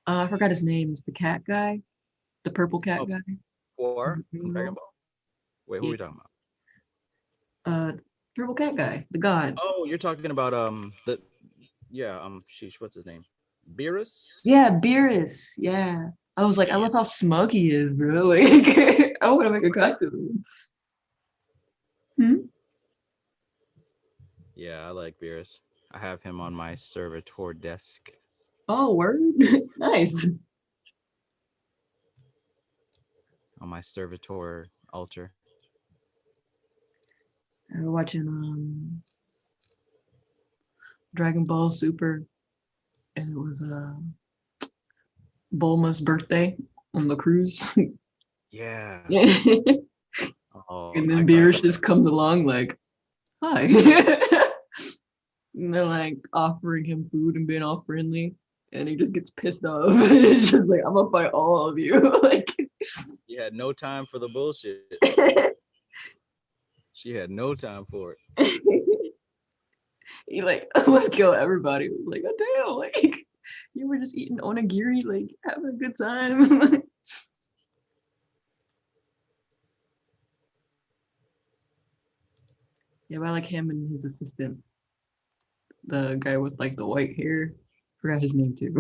I forgot his name. It's the cat guy, the purple cat Oh, guy. Four from Dragon Ball. Wait, who are Yeah. we talking about? Purple cat guy, the god. Oh, you're talking about the yeah sheesh, what's his name? Beerus. Yeah, Beerus. Yeah. I was like, I Yeah, love how smug he is, bro. Like, I want to make a costume. Hmm? yeah, I like Beerus. I have him on my servitor desk. Oh, word. Nice. On my servitor altar. I was watching Dragon Ball Super, and it was Bulma's birthday on the cruise. Yeah. Yeah. Oh, And I then cried. Beerus just comes along like, hi. And they're like offering him food and being all friendly. And he just gets pissed off. And it's just like, I'm gonna fight all of you. Like He had no time for the bullshit. She had no time for it. he like almost kill everybody. It was like, oh damn, like you were just eating onigiri, like having a good time. Yeah, but I like him and his assistant, the guy with like the white hair. Forgot his name too.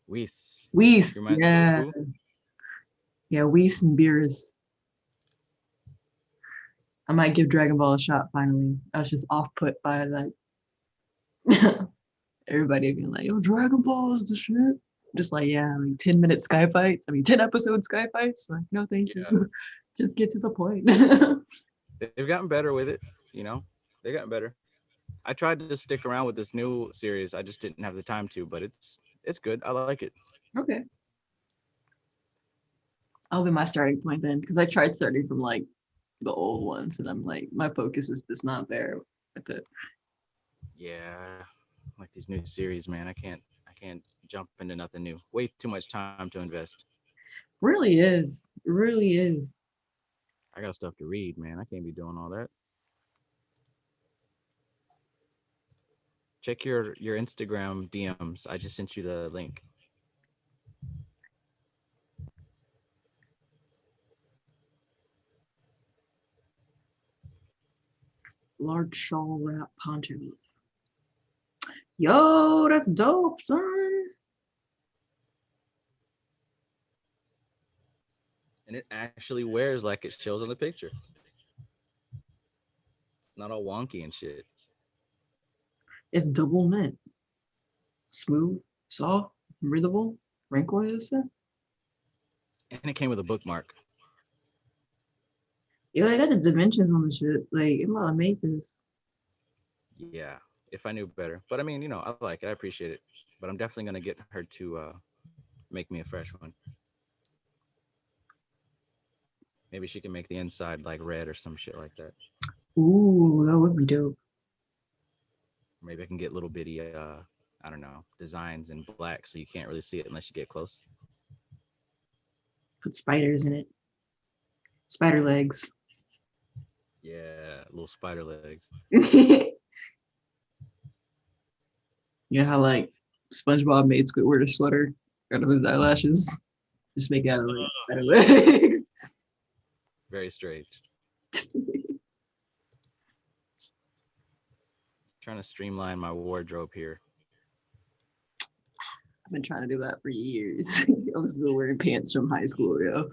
Whis. He Weiss, reminds you of yeah, who? yeah, Weiss and Beerus. I might give Dragon Ball a shot finally. I was just off put by like everybody being like, "Yo, Dragon Ball is the shit." Just like, yeah, like 10-minute sky fights. I mean, 10-episode sky fights. Like, no, thank you. Yeah. Just get to the point. They've gotten better with it, you know? They've gotten better. I tried to stick around with this new series. I just didn't have the time to, but it's good. I like it. Okay, I'll be my starting point then, because I tried starting from like the old ones, and I'm like, my focus is just not there with it. Yeah. Like these new series, man. I can't jump into nothing new. Way too much time to invest. Really is, it really is. I got stuff to read, man. I can't be doing all that. Check your Instagram DMs. I just sent you the link. Large shawl wrap ponchos. Yo, that's dope, son. And it actually wears like it shows on the picture. It's not all wonky and shit. It's double knit, smooth, soft, breathable, wrinkle resistant. And it came with a bookmark. Yo, I got the dimensions on the shit. Like, I'm gonna make this. Yeah. If I knew better. But I mean, I like it. I appreciate it. But I'm definitely gonna get her to make me a fresh one. Maybe she can make the inside like red or some shit like that. Ooh, that would be dope. Maybe I can get little bitty I don't know, designs in black so you can't really see it unless you get close. Put spiders in it. Spider legs. Yeah, little spider legs. You know how like SpongeBob made Squidward a sweater out of his eyelashes? Just make it out of like spider legs. Very strange. Trying to streamline my wardrobe here. I've been trying to do that for years. I was still wearing pants from high school, yo.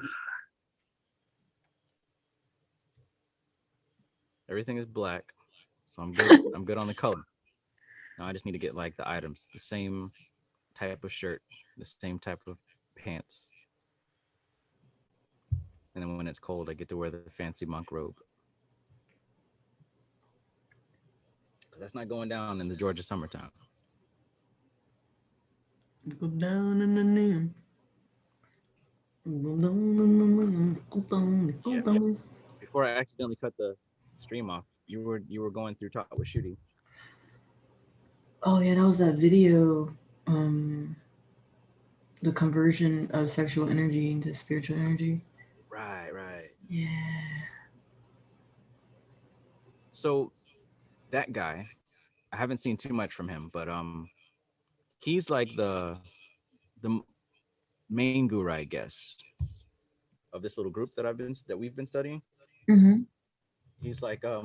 Everything is black, so I'm good. I'm good on the color. Now I just need to get like the items, the same type of shirt, the same type of pants, and then when it's cold, I get to wear the fancy monk robe. 'Cause that's not going down in the Georgia summertime. Go down in the name. Go down in the name. Go down, go Yeah. down. Before I accidentally cut the stream off, you were going through talk with shooting. Oh yeah, that was that video. The conversion of sexual energy into spiritual energy. Right, right. Yeah. So that guy, I haven't seen too much from him, but he's like the main guru, I guess, of this little group that we've been studying. Mm-hmm. He's like I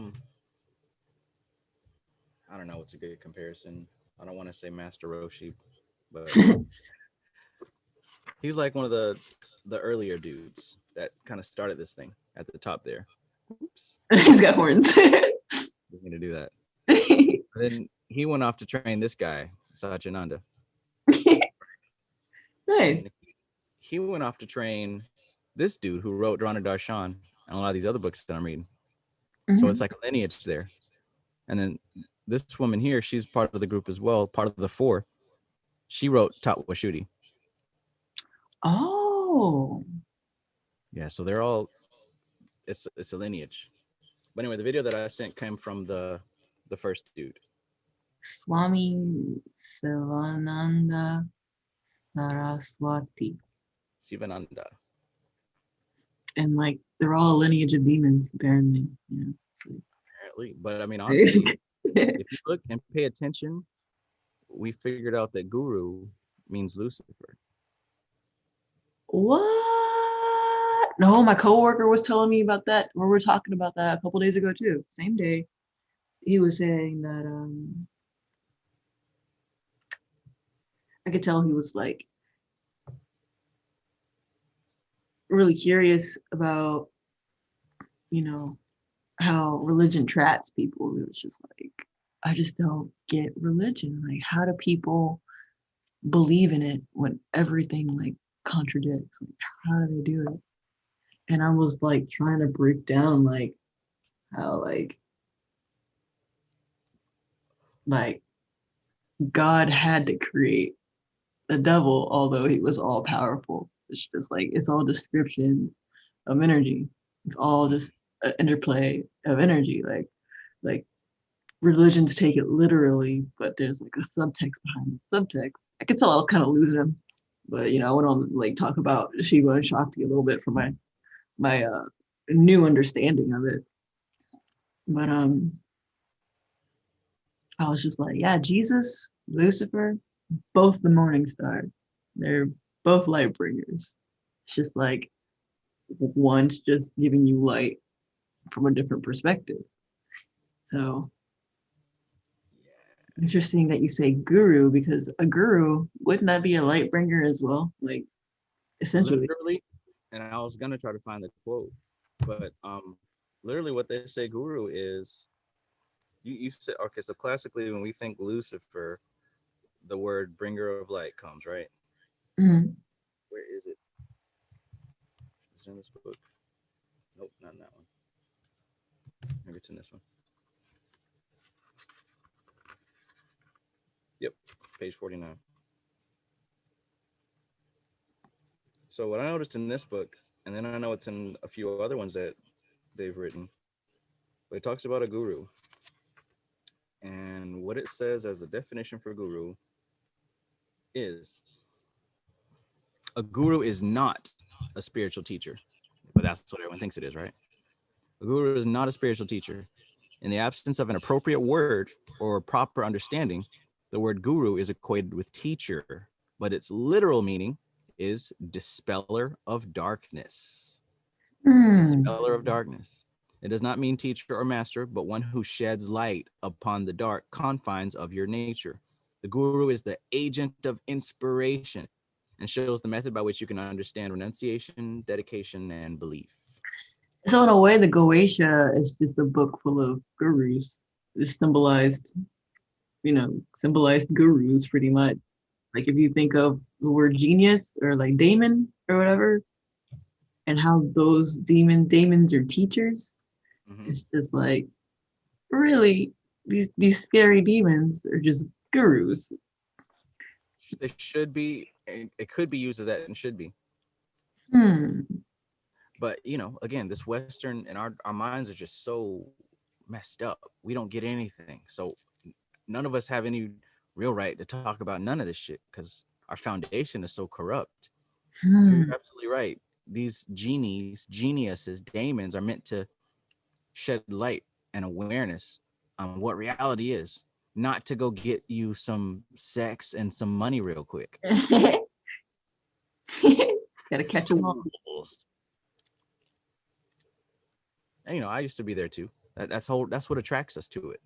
don't know what's a good comparison. I don't want to say Master Roshi, but he's like one of the earlier dudes that kind of started this thing at the top there. Oops, He's got horns. we're gonna do that. Then he went off to train this guy, Satyananda. Nice. And he went off to train this dude who wrote Drana Darshan and a lot of these other books that I'm reading. So Mm-hmm. it's like a lineage there. And then this woman here, she's part of the group as well, part of the four. She wrote Tatwashuddhi. Oh. Yeah, so they're all it's a lineage. But anyway, the video that I sent came from the first dude. Swami Sivananda Saraswati. Sivananda. And like they're all a lineage of demons, apparently. Yeah. Apparently. But I mean, honestly, if you look and pay attention, we figured out that guru means Lucifer. What? No, my coworker was telling me about that. We were talking about that a couple days ago too. Same day. He was saying that I could tell he was like really curious about, you know, how religion traps people. It was just like, I just don't get religion. Like, how do people believe in it when everything like contradicts? Like, how do they do it? And I was like trying to break down like how like God had to create the devil, although he was all powerful. It's just like it's all descriptions of energy. It's all just an interplay of energy. Like religions take it literally, but there's like a subtext behind the subtext. I could tell I was kind of losing him, but I went on to like talk about Shiva and Shakti a little bit for my new understanding of it. But I was just like, yeah, Jesus, Lucifer, both the morning star. They're both light bringers. It's just like one's just giving you light from a different perspective. So interesting that you say guru, because a guru wouldn't that be a light bringer as well? Like essentially. Literally, and I was gonna try to find the quote, but literally what they say guru is you said okay, so classically when we think Lucifer, the word bringer of light comes, right? Mhm. Where is it? It's in this book. Nope, not in that one. Maybe it's in this one. Yep, page 49. So what I noticed in this book, and then I know it's in a few other ones that they've written, but it talks about a guru. And what it says as a definition for guru is a guru is not a spiritual teacher, but that's what everyone thinks it is, right? A guru is not a spiritual teacher. In the absence of an appropriate word or proper understanding, the word guru is equated with teacher, but its literal meaning is dispeller of darkness. Dispeller of darkness. It does not mean teacher or master, but one who sheds light upon the dark confines of your nature. The guru is the agent of inspiration and shows the method by which you can understand renunciation, dedication, and belief. So in a way, the Goetia is just a book full of gurus. It's symbolized gurus pretty much. Like if you think of the word genius or like daemon or whatever, and how those daemons are teachers, it's just like really these scary demons are just gurus. They should be, it could be used as that and should be. But again, this Western and our minds are just so messed up. We don't get anything. So none of us have any real right to talk about none of this shit because our foundation is so corrupt. You're absolutely right. These geniuses, daemons are meant to shed light and awareness on what reality is, not to go get you some sex and some money real quick. Gotta catch them all. Fools. And I used to be there too. That's what attracts us to it.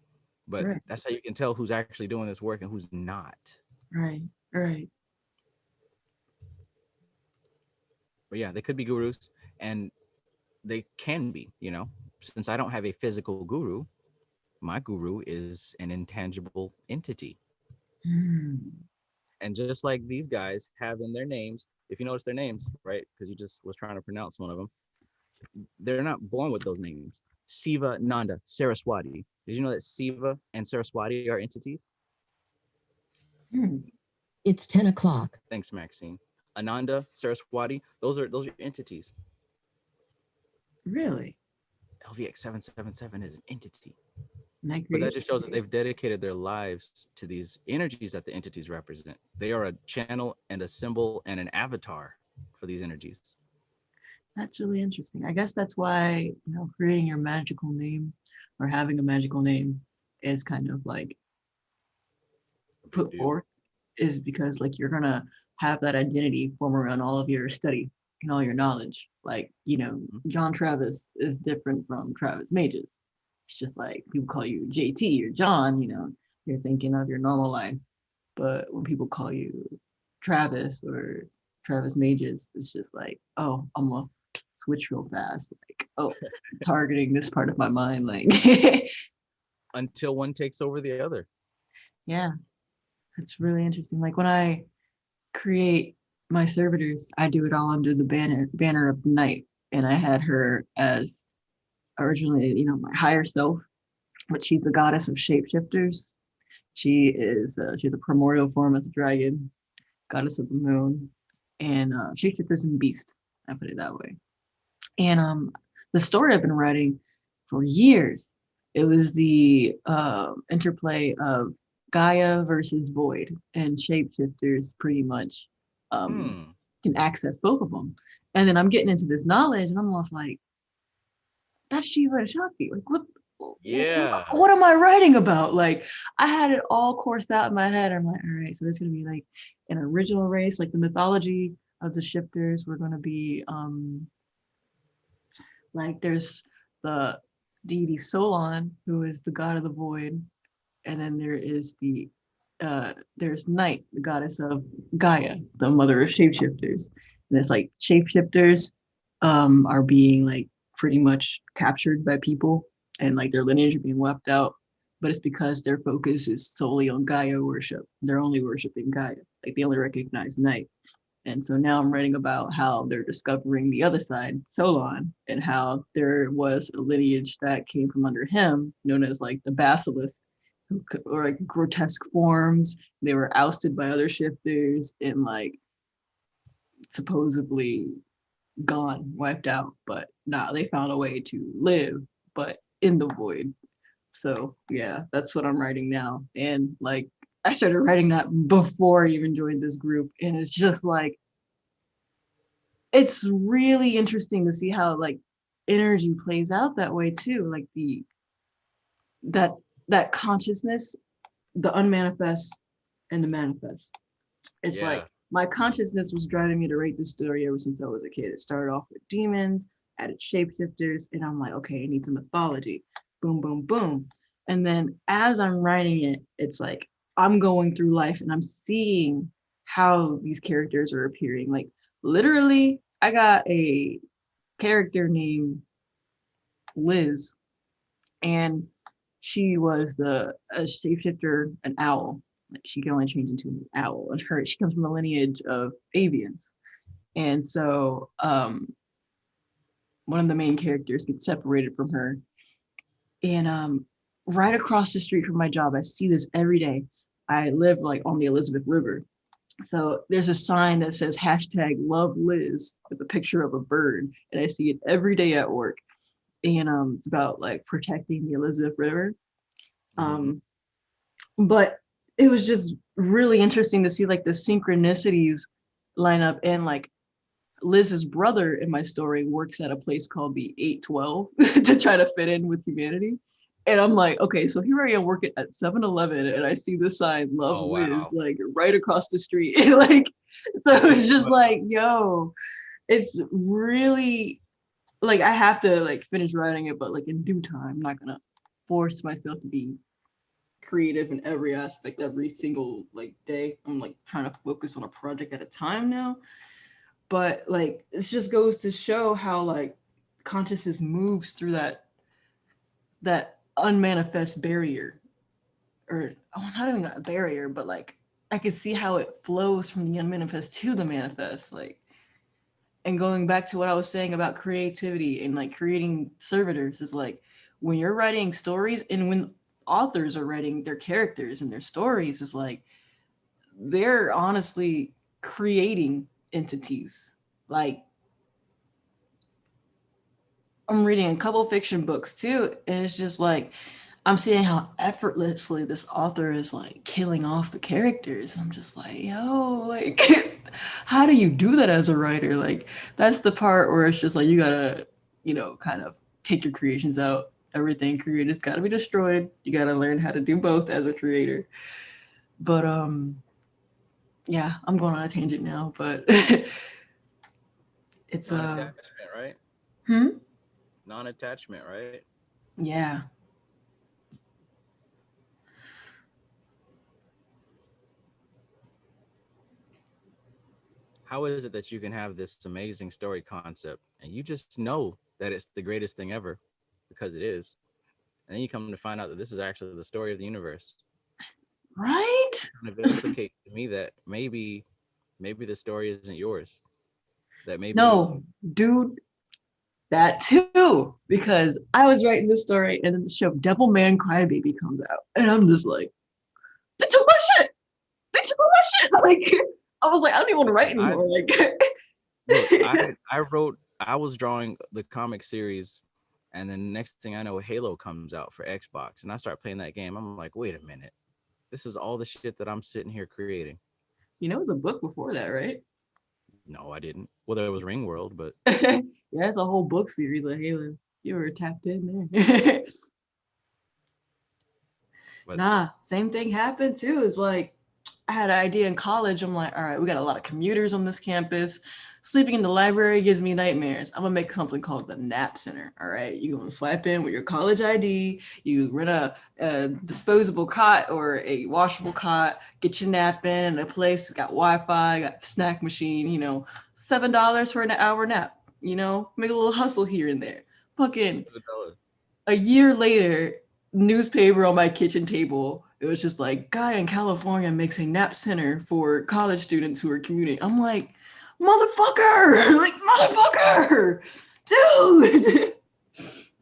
But Right, that's how you can tell who's actually doing this work and who's not. right, right. But yeah, they could be gurus, and they can be. Since I don't have a physical guru, my guru is an intangible entity. Hmm. And just like these guys have in their names, if you notice their names, right? Because you just was trying to pronounce one of them, they're not born with those names. Siva, Nanda, Saraswati. Did you know that Siva and Saraswati are entities? Hmm. It's 10 o'clock. Thanks, Maxine. Ananda, Saraswati, those are entities. Really? LVX 777 is an entity. Night But that creation. just shows that they've dedicated their lives to these energies that the entities represent. They are a channel and a symbol and an avatar for these energies. That's really interesting. I guess that's why, creating your magical name or having a magical name is kind of like A big put deal. forth, is because like you're gonna have that identity form around all of your study and all your knowledge. Like, John Travis is different from Travis Mages. It's just like people call you JT or John, you're thinking of your normal life. But when people call you Travis or Travis Mages, it's just like, oh, I'm gonna switch real fast. Like, oh, targeting this part of my mind. Like, Until one takes over the other. yeah, that's really interesting. Like when I create my servitors, I do it all under the banner of night. And I had her as originally, my higher self, but she's the goddess of shapeshifters. She's a primordial form as a dragon, goddess of the moon, and shapeshifters and beast. I put it that way. And the story I've been writing for years, it was the interplay of Gaia versus Void, and shapeshifters pretty much Hmm. can access both of them. And then I'm getting into this knowledge, and I'm almost like, that's Shiva and Shakti. Like, Yeah. what am I writing about? Like, I had it all coursed out in my head. I'm like, all right, so there's gonna be like an original race, like the mythology of the shifters. We're gonna be like there's the deity Solon, who is the god of the void, and then there is there's Night, the goddess of Gaia, the mother of shapeshifters. And it's like shapeshifters are being like pretty much captured by people, and like their lineage are being wiped out. But it's because their focus is solely on Gaia worship. They're only worshiping Gaia. Like they only recognize Night. And so now I'm writing about how they're discovering the other side, Solon, and how there was a lineage that came from under him, known as like the Basilisk, or like grotesque forms. They were ousted by other shifters and like supposedly gone, wiped out. But nah, they found a way to live, but in the void. So yeah, that's what I'm writing now. And like I started writing that before I even joined this group. And it's just like it's really interesting to see how like energy plays out that way too. Like that that consciousness, the unmanifest and the manifest. It's like Yeah. my consciousness was driving me to write this story ever since I was a kid. It started off with demons, added shapeshifters, and I'm like, okay, I need some mythology. Boom, boom, boom. And then as I'm writing it, it's like I'm going through life and I'm seeing how these characters are appearing. Like literally, I got a character named Liz, and she was a shapeshifter, an owl. Like she can only change into an owl, and she comes from a lineage of avians. And so one of the main characters gets separated from her, and right across the street from my job, I see this every day. I live like on the Elizabeth River, so there's a sign that says hashtag love Liz with a picture of a bird, and I see it every day at work. And it's about like protecting the Elizabeth River. Mm-hmm. But it was just really interesting to see like the synchronicities line up. And like Liz's brother in my story works at a place called the 812 to try to fit in with humanity. And I'm like, okay, so here I am working at 7-Eleven and I see this sign, Love Oh Liz, wow. like right across the street. Like, so it's just like, yo, it's really like I have to like finish writing it, but like in due time. I'm not gonna force myself to be creative in every aspect every single like day. I'm like trying to focus on a project at a time now. But like it just goes to show how like consciousness moves through that unmanifest barrier. Or oh, not even a barrier, but like I could see how it flows from the unmanifest to the manifest. Like and going back to what I was saying about creativity and like creating servitors is like when you're writing stories and when authors are writing their characters and their stories is like they're honestly creating entities. Like I'm reading a couple fiction books too, and it's just like I'm seeing how effortlessly this author is like killing off the characters. I'm just like, yo, like, how do you do that as a writer? Like, that's the part where it's just like you gotta, kind of take your creations out. Everything created's gotta be destroyed. You gotta learn how to do both as a creator. But yeah, I'm going on a tangent now, but it's Non-attachment, right? hmm? Non-attachment, right? Yeah. How is it that you can have this amazing story concept and you just know that it's the greatest thing ever because it is, and then you come to find out that this is actually the story of the universe? Right? Kind of implicates to me that maybe the story isn't yours. That maybe No, dude, that too. Because I was writing this story and then the show Devil Man Crybaby comes out. And I'm just like, they took my shit. They took my shit. Like I was like, I don't even want to write I anymore. Like look, I was drawing the comic series, and then next thing I know, Halo comes out for Xbox, and I start playing that game. I'm like, wait a minute, this is all the shit that I'm sitting here creating. it was a book before that, right? No, I didn't. Well, there was Ring World, but Yeah, it's a whole book series of Halo. You were tapped in there. but Nah, same thing happened too. It's like I had an idea in college. I'm like, all right, we got a lot of commuters on this campus. Sleeping in the library gives me nightmares. I'm gonna make something called the nap center. All right, you gonna swipe in with your college ID. You rent a disposable cot or a washable cot. Get your nap in a place. Got Wi-Fi. Got snack machine. $7 for an hour nap. Make a little hustle here and there. Fucking $7. a year later, newspaper on my kitchen table. It was just like, guy in California makes a nap center for college students who are commuting. I'm like, motherfucker, like motherfucker, dude.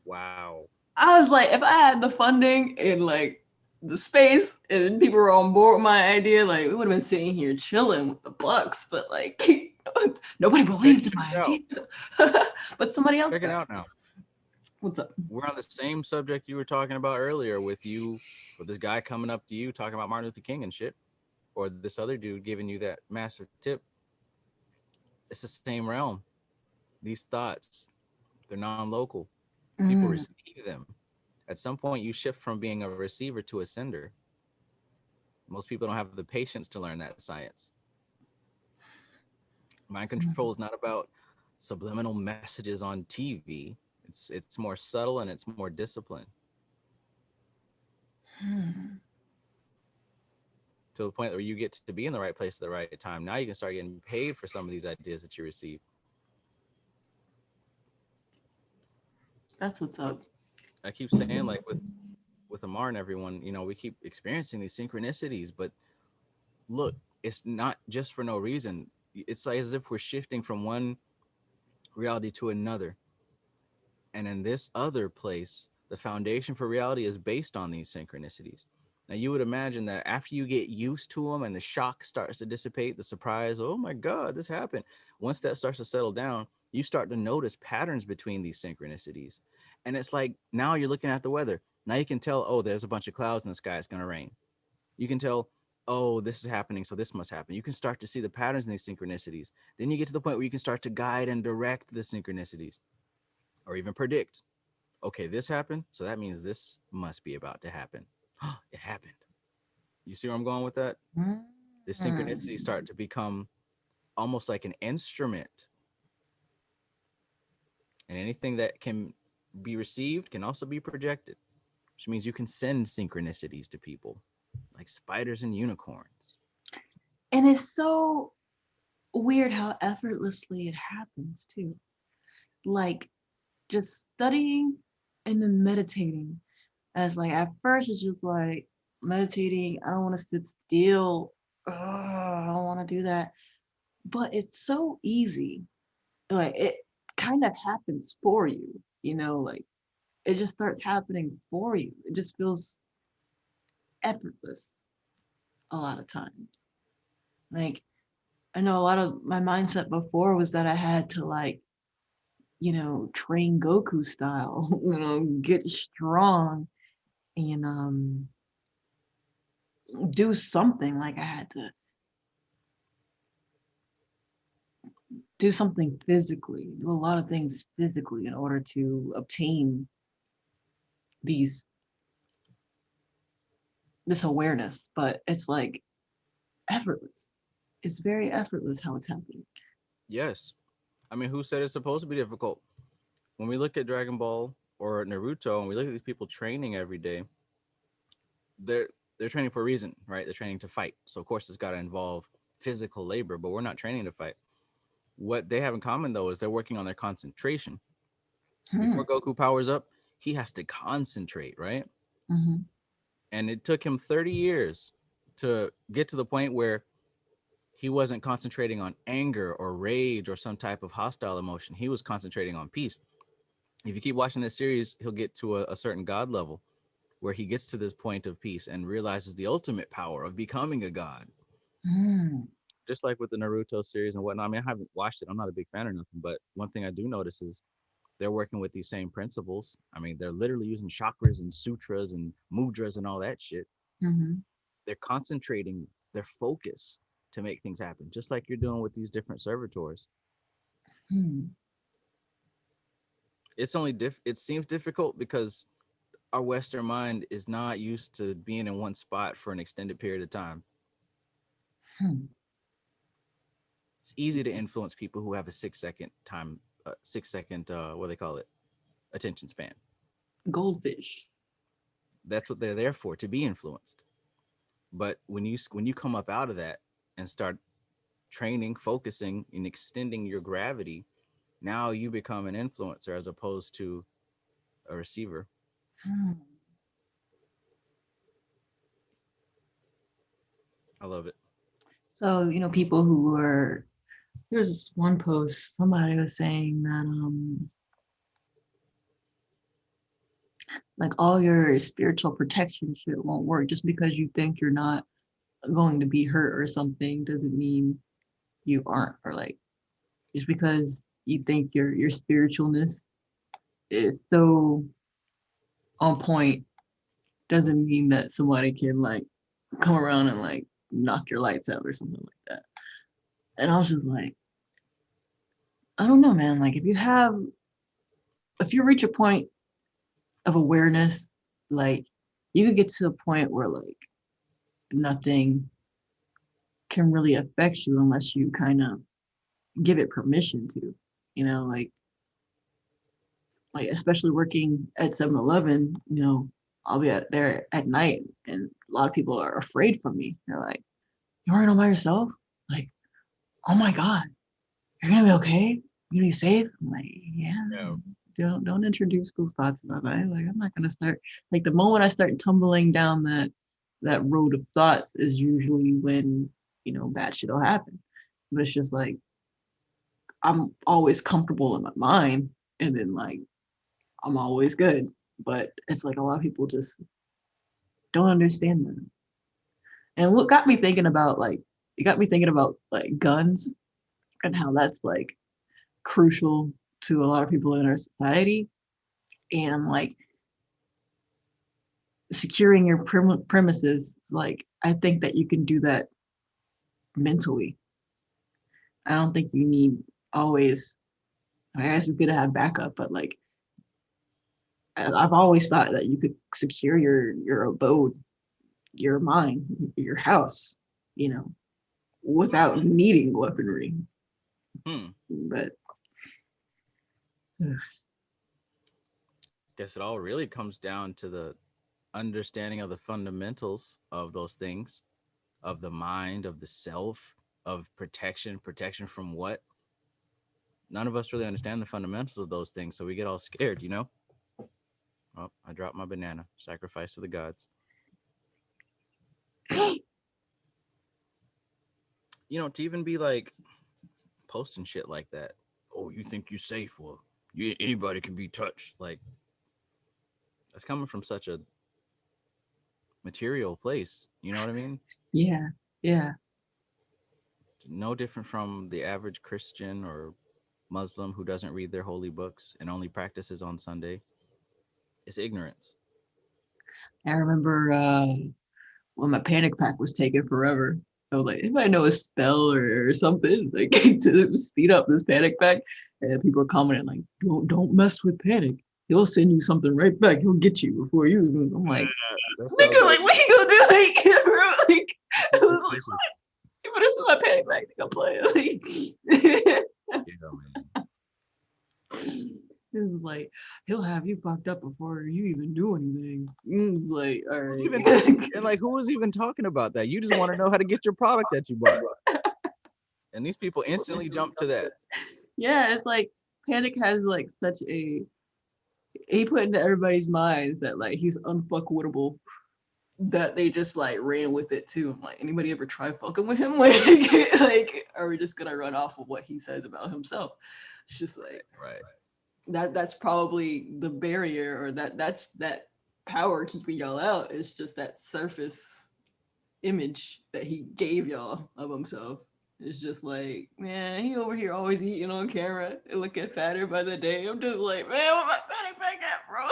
Wow. I was like, if I had the funding and like the space and people were on board with my idea, like we would have been sitting here chilling with the bucks. But like, nobody believed in Check my it out. idea. But somebody else Check it got. out now. What's up? We're on the same subject you were talking about earlier with you, with this guy coming up to you talking about Martin Luther King and shit, or this other dude giving you that massive tip. It's the same realm. These thoughts, they're non-local. People Mm, receive them. At some point, you shift from being a receiver to a sender. Most people don't have the patience to learn that science. Mind control is not about subliminal messages on TV. It's more subtle and it's more disciplined, mm. to the point where you get to be in the right place at the right time. Now you can start getting paid for some of these ideas that you receive. That's what's up. I keep saying, like with Amar and everyone, we keep experiencing these synchronicities, but look, it's not just for no reason. It's like as if we're shifting from one reality to another. And in this other place, the foundation for reality is based on these synchronicities. Now, you would imagine that after you get used to them and the shock starts to dissipate, the surprise, oh my God, this happened. Once that starts to settle down, you start to notice patterns between these synchronicities. And it's like now you're looking at the weather. Now you can tell, oh, there's a bunch of clouds in the sky. It's going to rain. You can tell, oh, this is happening. So this must happen. You can start to see the patterns in these synchronicities. Then you get to the point where you can start to guide and direct the synchronicities or even predict. Okay, this happened, so that means this must be about to happen. It happened. You see where I'm going with that? The synchronicities Mm. start to become almost like an instrument And anything that can be received can also be projected, which means you can send synchronicities to people like spiders and unicorns. And it's so weird how effortlessly it happens too. Like just studying and then meditating. As like at first it's just like meditating, I don't want to sit still. Ugh, I don't want to do that. But it's so easy. Like it kind of happens for you, like it just starts happening for you. It just feels effortless a lot of times. Like I know a lot of my mindset before was that I had to like, train Goku style, get strong and do something. Like I had to do something physically, do a lot of things physically in order to obtain these this awareness. But it's like effortless. It's very effortless how it's happening. Yes. I mean, who said it's supposed to be difficult? When we look at Dragon Ball or Naruto and we look at these people training every day, they're they're training for a reason, right? They're training to fight. So of course it's got to involve physical labor, but we're not training to fight. What they have in common though is they're working on their concentration. Hmm. Before Goku powers up, he has to concentrate, right? Mm-hmm. And it took him 30 years to get to the point where he wasn't concentrating on anger or rage or some type of hostile emotion. He was concentrating on peace. If you keep watching this series, he'll get to a certain god level where he gets to this point of peace and realizes the ultimate power of becoming a god. Mm. Just like with the Naruto series and whatnot. I mean, I haven't watched it. I'm not a big fan or nothing, but one thing I do notice is they're working with these same principles. I mean, they're literally using chakras and sutras and mudras and all that shit. Mm-hmm. They're concentrating their focus to make things happen, just like you're doing with these different servitors. Hmm. It's only it seems difficult because our Western mind is not used to being in one spot for an extended period of time. Hmm. It's easy to influence people who have a 6 second time, 6 second, what do they call it, attention span. Goldfish. That's what they're there for, to be influenced. But when you come up out of that and start training, focusing, and extending your gravity, now you become an influencer as opposed to a receiver. Hmm. I love it. So, people who were there's this one post, somebody was saying that like all your spiritual protection shit won't work just because you think you're not going to be hurt or something doesn't mean you aren't, or like just because you think your spiritualness is so on point doesn't mean that somebody can like come around and like knock your lights out or something like that. And I was just like, I don't know, man. Like if you reach a point of awareness, like you could get to a point where like nothing can really affect you unless you kind of give it permission to, you know, like especially working at 7-Eleven, I'll be at there at night and a lot of people are afraid for me. They're like, "You working all by yourself?" Like, "Oh my God, you're gonna be okay? You gonna be safe?" I'm like, "Yeah." Yeah. Don't introduce those thoughts in my mind. Like I'm not gonna start like the moment I start tumbling down that road of thoughts is usually when, bad shit'll happen. But it's just like I'm always comfortable in my mind and then like I'm always good. But it's like a lot of people just don't understand that. And what got me thinking about like it got me thinking about like guns and how that's like crucial to a lot of people in our society. And like securing your premises, like I think that you can do that mentally. I don't think you need always. I guess it's good to have backup, but like I've always thought that you could secure your abode, your mind, your house, without needing weaponry. Hmm. But guess it all really comes down to the understanding of the fundamentals of those things, of the mind, of the self, of protection. Protection from what? None of us really understand the fundamentals of those things, so we get all scared, you know? Oh, I dropped my banana. Sacrifice to the gods. You know, to even be like posting shit like that. Oh, you think you're safe? Well, anybody can be touched. Like, that's coming from such a material place. You know what I mean? Yeah, yeah. No different from the average Christian or Muslim who doesn't read their holy books and only practices on Sunday. It's ignorance. I remember when my panic pack was taking forever. I was like, anybody know a spell or something like to speed up this panic pack? And people were commenting like, don't mess with panic. He'll send you something right back. He'll get you before you. I'm like, That's nigga, like, what you gonna do? Like, bro, like, I super was like, exclusive. but this is my panic pack. I'm playing. Like, Yeah, man. this is like, he'll have you fucked up before you even do anything. It's like, all right. And like, who was even talking about that? You just want to know how to get your product that you bought. And these people instantly jump to that. Yeah, it's like panic has like such a he put into everybody's minds that like he's unfuckwittable that they just like ran with it too. I'm like, anybody ever try fucking with him? Like, are we just gonna run off of what he says about himself? It's just like Right. that's probably the barrier, or that's that power keeping y'all out. It's just that surface image that he gave y'all of himself. It's just like, man, he over here always eating on camera and looking fatter by the day. I'm just like, man, what my panic back at, bro?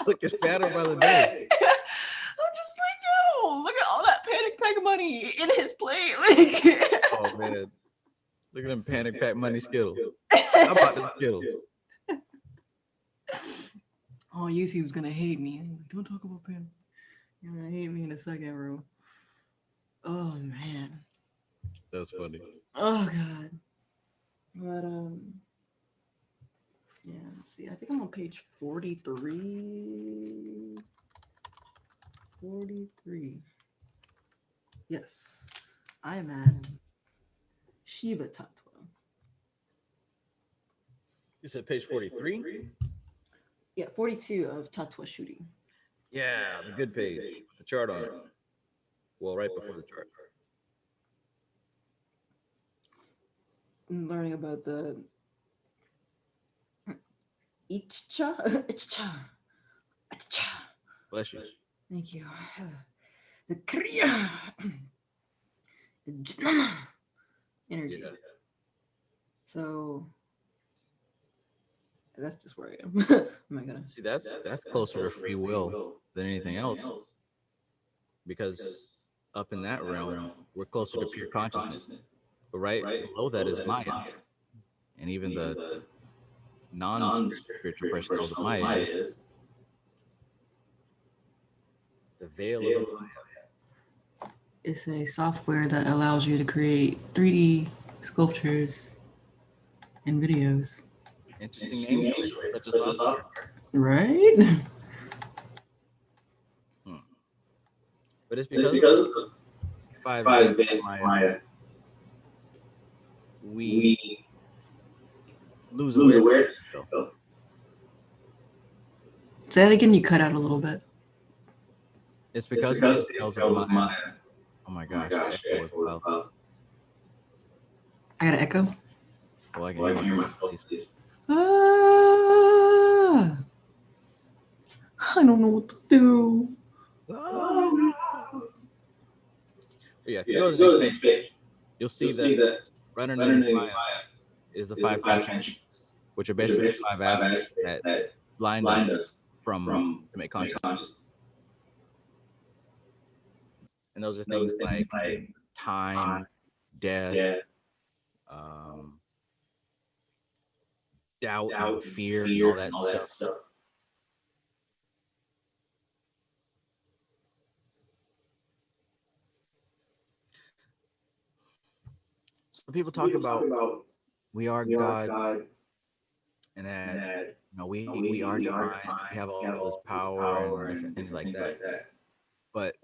Looking fatter by the day. I'm just like, yo, look at all that panic pack money in his plate. Like, Oh man. Look at them panic pack money Skittles. How about them Skittles? Oh, YouTube's gonna hate me. Don't talk about panic. You're gonna hate me in a second, bro. Oh man. That's funny. Oh god. But yeah, let's see. I think I'm on page 43. 43. Yes. I am at Shiva Tattwa. You said page 43? Yeah, 42 of Tattwa shooting. Yeah, the good page. The chart on it. Well, right before the chart. I'm learning about the Ichcha. Ichcha. Ichcha. Bless you. Thank you. The Kriya. The Jnana energy. Yeah. So that's just where I am. Oh my god. See, that's closer to free will than anything else. Because up in that realm, we're closer to pure consciousness. But right below that is Maya. And even the non-spiritual person knows what Maya is. The veil of the Maya. It's a software that allows you to create 3D sculptures and videos. Interesting name choice for such a software. Right? But it's because of the 5 Maya, we lose awareness. Say that again, you cut out a little bit. It's because of the scales of Maya. Oh my gosh, echo as well. I got an echo. Well, I can hear myself. Ah, I don't know what to do. Oh. Yeah, if you go to the next page, you'll see that right underneath Maya is the 5 consciences, which are basically 5 aspects that blind us from to make consciousness. And those are things like time, death, doubt, and fear, and all that stuff. So people talk about we are God and that we are divine, we have all this power and different things like that, but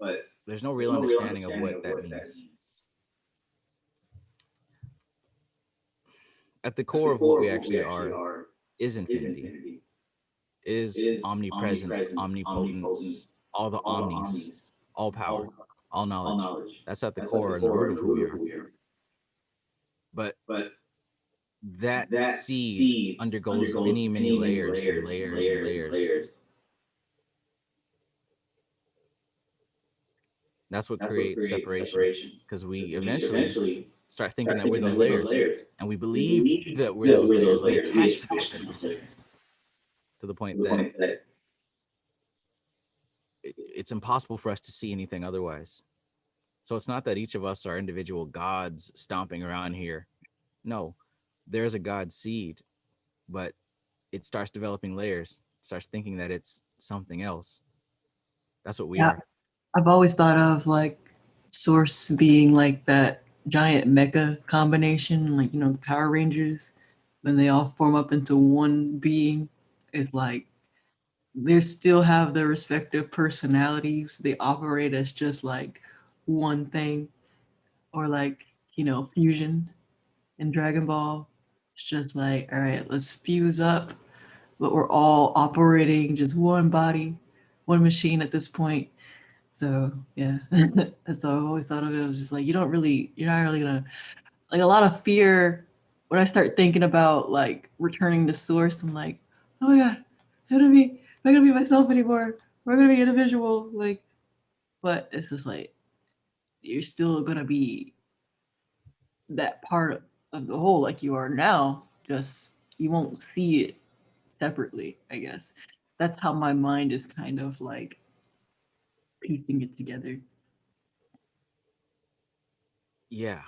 there's no real understanding of what that means. At the core of what we actually are is infinity, is omnipresence, omnipotence, all the omnis, all power, all knowledge. That's at the core and the root of who we are. But that seed undergoes many, many layers and layers and layers. That's what creates separation, because we eventually start thinking that we're those layers, and we believe that we're those layers. We attach to those layers to the point that it's impossible for us to see anything otherwise. So it's not that each of us are individual gods stomping around here. No, there's a God seed, but it starts developing layers, starts thinking that it's something else. That's what we Yeah, are. I've always thought of like Source being like that giant mecha combination, like the Power Rangers, when they all form up into one being. Is like they still have their respective personalities. They operate as just like one thing, or like Fusion in Dragon Ball. It's just like, all right, let's fuse up, but we're all operating just one body, one machine at this point. So yeah, that's how I've always thought of it. I was just like, you're not really gonna like a lot of fear when I start thinking about like returning to source. I'm like, oh my god, am I gonna be myself anymore? Am I gonna be individual? Like, but it's just like you're still gonna be that part of the whole like you are now. Just you won't see it separately. I guess that's how my mind is kind of like piecing it together. Yeah.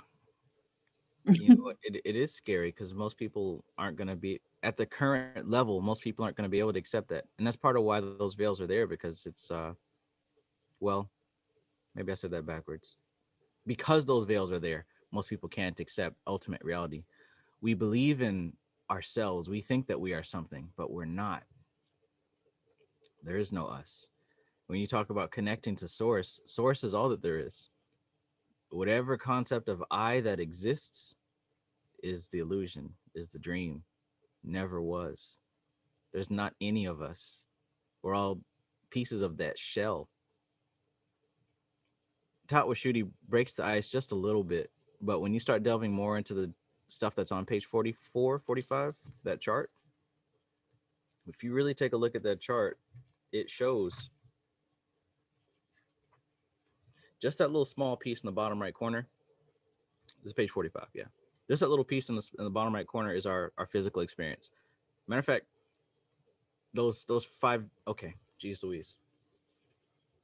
It is scary because most people aren't going to be at the current level. Most people aren't going to be able to accept that. And that's part of why those veils are there, because it's, well, maybe I said that backwards. Because those veils are there, most people can't accept ultimate reality. We believe in ourselves. We think that we are something, but we're not. There is no us. When you talk about connecting to source, source is all that there is. Whatever concept of I that exists is the illusion, is the dream, never was. There's not any of us. We're all pieces of that shell. Tatwashuti breaks the ice just a little bit, but when you start delving more into the stuff that's on page 44, 45, that chart, if you really take a look at that chart, it shows just that little small piece in the bottom right corner. This is page 45, yeah. Just that little piece in the bottom right corner is our physical experience. Matter of fact, those five, okay, geez Louise.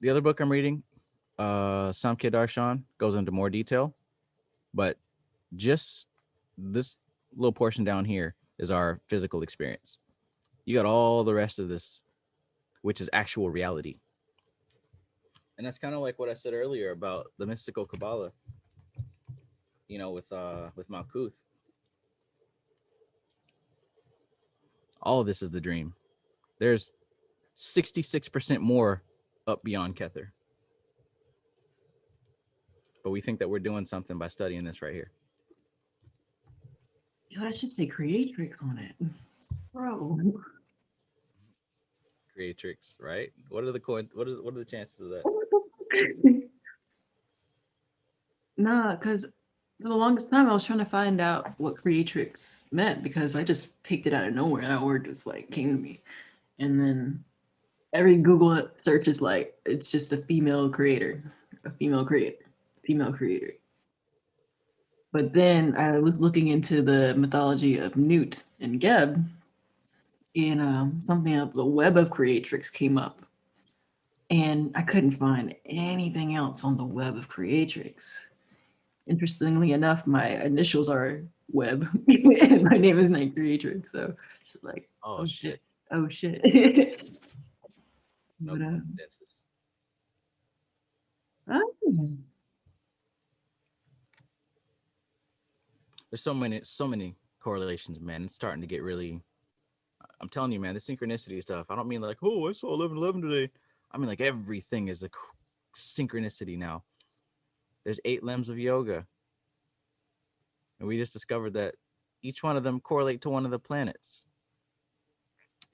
The other book I'm reading, Samkhya Darshan, goes into more detail, but just this little portion down here is our physical experience. You got all the rest of this, which is actual reality. And that's kind of like what I said earlier about the mystical Kabbalah, with Malkuth. All of this is the dream. There's 66% more up beyond Kether. But we think that we're doing something by studying this right here. I should say creatrix on it, bro. Creatrix, right? What are the what are the chances of that? Nah, because for the longest time I was trying to find out what creatrix meant because I just picked it out of nowhere. That word just like came to me, and then every Google search is like it's just a female creator, a female creator, female creator. But then I was looking into the mythology of Newt and Geb, and something of the web of creatrix came up, and I couldn't find anything else on the web of creatrix. Interestingly enough, my initials are Web, and my name is Night Creatrix. So she's like, Oh oh shit, shit! oh shit. No but coincidences. oh, There's so many correlations, man. It's starting to get really I'm telling you, man, the synchronicity stuff. I don't mean like, oh, I saw 11:11 today. I mean like everything is a synchronicity now. There's 8 limbs of yoga, and we just discovered that each one of them correlate to one of the planets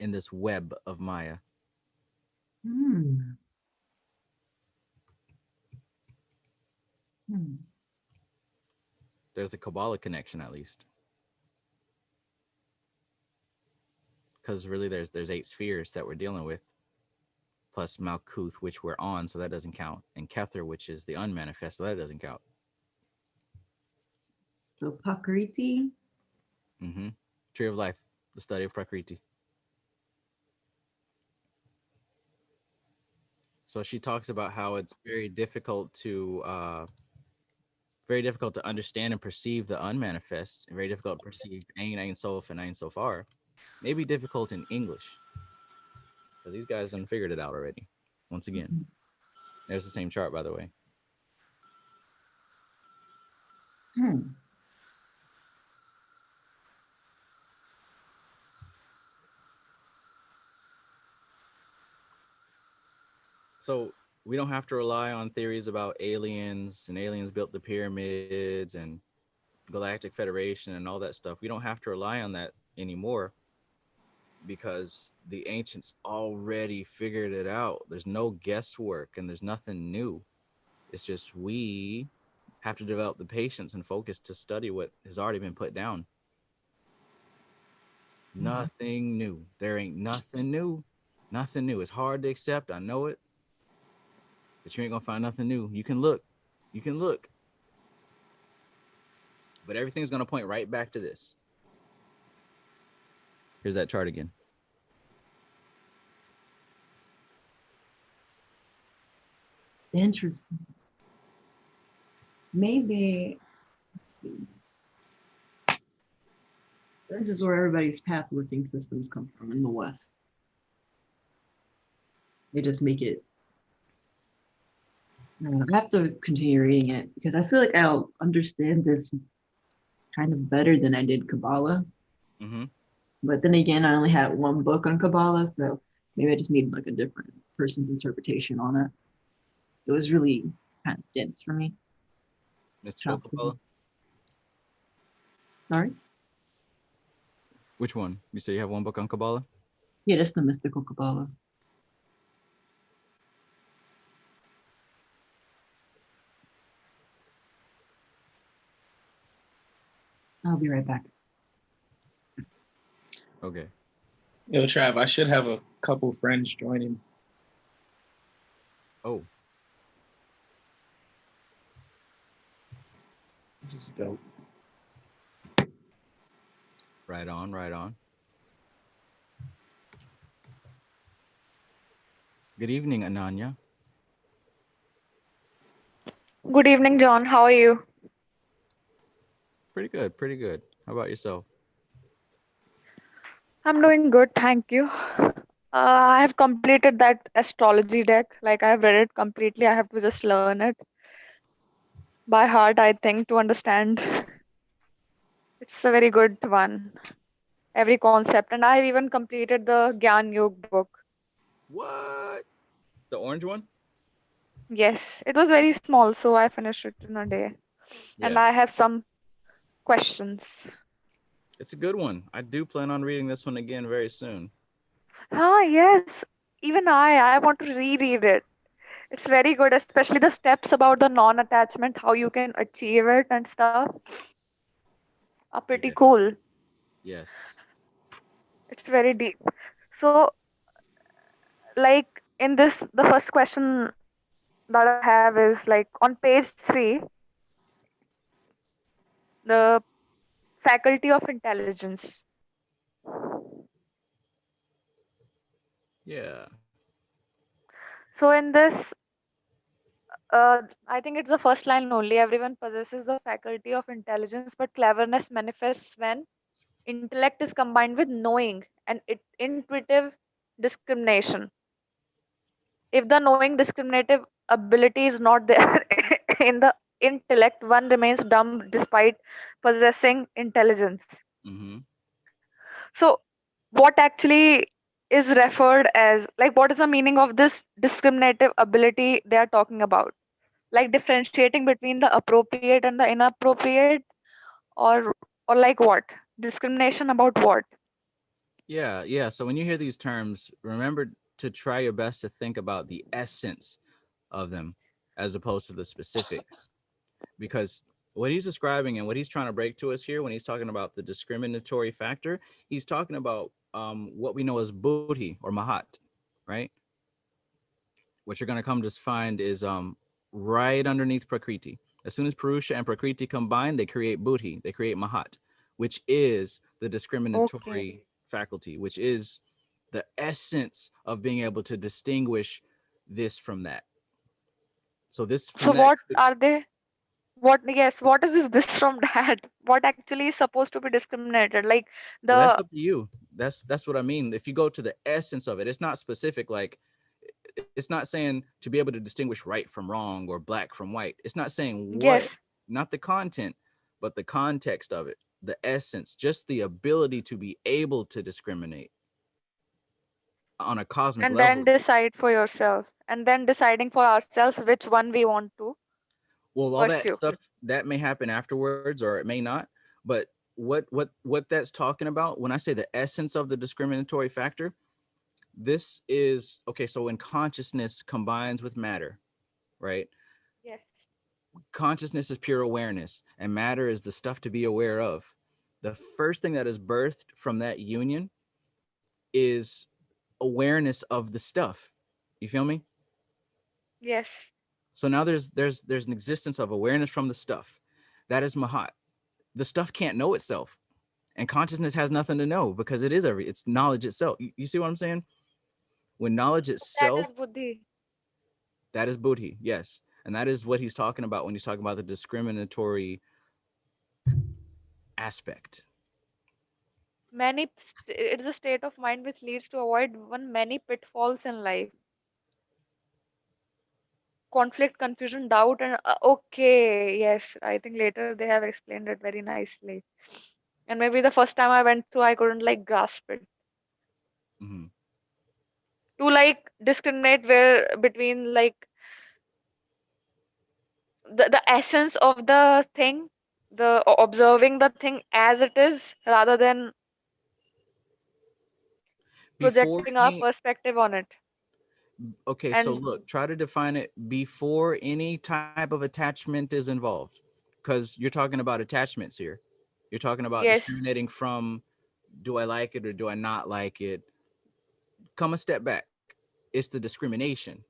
in this web of Maya. Hmm. Hmm. There's a Kabbalah connection at least, because really there's 8 spheres that we're dealing with, plus Malkuth, which we're on, so that doesn't count, and Kether, which is the unmanifest, so that doesn't count. So Pakriti. Mm-hmm. Tree of Life, the study of Prakriti. So she talks about how it's very difficult to understand and perceive the unmanifest, and very difficult to perceive Ein Sof and Ein Sofar. Maybe difficult in English, because these guys done figured it out already. Once again, there's the same chart, by the way. Hmm. So we don't have to rely on theories about aliens and aliens built the pyramids and Galactic Federation and all that stuff. We don't have to rely on that anymore because the ancients already figured it out. There's no guesswork and there's nothing new. It's just we have to develop the patience and focus to study what has already been put down. Nothing new. There ain't nothing new. Nothing new. It's hard to accept. I know it. But you ain't gonna find nothing new. You can look. You can look. But everything's gonna point right back to this. Here's that chart again. Interesting. Maybe, let's see. This is where everybody's path working systems come from in the West. They just make it. I have to continue reading it because I feel like I'll understand this kind of better than I did Kabbalah. Mm-hmm. But then again, I only had one book on Kabbalah, so maybe I just need like a different person's interpretation on it. It was really kind of dense for me. Mystical Kabbalah? Sorry? Which one? You say you have one book on Kabbalah? Yeah, just the mystical Kabbalah. I'll be right back. Okay. Yo, Trav, I should have a couple friends joining. Oh. Which is dope. Right on, right on. Good evening, Ananya. Good evening, John. How are you? Pretty good, pretty good. How about yourself? I'm doing good, thank you. I have completed that astrology deck. Like, I have read it completely. I have to just learn it by heart, I think, to understand. It's a very good one. Every concept. And I have even completed the Gyan Yog book. What? The orange one? Yes, it was very small, so I finished it in a day. And Yeah. I have some questions. It's a good one. I do plan on reading this one again very soon. Yes. Even I want to reread it. It's very good, especially the steps about the non-attachment, how you can achieve it and stuff are pretty Yeah. cool. Yes. It's very deep. So, like in this, the first question that I have is like on page 3, the faculty of intelligence. Yeah. So in this, I think it's the first line only. Everyone possesses the faculty of intelligence, but cleverness manifests when intellect is combined with knowing and intuitive discrimination. If the knowing discriminative ability is not there in the intellect, one remains dumb despite possessing intelligence. Mm-hmm. So what actually is referred as, like, what is the meaning of this discriminative ability they are talking about? Like differentiating between the appropriate and the inappropriate, or like what? Discrimination about what? Yeah. So when you hear these terms, remember to try your best to think about the essence of them as opposed to the specifics. Because what he's describing and what he's trying to break to us here when he's talking about the discriminatory factor, he's talking about what we know as buddhi or mahat, right? What you're going to come to find is right underneath prakriti. As soon as purusha and prakriti combine, they create buddhi, they create mahat, which is the Okay. discriminatory faculty, which is the essence of being able to distinguish this from that. So this So from that, what are they? What, yes, what is this from that? What actually is supposed to be discriminated? Like well, that's the up to you. That's what I mean. If you go to the essence of it, it's not specific. Like it's not saying to be able to distinguish right from wrong or black from white. It's not saying what, yes, not the content, but the context of it, the essence, just the ability to be able to discriminate on a cosmic and level. then decide for yourself, and then deciding for ourselves which one we want to Well, all that pursue. stuff that may happen afterwards or it may not, but what that's talking about when I say the essence of the discriminatory factor, this is okay. So when consciousness combines with matter, right? Yes. Consciousness is pure awareness and matter is the stuff to be aware of. The first thing that is birthed from that union is awareness of the stuff. You feel me? Yes. So now there's an existence of awareness from the stuff. That is mahat. The stuff can't know itself, and consciousness has nothing to know because it's knowledge itself. You see what I'm saying? When knowledge That itself, is buddhi. that is buddhi, yes, and that is what he's talking about when he's talking about the discriminatory aspect. It is a state of mind which leads to avoid one many pitfalls in life: conflict, confusion, doubt, and okay, yes, I think later they have explained it very nicely. And maybe the first time I went through, I couldn't like grasp it. Hmm. To like discriminate where between like the essence of the thing, observing the thing as it is rather than Before projecting our any perspective on it. Okay, so And look, try to define it before any type of attachment is involved, because you're talking about attachments here. You're talking about yes, discriminating from do I like it or do I not like it. Come a step back. It's the discrimination.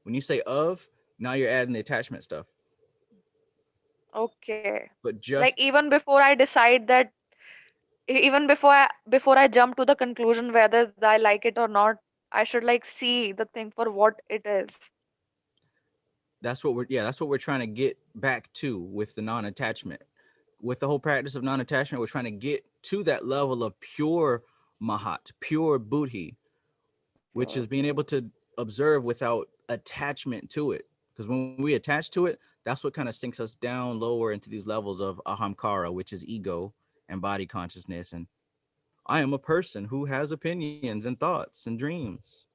When you say of, now you're adding the attachment stuff. okay. But Like just even before I decide that, even before I jump to the conclusion whether I like it or not, I should like see the thing for what it is. that's what we're trying to get back to with the non-attachment. With the whole practice of non-attachment, we're trying to get to that level of pure mahat, pure buddhi, which is Pure being able to observe without attachment to it. Because when we attach to it, that's what kind of sinks us down lower into these levels of ahamkara, which is ego and body consciousness. And I am a person who has opinions and thoughts and dreams.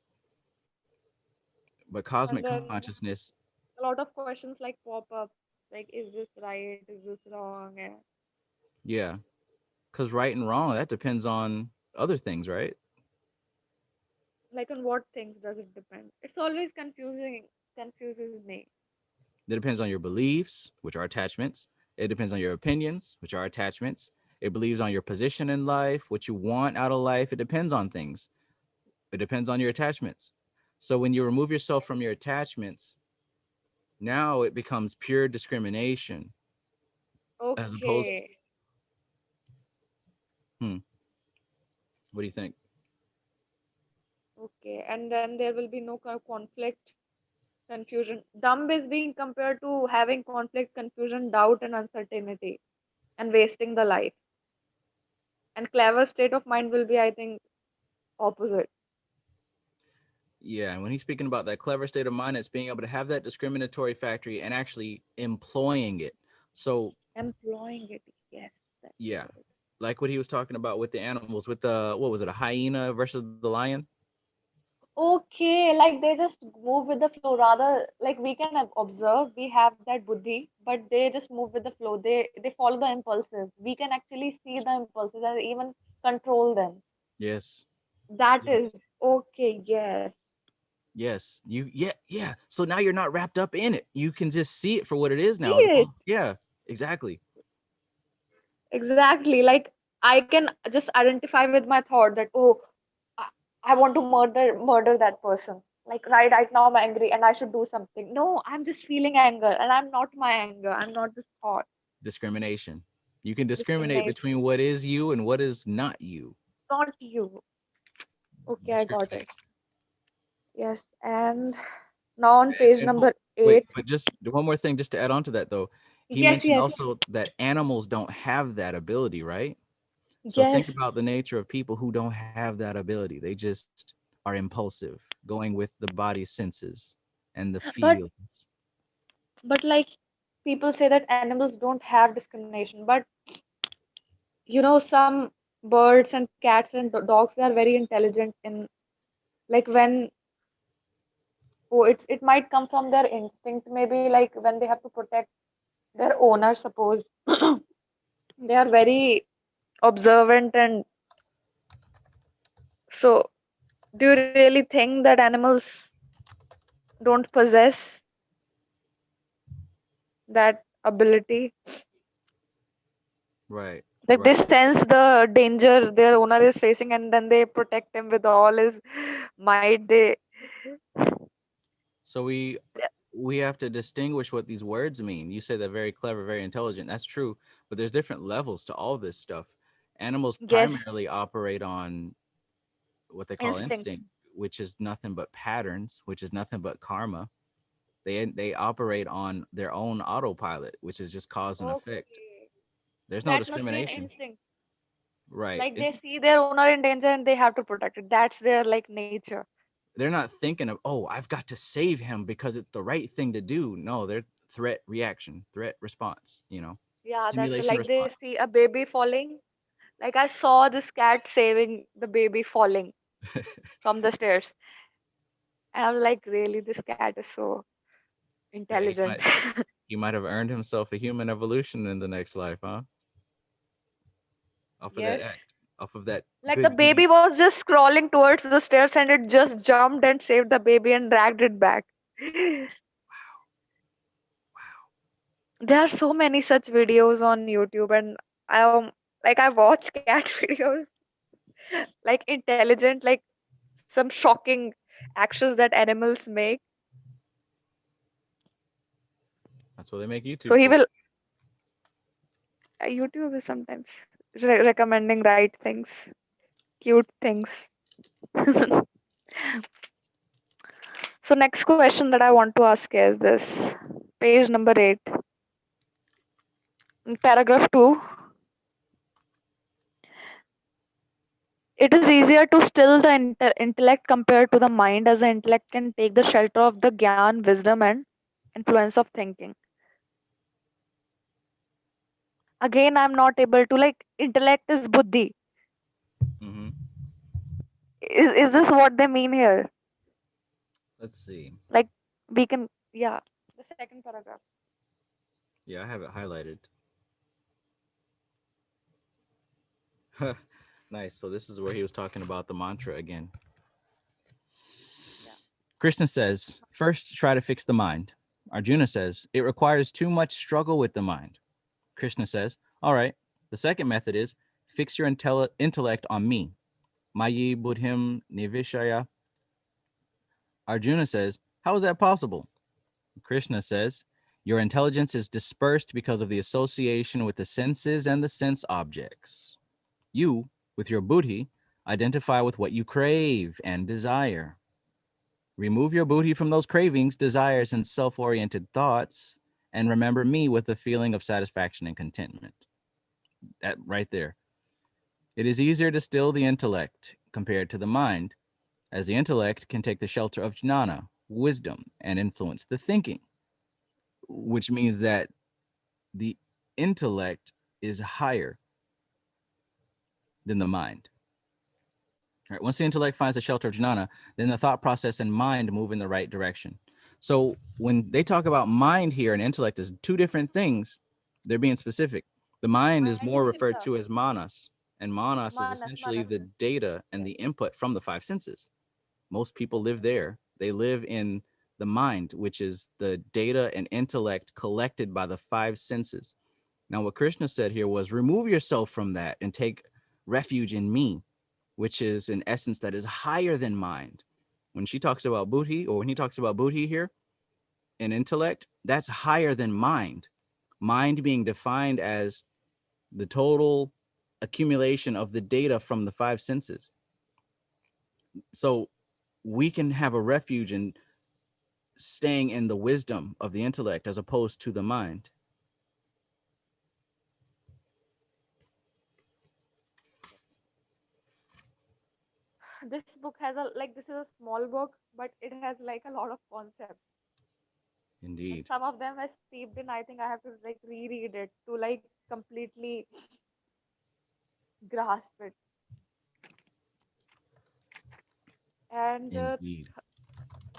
But cosmic and then consciousness, a lot of questions like pop up, like is this right, is this wrong, and yeah, because right and wrong, that depends on other things, right? like on what things does it depend? It's always confuses me. It depends on your beliefs, which are attachments. It depends on your opinions, which are attachments. It believes on your position in life, what you want out of life. It depends on things. It depends on your attachments. So when you remove yourself from your attachments, now it becomes pure discrimination as opposed Okay. hmm, what do you think? Okay, and then there will be no conflict, confusion. Dumb is being compared to having conflict, confusion, doubt, and uncertainty, and wasting the life. And clever state of mind will be, I think, opposite. Yeah, and when he's speaking about that clever state of mind, it's being able to have that discriminatory factory and actually employing it. So Employing it, yes, that's the yeah, word. like what he was talking about with the animals, with the, what was it, a hyena versus the lion? Okay, like they just move with the flow. Rather, like we can observe, we have that buddhi, but they just move with the flow. They follow the impulses. We can actually see the impulses and even control them. Yes. That Yes. is okay. Yes, Yes. Yeah. So now you're not wrapped up in it. You can just see it for what it is see now. it Yeah, exactly. exactly. Like I can just identify with my thought that oh, I, I want to murder that person. Like right now I'm angry and I should do something. No, I'm just feeling anger and I'm not my anger. I'm not this thought. Discrimination. You can discriminate between Discrimination. what is you and what is not you. Not you. Okay, I got Discriminate. it. Yes, and now on And, page number wait, 8. but just one more thing, just to add on to that though, he Yes, mentioned yes, also that animals don't have that ability, right? So think yes. about the nature of people who don't have that ability. They just are impulsive, going with the body's senses and the But feelings. like people say that animals don't have discrimination, but some birds and cats and dogs, they are very intelligent in, like, when it might come from their instinct, maybe, like when they have to protect their owner, suppose. They are very observant, and so do you really think that animals don't possess that ability? Right, Like they right. sense the danger their owner is facing, and then they protect him with all his might. So Yeah, we have to distinguish what these words mean. You say they're very clever, very intelligent. That's true, but there's different levels to all this stuff. Animals yes, primarily operate on what they call instinct. instinct, which is nothing but patterns, which is nothing but karma. They operate on their own autopilot, which is just cause and effect. Okay, There's no that must be an discrimination. instinct. Right. Like they see their owner in danger and they have to protect it. That's their like nature. They're not thinking of, oh, I've got to save him because it's the right thing to do. No, they're threat reaction, threat response, Yeah, that's stimulation like they response. see a baby falling. Like I saw this cat saving the baby falling from the stairs, and I was like, really, this cat is so Yeah, intelligent. he might have earned himself a human evolution in the next life, huh? Off of that Yes. act, off of that Like the good baby deed. was just crawling towards the stairs and it just jumped and saved the baby and dragged it back. There are so many such videos on YouTube, and I watch cat videos, like intelligent, like some shocking actions that animals make. That's what they make So YouTube he for. will YouTube is sometimes recommending right things, cute things. So next question that I want to ask is this, page number 8, in paragraph 2. It is easier to still the intellect compared to the mind, as the intellect can take the shelter of the gyan, wisdom, and influence of thinking. Again, I'm not able to, like, intellect is buddhi. Hmm. Is this what they mean here? Let's see. Like we can, yeah, the second paragraph. Yeah, I have it highlighted. Nice. So this is where he was talking about the mantra again. Yeah. Krishna says, first try to fix the mind. Arjuna says, it requires too much struggle with the mind. Krishna says, all right, the second method is fix your intellect on me. Mayi buddhim nivishaya. Arjuna says, how is that possible? Krishna says, your intelligence is dispersed because of the association with the senses and the sense objects. You, with your buddhi, identify with what you crave and desire. Remove your buddhi from those cravings, desires, and self-oriented thoughts, and remember me with a feeling of satisfaction and contentment. That right there. It is easier to still the intellect compared to the mind, as the intellect can take the shelter of jnana, wisdom, and influence the thinking, which means that the intellect is higher. than the mind. All right. Once the intellect finds the shelter of jnana, then the thought process and mind move in the right direction. So when they talk about mind here and intellect as two different things, they're being specific. The mind is more referred to as manas, and manas is essentially the data and the input from the five senses. Most people live there. They live in the mind, which is the data and intellect collected by the five senses. Now, what Krishna said here was remove yourself from that and take refuge in me, which is an essence that is higher than mind. When she talks about buddhi, or when he talks about buddhi here, an intellect, that's higher than mind. Mind being defined as the total accumulation of the data from the five senses. So we can have a refuge in staying in the wisdom of the intellect as opposed to the mind. This book has a like this is a small book, but it has like a lot of concepts, and Indeed. some of them are steeped in. I think I have to like reread it to like completely grasp it. And Indeed.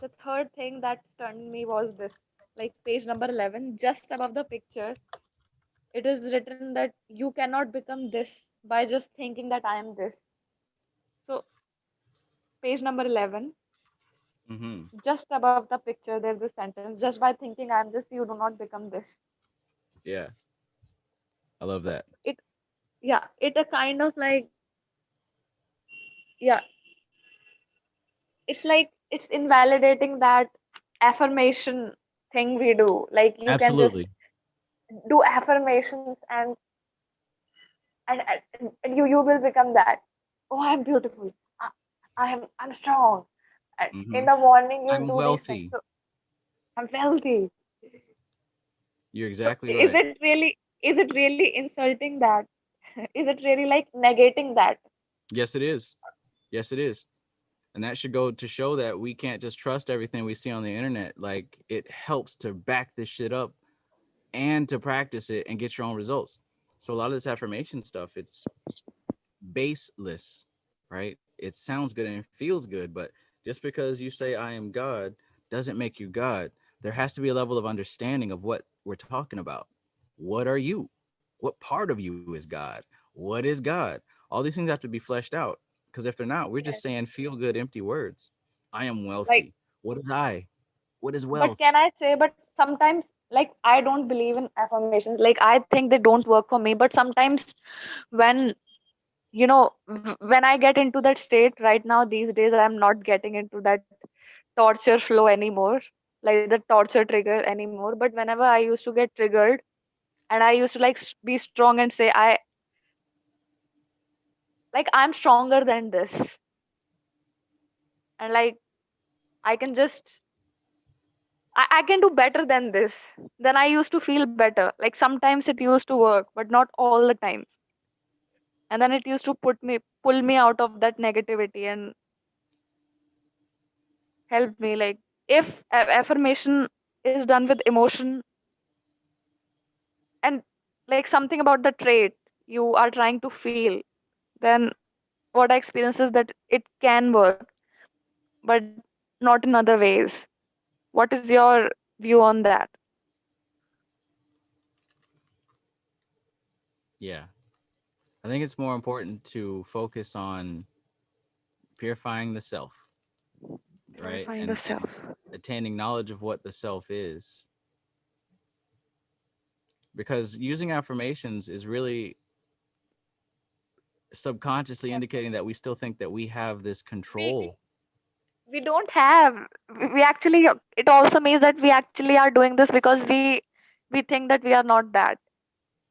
the third thing that stunned me was this, like page number 11, just above the picture, it is written that you cannot become this by just thinking that I am this. So, page number 11, Mm-hmm. just above the picture, there's this sentence, just by thinking I am this, you do not become this. Yeah, I love So, that. yeah, it a kind of like, yeah, it's like, it's invalidating that affirmation thing we do. Like, you can just Absolutely. do affirmations and you will become that. Oh, I'm beautiful. I, I'm strong. And in Mm-hmm. the morning, you'll I'm do these things. wealthy. So I'm wealthy. You're So exactly right. is it really insulting that? Is it really like negating that? Yes, it is. Yes, it is. And that should go to show that we can't just trust everything we see on the internet. Like, it helps to back this shit up and to practice it and get your own results. So a lot of this affirmation stuff, it's baseless, right? It sounds good and it feels good, but just because you say I am God doesn't make you God. There has to be a level of understanding of what we're talking about. What are you? What part of you is God? What is God? All these things have to be fleshed out, because if they're not, we're just Yes. saying feel good empty words. I am Like, wealthy. What is I? What is but wealth? can I say, but sometimes, like, I don't believe in affirmations. Like, I think they don't work for me. But sometimes, when when I get into that state right now, these days, I'm not getting into that torture flow anymore, like the torture trigger anymore. But whenever I used to get triggered, and I used to like be strong and say, I'm stronger than this, and like I can just I can do better than this. Then I used to feel better. Like sometimes it used to work, but not all the times. And then it used to pull me out of that negativity and help me. Like if affirmation is done with emotion and like something about the trait you are trying to feel, then what I experience is that it can work, but not in other ways. What is your view on that? Yeah. I think it's more important to focus on purifying the self, right? Purifying the And self. attaining knowledge of what the self is. Because using affirmations is really subconsciously Yes. indicating that we still think that we have this We, control. we we don't have. We actually, it also means that we actually are doing this because we think that we are not that.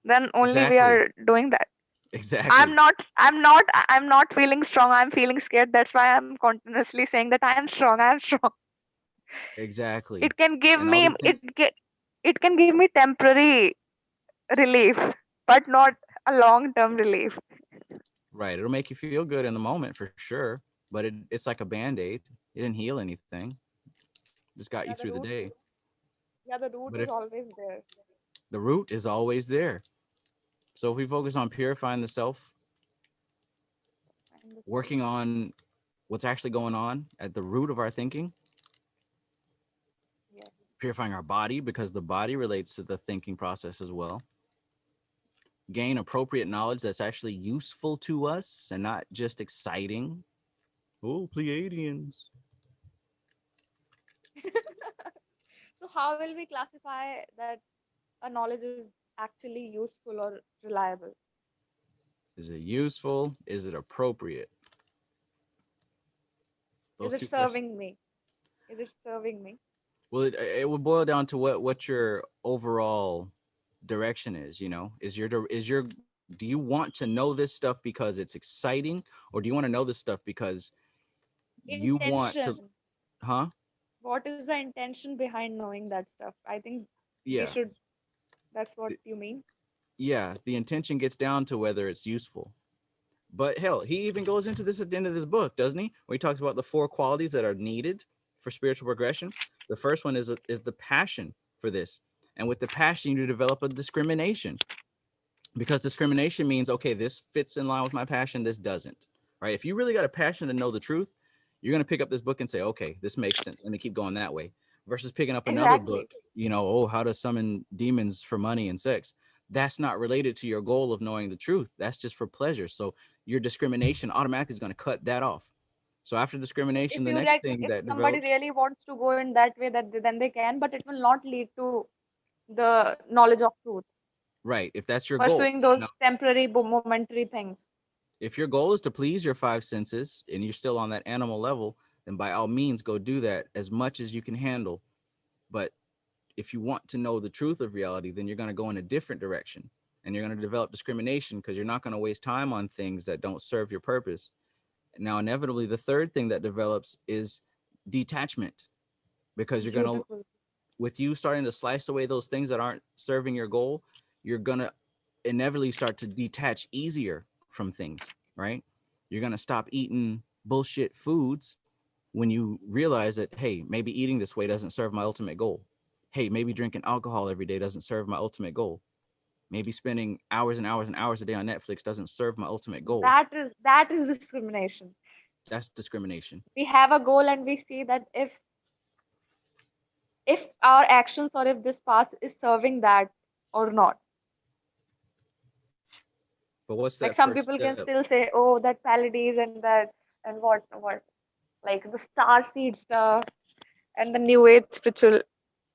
Then only we Exactly. are doing that. Exactly. I'm not feeling strong. I'm feeling scared. That's why I'm continuously saying that I am strong. I am strong. Exactly. It can give And all me these things, it can give me temporary relief, but not a long term relief. right? It'll make you feel good in the moment for sure, but it's like a band-aid. It didn't heal anything. Just got you Yeah, through the day. the root But is if always there. the root is always there. So if we focus on purifying the self, working on what's actually going on at the root of our thinking, Yes. purifying our body because the body relates to the thinking process as well. Gain appropriate knowledge that's actually useful to us and not just exciting. Oh, Pleiadians. So how will we classify that a knowledge is actually useful or reliable? Is it useful? Is it appropriate? Is Those it two questions. serving me? Is it serving me? Well, it would boil down to what your overall direction is. You know, is your do you want to know this stuff because it's exciting, or do you want to know this stuff because you want to? Intention. Huh? What is the intention behind knowing that stuff? I think we Yeah, should, that's what you mean. yeah. The intention gets down to whether it's useful. But hell, he even goes into this at the end of this book, doesn't he? Where he talks about the four qualities that are needed for spiritual progression. The first one is the passion for this, and with the passion, you develop a discrimination, because discrimination means, okay, this fits in line with my passion, this doesn't. Right? If you really got a passion to know the truth, you're gonna pick up this book and say, okay, this makes sense. Let me keep going that way. Versus picking up another book, Exactly. oh, how to summon demons for money and sex. That's not related to your goal of knowing the truth. That's just for pleasure. So your discrimination automatically is going to cut that off. So after discrimination, If the you next read, thing if that somebody develops, really wants to go in that way, that then they can, but it will not lead to the knowledge of truth. right? If that's your goal. Pursuing those Now, temporary, momentary things. if your goal is to please your five senses and you're still on that animal level, then by all means go do that as much as you can handle. But if you want to know the truth of reality, then you're going to go in a different direction, and you're going to develop discrimination because you're not going to waste time on things that don't serve your purpose. Now, inevitably, the third thing that develops is detachment, because you're going to, Beautiful. with you starting to slice away those things that aren't serving your goal, you're going to inevitably start to detach easier from things, right? You're going to stop eating bullshit foods when you realize that, hey, maybe eating this way doesn't serve my ultimate goal. Hey, maybe drinking alcohol every day doesn't serve my ultimate goal. Maybe spending hours and hours and hours a day on Netflix doesn't serve my ultimate goal. That is discrimination. That's discrimination. We have a goal and we see that if our actions or if this path is serving that or not. But what's Like that some first people can step? still say, oh, that Pallades and that and what like the star seed stuff and the new age spiritual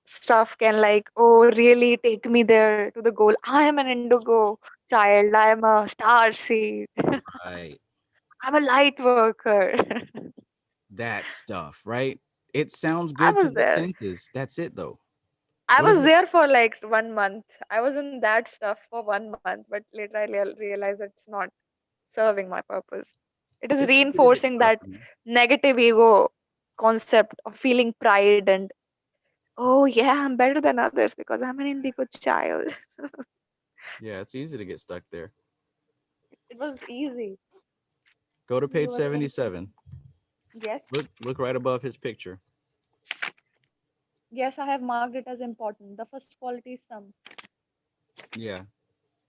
stuff can like, oh, really take me there to the goal. I am an indigo child. I am a star seed. Right. I'm a light worker. That stuff, right? It sounds I good to was the there. senses. That's it though. I What was about there for like 1 month. I was in that stuff for 1 month, but later I realized it's not serving my purpose. It is it's okay to get reinforcing stuck that in. negative ego concept of feeling pride and, oh yeah, I'm better than others because I'm an indigo child. Yeah, it's easy to get stuck there. It was easy. Go to Easy page overthinking. 77. Yes. Look right above his picture. Yes, I have marked it as important. The first quality is some Yeah.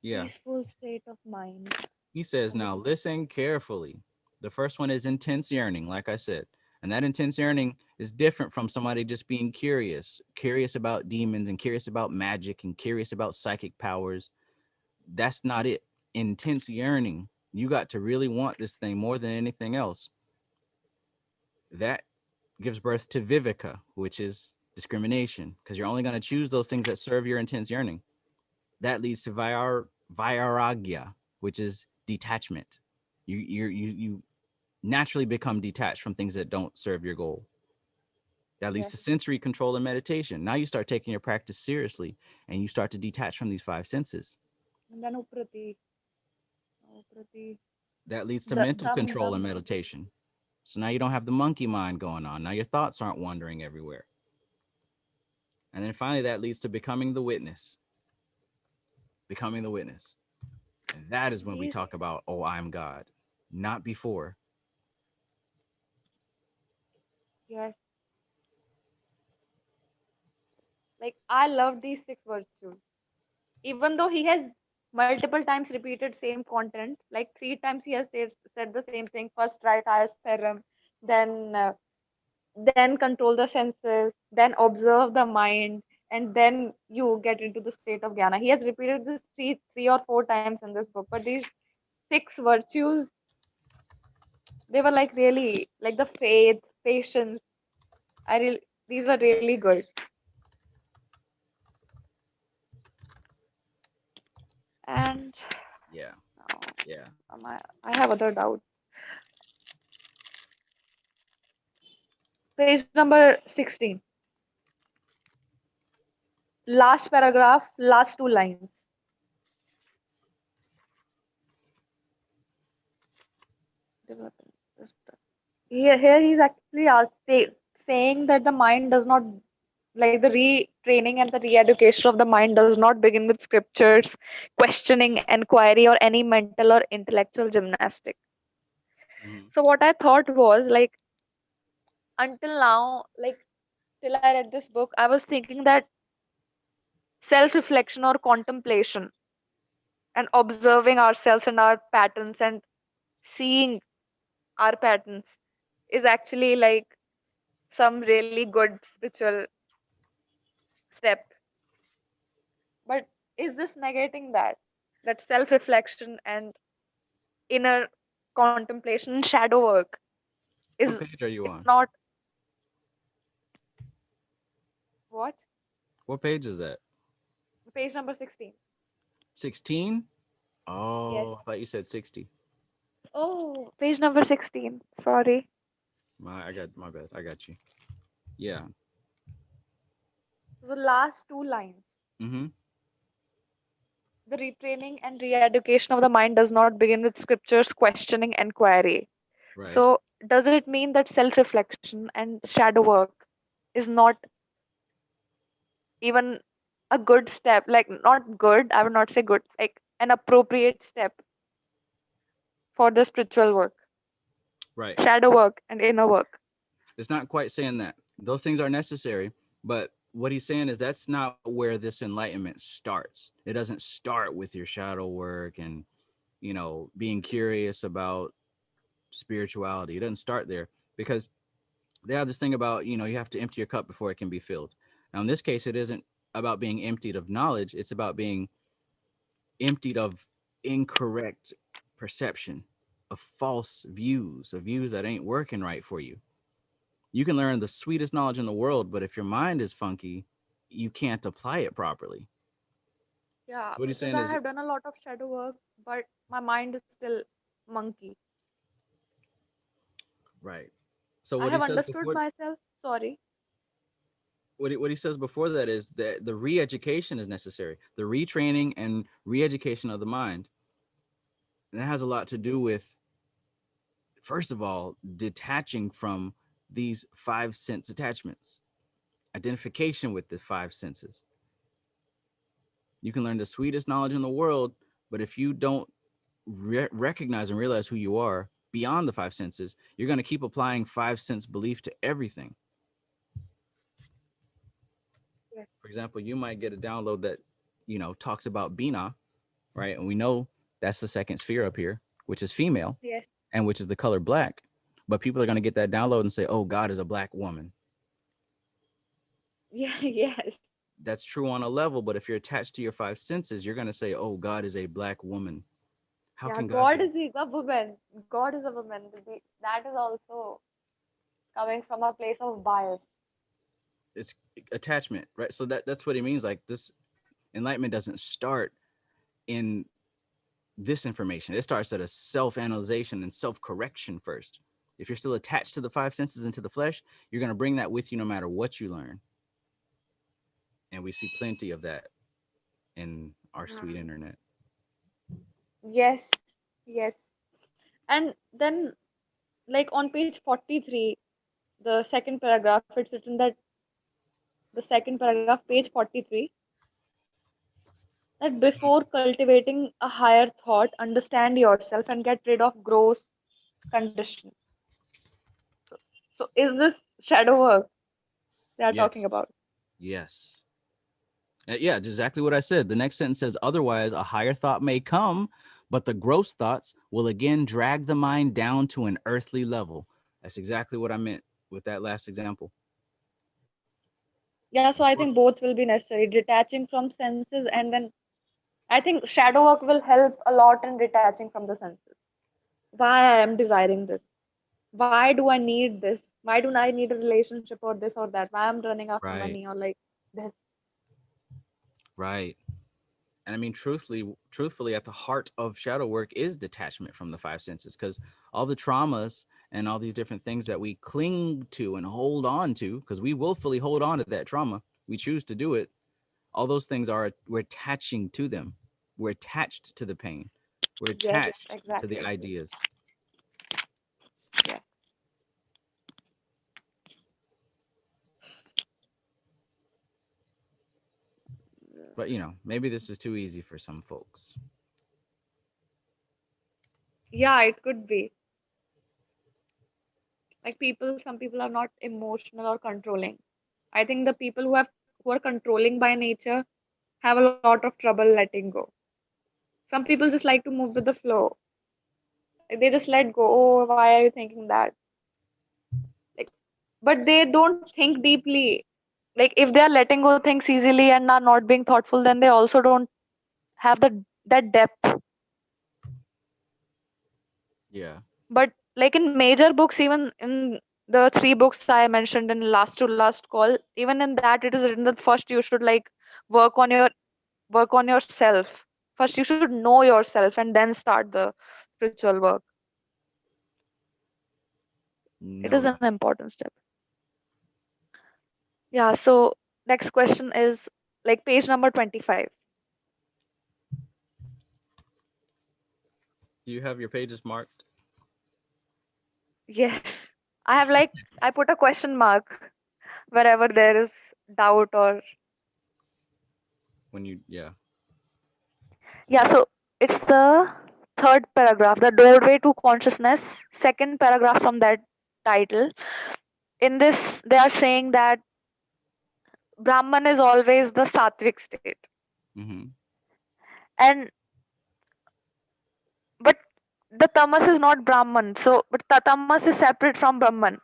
Yeah. peaceful state of mind. He says, Oh, now listen carefully. The first one is intense yearning, like I said. And that intense yearning is different from somebody just being curious about demons and curious about magic and curious about psychic powers. That's not it. Intense yearning. You got to really want this thing more than anything else. That gives birth to viveka, which is discrimination, because you're only going to choose those things that serve your intense yearning. That leads to vairagya, which is detachment. You naturally become detached from things that don't serve your goal. That leads yes. to sensory control and meditation. Now you start taking your practice seriously and you start to detach from these five senses. And then uprati, That leads to the mental control and dam. meditation. So now you don't have the monkey mind going on. Now your thoughts aren't wandering everywhere. And then finally, that leads to becoming the witness. Becoming the witness. And that is when we These, talk about, oh, I'm God, not before. yes. Like I love these six virtues. Even though he has multiple times repeated same content. Like 3 times he has said the same thing. First write IS theorem, then then control the senses, then observe the mind, and then you get into the state of jnana. He has repeated this three or four times in this book, but these six virtues, they were like really like the faith, patience. These were really good. And Yeah. now, Yeah. I have other doubts. Page number 16. Last paragraph, last two lines. Here he's actually saying that the mind does not, like the retraining and the re-education of the mind does not begin with scriptures, questioning, inquiry, or any mental or intellectual gymnastic. Mhm. So what I thought was like, until now, like till I read this book, I was thinking that self-reflection or contemplation and observing ourselves and our patterns and seeing our patterns is actually like some really good spiritual step. But is this negating that self-reflection and inner contemplation, shadow work, What is page are you it's on? not what? What page is that? Page number 16. 16? Yes. Oh, I thought you said 60. Oh, page number 16. Sorry. My bad. I got you. Yeah. The last two lines. Mm-hmm. The retraining and re-education of the mind does not begin with scriptures, questioning, inquiry. Right. So, does it mean that self-reflection and shadow work is not even a good step? Like, not good, I would not say good, like an appropriate step for the spiritual work, Right. shadow work, and inner work? It's not quite saying that. Those things are necessary, but what he's saying is that's not where this enlightenment starts. It doesn't start with your shadow work and, being curious about spirituality. It doesn't start there because they have this thing about, you have to empty your cup before it can be filled. Now, in this case, it isn't about being emptied of knowledge, it's about being emptied of incorrect perception, of false views, of views that ain't working right for you. You can learn the sweetest knowledge in the world, but if your mind is funky, you can't apply it properly. Yeah, So what he's because saying I is have done a lot of shadow work, but my mind is still monkey. right. So I what have he says understood before myself. Sorry. what he says before that is that the re-education is necessary. The retraining and re-education of the mind. And that has a lot to do with, first of all, detaching from these five sense attachments, identification with the five senses. You can learn the sweetest knowledge in the world, but if you don't recognize and realize who you are beyond the five senses, you're going to keep applying five sense belief to everything. Yes. For example, you might get a download that, talks about Bina, right? And we know that's the second sphere up here, which is female Yes. and which is the color black. But people are going to get that download and say, oh, God is a black woman. Yeah. Yes. That's true on a level. But if you're attached to your five senses, you're going to say, oh, God is a black woman. How Yeah. can God God be? is a woman. God is a woman. That is also coming from a place of bias. It's attachment, right? So that's what he means. Like this enlightenment doesn't start in this information. It starts at a self-analyzation and self-correction first. If you're still attached to the five senses and to the flesh, you're going to bring that with you no matter what you learn. And we see plenty of that in our sweet Mm. internet. Yes. Yes. And then, like on page 43, the second paragraph, it's written that the second paragraph, page 43, that before cultivating a higher thought, understand yourself and get rid of gross conditions. So, so is this shadow work they are talking Yes. about? Yes. Yeah, exactly what I said. The next sentence says, otherwise, a higher thought may come, but the gross thoughts will again drag the mind down to an earthly level. That's exactly what I meant with that last example. Yeah, so I think both will be necessary. Detaching from senses, and then I think shadow work will help a lot in detaching from the senses. Why I am desiring this? Why do I need this? Why do I need a relationship or this or that? Why I'm running after Right, money or like this? right. And I mean, truthfully, at the heart of shadow work is detachment from the five senses, because all the traumas and all these different things that we cling to and hold on to, because we willfully hold on to that trauma, we choose to do it. All those things are, we're attaching to them. We're attached to the pain. We're Yes, attached to the exactly. ideas. Yeah. But maybe this is too easy for some folks. Yeah, it could be. Like some people are not emotional or controlling. I think the people who are controlling by nature have a lot of trouble letting go. Some people just like to move with the flow. Like they just let go. Oh, why are you thinking that? Like, but they don't think deeply. Like if they are letting go things easily and are not being thoughtful, then they also don't have that depth. Yeah. But like in major books, even in the three books I mentioned in last to last call, even in that it is written that first you should like work on your work on yourself. First you should know yourself and then start the spiritual work. It No is an doubt. important step. Yeah, so next question is like page number 25. Do you have your pages marked Yes. I have like I put a question mark wherever there is doubt or when you? Yeah. yeah, so it's the third paragraph, the doorway to consciousness, second paragraph from that title. In this, they are saying that Brahman is always the sattvic state. Mm-hmm. And but the tamas is not Brahman. So but the tamas is separate from Brahman.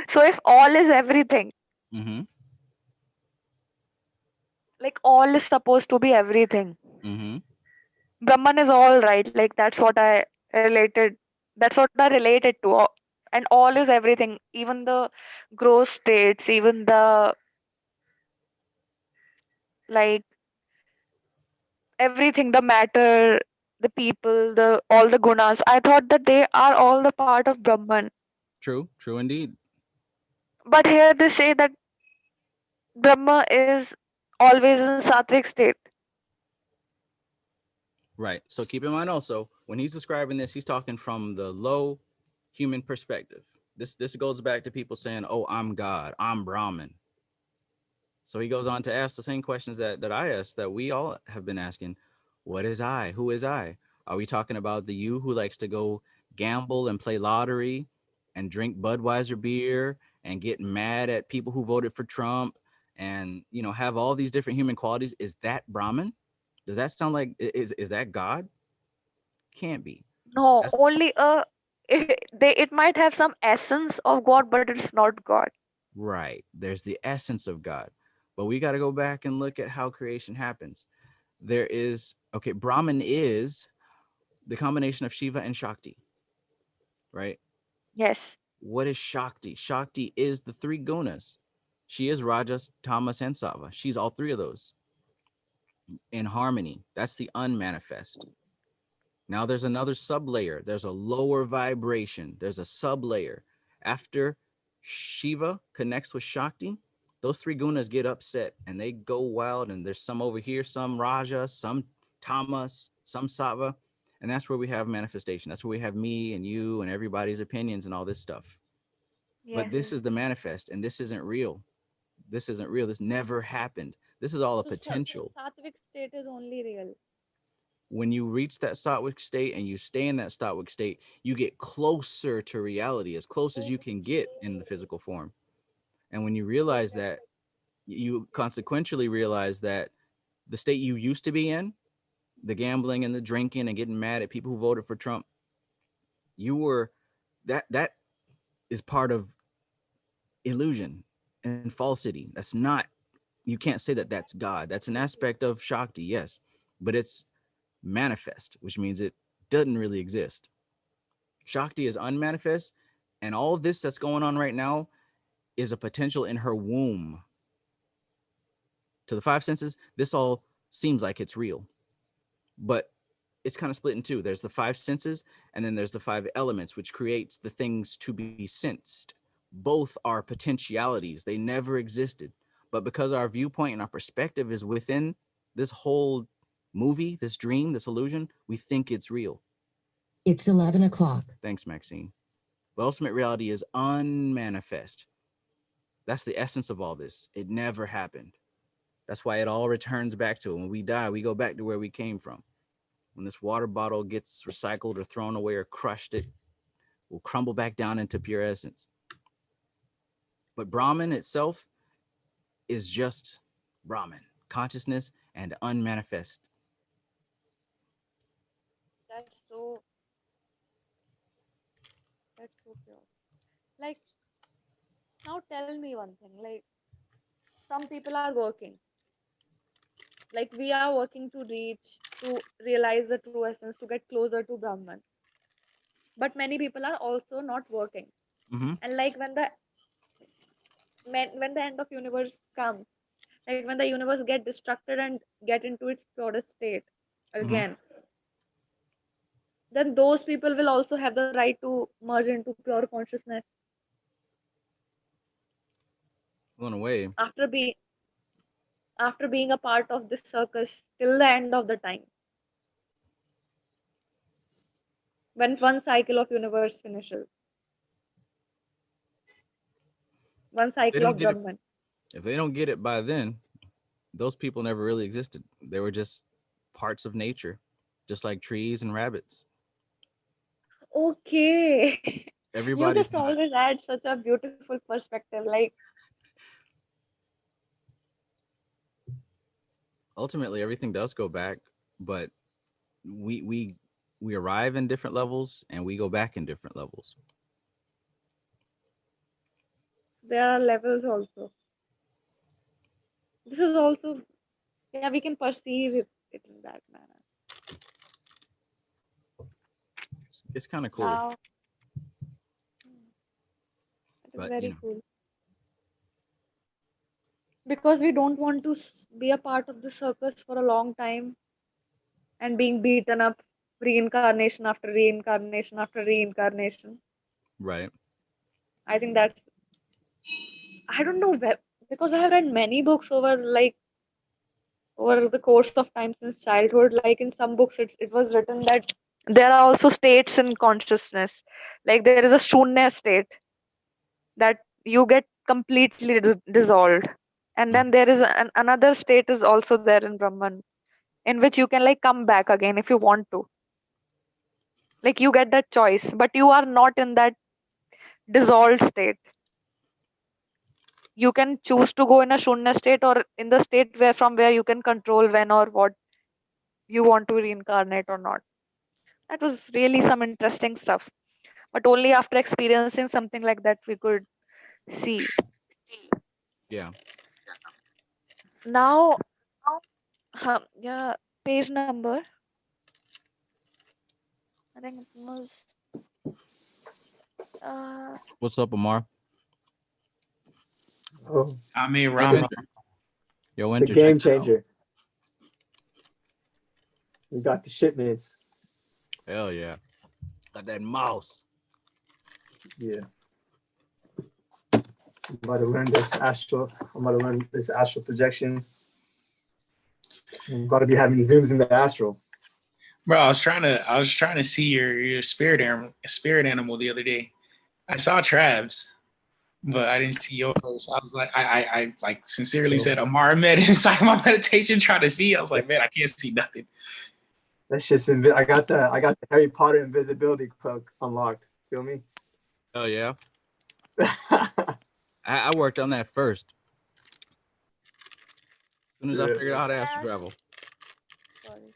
So if all is everything, Mm-hmm. like all is supposed to be everything. Mm-hmm. Brahman is all right. Like related that's what I related to. And all is everything. Even the gross states, even the like everything, the matter, the people, the all the gunas. I thought that they are all the part of Brahman. True. True indeed. But here they say that Brahma is always in sattvic state. Right. So keep in mind also, when he's describing this, he's talking from the low human perspective. This goes back to people saying, "Oh, I'm God. I'm Brahman." So he goes on to ask the same questions that I asked, that we all have been asking. What is I? Who is I? Are we talking about the you who likes to go gamble and play lottery and drink Budweiser beer and get mad at people who voted for Trump and have all these different human qualities? Is that Brahman? Does that sound like, is that God? Can't be. No, That's only it might have some essence of God, but it's not God. right. There's the essence of God. But we got to go back and look at how creation happens. There is, okay, Brahman is the combination of Shiva and Shakti, right? Yes. What is Shakti? Shakti is the three gunas. She is Rajas, Tamas, and Sattva. She's all three of those in harmony. That's the unmanifest. Now there's another sublayer. There's a lower vibration. There's a sublayer. After Shiva connects with Shakti, those three gunas get upset and they go wild. And there's some over here, some Raja, some Tamas, some Sattva. And that's where we have manifestation. That's where we have me and you and everybody's opinions and all this stuff. But Yes. this is the manifest, and this isn't real. This isn't real. This never happened. This is all a So potential. sattvic state is only real. When you reach that sattvic state and you stay in that sattvic state, you get closer to reality, as close as you can get in the physical form. And when you realize that, you consequentially realize that the state you used to be in, the gambling and the drinking and getting mad at people who voted for Trump, you were that is part of illusion and falsity. That's not, you can't say that that's God. That's an aspect of Shakti, yes, but it's manifest, which means it doesn't really exist. Shakti is unmanifest, and all of this that's going on right now is a potential in her womb. To the five senses, this all seems like it's real, but it's kind of split in two. There's the five senses, and then there's the five elements, which creates the things to be sensed. Both are potentialities. They never existed. But because our viewpoint and our perspective is within this whole movie, this dream, this illusion, we think it's real. It's 11 o'clock. Thanks, Maxine. But ultimate reality is unmanifest. That's the essence of all this. It never happened. That's why it all returns back to it. When we die, we go back to where we came from. When this water bottle gets recycled or thrown away or crushed, it will crumble back down into pure essence. But Brahman itself is just Brahman, consciousness and unmanifest. That's so pure. Like, now tell me one thing. Like, some people are working. Like, we are working to reach, to realize the true essence, to get closer to Brahman. But many people are also not working. Mm-hmm. And like when the end of universe comes, like when the universe get destructed and get into its purest state Mm-hmm. again, then those people will also have the right to merge into pure consciousness In a way, after being after being a part of this circus till the end of the time, when one cycle of universe finishes, one they cycle don't of get it. Brahman. If they don't get it by then, those people never really existed. They were just parts of nature, just like trees and rabbits. Okay. You Everybody's just not. always add such a beautiful perspective. Like, Ultimately, everything does go back, but we we we arrive in different levels and we go back in different levels. there are levels also. This is also, yeah, we can perceive it in that manner. It's kind of cool, Now, it is but very cool. Because we don't want to be a part of the circus for a long time and being beaten up reincarnation after reincarnation after reincarnation. right. I think that's, I don't know where, because I have read many books over the course of time since childhood. Like in some books, it was written that there are also states in consciousness. Like there is a shunya state that you get completely dissolved. And then there is another state is also there in Brahman, in which you can like come back again if you want to. Like you get that choice, but you are not in that dissolved state. You can choose to go in a shunya state or in the state where you can control when or what you want to reincarnate or not. That was really some interesting stuff. But only after experiencing something like that we could see. Yeah. Now, yeah, page number. I think it was uh What's up, Amar? Oh, I mean, Yo, Ram. Winter. Yo, the Winter. game Check it out. changer. We got the shipments. Hell yeah. Got that mouse. Yeah. I'm about to learn this astral. I'm about to learn this astral projection. I'm about to be having zooms in the astral. Bro, I was trying to see your spirit animal the other day. I saw Trav's, but I didn't see yours. I was like, I like sincerely said Amar med inside my meditation trying to see. I was like, man, I can't see nothing. That's just I got the Harry Potter invisibility cloak unlocked. Feel me? Oh yeah. I worked on that first. As soon as I Yeah. figured out how to astral That- travel. Sorry.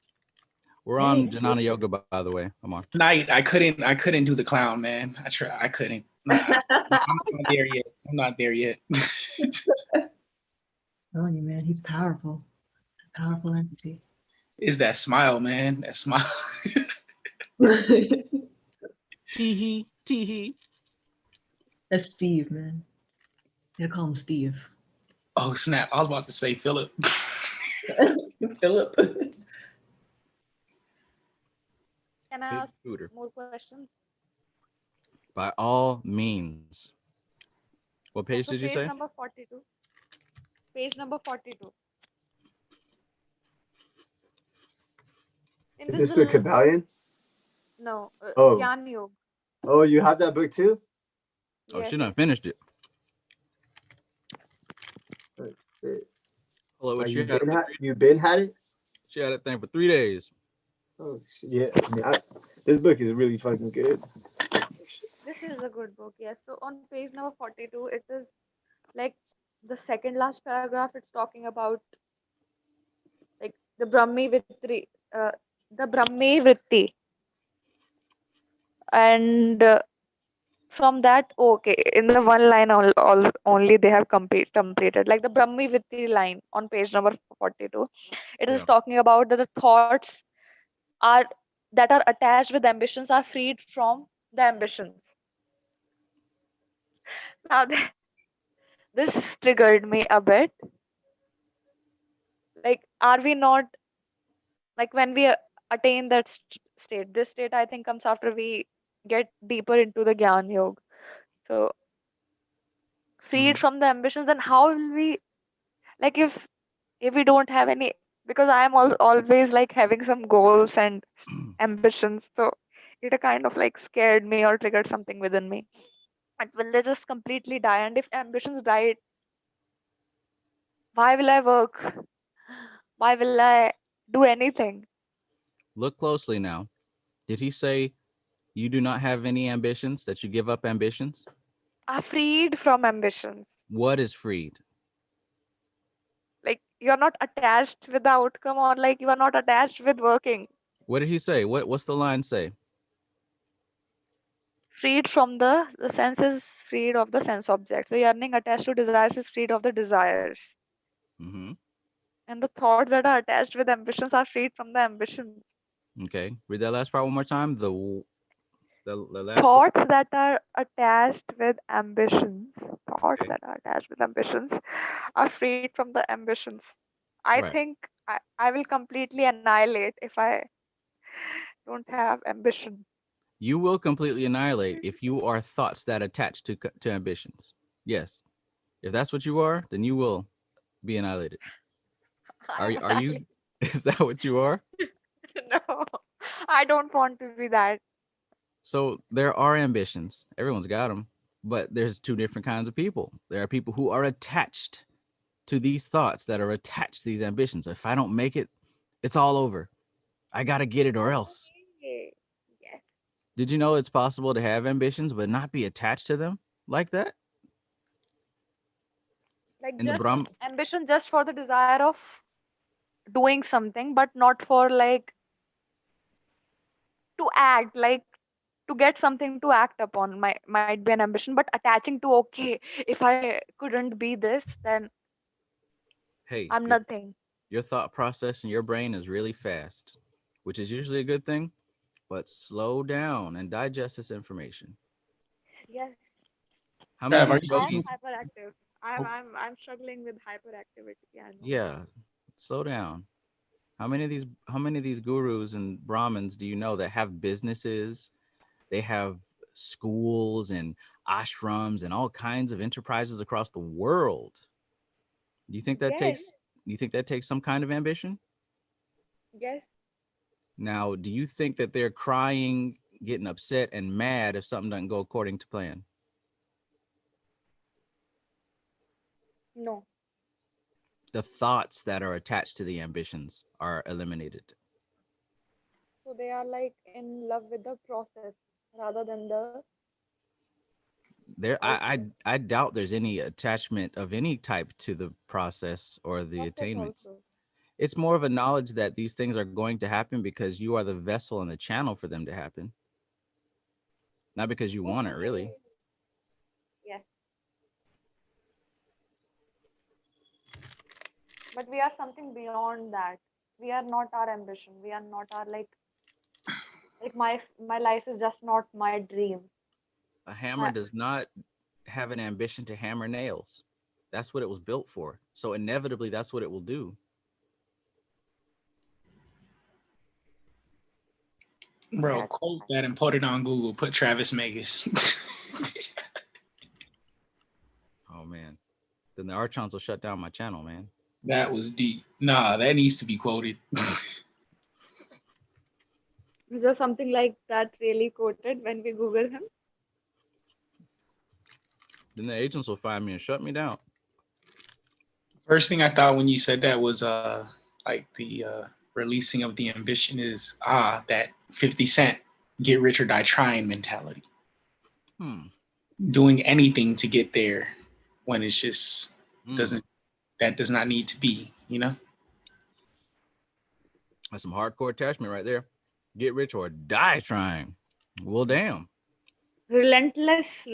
We're Hey, on Jnana Yoga, by the way. I'm on. Night, I couldn't do the clown, man. I couldn't. Nah, I'm not there yet. I'm not there yet. telling you, man, he's powerful. Powerful entity. It's that smile, man. That smile. Tee hee. That's Steve, man. You call him Steve. Oh snap! I was about to say Philip. Philip. Can I Big ask scooter. more questions? By all means. What page So did you page say? number 42. Page number 42. In Is this this the Kabbalion? no Oh. Gyan Yoga. Oh, you have that book too? Oh, Yes, she done yes. finished it. Shit. Hello, Like, what you she had? you been had it? She had that thing for 3 days. Oh shit. Yeah. I mean, this book is really fucking good. This is a good book, yes. So on page number 42, it is like the second last paragraph. It's talking about like the uh, the Brahmi Vritti, and from that, okay, in the one line only they have completed like the Brahmi Vritti line on page number 42. It is Yeah. talking about that the thoughts are that are attached with ambitions are freed from the ambitions. Now, this triggered me a bit. Like, are we not like when we attain that state? This state, I think, comes after we get deeper into the Gyan Yoga. So, freed Mhm. from the ambitions, then how will we like if we don't have any? Because I am always like having some goals and ambitions, so it kind of like scared me or triggered something within me. And will they just completely die? And if ambitions die, why will I work? Why will I do anything? Look closely now. Did he say you do not have any ambitions, that you give up ambitions? Are freed from ambitions. What is freed? Like you're not attached with the outcome, or like you are not attached with working. What did he say? What's the line say? Freed from the senses, freed of the sense object. The yearning attached to desires is freed of the desires. Mm-hmm. And the thoughts that are attached with ambitions are freed from the ambitions. Okay. Read that last part one more time. The last part. Thoughts that are attached with ambitions, thoughts Okay. that are attached with ambitions are freed from the ambitions. I Right. think I will completely annihilate if I don't have ambition. You will completely annihilate if you are thoughts that attach to ambitions. Yes. If that's what you are, then you will be annihilated. I am Are you annihilated. is that what you are? No, I don't want to be that. So there are ambitions. Everyone's got them, but there's two different kinds of people. There are people who are attached to these thoughts, that are attached to these ambitions. If I don't make it, it's all over. I got to get it or else. Okay. Yes. Did you know it's possible to have ambitions but not be attached to them like that? Like In the just Brahm, ambition just for the desire of doing something, but not for like to act, like to get something to act upon. Might be an ambition, but attaching to okay, if I couldn't be this, then hey, I'm nothing. your thought process in your brain is really fast, which is usually a good thing, but slow down and digest this information. Yes, How many of Trav, are these you I am speaking? yogis? hyperactive. Oh, I'm struggling with hyperactivity. I know. Yeah, slow down. How many of these gurus and brahmins do you know that have businesses? They have schools and ashrams and all kinds of enterprises across the world. Do you think that Yes, takes some kind of ambition? yes. Now, do you think that they're crying, getting upset and mad if something doesn't go according to plan? No. The thoughts that are attached to the ambitions are eliminated. So they are like in love with the process rather than the I doubt there's any attachment of any type to the process or the That's it attainments. also. It's more of a knowledge that these things are going to happen because you are the vessel and the channel for them to happen, not because you want it, really. Yes. But we are something beyond that. We are not our ambition. We are not our like my life is just not my dream. A hammer My, does not have an ambition to hammer nails. That's what it was built for. So inevitably, that's what it will do. Bro, yes. quote that and put it on Google. Put Travis Magus. Oh man, then the Archons will shut down my channel, man. That was deep. Nah, that needs to be quoted. Is there something like that really quoted when we Google him? Then the agents will find me and shut me down. First thing I thought when you said that was like the releasing of the ambition is that 50 Cent get rich or die trying mentality. Doing anything to get there when it's just does not need to be, you know? That's some hardcore attachment right there. Get rich or die trying. Well, damn. Relentless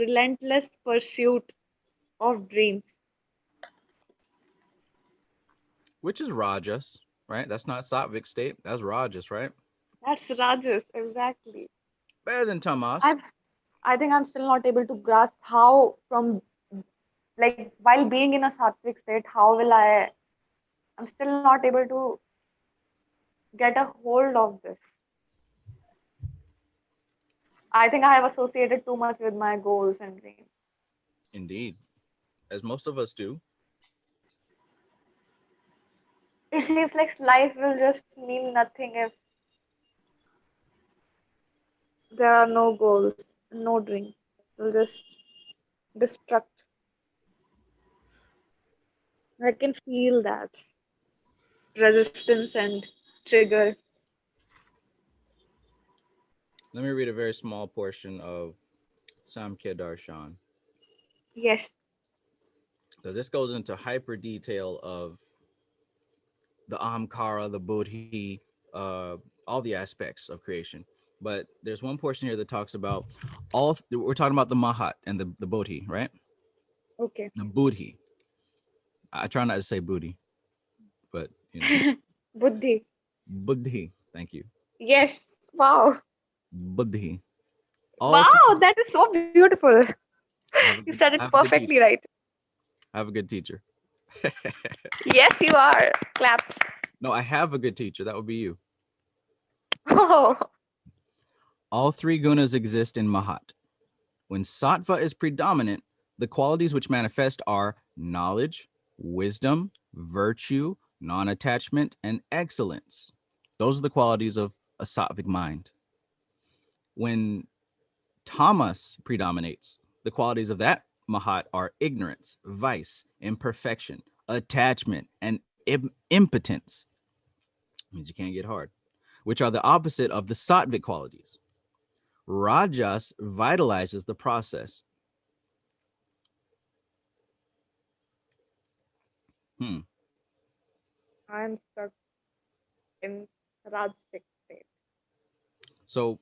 pursuit of dreams. Which is Rajas, right? That's not Sattvic state. That's Rajas, right? That's Rajas, exactly. Better than Tamas. I think I'm still not able to grasp how from like while being in a sattvic state, how will I'm still not able to get a hold of this. I think I have associated too much with my goals and dreams. Indeed. As most of us do. It seems like life will just mean nothing if there are no goals, no dreams. It will just destruct. I can feel that resistance and trigger. Let me read a very small portion of Samkhya Darshan. Yes. Because this goes into hyper detail of the Ahamkara, the Buddhi, all the aspects of creation. But there's one portion here that talks about we're talking about the Mahat and the Bodhi, right? Okay. The Buddhi. I try not to say Buddhi, but you know. Buddhi. Buddhi. Thank you. Yes. Wow. Buddhi. Wow, that is so beautiful. You said it perfectly right. I have a good teacher. Yes, you are. Claps. No, I have a good teacher. That would be you. Oh. All three gunas exist in Mahat. When Sattva is predominant, the qualities which manifest are knowledge, wisdom, virtue, non-attachment, and excellence. Those are the qualities of a Sattvic mind. When Tamas predominates, the qualities of that Mahat are ignorance, vice, imperfection, attachment, and impotence. Means you can't get hard, which are the opposite of the Sattvic qualities. Rajas vitalizes the process. I'm stuck in Rajasic state. So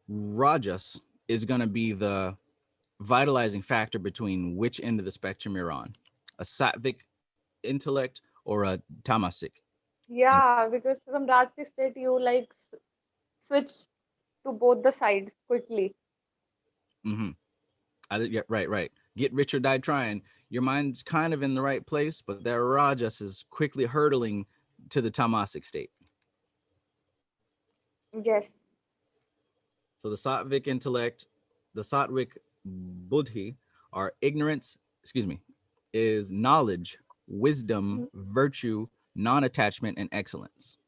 Rajas is going to be the vitalizing factor between which end of the spectrum you're on, a Sattvic intellect or a Tamasic. Yeah, because from Rajasic state you like switch to both the sides quickly. Yeah, right. Get rich or die trying. Your mind's kind of in the right place, but that Rajas is quickly hurtling to the Tamasic state. Yes. So the Sattvic intellect, the Sattvic Buddhi are is knowledge, wisdom, virtue, non-attachment, and excellence.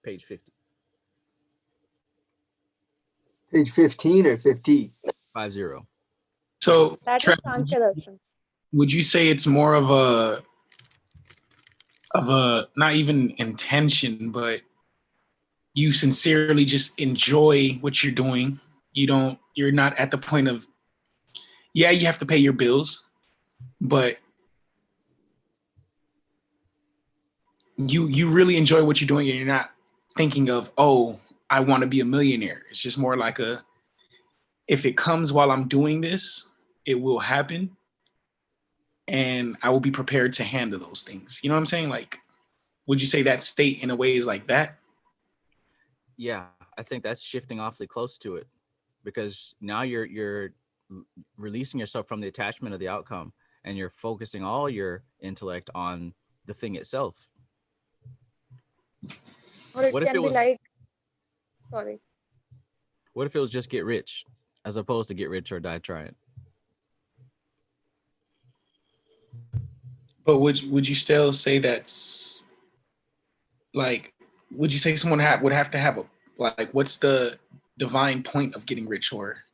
Page 50. Page 15 or 50? 50. So That is Sankhya Darshan. would you say it's more of a not even intention, but you sincerely just enjoy what you're doing. You're not at the point of, yeah, you have to pay your bills, but you really enjoy what you're doing and you're not thinking of, oh, I want to be a millionaire. It's just more like if it comes while I'm doing this, it will happen. And I will be prepared to handle those things. You know what I'm saying? Like, would you say that state in a way is like that? Yeah, I think that's shifting awfully close to it, because now you're releasing yourself from the attachment of the outcome, and you're focusing all your intellect on the thing itself. Or it What if can it be was like, sorry. what if it was just get rich as opposed to get rich or die trying? But would you still say that's like, would you say someone would have to have a, like, what's the divine point of getting rich, or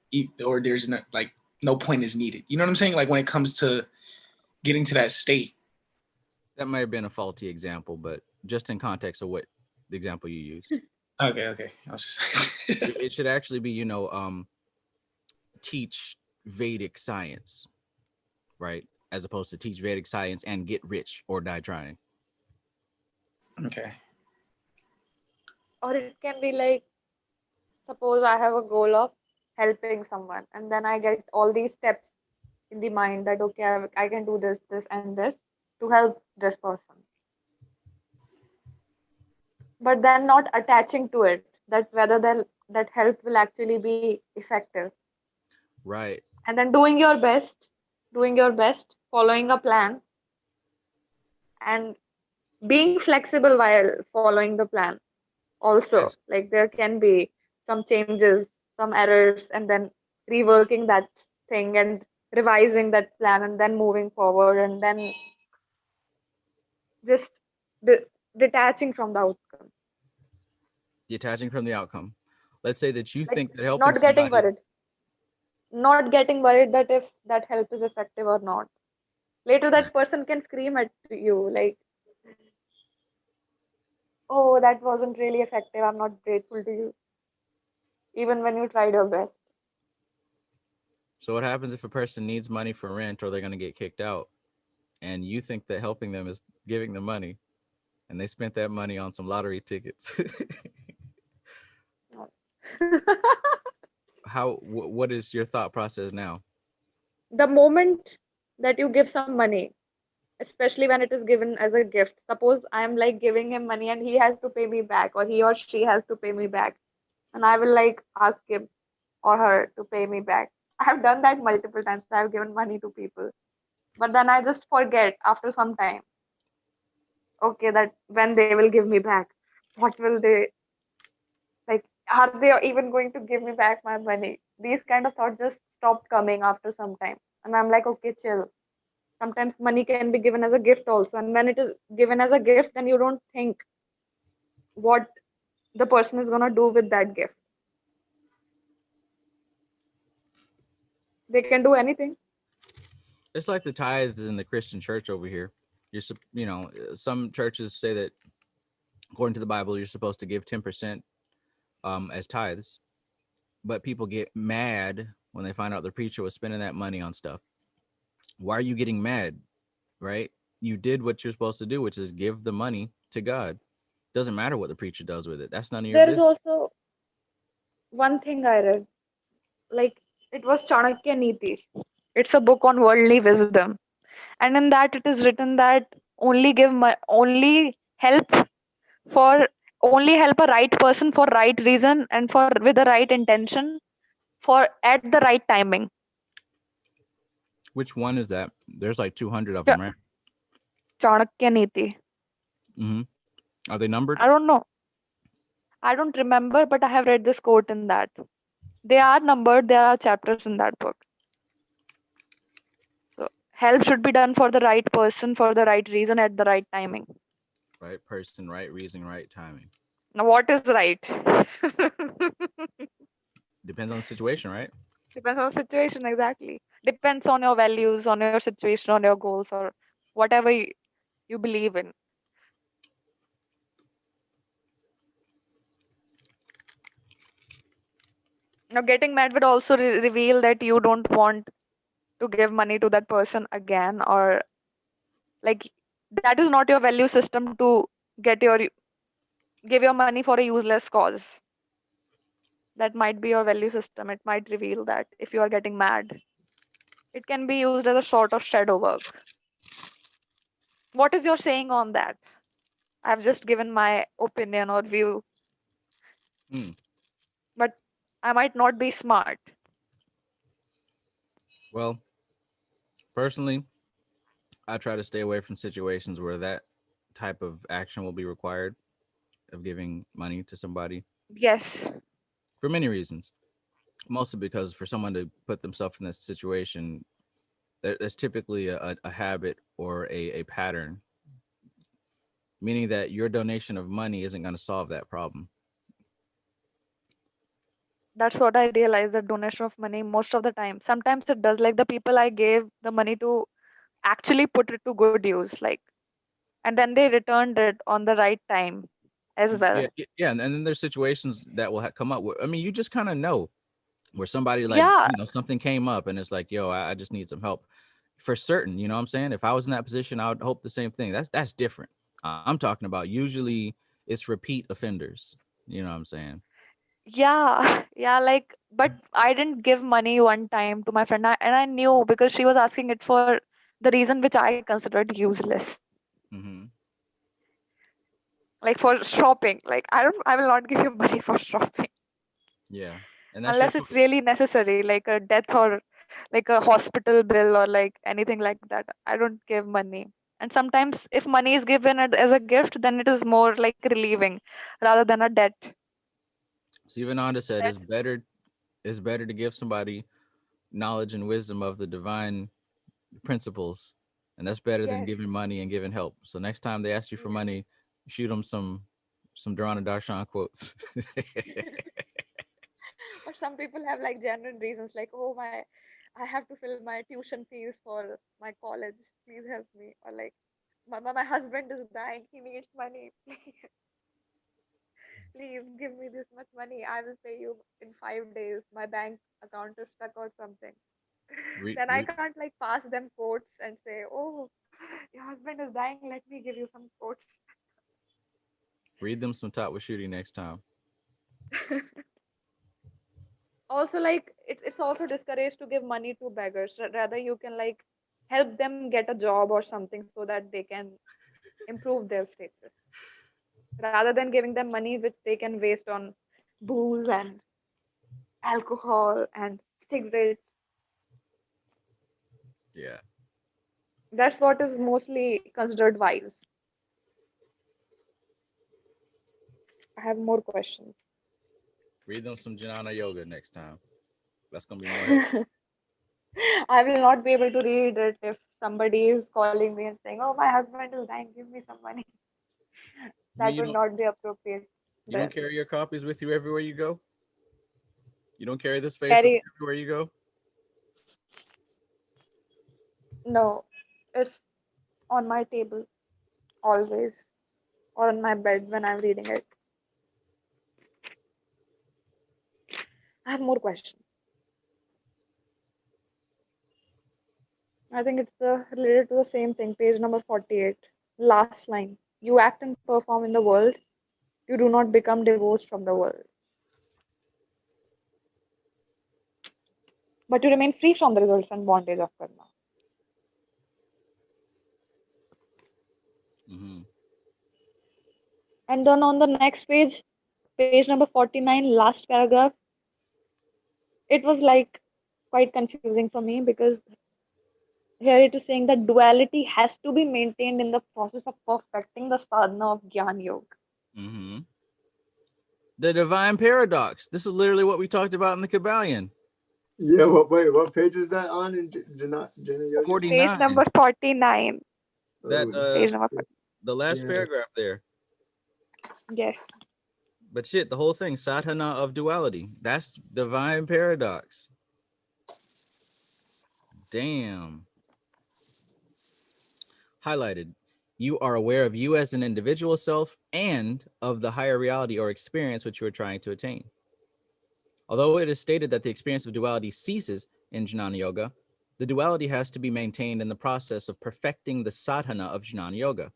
there's not, like, no point is needed? You know what I'm saying? Like, when it comes to getting to that state. That might have been a faulty example, but just in context of what the example you used. Okay. I was just It should actually be, teach Vedic science, right? As opposed to teach Vedic science and get rich or die trying. okay. Or it can be like, suppose I have a goal of helping someone, and then I get all these steps in the mind that, okay, I can do this, this, and this to help this person. But then not attaching to it, that whether that help will actually be effective. Right. And then doing your best, following a plan, and being flexible while following the plan. Also, Yes. like there can be some changes, some errors, and then reworking that thing and revising that plan and then moving forward, and then just de- detaching from the outcome, Detaching from the outcome. Let's say that you like think that helping not getting somebody worried, not getting worried that if that help is effective or not. Later Right. that person can scream at you like, oh, that wasn't really effective, I'm not grateful to you, even when you tried your best. So what happens if a person needs money for rent or they're going to get kicked out, and you think that helping them is giving them money, and they spent that money on some lottery tickets? What is your thought process now? The moment that you give some money, especially when it is given as a gift, suppose I'm like giving him money and he has to pay me back, or he or she has to pay me back, and I will like ask him or her to pay me back. I have done that multiple times. I've given money to people, but then I just forget after some time, okay, that when they will give me back, what will they, like, are they even going to give me back my money? These kind of thoughts just stopped coming after some time, and I'm like, okay, chill. Sometimes money can be given as a gift also, and when it is given as a gift, then you don't think what the person is going to do with that gift. They can do anything. It's like the tithes in the Christian church over here. Some churches say that according to the Bible, you're supposed to give 10% as tithes, but people get mad when they find out the preacher was spending that money on stuff. Why are you getting mad? Right? You did what you're supposed to do, which is give the money to God. Doesn't matter what the preacher does with it. That's none of your There is business. also one thing I read, like it was Chanakya Niti. It's a book on worldly wisdom, and in that it is written that only help for only help a right person for right reason and for with the right intention for at the right timing. Which one is that? There's like 200 of them, Ch- right? Chanakya Niti. Mm-hmm. Are they numbered? I don't know. I don't remember, but I have read this quote in that. They are numbered, there are chapters in that book. So help should be done for the right person for the right reason at the right timing. Right person, right reason, right timing. Now what is right? Depends on the situation, right? Depends on the situation, exactly. Depends on your values, on your situation, on your goals, or whatever you believe in. Now, getting mad would also reveal that you don't want to give money to that person again, or like that is not your value system to get your give your money for a useless cause. That might be your value system. It might reveal that if you are getting mad, it can be used as a sort of shadow work. What is your saying on that? I've just given my opinion or view, Hmm. but I might not be smart. Well, personally, I try to stay away from situations where that type of action will be required of giving money to somebody Yes, for many reasons. Mostly because for someone to put themselves in this situation, there's typically a habit or a pattern, meaning that your donation of money isn't going to solve that problem. that's what I realized, that donation of money most of the time. Sometimes it does, like the people I gave the money to actually put it to good use, like, and then they returned it on the right time as well. Yeah, and then there's situations that will come up. I mean, you just kind of know where somebody like Yeah, something came up and it's like, yo, I just need some help for certain. You know what I'm saying? If I was in that position, I would hope the same thing. That's different. I'm talking about usually it's repeat offenders. You know what I'm saying? yeah, yeah, like, but I didn't give money one time to my friend, and I knew because she was asking it for the reason which I considered useless, Mm-hmm. like for shopping. Like, I will not give you money for shopping Yeah, and that's your unless it's really necessary, like a death or like a hospital bill or like anything like that. I don't give money. And sometimes if money is given as a gift, then it is more like relieving rather than a debt. so even Anda said That's it's better to give somebody knowledge and wisdom of the divine principles, and that's better than yes. giving money and giving help. So next time they ask you for money, shoot them some Duran and Darshan quotes. But some people have like genuine reasons, like, oh my, I have to fill my tuition fees for my college. Please help me. Or like, my husband is dying. He needs money. Please give me this much money. I will pay you in 5 days. My bank account is stuck or something. Read, Then I read, can't like pass them quotes and say, oh, your husband is dying. Let me give you some quotes. read them some Top with Shooty next time. Also, like, it's also discouraged to give money to beggars. Rather, you can like help them get a job or something so that they can improve their status, rather than giving them money which they can waste on booze and alcohol and cigarettes. Yeah, That's what is mostly considered wise. I have more questions. read them some Jnana Yoga next time. That's gonna be more help. I will not be able to read it if somebody is calling me and saying, "Oh, my husband is dying. Give me some money." I mean, That would not be appropriate you don't there. carry your copies with you everywhere you go. You don't carry this face with you Carry, everywhere you go. no, it's on my table always, or on my bed when I'm reading it. I have more questions. I think it's related to the same thing. Page number 48. Last line. You act and perform in the world. You do not become divorced from the world, but you remain free from the results and bondage of karma. Mm-hmm. And then on the next page, page number 49, last paragraph, it was like quite confusing for me because here it is saying that duality has to be maintained in the process of perfecting the sadhana of Gyan Yoga. Mm-hmm. The divine paradox. This is literally what we talked about in the Kabbalion. Yeah, what page is that on in Jana Yoga? Page 49. number 49. That Oh, Page number 49. the last yeah. paragraph there. Yes. But shit, the whole thing, sadhana of duality. That's divine paradox. Damn. Highlighted. You are aware of you as an individual self and of the higher reality or experience which you are trying to attain. Although it is stated that the experience of duality ceases in Jnana Yoga, the duality has to be maintained in the process of perfecting the sadhana of Jnana Yoga.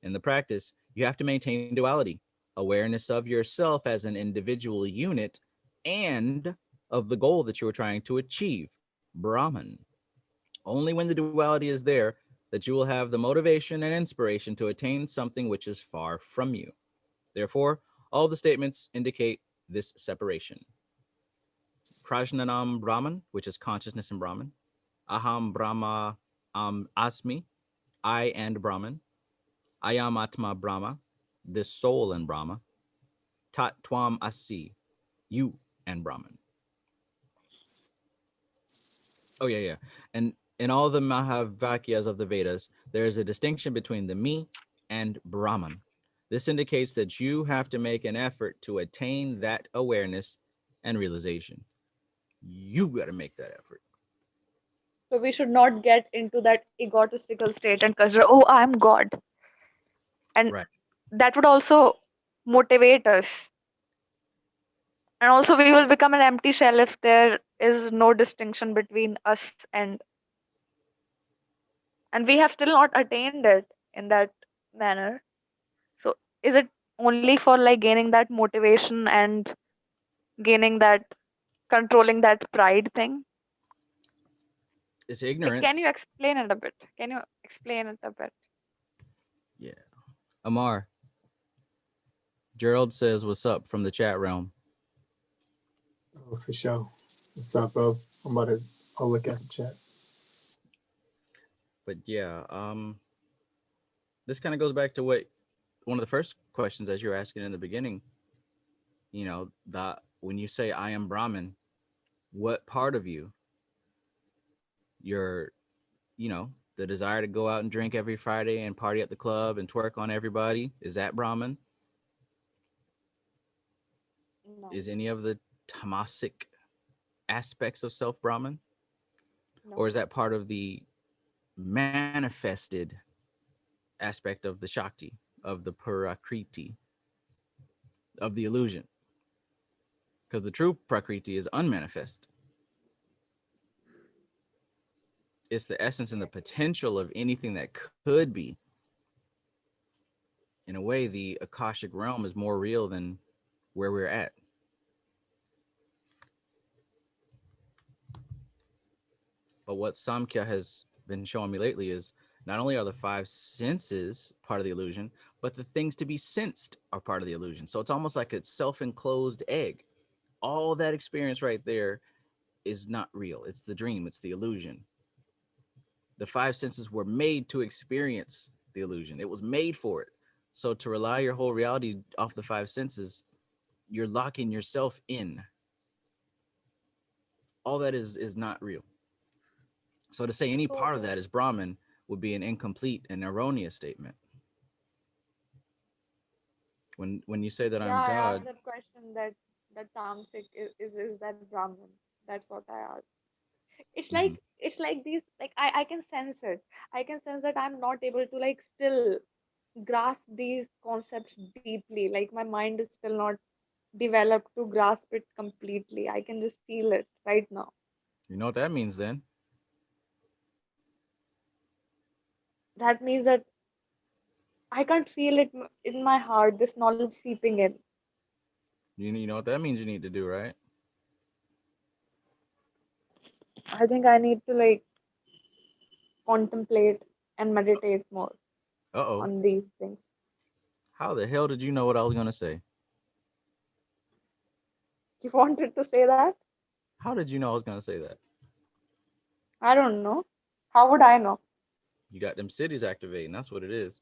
In the practice, you have to maintain duality, awareness of yourself as an individual unit, and of the goal that you are trying to achieve, Brahman. Only when the duality is there that you will have the motivation and inspiration to attain something which is far from you. Therefore, all the statements indicate this separation. Prajnanam Brahman, which is consciousness in Brahman. Aham Brahma Asmi, I and Brahman. Ayam Atma Brahma, this soul and Brahma. Tat Tvam Asi, you and Brahman. Oh, yeah. And in all the Mahavakyas of the Vedas, there is a distinction between the me and Brahman. This indicates that you have to make an effort to attain that awareness and realization. You got to make that effort. So we should not get into that egotistical state and consider, oh, I'm God. And Right. that would also motivate us. And also we will become an empty shell if there is no distinction between us and we have still not attained it in that manner. So is it only for like gaining that motivation and gaining that controlling that pride thing? It's Like, can you ignorance. explain it a bit? Can you explain it a bit? Yeah. Amar, Gerald says, what's up from the chat realm? Oh, for sure. What's up, bro? I'll look at the chat. But yeah, this kind of goes back to what one of the first questions as you were asking in the beginning. You know, that when you say I am Brahman, what part of you, your, you know, the desire to go out and drink every Friday and party at the club and twerk on everybody, is that Brahman? No, Is any of the tamasic aspects of self Brahman? Or no. is that part of the manifested aspect of the Shakti, of the Prakriti, of the illusion? Because the true Prakriti is unmanifest. It's the essence and the potential of anything that could be. In a way, the Akashic realm is more real than where we're at. But what Samkhya has been showing me lately is not only are the five senses part of the illusion, but the things to be sensed are part of the illusion. So it's almost like a self-enclosed egg. All that experience right there is not real. It's the dream, it's the illusion. The five senses were made to experience the illusion. It was made for it. So to rely your whole reality off the five senses, you're locking yourself in. All that is not real. So to say any part of So that is Brahman would be an incomplete and erroneous statement. When you say that yeah, I'm I God, asked that question that tamasic is that Brahman? That's what I asked. mhm, It's like these like I can sense it. I can sense that I'm not able to like still grasp these concepts deeply. Like my mind is still not developed to grasp it completely. I can just feel it right now. you know what that means then? That means that I can't feel it in my heart, this knowledge seeping in. You know what that means you need to do, right? I think I need to like contemplate and meditate more Uh-oh. on these things. How the hell did you know what I was going to say? You wanted to say that? How did you know I was going to say that? I don't know. How would I know? You got them cities activating. That's what it is.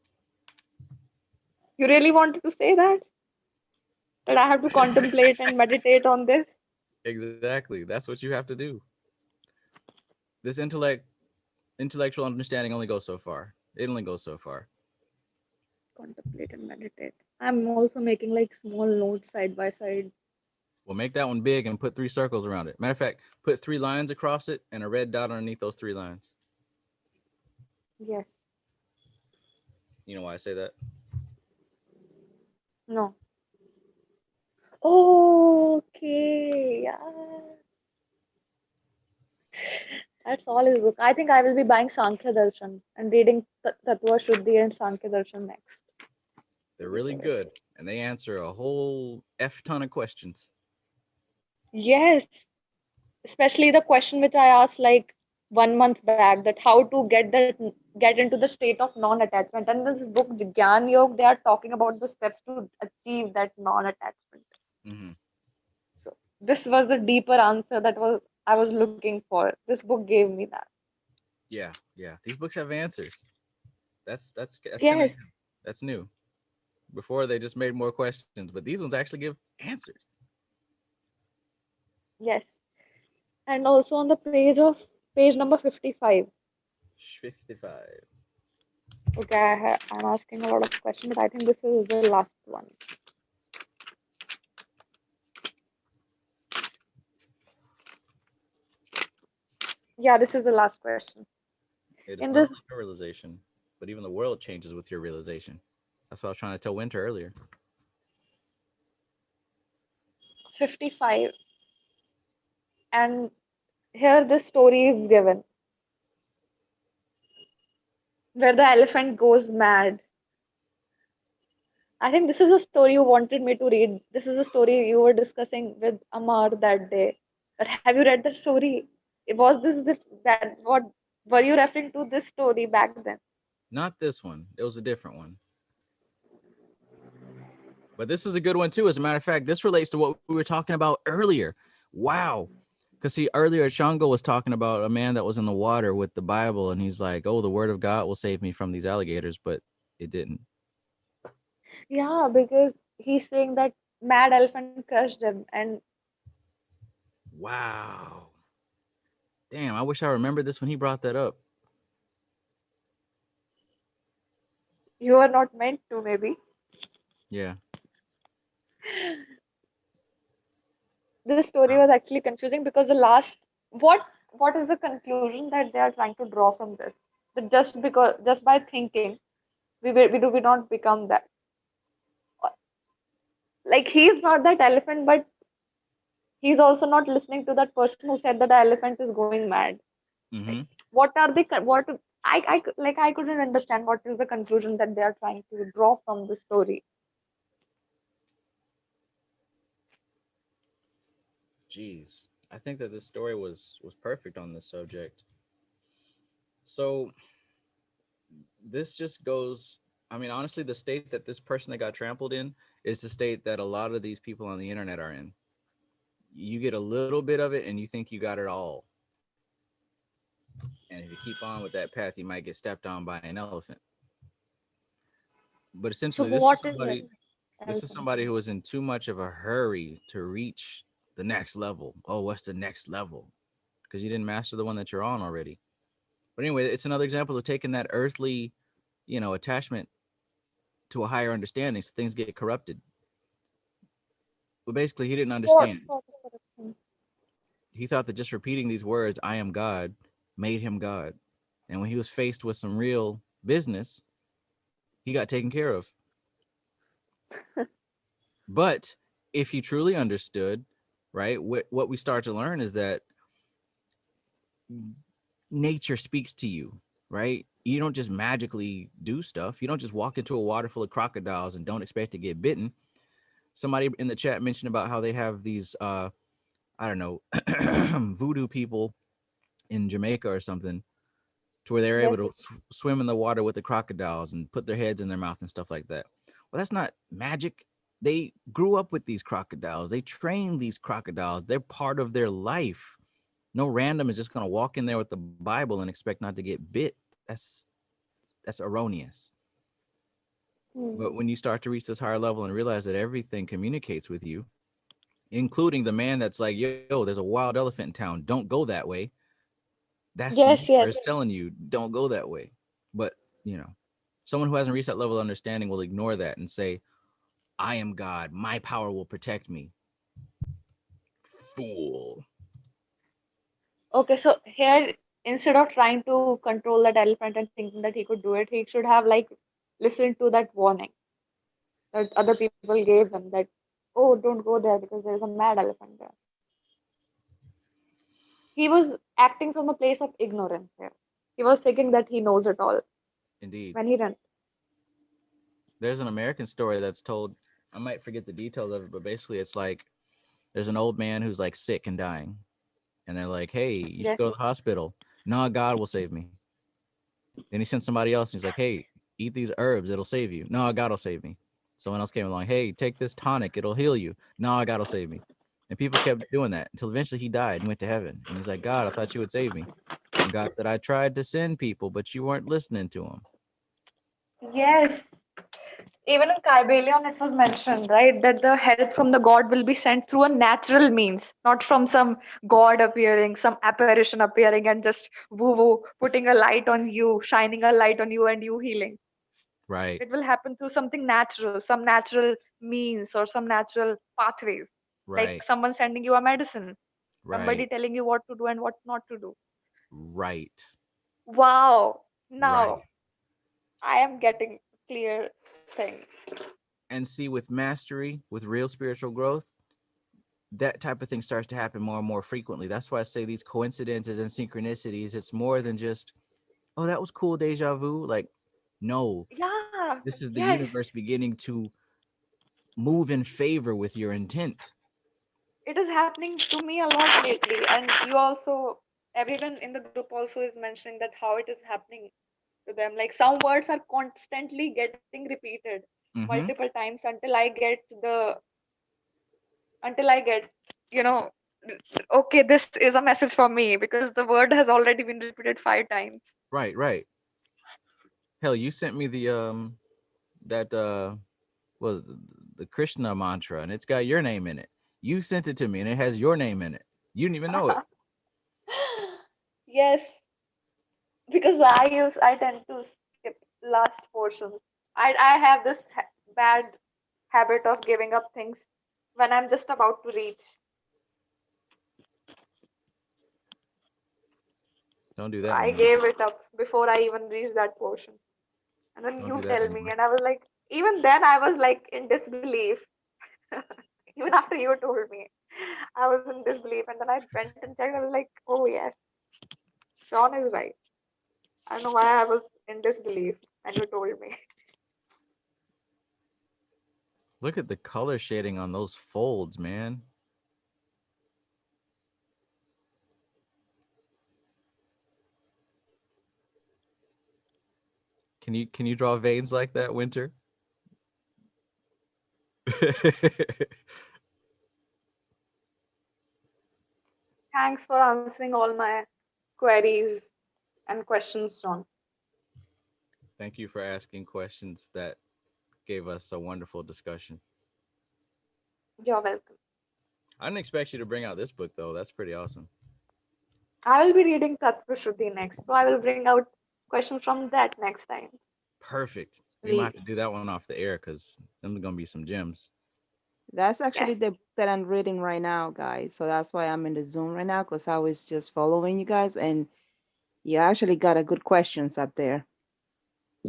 You really wanted to say that? That I have to contemplate and meditate on this? Exactly. That's what you have to do. This intellectual understanding only goes so far. It only goes so far. Contemplate and meditate. I'm also making like small notes side by side. Well, make that one big and put 3 circles around it. Matter of fact, put 3 lines across it and a red dot underneath those 3 lines. Yes. You know why I say that? No. Okay. Yeah. That's all his book. I think I will be buying Sankhya Darshan and reading Tattva Shuddhi and Sankhya Darshan next. They're really good, and they answer a whole f ton of questions. Yes, especially the question which I asked like 1 month back, that how to get into the state of non-attachment. And in this book Jnana Yoga, they are talking about the steps to achieve that non-attachment. Mm-hmm. So this was a deeper answer that was I was looking for. This book gave me that. Yeah, yeah. These books have answers. That's kind of Yes, that's new. Before they just made more questions, but these ones actually give answers. yes. And also on the page number 55. 55. Okay, I'm asking a lot of questions, but I think this is the last one. Yeah, this is the last question. It is In not this only your realization, but even the world changes with your realization. That's what I was trying to tell Winter earlier. 55, and here this story is given where the elephant goes mad. I think this is a story you wanted me to read. This is a story you were discussing with Amar that day. But have you read the story? Was that what were you referring to this story back then? Not this one. It was a different one. But this is a good one too. As a matter of fact, this relates to what we were talking about earlier. Wow. Because see, earlier Shango was talking about a man that was in the water with the Bible, and he's like, "Oh, the word of God will save me from these alligators," but it didn't. Yeah, because he's saying that mad elephant crushed him, and Wow. Damn, I wish I remembered this when he brought that up. you are not meant to, maybe. Yeah. This story Wow. was actually confusing because the last what is the conclusion that they are trying to draw from this? That just by thinking we not become that. Like he's not that elephant, but he's also not listening to that person who said that the elephant is going mad. Like, Mm-hmm. what are the what I couldn't understand what is the conclusion that they are trying to draw from the story. Jeez. I think that this story was perfect on this subject. So this just goes, I mean, honestly, the state that this person that got trampled in is the state that a lot of these people on the internet are in. You get a little bit of it and you think you got it all. And if you keep on with that path, you might get stepped on by an elephant. But So essentially, what is it? this is Elephant. somebody who was in too much of a hurry to reach the next level. Oh, what's the next level? Because you didn't master the one that you're on already. But anyway, it's another example of taking that earthly, attachment to a higher understanding, so things get corrupted. But basically, he didn't What understand. sort of corruption? He thought that just repeating these words, "I am God," made him God. And when he was faced with some real business, he got taken care of. But if he truly understood, right, what we start to learn is that nature speaks to you, right? You don't just magically do stuff. You don't just walk into a water full of crocodiles and don't expect to get bitten. Somebody in the chat mentioned about how they have these I don't know, voodoo people in Jamaica or something, to where they're able Yes, to swim in the water with the crocodiles and put their heads in their mouth and stuff like that. Well, that's not magic. They grew up with these crocodiles. They train these crocodiles. They're part of their life. No random is just going to walk in there with the Bible and expect not to get bit. That's erroneous. hmm. But when you start to reach this higher level and realize that everything communicates with you, including the man that's like, yo, there's a wild elephant in town. Don't go that way. That's the Yes, universe yes. telling you, don't go that way. But, someone who hasn't reached that level of understanding will ignore that and say, I am God. My power will protect me. Fool. Okay, so here instead of trying to control that elephant and thinking that he could do it, he should have like listened to that warning that other people gave him that, oh, don't go there because there is a mad elephant there. he was acting from a place of ignorance here. He was thinking that he knows it all Indeed. when he didn't. There's an American story that's told. I might forget the details of it, but basically, it's like there's an old man who's like sick and dying, and they're like, "Hey, you should Yes. go to the hospital. No, God will save me." Then he sent somebody else, and he's like, "Hey, eat these herbs. It'll save you." No, God will save me. Someone else came along. "Hey, take this tonic. It'll heal you." No, God will save me. And people kept doing that until eventually he died and went to heaven. And he's like, "God, I thought you would save me." And God said, "I tried to send people, but you weren't listening to them." Yes. Even in Kybalion, it was mentioned, right, that the help from the god will be sent through a natural means, not from some god appearing, some apparition appearing and just woo woo, putting a light on you, shining a light on you, and you healing. Right, It will happen through something natural, some natural means or some natural pathways, like right, someone sending you a medicine, somebody right, telling you what to do and what not to do. right, Wow. right. Now I am getting clear thing. And see, with mastery, with real spiritual growth, that type of thing starts to happen more and more frequently. That's why I say these coincidences and synchronicities, it's more than just, oh, that was cool, deja vu. Like, no, Yeah. this is the Yes. universe beginning to move in favor with your intent. It is happening to me a lot lately, and you also, everyone in the group also is mentioning that how it is happening to them. Like some words are constantly getting repeated Mm-hmm. multiple times until I get, you know, okay, this is a message for me because the word has already been repeated 5 times. Right, right. Hell, you sent me the that well the Krishna mantra, and it's got your name in it. You sent it to me, and it has your name in it. You didn't even know it. Yes, because I tend to skip last portions. I have this bad habit of giving up things when I'm just about to reach. Don't do So that I no more. gave it up before I even reached that portion. And then Don't do you that tell no me, more. and I was like, even then I was like in disbelief. Even after you told me, I was in disbelief, and then I went and checked. I was like, oh yes, John is right. I don't know why I was in disbelief, and you told me. Look at the color shading on those folds, man. Can you draw veins like that, Winter? Thanks for answering all my queries and questions, John. Thank you for asking questions that gave us a wonderful discussion. You're welcome. I didn't expect you to bring out this book though. That's pretty awesome. I will be reading Tattva Shuddhi next, so I will bring out questions from that next time. Perfect. We might have to do that one off the air because them are gonna be some gems. That's actually Yes. the book that I'm reading right now, guys. So that's why I'm in the Zoom right now, because I was just following you guys, and you actually got a good questions up there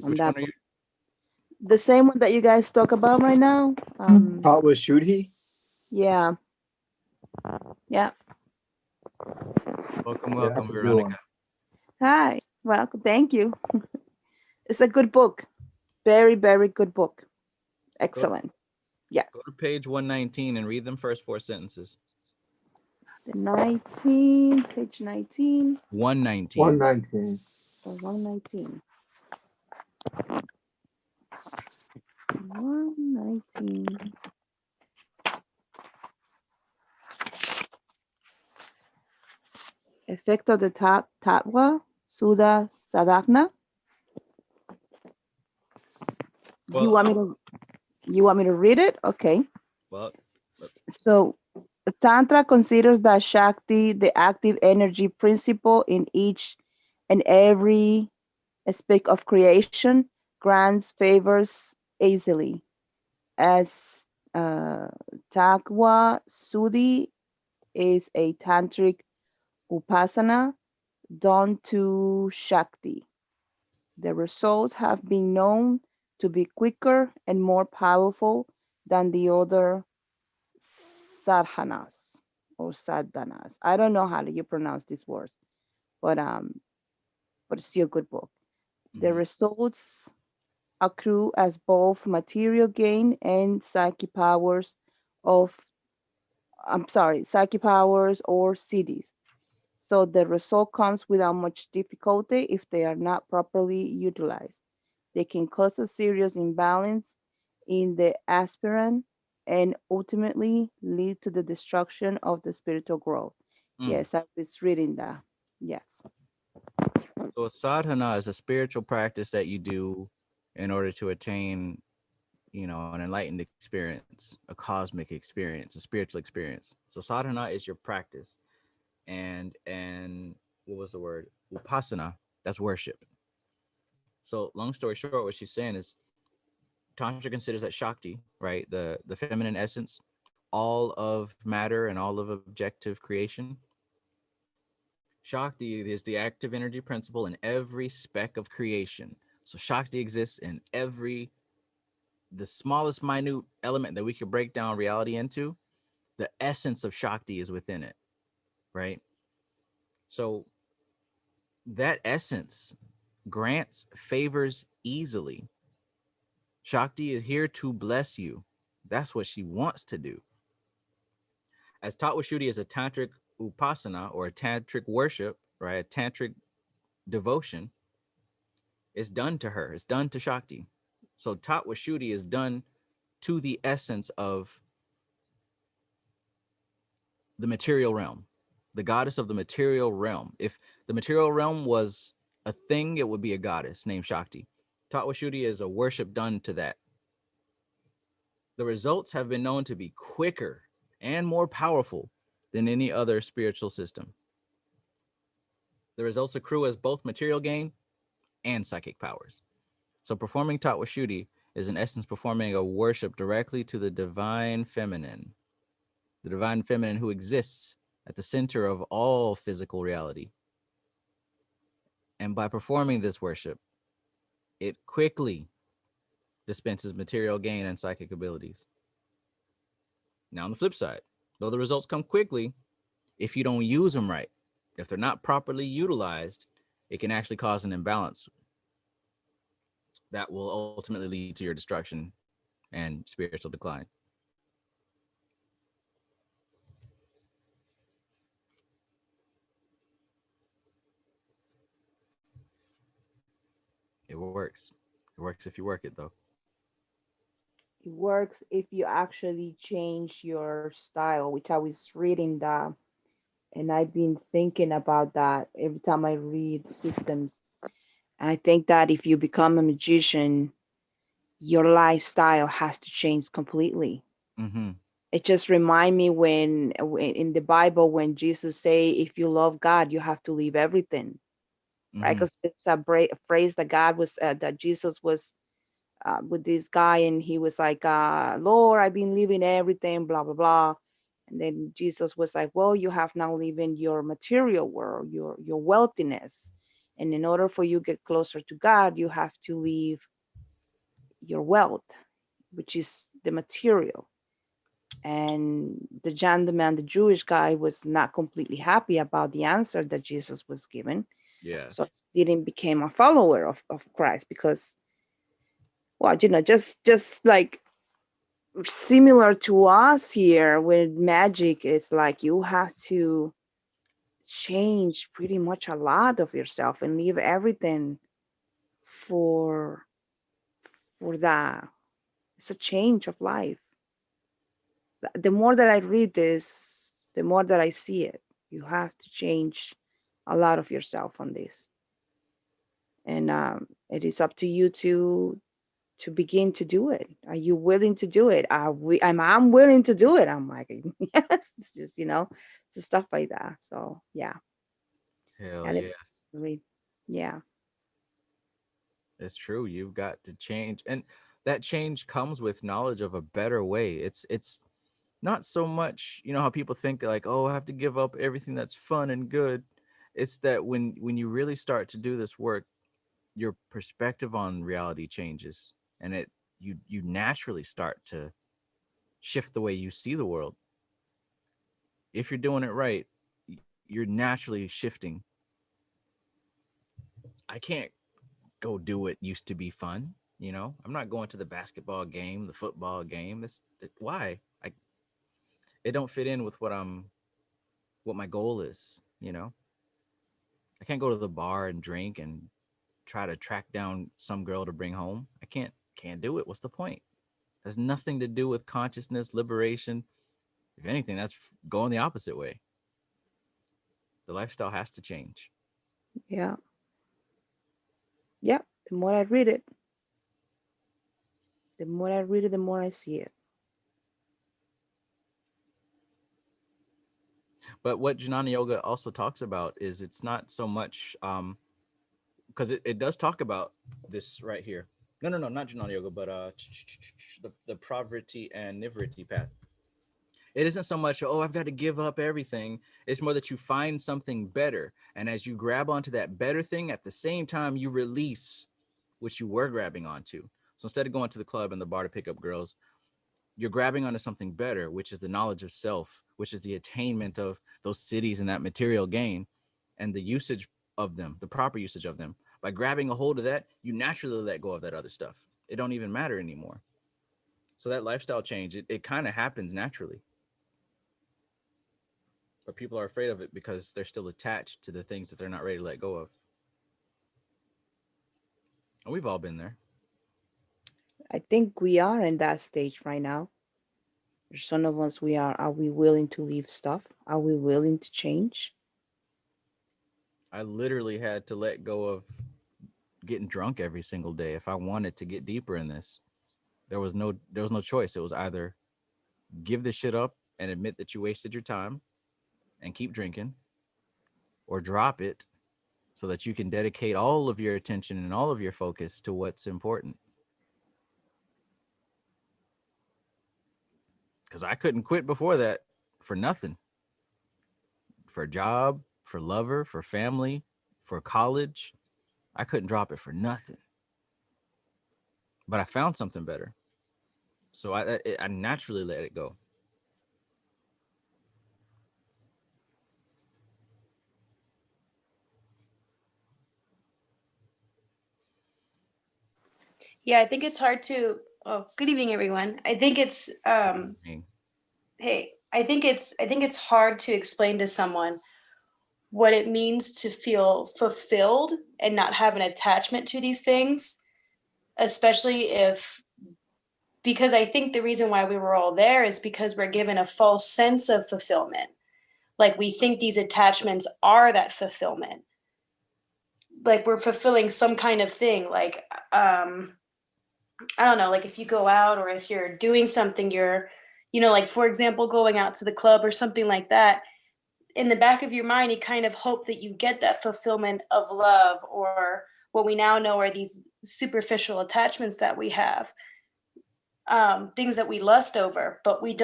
on Which one that are you? book. The same one that you guys talk about right now. How was Shudhi? Yeah, yeah. Welcome, Yeah, welcome, that's a good Veronica. one. Hi. Well, thank you. It's a good book. Very, very good book. Excellent. Yeah. Go to page 119 and read them first 4 sentences. The 19, page 19 119. 119. or 119. 119. Efecto de Tatwa, Suda Sadhana. Well, You want me to read it? Okay. well, So Tantra considers that Shakti the active energy principle in each and every aspect of creation, grants favors easily. As Takwa Sudhi is a tantric upasana done to Shakti. The results have been known to be quicker and more powerful than the other sadhanas or sadhanas. I don't know how do you pronounce these words, but it's still a good book. The Mhm. results accrue as both material gain and of psyche powers or cities. So the result comes without much difficulty if they are not properly utilized. They can cause a serious imbalance in the aspirant and ultimately lead to the destruction of the spiritual growth. Mm. Yes, I was reading that. Yes. So a sadhana is a spiritual practice that you do in order to attain, an enlightened experience, a cosmic experience, a spiritual experience. So sadhana is your practice, and what was the word? Upasana, that's worship. So long story short, what she's saying is Tantra considers that Shakti, right, the feminine essence, all of matter and all of objective creation. Shakti is the active energy principle in every speck of creation. So Shakti exists in the smallest minute element that we could break down reality into. The essence of Shakti is within it, right? So that essence grants favors easily. Shakti is here to bless you. That's what she wants to do. As taught with Shuddhi is a tantric upasana or a tantric worship, right? A tantric devotion is done to her. It's done to Shakti. So Tat Washuddhi is done to the essence of the material realm, the goddess of the material realm. If the material realm was a thing, it would be a goddess named Shakti. Tat Washuddhi is a worship done to that. The results have been known to be quicker and more powerful than any other spiritual system. The results accrue as both material gain and psychic powers. So performing Tat Washuddhi is in essence performing a worship directly to the divine feminine who exists at the center of all physical reality. And by performing this worship, it quickly dispenses material gain and psychic abilities. Now, on the flip side, though the results come quickly, if you don't use them right, if they're not properly utilized, it can actually cause an imbalance that will ultimately lead to your destruction and spiritual decline. It works. It works if you work it, though. It works if you actually change your style, which I was reading that, and I've been thinking about that every time I read systems. I think that if you become a magician, your lifestyle has to change completely. Mm-hmm. It just remind me when in the Bible when Jesus say, if you love God, you have to leave everything, right? Mm-hmm. Because it's a phrase that that Jesus was with this guy, and he was like, Lord, I've been leaving everything, blah blah blah. And then Jesus was like, well, you have now living your material world, your wealthiness, and in order for you get closer to God, you have to leave your wealth, which is the material. And the gentleman, the Jewish guy, was not completely happy about the answer that Jesus was given, Yeah. so he didn't become a follower of Christ because, well, just like similar to us here with magic, it's like you have to change pretty much a lot of yourself and leave everything for that. It's a change of life. The more that I read this, the more that I see it. You have to change a lot of yourself on this, and it is up to you to begin to do it. Are you willing to do it? I'm willing to do it. I'm like, yes, it's just, it's stuff like that. So yeah, Hell and it yes. really, yeah, It's true. You've got to change. And that change comes with knowledge of a better way. It's not so much, how people think like, oh, I have to give up everything that's fun and good. It's that when you really start to do this work, your perspective on reality changes, and you naturally start to shift the way you see the world. if you're doing it right, you're naturally shifting. I can't go do what used to be fun. I'm not going to the basketball game, the football game. Why? It don't fit in with what my goal is. I can't go to the bar and drink and try to track down some girl to bring home. I can't do it. What's the point? It has nothing to do with consciousness, liberation. If anything, that's going the opposite way. The lifestyle has to change. Yeah. Yeah. The more I read it, the more I see it. But what Jnana Yoga also talks about is it's not so much because it does talk about this right here. No, not Jnana Yoga, but the Pravriti and Nivriti path. It isn't so much, oh, I've got to give up everything. It's more that you find something better. And as you grab onto that better thing, at the same time, you release what you were grabbing onto. So instead of going to the club and the bar to pick up girls, you're grabbing onto something better, which is the knowledge of self, which is the attainment of those cities and that material gain and the usage of them, the proper usage of them. By grabbing a hold of that, you naturally let go of that other stuff. It don't even matter anymore. So that lifestyle change, it kind of happens naturally. But people are afraid of it because they're still attached to the things that they're not ready to let go of. And we've all been there. I think we are in that stage right now. Some of us, we are. Are we willing to leave stuff? Are we willing to change? I literally had to let go of getting drunk every single day if I wanted to get deeper in this. There was no choice. It was either give this shit up and admit that you wasted your time and keep drinking, or drop it so that you can dedicate all of your attention and all of your focus to what's important. Because I couldn't quit before that for nothing. For a job, for lover, for family, for college. I couldn't drop it for nothing. But I found something better. So I naturally let it go. Yeah, I think it's hard to. Oh, good evening, everyone. I think it's hey, I think it's hard to explain to someone what it means to feel fulfilled and not have an attachment to these things, especially if, because I think the reason why we were all there is because we're given a false sense of fulfillment. Like we think these attachments are that fulfillment. Like we're fulfilling some kind of thing. Like I don't know, like if you go out or if you're doing something, like for example, going out to the club or something like that, in the back of your mind, you kind of hope that you get that fulfillment of love or what we now know are these superficial attachments that we have, things that we lust over, but we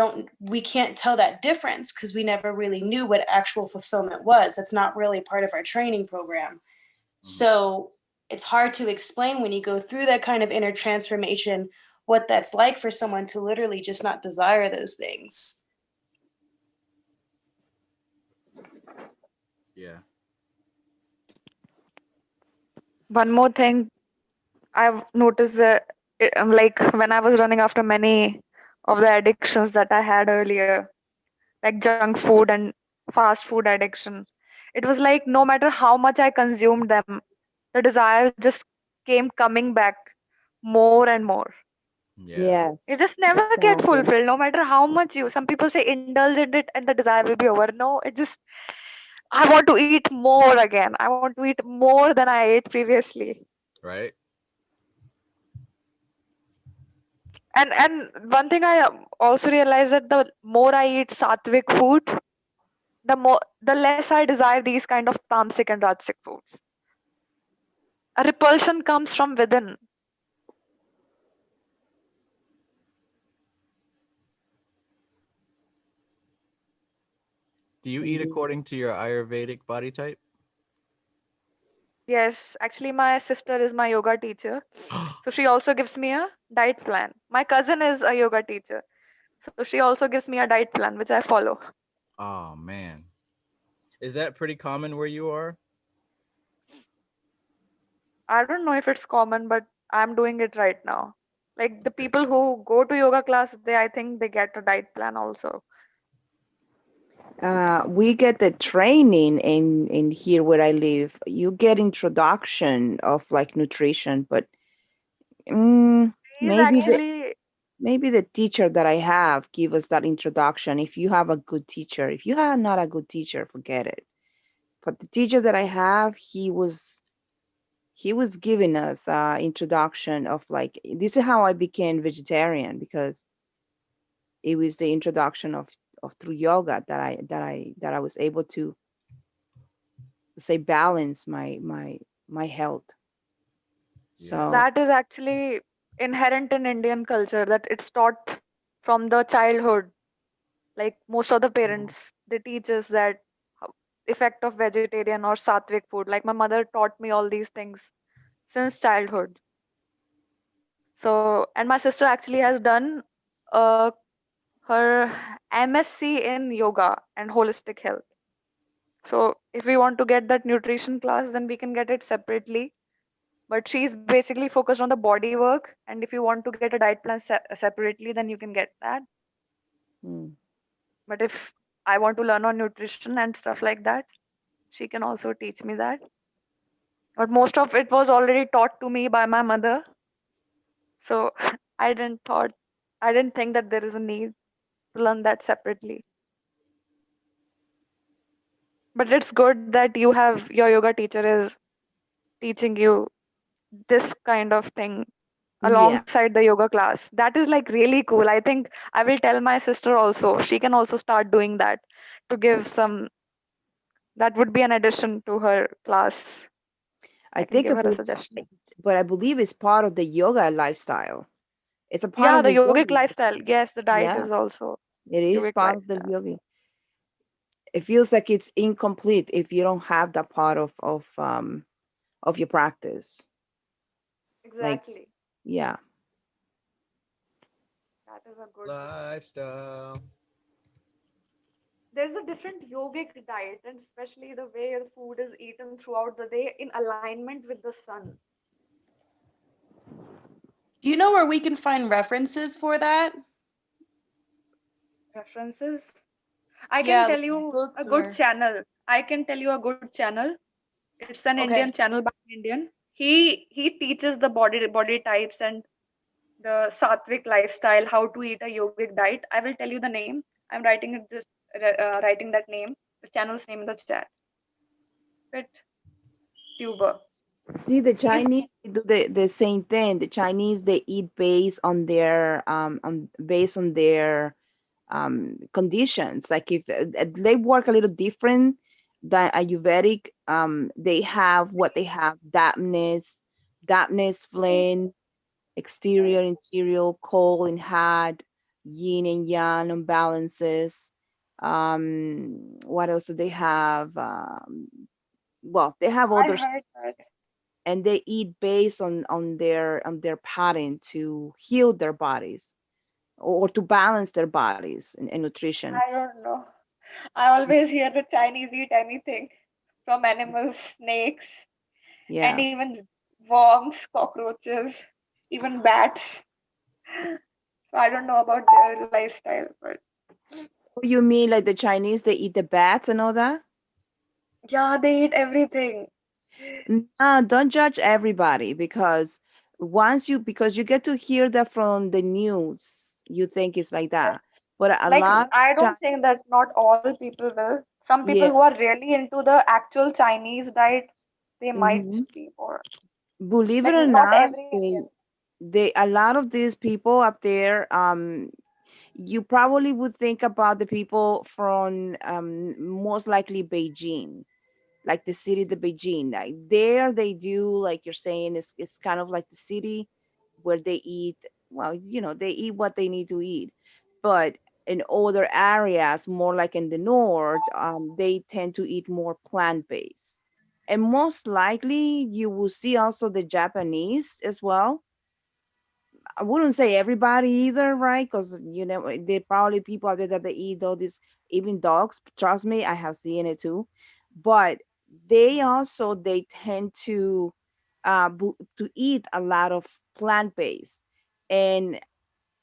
can't tell that difference because we never really knew what actual fulfillment was. That's not really part of our training program. So it's hard to explain when you go through that kind of inner transformation what that's like for someone to literally just not desire those things. Yeah. One more thing I've noticed that like when I was running after many of the addictions that I had earlier, like junk food and fast food addiction, it was like no matter how much I consumed them, the desire just came coming back more and more. Yeah. Yes, It just never get exactly. fulfilled, no matter how much you. Some people say indulge in it and the desire will be over. No, it just I want to eat more again. I want to eat more than I ate previously. Right. And one thing I also realized that the more I eat sattvic food, the less I desire these kind of tamasic and rajasic foods. A repulsion comes from within. Do you eat according to your Ayurvedic body type? Yes, actually my sister is my yoga teacher. So she also gives me a diet plan. My cousin is a yoga teacher. So she also gives me a diet plan which I follow. Oh man. Is that pretty common where you are? I don't know if it's common, but I'm doing it right now. Like the Okay. people who go to yoga class, I think they get a diet plan also. We get the training in here where I live. You get introduction of like nutrition, but He's maybe actually the teacher that I have give us that introduction. If you have a good teacher, if you have not a good teacher, forget it. But the teacher that I have, he was giving us introduction of like this is how I became vegetarian because it was the introduction of through yoga that I was able to say balance my health. Yes. So that is actually inherent in Indian culture that it's taught from the childhood. Like most of the parents, they teach us that how- effect of vegetarian or sattvic food. Like my mother taught me all these things since childhood. So, and my sister actually has done uh, her MSc in yoga and holistic health. So, if we want to get that nutrition class, then we can get it separately. But she's basically focused on the body work. And if you want to get a diet plan separately, then you can get that. mm, But if I want to learn on nutrition and stuff like that, she can also teach me that. But most of it was already taught to me by my mother. So I didn't thought, I didn't think that there is a need to learn that separately. But it's good that you have your yoga teacher is teaching you this kind of thing yeah, alongside the yoga class. That is like really cool. I think I will tell my sister also. She can also start doing that to give some, that would be an addition to her class. I I can think give it her a was, suggestion. but I believe it's part of the yoga lifestyle. It's a part Yeah, of the the yogic yoga lifestyle. lifestyle. Yes, the diet Yeah, is also it is yogic part of the lifestyle. yoga. It feels like it's incomplete if you don't have that part of your practice. Like, Exactly. yeah. That is a good. Lifestyle. There's a different yogic diet, and especially the way the food is eaten throughout the day in alignment with the sun. Do you know where we can find references for that? References. I can Yeah, tell like you a books good or channel. I can tell you a good channel. It's an Indian okay. channel by an Indian. He teaches the body types and the sattvic lifestyle, how to eat a yogic diet. I will tell you the name. I'm writing it this writing that name, the channel's name in the chat. Fit tuber. See, the He's Chinese do the same thing. The Chinese they eat based on their conditions. Like if they work a little different than Ayurvedic, they have what they have: dampness, flame, exterior, interior, cold and hot, yin and yang imbalances. What else do they have? Well, they have I other heard that. and they eat based on their pattern to heal their bodies or to balance their bodies in nutrition. I don't know. I always hear the Chinese eat anything from animals, snakes, and Yeah. even worms, cockroaches, even bats. So I don't know about their lifestyle, but You mean like the Chinese, they eat the bats and all that? yeah, they eat everything. No, don't judge everybody because because you get to hear that from the news, you think it's like Yes. that. But a Like lot of I Chi- don't think that not all people will. Some people yeah. who are really into the actual Chinese diet, they might Hmm. be or Believe it like or not not, every they Indian. they a lot of these people up there, you probably would think about the people from most likely Beijing, like the city, the Beijing. Like there, they do like you're saying, it's kind of like the city where they eat. Well, they eat what they need to eat, but in other areas, more like in the north, they tend to eat more plant based. And most likely, you will see also the Japanese as well. I wouldn't say everybody either, right? Because there probably people out there that they eat all this, even dogs. Trust me, I have seen it too. But they tend to eat a lot of plant-based. And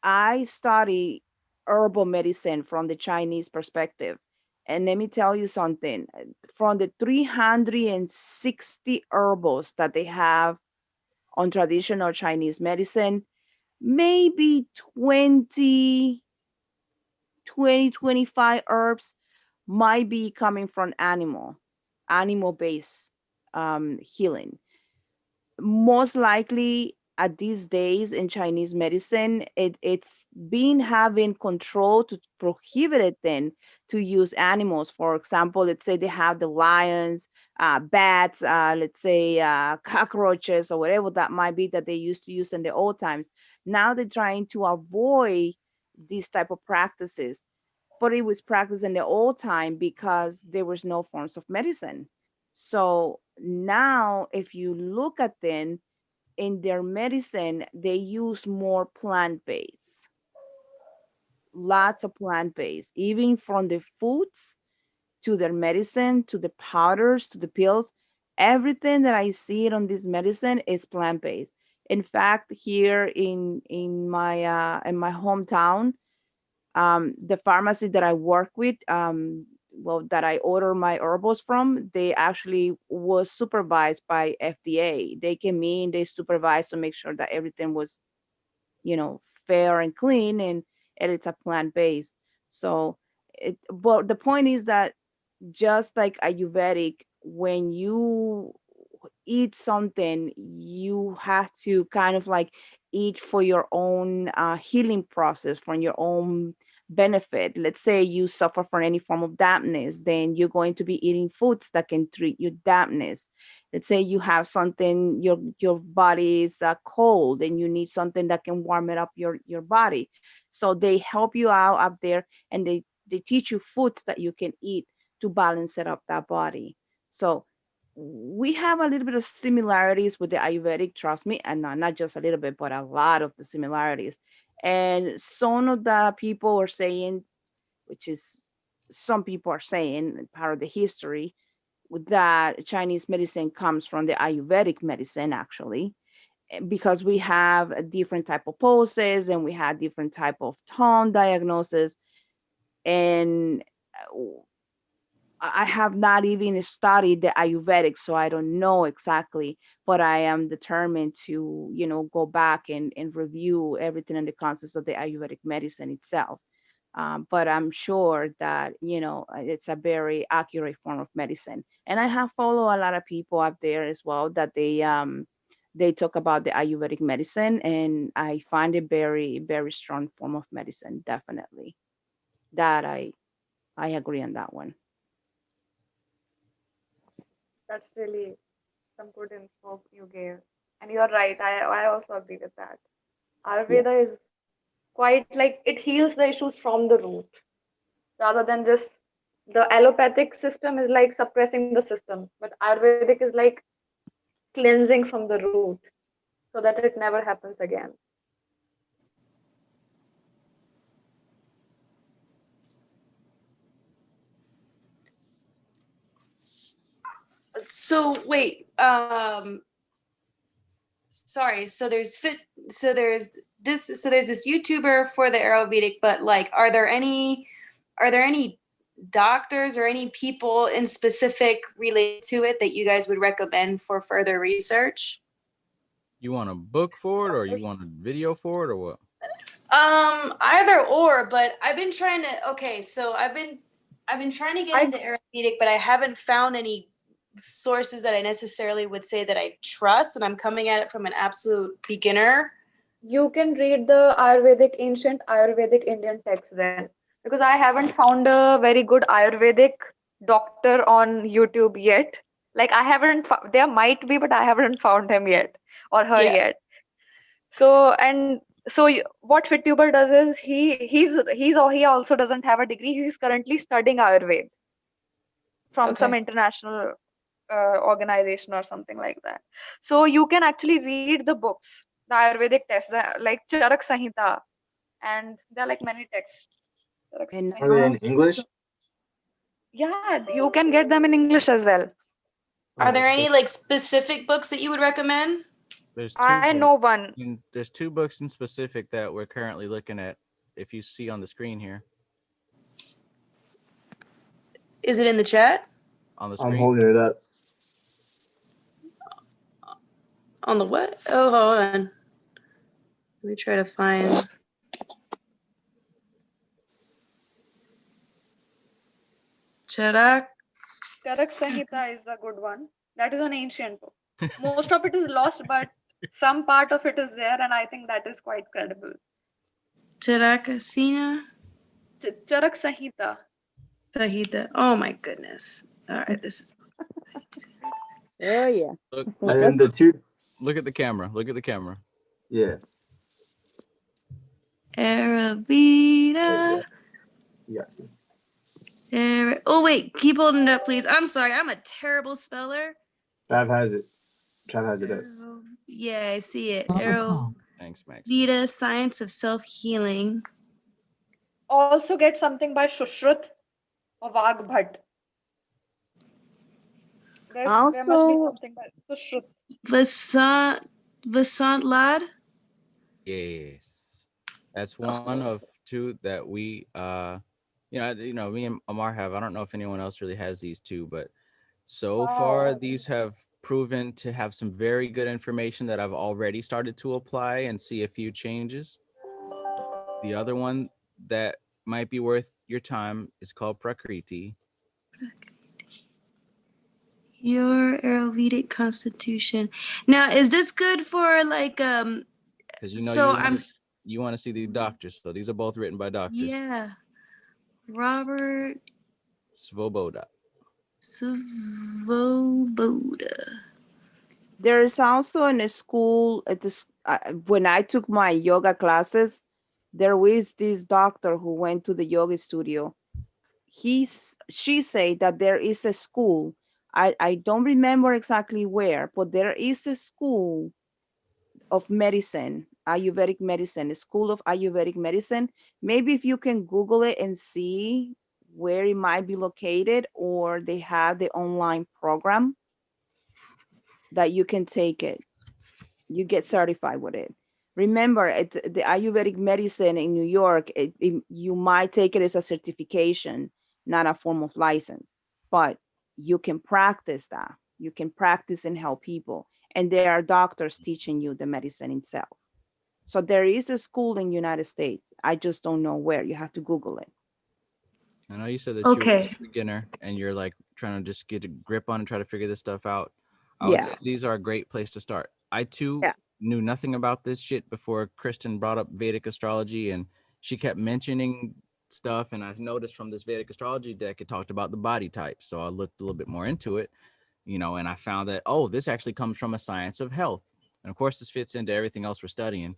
I study herbal medicine from the Chinese perspective. And let me tell you something. From the 360 herbals that they have on traditional Chinese medicine, maybe 25 herbs might be coming from animal based healing. Most likely at these days in Chinese medicine, it's been having control to prohibit it then to use animals. For example, let's say they have the lions, bats, let's say cockroaches or whatever that might be that they used to use in the old times. Now they're trying to avoid these type of practices, but it was practiced in the old time because there was no forms of medicine. So now, if you look at them in their medicine, they use more plant based, lots of plant based, even from the foods to their medicine, to the powders, to the pills. Everything that I see it on this medicine is plant based. In fact, here in my hometown, the pharmacy that I work with, well, that I order my herbals from, they actually was supervised by FDA. They came in, they supervised to make sure that everything was, fair and clean, and it's a plant based. So, but the point is that just like Ayurvedic, when you eat something, you have to kind of like eat for your own healing process, for your own benefit. Let's say you suffer from any form of dampness, then you're going to be eating foods that can treat your dampness. Let's say you have something, your body is cold and you need something that can warm it up your body. So they help you out up there, and they teach you foods that you can eat to balance it up that body. So we have a little bit of similarities with the Ayurvedic, trust me, and not just a little bit, but a lot of the similarities. And some of the people are saying, which is some people are saying, part of the history, that Chinese medicine comes from the Ayurvedic medicine, actually, because we have a different type of poses and we have different type of tone diagnosis. And I have not even studied the Ayurvedic, so I don't know exactly, but I am determined to, go back and review everything in the concepts of the Ayurvedic medicine itself. But I'm sure that, it's a very accurate form of medicine. And I have followed a lot of people up there as well that they talk about the Ayurvedic medicine, and I find it very, very strong form of medicine, definitely. That I agree on that one. That's really some good info you gave. And you're right. I also agree with that. Yeah. Ayurveda is quite like it heals the issues from the root rather than just the allopathic system is like suppressing the system, but Ayurvedic is like cleansing from the root so that it never happens again. So wait, sorry. So there's this YouTuber for the Ayurvedic, but like, are there any doctors or any people in specific related to it that you guys would recommend for further research? You want a book for it, or you want a video for it, or what? Either or, but I've been trying to. Okay, so I've been trying to get into Ayurvedic, but I haven't found any sources that I necessarily would say that I trust, and I'm coming at it from an absolute beginner. You can read the Ayurvedic, ancient Ayurvedic Indian text then, because I haven't found a very good Ayurvedic doctor on YouTube yet. Like I haven't, there might be, but I haven't found him yet or her Yeah. yet. So and so what FitTuber does is he also doesn't have a degree. He's currently studying Ayurveda from some Okay. international organization or something like that. So you can actually read the books. The the Ayurvedic texts, like Charak Samhita, and there are like many texts. Charak And Are they in Samhita. English? Yeah, you can get them in English as well. Are there Okay. any like specific books that you would recommend? There's I know one. There's two books in specific that we're currently looking at. If you see on the screen here, Is it in the chat? on the I'm screen. holding it up. On the what? Oh, hold on. Let me try to find. Charak. Charak Samhita is a good one. That is an ancient book. Most of it is lost, but some part of it is there, and I think that is quite credible. Charakasina Charak Samhita. Sahita. Oh my goodness. All right, this is. oh yeah. Look, And then the two, look at the camera. Look at the camera. yeah. Aravita. Yeah. Oh wait, keep holding it up, please. I'm sorry, I'm a terrible speller. Trav has it. Trav has it up. Yeah, I see it. 12 o'clock. Thanks, Max. Vita, Science of Self-Healing. Also get something by Shushrut or Vag Bhatt. There must be Also, something by Shushrut. Vasant Lad. Yes, that's one of two that we me and Amar have. I don't know if anyone else really has these two, but so far these have proven to have some very good information that I've already started to apply and see a few changes. The other one that might be worth your time is called Prakriti. Your Ayurvedic Constitution. Now, is this good for like Because So you want to see these doctors. So these are both written by doctors. Yeah. Robert Svoboda. Svoboda. there's also in a school at this when I took my yoga classes, there was this doctor who went to the yoga studio. She said that there is a school. I don't remember exactly where, but there is a school of medicine, Ayurvedic medicine, a school of Ayurvedic medicine. Maybe if you can Google it and see where it might be located, or they have the online program that you can take it. You get certified with it. Remember, the Ayurvedic medicine in New York, you might take it as a certification, not a form of license, but you can practice that. You can practice and help people. And there are doctors teaching you the medicine itself. So there is a school in United States. I just don't know where. You have to Google it. I know you said that Okay. you're a beginner and you're like trying to just get a grip on and try to figure this stuff out. I would say these are a great place to start. I too knew nothing about this shit before Kristen brought up Vedic astrology, and she kept mentioning stuff, and I noticed from this Vedic astrology deck it talked about the body types. So I looked a little bit more into it, and I found that this actually comes from a science of health. And of course this fits into everything else we're studying.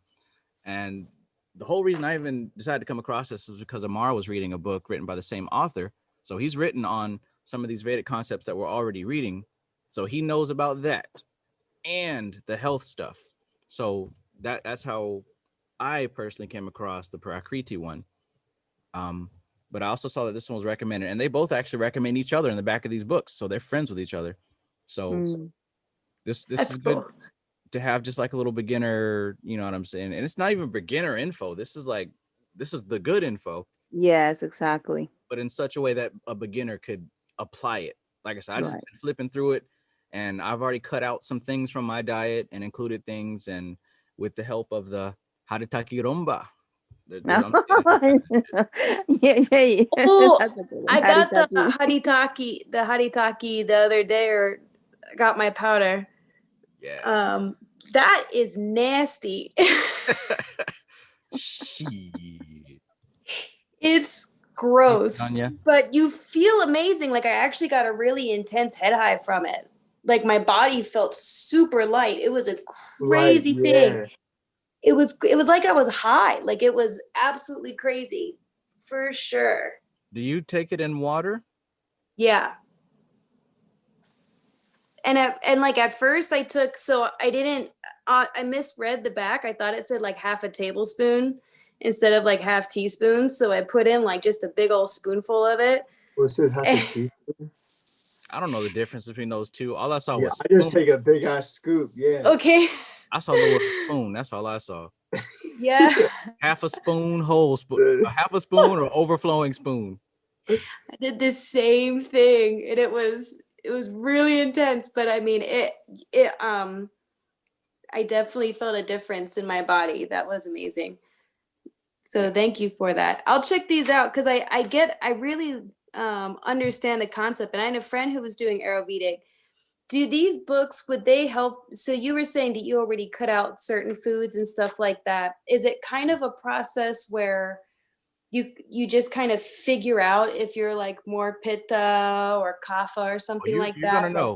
And the whole reason I even decided to come across this is because Amar was reading a book written by the same author. So he's written on some of these Vedic concepts that we're already reading. So he knows about that and the health stuff. So that's how I personally came across the Prakriti one. But I also saw that this one was recommended, and they both actually recommend each other in the back of these books. So they're friends with each other. So this is good to have, just like a little beginner, you know what I'm saying? And it's not even beginner info. This is the good info. Yes, exactly. But in such a way that a beginner could apply it. Like I said, I just been flipping through it, and I've already cut out some things from my diet and included things, and with the help of the Haritaki Romba. Oh, I got the haritaki the other day, or got my powder. Yeah. That is nasty. It's gross, but you feel amazing. Like I actually got a really intense head high from it. Like my body felt super light. It was a crazy thing. It was like I was high. Like it was absolutely crazy, for sure. Do you take it in water? Yeah. and like at first I took, so I didn't, I misread the back. I thought it said like half a tablespoon instead of like half teaspoons. So I put in like just a big old spoonful of it. Or it says half a teaspoon. I don't know the difference between those two. All I saw Yeah, was I just spoon. take a big ass scoop. Yeah. Okay. I saw the word spoon. That's all I saw. Yeah. Half a spoon, whole spoon, half a spoon or overflowing spoon. I did the same thing, and it was really intense. But I mean, I definitely felt a difference in my body. That was amazing. So thank you for that. I'll check these out because I really understand the concept. And I had a friend who was doing Ayurvedic. Do these books, would they help? So you were saying that you already cut out certain foods and stuff like that. Is it kind of a process where you just kind of figure out if you're like more pitta or kapha or something like You're that? gonna know.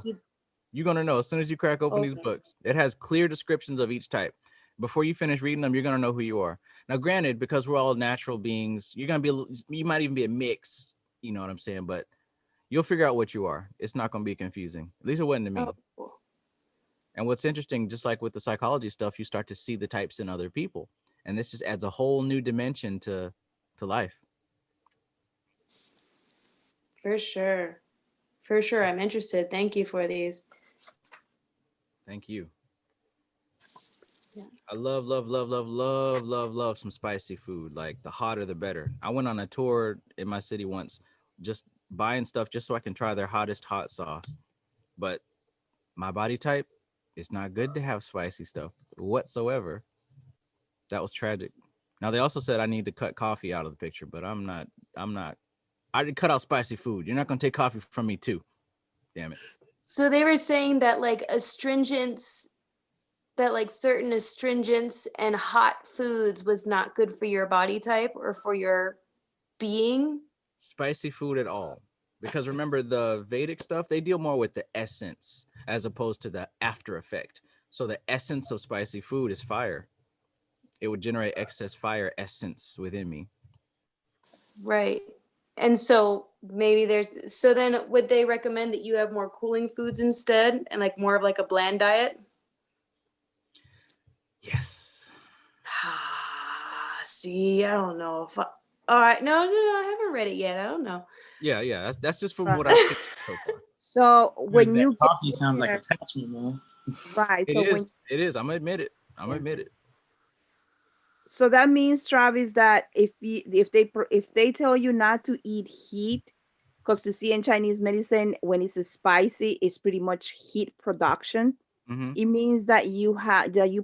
You're gonna know as soon as you crack open these Okay. books. It has clear descriptions of each type. Before you finish reading them, you're gonna know who you are. Now, granted, because we're all natural beings, you're gonna be. You might even be a mix. You know what I'm saying? But you'll figure out what you are. It's not gonna be confusing. At least it wasn't to me. Oh, cool. And what's interesting, just like with the psychology stuff, you start to see the types in other people, and this just adds a whole new dimension to life. For sure. For sure. I'm interested. Thank you for these. Thank you. Yeah. I love some spicy food. Like the hotter, the better. I went on a tour in my city once, just buying stuff just so I can try their hottest hot sauce. But my body type, it's not good to have spicy stuff whatsoever. That was tragic. Now they also said I need to cut coffee out of the picture, but I'm not. I did cut out spicy food. You're not gonna take coffee from me too. Damn it. So they were saying that like astringents, that like certain astringents and hot foods was not good for your body type or for your being. Spicy food at all. Because remember the Vedic stuff, they deal more with the essence as opposed to the after effect. So the essence of spicy food is fire. It would generate excess fire essence within me. Right. And so maybe so then would they recommend that you have more cooling foods instead and like more of like a bland diet? Yes. See, I don't know if all right. No, I haven't read it yet. I don't know. Yeah. That's just from what I've seen so far. So when That you get coffee sounds like there, attachment, man. right? It So is. when It is. I'm gonna admit it. so that means, Travis, that if they tell you not to eat heat, because to see in Chinese medicine when it's spicy, it's pretty much heat production. Mm-hmm. It means that you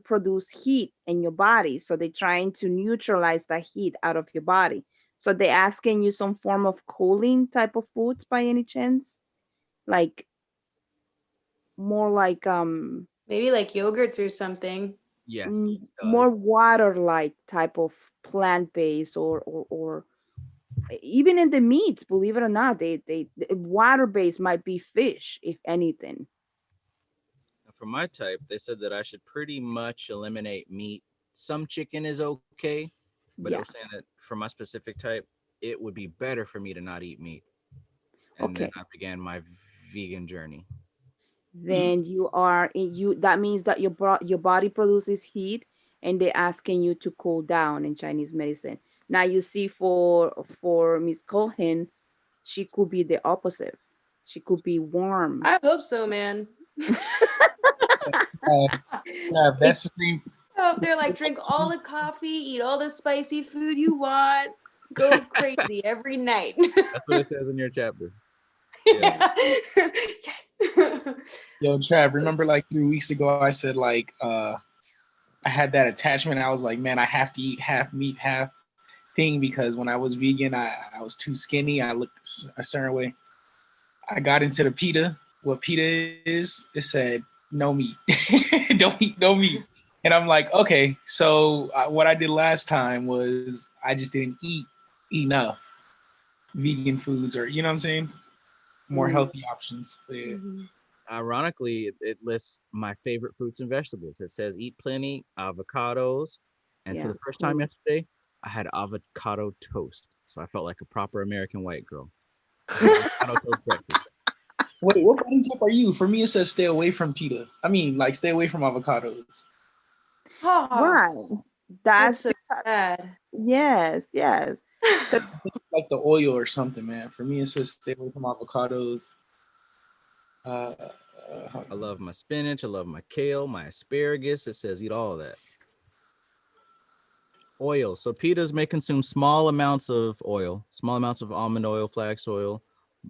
produce heat in your body. So they're trying to neutralize the heat out of your body. So they're asking you some form of cooling type of foods by any chance, like more like Maybe like yogurts or something. Yes. more water like type of plant based or even in the meats, believe it or not, they water based might be fish, if anything. For my type, they said that I should pretty much eliminate meat. Some chicken is okay, but they Yeah. were saying that for my specific type, it would be better for me to not eat meat. And then Okay. I began my vegan journey. Then that means that your body produces heat and they're asking you to cool down in Chinese medicine. Now you see for Miss Cohen, she could be the opposite. She could be warm. I hope so, man. That's the same. They're like, drink all the coffee, eat all the spicy food you want, go crazy every night. That's what it says in your chapter. Yeah. Yes. Yo, Trav, remember like 3 weeks ago, I said like I had that attachment. I was like, man, I have to eat half meat, half thing because when I was vegan, I was too skinny. I looked a certain way. I got into the pita. What pita is, it said no meat. Don't eat no meat. And I'm like, okay. So what I did last time was I just didn't eat enough vegan foods, or you know what I'm saying, more healthy options. But yeah. Ironically, it lists my favorite fruits and vegetables. It says eat plenty, avocados. And for Yeah, the first time yesterday, I had avocado toast. So I felt like a proper American white girl. Avocado toast breakfast. Wait, what body type are you? For me, it says stay away from pita. I mean, like stay away from avocados. Oh, Right. that's That's so sad. yes, yes. Like the oil or something, man. For me, it says stay away from avocados. I love my spinach. I love my kale, my asparagus. It says eat all of that. Oil. So pitas may consume small amounts of oil, small amounts of almond oil, flax oil,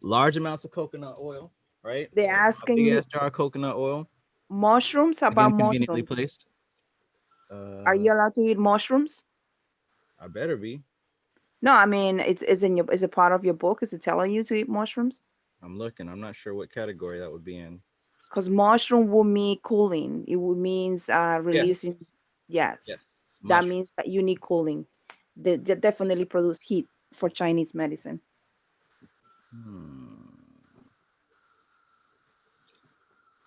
large amounts of coconut oil, right? They're So a asking big you ass jar of coconut oil, mushrooms, again, about conveniently mushrooms. placed. Are you allowed to eat mushrooms? I better be. No, I mean it's in your, is it part of your book? Is it telling you to eat mushrooms? I'm looking. I'm not sure what category that would be in. Because mushroom will mean cooling. It will means releasing. Yes. Yes. That Mushroom. means that you need cooling. They definitely produce heat for Chinese medicine.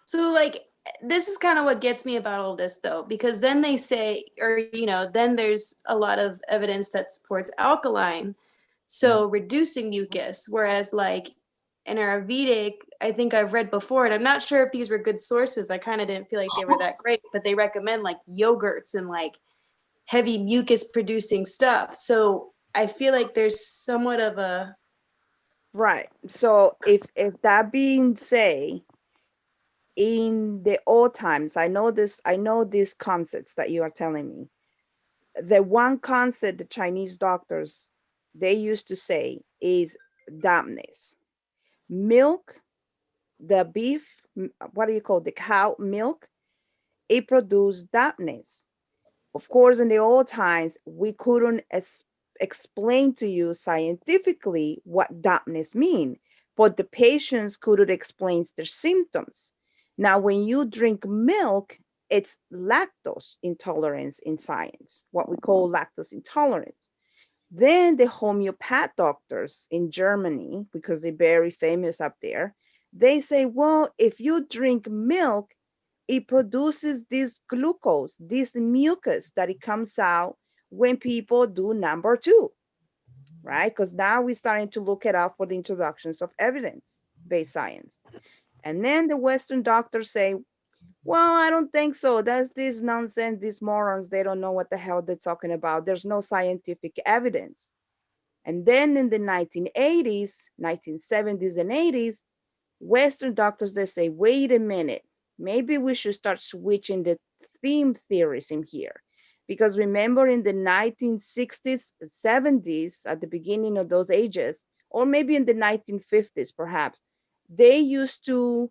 So like this is kind of what gets me about all this though, because then they say, or then there's a lot of evidence that supports alkaline, so reducing mucus, whereas like in Ayurvedic, I think I've read before, and I'm not sure if these were good sources. I kind of didn't feel like they were that great, but they recommend like yogurts and like heavy mucus producing stuff. So I feel like there's somewhat of a Right. So if that being said, in the old times, I know these concepts that you are telling me. The one concept the Chinese doctors they used to say is dampness. Milk, the beef, what do you call the cow milk? It produced dampness. Of course, in the old times, we couldn't explain to you scientifically what dampness mean, but the patients couldn't explain their symptoms. Now, when you drink milk, it's lactose intolerance in science, what we call lactose intolerance. Then the homeopath doctors in Germany, because they're very famous up there, they say, well, if you drink milk, it produces this glucose, this mucus that it comes out when people do number two, right? Because now we're starting to look it up for the introductions of evidence-based science. And then the Western doctors say, well, I don't think so. That's this nonsense, these morons, they don't know what the hell they're talking about. There's no scientific evidence. And then in the 1980s, 1970s and 80s, Western doctors, they say, wait a minute, maybe we should start switching the theme theories in here. Because remember in the 1960s, 70s, at the beginning of those ages, or maybe in the 1950s, perhaps, they used to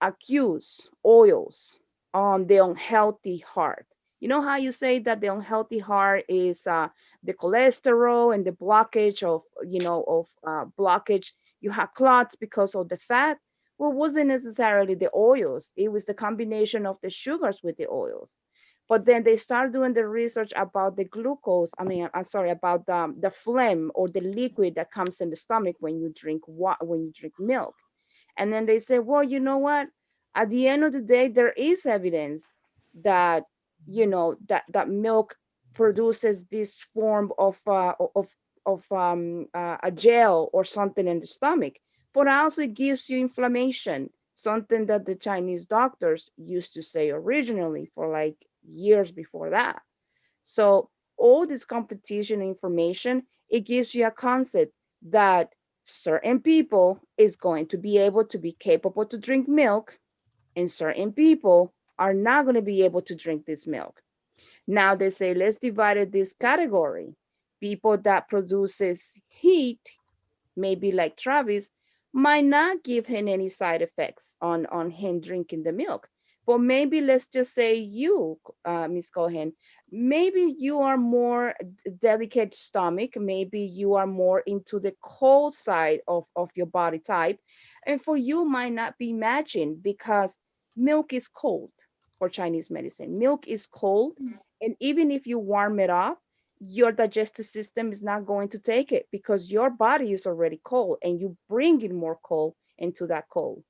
accuse oils on the unhealthy heart. You know how you say that the unhealthy heart is the cholesterol and the blockage of, blockage, you have clots because of the fat. Well, it wasn't necessarily the oils. It was the combination of the sugars with the oils. But then they start doing the research about the glucose. I'm sorry, about the phlegm or the liquid that comes in the stomach when you drink milk. And then they say, well, you know what? At the end of the day, there is evidence that, that milk produces this form of a gel or something in the stomach, but also it gives you inflammation, something that the Chinese doctors used to say originally for like years before that. So all this competition information, it gives you a concept that certain people is going to be able to be capable to drink milk and certain people are not going to be able to drink this milk. Now they say, let's divide it this category. People that produces heat, maybe like Travis, might not give him any side effects on him drinking the milk. But maybe let's just say you, Ms. Cohen, maybe you are more delicate stomach. Maybe you are more into the cold side of your body type. And for you might not be matching because milk is cold for Chinese medicine. Milk is cold. And even if you warm it up, your digestive system is not going to take it because your body is already cold and you bring in more cold into that cold.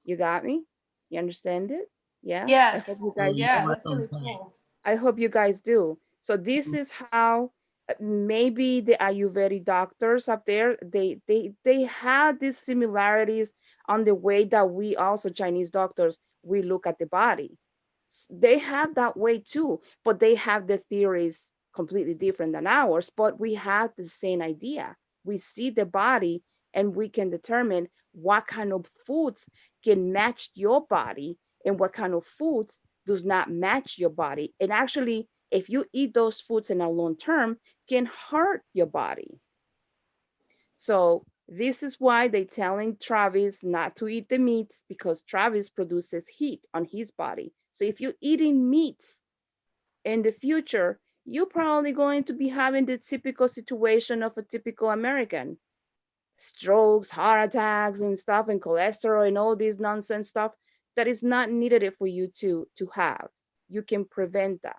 You got me? You understand it? Yeah. I hope yes, you guys, yeah, that's really cool. I hope you guys do. So this is how maybe the Ayurvedic doctors up there, they have these similarities on the way that we also Chinese doctors we look at the body. They have that way too, but they have the theories completely different than ours, but we have the same idea. We see the body and we can determine what kind of foods can match your body and what kind of foods does not match your body. And actually, if you eat those foods in a long term, can hurt your body. So this is why they telling Travis not to eat the meats because Travis produces heat on his body. So if you're eating meats in the future, you're probably going to be having the typical situation of a typical American. Strokes, heart attacks and stuff and cholesterol and all this nonsense stuff that is not needed for you to have. You can prevent that.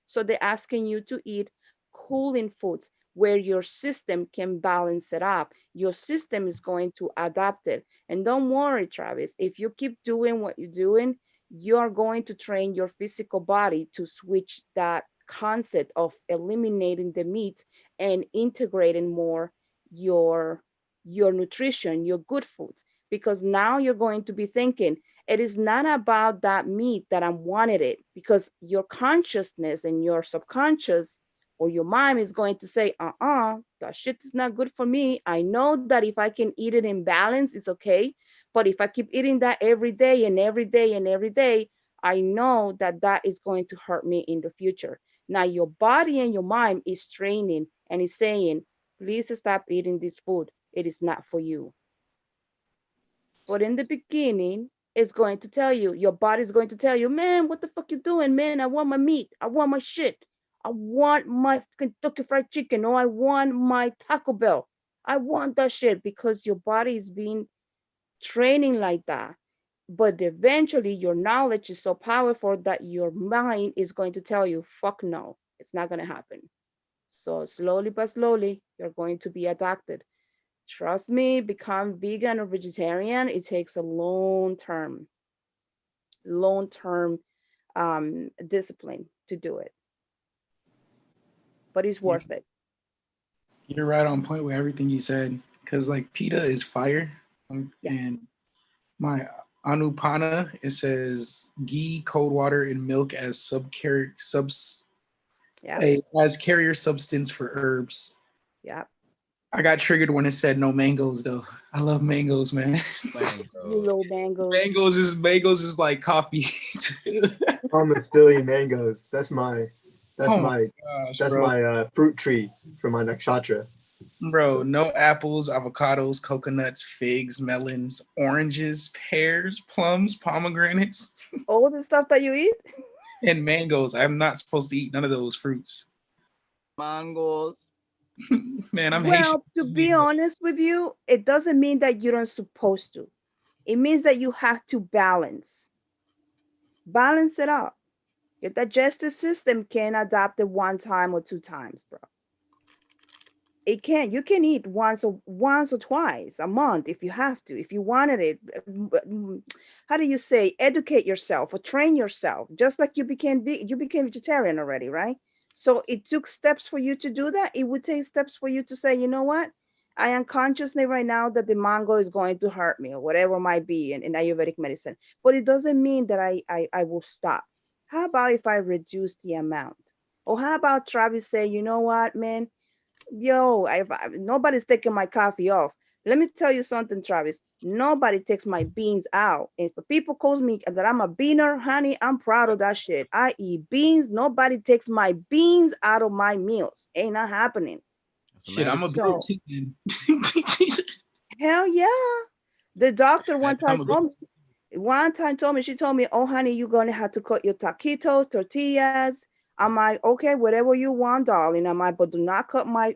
So they're asking you to eat cooling foods where your system can balance it up. Your system is going to adapt it. And don't worry, Travis, if you keep doing what you're doing, you are going to train your physical body to switch that concept of eliminating the meat and integrating more your nutrition, your good foods, because now you're going to be thinking it is not about that meat that I wanted it, because your consciousness and your subconscious or your mind is going to say, that shit is not good for me. I know that if I can eat it in balance, it's okay. But if I keep eating that every day and every day and every day, I know that that is going to hurt me in the future. Now your body and your mind is training and is saying, please stop eating this food. It is not for you. But in the beginning, it's going to tell you, your body's going to tell you, man, what the fuck you doing, man? I want my meat. I want my shit. I want my Kentucky Fried Chicken, or I want my Taco Bell. I want that shit because your body is being training like that. But eventually, your knowledge is so powerful that your mind is going to tell you, fuck no, it's not going to happen. So slowly but slowly, you're going to be adapted. Trust me, become vegan or vegetarian, it takes a long term discipline to do it, but it's worth it. You're right on point with everything you said. Because like PETA is fire, Yeah. and my Anupana, it says ghee, cold water, and milk as Yeah. as carrier substance for herbs. Yeah. I got triggered when it said no mangoes though. I love mangoes, man. You little mangoes. Mangoes is like coffee. I'm still eating mangoes. That's my bro. fruit tree for my nakshatra. Bro, So- no apples, avocados, coconuts, figs, melons, oranges, pears, plums, pomegranates, All the stuff that you eat. and mangoes. I'm not supposed to eat none of those fruits. Mangoes. Man, I'm Haitian. Well, to be honest with you, it doesn't mean that you don't supposed to. It means that you have to balance it out. Your digestive system can adapt it one time or two times, bro. It can. You can eat once or twice a month if you have to, if you wanted it. How do you say? Educate yourself or train yourself, just like you became vegetarian already, right? So it took steps for you to do that. It would take steps for you to say, you know what? I am consciously right now that the mango is going to hurt me or whatever it might be in Ayurvedic medicine. But it doesn't mean that I will stop. How about if I reduce the amount? Or how about Travis say, you know what, man? Yo, nobody's taking my coffee off. Let me tell you something, Travis. Nobody takes my beans out. And if people call me that I'm a beaner, honey, I'm proud of that shit. I eat beans. Nobody takes my beans out of my meals. Ain't not happening. Shit, I'm a So, too, man. hell yeah. The doctor one time I'm a told me, she told me, oh, honey, you're going to have to cut your taquitos, tortillas. I'm like, okay, whatever you want, darling. I'm like, but do not cut my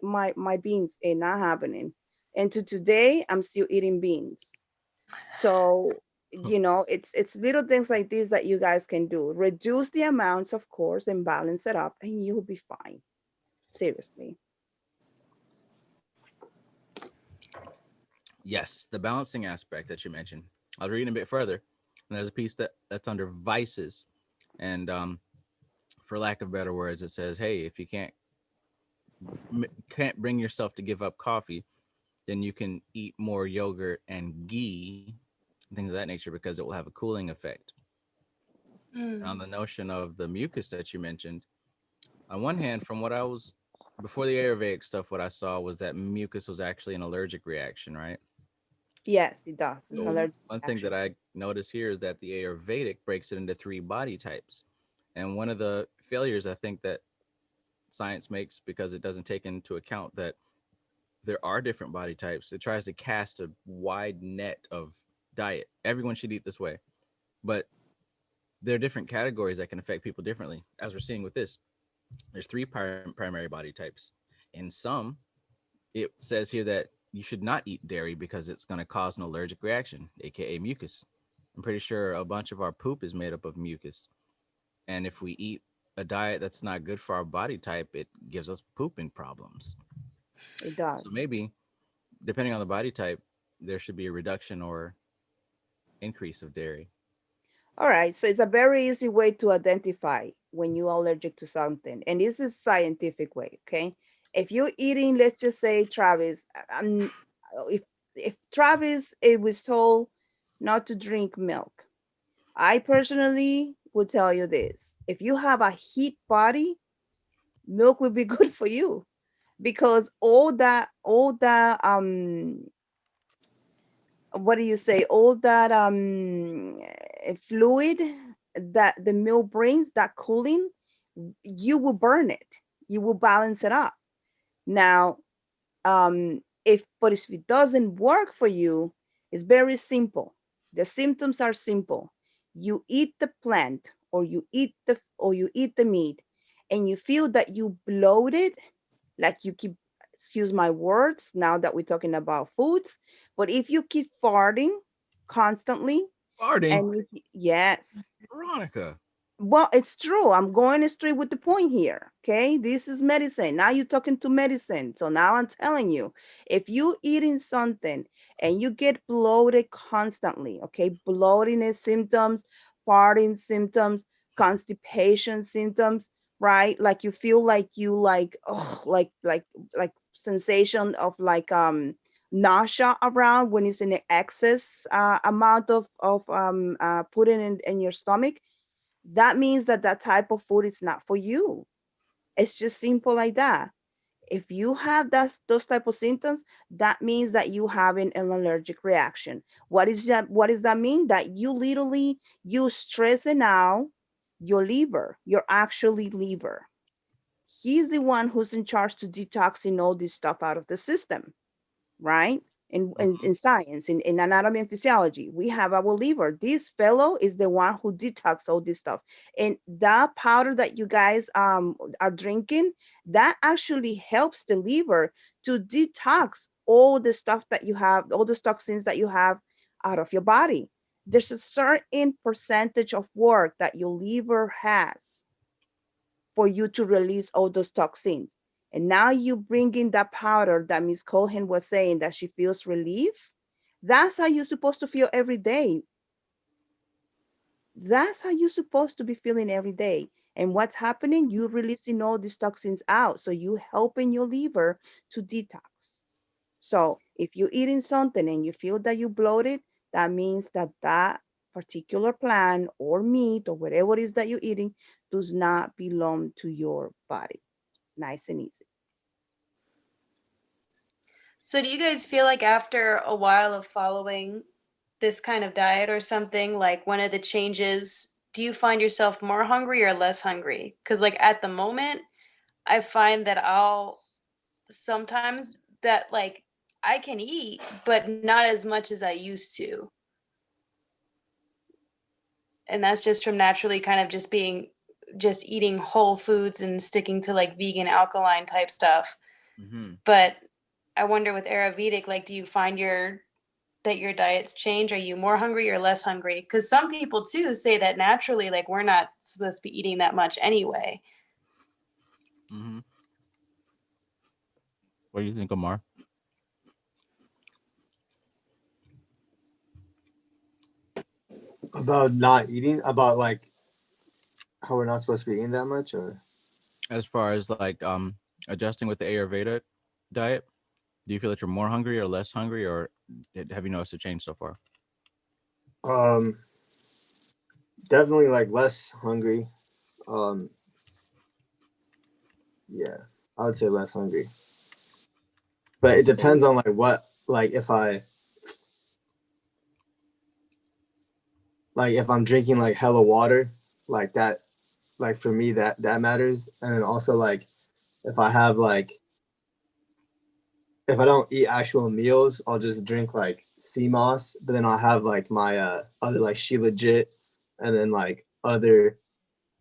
beans. Ain't not happening. And to today, I'm still eating beans. So, it's little things like this that you guys can do. Reduce the amounts, of course, and balance it up, and you'll be fine. Seriously. Yes, the balancing aspect that you mentioned. I was reading a bit further, and there's a piece that's under vices, and for lack of better words, it says, "Hey, if you can't can't bring yourself to give up coffee, then you can eat more yogurt and ghee, things of that nature, because it will have a cooling effect. And on the notion of the mucus that you mentioned, on one hand, from what I was before the Ayurvedic stuff, what I saw was that mucus was actually an allergic reaction, right? Yes, it does. It's So Mm. allergic one thing action. that I notice here is that the Ayurvedic breaks it into 3 body types. And one of the failures I think that science makes, because it doesn't take into account that there are different body types, it tries to cast a wide net of diet. Everyone should eat this way. But there are different categories that can affect people differently. As we're seeing with this, there's 3 primary body types. In some, it says here that you should not eat dairy because it's going to cause an allergic reaction, aka mucus. I'm pretty sure a bunch of our poop is made up of mucus. And if we eat a diet that's not good for our body type, it gives us pooping problems. It does. So maybe, depending on the body type, there should be a reduction or increase of dairy. All right, so it's a very easy way to identify when you're allergic to something, and this is scientific way. Okay, if you're eating, let's just say Travis, if Travis it was told not to drink milk, I personally would tell you this: if you have a heat body, milk would be good for you because all that what do you say, all that fluid that the milk brings, that cooling, you will burn it, you will balance it up. Now if but if it doesn't work for you, it's very simple. The symptoms are simple. You eat the plant, or you eat the meat, and you feel that you bloated, like you keep, excuse my words now that we're talking about foods, but if you keep farting constantly, Farting, and yes, Veronica. well, it's true. I'm going straight with the point here. Okay. This is medicine. Now you're talking to medicine. So now I'm telling you, if you eating something and you get bloated constantly, okay, bloatiness symptoms, farting symptoms, constipation symptoms, right? Like you feel like you like, oh, like sensation of like nausea around when it's in the excess amount of putting in your stomach, that means that that type of food is not for you. It's just simple like that. If you have those type of symptoms, that means that you having an allergic reaction. What is that? What does that mean? That you literally you stressing out your liver, your actually liver. He's the one who's in charge to detoxing all this stuff out of the system, right? In science, in anatomy and physiology, we have our liver. This fellow is the one who detox all this stuff. And that powder that you guys are drinking, that actually helps the liver to detox all the stuff that you have, all the toxins that you have out of your body. There's a certain percentage of work that your liver has for you to release all those toxins. And now you bring in that powder that Miss Cohen was saying that she feels relief. That's how you're supposed to feel every day. That's how you're supposed to be feeling every day. And what's happening? You're releasing all these toxins out. So you helping your liver to detox. So if you're eating something and you feel that you bloated, that means that that particular plant or meat or whatever it is that you're eating does not belong to your body. Nice and easy. So do you guys feel like after a while of following this kind of diet or something, like one of the changes, do you find yourself more hungry or less hungry? Because like at the moment, I find that I'll sometimes that like I can eat, but not as much as I used to. And that's just from naturally kind of just eating whole foods and sticking to like vegan alkaline type stuff. Mm-hmm. But I wonder with Ayurvedic, like, do you find your diets change? Are you more hungry or less hungry? Because some people too say that naturally, like, we're not supposed to be eating that much anyway. Mm-hmm. What do you think, Amar? About not eating, about like how we're not supposed to be eating that much, or As far as like adjusting with the Ayurveda diet, do you feel that you're more hungry or less hungry, or have you noticed a change so far? Um, Definitely like less hungry. Um, yeah, I would say less hungry. But it depends on like what, like if I'm drinking like hella water, like that, like for me that matters. And then also like if I have like if I don't eat actual meals, I'll just drink like sea moss, but then I'll have like my other like She Legit and then like other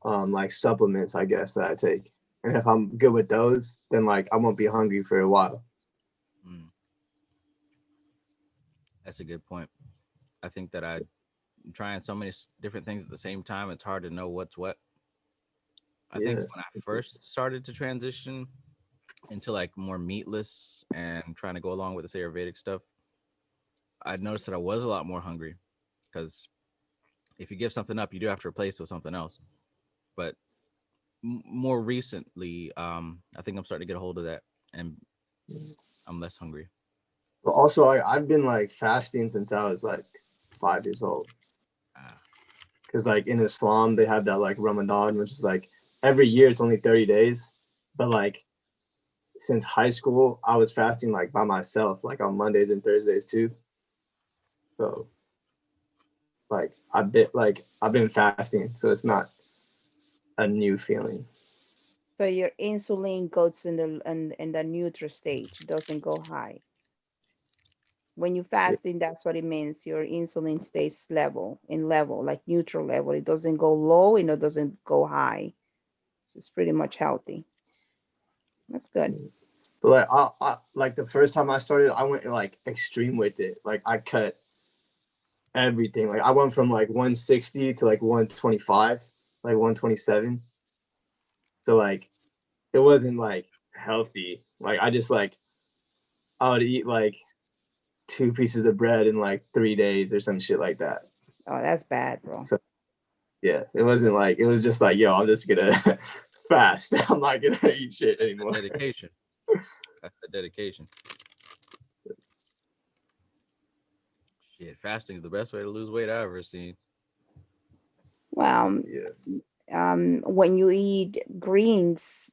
like supplements I guess that I take. And if I'm good with those, then like I won't be hungry for a while. Mm, that's a good point. I think that I'm trying so many different things at the same time. It's hard to know what's what. I think Yeah. when I first started to transition into like more meatless and trying to go along with this Ayurvedic stuff, I noticed that I was a lot more hungry because if you give something up, you do have to replace it with something else. But more recently, I think I'm starting to get a hold of that, and I'm less hungry. But also I've been like fasting since I was like 5 years old. Ah, Because like in Islam they have that like Ramadan, which is like every year it's only 30 days. But like since high school, I was fasting like by myself, like on Mondays and Thursdays too. So I've been fasting, so it's not a new feeling. So your insulin goes in the neutral stage, doesn't go high. When you Yeah. fasting, that's what it means. Your insulin stays level, like neutral level. It doesn't go low and it doesn't go high. So it's pretty much healthy. That's good. But like I like the first time I started, I went like extreme with it. Like I cut everything. Like I went from like 160 to like 125, like 127. So like it wasn't like healthy. Like I just like I would eat like 2 pieces of bread in like 3 days or some shit like that. Oh, that's bad, bro. So yeah, it wasn't like it was just like, yo, I'm just gonna fast. I'm not gonna eat shit the anymore. dedication. That's the dedication. Shit, fasting is the best way to lose weight I've ever seen. Well, Yeah. when you eat greens,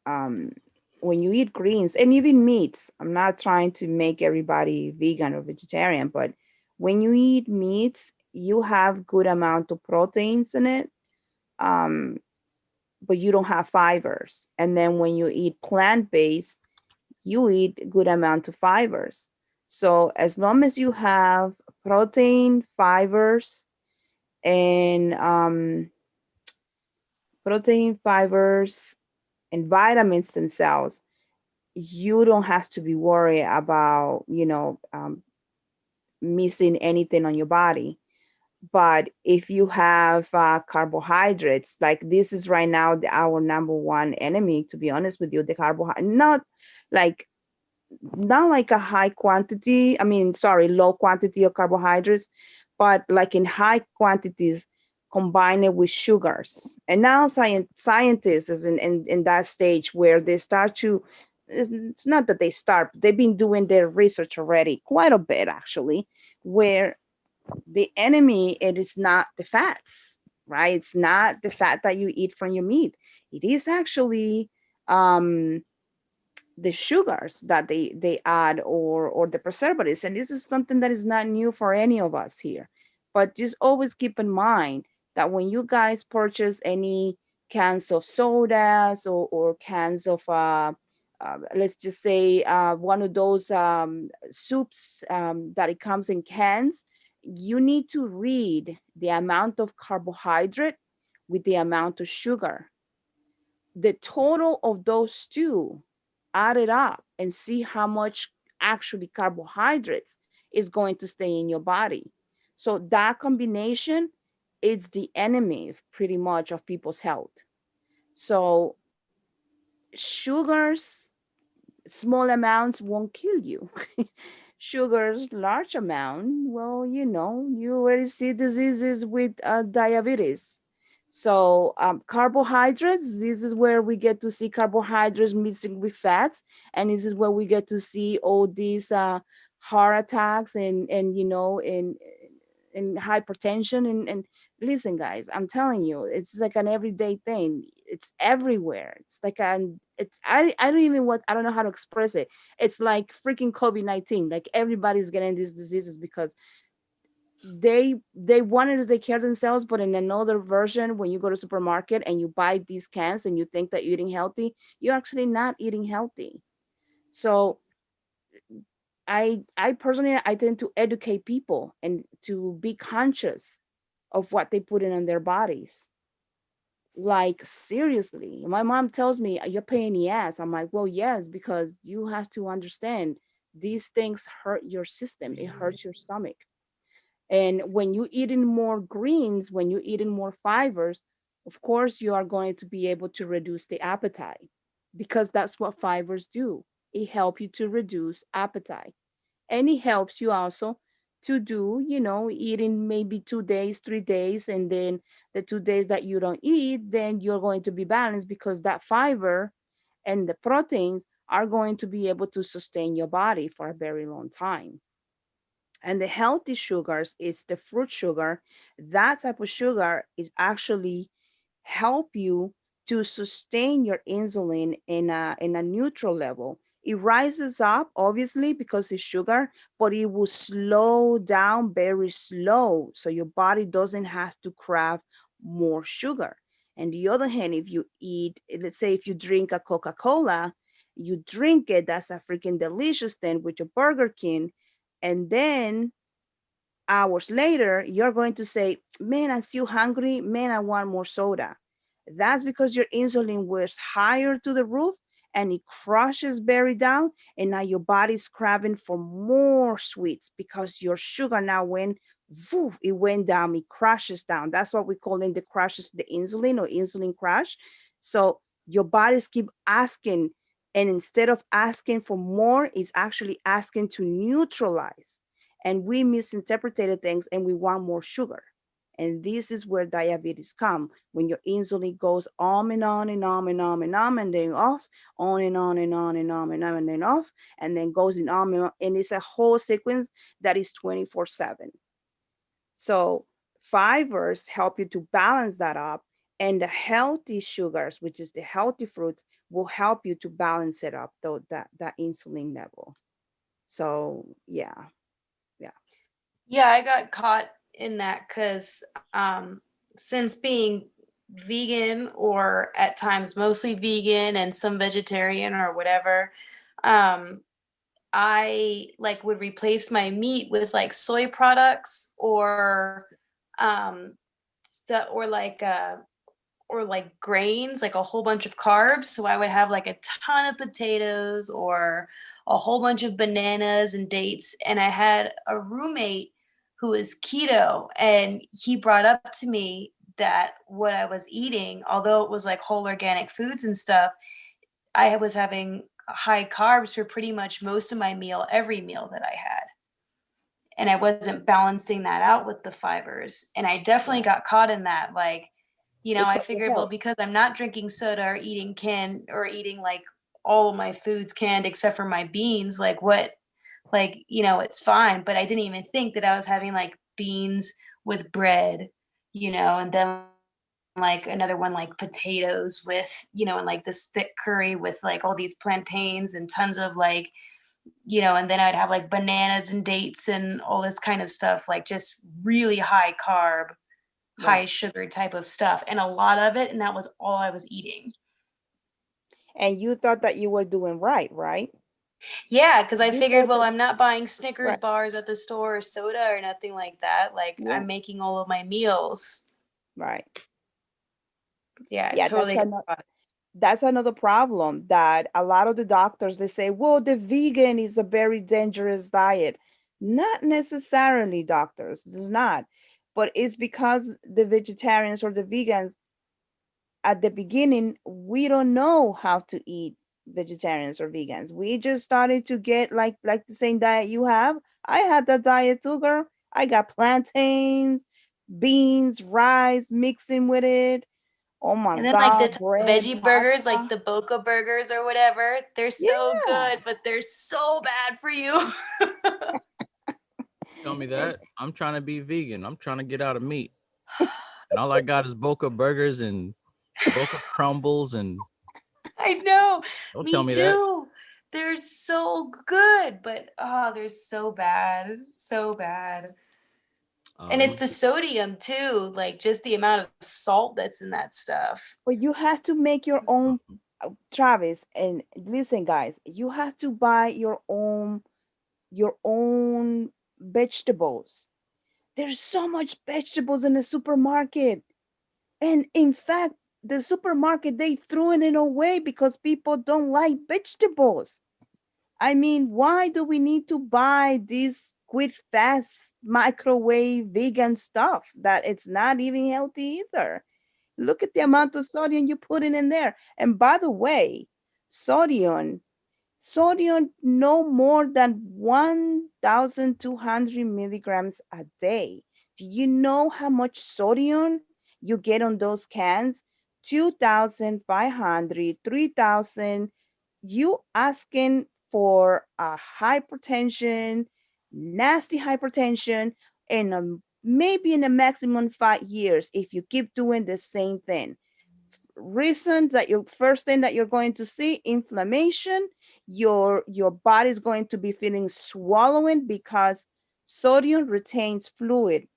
um, when you eat greens and even meats, I'm not trying to make everybody vegan or vegetarian, but when you eat meats, you have good amount of proteins in it, um, but you don't have fibers. And then when you eat plant-based, you eat good amount of fibers. So as long as you have protein, fibers, and vitamins themselves, you don't have to be worried about, missing anything on your body. But if you have carbohydrates, like this is right now our number one enemy, to be honest with you, the carbohydrate, like not like a high quantity, I mean, sorry, low quantity of carbohydrates, but like in high quantities, combine it with sugars. And now scientists is in that stage where they start to, it's not that they start, they've been doing their research already, quite a bit actually, where the enemy, it is not the fats, right? It's not the fat that you eat from your meat. It is actually um, the sugars that they add, or the preservatives. And this is something that is not new for any of us here, but just always keep in mind that when you guys purchase any cans of sodas, or cans of let's just say one of those soups that it comes in cans, you need to read the amount of carbohydrate with the amount of sugar. The total of those two, add it up and see how much actually carbohydrates is going to stay in your body. So that combination is the enemy pretty much of people's health. So sugars, small amounts won't kill you. Sugars, large amount, well, you already see diseases with diabetes. So carbohydrates, this is where we get to see carbohydrates mixing with fats, and this is where we get to see all these heart attacks and and hypertension and listen guys, I'm telling you, it's like an everyday thing. It's everywhere. It's like an it's I don't even what I don't know how to express it. It's like freaking COVID-19. Like everybody's getting these diseases because they wanted to take care of themselves, but in another version, when you go to supermarket and you buy these cans and you think that you're eating healthy, you're actually not eating healthy. So I personally I tend to educate people and to be conscious of what they put in on their bodies. Like seriously, my mom tells me you're paying the ass. I'm like, well, yes, because you have to understand these things hurt your system. It hurts your stomach. And when you eating more greens, when you eating more fibers, of course you are going to be able to reduce the appetite because that's what fibers do. It helps you to reduce appetite. And it helps you also to do, eating maybe 2 days, 3 days, and then the 2 days that you don't eat, then you're going to be balanced because that fiber and the proteins are going to be able to sustain your body for a very long time. And the healthy sugars is the fruit sugar. That type of sugar is actually help you to sustain your insulin in a neutral level. It rises up obviously because it's sugar, but it will slow down very slow. So your body doesn't have to crave more sugar. And the other hand, if you eat, let's say if you drink a Coca-Cola, you drink it, that's a freaking delicious thing with your Burger King. And then hours later, you're going to say, man, I'm still hungry. Man, I want more soda. That's because your insulin was higher to the roof and it crushes berry down. And now your body's craving for more sweets because your sugar now went, woof, it went down, it crashes down. That's what we call in the crashes, the insulin or insulin crash. So your bodies keep asking, and instead of asking for more, it's actually asking to neutralize, and we misinterpreted things and we want more sugar. And this is where diabetes come when your insulin goes on and on and on and on and on and then off, on and on and on and on and on and then off, and then goes in on and on. And it's a whole sequence that is 24/7. So fibers help you to balance that up. And the healthy sugars, which is the healthy fruits, will help you to balance it up, though that insulin level. So yeah. Yeah, I got caught in that because since being vegan or at times mostly vegan and some vegetarian or whatever, um, I like would replace my meat with like soy products um, or or like grains, like a whole bunch of carbs. So I would have like a ton of potatoes or a whole bunch of bananas and dates. And I had a roommate who was keto, and he brought up to me that what I was eating, although it was like whole organic foods and stuff, I was having high carbs for pretty much most of my meal, every meal that I had. And I wasn't balancing that out with the fibers. And I definitely got caught in that. Like, I Because of figured, well, health. because I'm not drinking soda or eating canned or eating like all of my foods canned except for my beans, like what, like, it's fine. But I didn't even think that I was having like beans with bread, and then like another one like potatoes with, and like this thick curry with like all these plantains and tons of like, and then I'd have like bananas and dates and all this kind of stuff, like just really high carb, high Right. sugar type of stuff, and a lot of it, and that was all I was eating. And you thought that you were doing right, right? Yeah, because I You figured, thought well, that I'm not buying Snickers right, bars at the store or soda or nothing like that. Like yeah, I'm making all of my meals. right. Yeah, I Yeah, totally got caught. that's another problem that a lot of the doctors they say, well, the vegan is a very dangerous diet. Not necessarily, doctors. It's not. But it's because the vegetarians or the vegans at the beginning, we don't know how to eat vegetarians or vegans. We just started to get like the same diet you have. I had that diet too, girl. I got plantains, beans, rice, mixing with it. Oh my And then like the God, bread, veggie burgers, like pasta. the Boca burgers or whatever, they're so Yeah. good, but they're so bad for you. Tell me And that. I'm trying to be vegan. I'm trying to get out of meat. And all I got is Boca burgers and Boca crumbles. And I know. don't tell Me me that. too. They're so good, but oh, they're so bad. So bad. And it's Um, the sodium too, like just the amount of salt that's in that stuff. but you have to make your own, Travis. And listen, guys, you have to buy your own vegetables. There's so much vegetables in the supermarket. And in fact, the supermarket they threw it away because people don't like vegetables. I mean, why do we need to buy this quick, fast, microwave vegan stuff that it's not even healthy either? Look at the amount of sodium you put in there. And by the way, sodium, sodium no more than 1,200 milligrams a day. Do you know how much sodium you get on those cans? 2,500, 3,000. You asking for a hypertension, nasty hypertension, and maybe in a maximum 5 years if you keep doing the same thing. Reasons that your first thing that you're going to see, inflammation. Your body is going to be feeling swallowing because sodium retains fluid,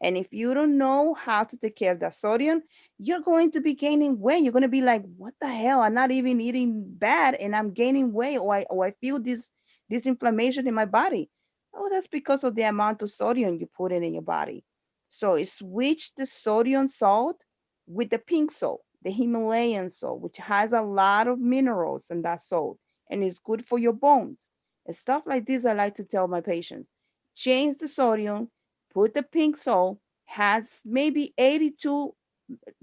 and if you don't know how to take care of that sodium, you're going to be gaining weight. You're going to be like, what the hell? I'm not even eating bad and I'm gaining weight, or I feel this inflammation in my body. Oh, that's because of the amount of sodium you put in your body. So switch the sodium salt with the pink salt, the Himalayan salt, which has a lot of minerals in that salt and is good for your bones. And stuff like this, I like to tell my patients. Change the sodium, put the pink salt, has maybe 82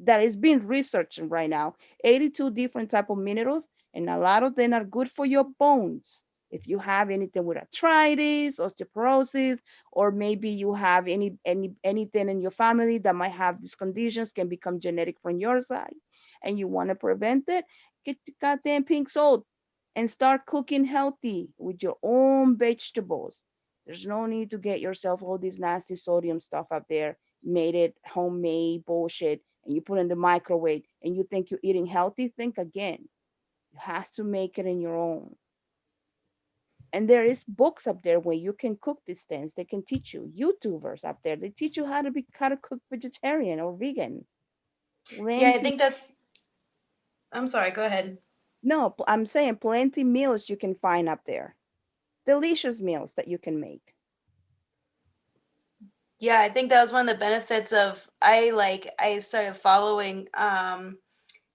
that is being researched right now, 82 different type of minerals, and a lot of them are good for your bones. If you have anything with arthritis, osteoporosis, or maybe you have anything in your family that might have these conditions, can become genetic from your side, and you want to prevent it, get the goddamn pink salt and start cooking healthy with your own vegetables. There's no need to get yourself all this nasty sodium stuff up there, made it homemade bullshit, and you put in the microwave and you think you're eating healthy. Think again. You have to make it in your own. And there is books up there where you can cook these things. They can teach you. YouTubers up there, they teach you how to cook vegetarian or vegan. Yeah, I Plenty. think that's I'm sorry, go ahead. No, I'm saying plenty meals you can find up there. Delicious meals that you can make. Yeah, I think that was one of the benefits of I started following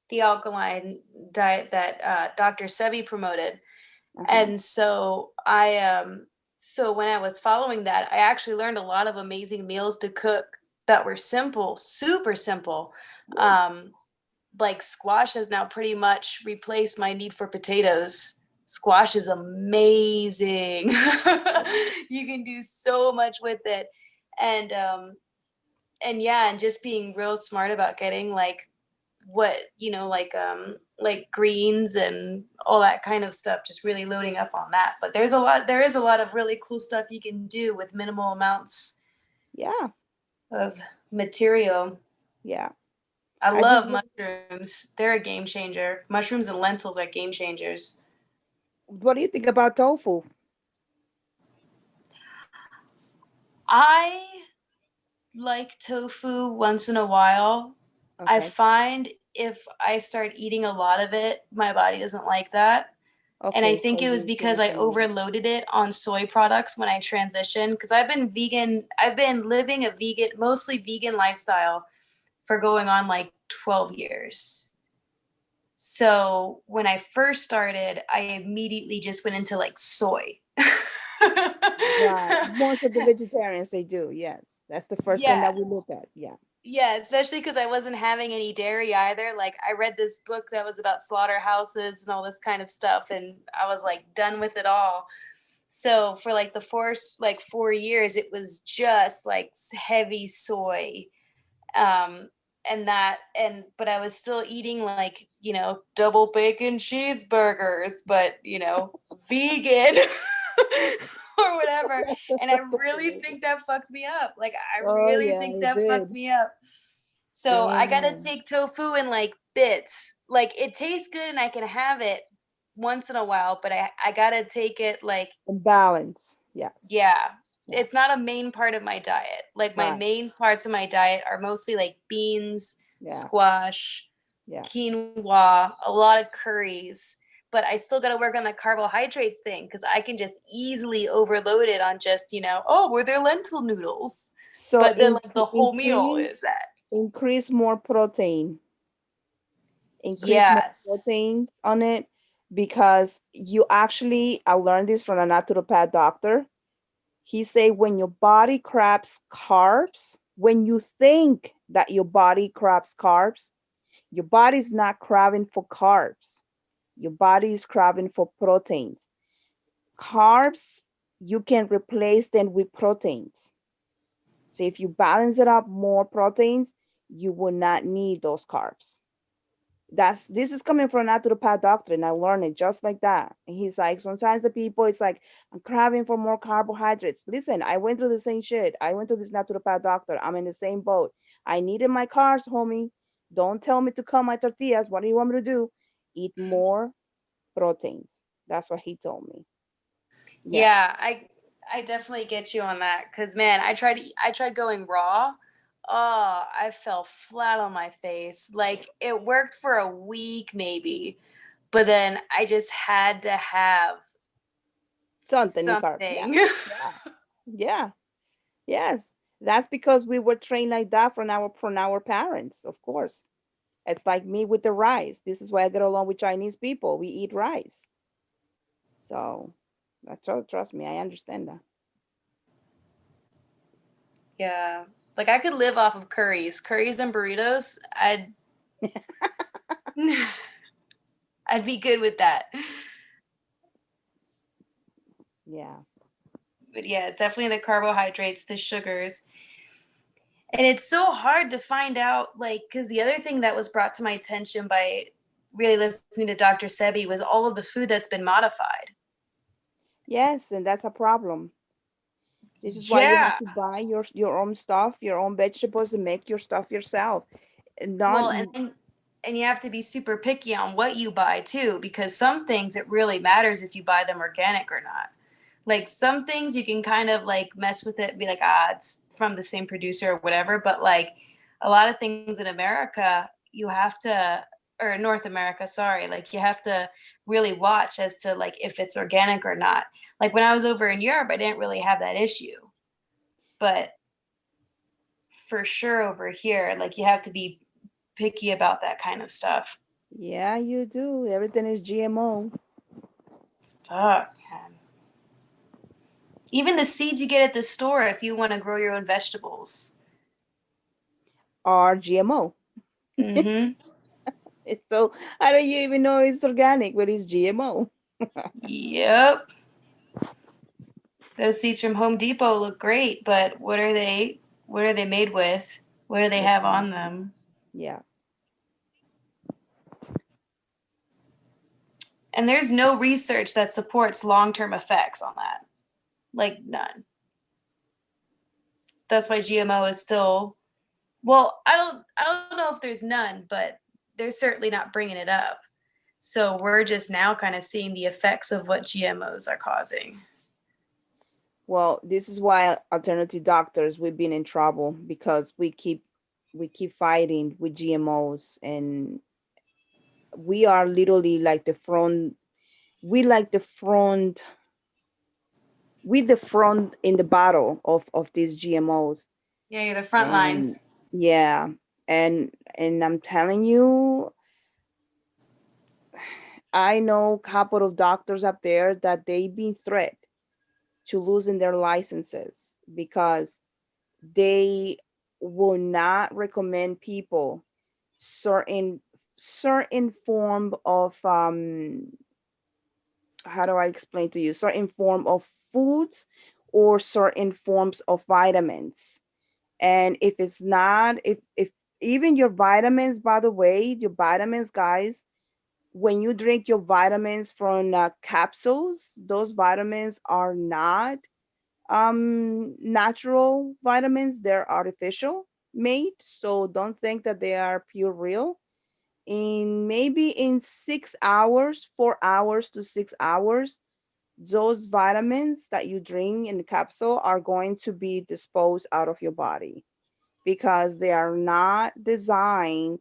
the alkaline diet that Dr. Sebi promoted. Uh-huh. And so when I was following that, I actually learned a lot of amazing meals to cook that were simple, super simple. Um, like squash has now pretty much replaced my need for potatoes. Squash is amazing. You can do so much with it. And and yeah, and just being real smart about getting like what like greens and all that kind of stuff, just really loading up on that. But there is a lot of really cool stuff you can do with minimal amounts Yeah. of material. Yeah. I I just love mushrooms. They're a game changer. Mushrooms and lentils are game changers. What do you think about tofu? I like tofu once in a while. I Okay. find if I start eating a lot of it, my body doesn't like that. And I Okay, think so it was you feel because like I you need it. overloaded it on soy products when I transitioned. Because I've been vegan, I've been living a vegan, mostly vegan lifestyle for going on like 12 years. So when I first started, I immediately just went into like soy. Right. Most of the vegetarians they do, yes. That's the first thing Yeah, that we look at. Yeah. yeah, especially because I wasn't having any dairy either. Like I read this book that was about slaughterhouses and all this kind of stuff, and I was like done with it all. So for like the first like 4 years, it was just like heavy soy. But I was still eating like, double bacon cheeseburgers, but vegan or whatever. And I really think that fucked me up. Like I Oh really yeah, think it that fucked did. me up. So I gotta Damn. take tofu in like bits. Like it tastes good and I can have it once in a while, but I gotta take it like, And balance. Yes. yeah, Yeah. it's not a main part of my diet. Like my Right. main parts of my diet are mostly like beans, Yeah. squash, Yeah. quinoa, a lot of curries. But I still got to work on the carbohydrates thing because I can just easily overload it on just, oh, were there lentil noodles? So But then like the whole meal is that. increase more protein. Increase more Yes. protein on it, because you actually, I learned this from a naturopath doctor. He say when your body craves carbs, when you think that your body craves carbs, your body's not craving for carbs. Your body is craving for proteins. Carbs, you can replace them with proteins. So if you balance it up more proteins, you will not need those carbs. This is coming from a naturopath doctor, and I learned it just like that. And he's like, sometimes the people, it's like, I'm craving for more carbohydrates. Listen, I went through the same shit. I went to this naturopath doctor. I'm in the same boat. I needed my carbs, homie. Don't tell me to cut my tortillas. What do you want me to do? Eat more proteins. That's what he told me. Yeah. Yeah, I definitely get you on that because man, I tried going raw. Oh, I fell flat on my face. Like it worked for a week maybe, but then I just had to have Something in carbs. Yeah. something. Yeah. Yeah. Yes. That's because we were trained like that from our parents, of course. It's like me with the rice. This is why I get along with Chinese people. We eat rice. So trust me, I understand that. Yeah. Like I could live off of curries and burritos. I'd be good with that. Yeah. But yeah, it's definitely the carbohydrates, the sugars. And it's so hard to find out, like, because the other thing that was brought to my attention by really listening to Dr. Sebi was all of the food that's been modified. Yes, and that's a problem. This is why you have Yeah. to buy your own stuff, your own vegetables, and make your stuff yourself. And not Well, and you have to be super picky on what you buy too, because some things it really matters if you buy them organic or not. Like some things you can kind of like mess with it, be like, it's from the same producer or whatever. But like a lot of things in America, you have to, or North America, sorry, like you have to really watch as to like if it's organic or not. Like when I was over in Europe, I didn't really have that issue. But for sure over here, like you have to be picky about that kind of stuff. yeah, you do. Everything is GMO Fuck, man. Even the seeds you get at the store if you want to grow your own vegetables. or GMO. Mm-hmm. It's so I don't you even know it's organic, but it's GMO. Yep. Those seeds from Home Depot look great, but what are they made with? What do they That's have on nasty. them? Yeah. And there's no research that supports long-term effects on that. Like none. That's why GMO is still, well, I don't know if there's none, but they're certainly not bringing it up. So we're just now kind of seeing the effects of what GMOs are causing. Well, this is why alternative doctors we've been in trouble, because we keep fighting with GMOs, and we are literally like the front. We like the front. We the front in the battle of these GMOs. Yeah, you're the front And lines. yeah, and I'm telling you, I know a couple of doctors up there that they've been threatened to losing their licenses because they will not recommend people certain form of how do I explain to you? Certain form of foods or certain forms of vitamins. And if it's not, if even your vitamins, by the way, your vitamins, guys, when you drink your vitamins from capsules, those vitamins are not natural vitamins. They're artificial made. So don't think that they are pure real. In maybe in 6 hours, 4 hours to 6 hours, those vitamins that you drink in the capsule are going to be disposed out of your body because they are not designed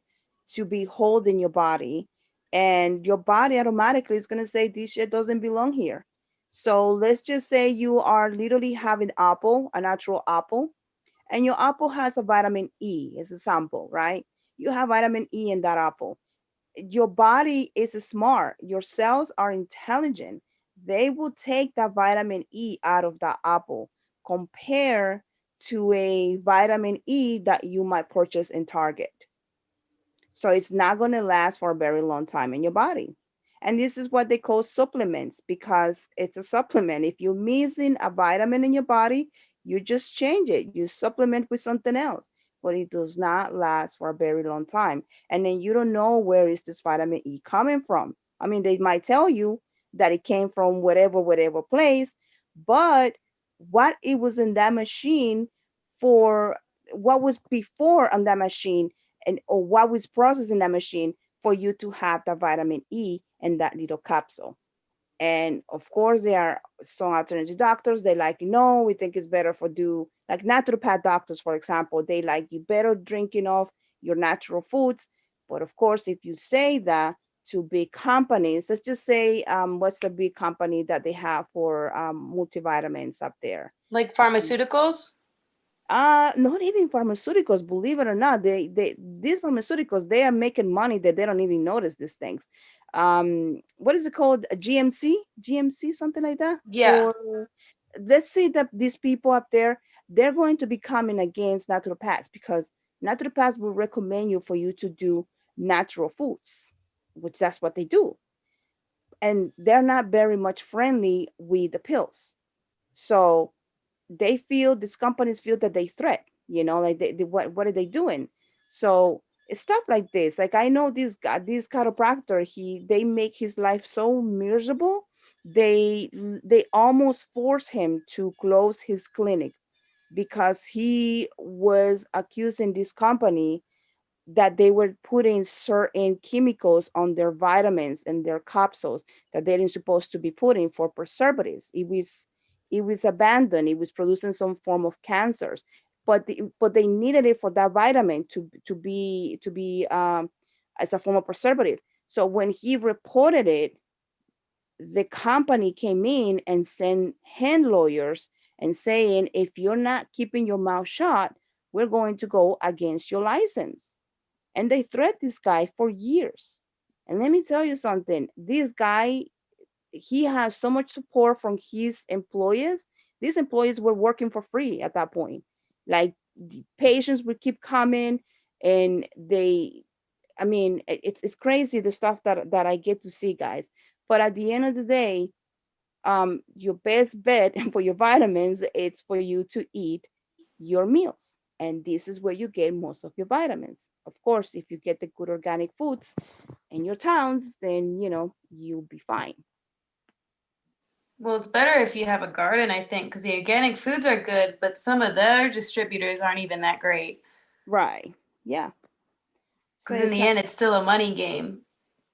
to be holding your body, and your body automatically is going to say this shit doesn't belong here. So let's just say you are literally having apple, a natural apple, and your apple has a vitamin E as a sample, right? You have vitamin E in that apple. Your body is smart, your cells are intelligent. They will take that vitamin E out of that apple compare to a vitamin E that you might purchase in Target. So it's not going to last for a very long time in your body. And this is what they call supplements because it's a supplement. If you're missing a vitamin in your body, you just change it. You supplement with something else, but it does not last for a very long time. And then you don't know where is this vitamin E coming from. I mean, they might tell you that it came from whatever place, but what it was in that machine for what was before on that machine and or what was processed in that machine for you to have the vitamin E in that little capsule. And of course, there are some alternative doctors. They like, no, we think it's better for do like naturopath doctors, for example. They like you better drinking off your natural foods. But of course, if you say that to big companies, let's just say, what's the big company that they have for multivitamins up there? Like pharmaceuticals? Not even pharmaceuticals, believe it or not. They these pharmaceuticals, they are making money that they don't even notice these things. What is it called? A GMC, something like that. Yeah. For let's say that these people up there, they're going to be coming against naturopaths because naturopaths will recommend you for you to do natural foods, which that's what they do, and they're not very much friendly with the pills. So they feel these companies feel that they threat, like what are they doing? So it's stuff like this. Like I know this guy, this chiropractor, they make his life so miserable. They almost force him to close his clinic because he was accusing this company that they were putting certain chemicals on their vitamins and their capsules that they didn't supposed to be putting for preservatives. It was abandoned. It was producing some form of cancers, but they needed it for that vitamin to be as a form of preservative. So when he reported it, the company came in and sent hand lawyers and saying, if you're not keeping your mouth shut, we're going to go against your license. And they threat this guy for years. And let me tell you something, this guy, he has so much support from his employees. These employees were working for free at that point. Like the patients would keep coming, and I mean, it's crazy the stuff that I get to see, guys. But at the end of the day, your best bet for your vitamins, it's for you to eat your meals. And this is where you get most of your vitamins. Of course, if you get the good organic foods in your towns, then you'll be fine. Well, it's better if you have a garden, I think, because the organic foods are good, but some of their distributors aren't even that great. Right. Yeah. So Because in the end, it's still a money game.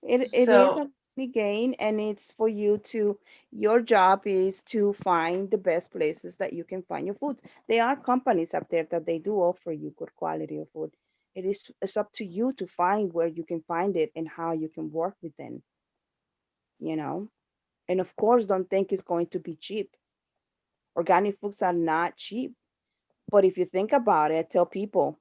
it is So, a money gain, and it's for you to, your job is to find the best places that you can find your foods. There are companies up there that they do offer you good quality of food. It's up to you to find where you can find it and how you can work with them, you know. And of course, don't think it's going to be cheap. Organic foods are not cheap. But if you think about it, I tell people,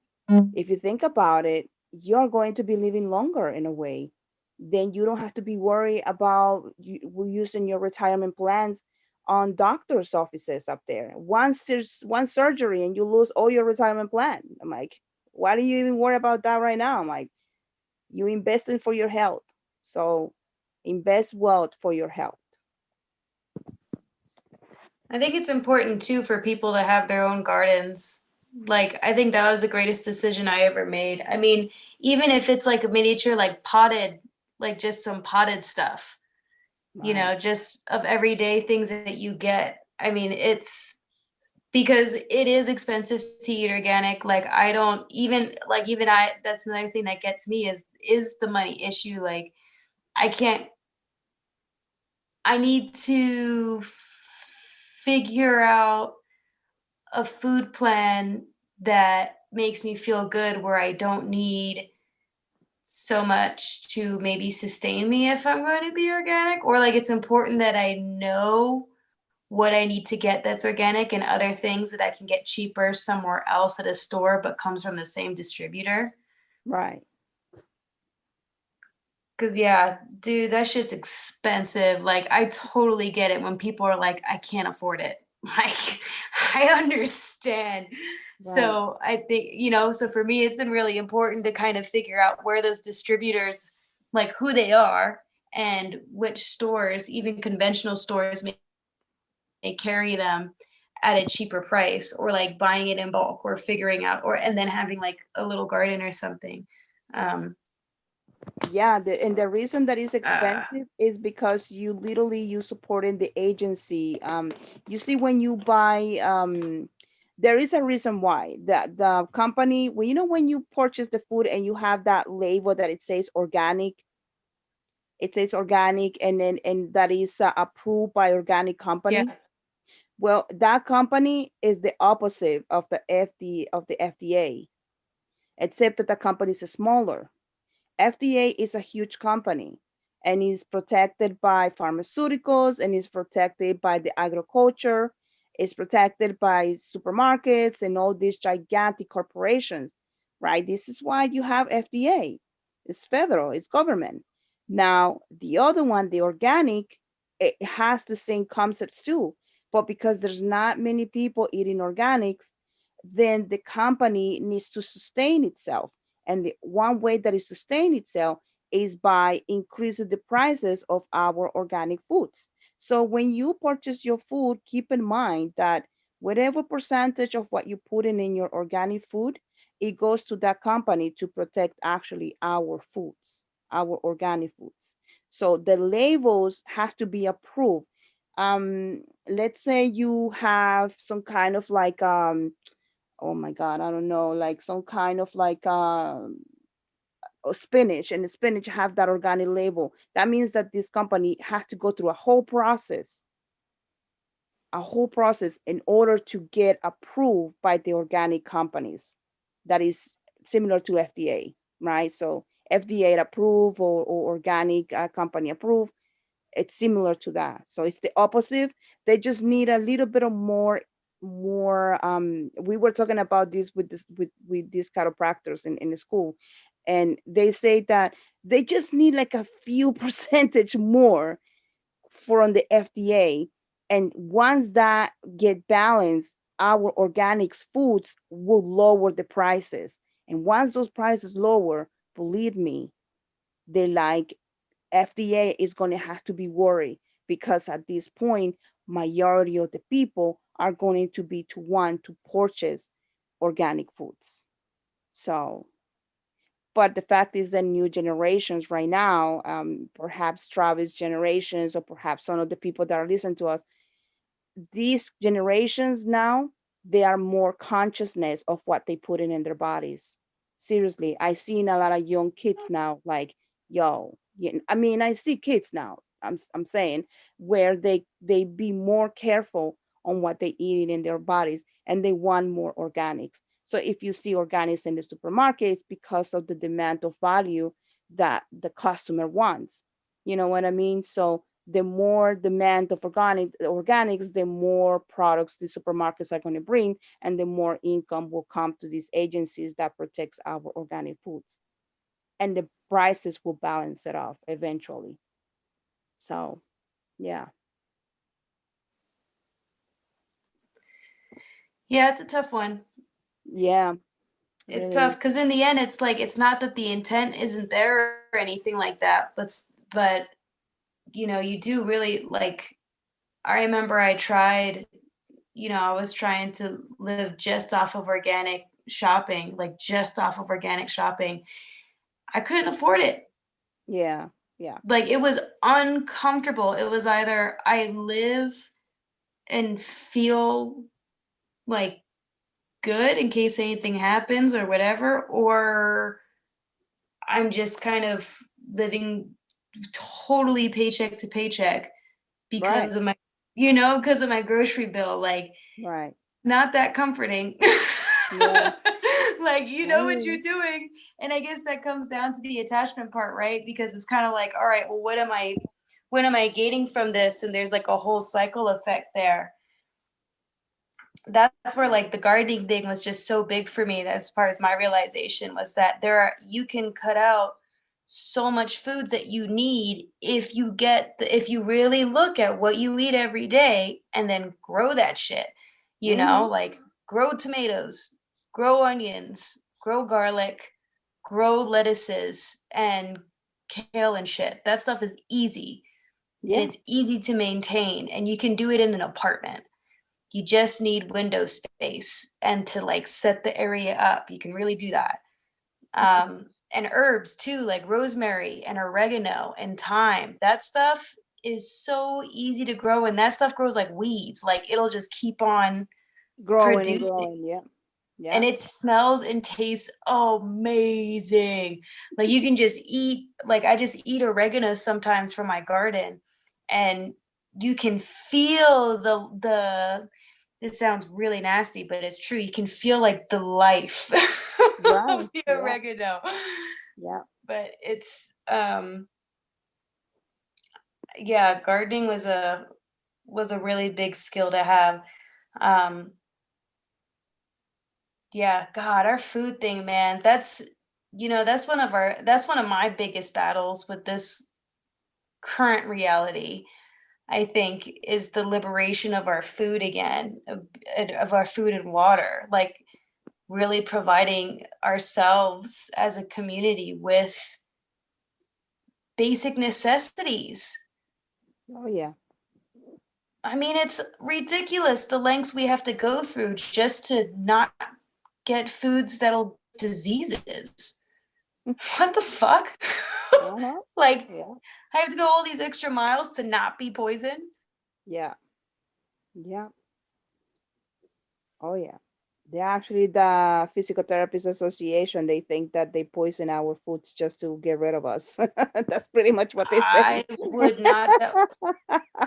if you think about it, you're going to be living longer in a way. Then you don't have to be worried about using your retirement plans on doctors' offices up there. Once there's one surgery and you lose all your retirement plan. I'm like, why do you even worry about that right now? I'm like, you investing for your health. So invest wealth for your health. I think it's important too for people to have their own gardens. Like, I think that was the greatest decision I ever made. I mean, even if it's like a miniature, like potted, like just some potted stuff, you Right. know, just of everyday things that you get. I mean, it's because it is expensive to eat organic. Like, I don't even like, even I, that's another thing that gets me is the money issue. Like, I can't, I need to figure out a food plan that makes me feel good where I don't need so much to maybe sustain me if I'm going to be organic, or like it's important that I know what I need to get that's organic and other things that I can get cheaper somewhere else at a store but comes from the same distributor. Right. Cause yeah, dude, that shit's expensive. Like, I totally get it when people are like, I can't afford it. Like, I understand. Right. So I think, you know, so for me, it's been really important to kind of figure out where those distributors, like who they are and which stores, even conventional stores, may carry them at a cheaper price, or like buying it in bulk, or figuring out, or and then having like a little garden or something. Um, Yeah, and the reason that is uh, expensive is because you supporting the agency. You see, when you buy, there is a reason why the company, when when you purchase the food and you have that label that it says organic, and then and that is approved by organic yeah. company. Well, that company is the opposite of the FDA, except that the company is smaller. FDA is a huge company and is protected by pharmaceuticals and is protected by the agriculture, is protected by supermarkets and all these gigantic corporations, right? This is why you have FDA. It's federal, it's government. Now, the other one, the organic, it has the same concepts too, but because there's not many people eating organics, then the company needs to sustain itself. And the one way that it sustains itself is by increasing the prices of our organic foods. So when you purchase your food, keep in mind that whatever percentage of what you put in your organic food, it goes to that company to protect actually our foods, our organic foods. So the labels have to be approved. Let's say you have some kind of like oh my God, I don't know, like some kind of like spinach, and the spinach have that organic label. That means that this company has to go through a whole process in order to get approved by the organic companies. That is similar to FDA, right? So FDA approved, or organic company approved, it's similar to that. So it's the opposite. They just need a little bit of more we were talking about this with these chiropractors in the school, and they say that they just need like a few percentage more from the FDA. And once that get balanced, our organics foods will lower the prices. And once those prices lower, believe me, they like FDA is going to have to be worried, because at this point, majority of the people are going to be to want to purchase organic foods. So, but the fact is that new generations right now, perhaps Travis generations, or perhaps some of the people that are listening to us, these generations now, they are more consciousness of what they put in their bodies. Seriously, I seen a lot of young kids now, like, yo, I mean, I see kids now, I'm saying, where they be more careful on what they eat in their bodies, and they want more organics. So if you see organics in the supermarkets, because of the demand of value that the customer wants, you know what I mean? So the more demand of organics, the more products the supermarkets are going to bring, and the more income will come to these agencies that protects our organic foods, and the prices will balance it off eventually. So, yeah. Yeah, it's a tough one. Yeah, It's really. tough because in the end, it's like it's not that the intent isn't there or anything like that, but you know, you do really like. I remember I tried, I was trying to live just off of organic shopping, like just off of organic shopping. I couldn't afford it. Yeah. Yeah. Like it was uncomfortable. It was either I live and feel like good in case anything happens or whatever, or I'm just kind of living totally paycheck to paycheck Right. because of my grocery bill. Like, Right. not that comforting. Yeah. Like, you I know hear what you're you. doing. And I guess that comes down to the attachment part, right? Because it's kind of like, all right, well, what am I gaining from this? And there's like a whole cycle effect there. That's where like the gardening thing was just so big for me. As far as my realization was that you can cut out so much foods that you need if you really look at what you eat every day and then grow that shit. Mm-hmm. Like grow tomatoes, grow onions, grow garlic, grow lettuces and kale and shit. That stuff is easy and Yeah. it's easy to maintain and you can do it in an apartment. You just need window space and to like set the area up. You can really do that. And herbs too, like rosemary and oregano and thyme. That stuff is so easy to grow, and that stuff grows like weeds. Like it'll just keep on Growing and producing. growing. Yeah. And Yeah. it smells and tastes amazing. Like you can just eat, like I just eat oregano sometimes from my garden, and you can feel the this sounds really nasty, but it's true. You can feel like the life Right. of the Yeah. oregano. Yeah. But it's yeah, gardening was a really big skill to have. Um yeah, God, our food thing, man. That's one of my biggest battles with this current reality. I think is the liberation of our food again, of our food and water. Like really providing ourselves as a community with basic necessities. Oh yeah. I mean, it's ridiculous the lengths we have to go through just to not get foods that'll diseases. What the fuck? Uh-huh. Like, Yeah. I have to go all these extra miles to not be poisoned? Yeah. Yeah. Oh yeah. They actually, the Physical Therapists Association, they think that they poison our foods just to get rid of us. That's pretty much what they say. I would not.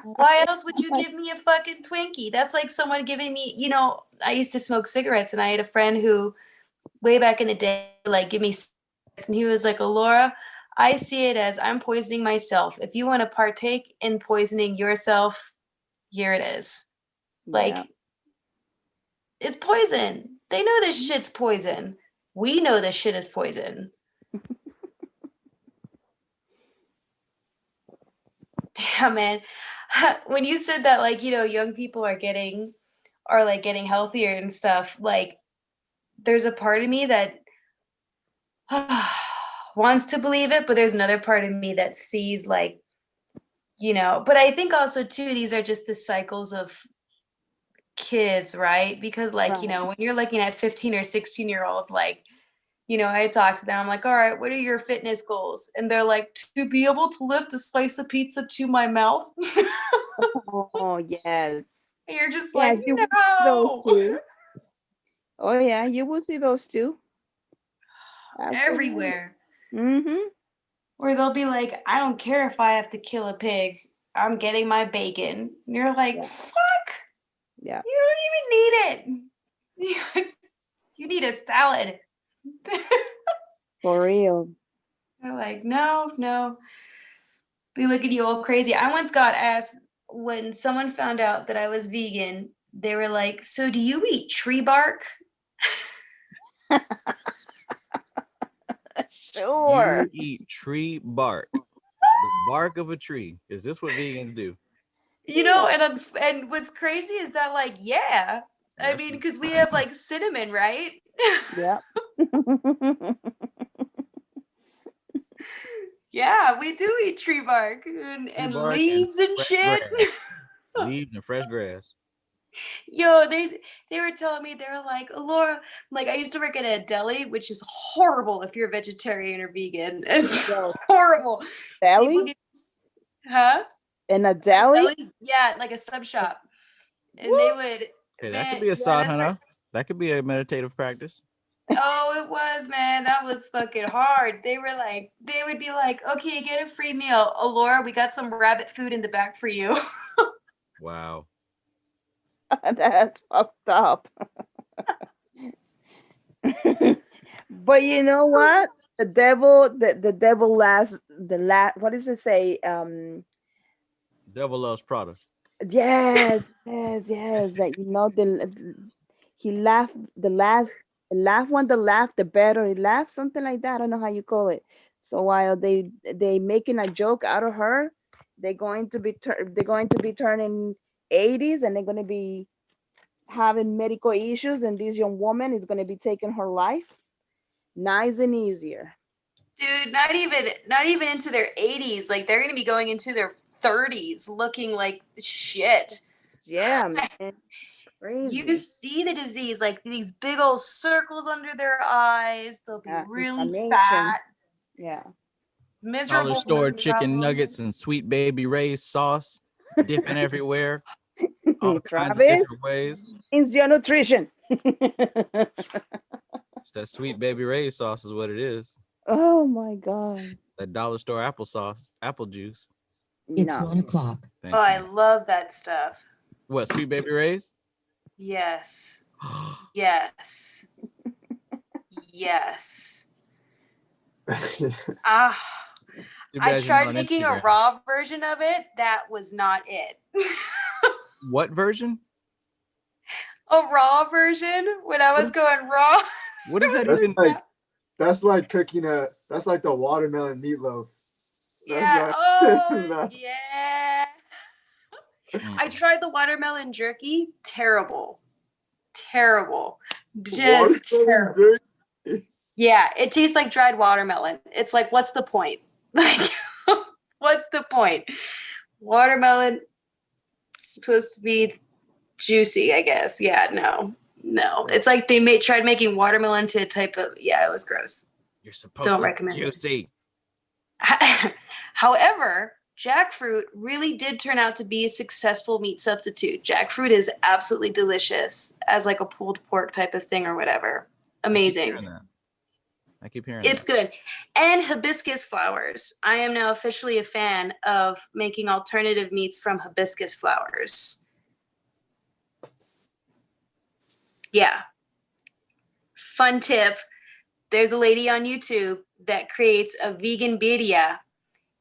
Why else would you give me a fucking Twinkie? That's like someone giving me, I used to smoke cigarettes and I had a friend who way back in the day, like give me cigarettes, and he was like, Laura, I see it as I'm poisoning myself. If you want to partake in poisoning yourself, here it is. Yeah. Like, it's poison. They know this shit's poison. We know this shit is poison. Damn, man. When you said that, like, young people are getting healthier and stuff, like, there's a part of me that wants to believe it, but there's another part of me that sees, like, but I think also too, these are just the cycles of kids, right? Because like, Right. when you're looking at 15 or 16-year-olds, like, I talk to them, I'm like, all right, what are your fitness goals? And they're like, to be able to lift a slice of pizza to my mouth. Oh yes. And you're just like, Yes, you will see those no. too. Oh yeah, you will see those too. Absolutely. Everywhere. Mm-hmm. Or they'll be like, I don't care if I have to kill a pig. I'm getting my bacon. And you're like, Yeah. fuck, Yeah. you don't even need it. You need a salad. For real. They're like, no, no. They look at you all crazy. I once got asked when someone found out that I was vegan, they were like, so do you eat tree bark? Sure. You eat tree bark, the bark of a tree. Is this what vegans do? And what's crazy is that, like, yeah. I That's mean, because we have like cinnamon, right? Yeah. Yeah, we do eat tree bark tree and bark and leaves and wet shit. grass. leaves and fresh grass. Yo, they were telling me, they were like, Laura, like I used to work at a deli, which is horrible if you're vegetarian or vegan. It's Yo, horrible. People deli? get, huh? In a A deli? deli? Yeah, like a sub shop. And they What? would, Hey, that man, could be a yeah, side, that's right. huh? That could be a meditative practice. Oh, it was, man. That was fucking hard. They were like, they would be like, okay, get a free meal. Oh, Laura, we got some rabbit food in the back for you. Wow. That's fucked up. But you know what? The devil what does it say? Devil loves Prada. Yes, yes, yes. That he laughed the last one that laughed, the better he laughed, something like that. I don't know how you call it. So while they making a joke out of her, they're going to be turning 80s and they're going to be having medical issues, and this young woman is going to be taking her life nice and easier. Dude, not even into their 80s. Like they're gonna be going into their 30s looking like shit. Yeah, man. You Crazy. see the disease, like these big old circles under their eyes. They'll be really Inflammation. fat, Yeah. Dollar miserable store lung chicken nuggets and problems. sweet baby Ray's sauce dipping everywhere, all kinds of Travis, different ways. it's your nutrition. It's that sweet baby Ray's sauce is what it is. Oh my God. That dollar store applesauce, apple juice. It's No. 1 o'clock. Oh, Thanks, I man. love that stuff. What, sweet baby Ray's? Yes. Yes. Yes. Ah. Too I bad you're not tried on making a Instagram. raw version of it. That was not it. What version? A raw version when I was going raw. What is that That's even? like that's like cooking that's like the watermelon meatloaf. That's Yeah. not, Oh, not yeah. Mm. I tried the watermelon jerky. Terrible. Terrible. Just watermelon terrible. jerky. Yeah, it tastes like dried watermelon. It's like, what's the point? Like, what's the point? Watermelon supposed to be juicy, I guess. Yeah, no. It's like they tried making watermelon to a type of, yeah, it was gross. You're supposed Don't to recommend be it. juicy. However, jackfruit really did turn out to be a successful meat substitute. Jackfruit is absolutely delicious as like a pulled pork type of thing or whatever. Amazing. I keep hearing It's that. good. And hibiscus flowers. I am now officially a fan of making alternative meats from hibiscus flowers. Yeah. Fun tip. There's a lady on YouTube that creates a vegan birria,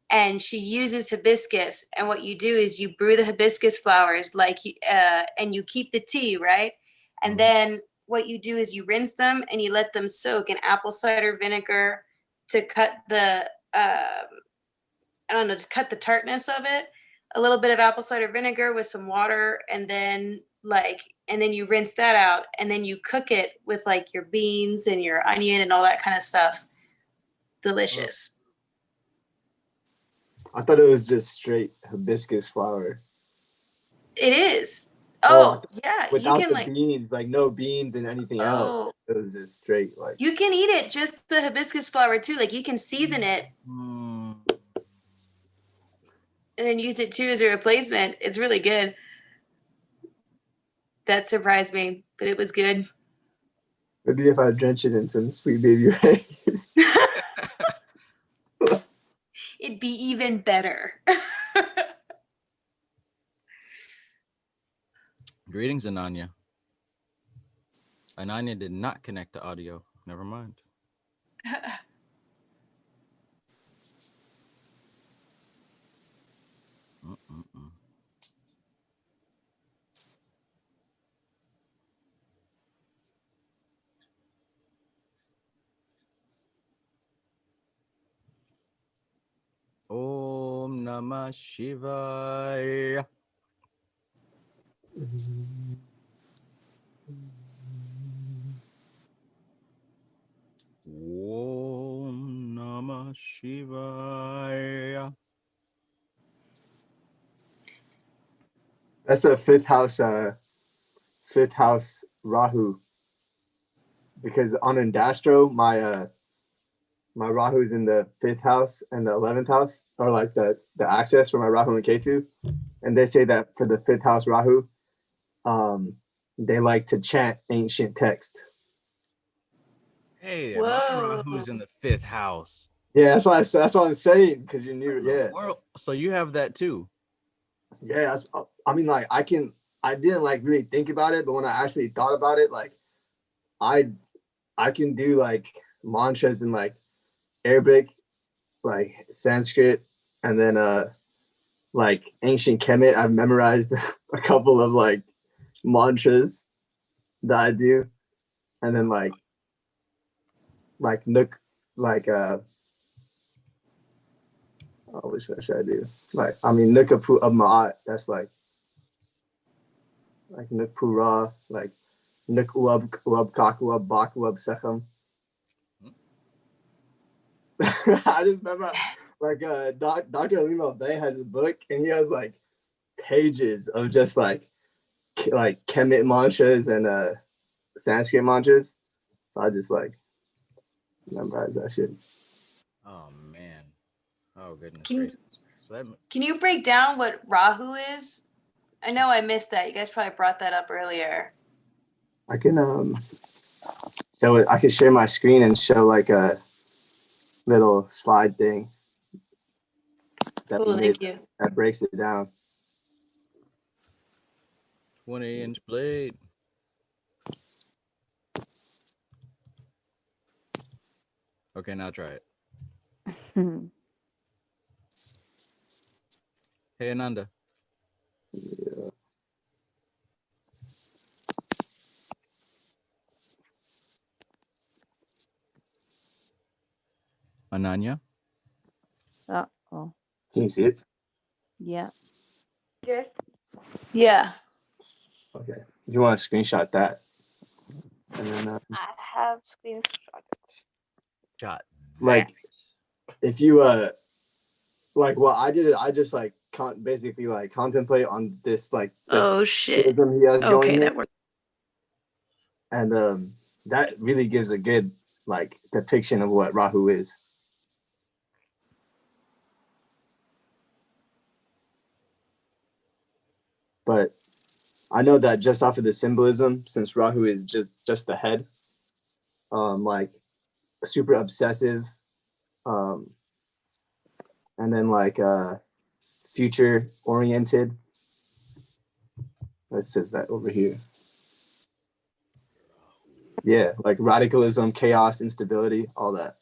and she uses hibiscus. And what you do is you brew the hibiscus flowers and you keep the tea, right? And then what you do is you rinse them and you let them soak in apple cider vinegar to cut to cut the tartness of it. A little bit of apple cider vinegar with some water, and then you rinse that out, and then you cook it with like your beans and your onion and all that kind of stuff. Delicious. I thought it was just straight hibiscus flower. It is. Oh, Yeah, you without can the like beans, like no beans and anything else. It was just straight like. you can eat it just the hibiscus flower too. Like you can season it Mm. and then use it too as a replacement. It's really good. That surprised me, but it was good. Maybe if I drench it in some sweet baby rice. It'd be even better. Greetings, Ananya. Ananya did not connect to audio. Never mind. Mm-mm-mm. Om Namah Shivaya. Om Namah Shivaya. That's a fifth house Rahu. Because on Indastro, my Rahu's in the fifth house and the 11th house, or like the access for my Rahu and Ketu. And they say that for the fifth house Rahu, they like to chant ancient text. Hey, my Whoa. Rahu's in the fifth house. Yeah, that's what I'm saying. Because you knew, yeah. So you have that too. Yeah, I mean, like I didn't like really think about it, but when I actually thought about it, like I can do like mantras in like Arabic, like Sanskrit, and then like ancient Kemet. I've memorized a couple of like mantras that I do, and then like Nook, like which one should I do? Like I mean Nukapu of Ma'at, that's like Nukpura, like Nuk Uab Uab Kak Uab Bak Uab Sechem. I just remember like Dr. Lima Bay has a book and he has like pages of just like Kemet mantras and Sanskrit mantras. So I just like memorize that shit. Oh man. Oh goodness Can gracious. So Can you break down what Rahu is? I know I missed that. You guys probably brought that up earlier. I can show it. I can share my screen and show like a little slide thing that Cool, thank you. that breaks it down. 20-inch blade. Okay, now try it. Hey, Ananda. Yeah. Ananya. Oh, Can you see it? yeah. Yes. Yeah. Okay. If you want to screenshot that, and then I have screenshot. Shot. like if you like what I did, I just like basically like contemplate on this like this Oh shit. system he has going Okay, here. that works. And that really gives a good like depiction of what Rahu is. But I know that just off of the symbolism, since Rahu is just the head, like super obsessive, and then like future oriented. It says that over here. Yeah, like radicalism, chaos, instability, all that.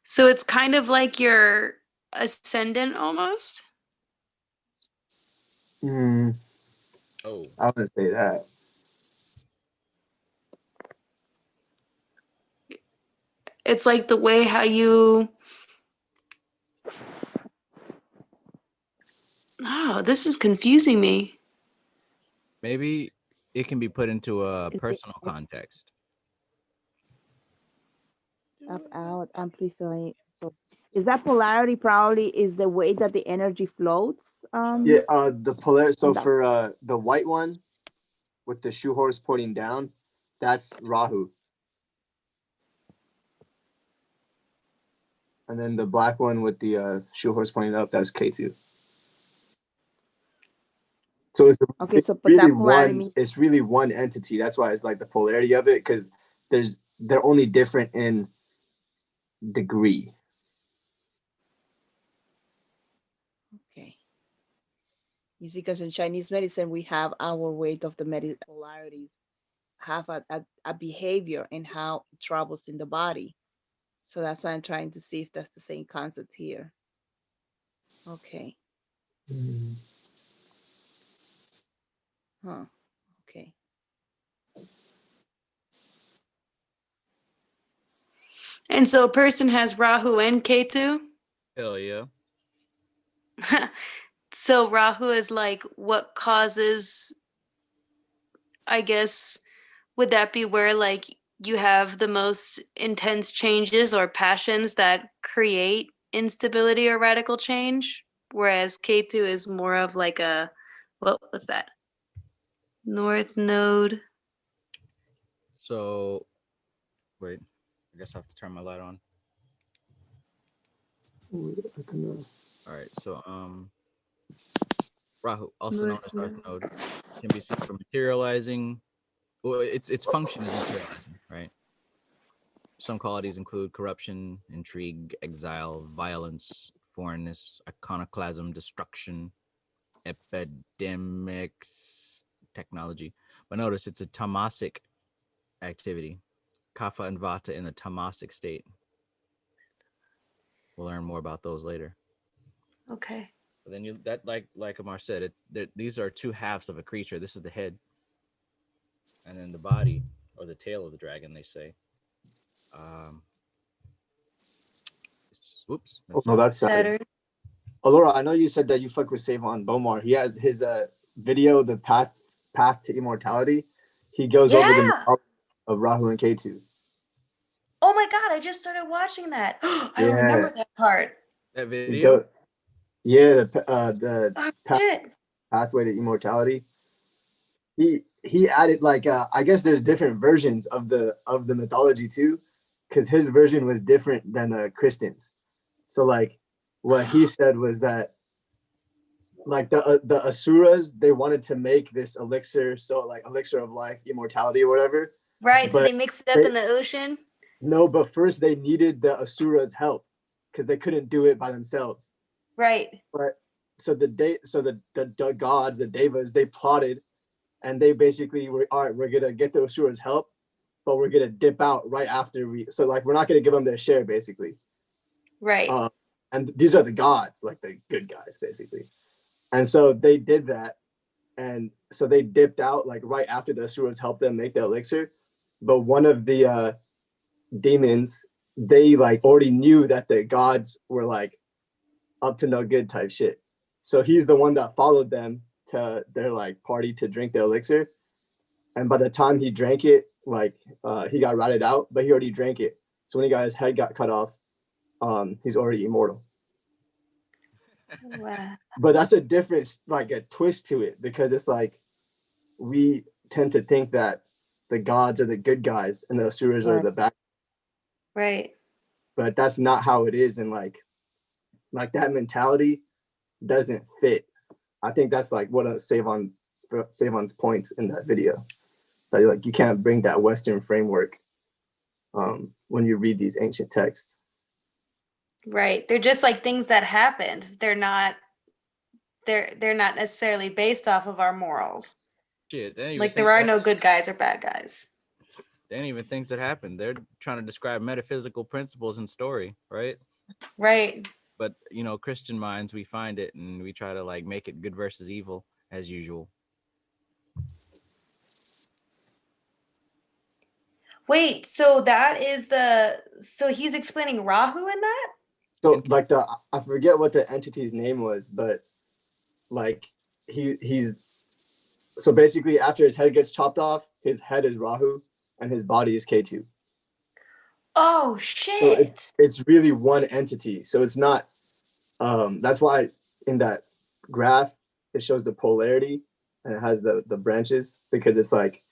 So it's kind of like your ascendant almost? Oh. I wouldn't say that. It's like the way how you. Oh, this is confusing me. Maybe it can be put into a personal context. Up, out, amplify. So is that polarity probably is the way that the energy floats? Yeah, the polar. So that- for the white one with the shoe horse pointing down, that's Rahu. And then the black one with the shoe horse pointing up, that's K2. So it's Okay, it's so but really that polarity one. means It's really one entity. That's why it's like the polarity of it, because they're only different in degree. okay. You see, because in Chinese medicine we have our weight of the polarities have a behavior and how it travels in the body. So that's why I'm trying to see if that's the same concept here. Okay. Huh. Okay. And so a person has Rahu and Ketu. Hell yeah. So Rahu is like what causes, I guess, would that be where like you have the most intense changes or passions that create instability or radical change? whereas K2 is more of like a, what was that? North node. So, wait, I guess I have to turn my light on. All right, so Rahu, also known as North Node, can be seen for materializing. Well, its function is materializing, right? Some qualities include corruption, intrigue, exile, violence, foreignness, iconoclasm, destruction, epidemics, technology. But notice it's a tamasic activity. Kapha and Vata in the tamasic state. We'll learn more about those later. Okay. But then like Amar said, these are two halves of a creature. This is the head, and then the body or the tail of the dragon. They say. Whoops. Oh, no, that's Saturn. Alora, I know you said that you fuck with Savon Bomar. He has his video, the path to immortality. He goes over the mythology of Rahu and Ketu. Oh my god, I just started watching that. I don't Yeah. remember that part. That video. The pathway to immortality. He added like I guess there's different versions of the mythology too, because his version was different than Kristen's. So like what he said was that like the Asuras, they wanted to make this elixir, so like elixir of life, immortality or whatever. Right, so But they mixed it up in the ocean. No, but first they needed the Asuras' help because they couldn't do it by themselves. Right. But so the gods, the devas, they plotted, and they basically were, all right, we're gonna get the Asuras' help, but we're gonna dip out right after so like we're not gonna give them their share basically. Right. And these are the gods, like the good guys basically. And so they did that, and so they dipped out like right after the Asuras helped them make the elixir. But one of the demons, they like already knew that the gods were like up to no good type shit. So he's the one that followed them to their like party to drink the elixir. And by the time he drank it, like he got ratted out, but he already drank it. So when his head got cut off, he's already immortal. Wow. But that's a different, like a twist to it, because it's like we tend to think that the gods are the good guys and the Asuras are the bad. Right. But that's not how it is, and like that mentality doesn't fit. I think that's like what Savon's points in that video. That like you can't bring that Western framework when you read these ancient texts. Right. They're just like things that happened. They're not necessarily based off of our morals. Shit, like there are no good guys or bad guys. They ain't even things that happen. They're trying to describe metaphysical principles in story, right? Right. But you know, Christian minds, we find it and we try to like make it good versus evil as usual. Wait, so that is so he's explaining Rahu in that? So like I forget what the entity's name was, but like he's so basically after his head gets chopped off, his head is Rahu and his body is Ketu. Oh shit. So it's really one entity. So it's not that's why in that graph it shows the polarity and it has the branches, because it's like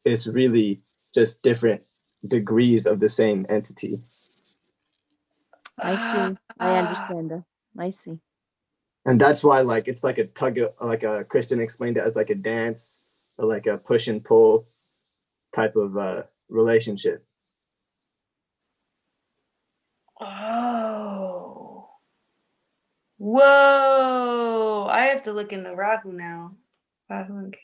it's really just different degrees of the same entity. I see. I understand that. I see. And that's why like it's like a tug of, like a Kristen explained it as like a dance or like a push and pull type of relationship. Oh. Whoa. I have to look into Rahu now. Rahu and Ketu.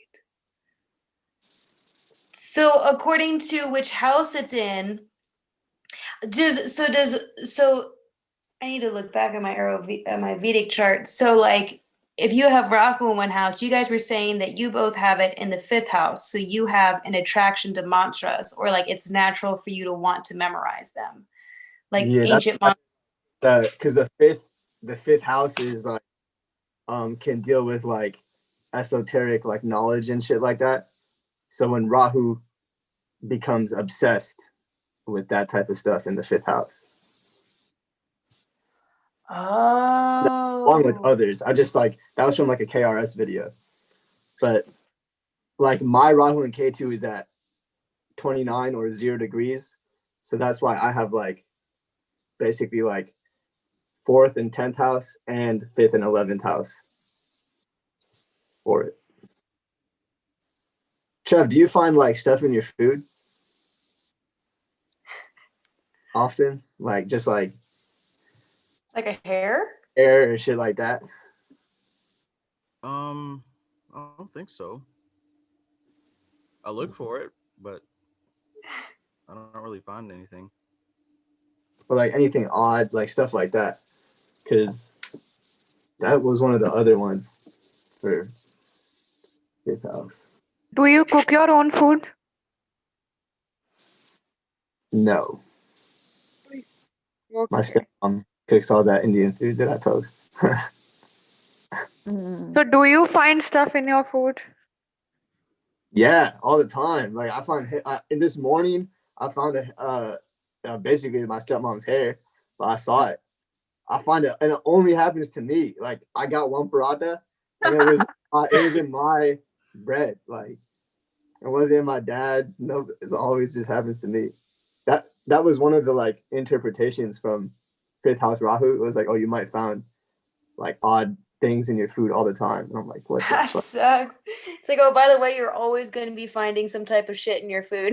So according to which house it's in, so I need to look back at my Vedic chart. So like if you have Rahu in one house, you guys were saying that you both have it in the 5th house. So you have an attraction to mantras, or like it's natural for you to want to memorize them. Like ancient mantras. Because the fifth house is like can deal with like esoteric like knowledge and shit like that. So when Rahu becomes obsessed with that type of stuff in the 5th house. Along with Oh. others. I just like that was from like a KRS video. But like my Rahu and Ketu is at 29 or 0 degrees. So that's why I have like basically like 4th and 10th house and 5th and 11th house for it. Trev, do you find like stuff in your food often? Like just like Like a hair? air or shit like that? I don't think so. I look for it, but I don't really find anything. Or like anything odd, like stuff like that. Because that was one of the other ones for 5th house. Do you cook your own food? No. My Okay. stepmom cooks all that Indian food that I post. So do you find stuff in your food? Yeah, all the time. Like I find in this morning, I found basically my stepmom's hair, but I saw it. I find it, and it only happens to me. Like I got one paratha, and it was in my bread. Like it wasn't in my dad's. No, it always just happens to me. That was one of the like interpretations from 5th house Rahu. It was like, oh, you might find like odd things in your food all the time. And I'm like, what the That fuck? sucks. It's like, oh, by the way, you're always going to be finding some type of shit in your food.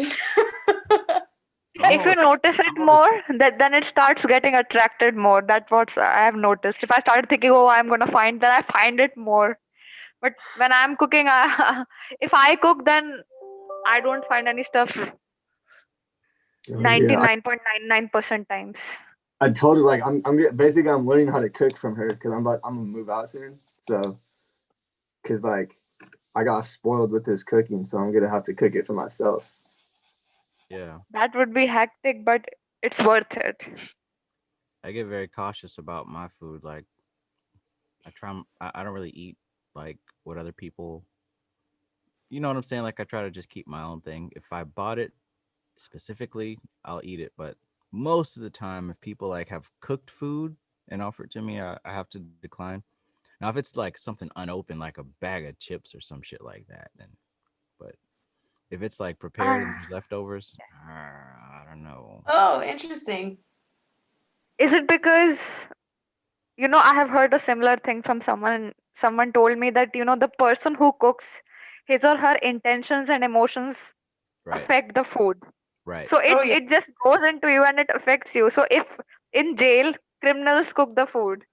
If you notice it more, then it starts getting attracted more. That's what I have noticed. If I started thinking, oh, I'm gonna find, then I find it more. But when I'm cooking, if I cook, then I don't find any stuff Yeah, 99.99% times. I told her like basically I'm learning how to cook from her because I'm gonna move out soon. So because like I got spoiled with this cooking, so I'm gonna have to cook it for myself. Yeah, That would be hectic, but it's worth it. I get very cautious about my food. Like I don't really eat like what other people. You know what I'm saying? Like I try to just keep my own thing. If I bought it specifically, I'll eat it. But most of the time, if people like have cooked food and offer it to me, I have to decline. Now, if it's like something unopened, like a bag of chips or some shit like that, then. But if it's like prepared and there's Ah, leftovers, I don't know. Oh, interesting. is it because, I have heard a similar thing from someone. Someone told me that, the person who cooks, his or her intentions and emotions Right, affect the food. right, So Oh, it, yeah. it just goes into you and it affects you. So if in jail, criminals cook the food,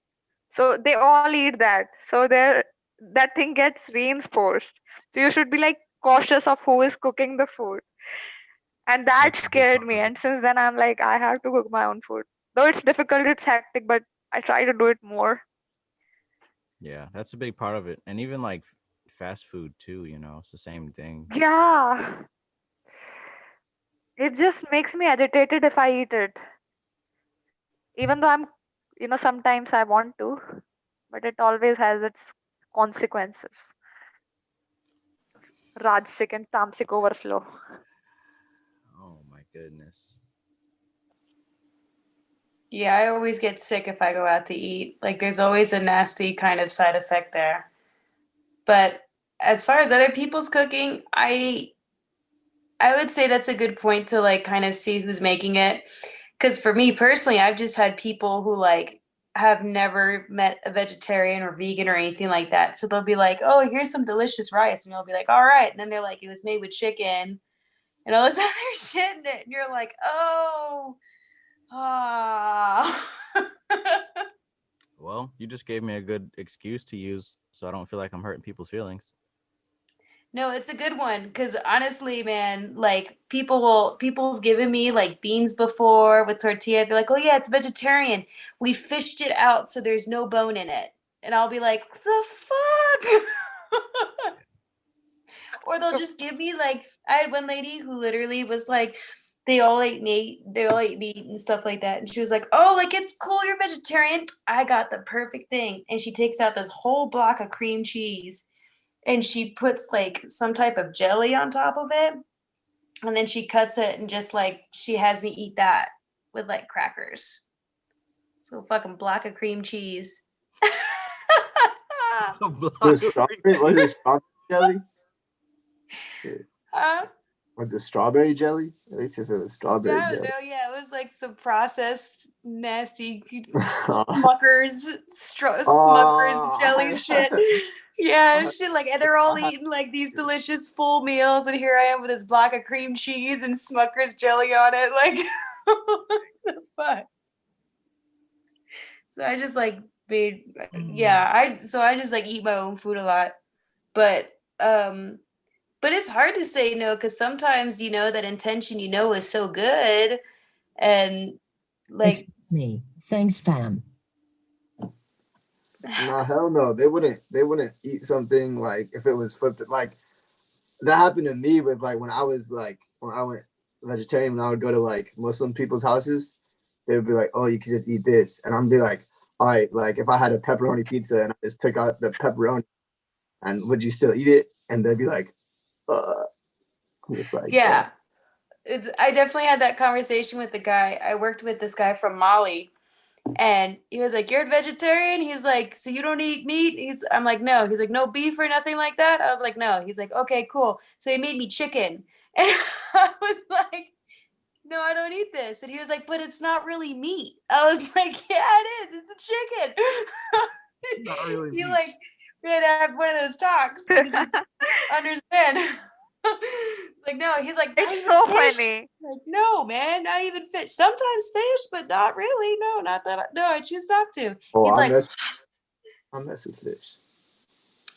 so they all eat that. So that thing gets reinforced. So you should be like cautious of who is cooking the food. And that that's a big scared part me. of it. And since then, I'm like, I have to cook my own food. Though it's difficult, it's hectic, but I try to do it more. Yeah, that's a big part of it. And even like fast food too, it's the same thing. Yeah. It just makes me agitated if I eat it. Even though sometimes I want to, but it always has its consequences. Rajasic and tamasic overflow. Oh my goodness. Yeah, I always get sick if I go out to eat. Like, there's always a nasty kind of side effect there. But as far as other people's cooking, I would say that's a good point to like kind of see who's making it. Because for me personally, I've just had people who like have never met a vegetarian or vegan or anything like that. So they'll be like, "Oh, here's some delicious rice," and I'll be like, "All right," and then they're like, "It was made with chicken and all this other shit," in it. And you're like, "Oh, ah." Well, you just gave me a good excuse to use so I don't feel like I'm hurting people's feelings. No, it's a good one because honestly, man, like people have given me like beans before with tortilla. They're like, "Oh yeah, it's vegetarian. We fished it out so there's no bone in it." And I'll be like, "The fuck?" Or they'll just give me like I had one lady who literally was like, they all ate meat and stuff like that. And she was like, "Oh, like it's cool, you're vegetarian. I got the perfect thing." And she takes out this whole block of cream cheese and she puts like some type of jelly on top of it. And then she cuts it and just like she has me eat that with like crackers. So fucking block of cream cheese. A block The of strawberry, was it strawberry jelly? Huh? Was it strawberry jelly? At least if it was strawberry Yeah, I don't jelly. know. Yeah, it was like some processed, nasty Smuckers, Smuckers jelly shit. Yeah, shit. Like, and they're all eating like these delicious full meals, and here I am with this block of cream cheese and Smuckers jelly on it. Like, what the fuck? So I just like made, yeah. I just like eat my own food a lot, but but it's hard to say no because sometimes that intention is so good, and like Excuse me. Thanks, fam. No, hell no. They wouldn't eat something like if it was flipped. Like that happened to me with like when I went vegetarian, when I would go to like Muslim people's houses, they would be like, "Oh, you could just eat this," and I'm be like, "All right." Like if I had a pepperoni pizza and I just took out the pepperoni, and would you still eat it? And they'd be like, I'm just like, yeah, I definitely had that conversation with the guy. I worked with this guy from Mali, and he was like, "You're a vegetarian?" He's like, "So you don't eat meat?" I'm like, "No." He's like, "No beef or nothing like that?" I was like, "No." He's like, "Okay, cool." So he made me chicken, and I was like, "No, I don't eat this." And he was like, "But it's not really meat." I was like, "Yeah, it is. It's a chicken." Not really He meat. like we had to have one of those talks because he just didn't understand. It's like, no, he's like, not It's even so fish. funny. Like, no, man, not even fish. Sometimes fish, but not really. No, not that. No, I choose not to. "Oh, He's like, I mess with fish."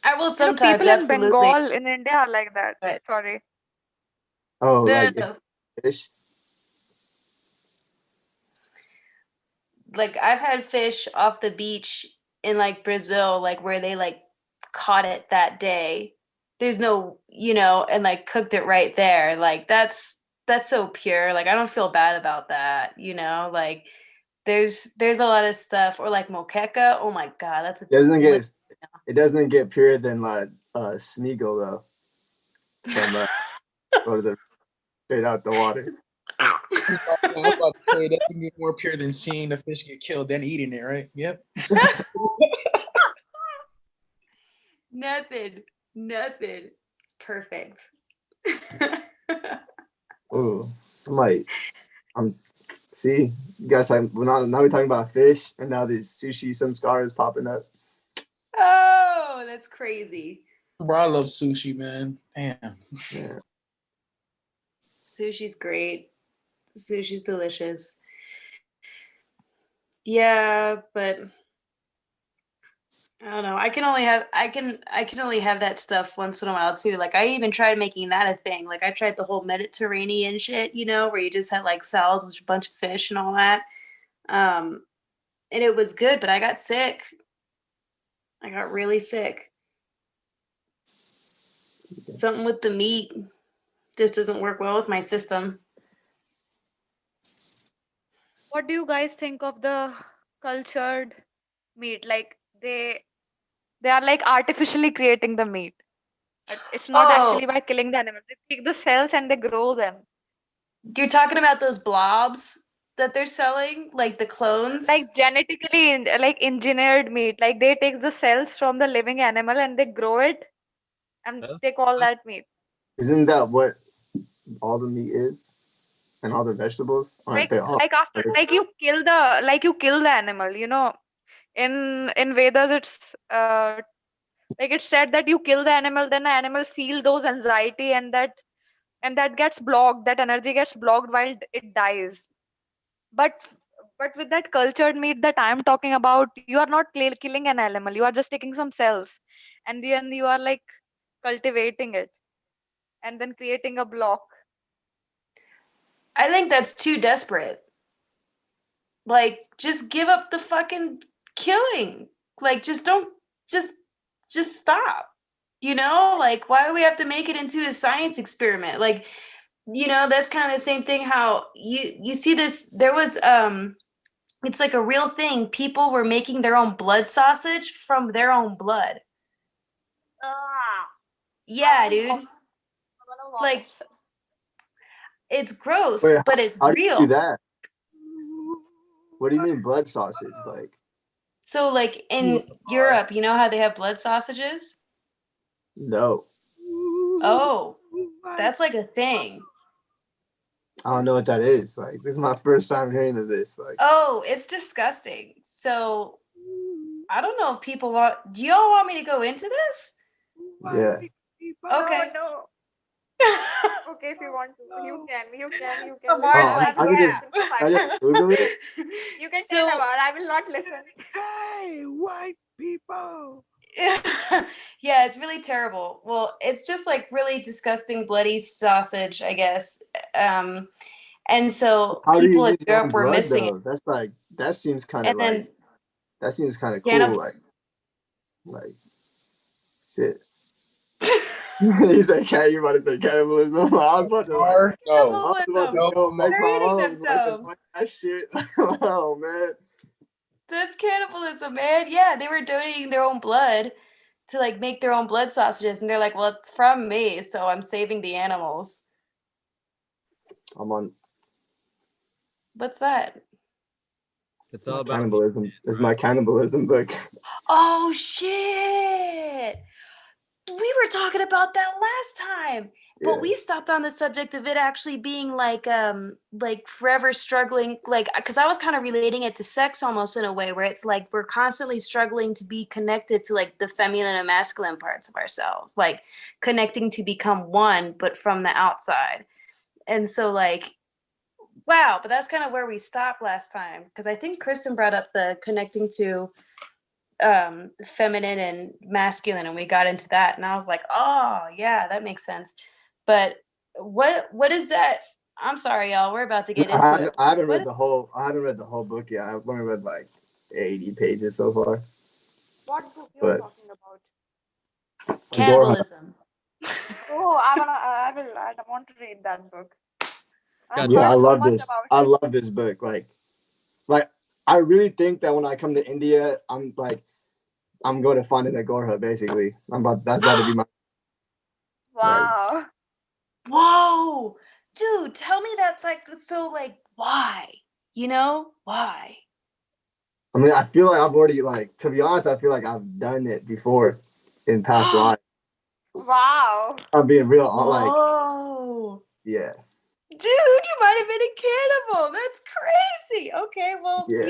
I will sometimes, People in absolutely. Bengal in India are like that. But Sorry. Oh, no, like no, no. fish. Like I've had fish off the beach in like Brazil, like where they like caught it that day. There's no, and like cooked it right there. Like that's so pure. Like I don't feel bad about that. Like there's a lot of stuff, or like moqueca. Oh my god, that's a It doesn't get purer than like Smeagol though. From go to the straight out the water. I was about to say that can get more pure than seeing the fish get killed than eating it, right? Yep. Nothing. It's perfect. Ooh, I'm see you guys. Now we're talking about fish, and now there's sushi. Some scars popping up. Oh, that's crazy. Bro, I love sushi, man. Damn. Yeah. Sushi's great. Sushi's delicious. Yeah, but I don't know. I can only have that stuff once in a while too. Like I even tried making that a thing. Like I tried the whole Mediterranean shit, where you just had like salads with a bunch of fish and all that. And it was good, but I got sick. I got really sick. Something with the meat just doesn't work well with my system. What do you guys think of the cultured meat? Like they are like artificially creating the meat. It's not Oh, actually by killing the animals. They take the cells and they grow them. you're talking about those blobs that they're selling, like the clones? Like genetically like engineered meat. Like they take the cells from the living animal and they grow it and That's they call that meat. Isn't that what all the meat is, and all the vegetables? Aren't Like they all? like after you kill the animal, in Vedas it's said that you kill the animal, then the animal feel those anxiety and that gets blocked, that energy gets blocked while it dies. But but with that cultured meat that I'm talking about, you are not killing an animal, you are just taking some cells and then you are like cultivating it and then creating a block. I think that's too desperate. Like, just give up the fucking killing. Like, just don't, just stop. Like, why do we have to make it into a science experiment? Like, that's kind of the same thing. How you see this? There was it's like a real thing. People were making their own blood sausage from their own blood. Ah, Yeah, dude. Like, it's gross, Wait, but it's how do you do real. that? What do you mean blood sausage? Like, So like in Europe, you know how they have blood sausages? no, Oh, that's like a thing. I don't know what that is. Like, this is my first time hearing of this. Like, Oh, it's disgusting. So I don't know if people want. Do y'all want me to go into this? yeah. Okay. No. Okay, if you want to, you can. Amar's Oh, like, I could just, yeah. I just Google it. You can So- tell about. I will not listen. Hey, white people. Yeah, it's really terrible. Well, it's just like really disgusting, bloody sausage, I guess. And so How do you people in use your own Europe were blood missing though? it. That's like, that seems kind of And then cool. Like shit. He said, "Cat, you about to say cannibalism?" I was about to like, Or no. I was about to go make They're my eating own. themselves. Like, that shit. Oh man. That's cannibalism, man. Yeah, they were donating their own blood to like make their own blood sausages, and they're like, "Well, it's from me, so I'm saving the animals." I'm on What's that? It's all about cannibalism. This is my cannibalism book. Oh shit! We were talking about that last time, but Yeah. we stopped on the subject of it actually being like forever struggling, like because I was kind of relating it to sex almost in a way where it's like we're constantly struggling to be connected to like the feminine and masculine parts of ourselves, like connecting to become one, but from the outside. And so like, wow, but that's kind of where we stopped last time because I think Kristen brought up the connecting to feminine and masculine, and we got into that, and I was like, oh yeah, that makes sense. But what is that? I'm sorry, y'all, we're about to get into it. I haven't What read is- the whole. I haven't read the whole book yet. I've only read like 80 pages so far. What book you But- are talking about? Cannibalism. Oh, I want to read that book. I've Yeah, heard I so love much this. about I it. love this book. Like I really think that when I come to India, I'm going to find an agorha. Basically, that's about to be my. Wow. Whoa, dude, tell me that's like so. Like, why? You know why? I mean, I feel like I've already to be honest, I feel like I've done it before in past lives. Wow. I'm being real. Whoa. Yeah. Dude, you might have been a cannibal. That's crazy. Okay, well, Yeah.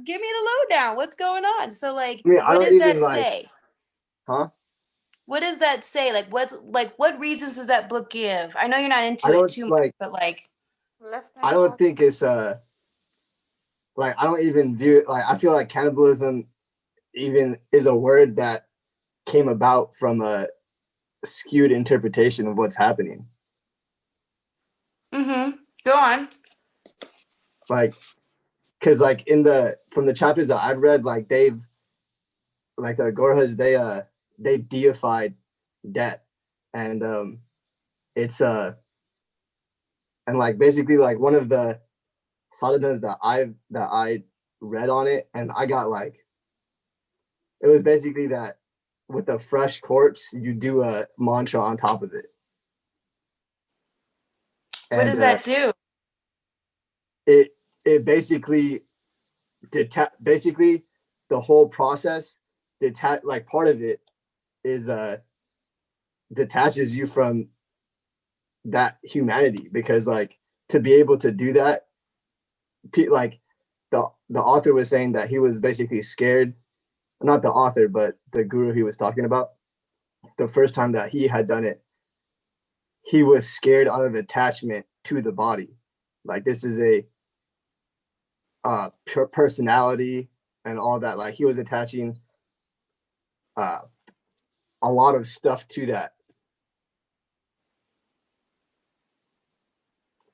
give me the lowdown. What's going on? So, like, I mean, I what don't does that even, say? Huh? What does that say? Like, what reasons does that book give? I know you're not into I it don't too much, but like, I don't think it's I don't even view it I feel like cannibalism even is a word that came about from a skewed interpretation of what's happening. go on. Because from the chapters that I've read, they've the Gorhas, they deified death, and it's and basically one of the sadhanas that I read on it, and I got it was basically that with a fresh corpse you do a mantra on top of it. What does that do? It basically basically the whole process part of it is detaches you from that humanity, because to be able to do that, the author was saying that he was basically scared, not the author but the guru he was talking about, the first time that he had done it, he was scared out of attachment to the body. This is a personality and all that. He was attaching a lot of stuff to that.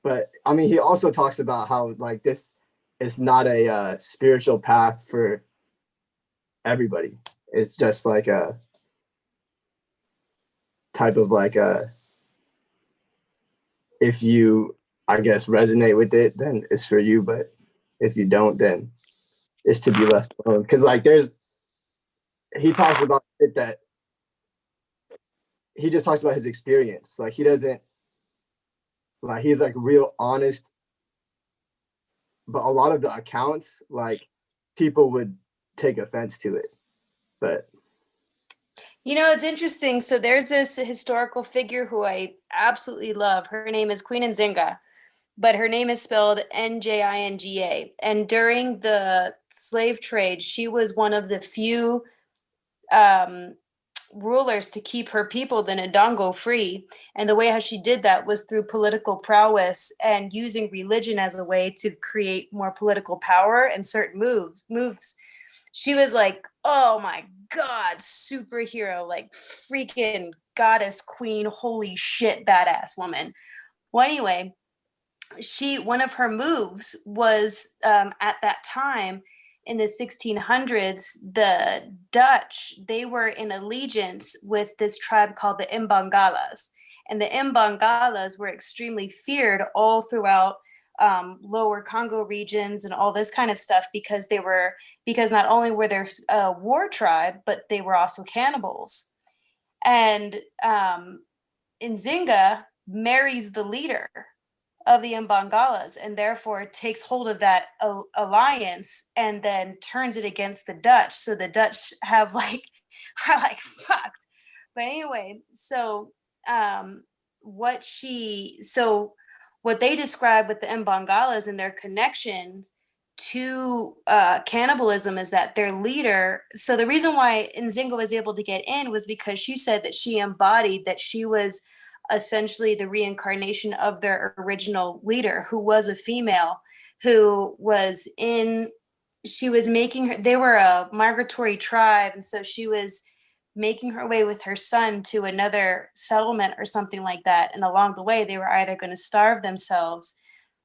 But I mean, he also talks about how this is not a spiritual path for everybody. It's just a type of if you, I guess, resonate with it, then it's for you. But if you don't, then it's to be left alone. Because he talks about it that he just talks about his experience. He doesn't he's real honest, but a lot of the accounts, like people would take offense to it. But It's interesting. So there's this historical figure who I absolutely love. Her name is Queen Nzinga, but her name is spelled Njinga. And during the slave trade, she was one of the few um, rulers to keep her people, the Ndongo, free. And the way how she did that was through political prowess and using religion as a way to create more political power and certain moves. She was like, oh my God, superhero, like freaking goddess queen, holy shit, badass woman. Well, anyway, one of her moves was at that time in the 1600s, the Dutch, they were in allegiance with this tribe called the Mbangalas. And the Mbangalas were extremely feared all throughout lower Congo regions and all this kind of stuff because not only were they a war tribe, but they were also cannibals. And Nzinga marries the leader of the Mbangalas and therefore takes hold of that alliance and then turns it against the Dutch. So the Dutch are like fucked. But anyway, so what they describe with the Mbangalas and their connection to cannibalism is that their leader. So the reason why Nzinga was able to get in was because she said that she embodied that she was essentially the reincarnation of their original leader, who was a female, who was they were a migratory tribe. And so she was making her way with her son to another settlement or something like that. And along the way, they were either going to starve themselves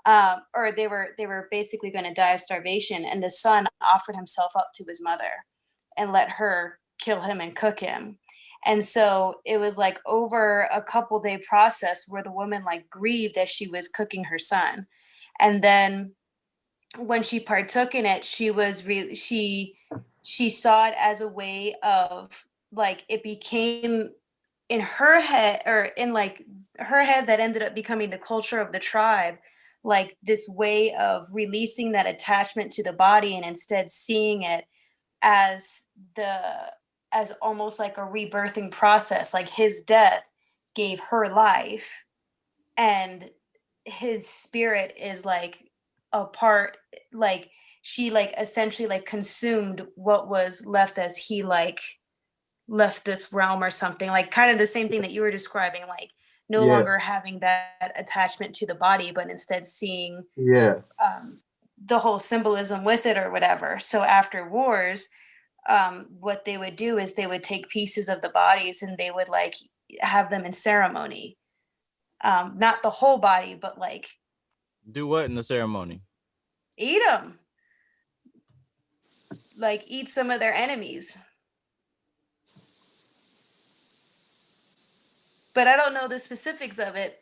or they were basically going to die of starvation. And the son offered himself up to his mother and let her kill him and cook him. And so it was like over a couple-day process where the woman like grieved as she was cooking her son. And then when she partook in it, she saw it as a way of like, it became in her head, or in like her head, that ended up becoming the culture of the tribe, like this way of releasing that attachment to the body and instead seeing it as almost like a rebirthing process. Like his death gave her life and his spirit is like a part, like she like essentially like consumed what was left as he like left this realm or something, like kind of the same thing that you were describing, like no yeah, longer having that attachment to the body, but instead seeing yeah, the whole symbolism with it or whatever. So after wars, what they would do is they would take pieces of the bodies and they would like have them in ceremony. Not the whole body, but like Do what in the ceremony? eat them, like eat some of their enemies. But I don't know the specifics of it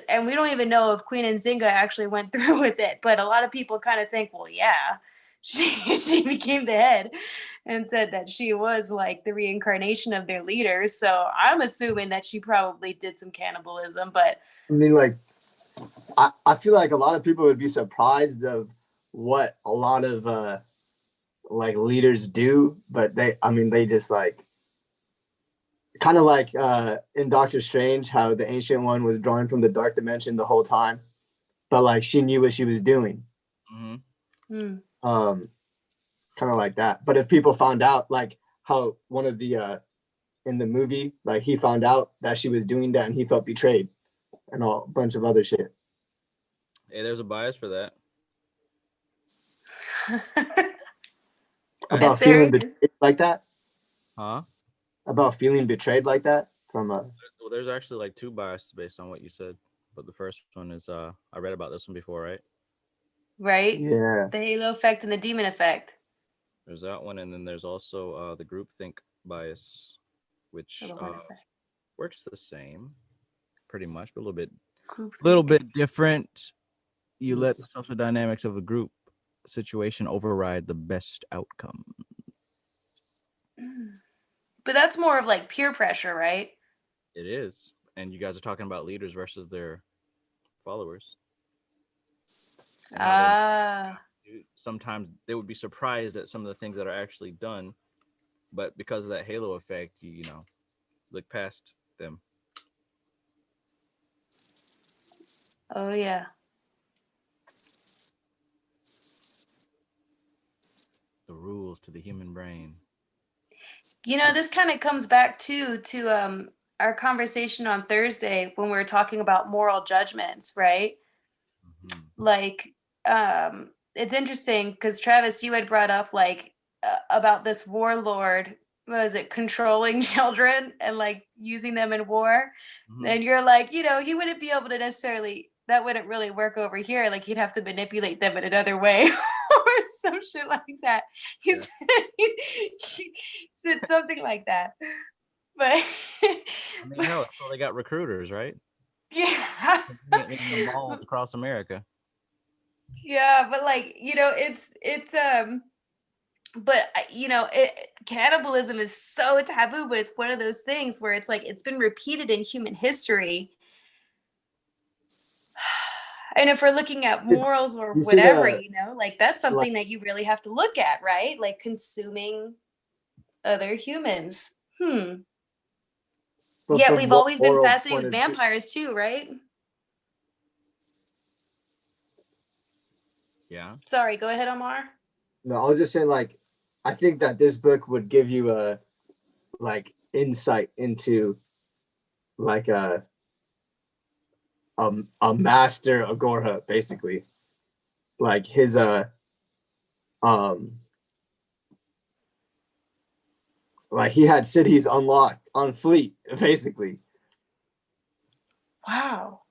and we don't even know if Queen Nzinga actually went through with it. But a lot of people kind of think, well, yeah, she became the head and said that she was like the reincarnation of their leader. So I'm assuming that she probably did some cannibalism. But I mean, like, I feel like a lot of people would be surprised of what a lot of like leaders do, but they just like kind of like in Doctor Strange, how the Ancient One was drawn from the dark dimension the whole time, but like she knew what she was doing. Mm-hmm. Kind of like that. But if people found out, like how one of the in the movie, like he found out that she was doing that and he felt betrayed and a bunch of other shit. Hey, there's a bias for that. About feeling betrayed like that? Huh? About feeling betrayed like that from a. Well, there's actually like two biases based on what you said, but the first one is I read about this one before, right? right, Yeah. the halo effect and the demon effect. There's that one, and then there's also the groupthink bias, which works the same, pretty much, but a little bit different. You let the social dynamics of a group situation override the best outcomes. But that's more of like peer pressure, right? It is, and you guys are talking about leaders versus their followers. sometimes they would be surprised at some of the things that are actually done, but because of that halo effect, you know, look past them. Oh yeah. The rules to the human brain. You know, this kind of comes back to our conversation on Thursday when we were talking about moral judgments, right? Mhm. Like it's interesting because Travis, you had brought up like about this warlord, was it controlling children and like using them in war? Mhm. And you're like, you know, he wouldn't be able to necessarily, that wouldn't really work over here. Like he'd have to manipulate them in another way or some shit like that. He said something like that. But I mean, hell, that's why they got recruiters, right? yeah. Conveniently in the malls across America. Yeah, but like, you know, it's but you know, cannibalism is so taboo, but it's one of those things where it's like it's been repeated in human history. And if we're looking at morals or You see whatever, the you know, like that's like something that you really have to look at, right? Like consuming other humans. but Yet from we've what always been moral fascinated point with of view? vampires too, right? Yeah. Sorry, go ahead, Omar. No, I was just saying like I think that this book would give you a like insight into like a master agorha basically, like his um like he had cities unlocked on fleet basically, Wow.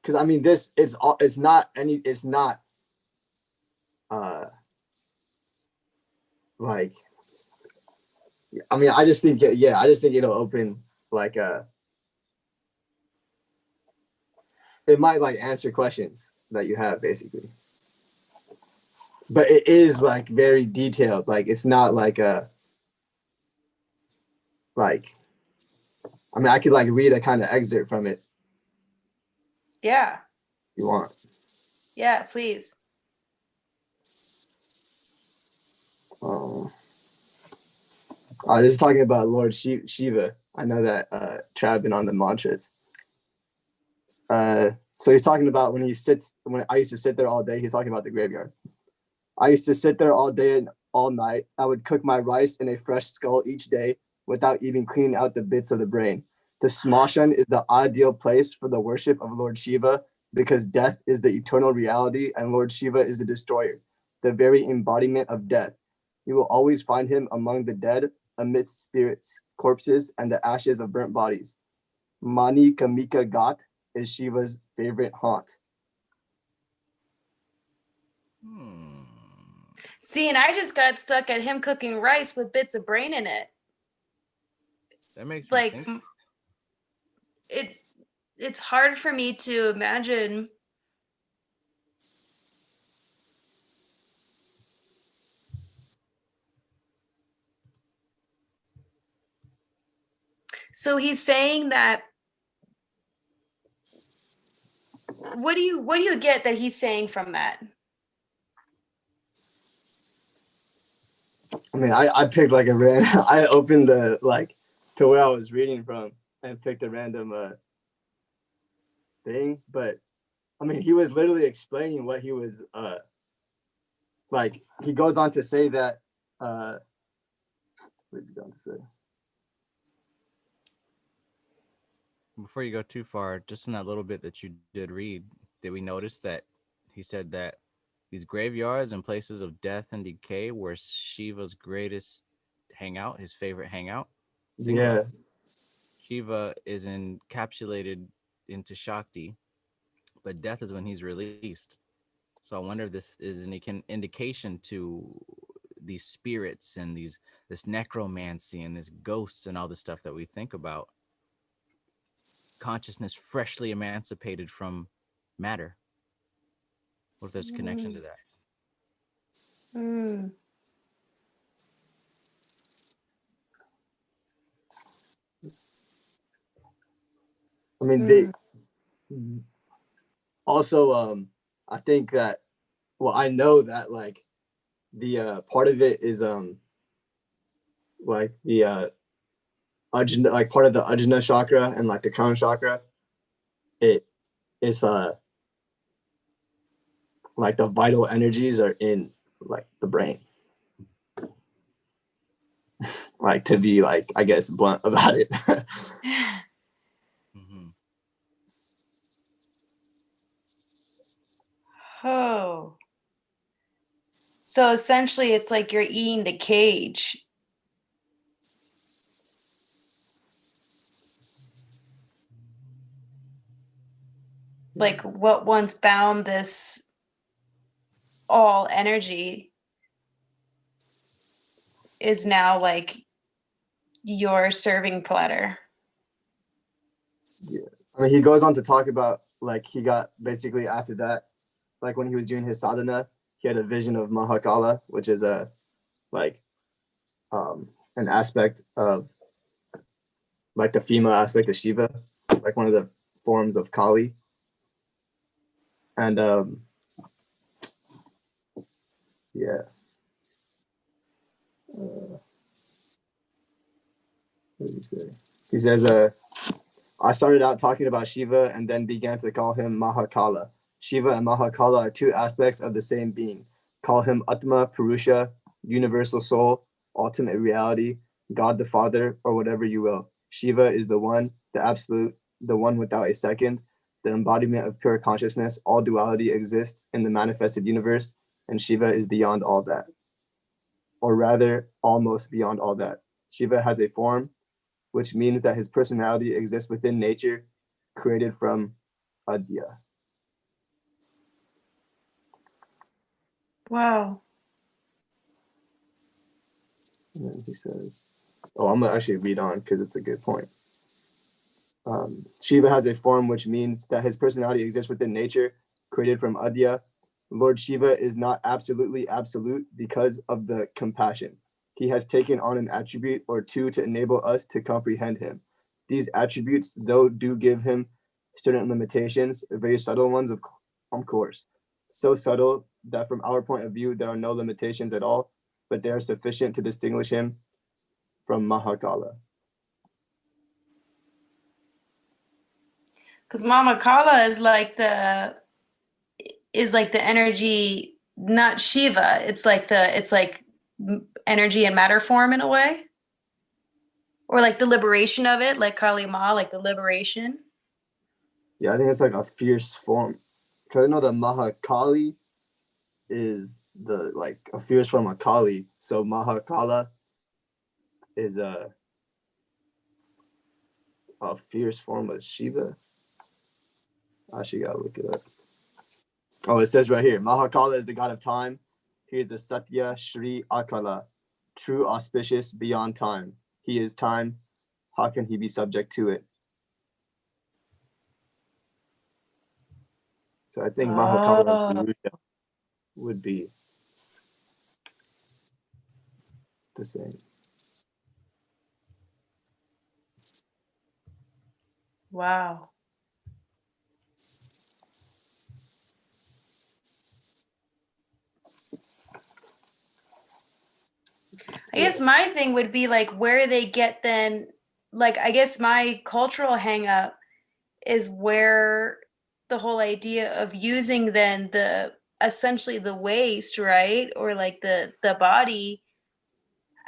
because I mean this it's not any it's not uh like I mean I just think yeah I just think it'll open like it might like answer questions that you have basically, but it is like very detailed, like it's not like a like I mean I could like read a kind of excerpt from it Yeah. if you want. Yeah, please. um this is talking about Lord Shiva. I know that Trav been on the mantras. So he's talking about when I used to sit there all day. He's talking about the graveyard. I used to sit there all day and all night. I would cook my rice in a fresh skull each day without even cleaning out the bits of the brain. The Smashan is the ideal place for the worship of Lord Shiva because death is the eternal reality and Lord Shiva is the destroyer, the very embodiment of death. You will always find him among the dead, amidst spirits, corpses, and the ashes of burnt bodies. Mani Kamika Ghat is Shiva's favorite haunt. Hmm. See, and I just got stuck at him cooking rice with bits of brain in it. That makes me Like think. it's hard for me to imagine. So he's saying that what do you get that he's saying from that? I mean, I picked like a random. I opened the like to where I was reading from and picked a random thing, but I mean, he was literally explaining what he was like. He goes on to say that what's he going to say? Before you go too far, just in that little bit that you did read, did we notice that he said that these graveyards and places of death and decay were Shiva's greatest hangout, his favorite hangout? Think about Yeah, it. Shiva is encapsulated into Shakti, but death is when he's released. So I wonder if this is an indication to these spirits and this necromancy and this ghosts and all the stuff that we think about. Consciousness freshly emancipated from matter. What if there's a connection to that? Mm. I mean they Mm. also I think that well, I know that like the part of it is like the Ajna, like part of the Ajna chakra and like the crown chakra. It's like the vital energies are in like the brain. Like to be like, I guess, blunt about it. Mhm. Oh. So essentially, it's like you're eating the cage. Like what once bound this all energy is now like your serving platter. Yeah. I mean, he goes on to talk about like he got basically after that, like when he was doing his sadhana, he had a vision of Mahakala, which is a like an aspect of like the female aspect of Shiva, like one of the forms of Kali. And yeah. What did he say? He says, I started out talking about Shiva and then began to call him Mahakala. Shiva and Mahakala are two aspects of the same being. Call him Atma, Purusha, universal soul, ultimate reality, God the Father, or whatever you will. Shiva is the one, the absolute, the one without a second, the embodiment of pure consciousness. All duality exists in the manifested universe, and Shiva is beyond all that. Or rather, almost beyond all that. Shiva has a form, which means that his personality exists within nature, created from Adya. Wow. And then he says, oh, I'm going to actually read on because it's a good point. Shiva has a form, which means that his personality exists within nature, created from Adya. Lord Shiva is not absolutely absolute because of the compassion. He has taken on an attribute or two to enable us to comprehend him. These attributes, though, do give him certain limitations, very subtle ones, of course. So subtle that from our point of view, there are no limitations at all, but they are sufficient to distinguish him from Mahakala. Because Mama Kala is like the energy, not Shiva. It's like energy and matter form in a way. Or like the liberation of it, like Kali Ma, like the liberation. Yeah, I think it's like a fierce form. Because I know that Mahakali is the like a fierce form of Kali. So Mahakala is a fierce form of Shiva. I actually gotta look it up. Oh, it says right here, Mahakala is the god of time. He is the Satya Shri Akala, true auspicious beyond time. He is time. How can he be subject to it? So I think Mahakala and Purusha would be the same. Wow. I guess my thing would be like where they get then, like, I guess my cultural hang up is where the whole idea of using then the essentially the waste, right? Or like the body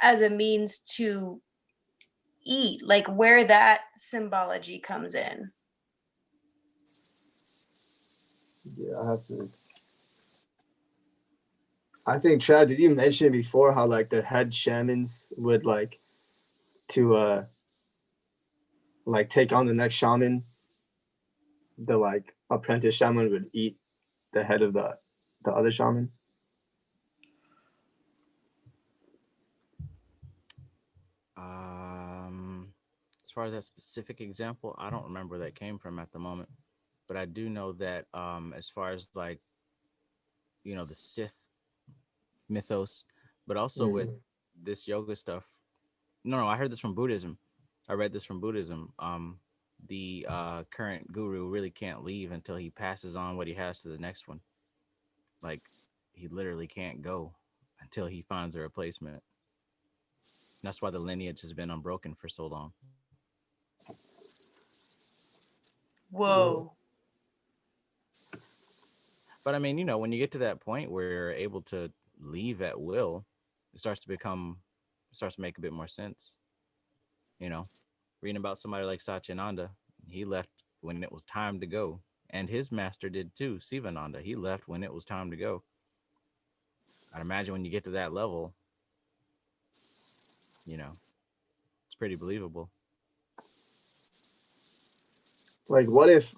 as a means to eat, like where that symbology comes in. Yeah, I have to. I think Chad, did you mention before how like the head shamans would like take on the next shaman? The like apprentice shaman would eat the head of the other shaman. As far as that specific example, I don't remember where that came from at the moment, but I do know that as far as like the Sith mythos, but also with this yoga stuff. No, I heard this from Buddhism. I read this from Buddhism. The current guru really can't leave until he passes on what he has to the next one. Like he literally can't go until he finds a replacement. That's why the lineage has been unbroken for so long. Whoa. But I mean, you know, when you get to that point where you're able to leave at will, it starts to make a bit more sense. You know, reading about somebody like Satyananda, he left when it was time to go. And his master did too, Sivananda. He left when it was time to go. I'd imagine when you get to that level, you know, it's pretty believable. Like, what if,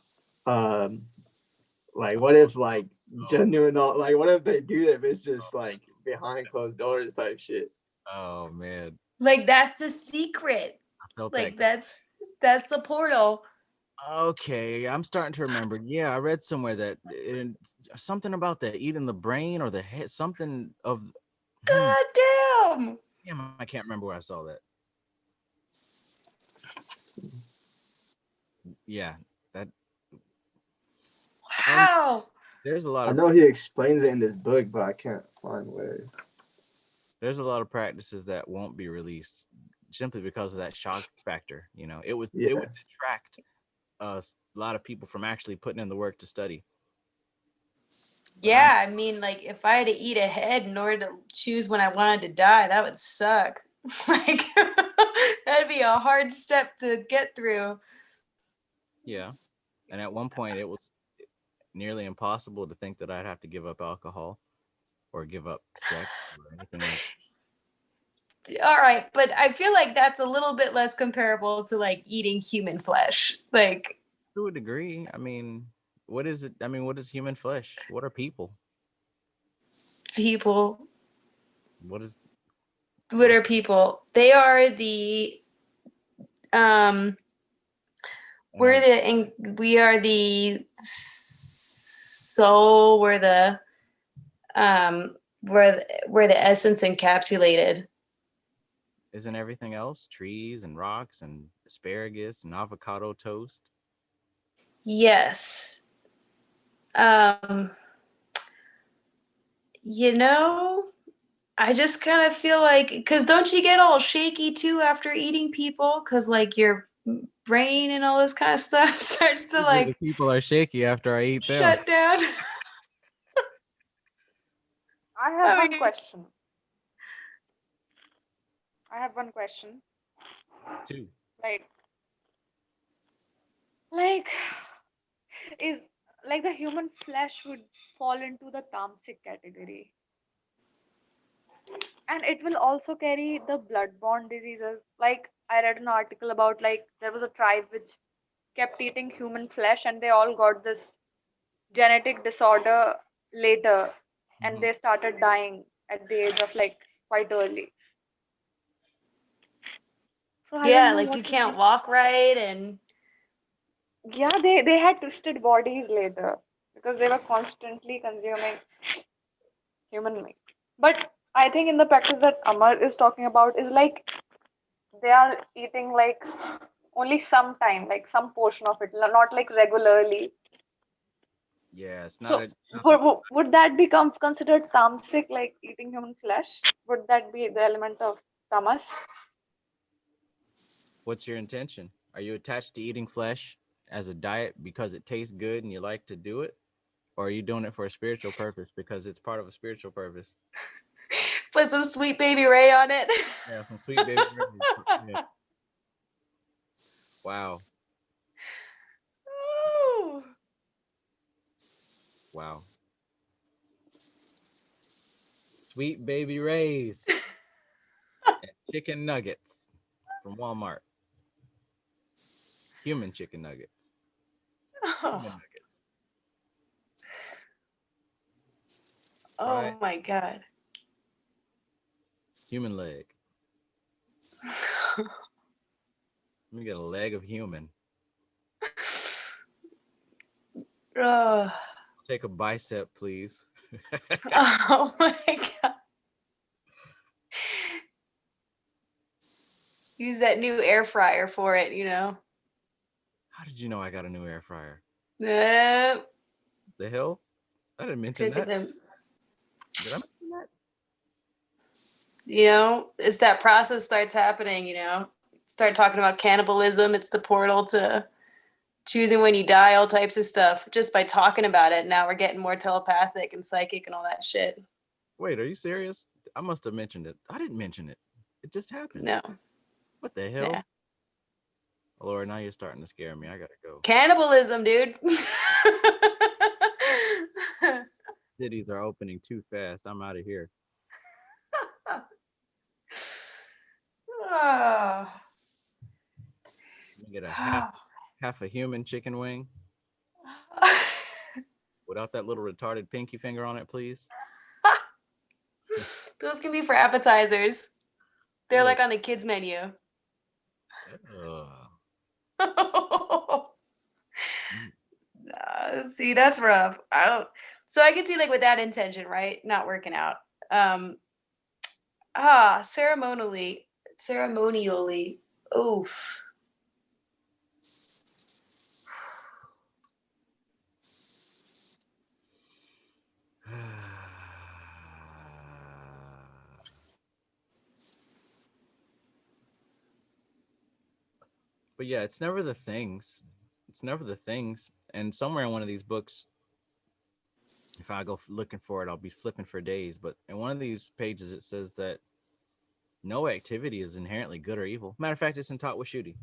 like genuine, like, what if they do that? But it's just like behind closed doors type shit. Oh man, Like that's the secret. I felt Like that. that's the portal. Okay, I'm starting to remember. Yeah, I read somewhere that something about the eating the brain or the head, something of. God damn. Damn, I can't remember where I saw that. Yeah, that. Wow. There's a lot I of. know he explains it in this book, but I can't find where. There's a lot of practices that won't be released simply because of that shock factor. You know, it would detract a lot of people from actually putting in the work to study. Yeah, I mean, like if I had to eat a head in order to choose when I wanted to die, that would suck. Like that'd be a hard step to get through. Yeah, and at one point it was nearly impossible to think that I'd have to give up alcohol or give up sex or anything like that. All right, but I feel like that's a little bit less comparable to like eating human flesh. Like To a degree, I mean, what is it? I mean, what is human flesh? What are people? people, What is what are people? They are the um we are the soul, we're the essence encapsulated. isn't everything else trees and rocks and asparagus and avocado toast? Yes. Um, you know, I just kind of feel like, because don't you get all shaky too after eating people? Because like your brain and all this kind of stuff starts to Usually the like people are shaky after I eat them. shut down. I have I one mean, question. I have one question. Too. Like, like, is like the human flesh would fall into the tamasic category, and it will also carry the bloodborne diseases. Like, I read an article about like there was a tribe which kept eating human flesh, and they all got this genetic disorder later, and Mhm. they started dying at the age of like quite early. So I don't yeah, know like you what to can't think. walk right, and Yeah, they had twisted bodies later because they were constantly consuming human meat. But I think in the practice that Amar is talking about is like they are eating like only sometime, like some portion of it, not like regularly. Yeah, it's not So a. Not the, would that become considered tamasic, like eating human flesh? Would that be the element of tamas? what's your intention? Are you attached to eating flesh as a diet because it tastes good and you like to do it? Or are you doing it for a spiritual purpose because it's part of a spiritual purpose? put some sweet baby Ray on it. Yeah, some sweet baby rays. Yeah. Wow. Ooh. Wow. Sweet baby rays and chicken nuggets from Walmart. Human chicken nuggets. Human nuggets. Right? Oh my god. Human leg. Let me get a leg of human. Ugh. Take a bicep, please. Oh my god. Use that new air fryer for it, you know. How did you know I got a new air fryer? Nope. The hell? I didn't mention Cook at that. them. Did I mention that? You know, as that process starts happening, you know, start talking about cannibalism. It's the portal to choosing when you die, all types of stuff. Just by talking about it, now we're getting more telepathic and psychic and all that shit. Wait, are you serious? I must have mentioned it. I didn't mention it. It just happened. No. What the hell? Yeah. Laura, now you're starting to scare me. I gotta go. Cannibalism, dude. Cities are opening too fast. I'm out of here. Ah. Let me get a half a human chicken wing without that little retarded pinky finger on it, please. Those can be for appetizers. They're Ugh. like on the kids menu. See, that's rough. I don't. So I can see like with that intention, right? Not working out. Ceremonially. Oof. But yeah, it's never the things. It's never the things. And somewhere in one of these books, if I go looking for it, I'll be flipping for days. But in one of these pages, it says that no activity is inherently good or evil. Matter of fact, it's in Talk with Shooty.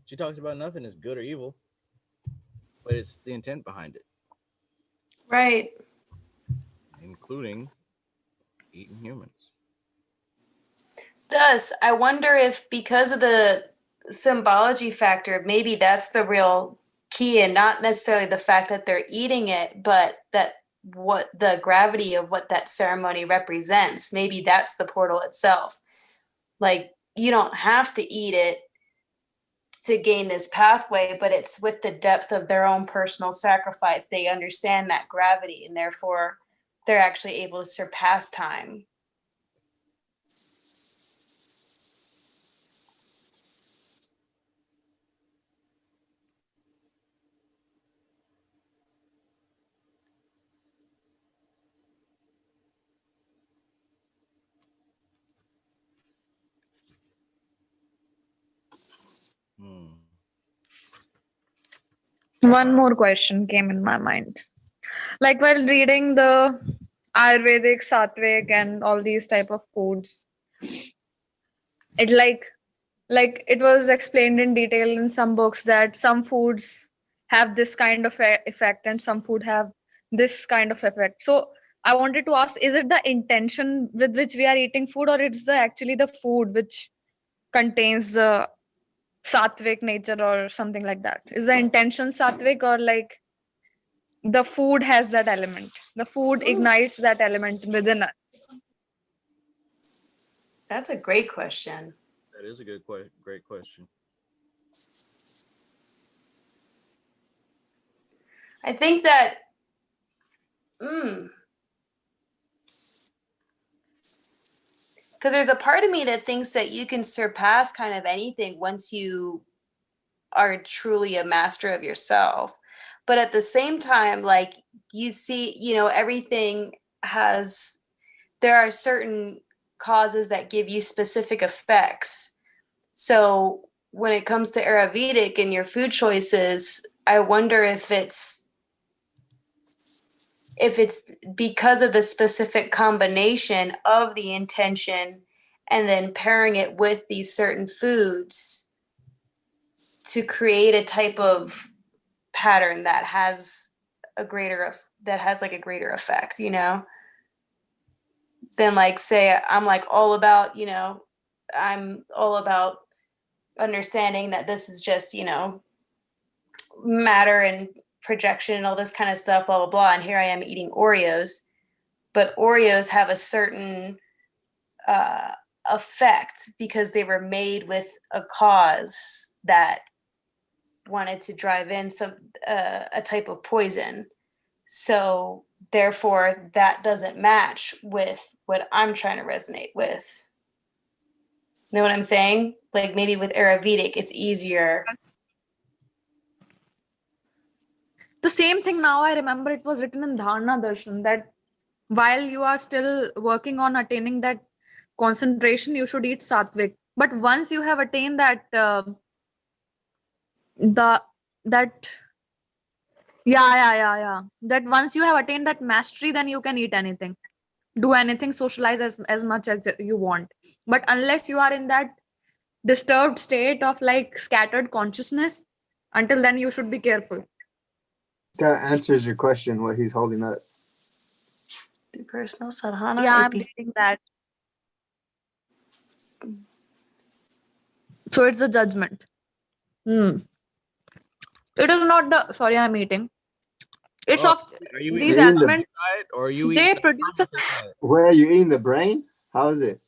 She talks about nothing is good or evil, but it's the intent behind it. Right. Including eating humans. Thus, I wonder if because of the symbology factor, maybe that's the real key, and not necessarily the fact that they're eating it, but that what the gravity of what that ceremony represents. Maybe that's the portal itself. Like, you don't have to eat it to gain this pathway, but it's with the depth of their own personal sacrifice. They understand that gravity, and therefore they're actually able to surpass time. One more question came in my mind. Like while reading the Ayurvedic, Sattvic, and all these type of foods, it like it was explained in detail in some books that some foods have this kind of effect and some food have this kind of effect. So I wanted to ask, is it the intention with which we are eating food, or it's the actually the food which contains the sattvic nature or something like that? Is the intention sattvic, or like the food has that element, the food ignites that element within us? That's a great question. That is a great question. I think that because there's a part of me that thinks that you can surpass kind of anything once you are truly a master of yourself. But at the same time, like you see, you know, everything has, there are certain causes that give you specific effects. So when it comes to Ayurvedic and your food choices, I wonder if it's because of the specific combination of the intention and then pairing it with these certain foods to create a type of pattern that has a greater effect, you know, than like say I'm like all about, you know, I'm all about understanding that this is just, you know, matter and projection and all this kind of stuff, blah, blah, blah. And here I am eating Oreos, but Oreos have a certain effect because they were made with a cause that wanted to drive in some a type of poison. So therefore that doesn't match with what I'm trying to resonate with. Know what I'm saying? Like maybe with Ayurvedic, it's easier. The same thing now I remember, it was written in Dharna Darshan that while you are still working on attaining that concentration, you should eat sattvic. But once you have attained that the that yeah, that once you have attained that mastery, then you can eat anything, do anything, socialize as much as you want. But unless you are in that disturbed state of like scattered consciousness, until then you should be careful. That answers your question. What he's holding up. Through personal sadhana, Yeah, it I'm getting that. So it's the judgment. It is not the, sorry, I'm eating. It's Oh, of are you these eating You're eating the. elements, diet or are you eating they produce a, Where are you eating the brain? How is it?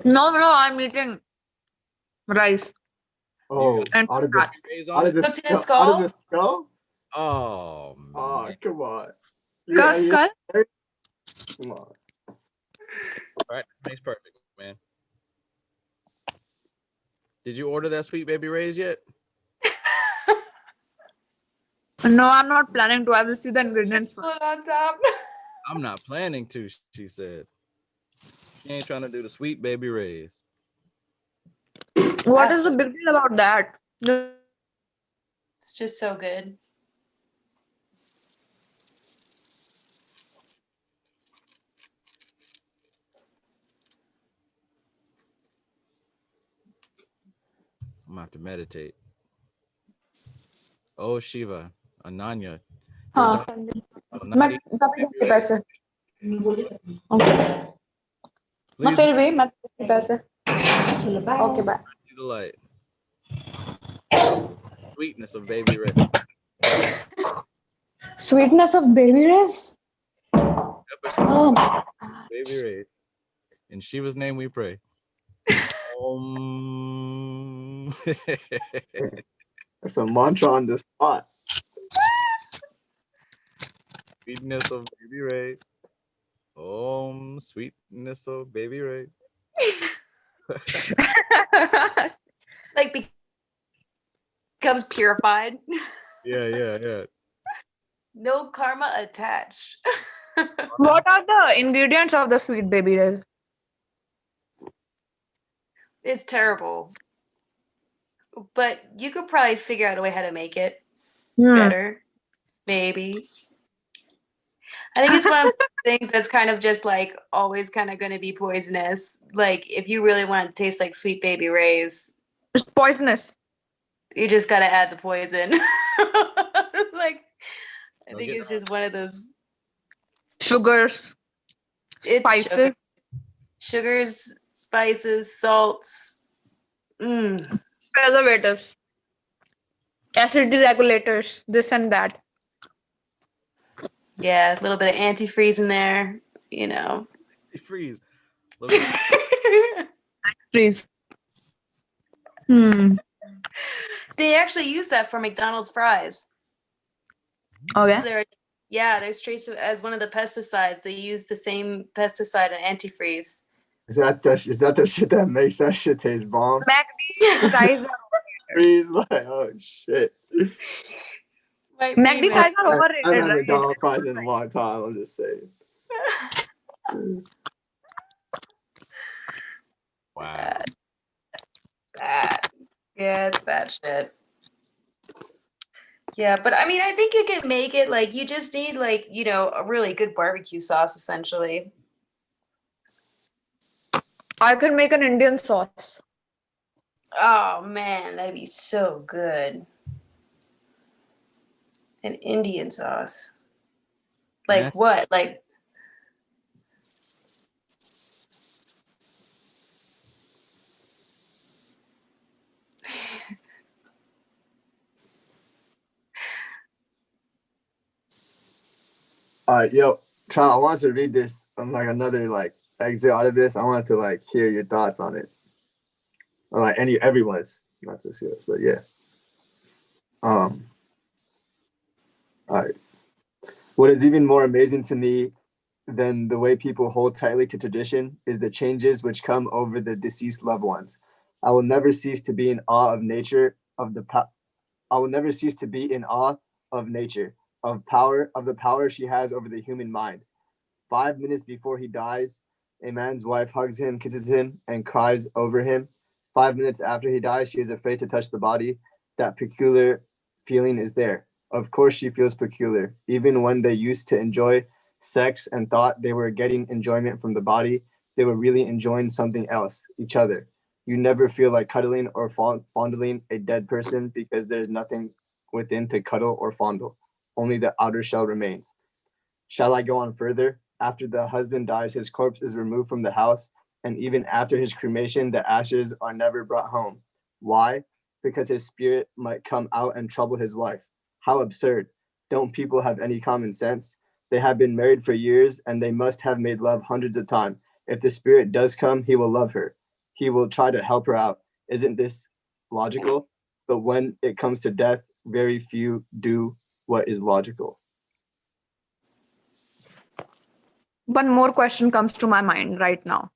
no, I'm eating rice Oh, and out of fat. this, rays out on of it? this, cooked in a out of the skull. skull. Oh Oh, man. come on. Skull, skull. Come on. Practice makes perfect, man. Did you order that Sweet Baby Ray's yet? No, I'm not planning to. I will see the ingredients first. Put on top. I'm not planning to, she said. She ain't trying to do the Sweet Baby Ray's. What is the big deal about that? It's just so good. I'm gonna have to meditate. Oh Shiva, Ananya. हाँ Your daughter will मैं not eat कभी Baby दूंगी Ray's. पैसे okay मैं Please फिर भी मैं दूंगी पैसे okay bye see the light. Sweetness of Baby Ray. sweetness of baby rays Episode oh Baby Ray. In Shiva's name we pray. That's a mantra on the spot. Sweetness of Baby Ray. Sweetness of Baby Ray. Like becomes purified. Yeah. No karma attached. what are the ingredients of the sweet baby rays? It's terrible. But you could probably figure out a way how to make it better. Maybe. I think it's one of those things that's kind of just like always kind of going to be poisonous. Like if you really want to taste like Sweet Baby Ray's, It's poisonous. you just got to add the poison. Like I Don't think get it's just one of those. Sugars, It's spices. sugars, spices, salts. Preservatives, acidity regulators, this and that. Yeah, a little bit of antifreeze in there, you know. Freeze. Freeze. They actually use that for McDonald's fries. Okay. There's trace as one of the pesticides. They use the same pesticide and antifreeze. Is that the shit that makes that shit taste bomb? MACD fries are Freeze, like, oh shit. MACD fries are I've overrated, had right? McDonald's fries in a long time. I'm just saying. Wow. Yeah, it's that shit. Yeah, but I mean, I think you can make it like you just need like, you know, a really good barbecue sauce essentially. I can make an Indian sauce. Oh man, that'd be so good. An Indian sauce. Like Yeah. what? Like All right, yo, Child, I wanted to read this. I'm like another like exit out of this. I wanted to like hear your thoughts on it, or like everyone's, not just yours, but yeah. All right. What is even more amazing to me than the way people hold tightly to tradition is the changes which come over the deceased loved ones. I will never cease to be in awe of nature I will never cease to be in awe of nature. of the power she has over the human mind. 5 minutes before he dies, a man's wife hugs him, kisses him, and cries over him. 5 minutes after he dies, she is afraid to touch the body. That peculiar feeling is there. Of course, she feels peculiar. Even when they used to enjoy sex and thought they were getting enjoyment from the body, they were really enjoying something else, each other. You never feel like cuddling or fondling a dead person because there's nothing within to cuddle or fondle. Only the outer shell remains. Shall I go on further? After the husband dies, his corpse is removed from the house, and even after his cremation, the ashes are never brought home. Why? Because his spirit might come out and trouble his wife. How absurd. Don't people have any common sense? They have been married for years, and they must have made love hundreds of times. If the spirit does come, he will love her. He will try to help her out. Isn't this logical? But when it comes to death, very few do what is logical. One more question comes to my mind right now.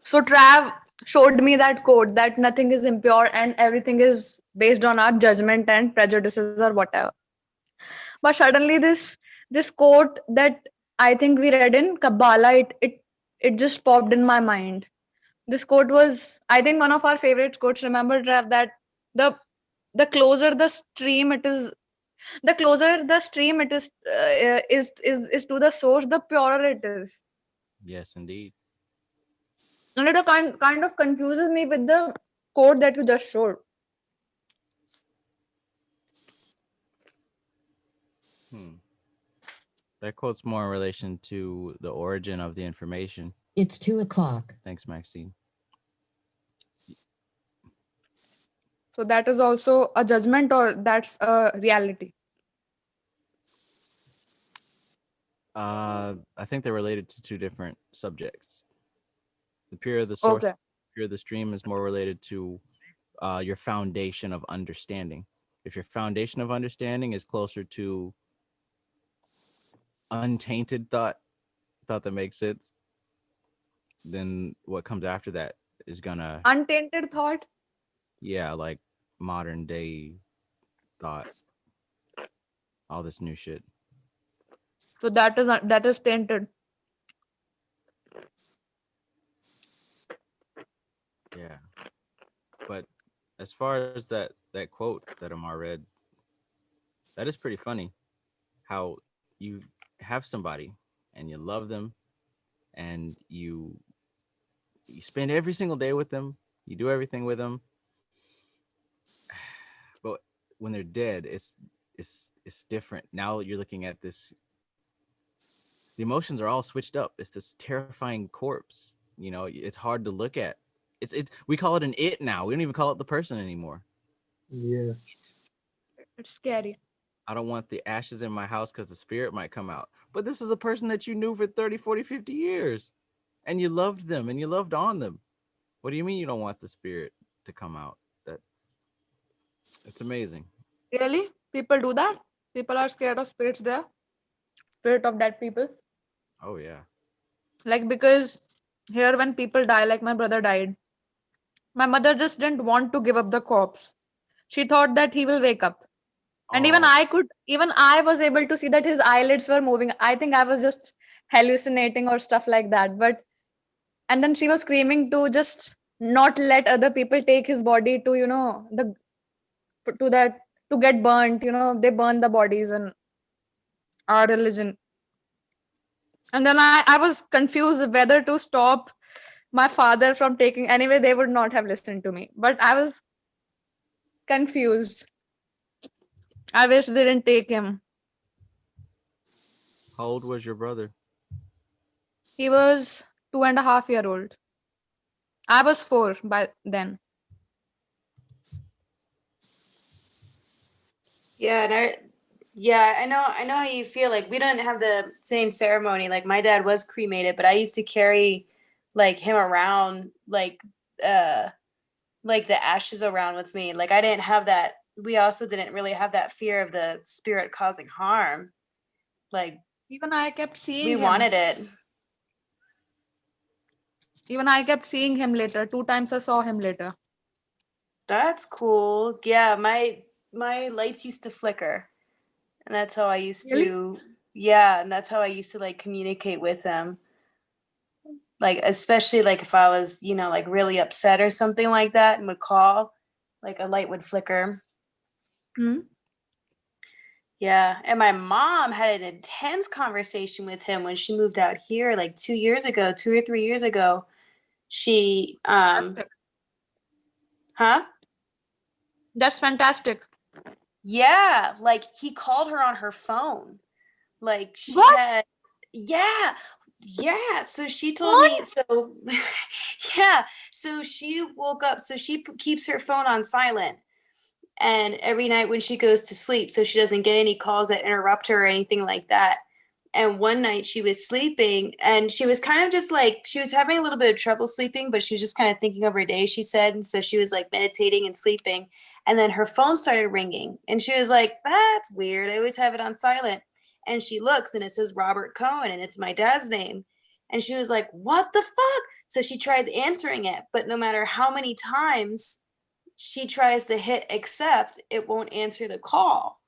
So Trav showed me that quote that nothing is impure and everything is based on our judgment and prejudices or whatever. But suddenly this quote that I think we read in Kabbalah, it just popped in my mind. This quote was, I think, one of our favorite quotes. Remember, Trav, that the the closer the stream it is, the closer the stream it is to the source, the purer it is. Yes, indeed. And it kind of confuses me with the quote that you just showed. Hmm. That quote's more in relation to the origin of the information. It's 2 o'clock. Thanks, Maxine. So that is also a judgment, or that's a reality. I think they're related to two different subjects. The pure the source, Okay. pure the stream is more related to your foundation of understanding. If your foundation of understanding is closer to untainted thought that makes sense, then what comes after that is gonna, Untainted thought. yeah, like modern day thought, all this new shit. So that is tainted. Yeah. But as far as that quote that Amar read, that is pretty funny. How you have somebody and you love them and you spend every single day with them, you do everything with them, but when they're dead, it's different. Now you're looking at this. The emotions are all switched up. It's this terrifying corpse. You know, it's hard to look at. It's we call it an it now. We don't even call it the person anymore. Yeah. It's scary. I don't want the ashes in my house because the spirit might come out. But this is a person that you knew for 30, 40, 50 years. And you loved them and you loved on them. What do you mean you don't want the spirit to come out? That it's amazing. Really? People do that? People are scared of spirits there? Spirit of dead people? Oh yeah. Like, because here when people die, like my brother died, my mother just didn't want to give up the corpse. She thought that he will wake up. And Oh, even I was able to see that his eyelids were moving. I think I was just hallucinating or stuff like that. And then she was screaming to just not let other people take his body to, to that, to get burnt. They burn the bodies in our religion. And then I was confused whether to stop my father from taking. Anyway, they would not have listened to me. But I was confused. I wish they didn't take him. how old was your brother? He was 2.5 years old. I was 4 by then. Yeah, I know how you feel. Like we don't have the same ceremony. Like my dad was cremated, but I used to carry like him around uh like the ashes around with me. Like I didn't have that. We also didn't really have that fear of the spirit causing harm. Like Even I kept we seeing him. wanted it. Even I kept seeing him later. 2 times I saw him later. That's cool. Yeah, my lights used to flicker, and that's how I used Really? to, yeah, and that's how I used to like communicate with them. Like especially like if I was, you know, like really upset or something like that and would call, like a light would flicker. Hmm. Yeah, and my mom had an intense conversation with him when she moved out here like 2 years ago, 2 or 3 years ago. She Fantastic. huh? That's fantastic. Yeah, like he called her on her phone. Like she What? had, yeah, yeah. So she told What? me, so yeah. So she woke up, so she keeps her phone on silent. And every night when she goes to sleep, so she doesn't get any calls that interrupt her or anything like that. And one night she was sleeping and she was kind of just like, she was having a little bit of trouble sleeping, but she was just kind of thinking of her day, she said. And so she was like meditating and sleeping. And then her phone started ringing and she was like, that's weird. I always have it on silent. And she looks and it says Robert Cohen and it's my dad's name. And she was like, what the fuck? So she tries answering it, but no matter how many times she tries to hit accept, it won't answer the call.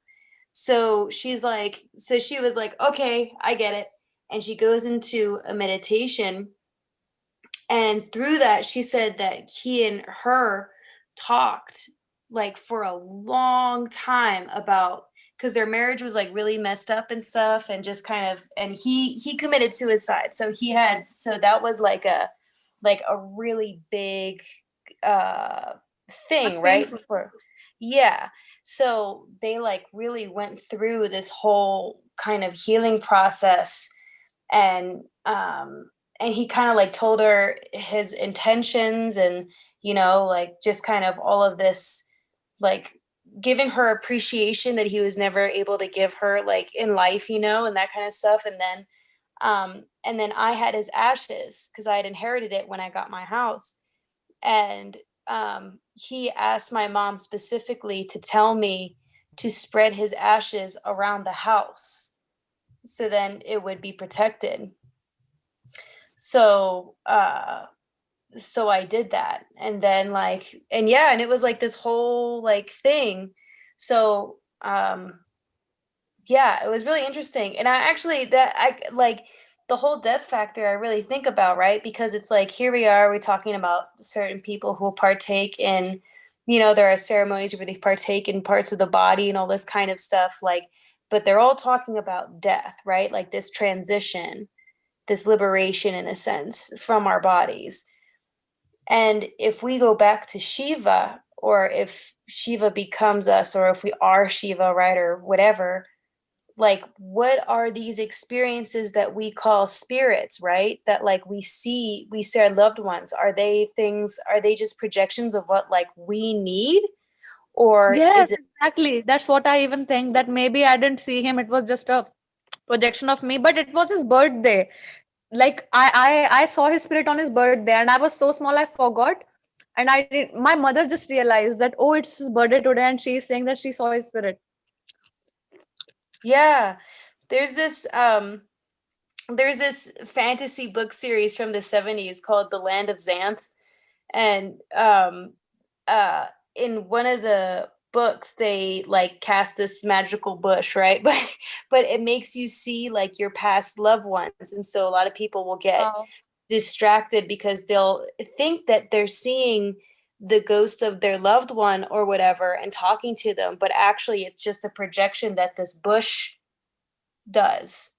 So she's like, so she was like, okay, I get it. And she goes into a meditation. And through that, she said that he and her talked like for a long time about, because their marriage was like really messed up and stuff and just kind of, and he committed suicide. So he had, so that was like a really big uh That's thing, right? painful. For, yeah. So they like really went through this whole kind of healing process. And he kind of like told her his intentions, and like just kind of all of this, like giving her appreciation that he was never able to give her like in life, and that kind of stuff. And then I had his ashes because I had inherited it when I got my house. And he asked my mom specifically to tell me to spread his ashes around the house so then it would be protected. So I did that. And then like, and yeah, and it was like this whole like thing. So yeah, it was really interesting. And I actually, that I like the whole death factor I really think about, right? Because it's like, here we are, we're talking about certain people who partake in, there are ceremonies where they partake in parts of the body and all this kind of stuff, like, but they're all talking about death, right? Like this transition, this liberation in a sense from our bodies. And if we go back to Shiva, or if Shiva becomes us, or if we are Shiva, right, or whatever, like what are these experiences that we call spirits, right? That like we see our loved ones. Are they just projections of what like we need? Or Yes, is it, exactly. That's what I even think, that maybe I didn't see him. It was just a projection of me, but it was his birthday. Like I saw his spirit on his birthday, and I was so small I forgot. And my mother just realized that, oh, it's his birthday today, and she's saying that she saw his spirit. yeah, there's this fantasy book series from the 70s called The Land of Xanth. And uh in one of the books they like cast this magical bush, right? But it makes you see like your past loved ones, and so a lot of people will get Wow. distracted because they'll think that they're seeing the ghost of their loved one or whatever and talking to them, but actually it's just a projection that this bush does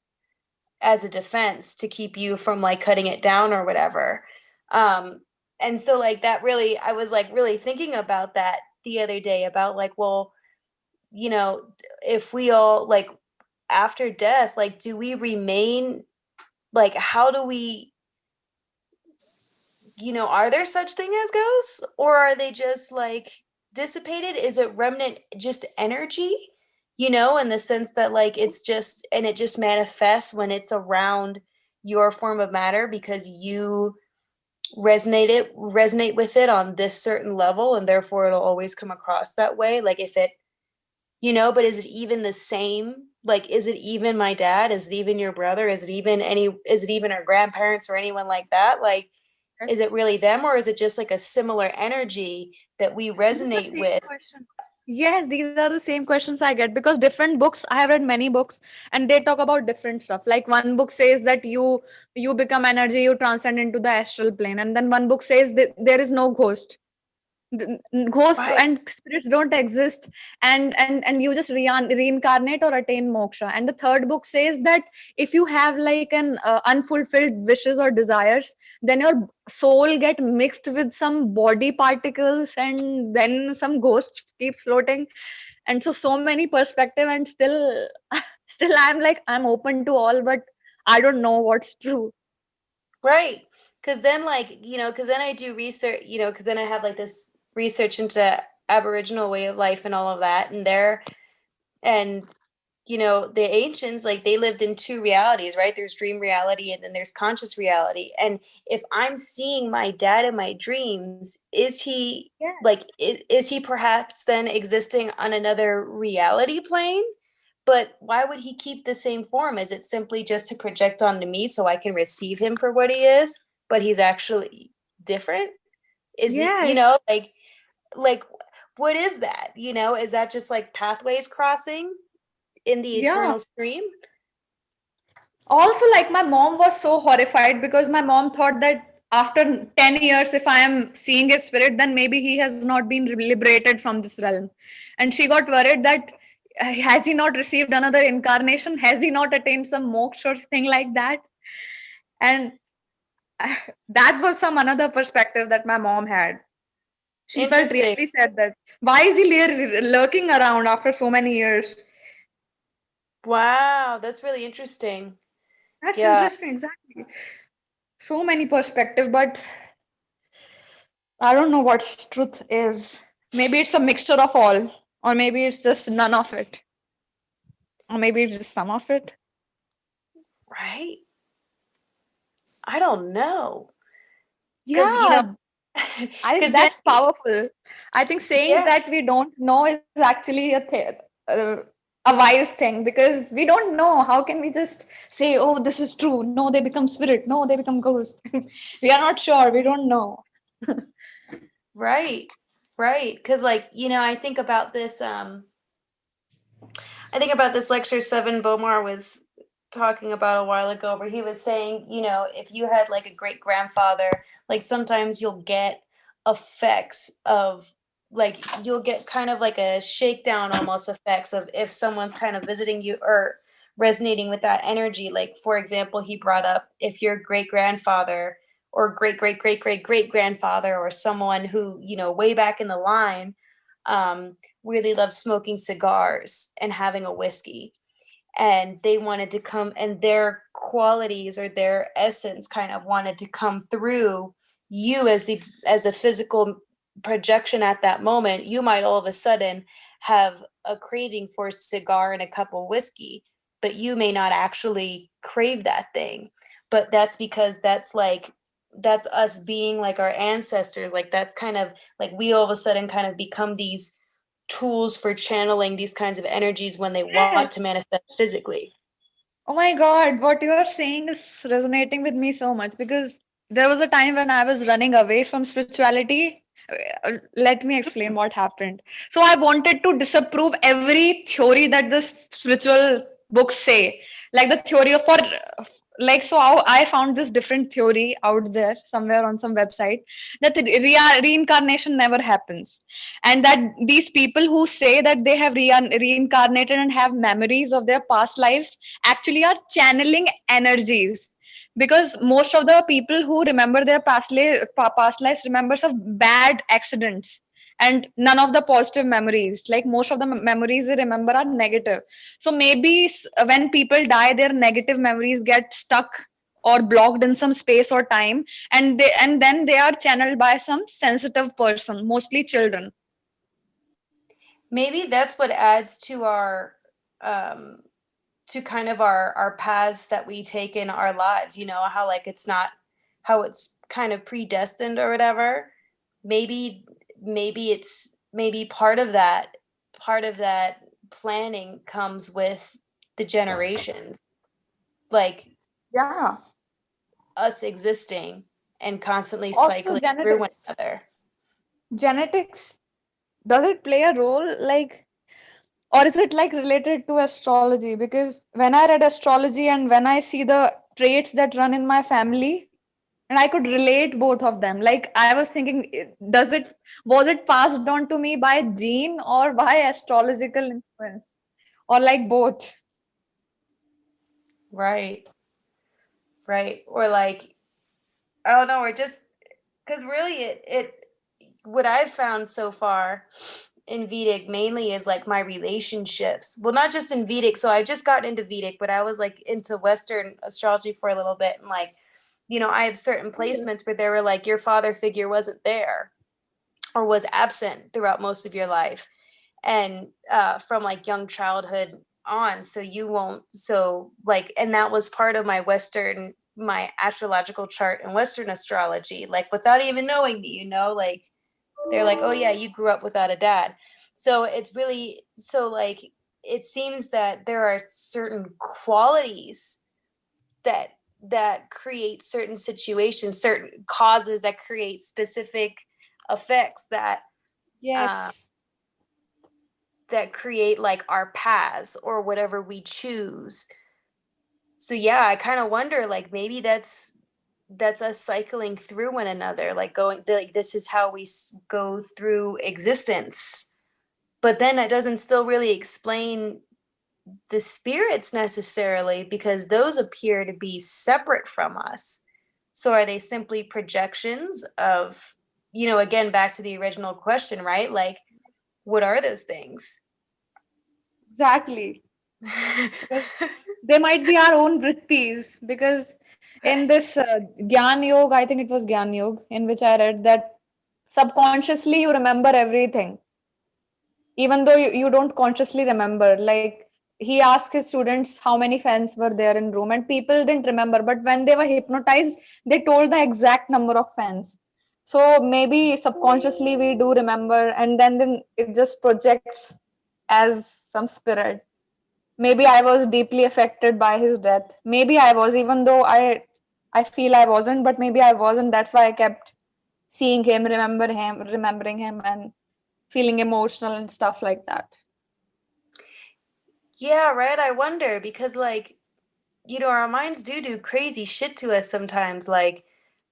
as a defense to keep you from like cutting it down or whatever. um and so like that really, I was like really thinking about that the other day, about like, well, if we all like after death, like do we remain, like how do we, are there such thing as ghosts, or are they just like dissipated? Is it remnant just energy, in the sense that like it's just, and it just manifests when it's around your form of matter because you resonate with it on this certain level, and therefore it'll always come across that way. Like if it, but is it even the same? Like is it even my dad? Is it even your brother? Is it even our grandparents or anyone like that? Like is Yes. it really them, or is it just like a similar energy that we This is the resonate same with? question. Yes, these are the same questions I get because different books, I have read many books and they talk about different stuff. Like one book says that you become energy, you transcend into the astral plane, and then one book says that there is no ghost. Ghosts Right. and spirits don't exist, and you just reincarnate or attain moksha. And the third book says that if you have like an unfulfilled wishes or desires, then your soul get mixed with some body particles and then some ghost keeps floating. And so many perspective, and still still I'm like, I'm open to all, but I don't know what's true. Right. Because then, like, because then I do research, because then I have like this research into Aboriginal way of life and all of that. And the ancients, like, they lived in two realities, right? There's dream reality and then there's conscious reality. And if I'm seeing my dad in my dreams, is he Yeah. like, is he perhaps then existing on another reality plane? But why would he keep the same form? Is it simply just to project onto me so I can receive him for what he is, but he's actually different? Is it, Yes. like what is that? Is that just like pathways crossing in the Yeah. eternal stream? Also, like, my mom was so horrified because my mom thought that after 10 years, if I am seeing a spirit, then maybe he has not been liberated from this realm. And she got worried that has he not received another incarnation? Has he not attained some moksha or thing like that? And that was some another perspective that my mom had. She felt Interesting. really sad that why is he lurking around after so many years? Wow, that's really interesting. That's Yeah. interesting, exactly. So many perspective, but I don't know what truth is. Maybe it's a mixture of all, or maybe it's just none of it, or maybe it's just some of it. Right? I don't know. Because, Yeah, I because then, that's powerful. I think saying yeah, that we don't know is actually uh, a wise thing because we don't know. How can we just say, "Oh, this is true"? No, they become spirit. No, they become ghost. We are not sure. We don't know. right, right. Because, like, I think about this lecture Seven Bomar was talking about a while ago, where he was saying, if you had like a great grandfather, like sometimes you'll get effects of, like, you'll get kind of like a shakedown almost effects of if someone's kind of visiting you or resonating with that energy. Like, for example, he brought up if your great grandfather or great great great great great grandfather or someone who, way back in the line, really loved smoking cigars and having a whiskey, and they wanted to come, and their qualities or their essence kind of wanted to come through you as a physical projection at that moment. You might all of a sudden have a craving for a cigar and a cup of whiskey, but you may not actually crave that thing. But that's because that's us being like our ancestors. Like, that's kind of like we all of a sudden kind of become these tools for channeling these kinds of energies when they want to manifest physically. Oh my God, what you are saying is resonating with me so much because there was a time when I was running away from spirituality. Let me explain what happened. So I wanted to disapprove every theory that the spiritual books say, like the theory of for like so how I found this different theory out there somewhere on some website that the reincarnation never happens, and that these people who say that they have reincarnated and have memories of their past lives actually are channeling energies, because most of the people who remember their past lives remembers of bad accidents and none of the positive memories. Like most of the memories they remember are negative. So maybe when people die, their negative memories get stuck or blocked in some space or time, and then they are channeled by some sensitive person, mostly children. Maybe that's what adds to our um to kind of our paths that we take in our lives. How, like, it's not how it's kind of predestined or whatever. Maybe part of that planning comes with the generations, like Yeah. us existing and constantly Also cycling through one genetics. another. Genetics does it play a role, like, or is it like related to astrology? Because when I read astrology and when I see the traits that run in my family, and I could relate both of them. Like I was thinking, does it, was it passed on to me by gene or by astrological influence, or like both? Right. Right. Or like, I don't know, or just because really it what I've found so far in Vedic mainly is like my relationships. Well, not just in Vedic. So I just got into Vedic, but I was like into Western astrology for a little bit. And like, I have certain placements where they were like, your father figure wasn't there or was absent throughout most of your life. And from like young childhood on. So you won't, so like, and that was part of my astrological chart in Western astrology, like without even knowing me, like they're like, oh yeah, you grew up without a dad. So it's really, so like it seems that there are certain qualities that create certain situations, certain causes that create specific effects uh, Yes, that create like our paths or whatever we choose. So yeah, I kind of wonder, like, maybe that's us cycling through one another, like going like this is how we go through existence. But then that doesn't still really explain the spirits necessarily, because those appear to be separate from us. So are they simply projections of, again, back to the original question, right? Like, what are those things? exactly. Because they might be our own vrittis. Because in this Gyan Yoga, I think it was Gyan Yoga, in which I read that subconsciously you remember everything, even though you don't consciously remember. Like he asked his students how many fans were there in room, and people didn't remember. But when they were hypnotized, they told the exact number of fans. So maybe subconsciously we do remember, and then it just projects as some spirit. Maybe I was deeply affected by his death. Maybe I was, even though I feel I wasn't, but maybe I wasn't. That's why I kept seeing him, remembering him, and feeling emotional and stuff like that. Yeah, right. I wonder because, like, our minds do crazy shit to us sometimes. Like,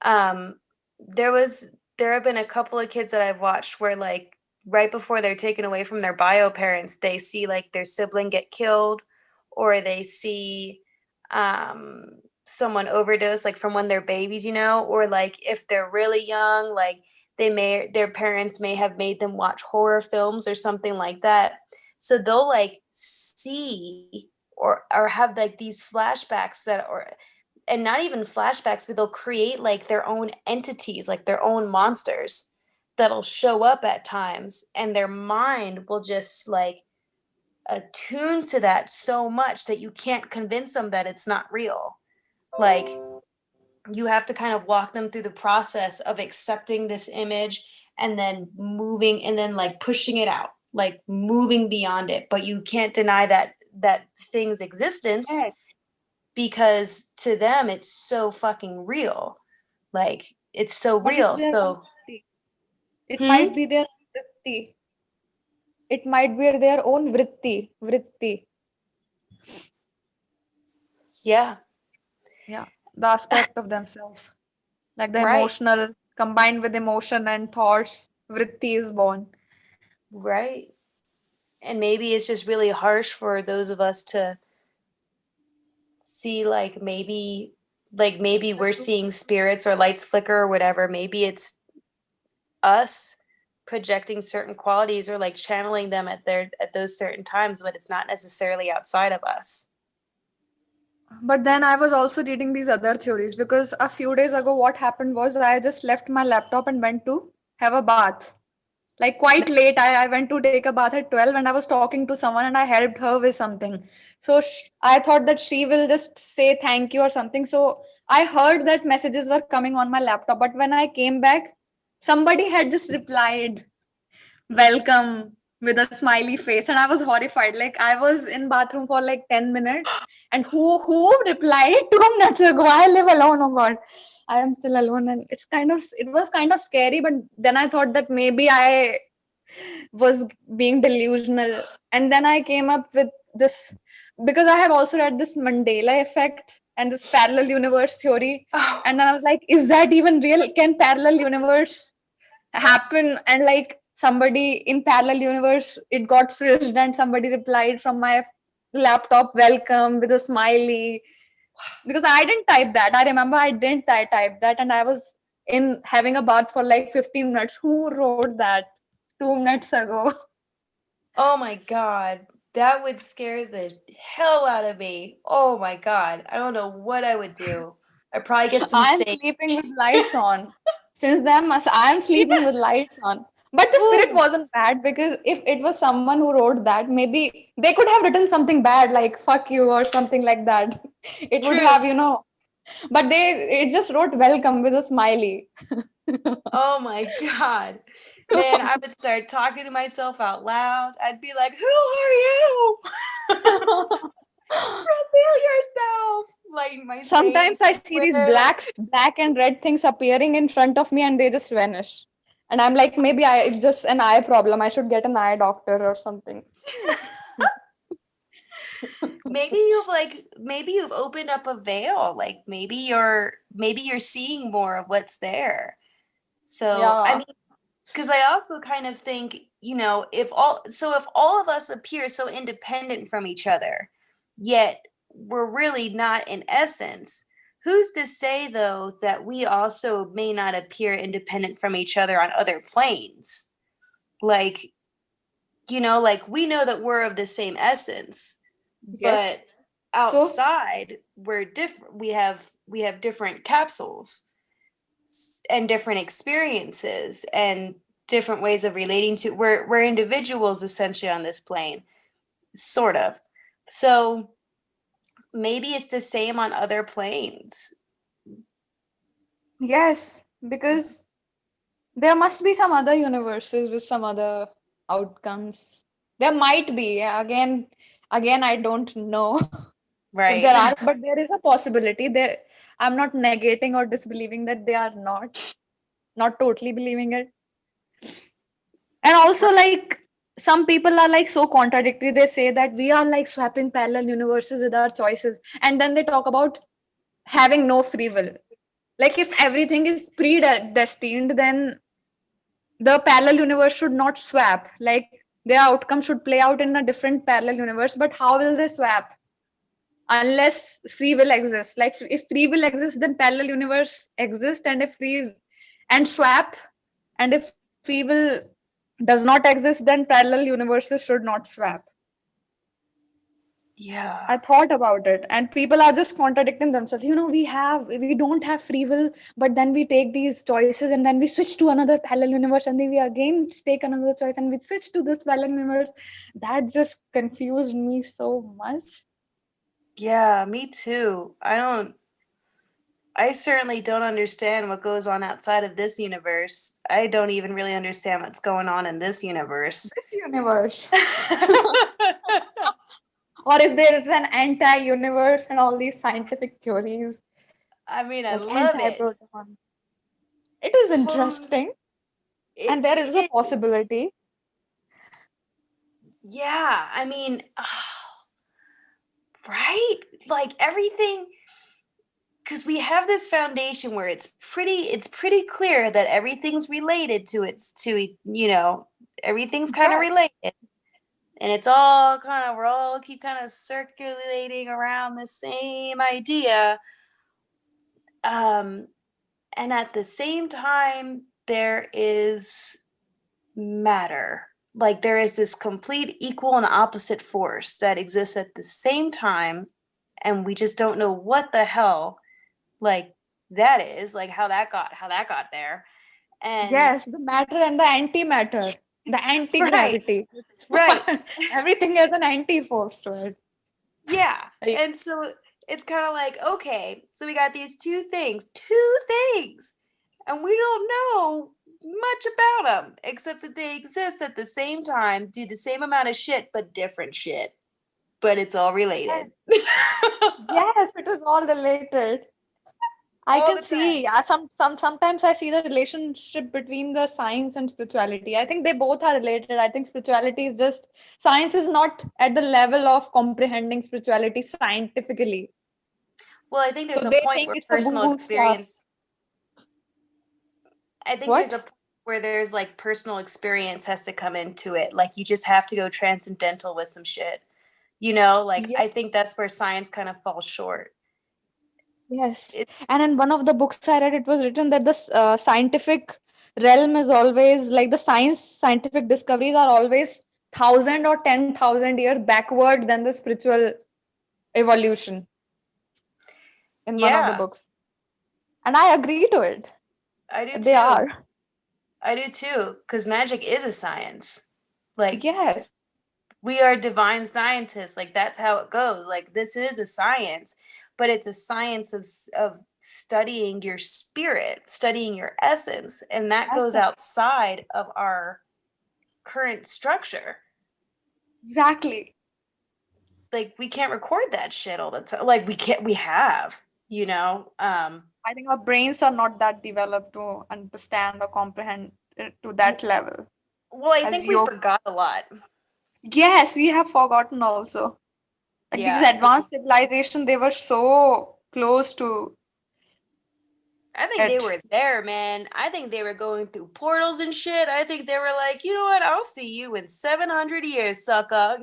um, there have been a couple of kids that I've watched where, like, right before they're taken away from their bio parents, they see like their sibling get killed, or they see um someone overdose, like from when they're babies, or like if they're really young, like their parents may have made them watch horror films or something like that. So they'll like see or have like these flashbacks and not even flashbacks, but they'll create like their own entities, like their own monsters that'll show up at times, and their mind will just like attune to that so much that you can't convince them that it's not real. Like, you have to kind of walk them through the process of accepting this image and then moving and then like pushing it out, like moving beyond it, but you can't deny that thing's existence, Yes, because to them it's so fucking real. Like, it's so but it's real. their So vritti. It hmm? might be their vritti. It might be their own vritti. Yeah, Yeah, the aspect of themselves, like the right, emotional combined with emotion and thoughts. Vritti is born. right. And maybe it's just really harsh for those of us to see, like maybe The we're truth. seeing spirits or lights flicker or whatever. Maybe it's us projecting certain qualities or like channeling them at those certain times, but it's not necessarily outside of us. But then I was also reading these other theories, because a few days ago, what happened was I just left my laptop and went to have a bath. Like quite late, I went to take a bath at 12, and I was talking to someone and I helped her with something. So I thought that she will just say thank you or something. So I heard that messages were coming on my laptop. But when I came back, somebody had just replied welcome with a smiley face, and I was horrified. Like I was in bathroom for like 10 minutes, and who replied 2 minutes ago? I live alone. Oh god, I am still alone, and it was kind of scary. But then I thought that maybe I was being delusional. And then I came up with this, because I have also read this Mandela effect and this parallel universe theory. Oh, And then I was like, is that even real? Can parallel universe happen? And like somebody in parallel universe, it got switched and somebody replied from my laptop, welcome, with a smiley. Because I didn't type that. I remember I didn't type that, and I was in having a bath for like 15 minutes. Who wrote that 2 minutes ago? oh my God. That would scare the hell out of me. Oh my God. I don't know what I would do. I'd probably get some I'm sage. sleeping with lights on. Since then, I'm sleeping with lights on. But the spirit Ooh, wasn't bad, because if it was someone who wrote that, maybe they could have written something bad like fuck you or something like that. It would true. have, but it just wrote welcome with a smiley. Oh my God. Man, I would start talking to myself out loud. I'd be like, who are you? Reveal yourself. Like my sage Sometimes I see these prayer. black and red things appearing in front of me and they just vanish. And I'm like, maybe it's just an eye problem. I should get an eye doctor or something. Maybe you've opened up a veil. Like maybe you're seeing more of what's there. So I Yeah. mean, because I also kind of think, if all of us appear so independent from each other, yet we're really not in essence, who's to say though that we also may not appear independent from each other on other planes? Like, like we know that we're of the same essence, Yes. but So, outside we're different. We have different capsules and different experiences and different ways of relating to we're individuals essentially on this plane, sort of. So maybe it's the same on other planes. yes, because there must be some other universes with some other outcomes. There might be. Yeah, again, I don't know if Right. there are, but there is a possibility. I'm not negating or disbelieving that they are not totally believing it. And also, like, some people are like so contradictory. They say that we are like swapping parallel universes with our choices, and then they talk about having no free will. Like, if everything is predestined, then the parallel universe should not swap. Like, their outcome should play out in a different parallel universe. But how will they swap? Unless free will exists. Like, if free will exists, then parallel universe exists, and if free and swap, and if free will does not exist, then parallel universes should not swap. Yeah. I thought about it, and people are just contradicting themselves. We don't have free will, but then we take these choices, and then we switch to another parallel universe, and then we again take another choice, and we switch to this parallel universe. That just confused me so much. Yeah, me too. I certainly don't understand what goes on outside of this universe. I don't even really understand what's going on in this universe. This universe, or if there is an anti-universe and all these scientific theories I mean, I like love it. anti-proton. It is Totally. interesting, It and there is a is. possibility. Yeah, I mean, right? Like everything, because we have this foundation where it's pretty clear that everything's related everything's kind of Yes. related, and it's all kind of we're all keep kind of circulating around the same idea. Um, and at the same time, there is matter. Like there is this complete equal and opposite force that exists at the same time, and we just don't know what the hell like that is, like how that got there. And Yes, the matter and the antimatter, the right, anti-gravity. It's right. fun. Everything has an anti-force to it. Yeah. Like, And so it's kind of like, okay, so we got these two things, and we don't know much about them except that they exist at the same time, do the same amount of shit, but different shit. But it's all yes, related. yes, it is all related. I all can the time. see sometimes I see the relationship between the science and spirituality. I think they both are related. I think spirituality is just science is not at the level of comprehending spirituality scientifically. Well, I think So there's a they point think where it's a personal boost stuff. experience. I think there's a What? point where there's like personal experience has to come into it. Like you just have to go transcendental with some shit. Like Yeah. I think that's where science kind of falls short. Yes. It, And in one of the books I read, it was written that the scientific realm is always like the scientific discoveries are always 1,000 or 10,000 years backward than the spiritual evolution in one of the yeah, books. And I agree to it. I do They too. are. I do too. Because magic is a science. Like Yes, we are divine scientists. Like that's how it goes. Like this is a science, but it's a science of studying your spirit, studying your essence, and that goes essence. outside of our current structure. Exactly. Like we can't record that shit all the time. Like we can't. We have, you know. I think our brains are not that developed to understand or comprehend it to that level Well, I as think we yoga. forgot a lot. Yes, we have forgotten also. Like these Yeah, advanced civilization, they were so close to I think they it. were there, man. I think they were going through portals and shit. I think they were like, you know what? I'll see you in 700 years, sucker.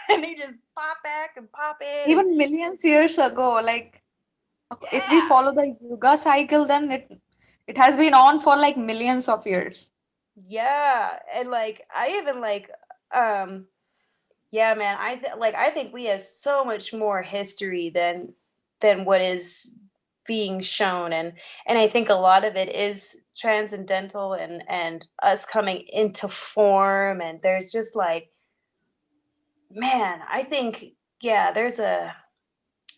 And they just pop back and pop in, and Even millions years ago, like if we yeah, follow the yoga cycle, then it has been on for like millions of years. yeah, and like I even um, yeah, man. I think we have so much more history than what is being shown, and I think a lot of it is transcendental and us coming into form, and there's just like, man, I think, yeah,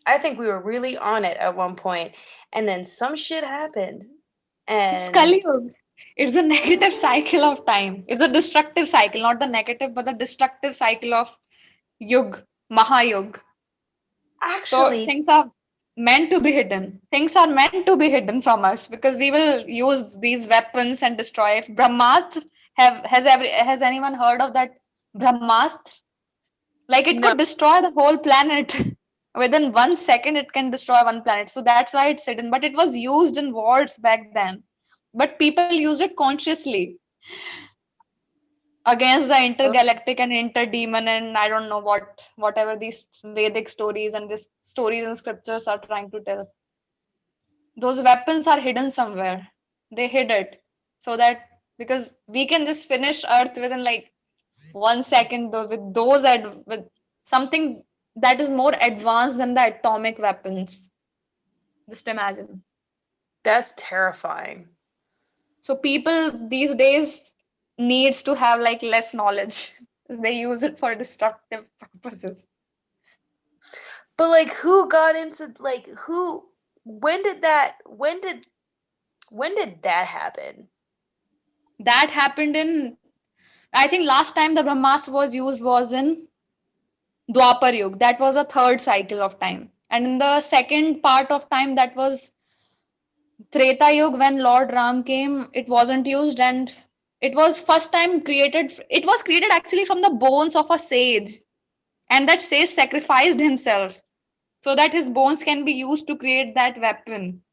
I think we were really on it at one point, and then some shit happened, It's and Kali Yuga. It's a negative cycle of time. It's a destructive cycle, not the negative, but the destructive cycle of Yug, Mahayug. So actually, things are meant to be yes, hidden. Things are meant to be hidden from us because we will use these weapons and destroy. If Brahmastra has anyone heard of that Brahmastra? Like it no, could destroy the whole planet. Within 1 second, it can destroy one planet. So that's why it's hidden. But it was used in wars back then. But people used it consciously against the oh, intergalactic and interdemon and I don't know whatever these Vedic stories and these stories and scriptures are trying to tell. Those weapons are hidden somewhere. They hid it so that because we can just finish Earth within like 1 second though with with something that is more advanced than the atomic weapons. Just imagine. that's terrifying. So people these days needs to have like less knowledge. They use it for destructive purposes. But like, who got into like who? When did that? When did that happen? That happened in, I think last time the Brahmastra was used was in Dwapar Yuga. That was a third cycle of time. And in the second part of time, that was Treta Yuga when Lord Ram came, it wasn't used and it was first time created. It was created actually from the bones of a sage. And that sage sacrificed himself so that his bones can be used to create that weapon.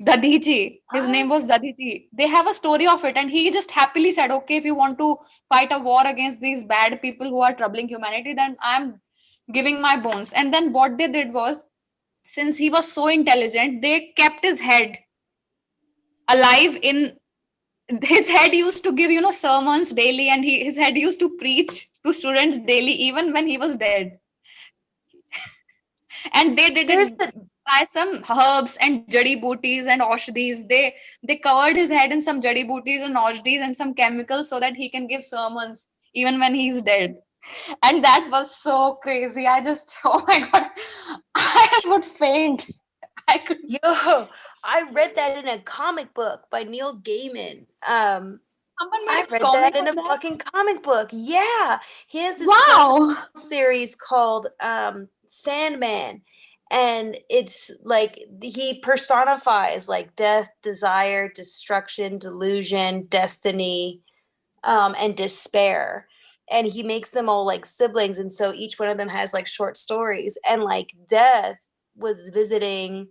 Dadiji. His name What? was Dadiji. They have a story of it, and he just happily said, "Okay, if you want to fight a war against these bad people who are troubling humanity, then I'm giving my bones." And then what they did was, since he was so intelligent, they kept his head alive in his head used to give sermons daily and his head used to preach to students daily even when he was dead, and they did There's it a by some herbs and jadi booties and oshdis. They covered his head in some jadi booties and oshdis and some chemicals so that he can give sermons even when he's dead. And that was so crazy. I just oh my god, I would faint. I could. yo. I read that in a comic book by Neil Gaiman. Someone made I a read comic that in of a that. fucking comic book. Yeah, he has this 12 Wow. series called Sandman, and it's like he personifies like death, desire, destruction, delusion, destiny, and despair. And he makes them all like siblings, and so each one of them has like short stories. And like Death was visiting,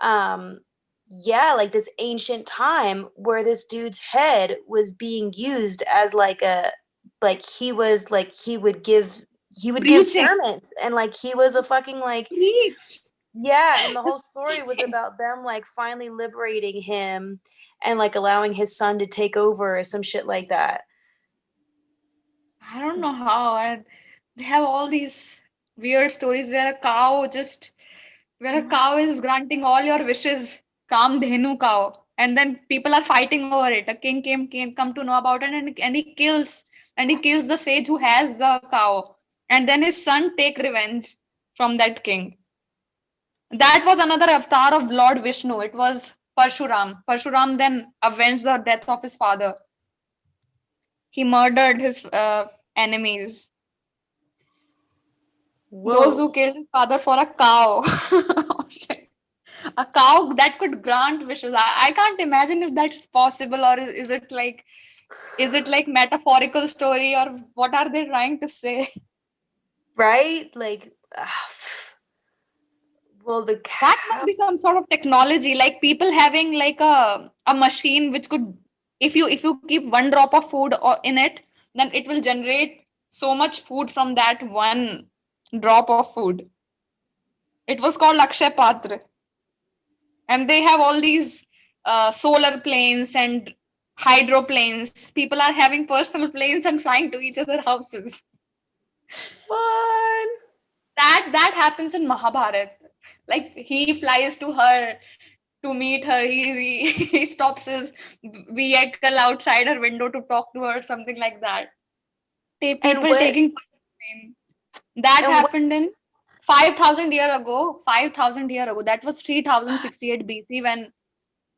yeah, like this ancient time where this dude's head was being used as like a, like he would give Preaching. sermons, and like he was a fucking like, Preach. yeah, and the whole story was about them like finally liberating him and like allowing his son to take over or some shit like that. I don't know how. And they have all these weird stories where a cow is granting all your wishes. Kamdhenu cow. And then people are fighting over it. A king came come to know about it, and he kills the sage who has the cow. And then his son take revenge from that king. That was another avatar of Lord Vishnu. It was Parshuram. Parshuram then avenged the death of his father. He murdered his enemies. Those who Whoa. killed his father for a cow. A cow that could grant wishes. I can't imagine if that's possible, or is it like metaphorical story, or what are they trying to say? Right? Like, well, the That cow. must be some sort of technology, like people having like a machine which could, if you keep one drop of food in it, then it will generate so much food from that one drop of food. It was called Akshay Patra. And they have all these solar planes and hydroplanes. People are having personal planes and flying to each other's houses. What? That happens in Mahabharat. Like he flies to her to meet her. He stops his vehicle outside her window to talk to her, something like that. And People what? taking personal plane. That And what? happened in 5,000 year ago. 5,000 year ago. That was 3068 BC when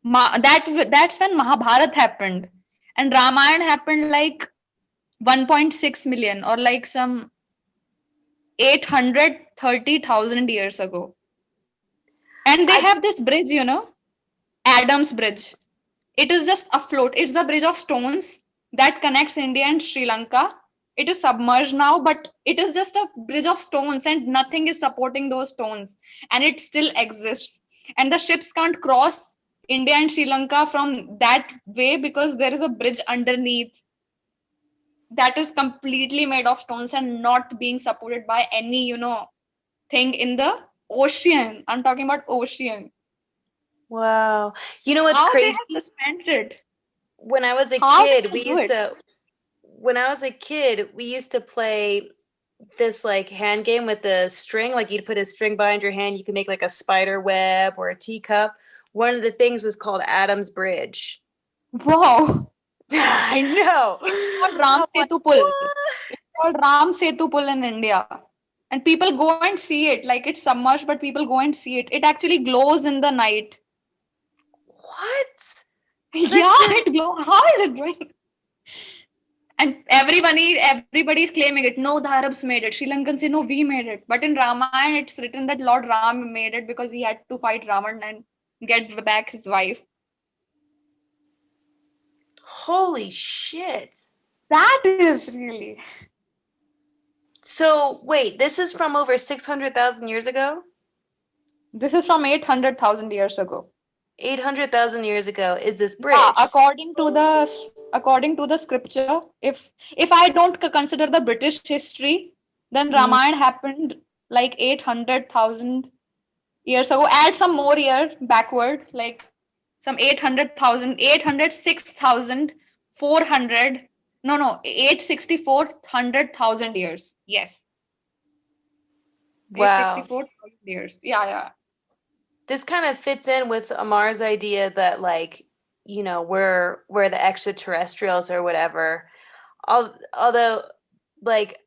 that's when Mahabharat happened, and Ramayana happened like 1.6 million, or like some 830,000 years ago. And they I have this bridge, Adam's Bridge. It is just afloat. It's the bridge of stones that connects India and Sri Lanka. It is submerged now, but it is just a bridge of stones, and nothing is supporting those stones, and it still exists. And the ships can't cross India and Sri Lanka from that way because there is a bridge underneath that is completely made of stones and not being supported by any, thing in the ocean. I'm talking about ocean. Wow. You know what's How they crazy? have suspended? When I was a How did kid, they do it? when I was a kid, we used to play this like hand game with the string. Like you'd put a string behind your hand, you could make like a spider web or a teacup. One of the things was called Adam's Bridge. Wow. I know. It's called Ram I'm like, Setu Pul. what? It's called Ram Setu Pul in India. And people go and see it. Like it's submerged, but people go and see it. It actually glows in the night. What? So Yeah, that's just it glows. How is it doing? And everybody's claiming it. No, the Arabs made it. Sri Lankans say, no, we made it. But in Ramayana, it's written that Lord Ram made it because he had to fight Ravan and get back his wife. holy shit. That is really. So wait, this is from over 600,000 years ago? This is from 800,000 years ago. 800,000 years ago is this Yeah, bridge. according to the scripture, if I don't consider the British history, then Mhm. Ramayana happened like 800,000 years ago. Add some more year backward, like some 800,000, 806,400. No, 864,000 years. Yes, Wow. 864,000 years. Yeah. This kind of fits in with Amar's idea that like, we're the extraterrestrials or whatever. Although like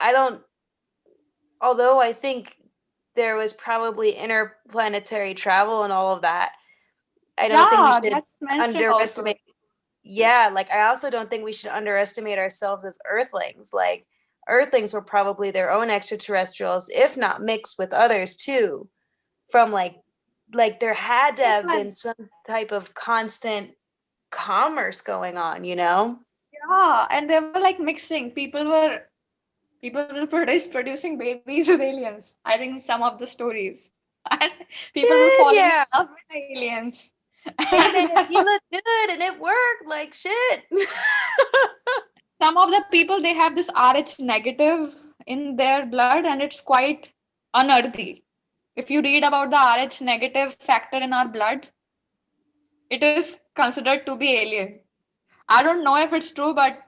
although I think there was probably interplanetary travel and all of that, I don't think we Yeah, should that's mentioned also. underestimate. Yeah, like I also don't think we should underestimate ourselves as earthlings. Like earthlings were probably their own extraterrestrials, if not mixed with others too. from like there had to It's have like, been some type of constant commerce going on, you know? yeah, and they were like mixing. People were producing babies with aliens. I think some of the stories. And people were Shit, falling in yeah. love with aliens. Hey man, And if you look good and it worked, like shit. some of the people, they have this Rh negative in their blood, and it's quite unearthly. If you read about the Rh negative factor in our blood, it is considered to be alien. I don't know if it's true, but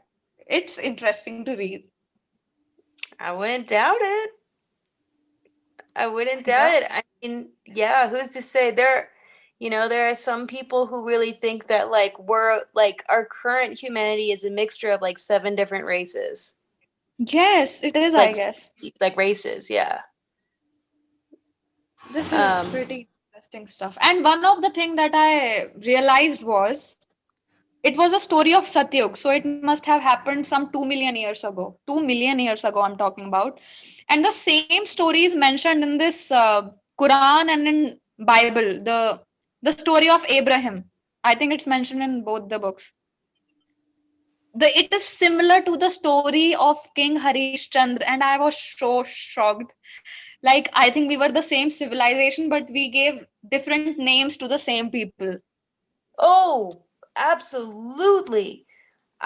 it's interesting to read. I wouldn't doubt it. I wouldn't doubt Yeah. it. I mean, yeah, who's to say there are some people who really think that like we're like our current humanity is a mixture of like 7 different races. Yes, it is, I Like guess. like races, yeah. This is Um pretty interesting stuff. And one of the thing that I realized was it was a story of Satyug. So it must have happened some 2 million years ago. 2 million years ago, I'm talking about. And the same story is mentioned in this Quran and in Bible. The story of Abraham. I think it's mentioned in both the books. It is similar to the story of King Harishchandra, and I was so shocked. Like, I think we were the same civilization, but we gave different names to the same people. oh, absolutely.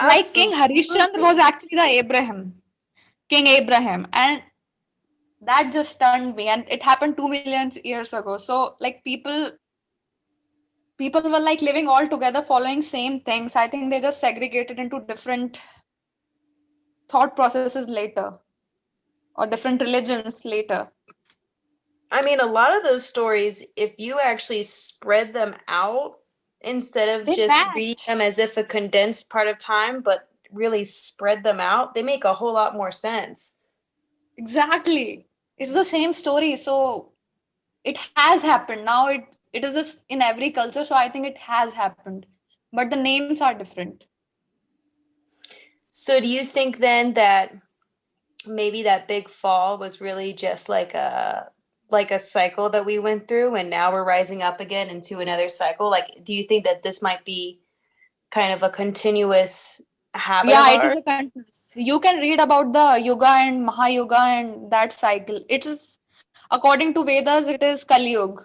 Like King Harishchandra was Absolutely. actually the Abraham, King Abraham, and that just stunned me. And it happened 2 million years ago. So, like, people were like living all together, following same things. I think they just segregated into different thought processes later, or different religions later. I mean, a lot of those stories, if you actually spread them out instead of They just reading match. them as if a condensed part of time, but really spread them out, they make a whole lot more sense. Exactly. It's the same story. So it has happened. Now it is just in every culture. So I think it has happened. But the names are different. So, do you think then that maybe that big fall was really just like a cycle that we went through and now we're rising up again into another cycle? Like, do you think that this might be kind of a continuous habit of Yeah, it is ours? a continuous. You can read about the Yuga and Mahayuga and that cycle. It is, according to Vedas, it is Kali Yuga.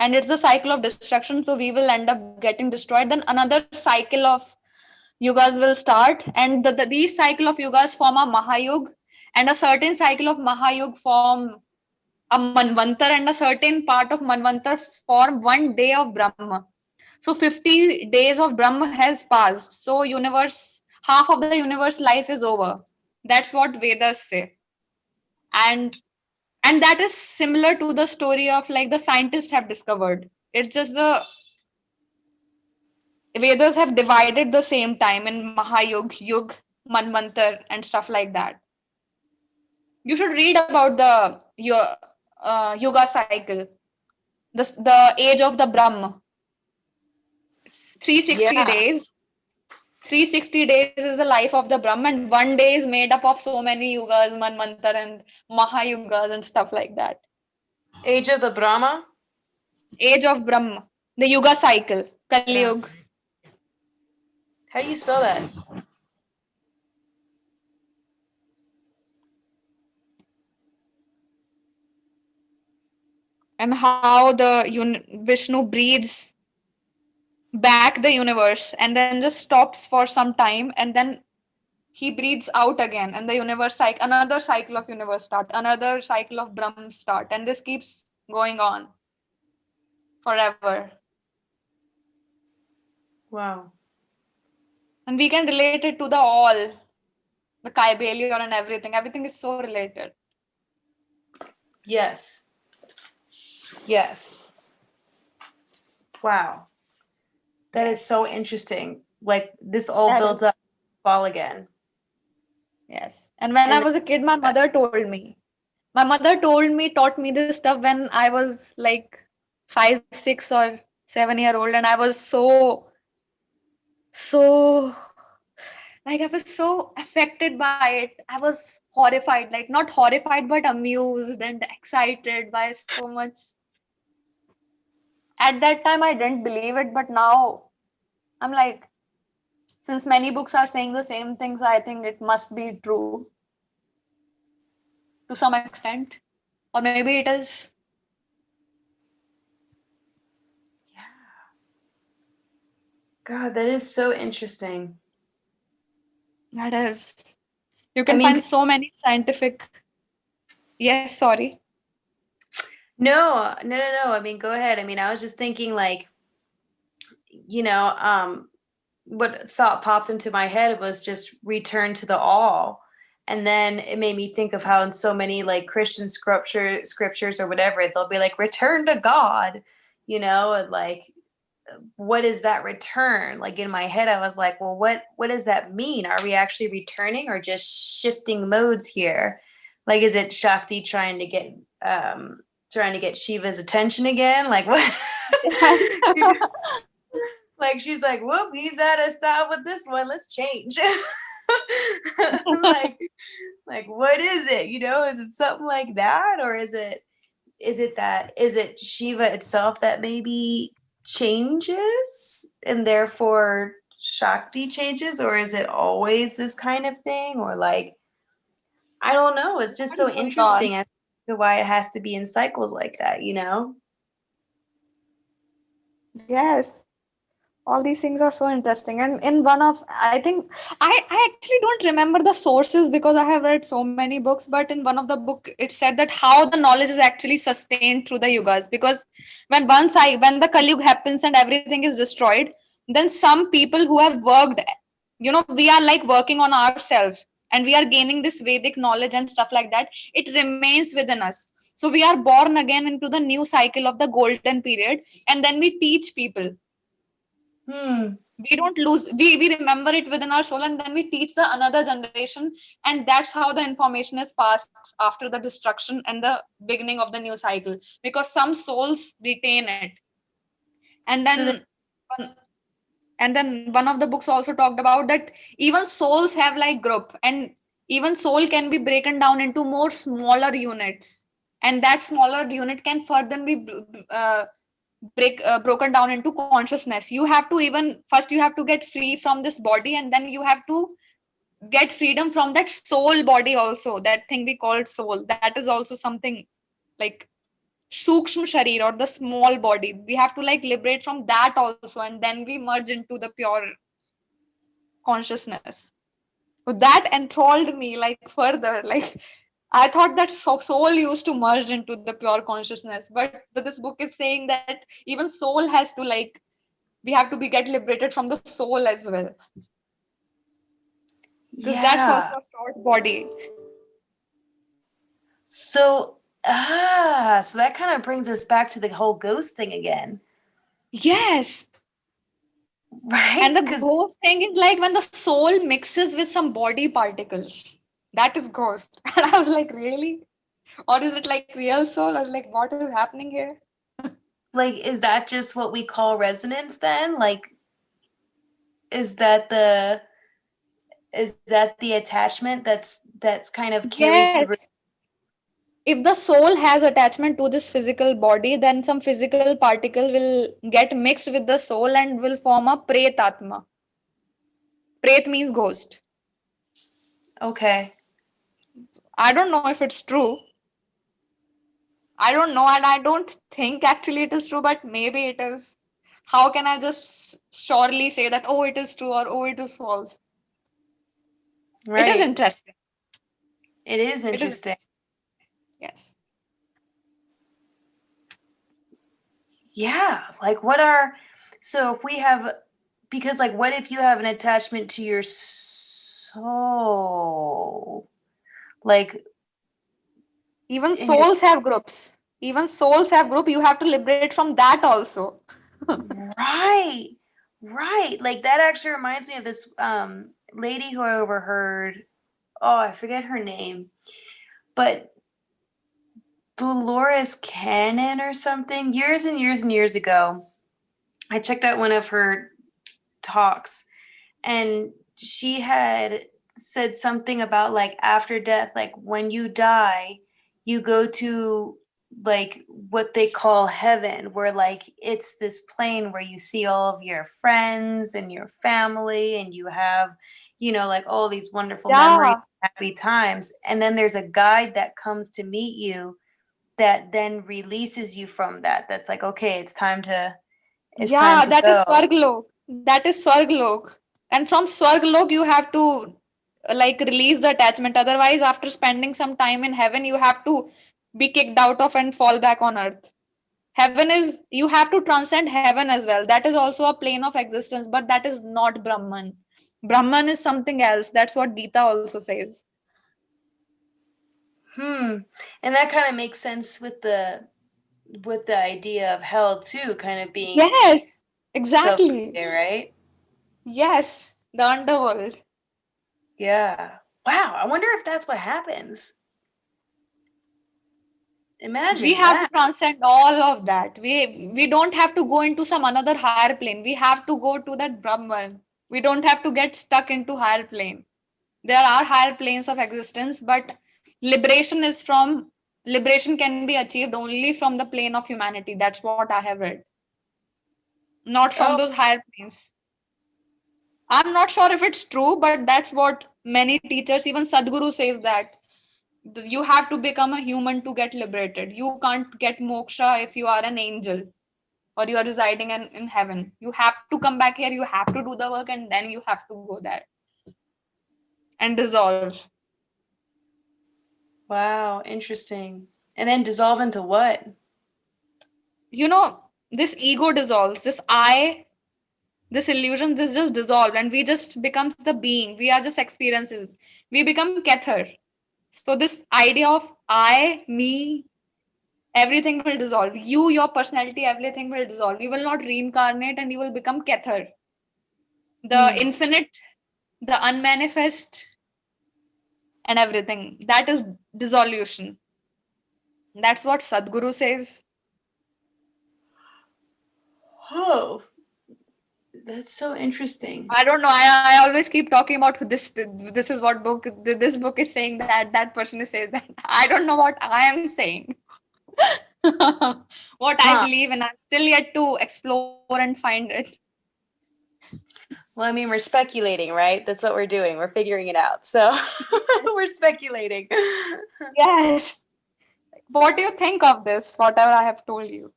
And it's the cycle of destruction. So we will end up getting destroyed. Then another cycle of yugas will start. And these cycle of yugas form a Mahayug. And a certain cycle of Mahayug form a Manvantar, and a certain part of Manvantar form one day of Brahma. So 50 days of Brahma has passed. So universe, half of the universe life is over. That's what Vedas say. And that is similar to the story of like the scientists have discovered. It's just the Vedas have divided the same time in Mahayug, Yug, Manvantar, and stuff like that. You should read about the your Yuga cycle, the age of the Brahma. It's 360 Yeah. days. 360 days is the life of the Brahma, and one day is made up of so many yugas, Manvantar, and Mahayugas, and stuff like that. Age of the Brahma? Age of Brahma, the Yuga cycle, Kali Yeah. Yuga. How do you spell that? And how the Vishnu breathes back the universe and then just stops for some time, and then he breathes out again, and the universe cycle, another cycle of universe start, another cycle of Brahm start, and this keeps going on forever. Wow. And we can relate it to the all, the Kybalion and everything is so related. Yes. Yes. Wow. That is so Yes. interesting. Like this all That builds is, up fall again. yes. And when I And was a kid, my mother told me. My mother taught me this stuff when I was like 5, 6, or 7 year old, and I was so like I was so affected by it. I was horrified, like not horrified, but amused and excited by so much. At that time, I didn't believe it, but now I'm like, since many books are saying the same things, I think it must be true to some extent. Or maybe it is. God, that is so interesting. That is. You I can mean, find so many scientific. Yes, sorry. no. I mean, go ahead. I mean, I was just thinking, like, you know, what thought popped into my head was just return to the all. And then it made me think of how in so many like Christian scriptures or whatever, they'll be like, return to God, you know, and like, what is that return? Like in my head, I was like, well, what does that mean? Are we actually returning or just shifting modes here? Like, is it Shakti trying to get Shiva's attention again? Like what? Yes. Like she's like, whoop, he's out of style with this one. Let's change. like, like what is it? You know, is it something like that, or is it is it Shiva itself that maybe changes and therefore Shakti changes, or is it always this kind of thing, or like I don't know. It's just What is so going on? interesting as to why it has to be in cycles like that, you know? Yes. All these things are so interesting. And in one of, I think, I actually don't remember the sources because I have read so many books, but in one of the book, it said that how the knowledge is actually sustained through the yugas. Because when the Kali Yuga happens and everything is destroyed, then some people who have worked, we are like working on ourselves and we are gaining this Vedic knowledge and stuff like that. It remains within us. So we are born again into the new cycle of the golden period, and then we teach people. We don't lose, we remember it within our soul, and then we teach the another generation, and that's how the information is passed after the destruction and the beginning of the new cycle, because some souls retain it. And So that then one- and then one of the books also talked about that even souls have like group, and even soul can be broken down into more smaller units, and that smaller unit can further be broken down into consciousness. You have to even first you have to get free from this body, and then you have to get freedom from that soul body also, that thing we called soul. That is also something like sukshma sharir, or the small body. We have to like liberate from that also, and then we merge into the pure consciousness. So that enthralled me like further. Like I thought that soul used to merge into the pure consciousness, but this book is saying that even soul has to like, we have to be get liberated from the soul as well, because that's yeah. also a short body. So so that kind of brings us back to the whole ghost thing again, Yes. right? And the Because ghost thing is like when the soul mixes with some body particles. That is ghost. And I was like, really? Or is it like real soul? I was like, what is happening here? like, is that just what we call resonance then? Like, is that the attachment that's kind of carried through? Yes. If the soul has attachment to this physical body, then some physical particle will get mixed with the soul and will form a pretatma. Pret means ghost. Okay. I don't know if it's true. I don't know, and I don't think actually it is true, but maybe it is. How can I just surely say that, oh, it is true or oh, it is false? It is Right. interesting. It is It is interesting. interesting. Yes. Yeah. Like, what are, so if we have, because like, what if you have an attachment to your soul? Like, Even in your, souls have groups. Even souls have group. You have to liberate from that also. right. Right. Like, that actually reminds me of this lady who I overheard. Oh, I forget her name, but Dolores Cannon or something, years and years and years ago. I checked out one of her talks, and she had said something about like after death, like when you die, you go to like what they call heaven, where like it's this plane where you see all of your friends and your family, and you have, you know, like all these wonderful memories, Yeah, happy times. And then there's a guide that comes to meet you that then releases you from that. That's like, okay, it's time yeah, to that is go. Swarglok. That is Swarglok. And from Swarglok, you have to like release the attachment. Otherwise, after spending some time in heaven, you have to be kicked out of and fall back on earth. Heaven is, you have to transcend heaven as well. That is also a plane of existence, but that is not Brahman. Brahman is something else. That's what Gita also says. And that kind of makes sense with the idea of hell too, kind of being Yes, the exactly. right? Yes, the underworld. Yeah. Wow. I wonder if that's what happens. We Imagine have to that. transcend all of that. We don't have to go into some another higher plane. We have to go to that Brahman. We don't have to get stuck into higher plane. There are higher planes of existence, but liberation can be achieved only from the plane of humanity. That's what I have read, not from Oh, those higher planes. I'm not sure if it's true, but that's what many teachers, even Sadhguru says that you have to become a human to get liberated. You can't get moksha if you are an angel or you are residing in heaven. You have to come back here, you have to do the work, and then you have to go there and dissolve. wow. Interesting. And then dissolve into what? You know, this ego dissolves, this I, this illusion, this just dissolve, and we just becomes the being. We are just experiences. We become Kether. So this idea of I, me, everything will dissolve. You, your personality, everything will dissolve. You will not reincarnate and you will become Kether. The Hmm. infinite, the unmanifest, and everything. That is dissolution. That's what Sadhguru says. Oh, that's so interesting. I don't know. I always keep talking about this. This is what book. This book is saying that. That person is saying that. I don't know what I am saying. What I Huh. believe in. I'm still yet to explore and find it. Well, I mean, we're speculating, right? That's what we're doing. We're figuring it out. So we're speculating. Yes. What do you think of this? Whatever I have told you.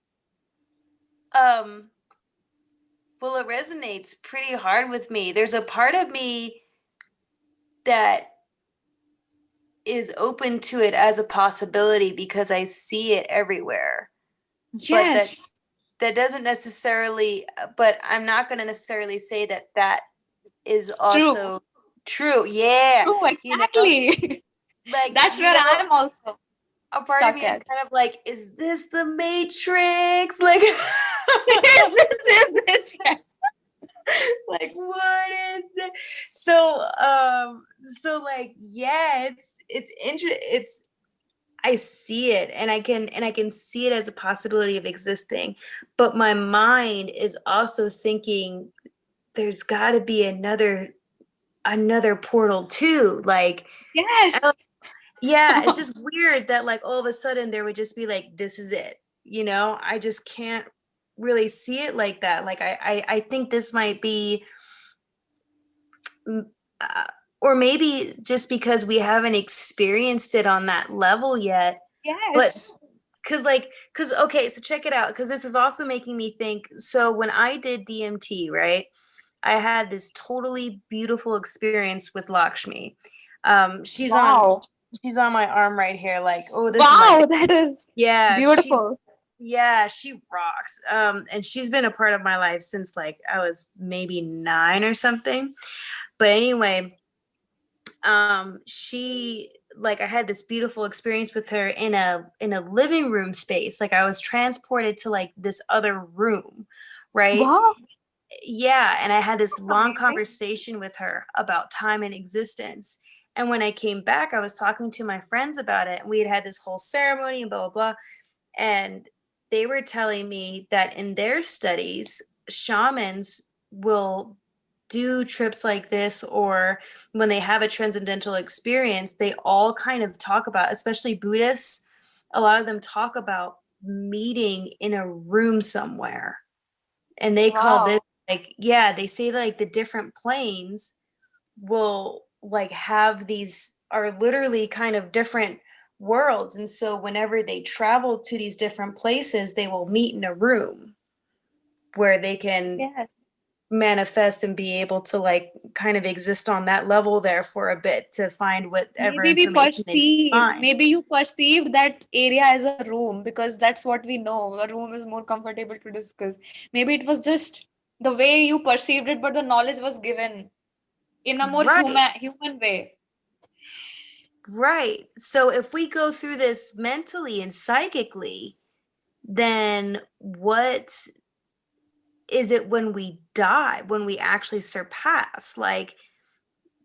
um, well, it resonates pretty hard with me. There's a part of me that is open to it as a possibility because I see it everywhere. But Yes. that doesn't necessarily, but I'm not going to necessarily say that that is It's true. also true. Yeah. True. You know, Exactly. like, That's where I am also a part of stuck me is at. kind of like, is this the Matrix? Like, This. Yes. like what is this? So like, yeah, it's I see it, and I can see it as a possibility of existing, but my mind is also thinking there's got to be another portal too. Like, I Yes. don't, yeah, it's just weird that like all of a sudden there would just be like, this is it. You know, I just can't really see it like that. Like I think this might be, mm, uh, or maybe just because we haven't experienced it on that level yet, but Yes. because okay, so check it out, because this is also making me think. So when I did DMT, right, I had this totally beautiful experience with Lakshmi. She's on Wow. she's on my arm right here, like, oh, this is my Wow. baby. That is Yeah, beautiful. she rocks. And she's been a part of my life since like I was maybe 9 or something. But anyway, she, like, I had this beautiful experience with her in a living room space. Like I was transported to like this other room, right? Wow. Yeah, and I had this That's long amazing. conversation with her about time and existence. And when I came back, I was talking to my friends about it, and we had this whole ceremony and blah blah blah. And they were telling me that in their studies, shamans will do trips like this, or when they have a transcendental experience, they all kind of talk about, especially Buddhists, a lot of them talk about meeting in a room somewhere. And they call this like, yeah, they say like the different planes will like have these are literally kind of different worlds. And so whenever they travel to these different places, they will meet in a room where they can Yes. manifest and be able to like kind of exist on that level there for a bit to find whatever Maybe we information they can perceive, find. maybe you perceived that area as a room because that's what we know. A room is more comfortable to discuss. Maybe it was just the way you perceived it, but the knowledge was given in a more Right. human way. Right. So if we go through this mentally and psychically, then what is it when we die, when we actually surpass? Like,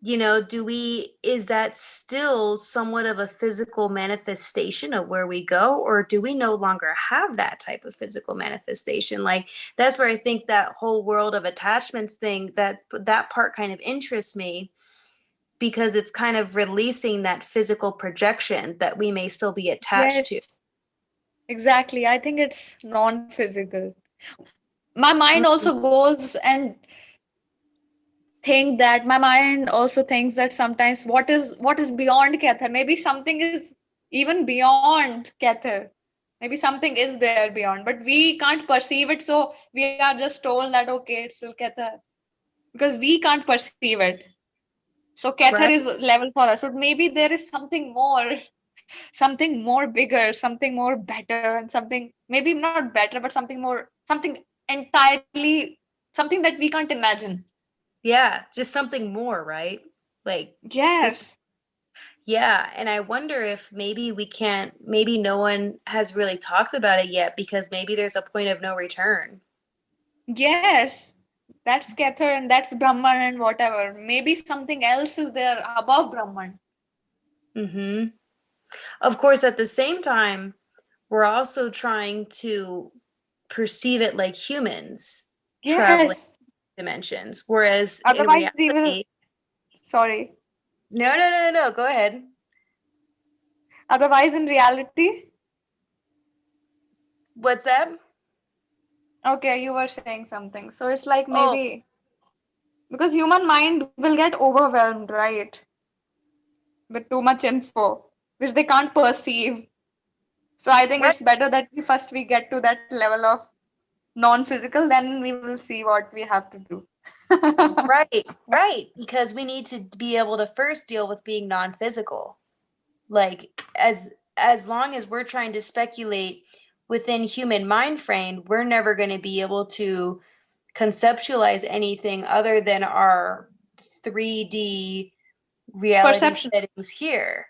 is that still somewhat of a physical manifestation of where we go, or do we no longer have that type of physical manifestation? Like, that's where I think that whole world of attachments thing, that part kind of interests me, because it's kind of releasing that physical projection that we may still be attached to. Yes, exactly. I think it's non-physical. My mind also goes and my mind also thinks that sometimes what is beyond Kether? Maybe something is even beyond Kether. Maybe something is there beyond, but we can't perceive it. So we are just told that okay, it's still Kether because we can't perceive it. So Kether Right. is level for us. So maybe there is something more bigger, something more better, and something maybe not better, but something entirely, something that we can't imagine. Yeah, just something more, right? Like, just Yes. yeah. And I wonder if maybe no one has really talked about it yet because maybe there's a point of no return. Yes, that's Kether and that's Brahman and whatever. Maybe something else is there above Brahman. Mm-hmm. Of course, at the same time, we're also trying to perceive it like humans traveling Yes. dimensions, whereas in Otherwise, we will. reality, Sorry. no, go ahead. Otherwise, in reality, What's that? okay, you were saying something. So it's like Oh, maybe because human mind will get overwhelmed, right? With too much info, which they can't perceive. So I think right, it's better that we get to that level of non-physical, then we will see what we have to do. right. Because we need to be able to first deal with being non-physical. Like, as long as we're trying to speculate within human mind frame, we're never going to be able to conceptualize anything other than our 3D reality Perception. settings here.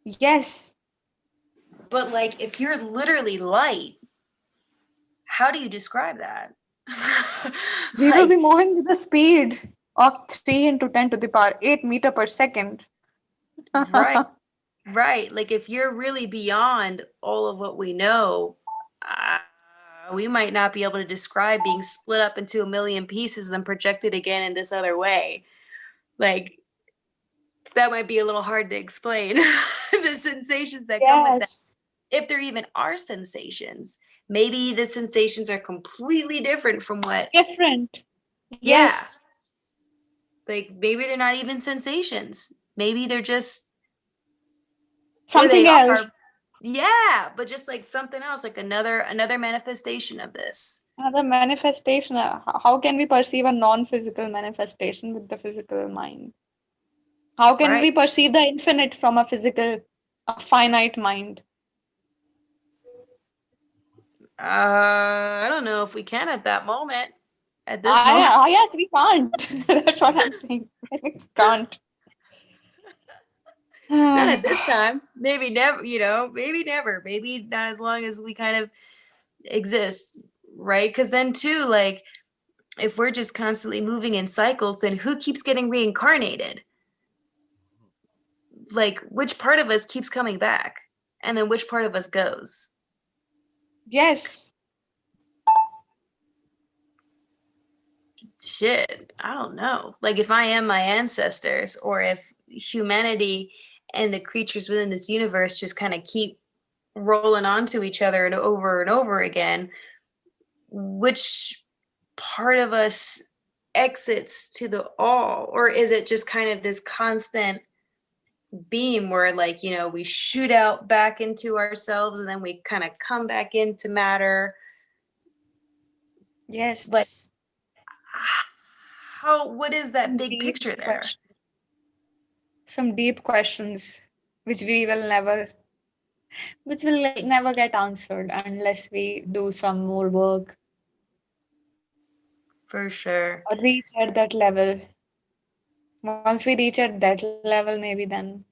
Yes. But like, if you're literally light, how do you describe that? We will Like, be moving with the speed of 3 into 10 to the power 8 meter per second. right, right. Like, if you're really beyond all of what we know, we might not be able to describe being split up into a million pieces and then projected again in this other way. Like, that might be a little hard to explain. The sensations that come with that, Yes. if there even are sensations. Maybe the sensations are completely different from what, Different. yeah, Yes. like maybe they're not even sensations. Maybe they're just, or they Something else. are, yeah, but just like something else, like another manifestation of this. Another manifestation. How can we perceive a non-physical manifestation with the physical mind? How can Right. we perceive the infinite from a finite mind? I don't know if we can at that moment. At this moment. Yes, we can't. That's what I'm saying. We can't. Not at this time. Maybe never, maybe never. Maybe not as long as we kind of exist, right? Because then, too, like, if we're just constantly moving in cycles, then who keeps getting reincarnated? Like, which part of us keeps coming back? And then which part of us goes? Yes. Shit, I don't know. Like, if I am my ancestors, or if humanity and the creatures within this universe just kind of keep rolling onto each other and over again, which part of us exits to the all? Or is it just kind of this constant beam where, like, you know, we shoot out back into ourselves and then we kind of come back into matter? Yes. Like, what is that Some big deep picture there? questions. Some deep questions which will never get answered unless we do some more work For sure. or reach at that level. Once we reach at that level, maybe then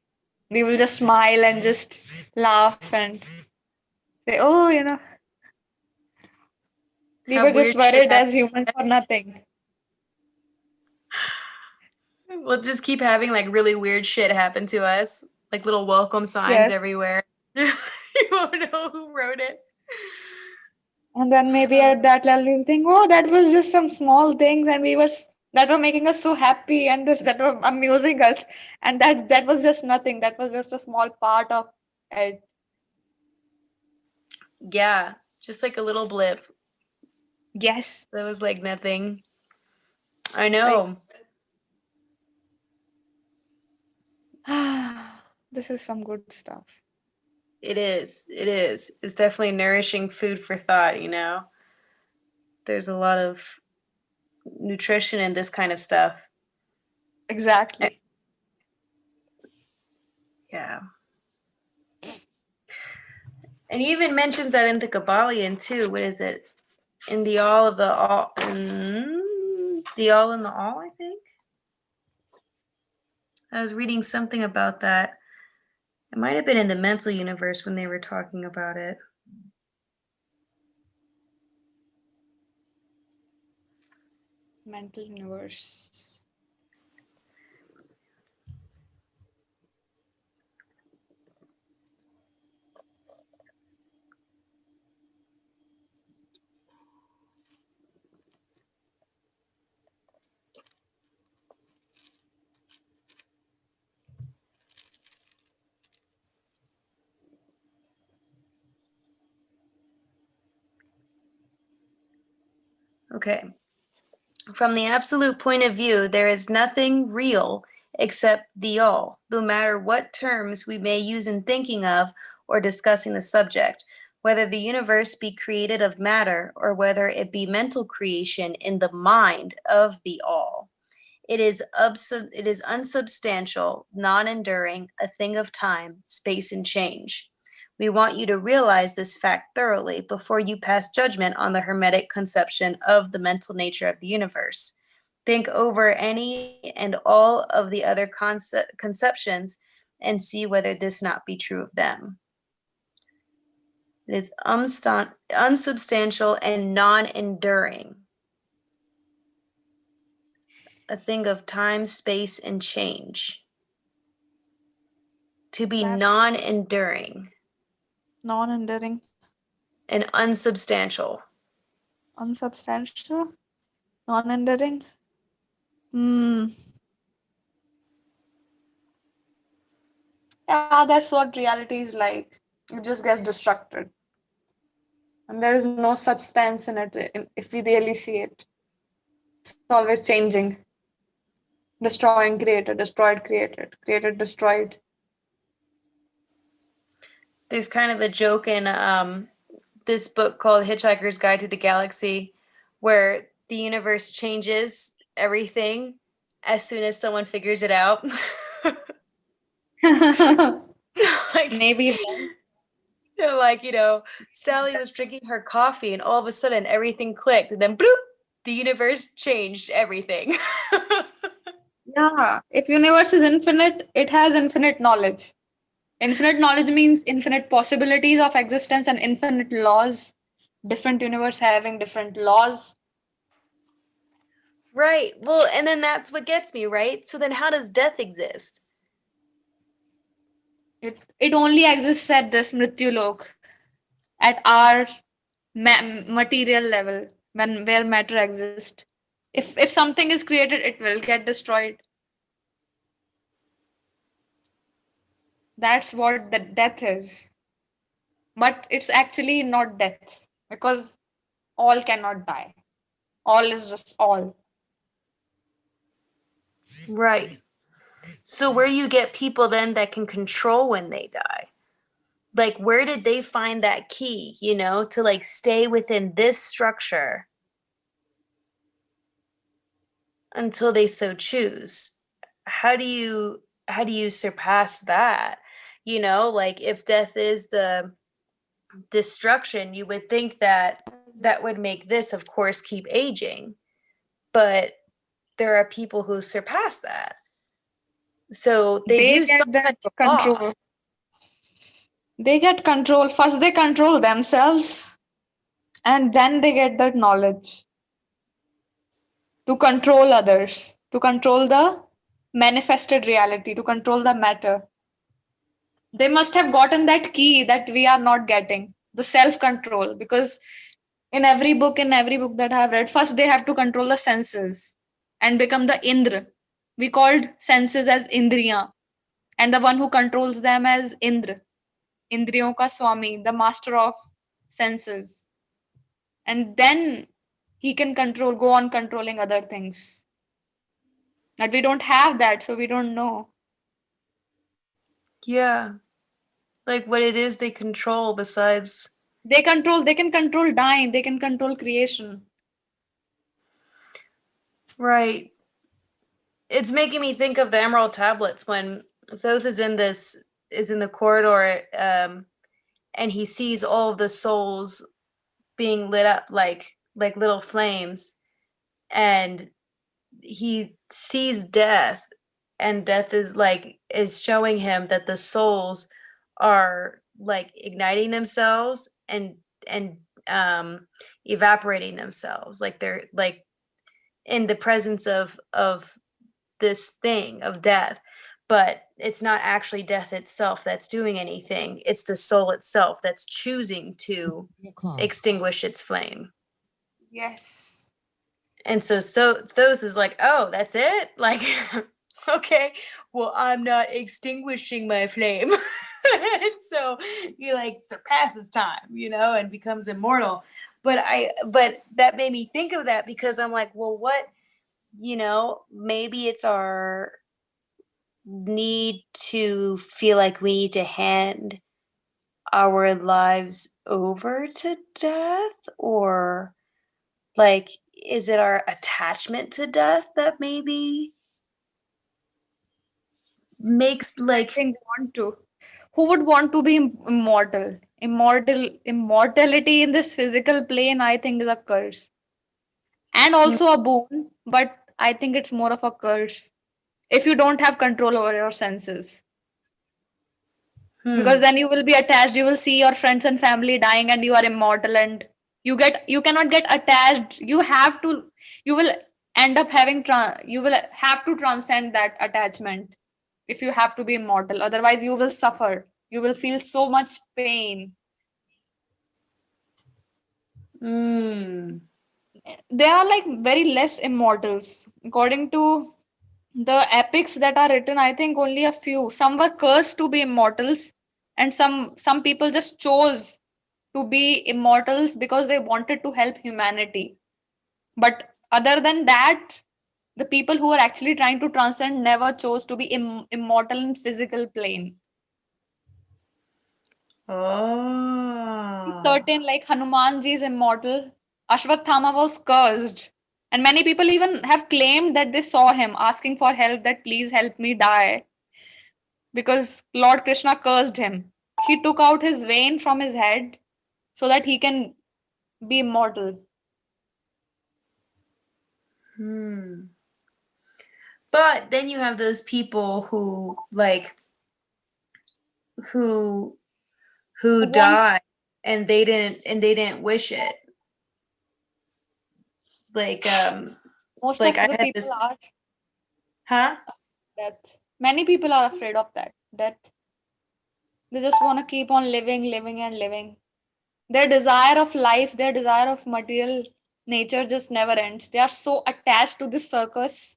we will just smile and just laugh and say, oh, we were Have just weird shit worried happen. as humans for nothing. We'll just keep having like really weird shit happen to us, like little welcome signs Yes. everywhere. You won't know who wrote it. And then maybe at that level, we'll think, oh, that was just some small things, and that were making us so happy, and that were amusing us, and that was just nothing. That was just a small part of it. Yeah, just like a little blip. Yes, That was like nothing. I like know. this is some good stuff. It is. It is. It's definitely nourishing food for thought, you know? There's a lot of nutrition in this kind of stuff. Exactly. Yeah. And he even mentions that in the Kabbalion too. What is it? In the all of the all, the all in the all, I think. I was reading something about that. It might have been in the mental universe when they were talking about it. Mental universe. Okay. From the absolute point of view, there is nothing real except the all, no matter what terms we may use in thinking of or discussing the subject, whether the universe be created of matter or whether it be mental creation in the mind of the all. It is unsubstantial, non-enduring, a thing of time, space, and change. We want you to realize this fact thoroughly before you pass judgment on the Hermetic conception of the mental nature of the universe. Think over any and all of the other conceptions and see whether this not be true of them. It is unsubstantial and non-enduring, a thing of time, space, and change. To be That's non-enduring non-enduring, and unsubstantial. unsubstantial, non-enduring. Hmm. Yeah, that's what reality is like. It just gets destructed, and there is no substance in it. If we really see it, it's always changing, destroying, created, destroyed, created, created, destroyed. There's kind of a joke in this book called Hitchhiker's Guide to the Galaxy where the universe changes everything as soon as someone figures it out. Like, Maybe then. they're like, you know, Sally was drinking her coffee and all of a sudden everything clicked and then bloop, the universe changed everything. Yeah, if universe is infinite, it has infinite knowledge. Infinite knowledge means infinite possibilities of existence and infinite laws. Different universe having different laws. Right. Well, and then that's what gets me, right? So then how does death exist? It only exists at this Mrityu Lok, at our material level, where matter exists. If something is created, it will get destroyed. That's what the death is. but it's actually not death, because all cannot die. All is just all. Right. So where you get people then that can control when they die? Like where did they find that key, you know, to like stay within this structure until they so choose? How do you surpass that? You know, like if death is the destruction, you would think that that would make this, of course, keep aging. But there are people who surpass that. So they They use some get that type of law. control. They get control. First, they control themselves, and then they get that knowledge to control others, to control the manifested reality, to control the matter. They must have gotten that key that we are not getting, the self control. Because in every book that I have read, first they have to control the senses and become the Indra. We called senses as Indriya, and the one who controls them as Indra, Indriyon ka Swami, the master of senses. And then he can go on controlling other things. But we don't have that, so we don't know. Yeah. Like what it is they control besides. They can control dying, they can control creation. Right. It's making me think of the Emerald Tablets when Thoth is in the corridor, and he sees all of the souls being lit up like little flames, and he sees death, and death is showing him that the souls are like igniting themselves and um evaporating themselves, like they're like in the presence of this thing of death, but it's not actually death itself that's doing anything. It's the soul itself that's choosing to 3 o'clock. extinguish its flame. Yes. And so Thoth is like, oh, that's it? Like, okay, well, I'm not extinguishing my flame. And so he like surpasses time, you know, and becomes immortal. But that made me think of that because I'm like, well, what, you know, maybe it's our need to feel like we need to hand our lives over to death, or like is it our attachment to death that maybe makes I like. think want to. Who would want to be immortal? Immortality in this physical plane, I think, is a curse. And also a boon, but I think it's more of a curse if you don't have control over your senses. Because Hmm. then you will be attached, you will see your friends and family dying and you are immortal, and you cannot get attached. You will end up you will have to transcend that attachment if you have to be immortal. Otherwise you will suffer, you will feel so much pain. Mm. There are like very less immortals according to the epics that are written. I think only a few. Some were cursed to be immortals, and some people just chose to be immortals because they wanted to help humanity. But other than that, the people who are actually trying to transcend never chose to be immortal in physical plane. Oh. Certain, like Hanumanji is immortal. Ashwathama was cursed. And many people even have claimed that they saw him asking for help, that please help me die. Because Lord Krishna cursed him. He took out his vein from his head so that he can be immortal. Hmm. But then you have those people who like who who Who want die and they didn't wish it. Like most like of I the had people this. are Huh? death. Many people are afraid of that. Death. They just want to keep on living, living, and living. Their desire of life, their desire of material nature just never ends. They are so attached to this circus,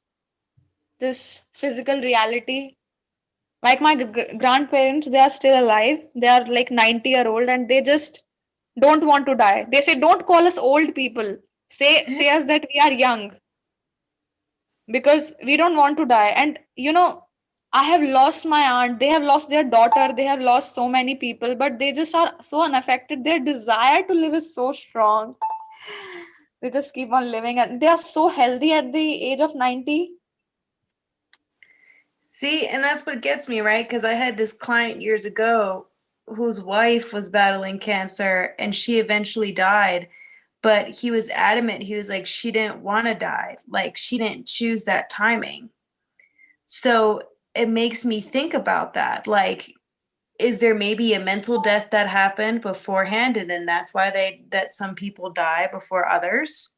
this physical reality, Like my grandparents, they are still alive. They are like 90-year-old and they just don't want to die. They say, don't call us old people. Say us that we are young because we don't want to die. And I have lost my aunt. They have lost their daughter. They have lost so many people, but they just are so unaffected. Their desire to live is so strong. They just keep on living and they are so healthy at the age of 90. See, and that's what gets me, right? Because I had this client years ago whose wife was battling cancer and she eventually died. But he was adamant. He was like, she didn't want to die. Like, she didn't choose that timing. So it makes me think about that. Like, is there maybe a mental death that happened beforehand? And then that's why that some people die before others?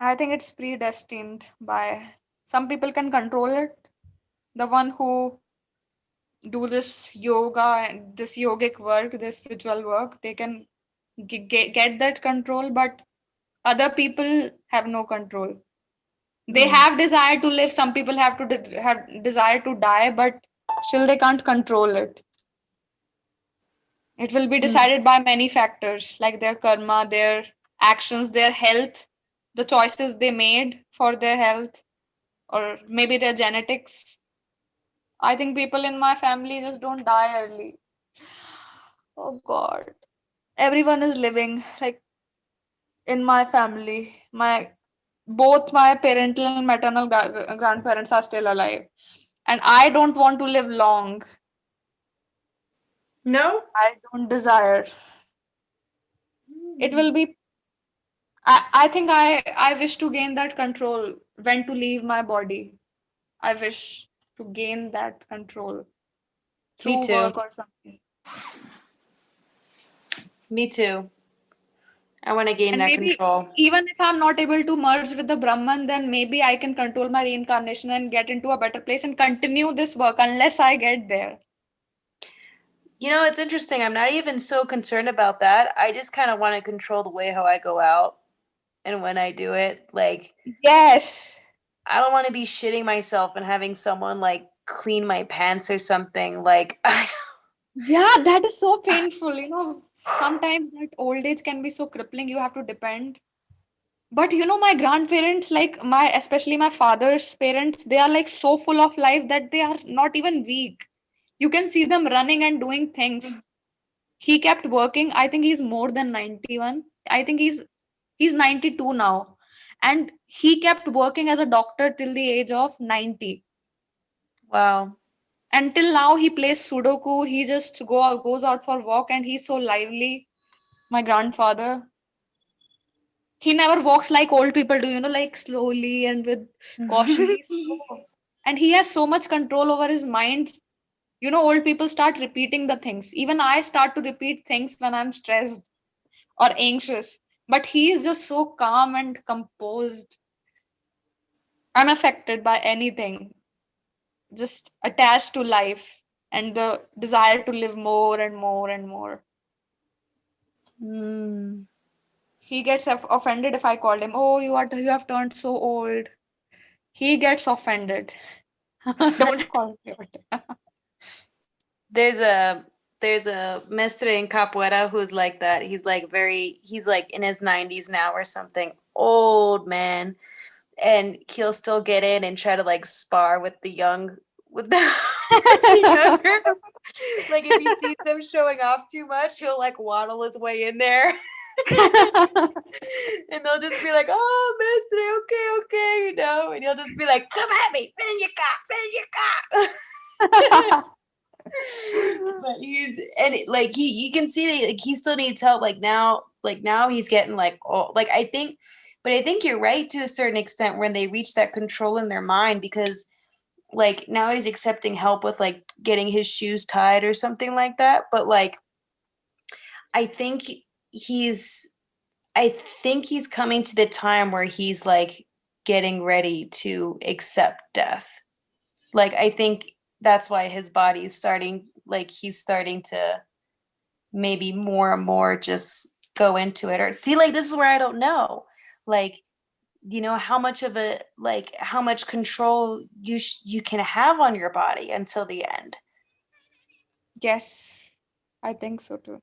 I think it's predestined by some people can control it. The one who do this yoga and this yogic work, this spiritual work, they can get that control, but other people have no control. They have desire to live. Some people have to have desire to die, but still they can't control it. It will be decided by many factors like their karma, their actions, their health, the choices they made for their health, or maybe their genetics. I think people in my family just don't die early. Oh God. Everyone is living like in my family. Both my parental and maternal grandparents are still alive. And I don't want to live long. No? I don't desire. It will be I think I wish to gain that control when to leave my body. I wish to gain that control Me through too. work or something. Me too. I want to gain And that maybe control. even if I'm not able to merge with the Brahman, then maybe I can control my reincarnation and get into a better place and continue this work unless I get there. You know, it's interesting. I'm not even so concerned about that. I just kind of want to control the way how I go out and when I do it. Like, Yes. I don't want to be shitting myself and having someone like clean my pants or something. Like, Yeah, that is so painful. Sometimes that old age can be so crippling. You have to depend. But my grandparents, like especially my father's parents, they are like so full of life that they are not even weak. You can see them running and doing things. He kept working. I think he's more than 91. I think he's 92 now. And he kept working as a doctor till the age of 90. wow. Until now, he plays Sudoku. He just goes out for walk and he's so lively. My grandfather. He never walks like old people do, like slowly and with caution. And he has so much control over his mind. Old people start repeating the things. Even I start to repeat things when I'm stressed or anxious. But he is just so calm and composed, unaffected by anything, just attached to life and the desire to live more and more and more. He gets offended if I call him, oh, you have turned so old. He gets offended. Don't call me old. There's a mestre in capoeira who's like that. He's like in his 90s now or something. Old man. And he'll still get in and try to like spar with the young with the, with the younger. Like if he sees them showing off too much, he'll like waddle his way in there. And they'll just be like, oh, mister, okay, and he'll just be like, come at me, fin your cock. But you can see that like he still needs help. Like now he's getting like, oh, like I think you're right to a certain extent when they reach that control in their mind, because like now he's accepting help with like getting his shoes tied or something like that. But like I think he's I think he's coming to the time where he's like getting ready to accept death. Like I think that's why his body is starting, like he's starting to maybe more and more just go into it. Or see, like this is where I don't know. Like how much of a like how much control you can have on your body until the end. Yes, I think so too.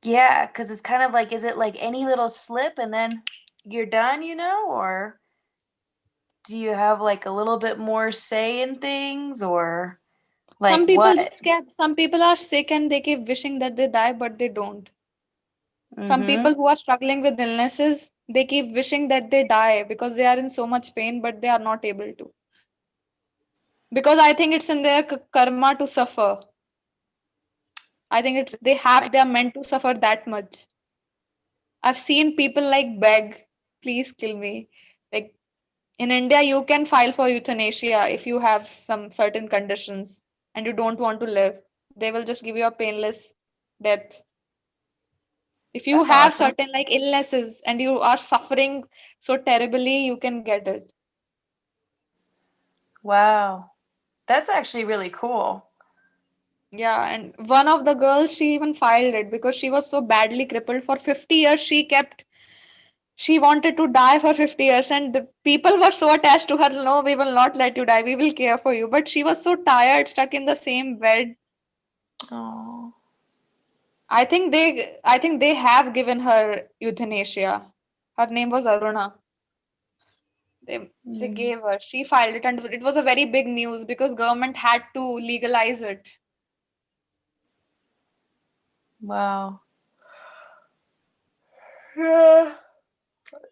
Yeah, because it's kind of like, is it like any little slip and then you're done, or do you have like a little bit more say in things, or like what? Some people are sick and they keep wishing that they die, but they don't. Some Mm-hmm. people who are struggling with illnesses, they keep wishing that they die because they are in so much pain, but they are not able to. Because I think it's in their karma to suffer. I think they're meant to suffer that much. I've seen people like beg, please kill me. Like in India, you can file for euthanasia if you have some certain conditions and you don't want to live. They will just give you a painless death. If you That's have awesome. certain like illnesses and you are suffering so terribly, you can get it. Wow. That's actually really cool. Yeah, and one of the girls, she even filed it because she was so badly crippled for 50 years. She wanted to die for 50 years, and the people were so attached to her. No, we will not let you die. We will care for you. But she was so tired, stuck in the same bed. Oh. I think they have given her euthanasia. Her name was Aruna. They Mm. gave her. She filed it, and it was a very big news because government had to legalize it. Wow.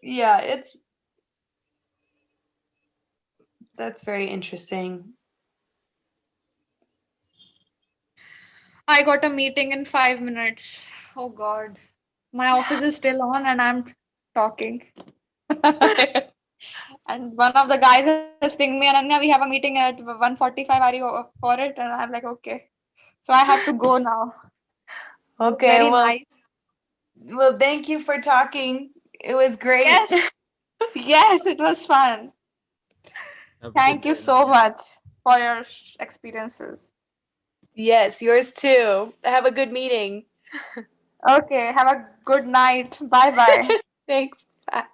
Yeah, that's very interesting. I got a meeting in 5 minutes. Oh God. My office is still on and I'm talking. And one of the guys has pinged me, Ananya, we have a meeting at 1:45. Are you for it? And I'm like, okay. So I have to go now. It was Okay, very nice. well, thank you for talking. It was great. Yes, yes, it was fun. Have a good Thank you day. so much for your experiences. Yes, yours too. Have a good meeting. Okay, have a good night. Bye bye. Thanks. Bye.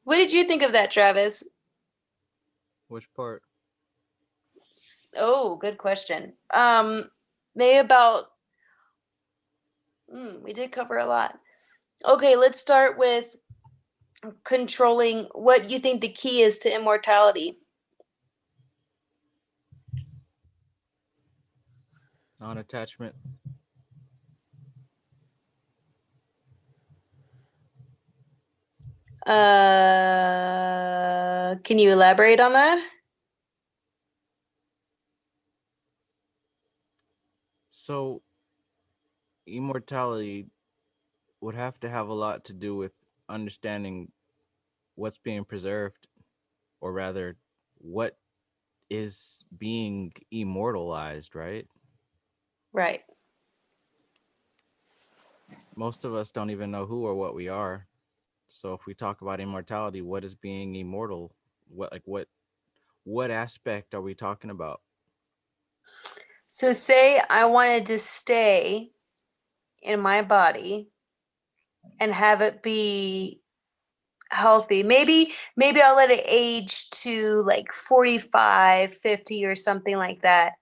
What did you think of that, Travis? Which part? Oh, good question. Maybe about we did cover a lot. Okay, let's start with controlling what you think the key is to immortality. Non-attachment. Can you elaborate on that? So immortality would have to have a lot to do with understanding what's being preserved, or rather, what is being immortalized, right? Right. Most of us don't even know who or what we are. So if we talk about immortality, what is being immortal? What aspect are we talking about? So say I wanted to stay in my body and have it be healthy. Maybe I'll let it age to like 45, 50 or something like that.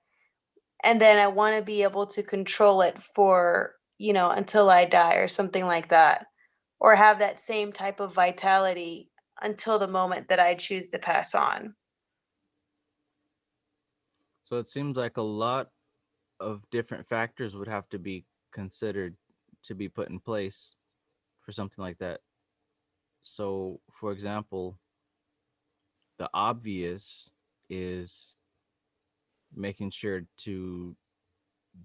And then I want to be able to control it for, until I die or something like that. Or have that same type of vitality until the moment that I choose to pass on. So it seems like a lot of different factors would have to be considered to be put in place for something like that. So, for example, the obvious is making sure to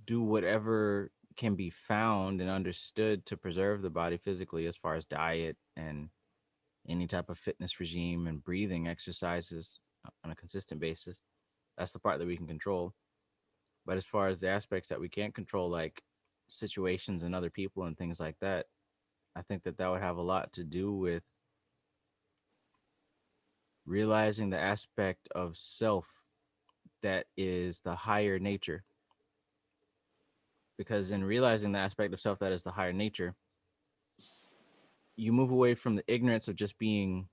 do whatever can be found and understood to preserve the body physically, as far as diet and any type of fitness regime and breathing exercises on a consistent basis. That's the part that we can control. But as far as the aspects that we can't control, like situations and other people and things like that, I think that that would have a lot to do with realizing the aspect of self that is the higher nature. Because in realizing the aspect of self that is the higher nature, you move away from the ignorance of just being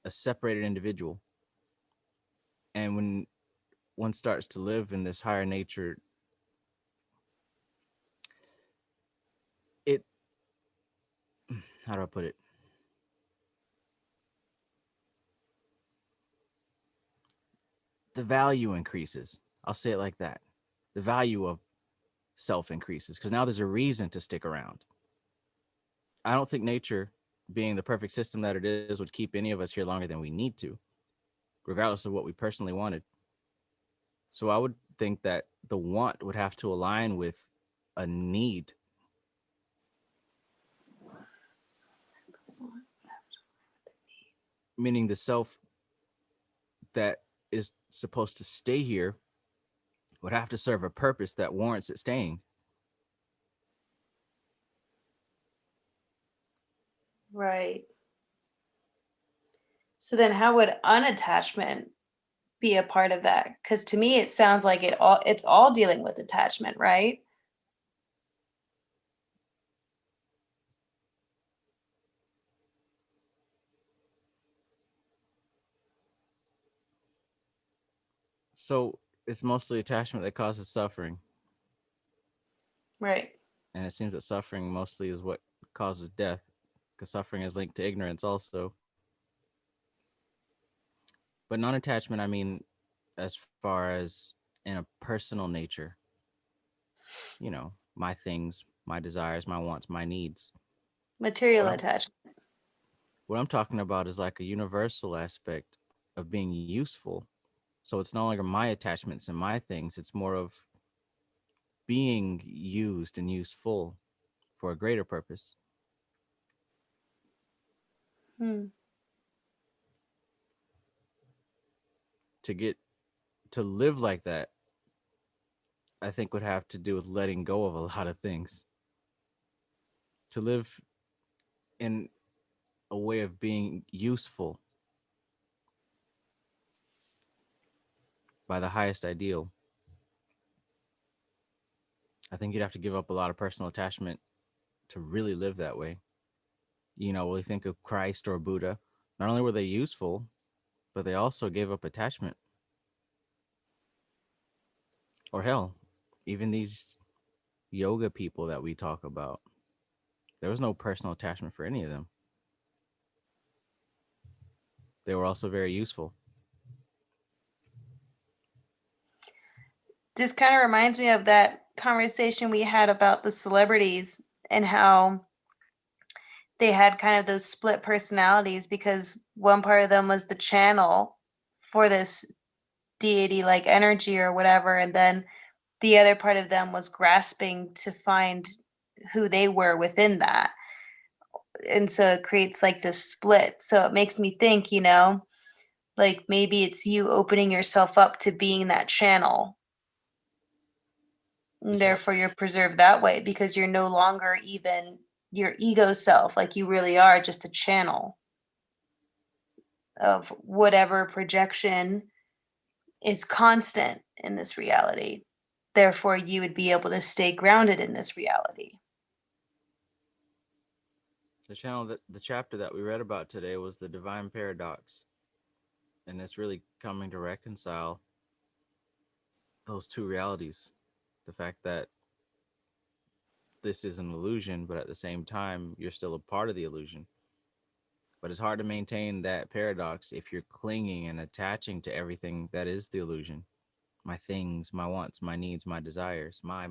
a separated individual. And when one starts to live in this higher nature, it, how do I put it? The value increases. I'll say it like that. The value of self increases because now there's a reason to stick around. I don't think nature, being the perfect system that it is, would keep any of us here longer than we need to, regardless of what we personally wanted. So I would think that the want would have to align with a need. Meaning the self that is supposed to stay here would have to serve a purpose that warrants it staying. Right. So then how would unattachment be a part of that? Because to me it sounds like it's all dealing with attachment, right? So it's mostly attachment that causes suffering. Right. And it seems that suffering mostly is what causes death, because suffering is linked to ignorance also. But non-attachment, I mean, as far as in a personal nature, you know, my things, my desires, my wants, my needs. Material What I'm, attachment. what I'm talking about is like a universal aspect of being useful. So it's no longer my attachments and my things. It's more of being used and useful for a greater purpose. Hmm. To get to live like that, I think would have to do with letting go of a lot of things. To live in a way of being useful by the highest ideal, I think you'd have to give up a lot of personal attachment to really live that way. You know, when we think of Christ or Buddha, not only were they useful, but they also gave up attachment. Or hell, even these yoga people that we talk about, there was no personal attachment for any of them. They were also very useful. This kind of reminds me of that conversation we had about the celebrities and how they had kind of those split personalities because one part of them was the channel for this deity like energy or whatever, and then the other part of them was grasping to find who they were within that. And so it creates like this split. So it makes me think, like maybe it's you opening yourself up to being that channel. And therefore you're preserved that way because you're no longer even your ego self, like you really are just a channel of whatever projection is constant in this reality. Therefore, you would be able to stay grounded in this reality. The chapter that we read about today was the divine paradox, and it's really coming to reconcile those two realities. The fact that this is an illusion, but at the same time, you're still a part of the illusion. But it's hard to maintain that paradox if you're clinging and attaching to everything that is the illusion. My things, my wants, my needs, my desires, my.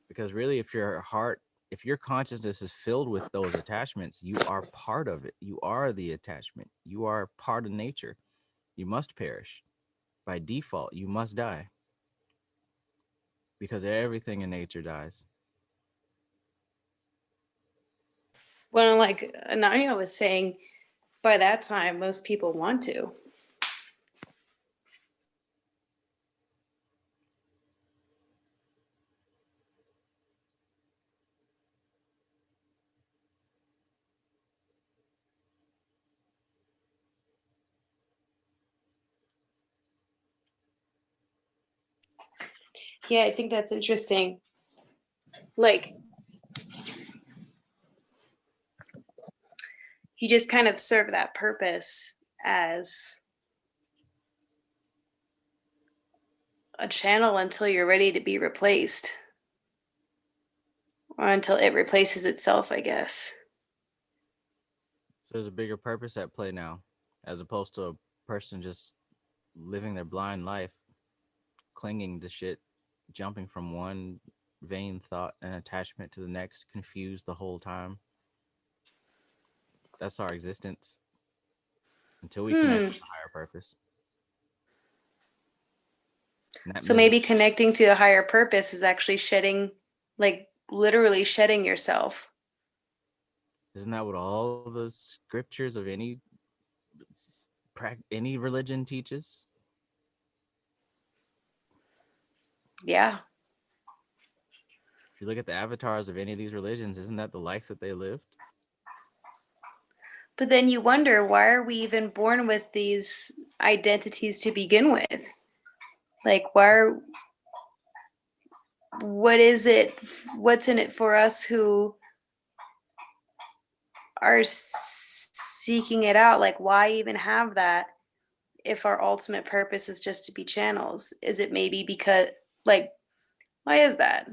Because really, if your consciousness is filled with those attachments, you are part of it. You are the attachment. You are part of nature. You must perish. By default, you must die. Because everything in nature dies. Well, like Ananya was saying, by that time, most people want to. Yeah, I think that's interesting. Like, you just kind of serve that purpose as a channel until you're ready to be replaced, or until it replaces itself, I guess. So there's a bigger purpose at play now, as opposed to a person just living their blind life, clinging to shit, jumping from one vain thought and attachment to the next, confused the whole time. That's our existence until we connect with a higher purpose. So maybe connecting to a higher purpose is actually shedding, like literally shedding yourself. Isn't that what all the scriptures of any religion teaches? Yeah. If you look at the avatars of any of these religions, isn't that the life that they lived? But then you wonder, why are we even born with these identities to begin with? Like, what is it? What's in it for us who are seeking it out? Like, why even have that if our ultimate purpose is just to be channels? Is it maybe because, like, why is that?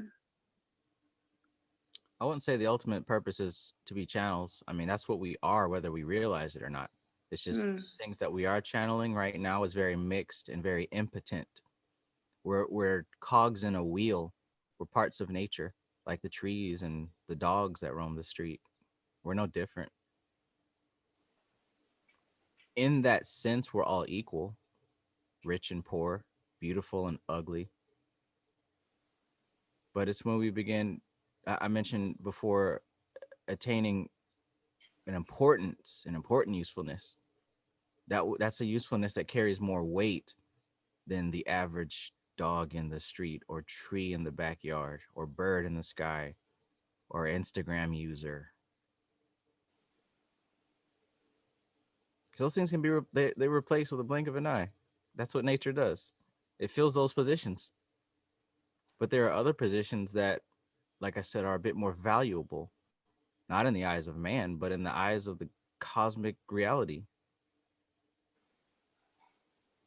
I wouldn't say the ultimate purpose is to be channels. I mean, that's what we are, whether we realize it or not. It's just things that we are channeling right now is very mixed and very impotent. We're cogs in a wheel. We're parts of nature, like the trees and the dogs that roam the street. We're no different. In that sense, we're all equal, rich and poor, beautiful and ugly. But it's when we begin, I mentioned before, attaining an important usefulness. That's a usefulness that carries more weight than the average dog in the street or tree in the backyard or bird in the sky or Instagram user. Those things can be they replace with a blink of an eye. That's what nature does. It fills those positions. But there are other positions that, like I said, are a bit more valuable, not in the eyes of man, but in the eyes of the cosmic reality.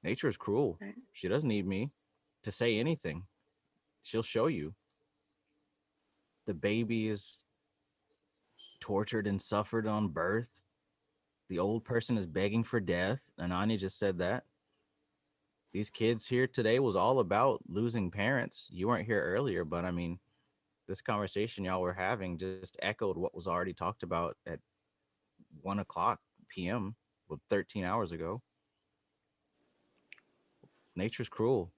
Nature is cruel. She doesn't need me to say anything. She'll show you. The baby is tortured and suffered on birth. The old person is begging for death. Anani just said that. These kids here today was all about losing parents. You weren't here earlier, but I mean, this conversation y'all were having just echoed what was already talked about at 1:00 p.m. 13 hours ago. Nature's cruel.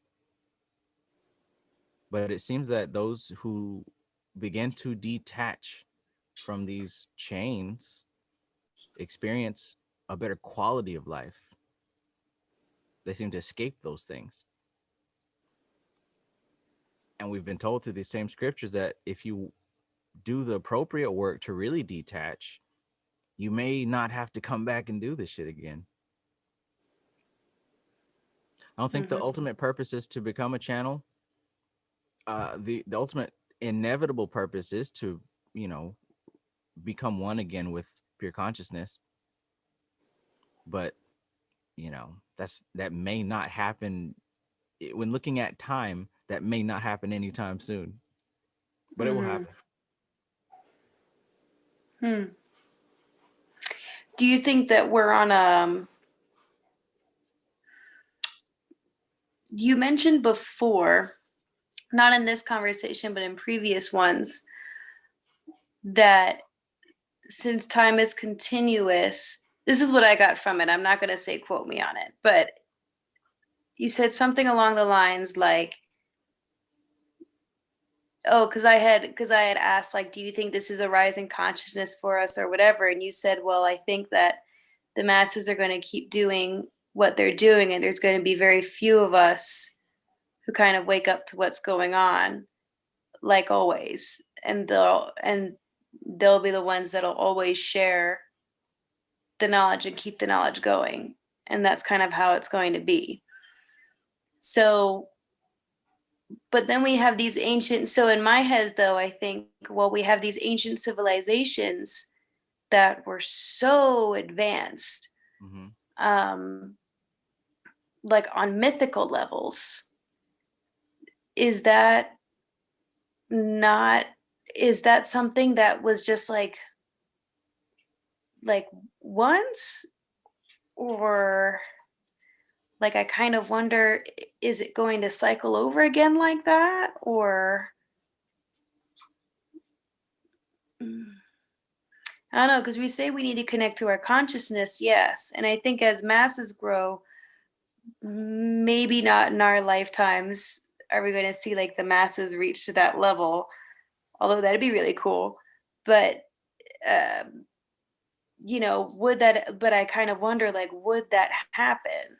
But it seems that those who begin to detach from these chains experience a better quality of life. They seem to escape those things. And we've been told through these same scriptures that if you do the appropriate work to really detach, you may not have to come back and do this shit again. I don't think the ultimate purpose is to become a channel. The ultimate inevitable purpose is to, become one again with pure consciousness. But, that may not happen when looking at time. That may not happen anytime soon, but it will happen. Do you think that we're on you mentioned before, not in this conversation, but in previous ones, that since time is continuous, this is what I got from it. I'm not going to say quote me on it, but you said something along the lines like, because I had asked, like, do you think this is a rising consciousness for us or whatever? And you said, well, I think that the masses are going to keep doing what they're doing, and there's going to be very few of us who kind of wake up to what's going on, like always, and they'll be the ones that'll always share the knowledge and keep the knowledge going, and that's kind of how it's going to be. So, but then we have these ancient, so in my head though, I think, well, we have these ancient civilizations that were so advanced, like on mythical levels, is that not, is that something that was just like once, or like I kind of wonder, is it going to cycle over again like that, or I don't know, because we say we need to connect to our consciousness, yes, and I think as masses grow, maybe not in our lifetimes are we going to see like the masses reach to that level, although that'd be really cool. But you know, would that, but I kind of wonder, like, would that happen?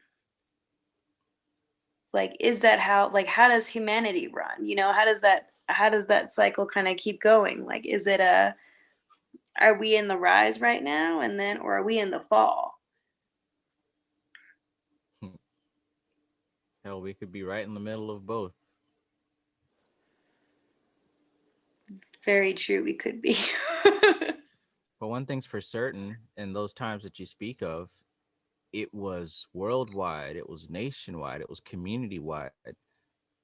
Like, is that how, like, how does humanity run? You know, how does that cycle kind of keep going? Like, is it are we in the rise right now, and then, or are we in the fall? Hell, we could be right in the middle of both. Very true, we could be. But one thing's for certain, in those times that you speak of, it was worldwide, it was nationwide, it was community wide.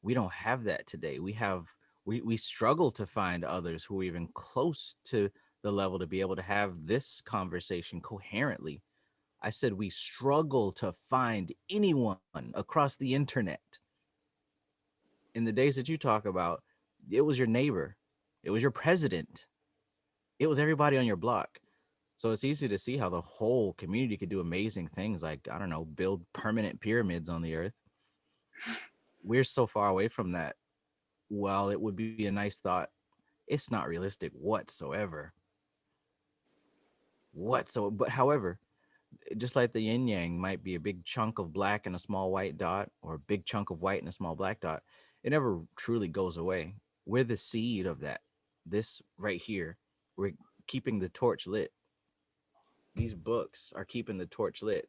We don't have that today. We struggle to find others who are even close to the level to be able to have this conversation coherently. I said we struggle to find anyone across the internet. In the days that you talk about, it was your neighbor, it was your president, it was everybody on your block. So it's easy to see how the whole community could do amazing things, like, I don't know, build permanent pyramids on the earth. We're so far away from that. While it would be a nice thought, it's not realistic whatsoever. But however, just like the yin yang might be a big chunk of black and a small white dot, or a big chunk of white and a small black dot, it never truly goes away. We're the seed of that. This right here, we're keeping the torch lit. These books are keeping the torch lit.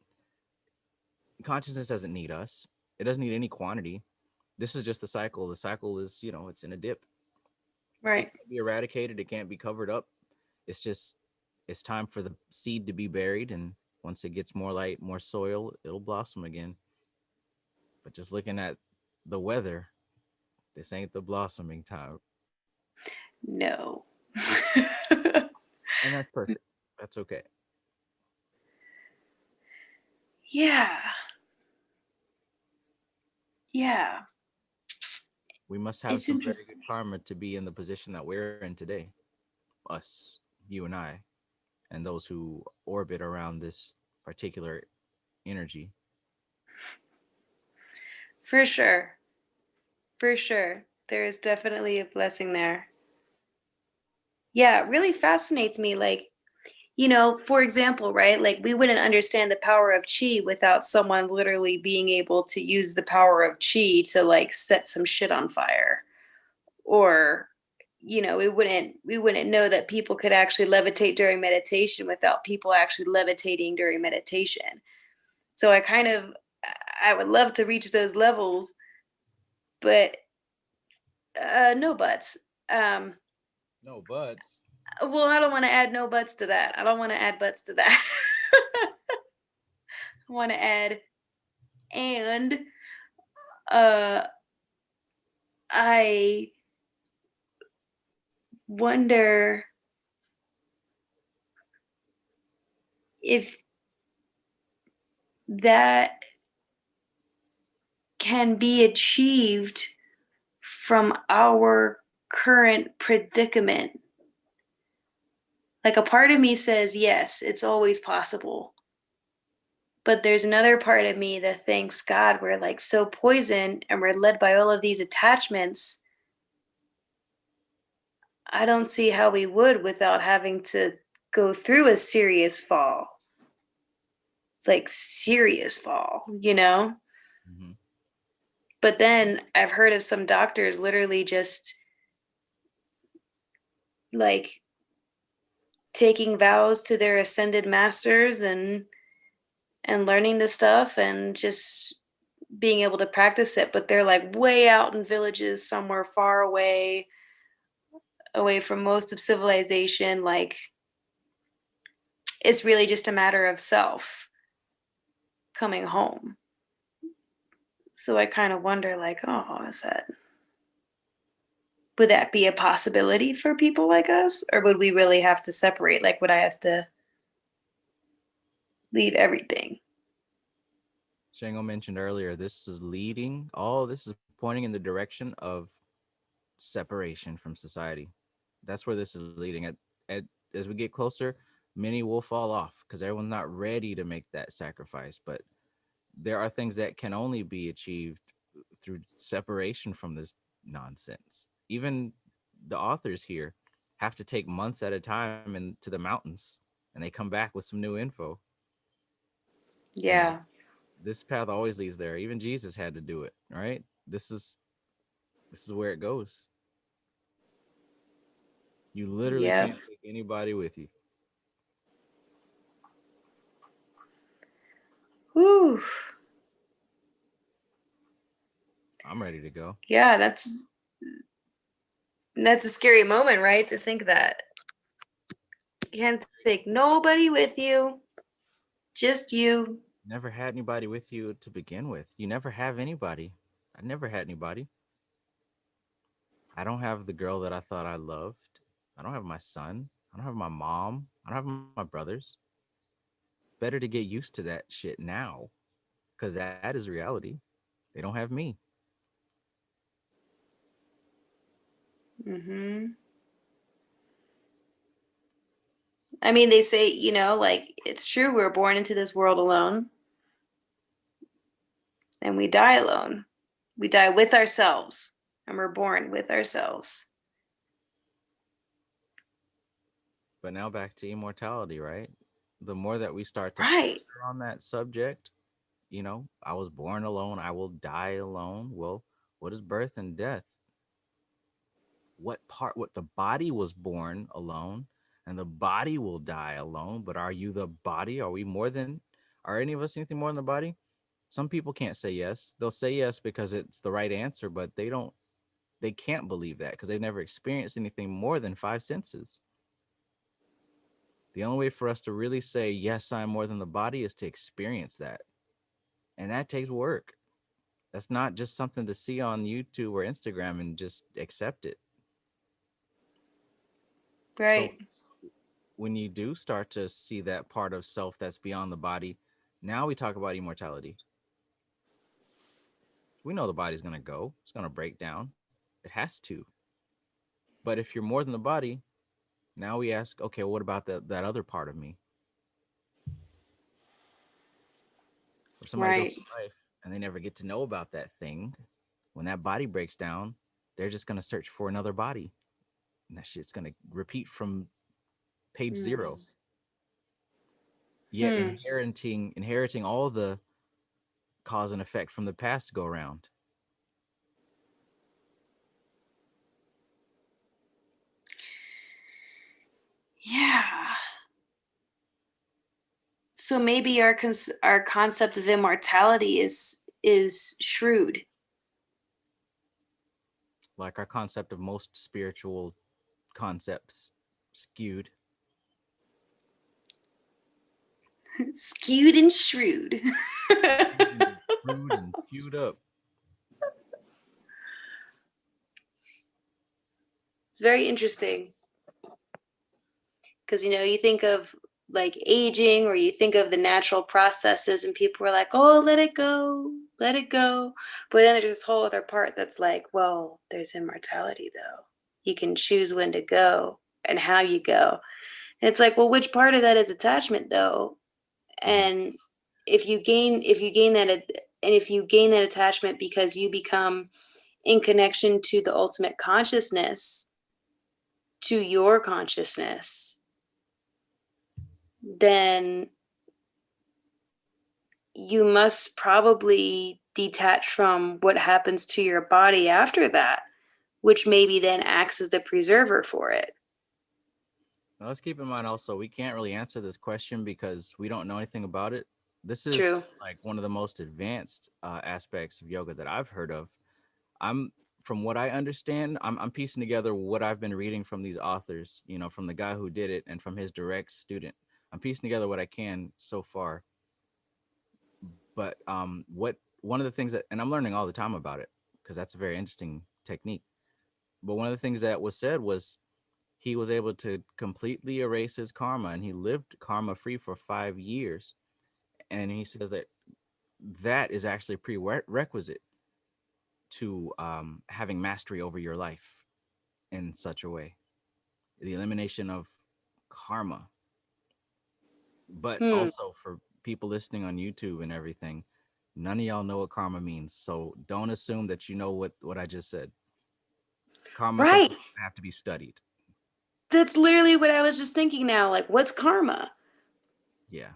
Consciousness doesn't need us. It doesn't need any quantity. This is just the cycle. The cycle is, it's in a dip. Right. It can't be eradicated. It can't be covered up. It's just, it's time for the seed to be buried. And once it gets more light, more soil, it'll blossom again. But just looking at the weather, this ain't the blossoming time. No. And that's perfect. That's okay. Yeah. Yeah. We must have It's some very interesting. good karma to be in the position that we're in today. Us, you and I, and those who orbit around this particular energy. For sure. For sure. There is definitely a blessing there. Yeah, it really fascinates me. Like, you know, for example, right? Like, we wouldn't understand the power of chi without someone literally being able to use the power of chi to like set some shit on fire. Or, you know, we wouldn't know that people could actually levitate during meditation without people actually levitating during meditation. So I would love to reach those levels, but no buts. No buts. Well, I don't want to add no buts to that. I don't want to add buts to that. I want to add, and uh, I wonder if that can be achieved from our current predicament. Like, a part of me says, yes, it's always possible. But there's another part of me that thinks, God, we're like so poisoned and we're led by all of these attachments. I don't see how we would without having to go through a serious fall. Like, serious fall, you know? Mm-hmm. But then I've heard of some doctors literally just like taking vows to their ascended masters and learning this stuff and just being able to practice it, but they're like way out in villages somewhere far away from most of civilization, like it's really just a matter of self coming home. So I kind of wonder, like, oh, would that be a possibility for people like us? Or would we really have to separate? Like, would I have to leave everything? Shango mentioned earlier, this is pointing in the direction of separation from society. That's where this is leading. As we get closer, many will fall off because everyone's not ready to make that sacrifice. But there are things that can only be achieved through separation from this nonsense. Even the authors here have to take months at a time into the mountains, and they come back with some new info. Yeah. This path always leads there. Even Jesus had to do it, right? This is where it goes. You literally Yep. can't take anybody with you. Whew. I'm ready to go. Yeah, that's a scary moment, right? To think that you can't take nobody with you, just you. Never had anybody with you to begin with. You never have anybody. I never had anybody. I don't have the girl that I thought I loved. I don't have my son. I don't have my mom. I don't have my brothers. Better to get used to that shit now because that is reality. They don't have me. I mean, they say, like, it's true, we're born into this world alone and we die alone. We die with ourselves and we're born with ourselves. But now back to immortality, right? The more that we start to Right. ponder on that subject, I was born alone, I will die alone. Well, what is birth and death? What the body was born alone and the body will die alone, but are you the body? Are any of us anything more than the body? Some people can't say yes. They'll say yes because it's the right answer, but they can't believe that because they've never experienced anything more than five senses. The only way for us to really say yes, I'm more than the body is to experience that. And that takes work. That's not just something to see on YouTube or Instagram and just accept it. Right. So when you do start to see that part of self that's beyond the body, now we talk about immortality. We know the body's going to go, it's going to break down. It has to. But if you're more than the body, now we ask, okay, well, what about that other part of me? If somebody goes Right. through life and they never get to know about that thing, when that body breaks down, they're just going to search for another body. And that shit's going to repeat from page zero. Yet inheriting all the cause and effect from the past go around. Yeah. So maybe our concept of immortality is shrewd. Like our concept of most spiritual concepts skewed. Skewed and shrewd. Screwed and queued up. It's very interesting. Because, you think of like aging or you think of the natural processes and people are like, oh, let it go, let it go. But then there's this whole other part that's like, well, there's immortality though. You can choose when to go and how you go. And it's like, well, which part of that is attachment though? And if you gain that, and if you gain that attachment because you become in connection to the ultimate consciousness, to your consciousness, then you must probably detach from what happens to your body after that, which maybe then acts as the preserver for it. Now, let's keep in mind also, we can't really answer this question because we don't know anything about it. This is True. like one of the most advanced aspects of yoga that I've heard of. From what I understand, I'm piecing together what I've been reading from these authors, from the guy who did it and from his direct student. I'm piecing together what I can so far. But what one of the things that, and I'm learning all the time about it because that's a very interesting technique. But one of the things that was said was he was able to completely erase his karma, and he lived karma free for 5 years. And he says that that is actually a prerequisite to having mastery over your life in such a way, the elimination of karma. But Hmm. also for people listening on YouTube and everything, none of y'all know what karma means, so don't assume that you know what I just said. Karma is Right. something that have to be studied. That's literally what I was just thinking now. Like, what's karma? Yeah,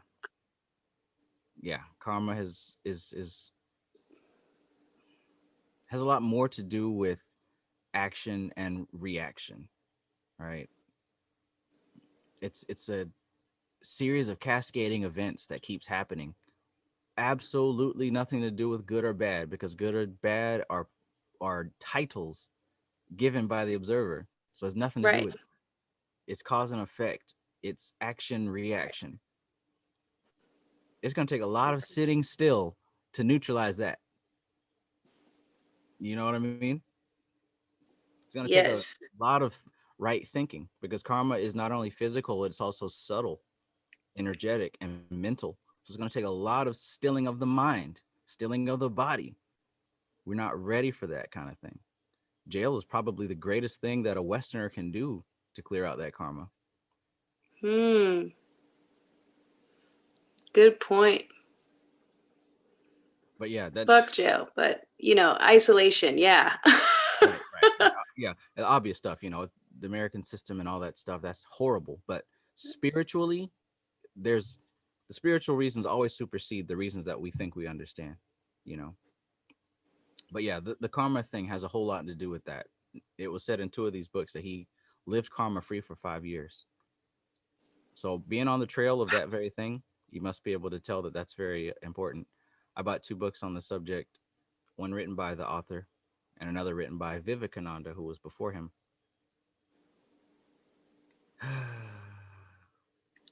yeah. Karma is has a lot more to do with action and reaction, right? It's a series of cascading events that keeps happening. Absolutely nothing to do with good or bad, because good or bad are titles given by the observer. So it has nothing to do Right. with it. It's cause and effect. It's action reaction. It's going to take a lot of sitting still to neutralize that. You know what I mean? It's going to take a Yes. lot of right thinking, because karma is not only physical, it's also subtle, energetic, and mental. So it's going to take a lot of stilling of the mind, stilling of the body. We're not ready for that kind of thing. Jail is probably the greatest thing that a Westerner can do to clear out that karma. Hmm. Good point. But yeah, that Fuck jail, but isolation. Yeah. right, right. Yeah, the obvious stuff, the American system and all that stuff, that's horrible. But spiritually, there's the spiritual reasons always supersede the reasons that we think we understand, you know. But yeah, the karma thing has a whole lot to do with that. It was said in two of these books that he lived karma free for 5 years. So being on the trail of that very thing, you must be able to tell that that's very important. I bought two books on the subject, one written by the author and another written by Vivekananda, who was before him.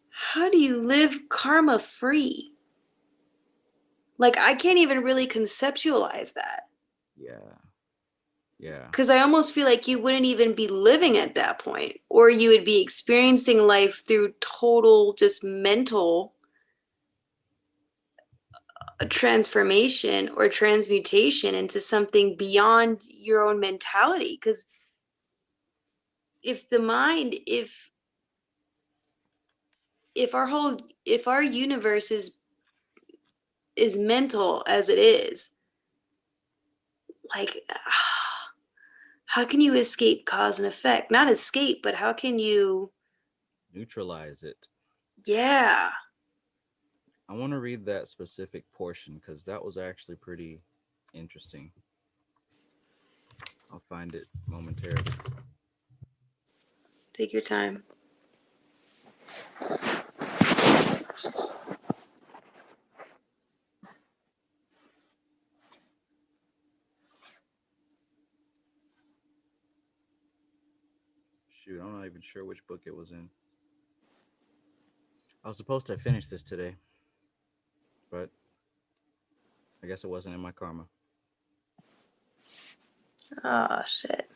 How do you live karma free? Like, I can't even really conceptualize that. Yeah. Yeah. Because I almost feel like you wouldn't even be living at that point, or you would be experiencing life through total just mental transformation or transmutation into something beyond your own mentality. Because if the mind, if our universe is mental as it is, like, how can you escape cause and effect? Not escape, but how can you? Neutralize it. Yeah. I want to read that specific portion because that was actually pretty interesting. I'll find it momentarily. Take your time. Shoot, I'm not even sure which book it was in. I was supposed to finish this today, but I guess it wasn't in my karma. Oh, shit.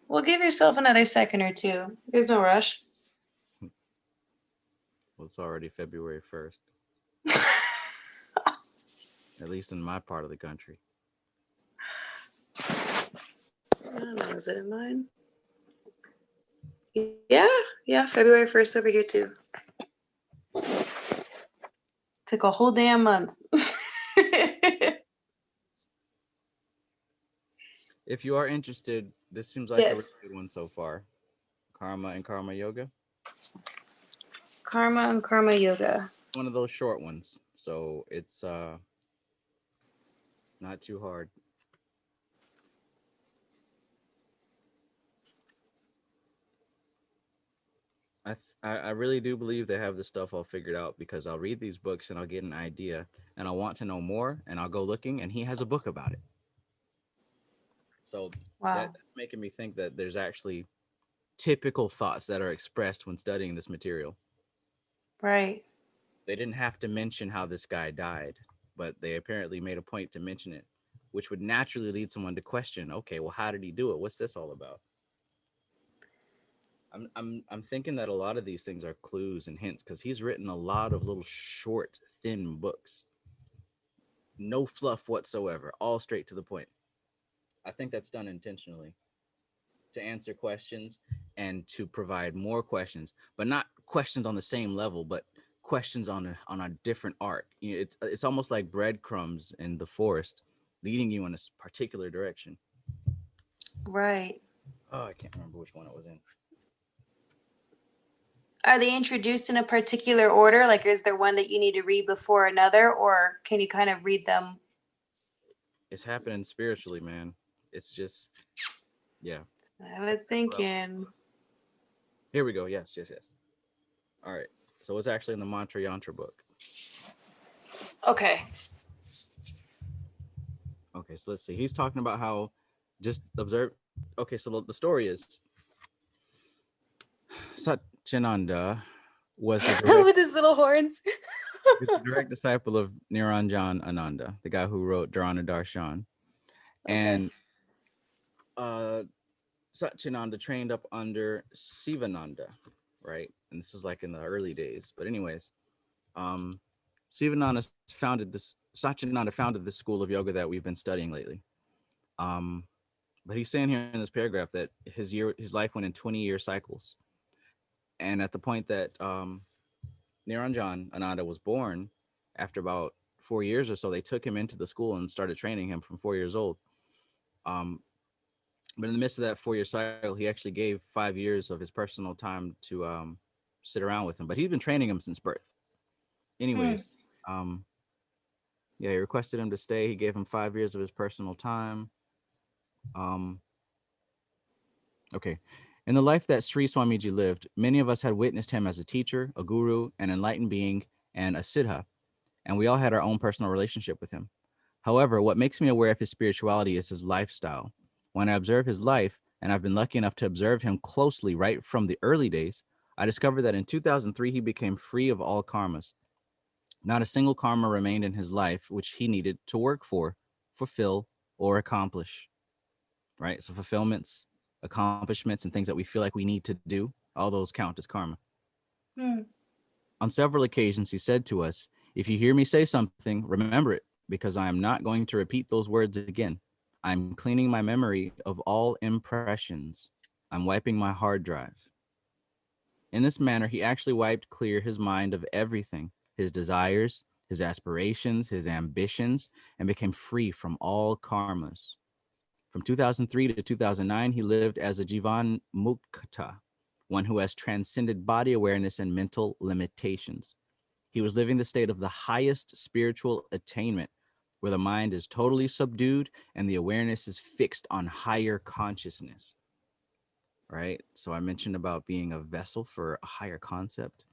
Well, give yourself another second or two. There's no rush. Well, it's already February 1st, at least in my part of the country. I don't know. Is it in mine? Yeah. February 1st over here, too. Took a whole damn month. If you are interested, this seems like a really Yes. good one so far. Karma and Karma Yoga. Karma and Karma Yoga. One of those short ones, so it's not too hard. I really do believe they have this stuff all figured out, because I'll read these books and I'll get an idea and I'll want to know more and I'll go looking and he has a book about it. So Wow. that's making me think that there's actually typical thoughts that are expressed when studying this material. Right. They didn't have to mention how this guy died, but they apparently made a point to mention it, which would naturally lead someone to question, okay, well, how did he do it? What's this all about? I'm thinking that a lot of these things are clues and hints because he's written a lot of little short, thin books. No fluff whatsoever, all straight to the point. I think that's done intentionally to answer questions and to provide more questions, but not questions on the same level, but questions on a different arc. You know, it's almost like breadcrumbs in the forest, leading you in a particular direction. Right. Oh, I can't remember which one it was in. Are they introduced in a particular order? Like, is there one that you need to read before another, or can you kind of read them? It's happening spiritually, man. It's just, yeah. I was thinking. Here we go. Yes. All right. So it's actually in the Mantra Yantra book. Okay. Okay, so let's see. He's talking about how just observe. Okay, so the story is Satyananda was the direct, With his little horns. he's the direct disciple of Niranjan Ananda, the guy who wrote Dharana Darshan. Okay. And Satyananda trained up under Sivananda, right? And this was like in the early days. But anyways, Sivananda Satyananda founded this school of yoga that we've been studying lately. But he's saying here in this paragraph that his life went in 20-year cycles. And at the point that Niranjan Ananda was born, after about 4 years or so, they took him into the school and started training him from 4 years old. But in the midst of that 4-year cycle, he actually gave 5 years of his personal time to sit around with him. But he's been training him since birth. Anyways, yeah, he requested him to stay. He gave him 5 years of his personal time. Okay. In the life that Sri Swamiji lived, many of us had witnessed him as a teacher, a guru, an enlightened being, and a siddha, and we all had our own personal relationship with him. However, what makes me aware of his spirituality is his lifestyle. When I observe his life, and I've been lucky enough to observe him closely right from the early days, I discovered that in 2003, he became free of all karmas. Not a single karma remained in his life which he needed to work for, fulfill, or accomplish. Right? So fulfillments, accomplishments, and things that we feel like we need to do, all those count as karma. On several occasions, he said to us, if you hear me say something, remember it, because I am not going to repeat those words again. I'm cleaning my memory of all impressions. I'm wiping my hard drive. In this manner, he actually wiped clear his mind of everything, his desires, his aspirations, his ambitions, and became free from all karmas. From 2003 to 2009, he lived as a Jivan Mukta, one who has transcended body awareness and mental limitations. He was living the state of the highest spiritual attainment, where the mind is totally subdued and the awareness is fixed on higher consciousness. Right? So I mentioned about being a vessel for a higher concept.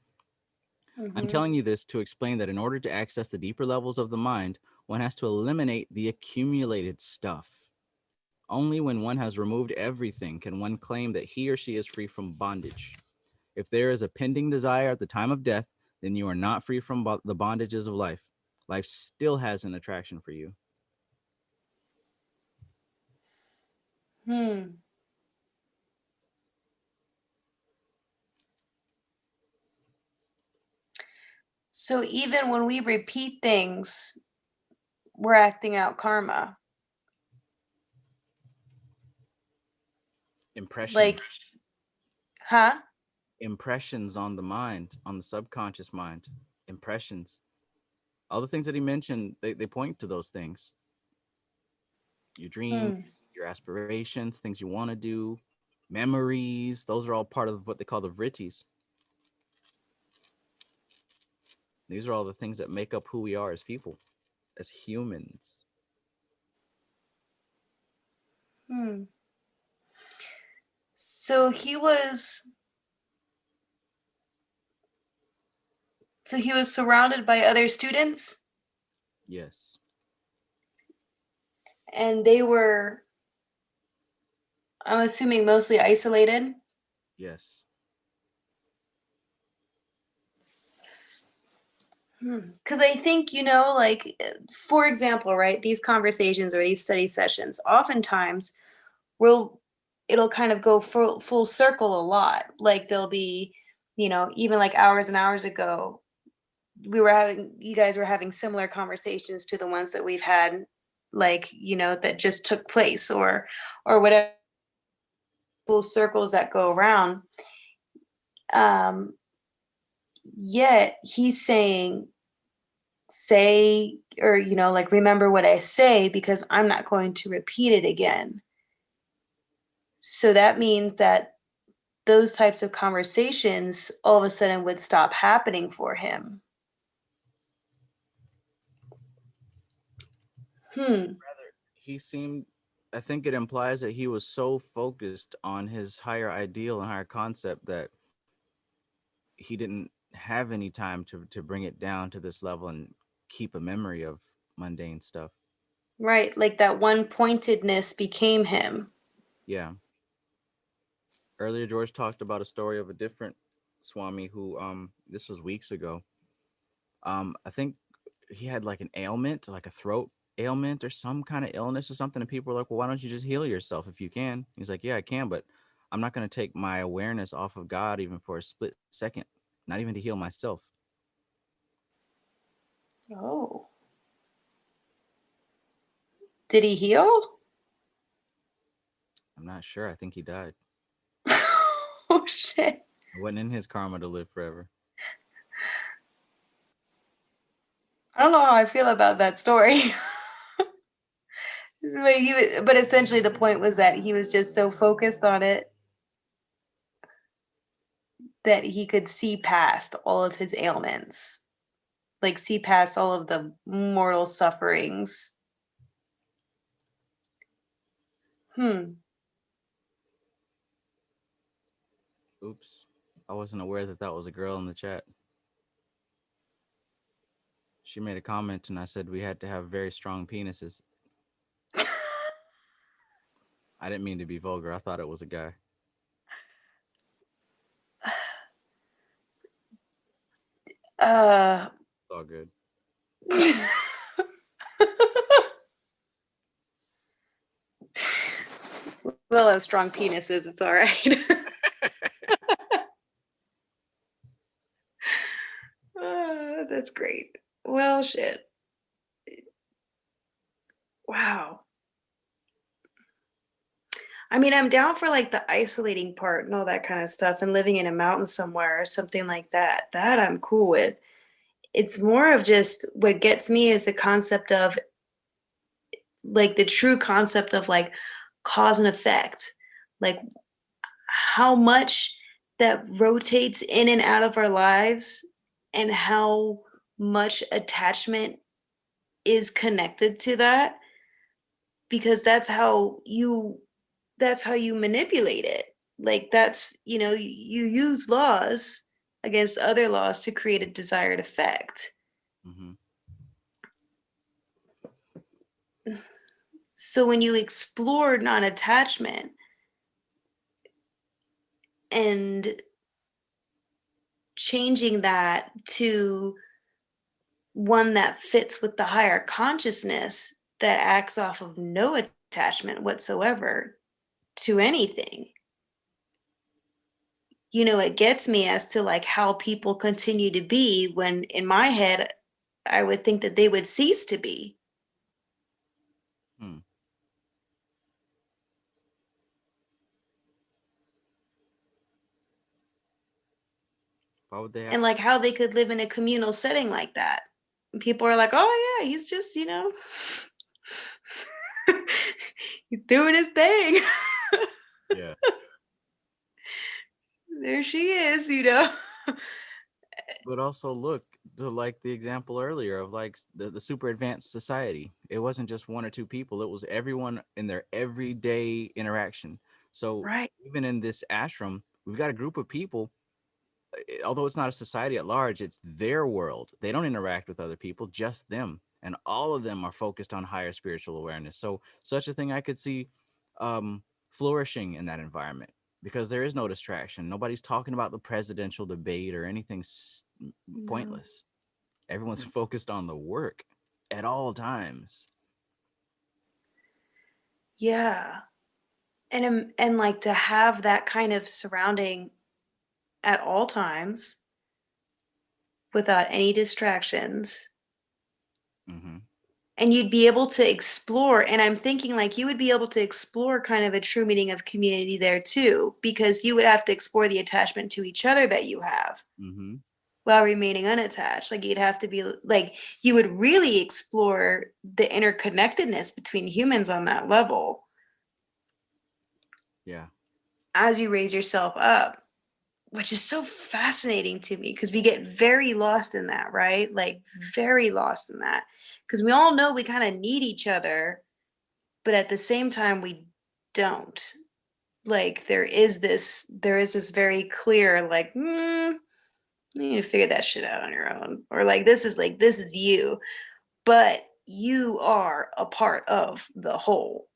I'm telling you this to explain that in order to access the deeper levels of the mind, one has to eliminate the accumulated stuff. Only when one has removed everything can one claim that he or she is free from bondage. If there is a pending desire at the time of death, then you are not free from the bondages of life. Life still has an attraction for you. So even when we repeat things, we're acting out karma. Impressions. Like, huh? Impressions on the mind, on the subconscious mind. Impressions. All the things that he mentioned, they point to those things. Your dreams, your aspirations, things you want to do, memories. Those are all part of what they call the vrittis. These are all the things that make up who we are as people, as humans. So he was surrounded by other students, Yes. and they were, I'm assuming, mostly isolated. Yes. Because I think, like, for example, right, these conversations or these study sessions, oftentimes will it'll kind of go full circle a lot. Like there'll be, even like hours and hours ago, you guys were having similar conversations to the ones that we've had, like, that just took place, or whatever, full circles that go around. Um, Yet he's saying, say, or, like, remember what I say because I'm not going to repeat it again. So that means that those types of conversations all of a sudden would stop happening for him. He seemed, I think it implies that he was so focused on his higher ideal and higher concept that he didn't have any time to bring it down to this level and keep a memory of mundane stuff. Right, like that one pointedness became him. Yeah. Earlier, George talked about a story of a different Swami who, this was weeks ago. I think he had like an ailment, like a throat ailment or some kind of illness or something. And people were like, well, why don't you just heal yourself if you can? He's like, yeah, I can, but I'm not going to take my awareness off of God even for a split second, not even to heal myself. Oh. Did he heal? I'm not sure. I think he died. Oh, shit. It wasn't in his karma to live forever. I don't know how I feel about that story. But essentially the point was that he was just so focused on it that he could see past all of his ailments, like see past all of the mortal sufferings. Oops. I wasn't aware that that was a girl in the chat. She made a comment and I said we had to have very strong penises. I didn't mean to be vulgar. I thought it was a guy. It's all good. We'll have strong penises. It's all right. That's great. Well, shit. Wow. I mean, I'm down for like the isolating part and all that kind of stuff and living in a mountain somewhere or something like that. That I'm cool with. It's more of just what gets me is the concept of like the true concept of like cause and effect. Like how much that rotates in and out of our lives and how much attachment is connected to that, because that's how you manipulate it. Like that's, you use laws against other laws to create a desired effect. Mm-hmm. So when you explore non-attachment and changing that to one that fits with the higher consciousness that acts off of no attachment whatsoever to anything, it gets me as to like how people continue to be when in my head I would think that they would cease to be. Why would they have And like how they could live in a communal setting like that. And people are like, oh yeah, he's just, he's doing his thing. Yeah. There she is, But also look to like the example earlier of like the super advanced society. It wasn't just one or two people. It was everyone in their everyday interaction. So Right. even in this ashram, we've got a group of people, although it's not a society at large, it's their world. They don't interact with other people, just them. And all of them are focused on higher spiritual awareness. So such a thing I could see flourishing in that environment. because there is no distraction. Nobody's talking about the presidential debate or anything pointless. Everyone's focused on the work at all times. Yeah. And like to have that kind of surrounding at all times without any distractions, Mm-hmm. and you'd be able to explore, and I'm thinking like you would be able to explore kind of a true meaning of community there too, because you would have to explore the attachment to each other that you have Mm-hmm. while remaining unattached. Like you'd have to be like, you would really explore the interconnectedness between humans on that level Yeah. as you raise yourself up, which is so fascinating to me because we get very lost in that, right? Like very lost in that because we all know we kind of need each other, but at the same time we don't. Like there is this very clear like, you need to figure that shit out on your own, or like this is you, but you are a part of the whole.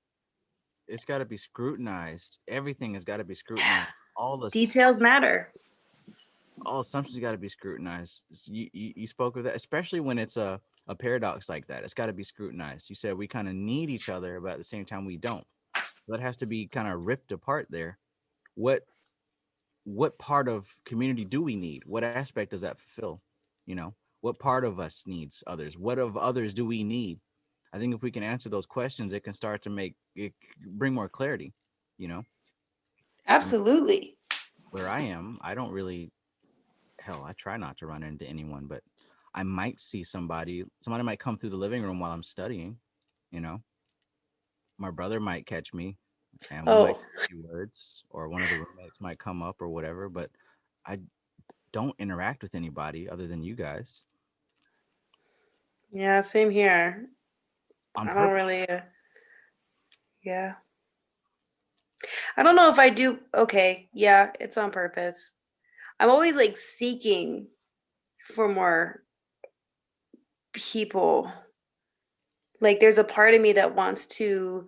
It's got to be scrutinized. Everything has got to be scrutinized. All the Details matter. all assumptions got to be scrutinized. You spoke of that, especially when it's a paradox like that. It's got to be scrutinized. You said we kind of need each other, but at the same time we don't. That has to be kind of ripped apart there. What what part of community do we need? What aspect does that fulfill? You know, what part of us needs others? What of others do we need? I think if we can answer those questions, it can start to make it bring more clarity. You know, I mean, Absolutely. where I am, I don't really hell, I try not to run into anyone, but I might see somebody might come through the living room while I'm studying, you know. My brother might catch me and we might Oh, say a few words, or one of the roommates might come up or whatever, but I don't interact with anybody other than you guys yeah, same here. on I don't purpose. really, yeah. I don't know if I do. Okay, yeah, it's on purpose. I'm always like seeking for more people. Like, there's a part of me that wants to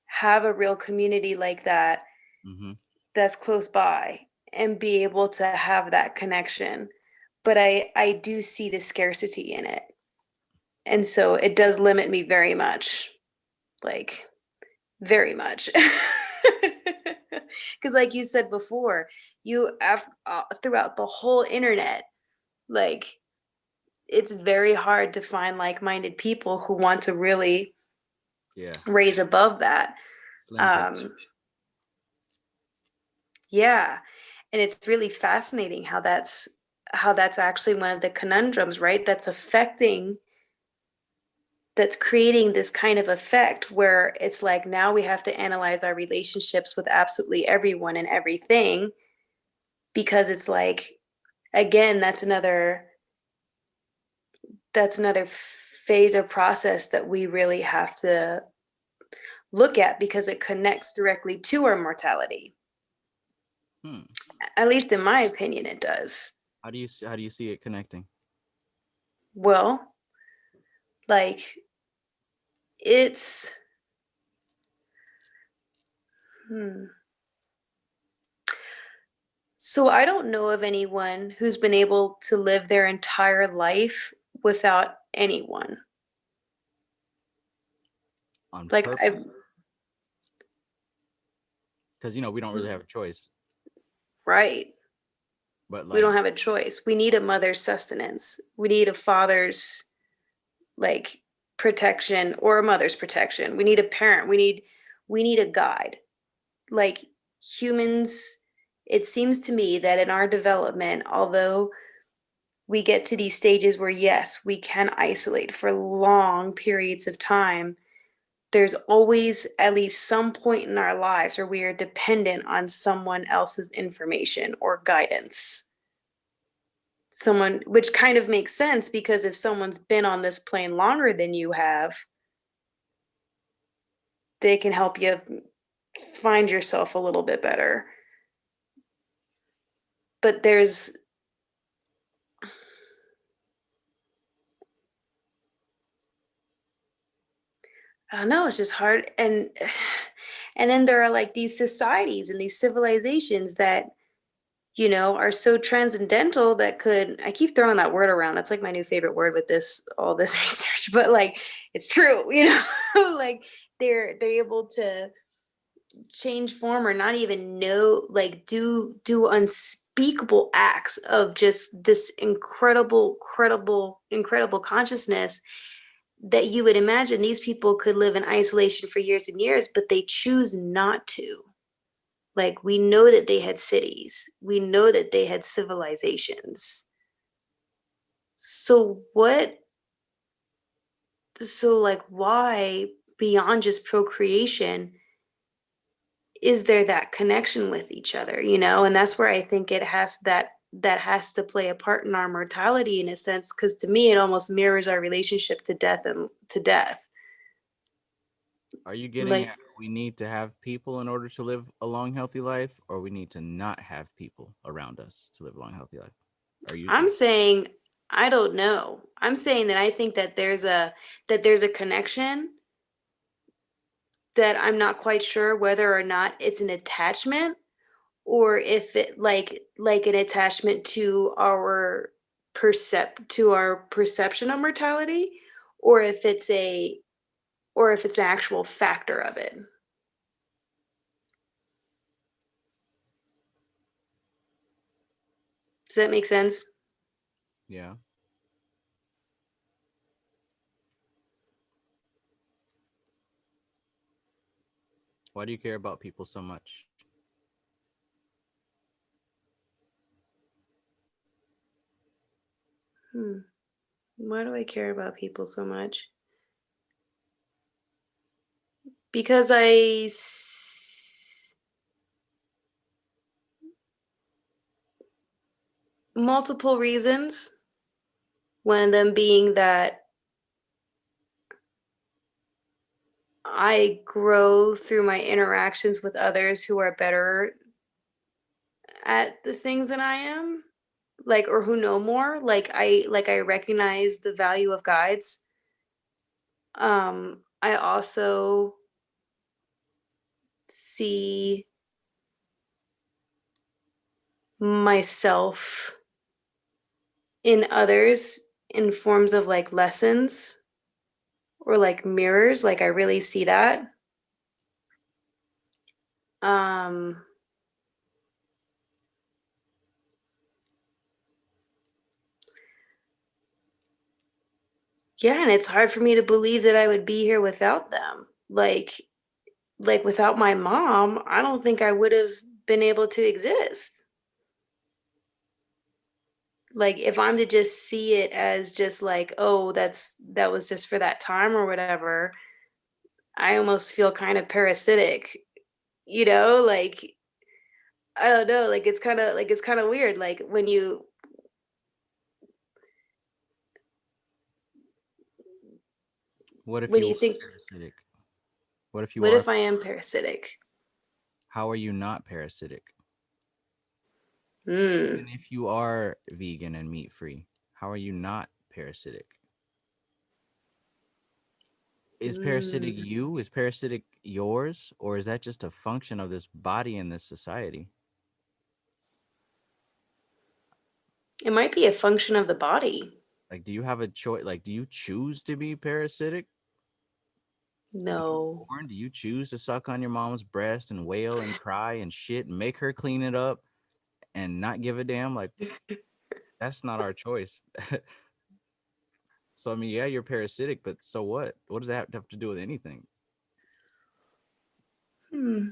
have a real community like that Hmm. that's close by and be able to have that connection. But I do see the scarcity in it. And so it does limit me very much. Like, very much. Because, like you said before, throughout the whole internet, like it's very hard to find like-minded people who want to really Yeah, raise above that. slim pitch. Um, yeah, and it's really fascinating how that's actually one of the conundrums, right? That's creating this kind of effect where it's like now we have to analyze our relationships with absolutely everyone and everything, because it's like, again, that's another phase or process that we really have to look at because it connects directly to our mortality. Hmm. At least in my opinion it does. How do you see it connecting? Well, like it's hmm. So I don't know of anyone who's been able to live their entire life without anyone. On Like I purpose? Because we don't really have a choice. right. But We don't like, have a choice. We need a mother's sustenance. We need a father's like protection or a mother's protection. We need a parent. We need a guide. Like humans, it seems to me that in our development, although we get to these stages where yes, we can isolate for long periods of time, there's always at least some point in our lives where we are dependent on someone else's information or guidance. Someone, which kind of makes sense because if someone's been on this plane longer than you have, they can help you find yourself a little bit better. But I don't know, it's just hard. And And then there are like these societies and these civilizations that, you know, are so transcendental that could, I keep throwing that word around. That's like my new favorite word with all this research, but like it's true, you know, like they're able to change form or not even know, like do unspeakable acts of just this incredible consciousness that you would imagine these people could live in isolation for years and years, but they choose not to. Like, we know that they had cities, we know that they had civilizations. So like, why, beyond just procreation, is there that connection with each other, you know? And that's where I think it has that has to play a part in our mortality in a sense, because to me it almost mirrors our relationship to death and to death. Are you getting Like, at we need to have people in order to live a long, healthy life, or we need to not have people around us to live a long, healthy life? Are you? I'm saying, I don't know. I'm saying that I think that there's a connection that I'm not quite sure whether or not it's an attachment, or if it like an attachment to our perception of mortality, or if it's an actual factor of it. Does that make sense? Yeah. Why do you care about people so much? Why do I care about people so much? Because multiple reasons. One of them being that I grow through my interactions with others who are better at the things than I am, like, or who know more. Like I recognize the value of guides. I also see myself in others in forms of like lessons or like mirrors. Like, I really see that. Um yeah, and it's hard for me to believe that I would be here without them. Like without my mom, I don't think I would have been able to exist. Like, if I'm to just see it as just like, oh, that was just for that time or whatever, I almost feel kind of parasitic, you know? Like, I don't know, like it's kind of weird, like What if when you you are think, parasitic? What if you what are? if I am parasitic? How are you not parasitic? Hmm. Even if you are vegan and meat free, how are you not parasitic? Is parasitic Hmm. you? Is parasitic yours? Or is that just a function of this body and this society? It might be a function of the body. Like, do you have a choice? Like, do you choose to be parasitic? When you were No. born, do you choose to suck on your mom's breast and wail and cry and shit and make her clean it up and not give a damn? Like, that's not our choice. So, I mean, yeah, you're parasitic, but so what? What does that have to do with anything? Hmm.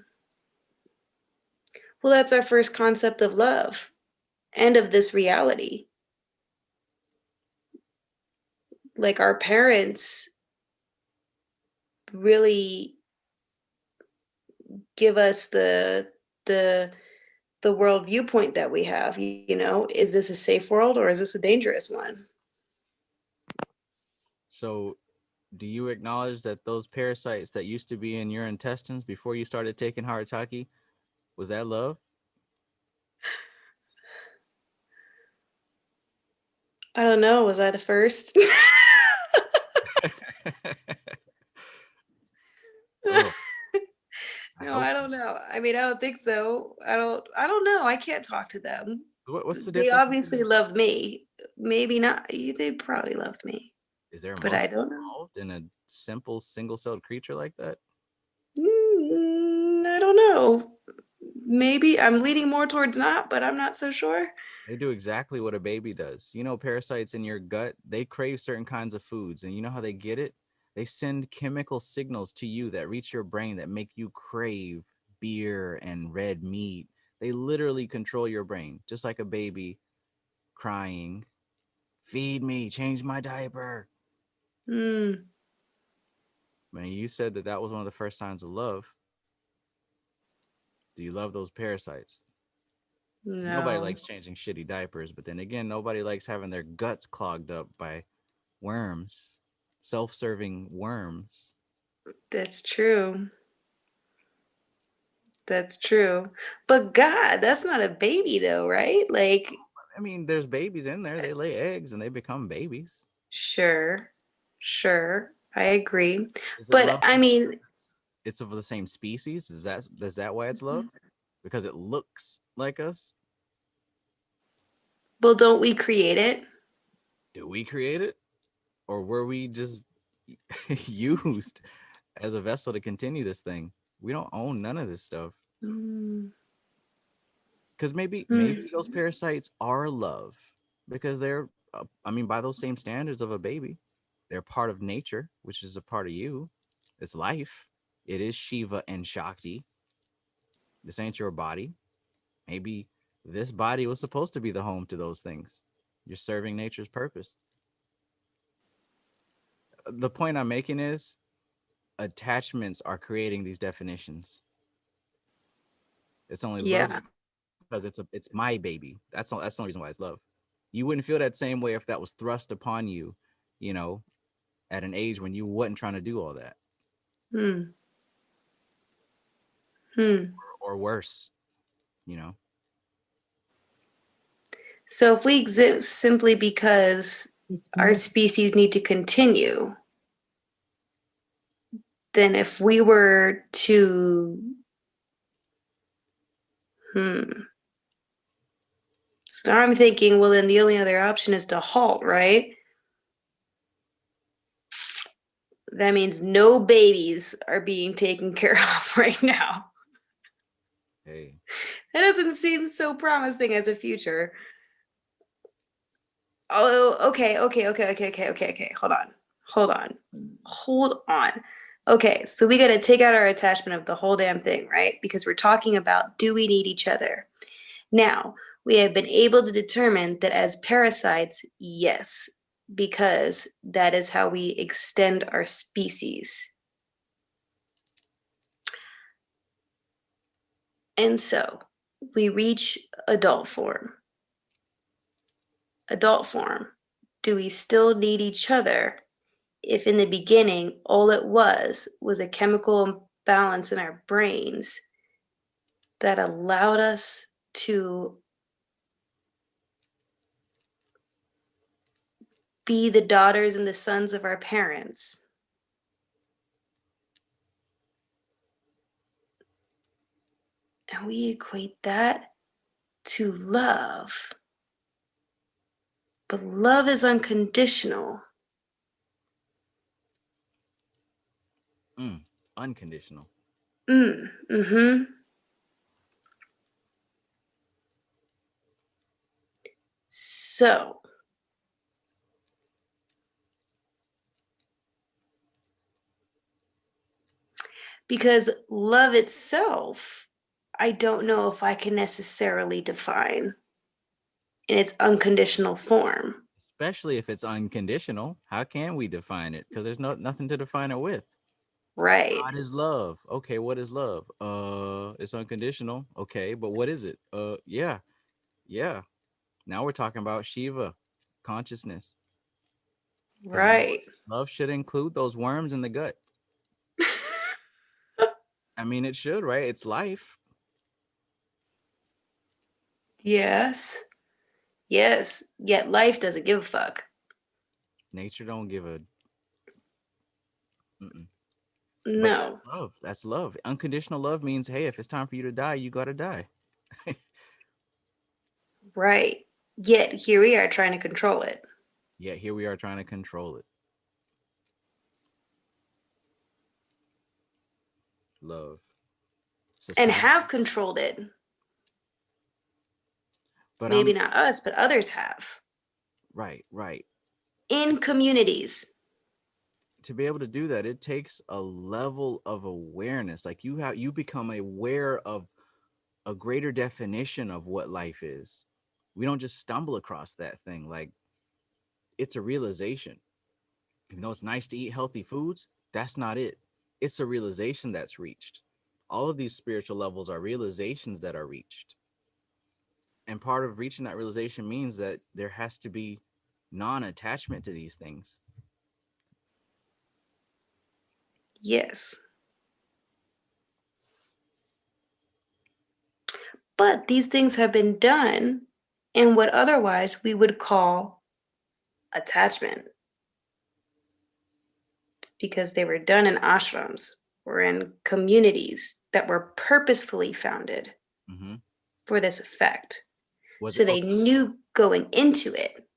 Well, that's our first concept of love and of this reality. Like, our parents really give us the the world viewpoint that we have. You know, is this a safe world or is this a dangerous one? So, do you acknowledge that those parasites that used to be in your intestines before you started taking Harataki, was that love? I don't know. Was I the first? Oh, I No, I mean, I don't think so. I don't know. I can't talk to them. What's the They difference? obviously loved me. Maybe not. They probably loved me. Is there But I emotion don't know. involved in a simple single-celled creature like that? I don't know. Maybe I'm leaning more towards not, but I'm not so sure. They do exactly what a baby does. You know, parasites in your gut, they crave certain kinds of foods. And you know how they get it? They send chemical signals to you that reach your brain that make you crave beer and red meat. They literally control your brain, just like a baby crying, feed me, change my diaper. Hmm. Man, you said that that was one of the first signs of love. Do you love those parasites? 'Cause nobody No. likes changing shitty diapers, but then again, nobody likes having their guts clogged up by worms, self-serving worms. That's true. That's true. But God, that's not a baby though, right? Like, I mean, there's babies in there. They lay eggs and they become babies. sure. Sure. I agree. Is it But love? I mean, It's of the same species. Is that why it's love? Because it looks like us? well, don't we create it? Do we create it? Or were we just used as a vessel to continue this thing? We don't own none of this stuff. Mm, Because maybe hmm. those parasites are love because they're I mean, by those same standards of a baby, they're part of nature, which is a part of you. It's life. It is Shiva and Shakti. This ain't your body. Maybe this body was supposed to be the home to those things. You're serving nature's purpose. The point I'm making is attachments are creating these definitions. It's only love Yeah. because it's my baby. That's the only reason why it's love. You wouldn't feel that same way if that was thrust upon you, you know, at an age when you wasn't trying to do all that. Hmm. Hmm. Or worse, you know. So if we exist simply because our species need to continue, then if we were to, so now I'm thinking, well, then the only other option is to halt, right? That means no babies are being taken care of right now. Hey, That doesn't seem so promising as a future. Oh, okay. Hold on. Okay, so we got to take out our attachment of the whole damn thing, right? Because we're talking about, do we need each other? Now, we have been able to determine that as parasites, yes, because that is how we extend our species. And so we reach adult form. Adult form. Do we still need each other if in the beginning all it was a chemical imbalance in our brains that allowed us to be the daughters and the sons of our parents? And we equate that to love. But love is unconditional. unconditional. Mm-hmm. So, because love itself, I don't know if I can necessarily define in its unconditional form. Especially if it's unconditional. How can we define it? Because there's nothing to define it with. Right. God is love. Okay, what is love? It's unconditional. Okay, but what is it? Yeah. Now we're talking about Shiva, consciousness. Because you know what? Right. Love should include those worms in the gut. I mean, it should, right? It's life. Yes. Yes. Yet life doesn't give a fuck. Nature don't give a. Mm-mm. But No. that's love. That's love. Unconditional love means, hey, if it's time for you to die, you gotta die. Right. Yet here we are trying to control it. Yet here we are trying to control it. Love. And Society. have controlled it. But Maybe not us, but others have. right. In communities. To be able to do that, it takes a level of awareness. Like you become aware of a greater definition of what life is. We don't just stumble across that thing. Like, it's a realization. Even though it's nice to eat healthy foods, that's not it. It's a realization that's reached. All of these spiritual levels are realizations that are reached. And part of reaching that realization means that there has to be non-attachment to these things. Yes. But these things have been done in what otherwise we would call attachment, because they were done in ashrams or in communities that were purposefully founded Mm-hmm. for this effect. Was So it they knew going into it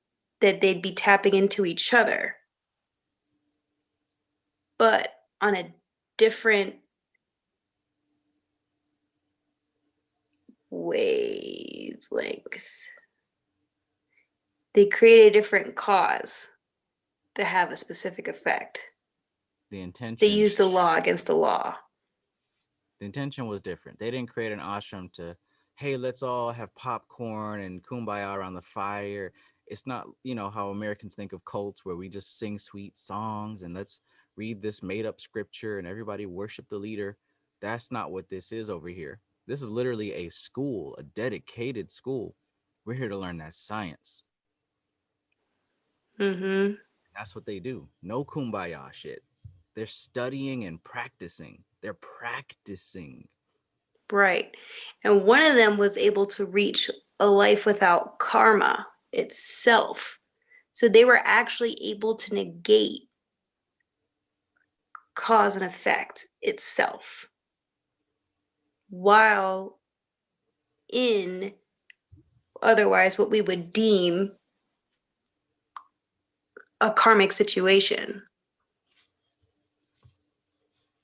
that they'd be tapping into each other, but on a different wavelength. They create a different cause to have a specific effect. the intention? They used the law against the law. The intention was different. They didn't create an ashram to, hey, let's all have popcorn and kumbaya around the fire. It's not, how Americans think of cults where we just sing sweet songs and let's read this made up scripture and everybody worship the leader. That's not what this is over here. This is literally a school, a dedicated school. We're here to learn that science. Mm-hmm. That's what they do. No kumbaya shit. They're studying and practicing. They're practicing. Right. And one of them was able to reach a life without karma itself. So they were actually able to negate cause and effect itself, while in otherwise what we would deem a karmic situation.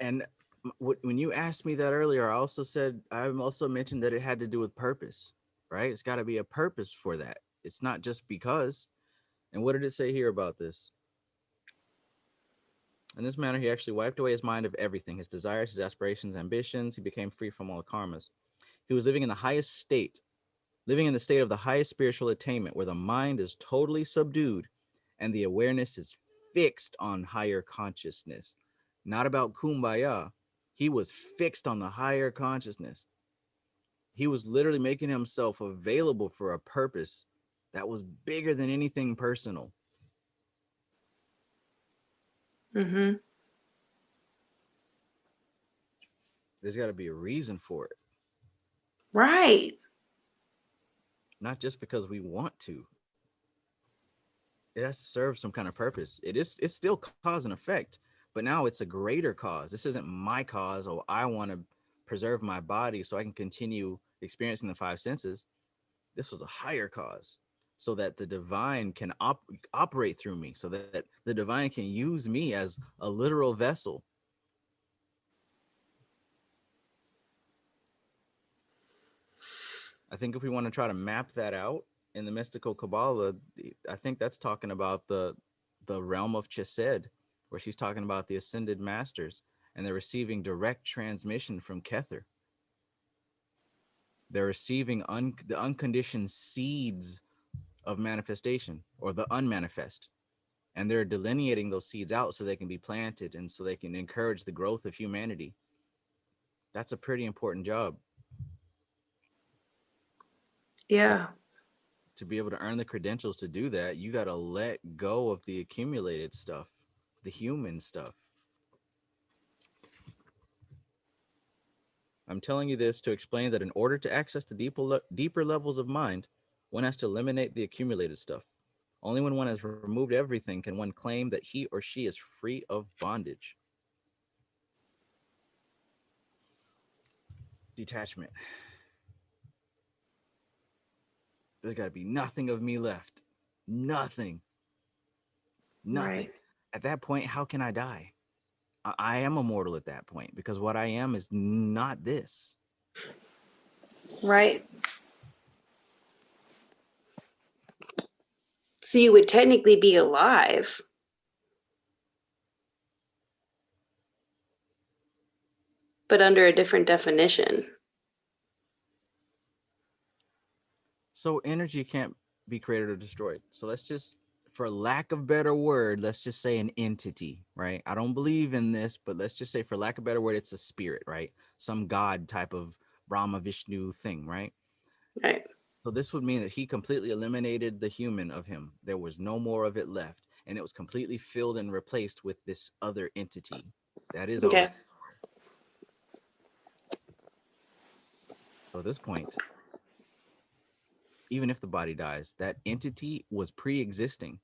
And when you asked me that earlier, I also mentioned that it had to do with purpose, right? It's got to be a purpose for that. It's not just because. And what did it say here about this? In this manner, he actually wiped away his mind of everything, his desires, his aspirations, ambitions. He became free from all karmas. He was living in the highest state, living in the state of the highest spiritual attainment, where the mind is totally subdued and the awareness is fixed on higher consciousness. Not about kumbaya. He was fixed on the higher consciousness. He was literally making himself available for a purpose that was bigger than anything personal. Mm-hmm. There's got to be a reason for it. Right. Not just because we want to. It has to serve some kind of purpose. It's still cause and effect, but now it's a greater cause. This isn't my cause. Oh, I want to preserve my body so I can continue experiencing the five senses. This was a higher cause, so that the divine can operate through me, so that the divine can use me as a literal vessel. I think if we want to try to map that out in the mystical Kabbalah, I think that's talking about the realm of Chesed, where she's talking about the ascended masters, and they're receiving direct transmission from Kether. They're receiving the unconditioned seeds of manifestation, or the unmanifest, and they're delineating those seeds out so they can be planted and so they can encourage the growth of humanity. That's a pretty important job. Yeah. To be able to earn the credentials to do that, you got to let go of the accumulated stuff, the human stuff. I'm telling you this to explain that in order to access the deeper levels of mind, one has to eliminate the accumulated stuff. Only when one has removed everything can one claim that he or she is free of bondage. detachment. There's got to be nothing of me left. Nothing. Nothing. Right. At that point, how can I die? I am immortal at that point because what I am is not this. Right. So you would technically be alive. But under a different definition. So energy can't be created or destroyed. So let's just, for lack of better word, let's just say an entity, right? I don't believe in this, but let's just say, for lack of better word, it's a spirit, right? Some god type of Brahma Vishnu thing, right? Right. So this would mean that he completely eliminated the human of him. There was no more of it left, and it was completely filled and replaced with this other entity. That is all. Okay. So at this point, even if the body dies, that entity was pre-existing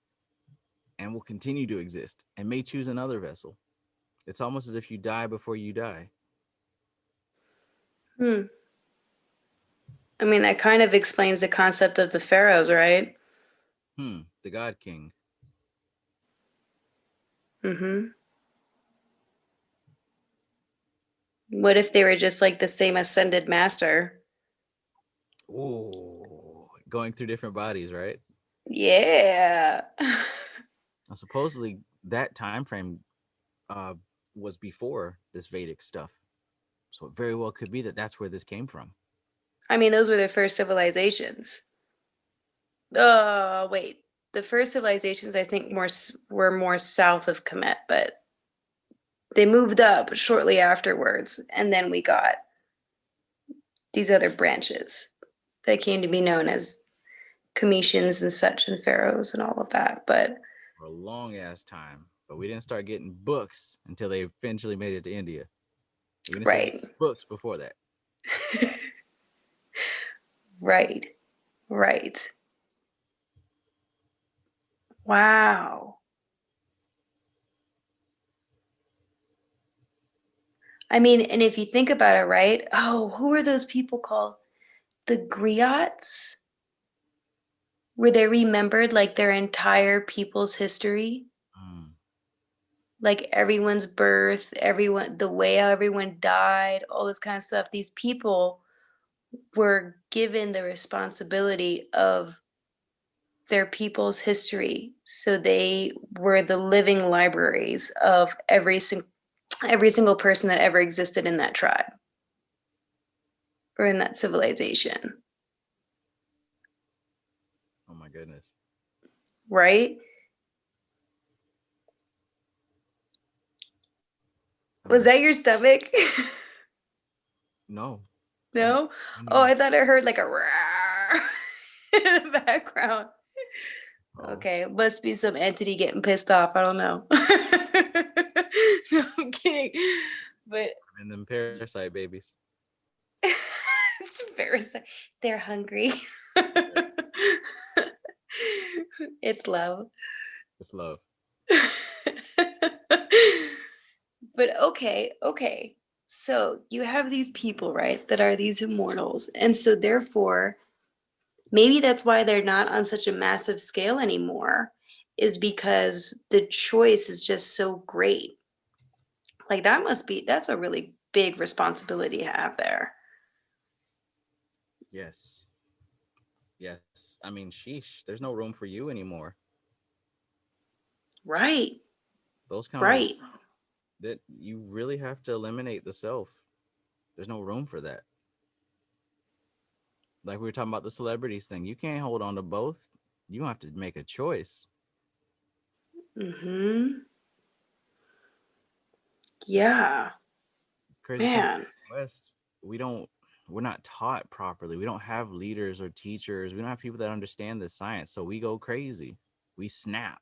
and will continue to exist and may choose another vessel. It's almost as if you die before you die. I mean, that kind of explains the concept of the pharaohs, right? The God King. What if they were just like the same ascended master? Oh, going through different bodies, right? Yeah. Now, supposedly that time frame was before this Vedic stuff. So it very well could be that that's where this came from. I mean, those were the first civilizations. Wait. The first civilizations, I think, were more south of Kemet, but they moved up shortly afterwards, and then we got these other branches that came to be known as Cometians and such, and pharaohs and all of that. But For a long ass time. But we didn't start getting books until they eventually made it to India. We didn't start getting books before that. Right. Wow. I mean, and if you think about it, right? Oh, who are those people called? The griots? Where they remembered like their entire people's history? Like everyone's birth, the way how everyone died, all this kind of stuff. These people were given the responsibility of their people's history. So they were the living libraries of every single person that ever existed in that tribe or in that civilization. Oh my goodness. Right? Was that your stomach? No. No? Oh, I thought I heard like a roar in the background. Okay, it must be some entity getting pissed off. I don't know. No, I'm kidding. But and them parasite babies. it's embarrassing. They're hungry. It's love. It's love. But okay. So you have these people, right, that are these immortals. And so therefore, maybe that's why they're not on such a massive scale anymore, is because the choice is just so great. Like that's a really big responsibility to have there. Yes. I mean, sheesh, there's no room for you anymore. Right. Those kind of that you really have to eliminate the self. There's no room for that. Like we were talking about the celebrities thing. You can't hold on to both. You have to make a choice. Yeah. Crazy man. West, we're not taught properly. We don't have leaders or teachers. We don't have people that understand the science. So we go crazy. We snap.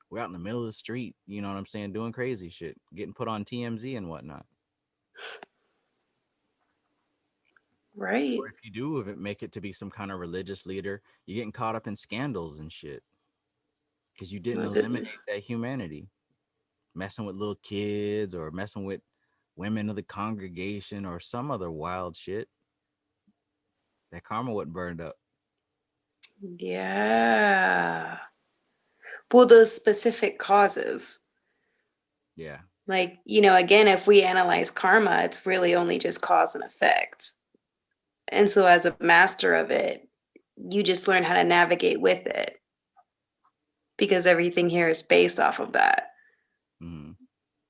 We're out in the middle of the street, you know what I'm saying, doing crazy shit, getting put on TMZ and whatnot. Right. Or if you do make it to be some kind of religious leader, you're getting caught up in scandals and shit because you didn't eliminate that humanity, messing with little kids or messing with women of the congregation or some other wild shit, that karma wouldn't burn up. Yeah. Well, those specific causes. Yeah. Like, again, if we analyze karma, it's really only just cause and effect. And so, as a master of it, you just learn how to navigate with it because everything here is based off of that. Mm-hmm.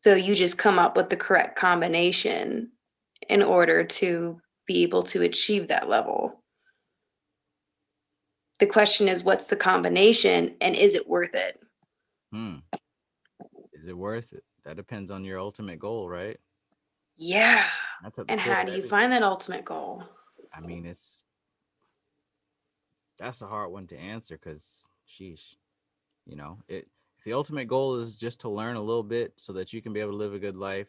So, you just come up with the correct combination in order to be able to achieve that level. The question is, what's the combination and is it worth it? Is it worth it? That depends on your ultimate goal, right? Yeah. That's at the And core how of do you everything. find that ultimate goal? I mean, that's a hard one to answer because, sheesh, if the ultimate goal is just to learn a little bit so that you can be able to live a good life,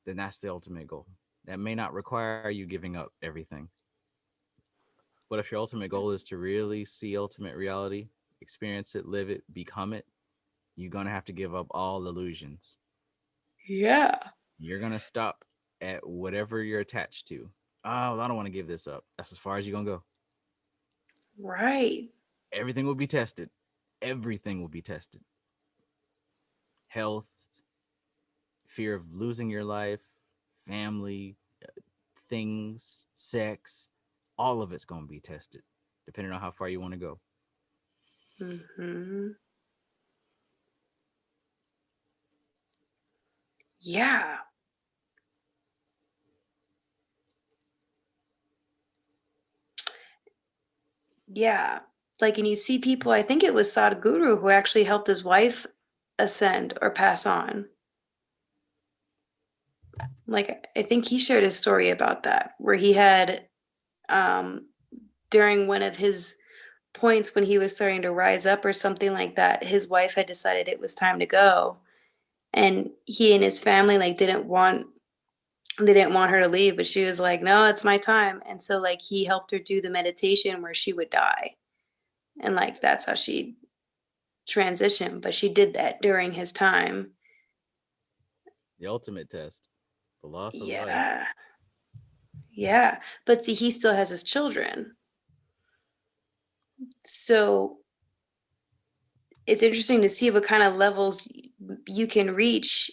then that's the ultimate goal. That may not require you giving up everything. But if your ultimate goal is to really see ultimate reality, experience it, live it, become it, you're going to have to give up all illusions. Yeah. You're going to stop at whatever you're attached to. Oh, I don't want to give this up. That's as far as you're going to go. Right. Everything will be tested. Everything will be tested. Health, fear of losing your life, family, things, sex, all of it's going to be tested, depending on how far you want to go. Mm-hmm. Yeah. Yeah. Like, and you see people, I think it was Sadhguru who actually helped his wife ascend or pass on. Like, I think he shared a story about that, where he had, during one of his points when he was starting to rise up or something like that, his wife had decided it was time to go. And he and his family, like, they didn't want her to leave, but she was like, no, it's my time. And so, like, he helped her do the meditation where she would die. And, like, that's how she transitioned. But she did that during his time. The ultimate test, the loss of life. Yeah. Yeah. But see, he still has his children. So it's interesting to see what kind of levels you can reach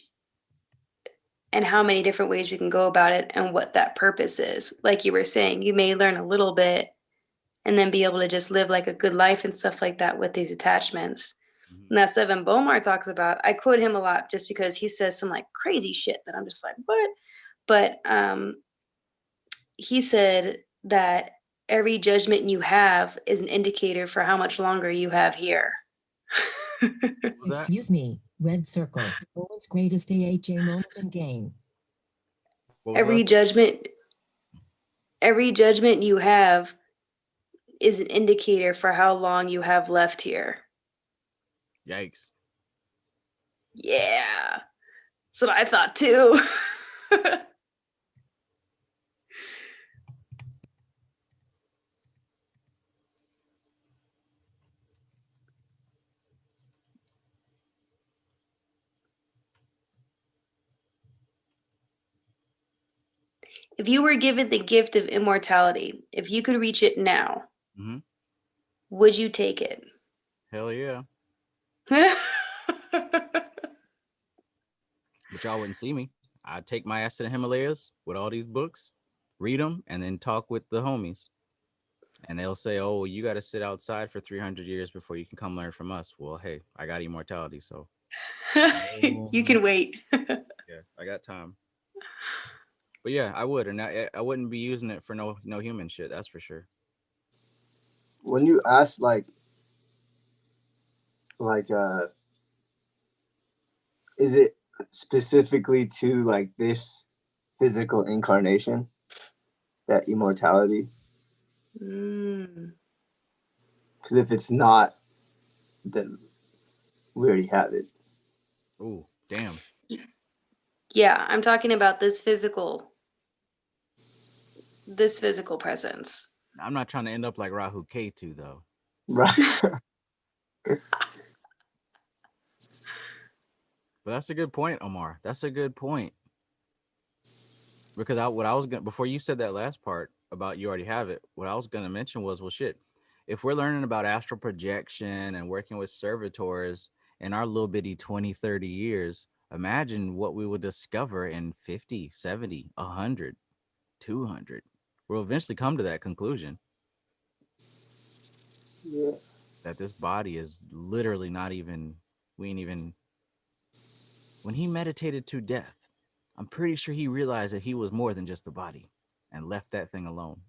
and how many different ways we can go about it and what that purpose is. Like you were saying, you may learn a little bit and then be able to just live like a good life and stuff like that with these attachments. Mhm. And that Seven Bomar talks about, I quote him a lot just because he says some like crazy shit that I'm just like, what? But he said that every judgment you have is an indicator for how much longer you have here. What was that? Excuse me. Red circle. Owen's greatest AHA moment in game. What was every that? judgment every judgment you have is an indicator for how long you have left here. Yikes. Yeah. That's what I thought too. If you were given the gift of immortality, if you could reach it now, Mm-hmm. would you take it? Hell yeah. But y'all wouldn't see me. I'd take my ass to the Himalayas with all these books, read them, and then talk with the homies. And they'll say, oh, you got to sit outside for 300 years before you can come learn from us. Well, hey, I got immortality, so. You can wait. Yeah, I got time. But yeah, I would. And I wouldn't be using it for no human shit. That's for sure. When you ask is it specifically to like this physical incarnation, that immortality? Mm. Because if it's not, then we already have it. Ooh, damn. Yeah, I'm talking about this physical presence. I'm not trying to end up like Rahu Ketu, though. Right. But that's a good point, Omar. That's a good point. Because what I was gonna, before you said that last part about you already have it, what I was gonna mention was, well, shit, if we're learning about astral projection and working with servitors in our little bitty 20, 30 years, imagine what we would discover in 50, 70, 100, 200. We'll eventually come to that conclusion Yeah. that this body is literally not even, we ain't even, when he meditated to death, I'm pretty sure he realized that he was more than just the body and left that thing alone.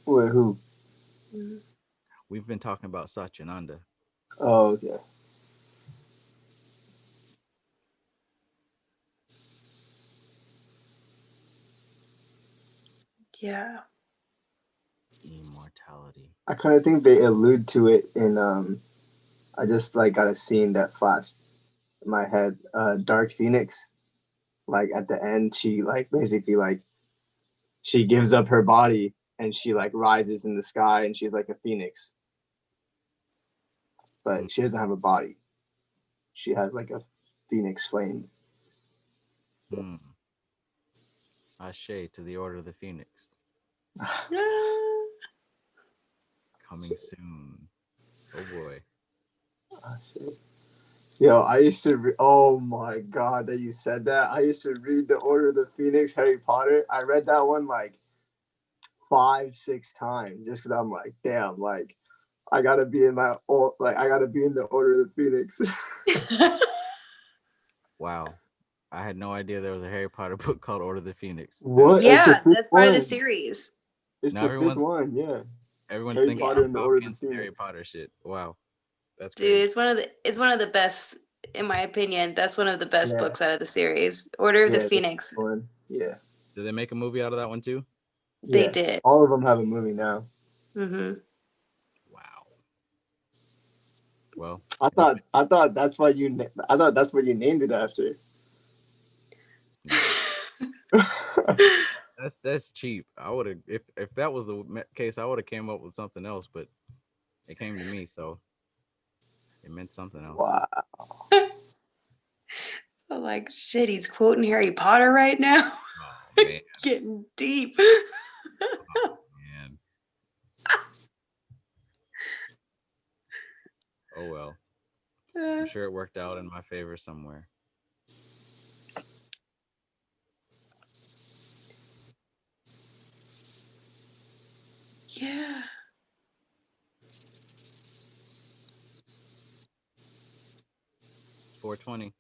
Wait, who? We've been talking about Satyananda. Oh, okay. Yeah. Immortality. I kind of think they allude to it in I just like got a scene that flashed in my head. Dark Phoenix, like at the end, she like basically like she gives up her body and she like rises in the sky and she's like a phoenix, but she doesn't have a body. She has like a phoenix flame. Ashe to the Order of the Phoenix. Coming soon. Oh boy. Yo, I used to. Oh my god, that you said that. I used to read the Order of the Phoenix, Harry Potter. I read that one like 5, 6 times just because I'm like, damn, like I gotta be in my I gotta be in the Order of the Phoenix. Wow. I had no idea there was a Harry Potter book called Order of the Phoenix. What? Yeah, that's part of the series. It's now the 5th one, yeah. Everyone's Harry thinking Potter and the Order of the Hopkins, Harry Phoenix. Potter shit. Wow. That's Dude, crazy. it's one of the best, in my opinion. That's one of the best Yeah. books out of the series. Order of the Yeah, Phoenix. one. Yeah. Did they make a movie out of that one too? They Yeah. did. All of them have a movie now. Mm-hmm. Wow. Well, I thought that's why you named it after. that's cheap. I would have if that was the case, I would have came up with something else, but it came to me, so it meant something else. Wow. So like, shit, he's quoting Harry Potter right now. Oh man. Getting deep. Oh man. Oh well. I'm sure it worked out in my favor somewhere. Yeah. It's 420.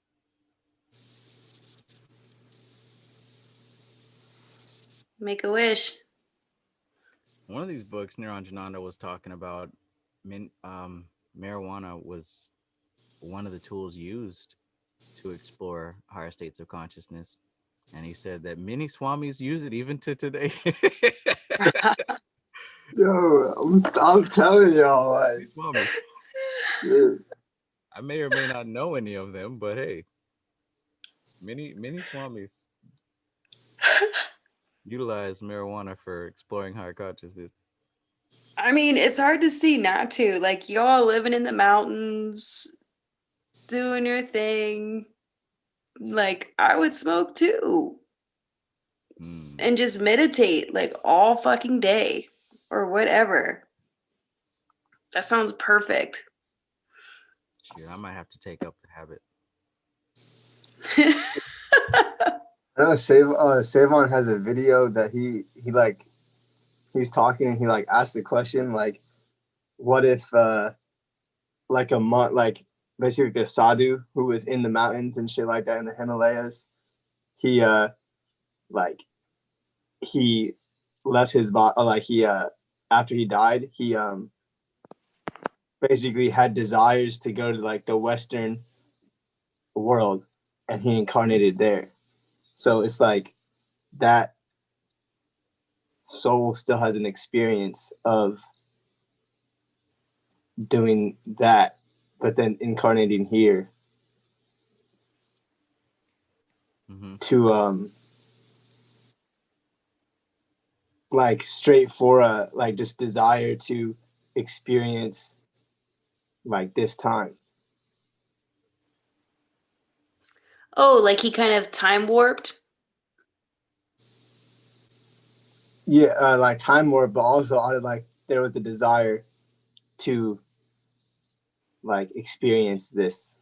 Make a wish. One of these books, Niranjananda was talking about marijuana was one of the tools used to explore higher states of consciousness. And he said that many swamis use it even to today. Yo, I'm telling y'all, like, Swamis. dude. I may or may not know any of them, but hey, many swamis utilize marijuana for exploring higher consciousness. I mean, it's hard to see not to. Like, y'all living in the mountains, doing your thing. Like, I would smoke too. And just meditate like all fucking day or whatever. That sounds perfect. Shit, I might have to take up the habit. I know Savon has a video that he's talking and he like asked the question like, what if like a monk, like basically a sadhu who was in the mountains and shit like that in the Himalayas, he like he left his body, like he after he died, he basically had desires to go to like the Western world and he incarnated there. So it's like that soul still has an experience of doing that, but then incarnating here to like straight for a like just desire to experience like this time. Oh, like he kind of time warped? Yeah, like time warp, but also there was a desire to like experience this.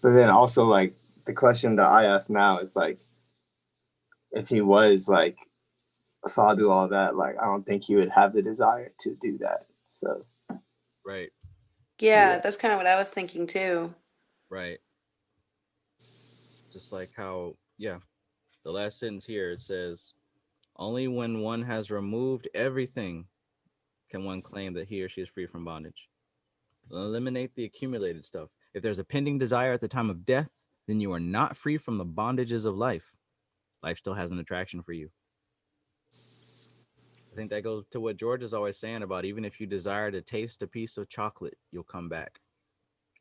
But then also like the question that I ask now is like, if he was like saw do all that, like I don't think he would have the desire to do that. So Right. Yeah, Yeah. that's kind of what I was thinking too. Right. Just like how, yeah, the last sentence here, it says, only when one has removed everything can one claim that he or she is free from bondage. Eliminate the accumulated stuff. If there's a pending desire at the time of death, then you are not free from the bondages of life. Life still has an attraction for you. I think that goes to what George is always saying about even if you desire to taste a piece of chocolate, you'll come back.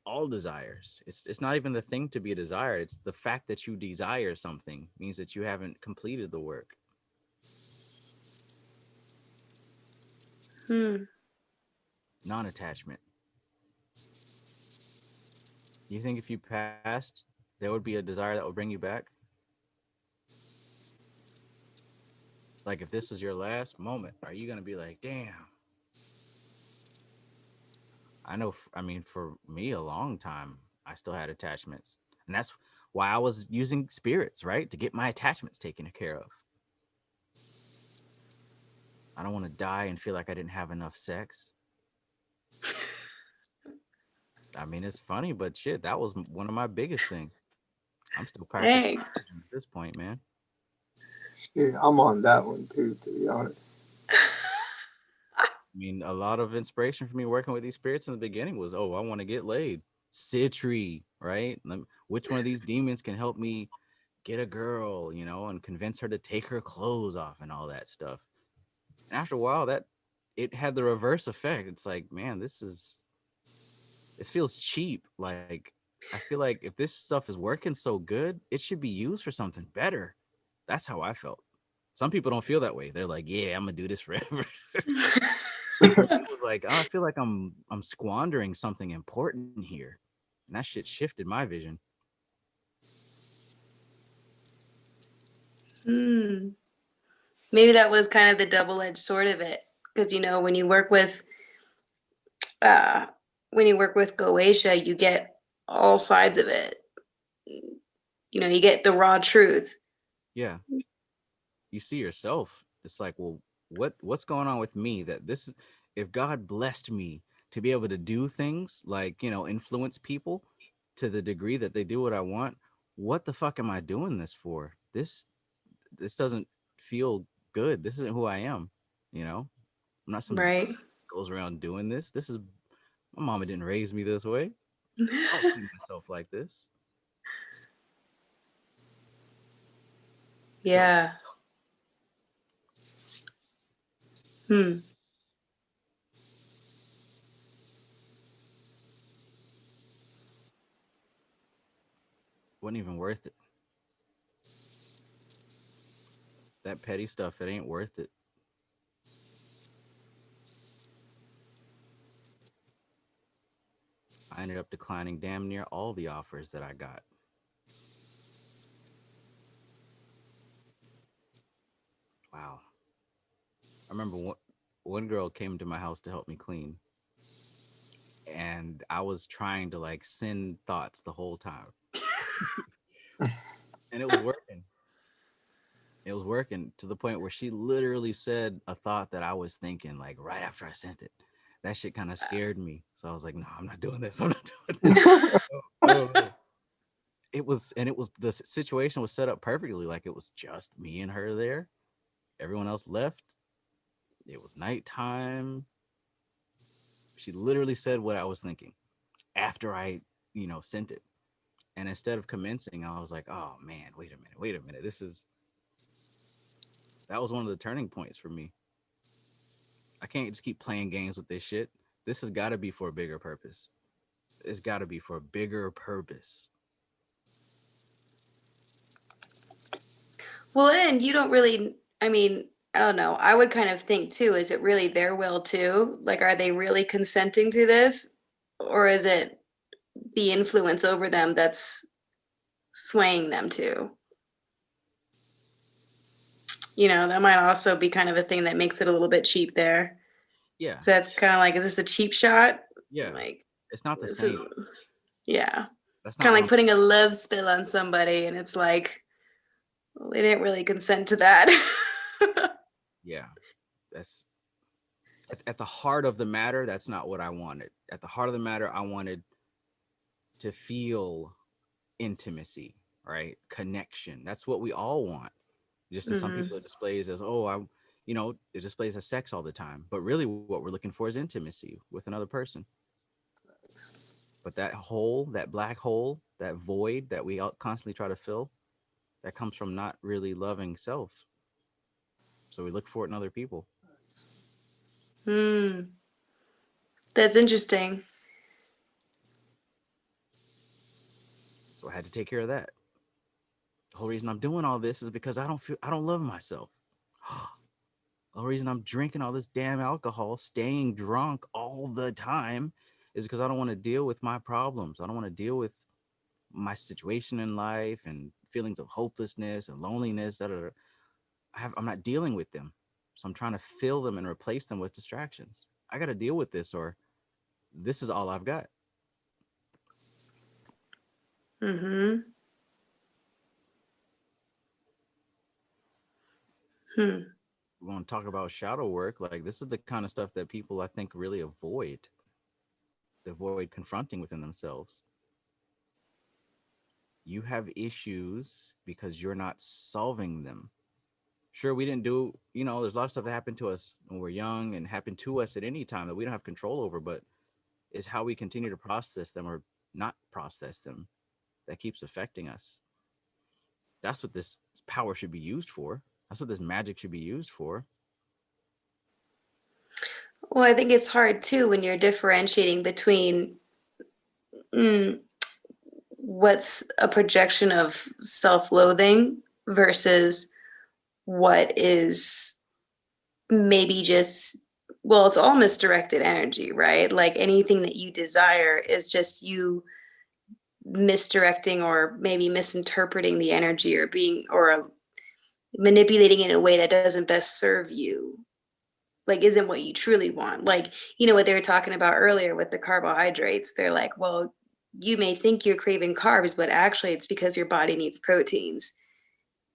All desires. It's not even the thing to be desired. It's the fact that you desire something means that you haven't completed the work. Non-attachment. You think if you passed, there would be a desire that would bring you back? Like if this was your last moment, are you gonna be like, damn? I know. I mean, for me, a long time, I still had attachments, and that's why I was using spirits, right, to get my attachments taken care of. I don't want to die and feel like I didn't have enough sex. I mean, it's funny, but shit, that was one of my biggest things. I'm still practicing Dang. at this point, man. Shit, I'm on that one too, to be honest. I mean, a lot of inspiration for me working with these spirits in the beginning was, oh, I want to get laid. Citri, right? Which one of these demons can help me get a girl, and convince her to take her clothes off and all that stuff. And after a while, that it had the reverse effect. It's like, man, this feels cheap. Like, I feel like if this stuff is working so good, it should be used for something better. That's how I felt. Some people don't feel that way. They're like, yeah, I'm gonna do this forever. It was like, oh, I feel like I'm squandering something important here. And that shit shifted my vision. Maybe that was kind of the double-edged sword of it, because when you work with Goetia, you get all sides of it. You get the raw truth. Yeah. You see yourself. It's like, well, what's going on with me that this is, if God blessed me to be able to do things like, influence people to the degree that they do what I want, what the fuck am I doing this for? This doesn't feel good. This isn't who I am, I'm not some Right. goes around doing this. This is my mama didn't raise me this way. I don't see myself like this. Yeah. Wasn't even worth it. That petty stuff, it ain't worth it. I ended up declining damn near all the offers that I got. Wow. I remember one girl came to my house to help me clean. And I was trying to like send thoughts the whole time. And it was working. It was working to the point where she literally said a thought that I was thinking like right after I sent it. That shit kind of scared me. So I was like, no, I'm not doing this. I'm not doing this. No. It was the situation was set up perfectly. Like it was just me and her there. Everyone else left. It was nighttime. She literally said what I was thinking after I, sent it. And instead of commencing, I was like, oh man, wait a minute. That was one of the turning points for me. I can't just keep playing games with this shit. This has got to be for a bigger purpose. It's got to be for a bigger purpose. Well, and you don't really, I mean, I don't know. I would kind of think too, is it really their will too? Like, are they really consenting to this? or is it the influence over them that's swaying them to? You know, that might also be kind of a thing that makes it a little bit cheap there. Yeah. So that's kind of like, is this a cheap shot? Yeah. Like, It's not the this same. is, yeah. That's Kind not of like putting a love spell on somebody, and it's like, well, they didn't really consent to that. yeah. That's at the heart of the matter. That's not what I wanted. At the heart of the matter, I wanted to feel intimacy, right? Connection. That's what we all want. Just as some Mhm. people it displays as, oh, it displays as sex all the time. But really what we're looking for is intimacy with another person. But that hole, that black hole, that void that we constantly try to fill, that comes from not really loving self. So we look for it in other people. That's interesting. So I had to take care of that. The whole reason I'm doing all this is because I don't love myself. The whole reason I'm drinking all this damn alcohol, staying drunk all the time, is because I don't want to deal with my problems. I don't want to deal with my situation in life and feelings of hopelessness and loneliness. I'm not dealing with them. So I'm trying to fill them and replace them with distractions. I got to deal with this, or this is all I've got. Hmm. We want to talk about shadow work. Like, this is the kind of stuff that people, I think, really avoid. They avoid confronting within themselves. You have issues because you're not solving them. Sure, we didn't do, there's a lot of stuff that happened to us when we're young and happened to us at any time that we don't have control over, but it's how we continue to process them or not process them that keeps affecting us. That's what this power should be used for. That's what this magic should be used for. Well, I think it's hard too when you're differentiating between what's a projection of self-loathing versus what is maybe just, well, it's all misdirected energy, right? Like anything that you desire is just you misdirecting or maybe misinterpreting the energy or manipulating it in a way that doesn't best serve you, like isn't what you truly want. Like, what they were talking about earlier with the carbohydrates, they're like, well, you may think you're craving carbs, but actually it's because your body needs proteins.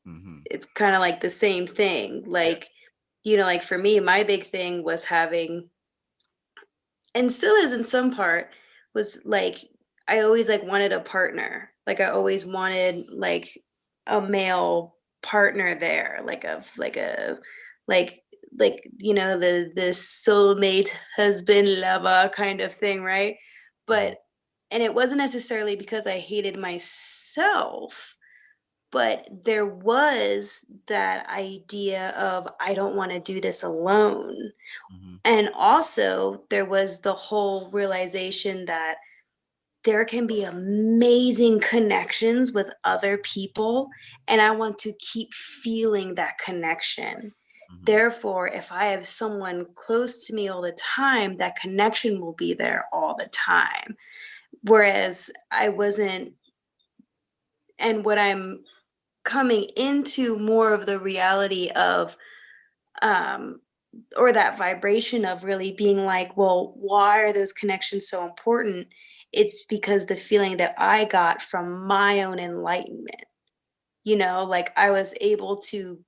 Mm-hmm. It's kind of like the same thing. Like, like for me, my big thing was having, and still is in some part, was like I always like wanted a partner. Like I always wanted like a male partner there, like the soulmate husband lover kind of thing, right? But and it wasn't necessarily because I hated myself, but there was that idea of I don't want to do this alone. Mm-hmm. And also, there was the whole realization that there can be amazing connections with other people, and I want to keep feeling that connection. Mm-hmm. Therefore, if I have someone close to me all the time, that connection will be there all the time. Whereas I wasn't, and what I'm coming into more of the reality of, or that vibration of really being like, well, why are those connections so important? It's because the feeling that I got from my own enlightenment, like I was able to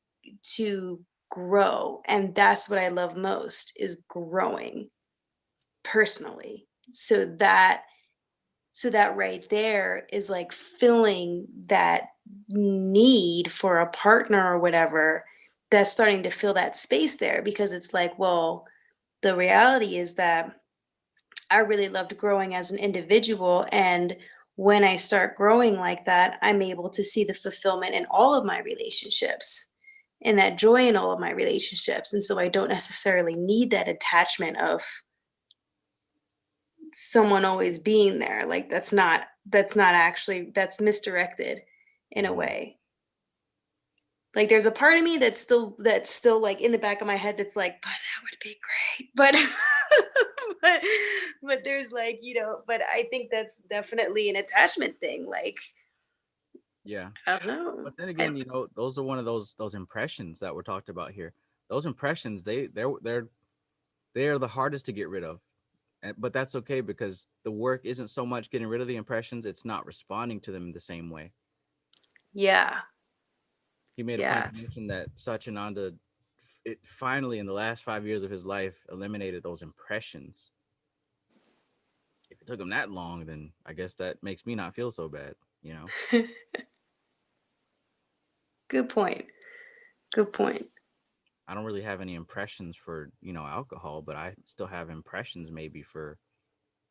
grow, and that's what I love most, is growing personally. So that right there is like filling that need for a partner or whatever, that's starting to fill that space there, because it's like, well, the reality is that I really loved growing as an individual. And when I start growing like that, I'm able to see the fulfillment in all of my relationships and that joy in all of my relationships. And so I don't necessarily need that attachment of someone always being there. Like that's not actually, that's misdirected in a way. Like there's a part of me that's still like in the back of my head that's like, but that would be great. But but there's like, but I think that's definitely an attachment thing. Like, Yeah. I don't know. But then again, those are one of those impressions that were talked about here. Those impressions, they're the hardest to get rid of. But that's okay because the work isn't so much getting rid of the impressions, it's not responding to them the same way. Yeah. He made a point to mention that Satyananda, it finally in the last 5 years of his life eliminated those impressions. If it took him that long, then I guess that makes me not feel so bad, Good point. Good point. I don't really have any impressions for, alcohol, but I still have impressions maybe for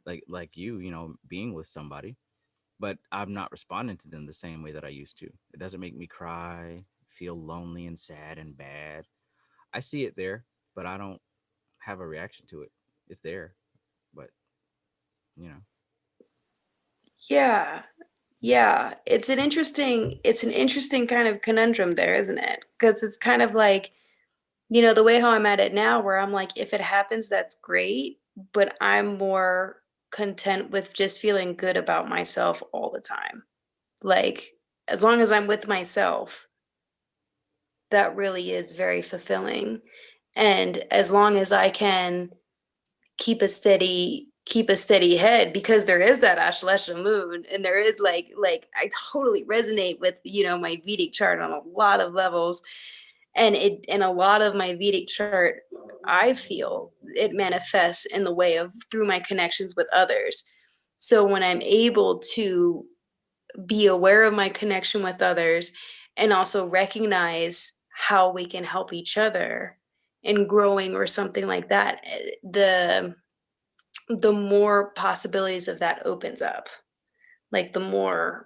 like you, being with somebody, but I'm not responding to them the same way that I used to. It doesn't make me cry, feel lonely and sad and bad. I see it there, but I don't have a reaction to it. It's there, but you know. Yeah. Yeah. It's an interesting kind of conundrum there, isn't it? Because it's kind of like, the way how I'm at it now, where I'm like, if it happens, that's great, but I'm more content with just feeling good about myself all the time. Like, as long as I'm with myself, that really is very fulfilling. And as long as I can keep a steady head, because there is that Ashlesha moon, and there is like I totally resonate with my Vedic chart on a lot of levels, and a lot of my Vedic chart, I feel it manifests in the way of through my connections with others. So when I'm able to be aware of my connection with others and also recognize how we can help each other in growing or something like that, the more possibilities of that opens up. Like mm,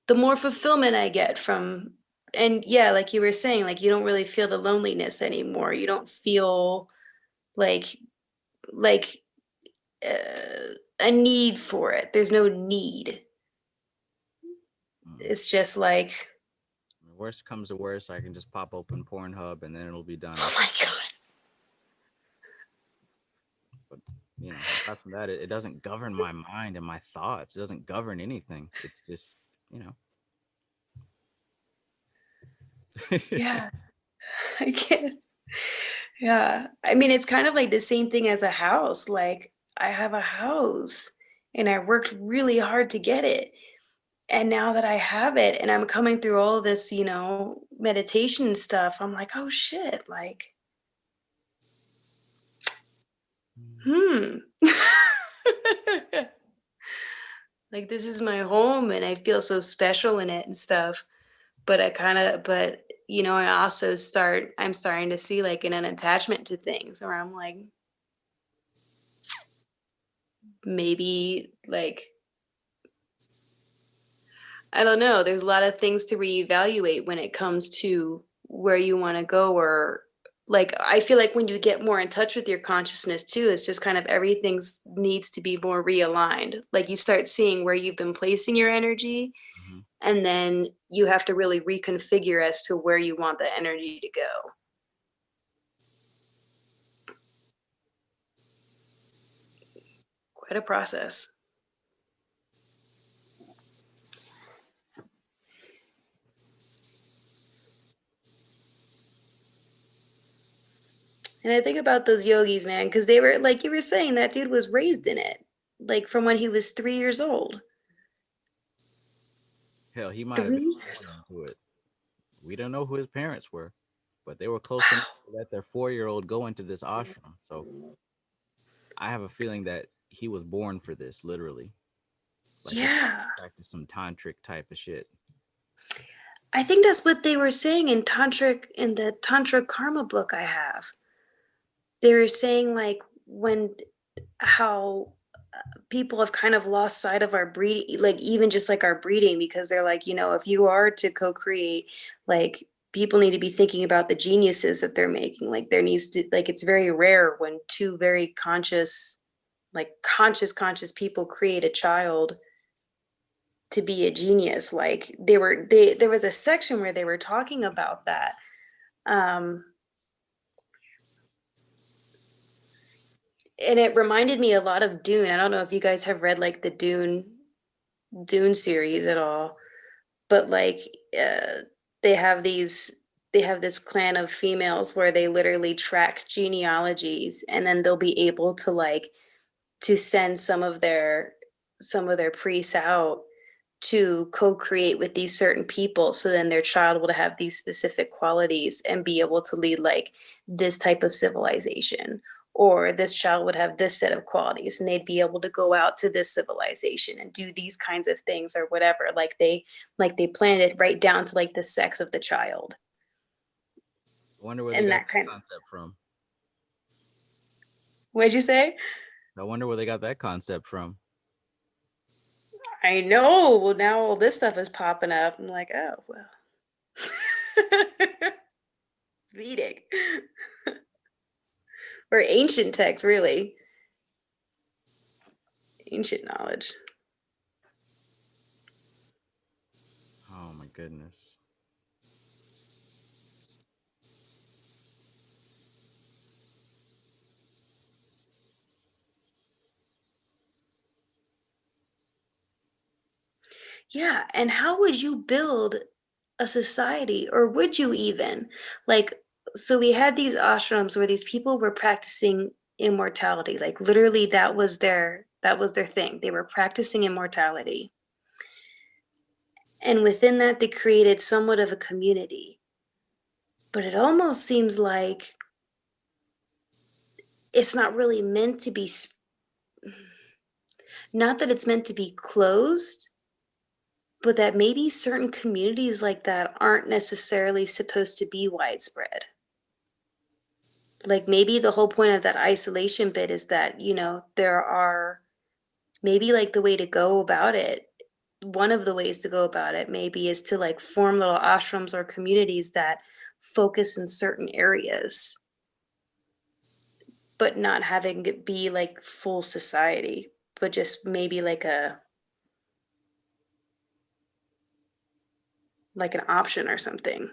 the more fulfillment I get from, and yeah, like you were saying, like you don't really feel the loneliness anymore. You don't feel like like a need for it. There's no need. It's just like, Worst comes to worst, I can just pop open Pornhub and then it'll be done. oh my god. But apart from that, it doesn't govern my mind and my thoughts. It doesn't govern anything. It's just, Yeah. I can't. Yeah. I mean, it's kind of like the same thing as a house. Like, I have a house and I worked really hard to get it. And now that I have it and I'm coming through all this, meditation stuff, I'm like, oh shit, like, hmm. Like, this is my home and I feel so special in it and stuff. But I'm starting to see like an attachment to things where I'm like, maybe like, I don't know, there's a lot of things to reevaluate when it comes to where you want to go, or like I feel like when you get more in touch with your consciousness too, it's just kind of everything needs to be more realigned. Like you start seeing where you've been placing your energy, Mhm. and then you have to really reconfigure as to where you want the energy to go. Quite a process. And I think about those yogis, man, because they were like you were saying, that dude was raised in it, like from when he was 3 years old. Hell, he might have been 3 years born old. into it. We don't know who his parents were, but they were close enough to let their 4-year-old go into this ashram. So I have a feeling that he was born for this, literally. Like this Yeah. practice some tantric type of shit. I think that's what they were saying in the Tantra Karma book I have. They were saying like how people have kind of lost sight of our breeding, like even just like our breeding, because they're like, if you are to co-create, like people need to be thinking about the geniuses that they're making. Like there needs to, like, it's very rare when two very conscious, like conscious people create a child to be a genius. Like there was a section where they were talking about that. and it reminded me a lot of Dune. I don't know if you guys have read like the Dune series at all, but like they have this clan of females where they literally track genealogies, and then they'll be able to like to send some of their priests out to co-create with these certain people, so then their child will have these specific qualities and be able to lead like this type of civilization, or this child would have this set of qualities and they'd be able to go out to this civilization and do these kinds of things or whatever. Like they planned it right down to like the sex of the child. I wonder where they And got that that kind of, concept from. what'd you say? I wonder where they got that concept from. I know. Well, now all this stuff is popping up. I'm like, oh well. Vedic. Or ancient texts, really. Ancient knowledge. Oh my goodness. Yeah, and how would you build a society, or would you even? Like, so we had these ashrams where these people were practicing immortality. Like literally that was their thing. They were practicing immortality. And within that they created somewhat of a community. But it almost seems like it's not really meant to be not that it's meant to be closed, but that maybe certain communities like that aren't necessarily supposed to be widespread. Like maybe the whole point of that isolation bit is that, there are maybe like the way to go about it. One of the ways to go about it maybe is to like form little ashrams or communities that focus in certain areas, but not having it be like full society, but just maybe like an option or something.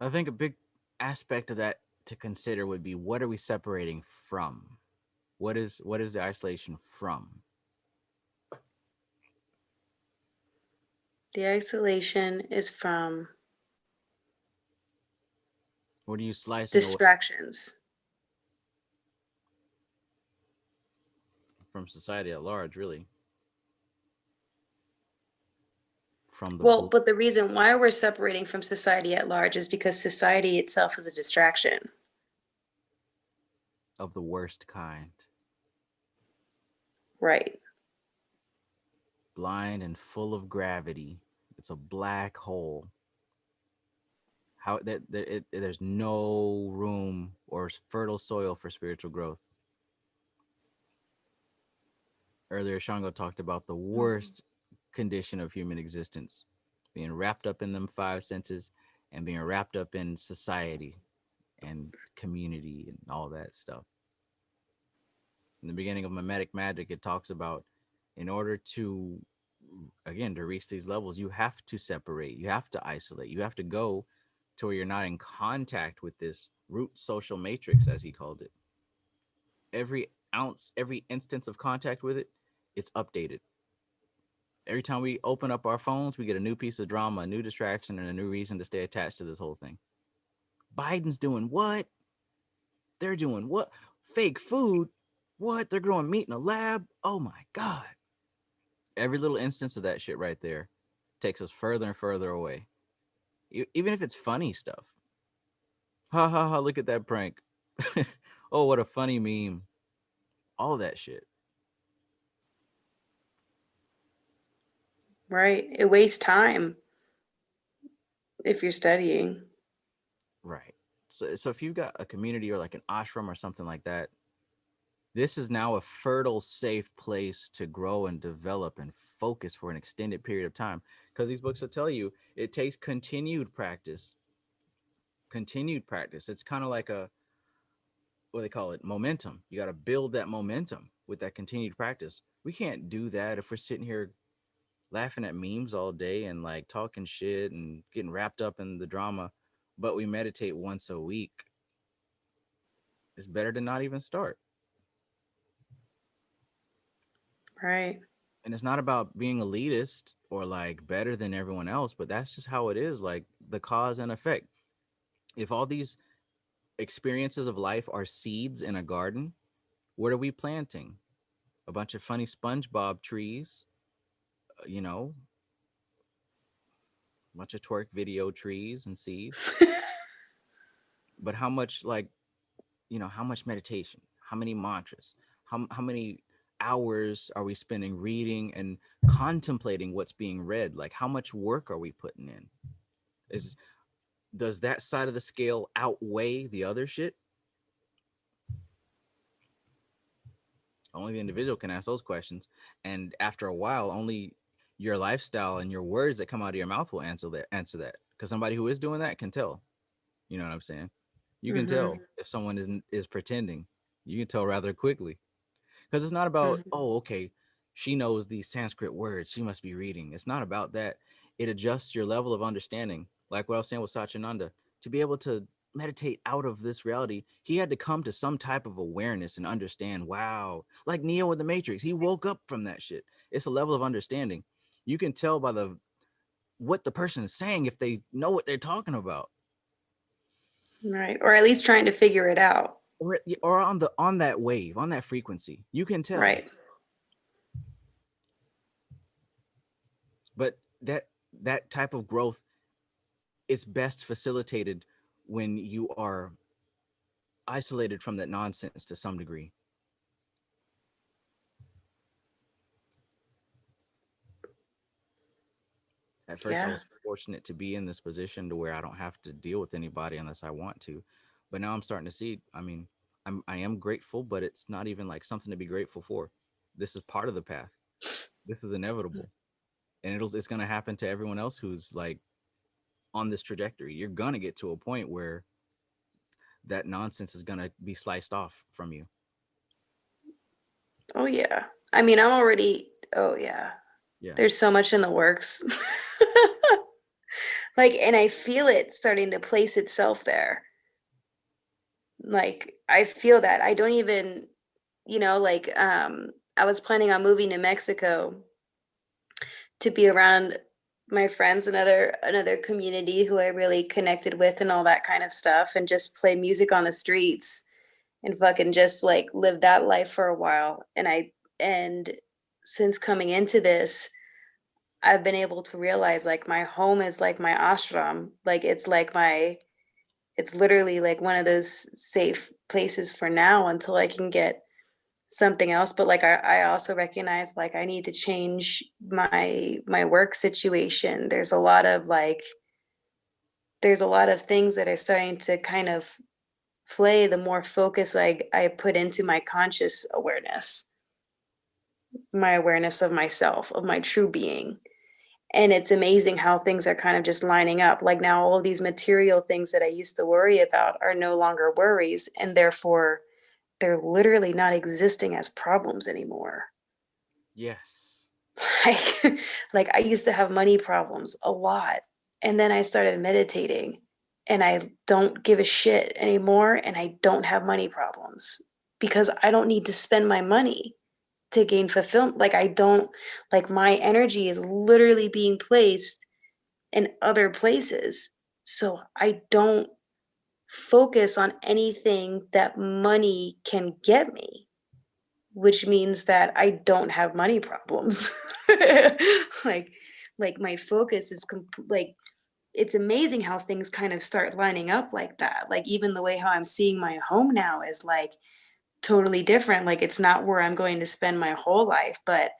I think a big aspect of that to consider would be, what are we separating from? What is the isolation from? The isolation is from What are you slicing away distractions. from society at large, really? From the Well, but the reason why we're separating from society at large is because society itself is a distraction. of the worst kind. Right. Blind and full of gravity. It's a black hole. How there's no room or fertile soil for spiritual growth. Earlier, Shango talked about the worst condition of human existence, being wrapped up in them five senses and being wrapped up in society and community and all that stuff. In the beginning of Mimetic Magic, it talks about, in order to, again, to reach these levels, you have to separate, you have to isolate, you have to go to where you're not in contact with this root social matrix, as he called it. Every ounce, every instance of contact with it, it's updated. Every time we open up our phones, we get a new piece of drama, a new distraction, and a new reason to stay attached to this whole thing. Biden's doing what? They're doing what? Fake food? What? They're growing meat in a lab? Oh my God. Every little instance of that shit right there takes us further and further away. Even if it's funny stuff. Ha ha ha, look at that prank. Oh, what a funny meme. All that shit. Right. It wastes time if you're studying. Right. So if you've got a community or like an ashram or something like that, this is now a fertile, safe place to grow and develop and focus for an extended period of time. Because these books will tell you it takes continued practice. Continued practice. It's kind of like what they call it, momentum. You got to build that momentum with that continued practice. We can't do that if we're sitting here laughing at memes all day and like talking shit and getting wrapped up in the drama, but we meditate once a week. it's better to not even start. Right. And it's not about being elitist or like better than everyone else, but that's just how it is, like the cause and effect. If all these experiences of life are seeds in a garden, what are we planting? A bunch of funny SpongeBob trees, you know, a bunch of twerk video trees and seeds. But how much, like, how much meditation, how many mantras, how many hours are we spending reading and contemplating what's being read? Like, how much work are we putting in? Does that side of the scale outweigh the other shit? Only the individual can ask those questions. And after a while, only your lifestyle and your words that come out of your mouth will answer that. Because somebody who is doing that can tell. You know what I'm saying? You can tell if someone is pretending. You can tell rather quickly. Because it's not about, oh, okay, she knows these Sanskrit words, she must be reading. It's not about that. It adjusts your level of understanding. Like what I was saying with Satyananda, to be able to meditate out of this reality, he had to come to some type of awareness and understand, wow, like Neo in the Matrix, he woke up from that shit. It's a level of understanding. You can tell by what the person is saying if they know what they're talking about. Right. Or at least trying to figure it out. Or on that wave, on that frequency. You can tell. Right. But that type of growth is best facilitated when you are isolated from that nonsense to some degree. At first, I was fortunate to be in this position to where I don't have to deal with anybody unless I want to. But now I'm starting to see, I am grateful, but it's not even like something to be grateful for. This is part of the path. This is inevitable. And it's going to happen to everyone else who's like on this trajectory. You're going to get to a point where that nonsense is going to be sliced off from you. Oh yeah. I mean, I'm already, oh yeah. There's so much in the works. Like, and I feel it starting to place itself there. Like, I feel that. I don't even, like, I was planning on moving to Mexico to be around my friends, another community who I really connected with and all that kind of stuff, and just play music on the streets and fucking just like live that life for a while. And since coming into this, I've been able to realize like my home is like my ashram. Like it's literally like one of those safe places for now until I can get something else. But like I also recognize like I need to change my work situation. There's a lot of things that are starting to kind of play the more focus I put into my conscious awareness, my awareness of myself, of my true being. And it's amazing how things are kind of just lining up. Like now all of these material things that I used to worry about are no longer worries, and therefore they're literally not existing as problems anymore. Yes. Like I used to have money problems a lot. And then I started meditating and I don't give a shit anymore. And I don't have money problems because I don't need to spend my money to gain fulfillment. Like I don't, like my energy is literally being placed in other places. So I don't focus on anything that money can get me, which means that I don't have money problems. like my focus is like it's amazing how things kind of start lining up like that. Like even the way how I'm seeing my home now is like totally different. Like it's not where I'm going to spend my whole life, but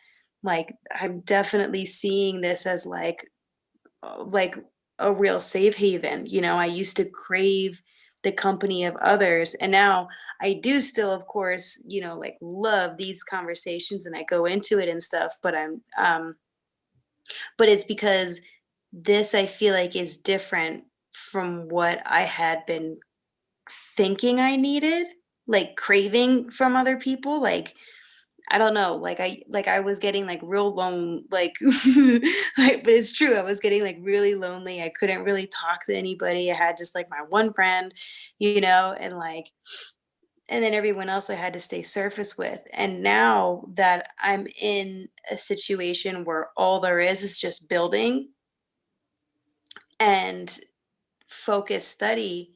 like I'm definitely seeing this as like a real safe haven. I used to crave the company of others, and now I do still, of course, like love these conversations and I go into it and stuff, but but it's because this I feel like is different from what I had been thinking I needed, like craving from other people. Like I don't know, like I was getting like real lone, like, like, but it's true. I was getting like really lonely. I couldn't really talk to anybody. I had just like my one friend, and then everyone else I had to stay surface with. And now that I'm in a situation where all there is just building and focused study,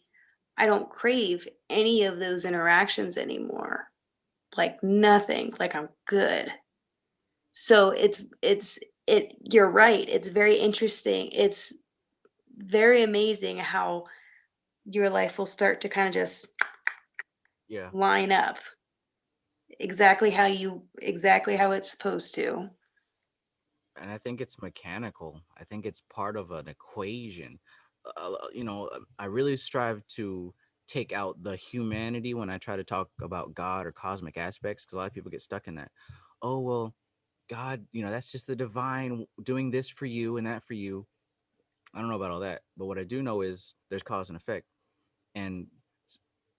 I don't crave any of those interactions anymore. Like nothing, like I'm good. So you're right. It's very interesting. It's very amazing how your life will start to kind of just Yeah. line up exactly how it's supposed to. And I think it's mechanical. I think it's part of an equation. I really strive to take out the humanity when I try to talk about God or cosmic aspects, because a lot of people get stuck in that. Oh, well, God, that's just the divine doing this for you and that for you. I don't know about all that, but what I do know is there's cause and effect. And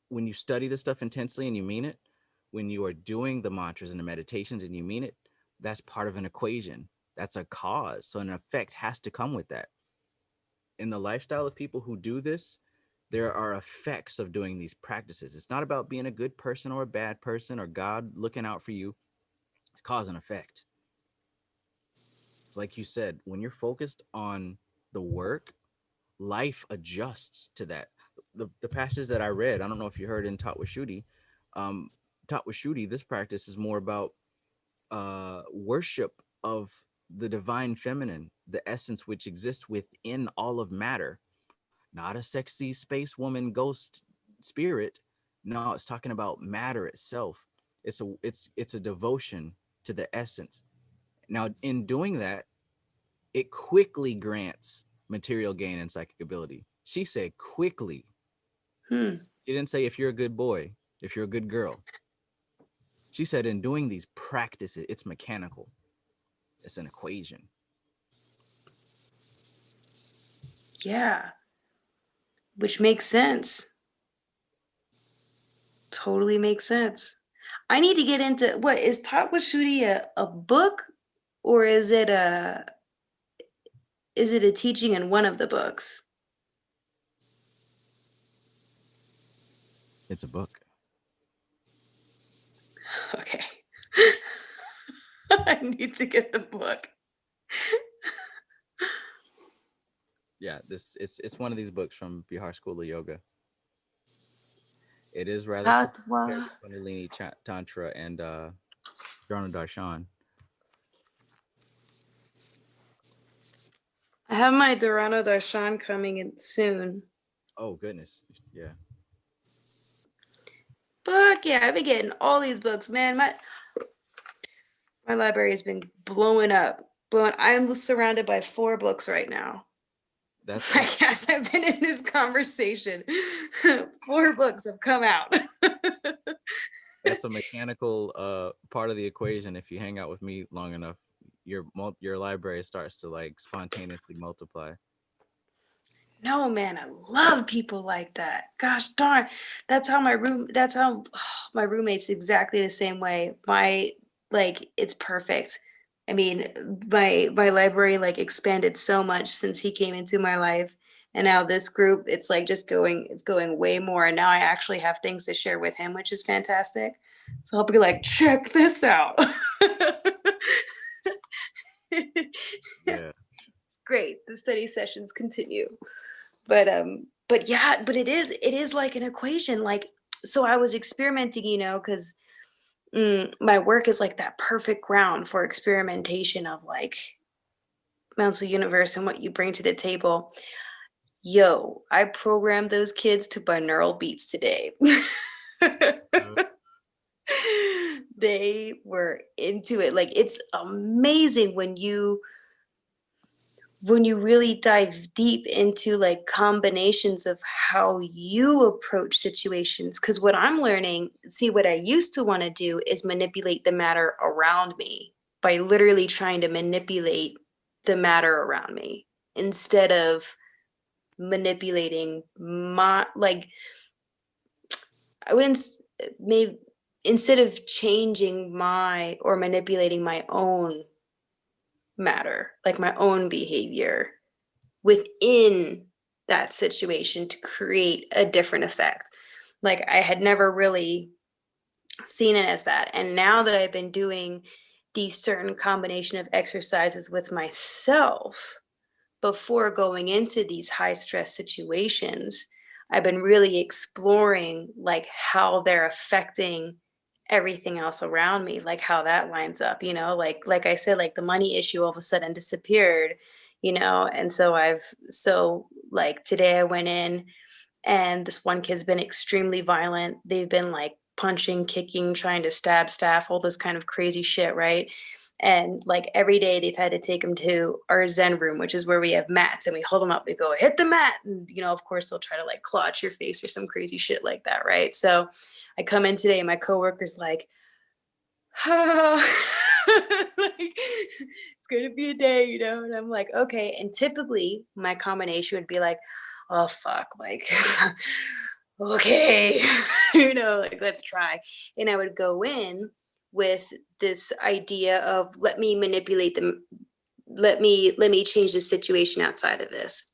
when you study this stuff intensely and you mean it, when you are doing the mantras and the meditations and you mean it, that's part of an equation. That's a cause. So an effect has to come with that. In the lifestyle of people who do this, there are effects of doing these practices. It's not about being a good person or a bad person or God looking out for you. It's cause and effect. It's like you said, when you're focused on the work, life adjusts to that. The passages that I read, I don't know if you heard in Tatwashuti, um, Tatwashuti, this practice is more about worship of the divine feminine, the essence which exists within all of matter, not a sexy space woman ghost spirit. No, it's talking about matter itself. It's a devotion to the essence. Now, in doing that, it quickly grants material gain and psychic ability. She said quickly. Hmm. She didn't say if you're a good boy, if you're a good girl. She said in doing these practices, it's mechanical. It's an equation. Yeah, which makes sense. Totally makes sense. I need to get into what is Tatwashuti a book, or is it a teaching in one of the books? It's a book. Okay. I need to get the book. Yeah, it's one of these books from Bihar School of Yoga. It is rather short compared Tatwa. to Kundalini Tantra and Dharana Darshan. I have my Dharana Darshan coming in soon. Oh goodness, yeah. Fuck yeah, I've been getting all these books, man. My library has been blowing up. I'm surrounded by 4 books right now. That's I guess I've been in this conversation. 4 books have come out. that's a mechanical part of the equation. If you hang out with me long enough, your library starts to like spontaneously multiply. No, man, I love people like that. Gosh darn. That's how my roommate's exactly the same way. It's perfect. I mean, my library like expanded so much since he came into my life. And now this group, it's like it's going way more. And now I actually have things to share with him, which is fantastic. So I'll be like, check this out. Yeah. It's great. The study sessions continue. But yeah, but it is like an equation. Like, so I was experimenting, because my work is like that perfect ground for experimentation of like mental universe and what you bring to the table. Yo, I programmed those kids to binaural beats today. They were into it. Like, it's amazing when you really dive deep into like combinations of how you approach situations. Because what I'm learning, see, what I used to want to do is manipulate the matter around me by literally trying to manipulate the matter around me instead of manipulating I wouldn't maybe instead of changing my or manipulating my own matter, like my own behavior within that situation to create a different effect. Like, I had never really seen it as that. And now that I've been doing these certain combination of exercises with myself before going into these high stress situations, I've been really exploring like how they're affecting everything else around me, like how that lines up, like I said, like the money issue all of a sudden disappeared, and so like today I went in and this one kid's been extremely violent. They've been like punching, kicking, trying to stab staff, all this kind of crazy shit, right? And like every day they've had to take him to our Zen room, which is where we have mats and we hold them up. We go, hit the mat. And, of course, they'll try to like clutch your face or some crazy shit like that, right? So I come in today and my coworker's like, like, it's going to be a day, and I'm like, okay. And typically my combination would be like, oh, fuck, like, okay, like, let's try. And I would go in with this idea of let me manipulate them, let me change the situation outside of this.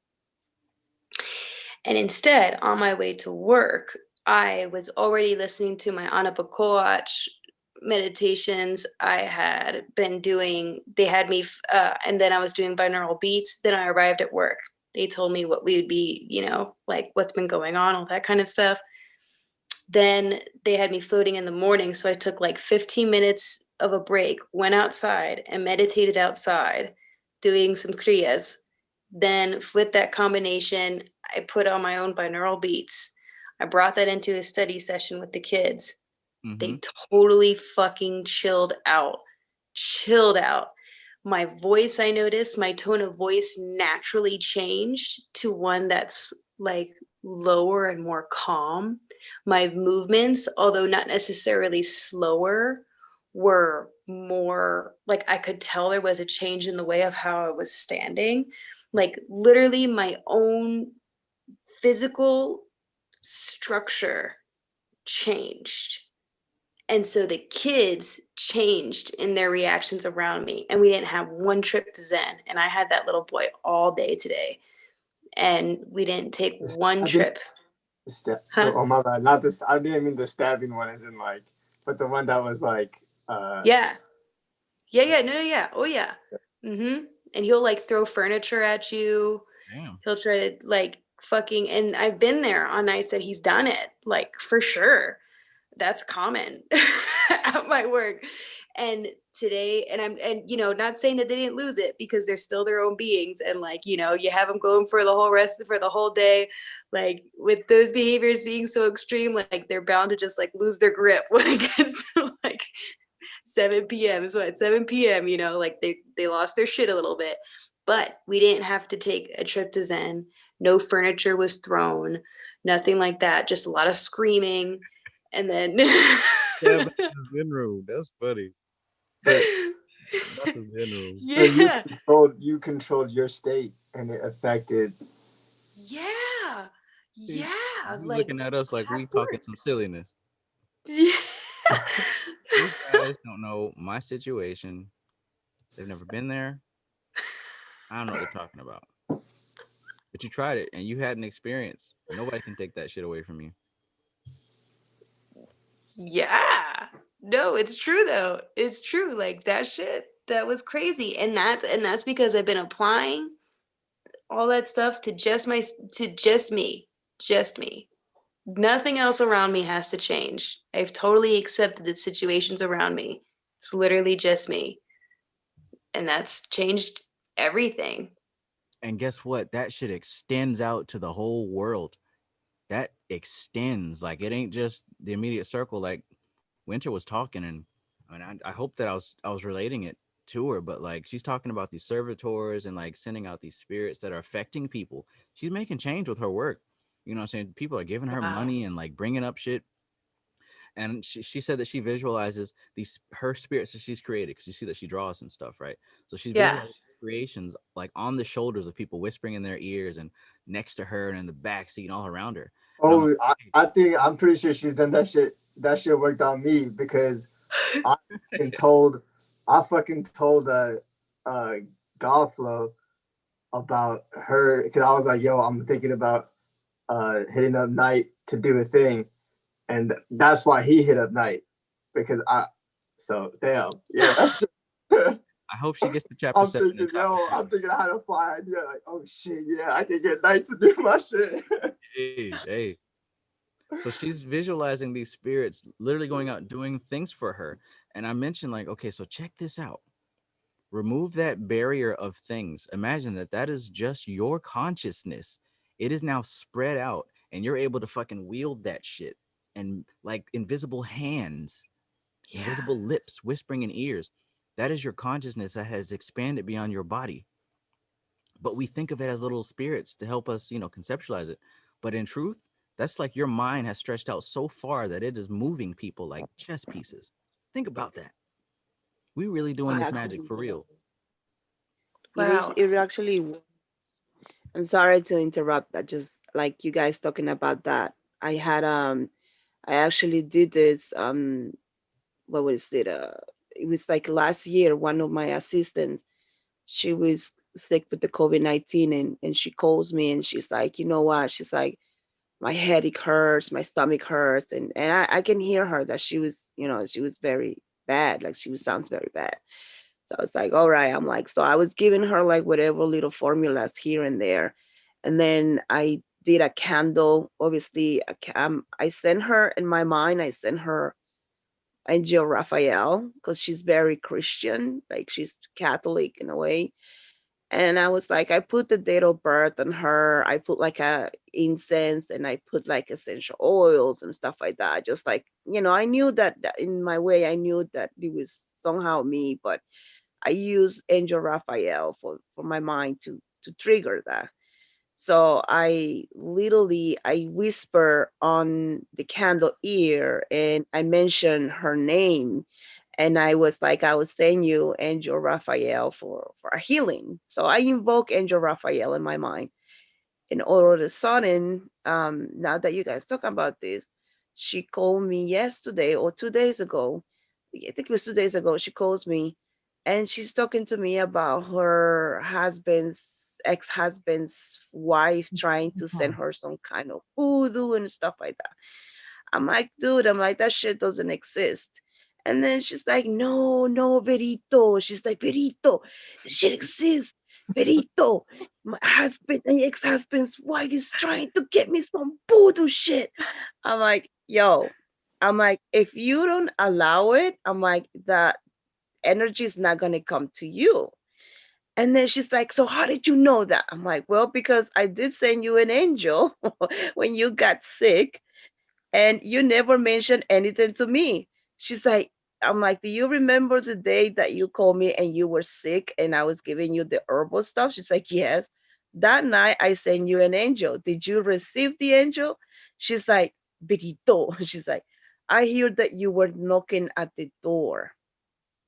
And instead, on my way to work, I was already listening to my Anapakoach meditations. I had been doing, they had me, and then I was doing binaural beats. Then I arrived at work. They told me what we would be, like what's been going on, all that kind of stuff. Then they had me floating in the morning. So I took like 15 minutes of a break, went outside and meditated outside, doing some kriyas. Then with that combination, I put on my own binaural beats. I brought that into a study session with the kids. Mm-hmm. They totally fucking chilled out. My voice, I noticed my tone of voice naturally changed to one that's like lower and more calm. My movements, although not necessarily slower, were more like I could tell there was a change in the way of how I was standing. Like literally my own physical structure changed. And so the kids changed in their reactions around me. And we didn't have one trip to Zen. And I had that little boy all day today. And we didn't take one trip. Huh? Oh my bad. Not this. I didn't mean the stabbing one, as in like, but the one that was like. Yeah. No, yeah. Oh yeah. Mm-hmm. And he'll like throw furniture at you. Damn. He'll try to like fucking. And I've been there on nights that he's done it, like for sure. That's common at my work. And today, and not saying that they didn't lose it, because they're still their own beings, and like, you have them going for the whole day, like with those behaviors being so extreme, like they're bound to just like lose their grip when it gets to like 7 p.m. So at 7 p.m., like they lost their shit a little bit. But we didn't have to take a trip to Zen. No furniture was thrown, nothing like that, just a lot of screaming. And then yeah, the Zen room. That's funny. But not the Zen room. Yeah. So you controlled your state, and it affected. Yeah. Yeah. You like looking at us like we talking some silliness. Yeah. You guys don't know my situation. They've never been there. I don't know what they're talking about. But you tried it and you had an experience. Nobody can take that shit away from you. Yeah. No, it's true though. It's true. Like that shit, that was crazy. And that's because I've been applying all that stuff to just me. Just me. Nothing else around me has to change. I've totally accepted the situations around me. It's literally just me. And that's changed everything. And guess what? That shit extends out to the whole world. That extends. Like it ain't just the immediate circle. Like Winter was talking, and I mean, I hope that I was relating it to her, but like she's talking about these servitors and like sending out these spirits that are affecting people. She's making change with her work. You know what I'm saying? People are giving her money and like bringing up shit. And she said that she visualizes her spirits that she's created, because you see that she draws and stuff, right? So she's visualizing creations like on the shoulders of people, whispering in their ears and next to her and in the back seat and all around her. Oh, I'm pretty sure she's done that shit. That shit worked on me, because I fucking told Godflow about her, because I was like, yo, I'm thinking about hitting up Night to do a thing, and that's why he hit up Night. because so damn, yeah, that's I hope she gets to chapter I'm 7. thinking, yo, I'm thinking how to fly idea, like, oh shit, yeah, I can get Night to do my shit. Hey. So she's visualizing these spirits literally going out doing things for her. And I mentioned, like, okay, so check this out. Remove that barrier of things. Imagine that is just your consciousness. It is now spread out, and you're able to fucking wield that shit. And like invisible hands, invisible lips, whispering in ears. That is your consciousness that has expanded beyond your body. But we think of it as little spirits to help us, conceptualize it. But in truth, that's like your mind has stretched out so far that it is moving people like chess pieces. Think about that. We really doing this magic Actually, for real. Wow. it actually. I'm sorry to interrupt. I just like you guys talking about that. I had I actually did this what was it? It was like last year. One of my assistants, she was sick with the COVID-19, and she calls me and she's like, you know what? She's like, my headache hurts, my stomach hurts, and I can hear her that she was, she was very bad, like she was sounds very bad. So I was like, all right. I'm like, so I was giving her like whatever little formulas here and there. And then I did a candle. Obviously, I sent her in my mind, I sent her Angel Raphael because she's very Christian, like she's Catholic in a way. And I was like, I put the date of birth on her. I put like a incense and I put like essential oils and stuff like that. Just like, I knew that in my way, I knew that it was somehow me, but I use Angel Raphael for my mind to trigger that. So I whisper on the candle ear and I mention her name. And I was saying you Angel Raphael for a healing. So I invoke Angel Raphael in my mind. And all of a sudden, now that you guys talk about this, she called me yesterday or 2 days ago. I think it was 2 days ago. She calls me and she's talking to me about her ex-husband's wife trying to send her some kind of voodoo and stuff like that. I'm like, dude, that shit doesn't exist. And then she's like, no, no, Verito. She's like, Verito, the shit exists. Verito, my ex-husband's wife is trying to get me some voodoo shit. I'm like, yo, if you don't allow it, that energy is not going to come to you. And then she's like, so how did you know that? I'm like, well, because I did send you an angel when you got sick and you never mentioned anything to me. She's like, I'm like, do you remember the day that you called me and you were sick and I was giving you the herbal stuff? She's like, yes. That night I sent you an angel. Did you receive the angel? She's like, Benito. She's like, I hear that you were knocking at the door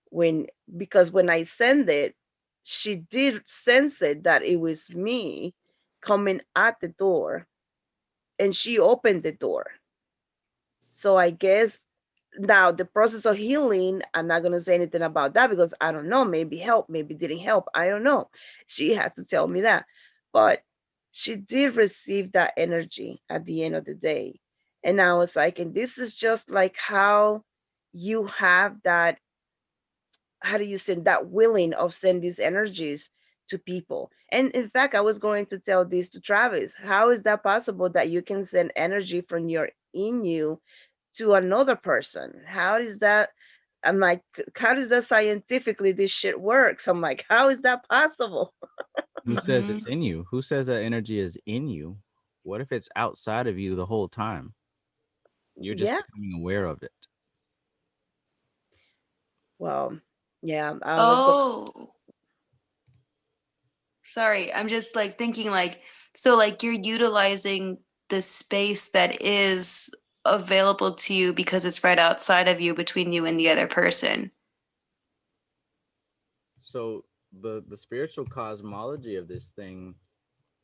when because when I sent it, she did sense it that it was me coming at the door and she opened the door. So I guess now the process of healing, I'm not gonna say anything about that because I don't know, maybe help, maybe didn't help. I don't know. She had to tell me that. But she did receive that energy at the end of the day. And I was like, and this is just like how you have that, how do you say that willing of send these energies to people. And in fact, I was going to tell this to Travis. How is that possible that you can send energy from your in you to another person? How is that? I'm like, how does that scientifically this shit works? I'm like, how is that possible? Who says it's in you? Who says that energy is in you? What if it's outside of you the whole time? You're just Yeah. becoming aware of it. Well, yeah, I was going. Oh, sorry. I'm just like thinking like, so like you're utilizing the space that is available to you because it's right outside of you between you and the other person. So the spiritual cosmology of this thing,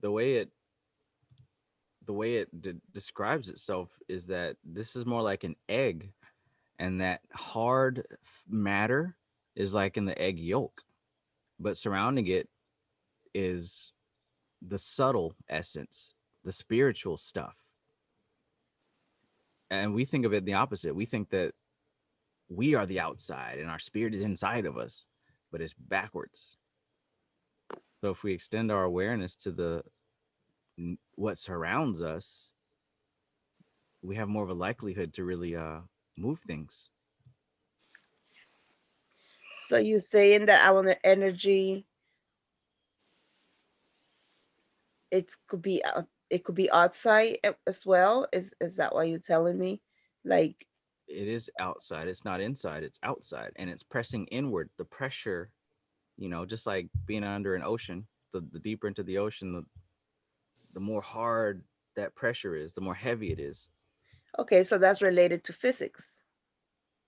the way it describes itself is that this is more like an egg, and that hard matter is like in the egg yolk, but surrounding it is the subtle essence, the spiritual stuff. And we think of it the opposite. We think that we are the outside and our spirit is inside of us, but it's backwards. So if we extend our awareness to the what surrounds us, we have more of a likelihood to really move things. So you saying that our energy, it could be outside as well? Is that what you're telling me? Like, It is outside, it's not inside, it's outside, and it's pressing inward. The pressure, just like being under an ocean, the deeper into the ocean, the more hard that pressure is, the more heavy it is. okay, so that's related to physics.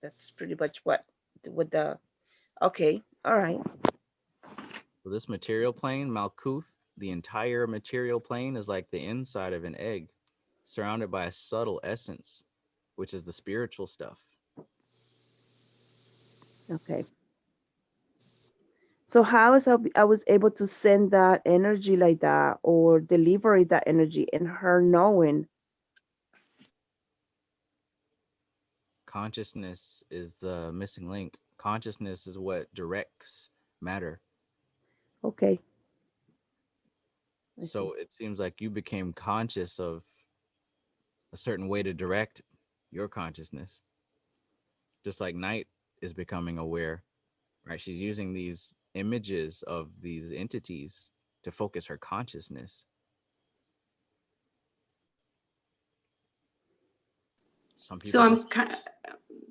That's pretty much what with the okay, all right. So this material plane, Malkuth, the entire material plane is like the inside of an egg, surrounded by a subtle essence, which is the spiritual stuff. Okay. So how is I was able to send that energy like that or deliver that energy and her knowing? Consciousness is the missing link. Consciousness is what directs matter. Okay. I see. So it seems like you became conscious of a certain way to direct your consciousness, just like Night is becoming aware, right? She's using these images of these entities to focus her consciousness. Some So people I'm just kind of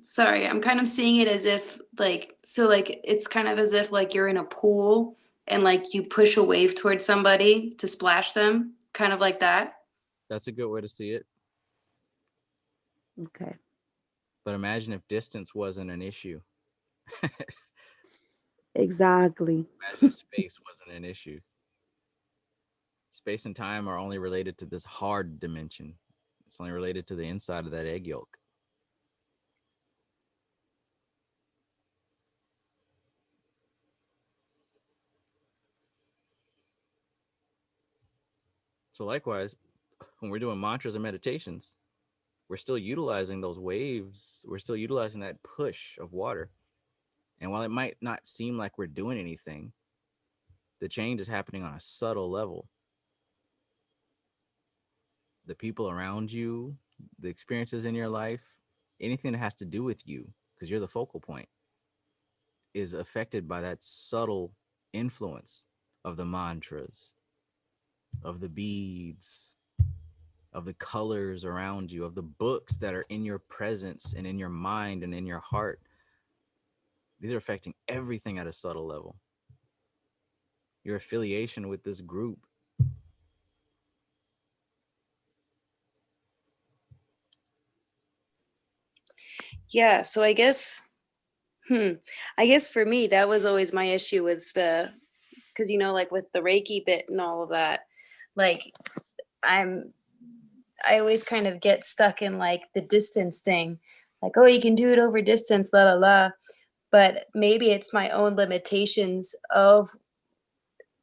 sorry, I'm kind of seeing it as if like so like it's kind of as if like you're in a pool and like you push a wave towards somebody to splash them, kind of like that. that's a good way to see it. Okay. But imagine if distance wasn't an issue. Exactly. Imagine if space wasn't an issue. Space and time are only related to this hard dimension. It's only related to the inside of that egg yolk. So likewise, when we're doing mantras and meditations, we're still utilizing those waves. We're still utilizing that push of water. And while it might not seem like we're doing anything, the change is happening on a subtle level. The people around you, the experiences in your life, anything that has to do with you, because you're the focal point, is affected by that subtle influence of the mantras, of the beads, of the colors around you, of the books that are in your presence and in your mind and in your heart. These are affecting everything at a subtle level. Your affiliation with this group. Yeah, so I guess for me that was always my issue was the because like with the Reiki bit and all of that, like I'm I always kind of get stuck in like the distance thing. Like, oh, you can do it over distance, la la la. But maybe it's my own limitations of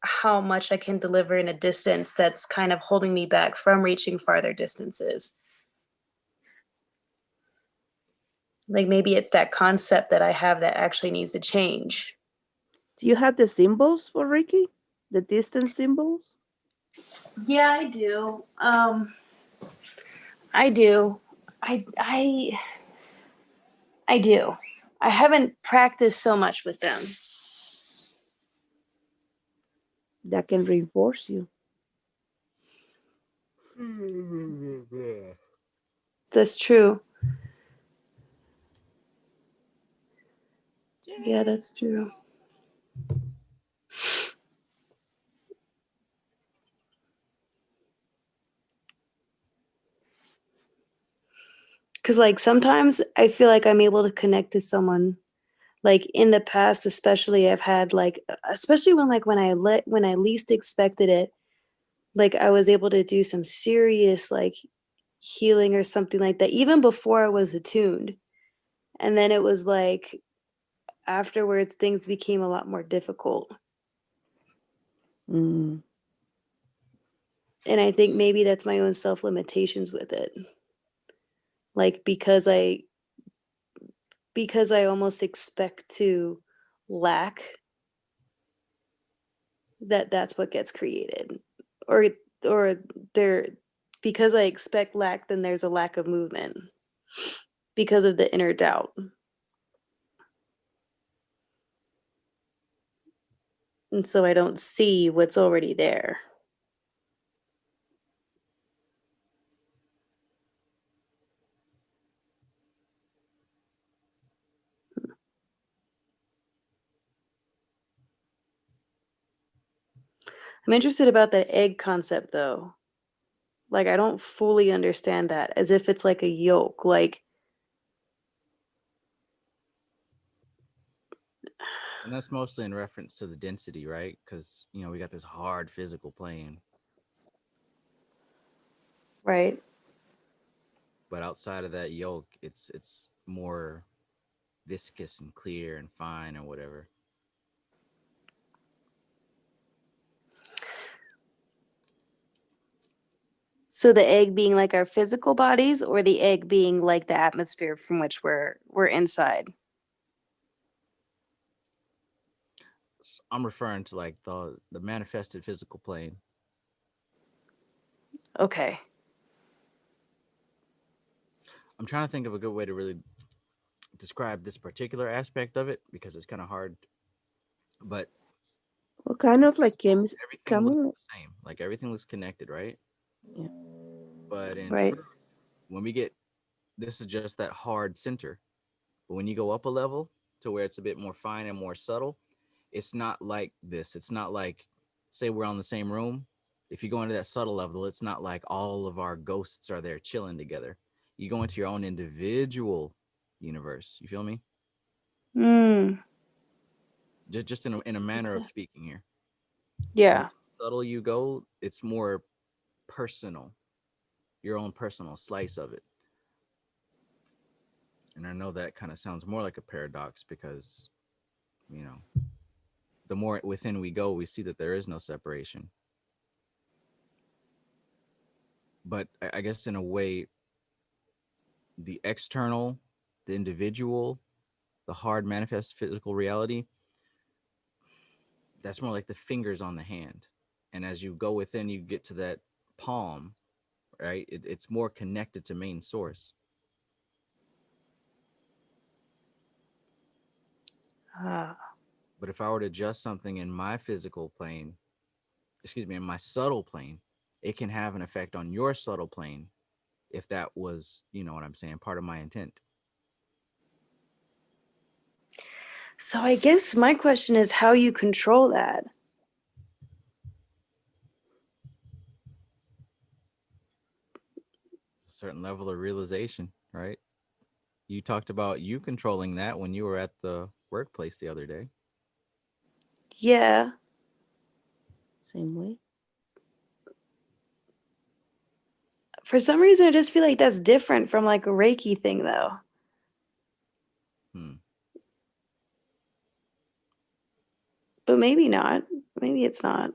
how much I can deliver in a distance that's kind of holding me back from reaching farther distances. Like maybe it's that concept that I have that actually needs to change. Do you have the symbols for Reiki? The distance symbols? Yeah, I do. I do. I do. I haven't practiced so much with them. That can reinforce you. That's true. Yeah, that's true. Because like sometimes I feel like I'm able to connect to someone like in the past, especially I've had like especially when I least expected it, like I was able to do some serious like healing or something like that even before I was attuned. And then it was like afterwards things became a lot more difficult. Mm. And I think maybe that's my own self limitations with it. Like because because I almost expect to lack, that's what gets created. Or there, because I expect lack, then there's a lack of movement because of the inner doubt. And so I don't see what's already there. I'm interested about that egg concept though. Like I don't fully understand that, as if it's like a yolk. Like And that's mostly in reference to the density, right? Because we got this hard physical plane, right? but outside of that yolk, it's more viscous and clear and fine or whatever. So the egg being like our physical bodies, or the egg being like the atmosphere from which we're inside. I'm referring to like the manifested physical plane. Okay. I'm trying to think of a good way to really describe this particular aspect of it because it's kind of hard. But What kind of like everything looks the same. Like everything looks connected, right? Yeah. But in Right. truth, when we get, this is just that hard center. But when you go up a level to where it's a bit more fine and more subtle, it's not like this. It's not like, say we're on the same room. If you go into that subtle level, it's not like all of our ghosts are there chilling together. You go into your own individual universe. You feel me? Mm, Just in a manner of speaking here. The yeah. more subtle you go, it's more personal, your own personal slice of it. And I know that kind of sounds more like a paradox because, you know, the more within we go, we see that there is no separation. But I guess in a way, the external, the individual, the hard manifest physical reality, that's more like the fingers on the hand. And as you go within, you get to that palm, right? It's more connected to main source. Ah. But if I were to adjust something in my physical plane, excuse me, in my subtle plane, it can have an effect on your subtle plane if that was, you know what I'm saying, part of my intent. So I guess my question is how you control that. It's a certain level of realization, right? You talked about you controlling that when you were at the workplace the other day. Yeah. Same way. For some reason, I just feel like that's different from like a Reiki thing, though. Hmm. But maybe not. Maybe it's not.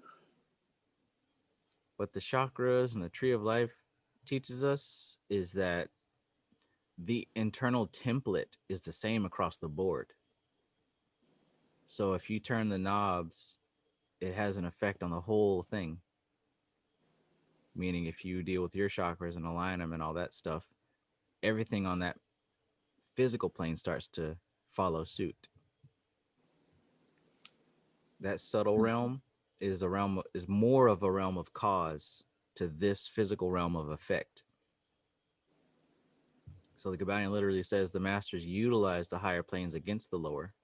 What the chakras and the tree of life teaches us is that the internal template is the same across the board. So if you turn the knobs, it has an effect on the whole thing. Meaning, if you deal with your chakras and align them and all that stuff, everything on that physical plane starts to follow suit. That subtle realm is more of a realm of cause to this physical realm of effect. So the Kabbalion literally says the masters utilize the higher planes against the lower.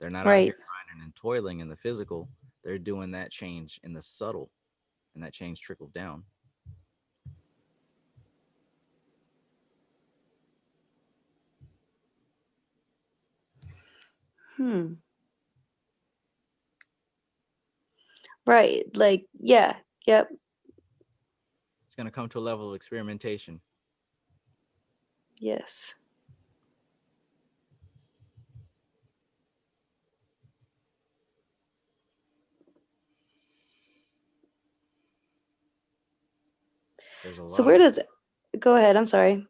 They're not out Right. here grinding and toiling in the physical. They're doing that change in the subtle, and that change trickles down. Right. Like, yeah. Yep. It's going to come to a level of experimentation. Yes. There's a So lot where of does go ahead, I'm sorry.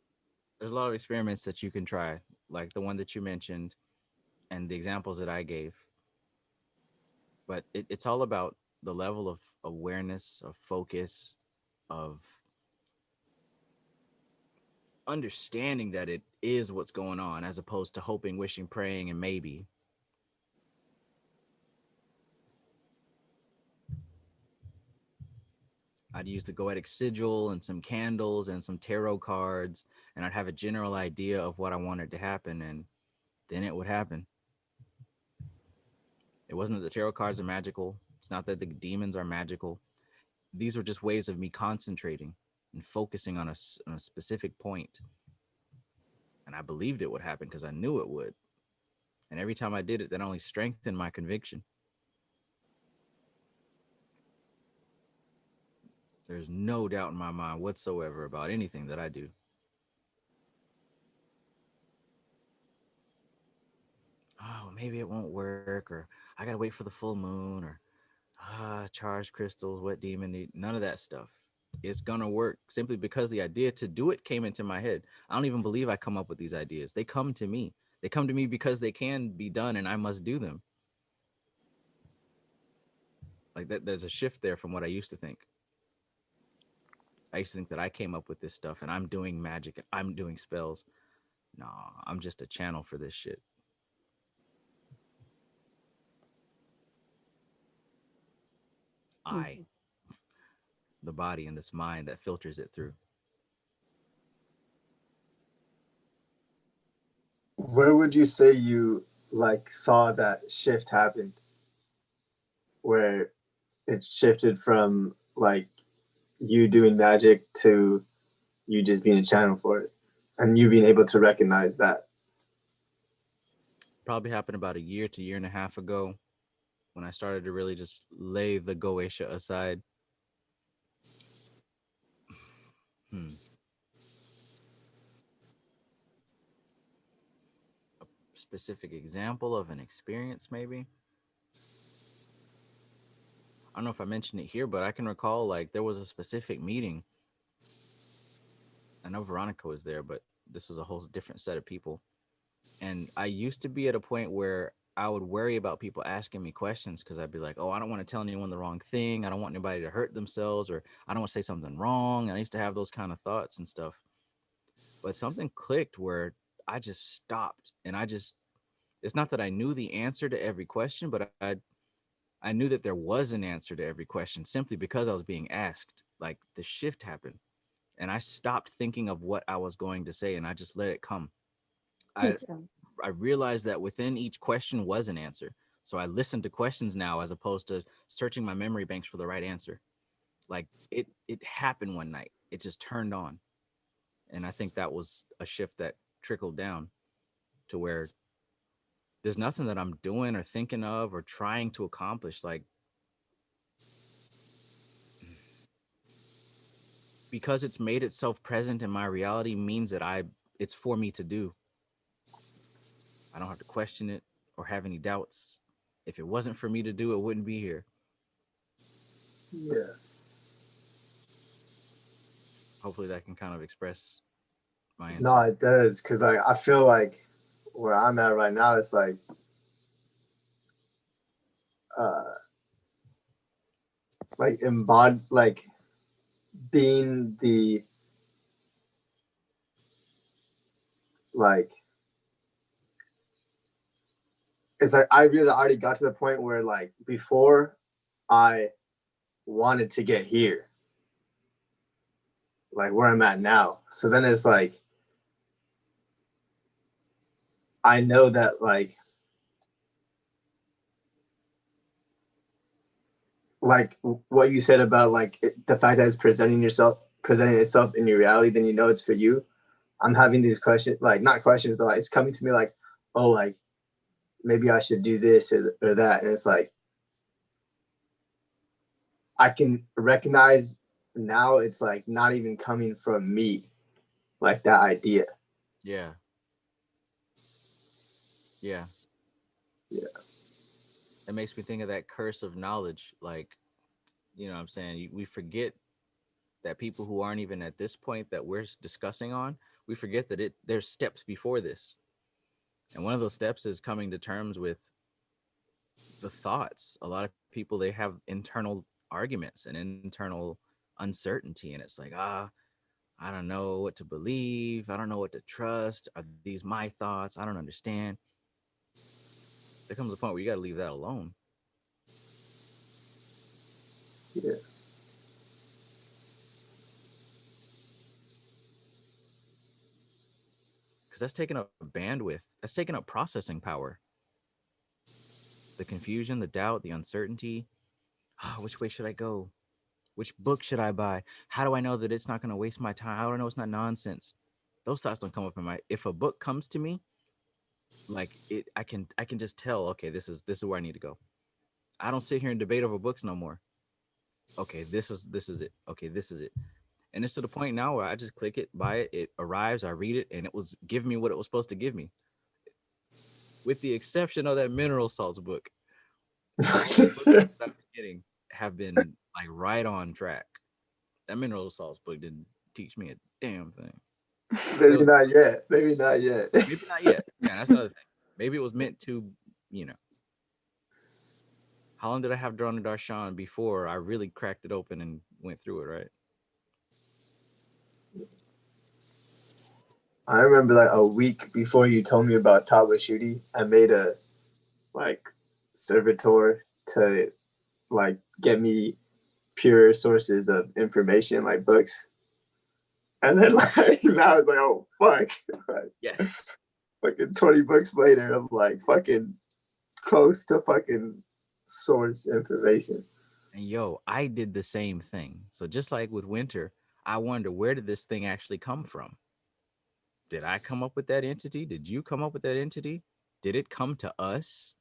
there's a lot of experiments that you can try. like the one that you mentioned and the examples that I gave. But it's all about the level of awareness, of focus, of understanding that it is what's going on, as opposed to hoping, wishing, praying, and maybe. I'd use the goetic sigil and some candles and some tarot cards, and I'd have a general idea of what I wanted to happen, and then it would happen. It wasn't that the tarot cards are magical. It's not that the demons are magical. These were just ways of me concentrating and focusing on a specific point. And I believed it would happen because I knew it would. And every time I did it, that only strengthened my conviction. There's no doubt in my mind whatsoever about anything that I do. Oh, maybe it won't work, or I gotta wait for the full moon, or charged crystals, what demon, none of that stuff. It's gonna work simply because the idea to do it came into my head. I don't even believe I come up with these ideas. They come to me. They come to me because they can be done and I must do them. Like that, there's a shift there from what I used to think. I used to think that I came up with this stuff and I'm doing magic and I'm doing spells. No, I'm just a channel for this shit. I, the body and this mind that filters it through. Where would you say you like saw that shift happen? Where it shifted from like you doing magic to you just being a channel for it and you being able to recognize that? Probably happened about a year to year and a half ago when I started to really just lay the Goetia aside. A specific example of an experience, maybe? I don't know if I mentioned it here, but I can recall like there was a specific meeting. I know Veronica was there, but this was a whole different set of people. And I used to be at a point where I would worry about people asking me questions because I'd be like, oh, I don't want to tell anyone the wrong thing. I don't want anybody to hurt themselves, or I don't want to say something wrong. And I used to have those kind of thoughts and stuff. But something clicked where I just stopped and it's not that I knew the answer to every question, but I knew that there was an answer to every question simply because I was being asked. Like the shift happened and I stopped thinking of what I was going to say and I just let it come. I I realized that within each question was an answer. So I listen to questions now as opposed to searching my memory banks for the right answer. Like it happened one night. It just turned on. And I think that was a shift that trickled down to where there's nothing that I'm doing or thinking of or trying to accomplish. Like because it's made itself present in my reality means that it's for me to do. I don't have to question it or have any doubts. If it wasn't for me to do, it wouldn't be here. Yeah. Hopefully that can kind of express my answer. No, it does, because I feel like where I'm at right now, it's like embodied, like being the like. It's like I realized I already got to the point where like before I wanted to get here, like where I'm at now. So then it's like I know that like what you said about like the fact that it's presenting itself in your reality, then you know it's for you. I'm having these questions, like not questions, but like it's coming to me like, oh, like maybe I should do this or that, and it's like I can recognize now it's like not even coming from me, like that idea. Yeah. Yeah. Yeah. It makes me think of that curse of knowledge. Like, you know what I'm saying? We forget that people who aren't even at this point that we're discussing on, we forget that there's steps before this. And one of those steps is coming to terms with the thoughts. A lot of people, they have internal arguments and internal uncertainty, and it's like, I don't know what to believe. I don't know what to trust. Are these my thoughts? I don't understand. There comes a point where you got to leave that alone. Yeah. Because that's taking up bandwidth. That's taking up processing power. The confusion, the doubt, the uncertainty. Which way should I go? Which book should I buy? How do I know that it's not going to waste my time? How do I know it's not nonsense? Those thoughts don't come up in my. If a book comes to me, like it, I can just tell. Okay, this is where I need to go. I don't sit here and debate over books no more. Okay, this is it. Okay, this is it. And it's to the point now where I just click it, buy it, it arrives, I read it, and it was giving me what it was supposed to give me. With the exception of that mineral salts book. All the books that I've been getting have been like right on track. That mineral salts book didn't teach me a damn thing. Maybe not yet. Maybe not yet. Maybe not yet. Yeah, that's another thing. Maybe it was meant to, you know. How long did I have Drawn to Darshan before I really cracked it open and went through it, right? I remember like a week before you told me about Tawashudi, I made a like servitor to like get me pure sources of information, like books. And then like now it's like, oh fuck. Like, Yes. fucking 20 books later, I'm like fucking close to fucking source information. And yo, I did the same thing. So just like with Winter, I wonder, where did this thing actually come from? Did I come up with that entity? Did you come up with that entity? Did it come to us?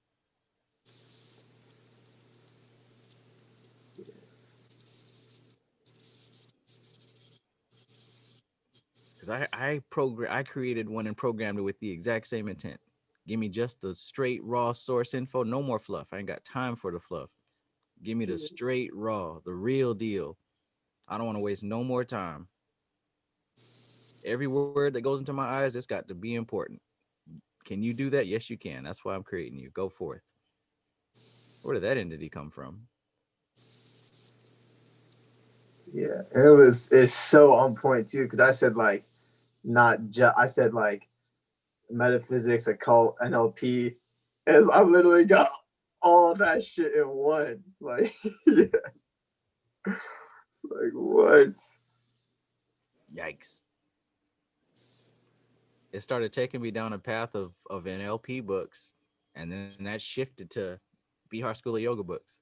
Because I created one and programmed it with the exact same intent. Give me just the straight raw source info, no more fluff. I ain't got time for the fluff. Give me the straight raw, the real deal. I don't want to waste no more time. Every word that goes into my eyes, it's got to be important. Can you do that? Yes, you can. That's why I'm creating you. Go forth. Where did that entity come from? Yeah, and it's so on point too, because I said like not just I said like metaphysics, occult, NLP. As I literally got all that shit in one. Like, yeah. It's like what? Yikes. It started taking me down a path of NLP books, and then that shifted to Bihar School of Yoga books.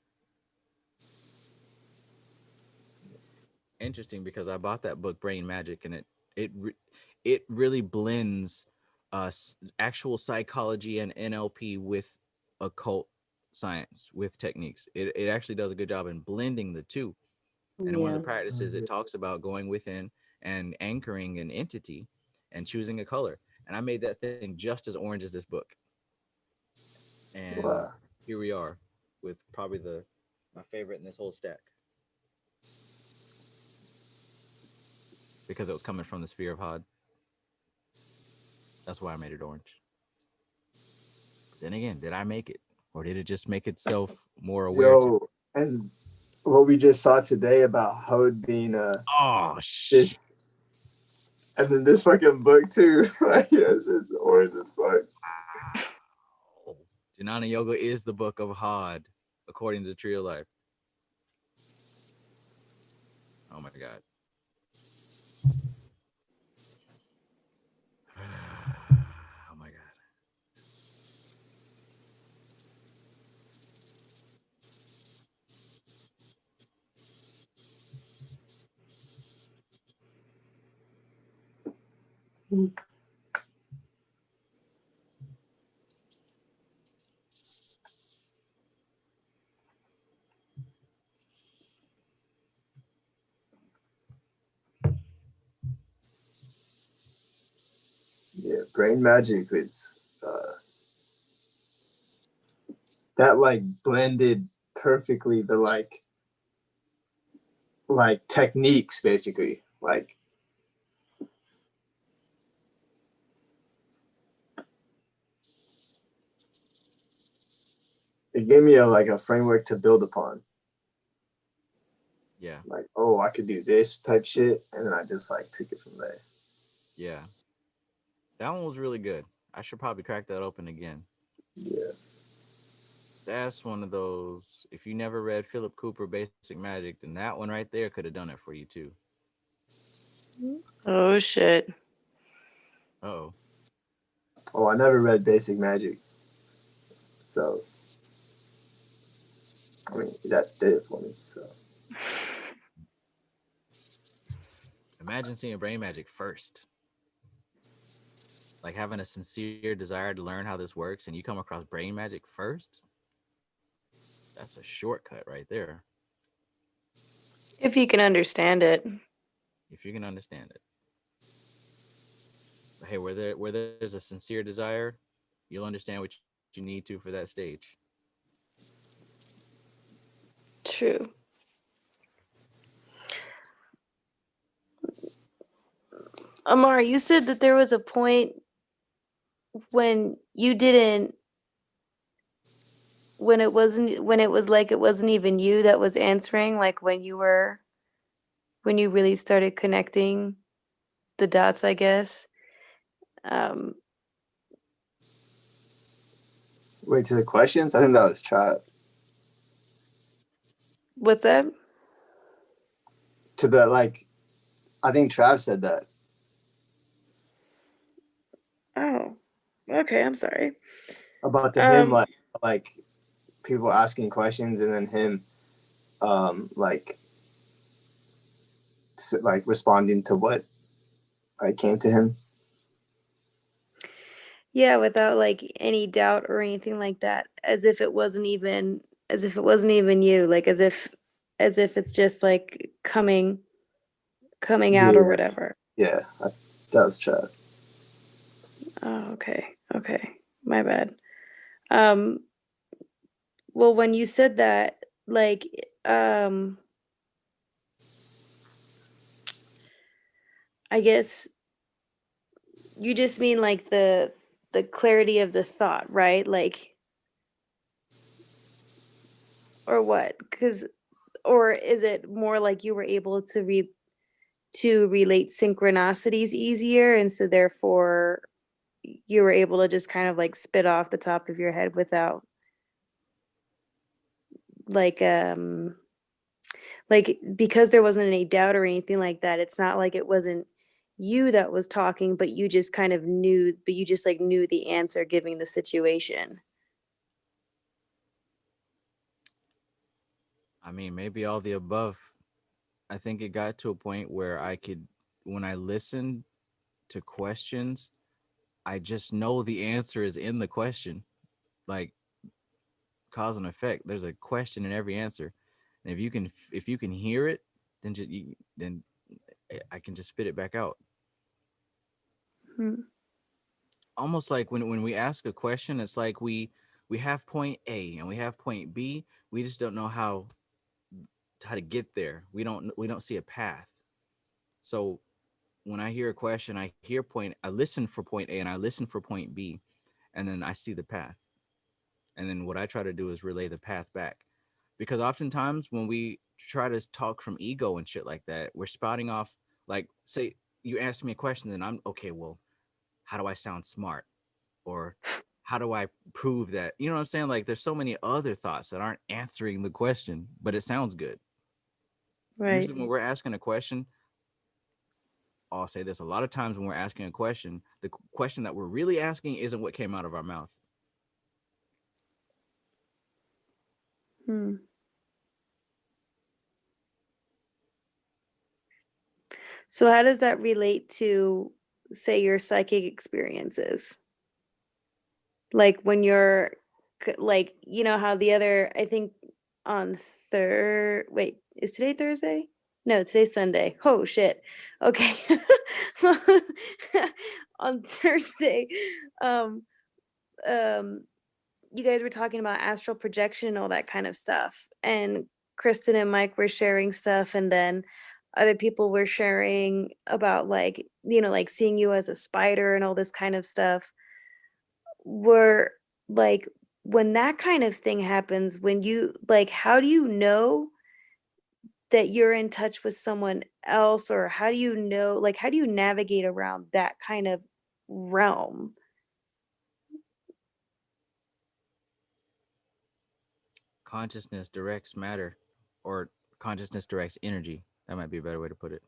Interesting, because I bought that book Brain Magic, and it really blends actual psychology and NLP with occult science, with techniques. It actually does a good job in blending the two. And in one of the practices, it talks about going within and anchoring an entity and choosing a color. And I made that thing just as orange as this book. And Wow. here we are with probably my favorite in this whole stack. Because it was coming from the sphere of Hod. That's why I made it orange. But then again, did I make it? Or did it just make itself more aware? Yo, and what we just saw today about Hod being Oh, shit. And then this fucking book too. Like, yeah, it's orange as fuck. Jnana Yoga is the book of Hod, according to the Tree of Life. Oh my God. Oh my God. Yeah, Brain Magic is that like blended perfectly the like techniques basically. Like it gave me a framework to build upon. Yeah. Like, oh, I could do this type shit, and then I just like took it from there. Yeah. That one was really good. I should probably crack that open again. Yeah. That's one of those. If you never read Philip Cooper Basic Magic, then that one right there could have done it for you too. Oh shit. Oh. Oh, I never read Basic Magic, so I mean that did it for me. So Imagine seeing brain magic first. Like having a sincere desire to learn how this works and you come across brain magic first. That's a shortcut right there. If you can understand it. If you can understand it. But hey, where there's a sincere desire, you'll understand what you need to for that stage. True. Amar, you said that there was a point when you didn't when it was like it wasn't even you that was answering, like when you really started connecting the dots, I guess. Um, wait to the questions. I think that was Trav. what's that? To the like, I think Trav said that. Oh, okay. I'm sorry. About to him like people asking questions and then him like like responding to what I came to him. Yeah, without like any doubt or anything like that, as if it wasn't even you, like as if it's just like coming out or Yeah, whatever. yeah, that was Trav. Oh, okay. Okay. My bad. Um, well, when you said that, like, I guess you just mean like the clarity of the thought, right? Like, or what? Or is it more like you were able to relate synchronicities easier, and so therefore you were able to just kind of like spit off the top of your head without like because there wasn't any doubt or anything like that. It's not like it wasn't you that was talking, but you just kind of knew, but you just like knew the answer giving the situation. I mean, maybe all the above. I think it got to a point where when I listened to questions, I just know the answer is in the question. Like cause and effect. There's a question in every answer, and if you can hear it, then I can just spit it back out. Hmm. Almost like when we ask a question, it's like we have point A and we have point B. We just don't know how to get there. We don't see a path. So when I hear a question, I listen for point A and I listen for point B, and then I see the path. And then what I try to do is relay the path back. Because oftentimes when we try to talk from ego and shit like that, we're spouting off, like, say you ask me a question, then I'm okay, well, how do I sound smart? Or how do I prove that? You know what I'm saying? Like there's so many other thoughts that aren't answering the question, but it sounds good. Right. Usually when we're asking a question, I'll say this a lot of times when we're asking a question, the question that we're really asking isn't what came out of our mouth. Hmm. So how does that relate to, say, your psychic experiences? Like when you're like, you know how the other, I think on wait, is today Thursday? No, today's Sunday. Oh shit. Okay. On Thursday, um, um, you guys were talking about astral projection and all that kind of stuff. And Kristen and Mike were sharing stuff, and then other people were sharing about like, like seeing you as a spider and all this kind of stuff. Were like when that kind of thing happens, when you like, how do you know that you're in touch with someone else, or how do you know, like, how do you navigate around that kind of realm? Consciousness directs matter, or consciousness directs energy. That might be a better way to put it.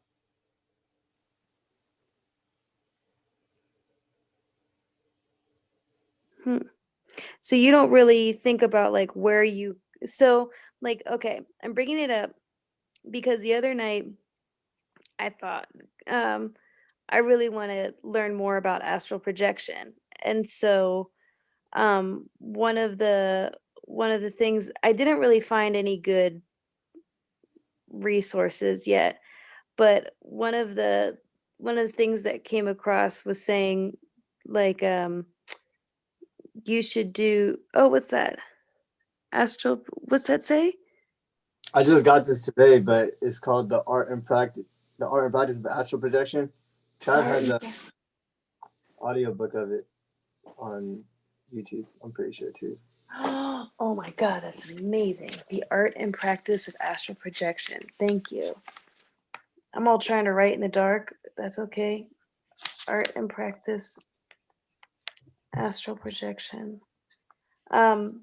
Hmm. So you don't really think about like where you, so like, okay, I'm bringing it up because the other night I thought, um, I really want to learn more about astral projection. And so one of the things, I didn't really find any good resources yet, but one of the things that came across was saying like you should do, oh, what's that? Astral, what's that say? I just got this today, but it's called the art and practice of astral projection. Trav has a audiobook of it on YouTube, I'm pretty sure too. Oh my God, that's amazing. The art and practice of astral projection. Thank you. I'm all trying to write in the dark. That's okay. Art and practice astral projection. Um,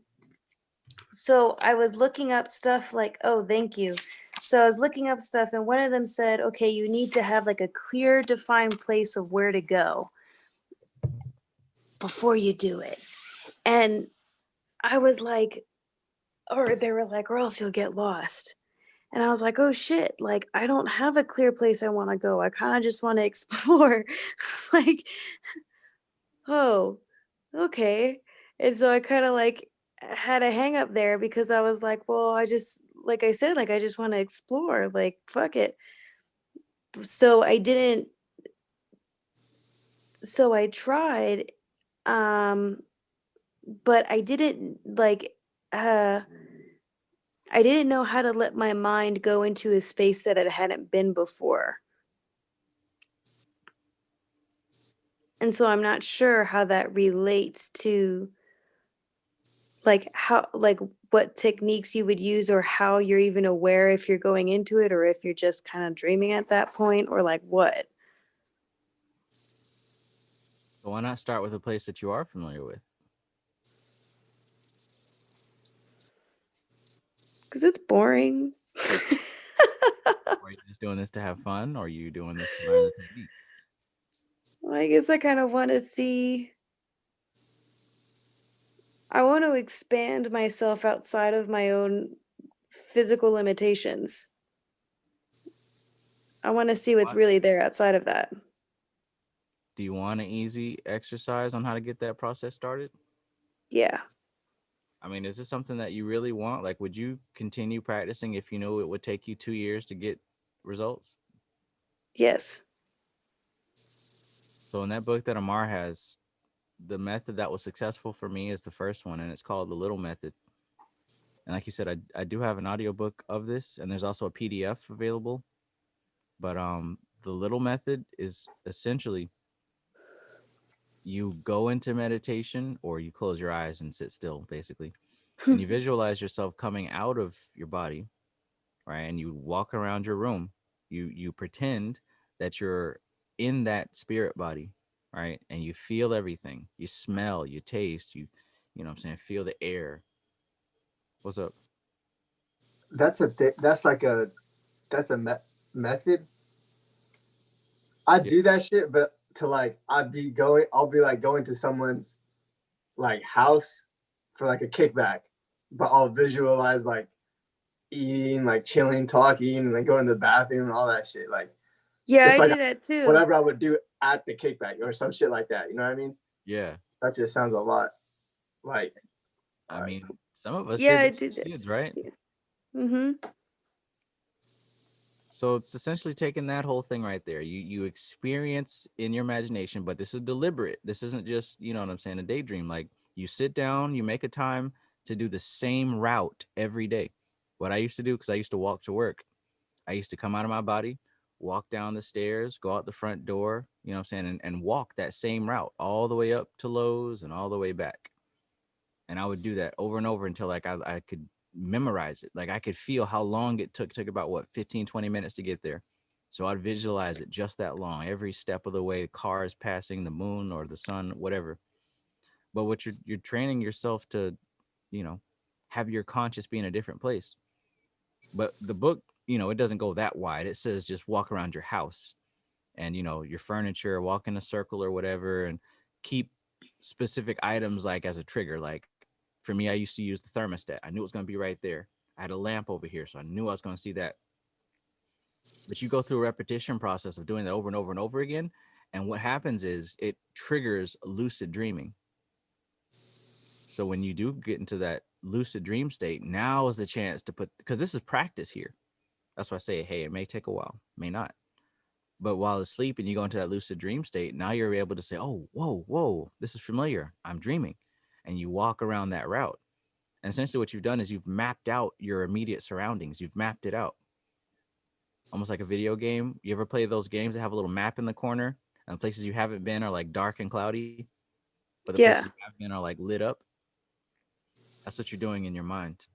so I was looking up stuff like, oh, thank you. So I was looking up stuff, and one of them said, okay, you need to have like a clear, defined place of where to go before you do it. And I was like, or they were like, or else you'll get lost. And I was like, oh shit, like I don't have a clear place I want to go. I kind of just want to explore. Like, oh, okay. And so I kind of like had a hang up there because I was like, well, I just, like I said, like I just want to explore. Like, fuck it. So I didn't, so I tried, um, but I didn't like, I didn't know how to let my mind go into a space that it hadn't been before. And so I'm not sure how that relates to like how, like what techniques you would use, or how you're even aware if you're going into it, or if you're just kind of dreaming at that point, or like what. So why not start with a place that you are familiar with? Because it's boring. Are you just doing this to have fun, or are you doing this to learn the technique? Well, I guess I kind of want to see, I want to expand myself outside of my own physical limitations. I want to see what's really there outside of that. Do you want an easy exercise on how to get that process started? Yeah. I mean, is this something that you really want? Like, would you continue practicing if you know it would take you 2 years to get results? Yes. So in that book that Amar has, the method that was successful for me is the first one, and it's called the little method. And like you said, I do have an audiobook of this, and there's also a PDF available. But the little method is essentially you go into meditation, or you close your eyes and sit still, basically. And you visualize yourself coming out of your body, right? And you walk around your room. You pretend that you're in that spirit body, right? And you feel everything. You smell, you taste, you know what I'm saying, feel the air. What's up? That's like that's a method. I Yeah. do that shit, but to like I'll be like going to someone's like house for like a kickback, but I'll visualize like eating, like chilling, talking, and then going to the bathroom and all that shit. Like Yeah, it's I like do that too. whatever I would do at the kickback or some shit like that. You know what I mean? Yeah. That just sounds a lot like. I mean, some of us Yeah, did I that do as that. kids, right? Mm-hmm. So it's essentially taking that whole thing right there. You experience in your imagination, but this is deliberate. This isn't just, you know what I'm saying, a daydream. Like you sit down, you make a time to do the same route every day. What I used to do, because I used to walk to work, I used to come out of my body, walk down the stairs, go out the front door, you know what I'm saying, and walk that same route all the way up to Lowe's and all the way back. And I would do that over and over until like I could memorize it. Like I could feel how long it took about what 15, 20 minutes to get there. So I'd visualize it just that long, every step of the way, cars passing, the moon or the sun, whatever. But what you're training yourself to, you know, have your conscious be in a different place. But the book, you know, it doesn't go that wide. It says just walk around your house and, you know, your furniture, walk in a circle or whatever, and keep specific items like as a trigger. Like for me, I used to use the thermostat. I knew it was going to be right there. I had a lamp over here, so I knew I was going to see that. But you go through a repetition process of doing that over and over and over again. And what happens is it triggers lucid dreaming. So when you do get into that lucid dream state, now is the chance to put, because this is practice here. That's why I say, hey, it may take a while, may not. But while asleep and you go into that lucid dream state, now you're able to say, oh, whoa, this is familiar. I'm dreaming. And you walk around that route. And essentially what you've done is you've mapped out your immediate surroundings. You've mapped it out. Almost like a video game. You ever play those games that have a little map in the corner and the places you haven't been are like dark and cloudy, but the Yeah. places you have been are like lit up? That's what you're doing in your mind.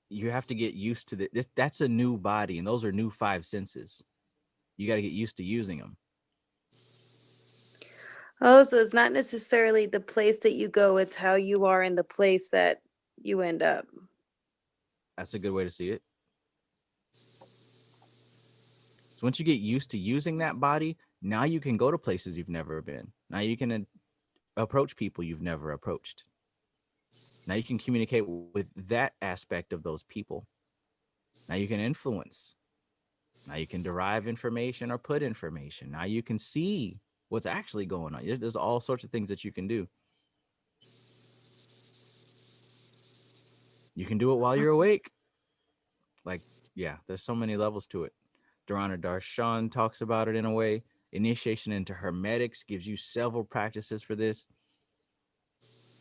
You have to get used to this. That's a new body, and those are new five senses. You got to get used to using them. Oh, so it's not necessarily the place that you go, it's how you are in the place that you end up. That's a good way to see it. So once you get used to using that body, now you can go to places you've never been. Now you can approach people you've never approached. Now you can communicate with that aspect of those people. Now you can influence. Now you can derive information or put information. Now you can see what's actually going on. There's all sorts of things that you can do. You can do it while you're awake. Like, yeah, there's so many levels to it. Durana Darshan talks about it in a way. Initiation into Hermetics gives you several practices for this.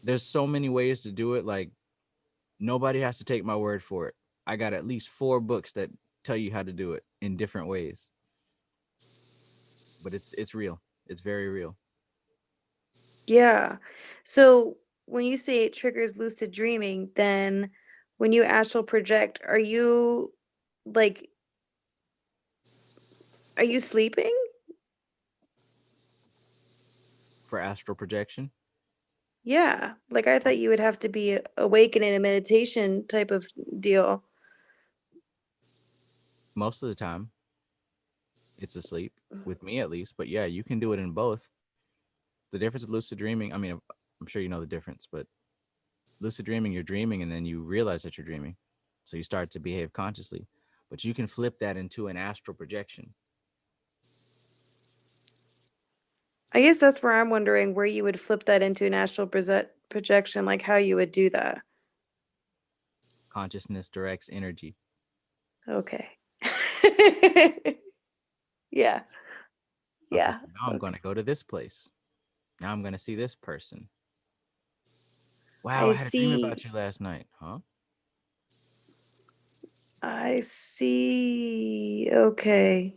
There's so many ways to do it. Like, nobody has to take my word for it. I got at least 4 books that tell you how to do it in different ways. But it's real. It's very real. Yeah. So when you say it triggers lucid dreaming, then when you astral project, like are you sleeping? For astral projection, Yeah. Like I thought you would have to be awake and in a meditation type of deal. most of the time, it's asleep, with me at least. But yeah, you can do it in both. The difference with lucid dreaming, I mean, I'm sure you know the difference, but lucid dreaming, you're dreaming and then you realize that you're dreaming. So you start to behave consciously. But you can flip that into an astral projection. I guess that's where I'm wondering where you would flip that into an astral projection, like how you would do that. Consciousness directs energy. Okay. Yeah. Okay, Yeah. so now I'm going to go to this place. Now I'm going to see this person. Wow, I I had a dream see. about you last night, huh? I see. Okay.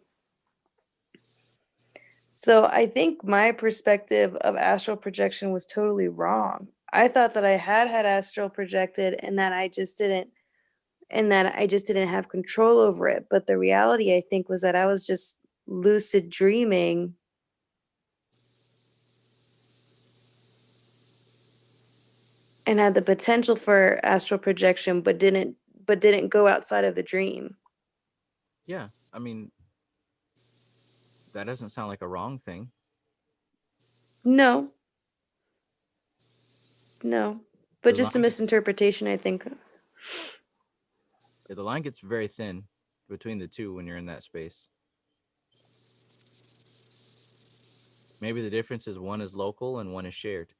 So I think my perspective of astral projection was totally wrong. I thought that I had astral projected and that I just didn't have control over it. But the reality, I think, was that I was just lucid dreaming. And had the potential for astral projection, but didn't go outside of the dream. Yeah, I mean, that doesn't sound like a wrong thing. No, no, but The just a line gets misinterpretation, I think. the line gets very thin between the two when you're in that space. Maybe the difference is one is local and one is shared.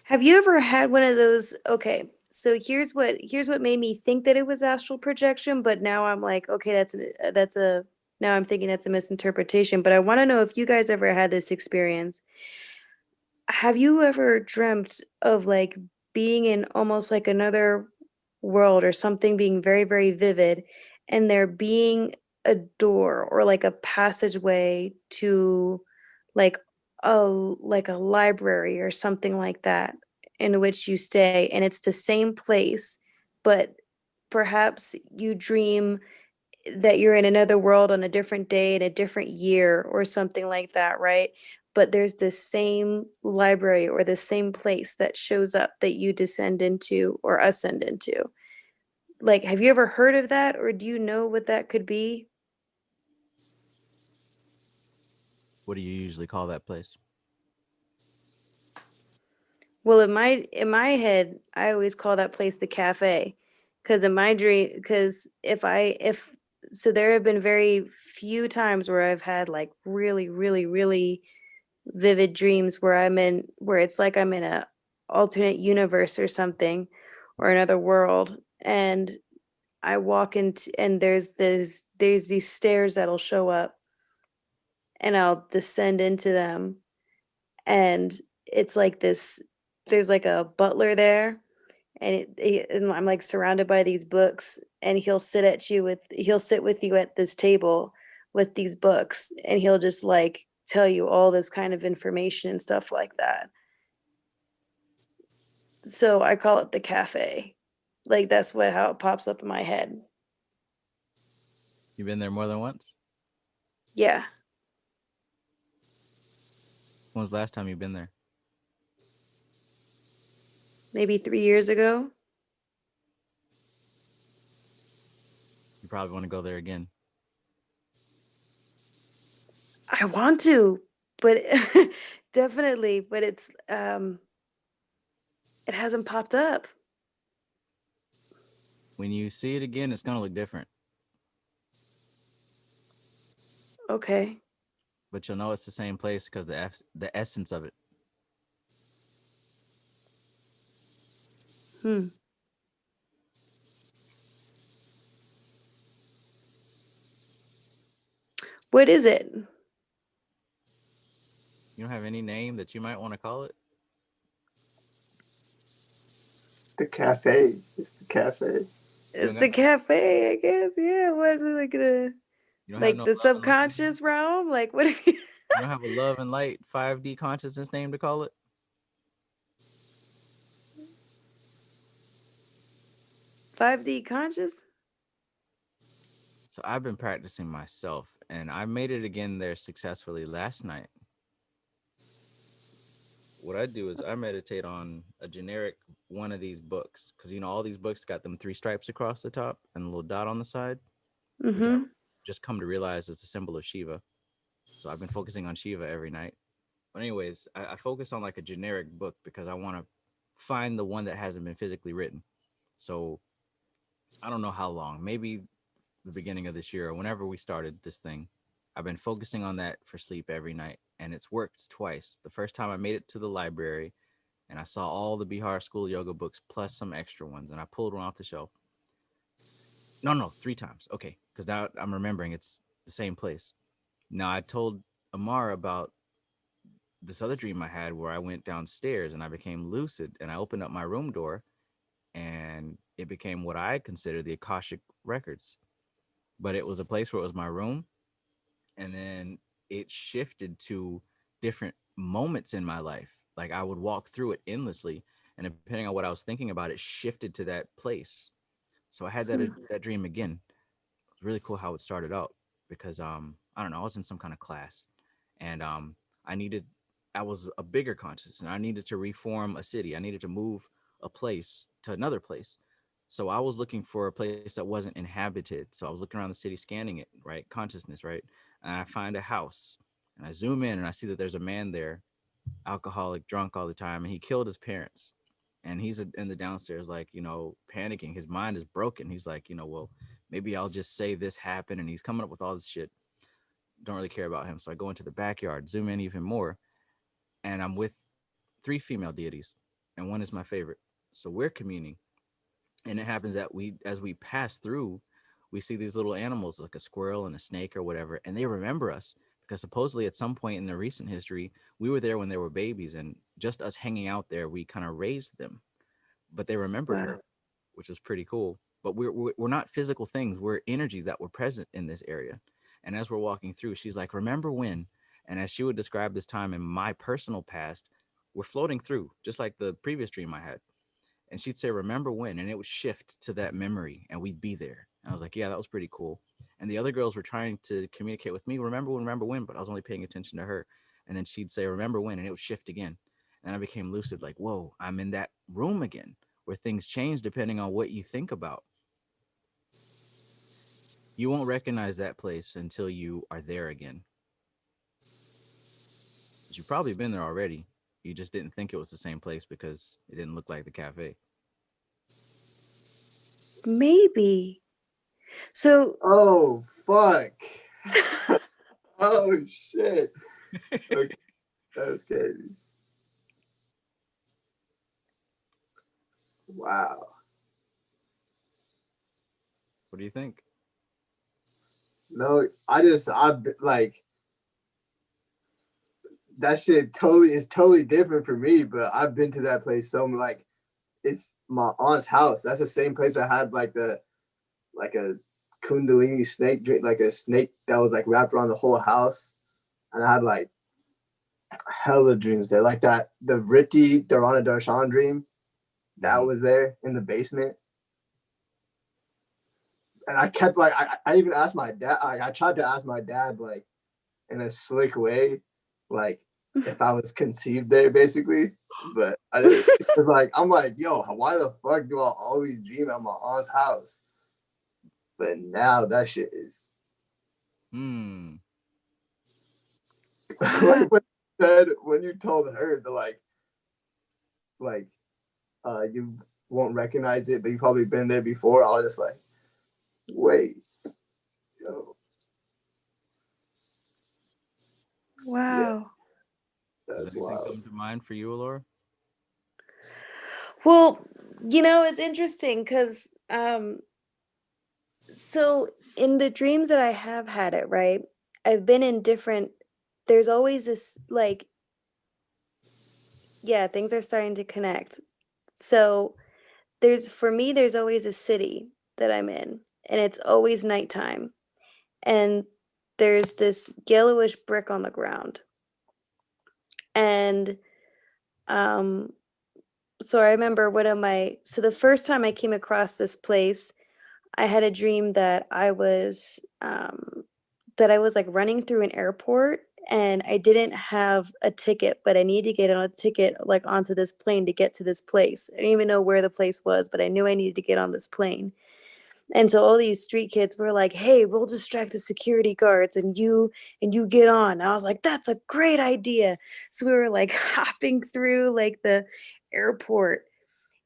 Have you ever had one of those? Okay, so here's what made me think that it was astral projection, but now I'm like, okay, that's a now I'm thinking that's a misinterpretation. But I want to know if you guys ever had this experience. Have you ever dreamt of like being in almost like another world or something being very, very vivid and there being a door or like a passageway to like like a library or something like that in which you stay, and it's the same place, but perhaps you dream that you're in another world on a different day in a different year or something like that, right? But there's the same library or the same place that shows up that you descend into or ascend into. Like, have you ever heard of that, or do you know what that could be? What do you usually call that place? Well, in my head, I always call that place the cafe, because in my dream, because if so, there have been very few times where I've had like really, really, really vivid dreams where it's like I'm in a alternate universe or something, or another world, and I walk into and there's these stairs that'll show up, and I'll descend into them, and it's like this. There's like a butler there, and and I'm like surrounded by these books, and he'll sit with you at this table with these books, and he'll just like tell you all this kind of information and stuff like that. So I call it the cafe. Like that's what how it pops up in my head. You've been there more than once? Yeah, When was the last time you've been there? maybe 3 years ago. You probably want to go there again. I want to, but definitely, but it hasn't popped up. When you see it again, it's gonna look different, Okay. but you'll know it's the same place because the essence of it. Hmm. What is it? You don't have any name that you might want to call it? The cafe. It's the cafe. You It's don't the got cafe, I guess. Yeah. What you don't have like no the love and light name? subconscious realm? Like what if you You don't have a love and light 5D consciousness name to call it? 5D conscious? So I've been practicing myself and I made it again there successfully last night. What I do is I meditate on a generic one of these books because all these books got them three stripes across the top and a little dot on the side, which I Mm-hmm. just come to realize is a symbol of Shiva. So I've been focusing on Shiva every night. But anyways, I focus on like a generic book because I want to find the one that hasn't been physically written. So I don't know how long, maybe the beginning of this year or whenever we started this thing. I've been focusing on that for sleep every night, and it's worked twice. The first time I made it to the library and I saw all the Bihar school yoga books plus some extra ones, and I pulled one off the shelf. No, no, three times. Okay, because now I'm remembering it's the same place. Now I told Amar about this other dream I had where I went downstairs and I became lucid, and I opened up my room door and it became what I consider the Akashic records. But it was a place where it was my room, and then it shifted to different moments in my life. Like I would walk through it endlessly, and depending on what I was thinking about, it shifted to that place. So I had that dream again. It was really cool how it started out because I don't know, I was in some kind of class, and I needed I was a bigger conscious, and I needed to reform a city. I needed to move a place to another place. So I was looking for a place that wasn't inhabited. So I was looking around the city, scanning it, right? Consciousness, right? And I find a house, and I zoom in and I see that there's a man there, alcoholic, drunk all the time, and he killed his parents. And he's in the downstairs, like, panicking. His mind is broken. He's like, well, maybe I'll just say this happened. And he's coming up with all this shit. Don't really care about him. So I go into the backyard, zoom in even more, and I'm with three female deities, and one is my favorite. So we're communing, and it happens that as we pass through, we see these little animals like a squirrel and a snake or whatever, and they remember us because supposedly at some point in the recent history we were there when they were babies, and just us hanging out there we kind of raised them, but they remembered Wow. her, which is pretty cool. But we're not physical things, we're energies that were present in this area. And as we're walking through, she's like, remember when? And as she would describe this time in my personal past, we're floating through, just like the previous dream I had. And she'd say, "Remember when?" And it would shift to that memory and we'd be there. And I was like, yeah, that was pretty cool. And the other girls were trying to communicate with me, remember when, but I was only paying attention to her. And then she'd say, "Remember when?" And it would shift again. And I became lucid, like, whoa, I'm in that room again where things change depending on what you think about. You won't recognize that place until you are there again. But you've probably been there already. You just didn't think it was the same place because it didn't look like the cafe. Maybe. So Oh fuck. Oh shit. Okay, that's crazy. Wow. What do you think? No, I like that shit totally is totally different for me, but I've been to that place so like it's my aunt's house. That's the same place I had like a kundalini snake drink, like a snake that was like wrapped around the whole house. And I had like hella dreams there. Like that the Vritti Dharana Darshan dream that was there in the basement. And I kept like I even asked my dad, like I tried to ask my dad like in a slick way, like if I was conceived there basically. But I didn't, it was like I'm like, yo, why the fuck do I always dream at my aunt's house? But now that shit is Hmm. wow. like when you told her to like you won't recognize it, but you probably been there before. I was just like, wait, yo, Wow. Does that's anything wild. come to mind for you, Laura? Well, it's interesting because so in the dreams that I have had it, right? I've been in different, there's always this like, yeah, things are starting to connect. So for me, there's always a city that I'm in, and it's always nighttime. And there's this yellowish brick on the ground. And um so I remember so the first time I came across this place, I had a dream that I was like running through an airport and I didn't have a ticket, but I needed to get on a ticket like onto this plane to get to this place. I didn't even know where the place was, but I knew I needed to get on this plane. And so all these street kids were like, "Hey, we'll distract the security guards and you get on." I was like, "That's a great idea." So we were like hopping through like the airport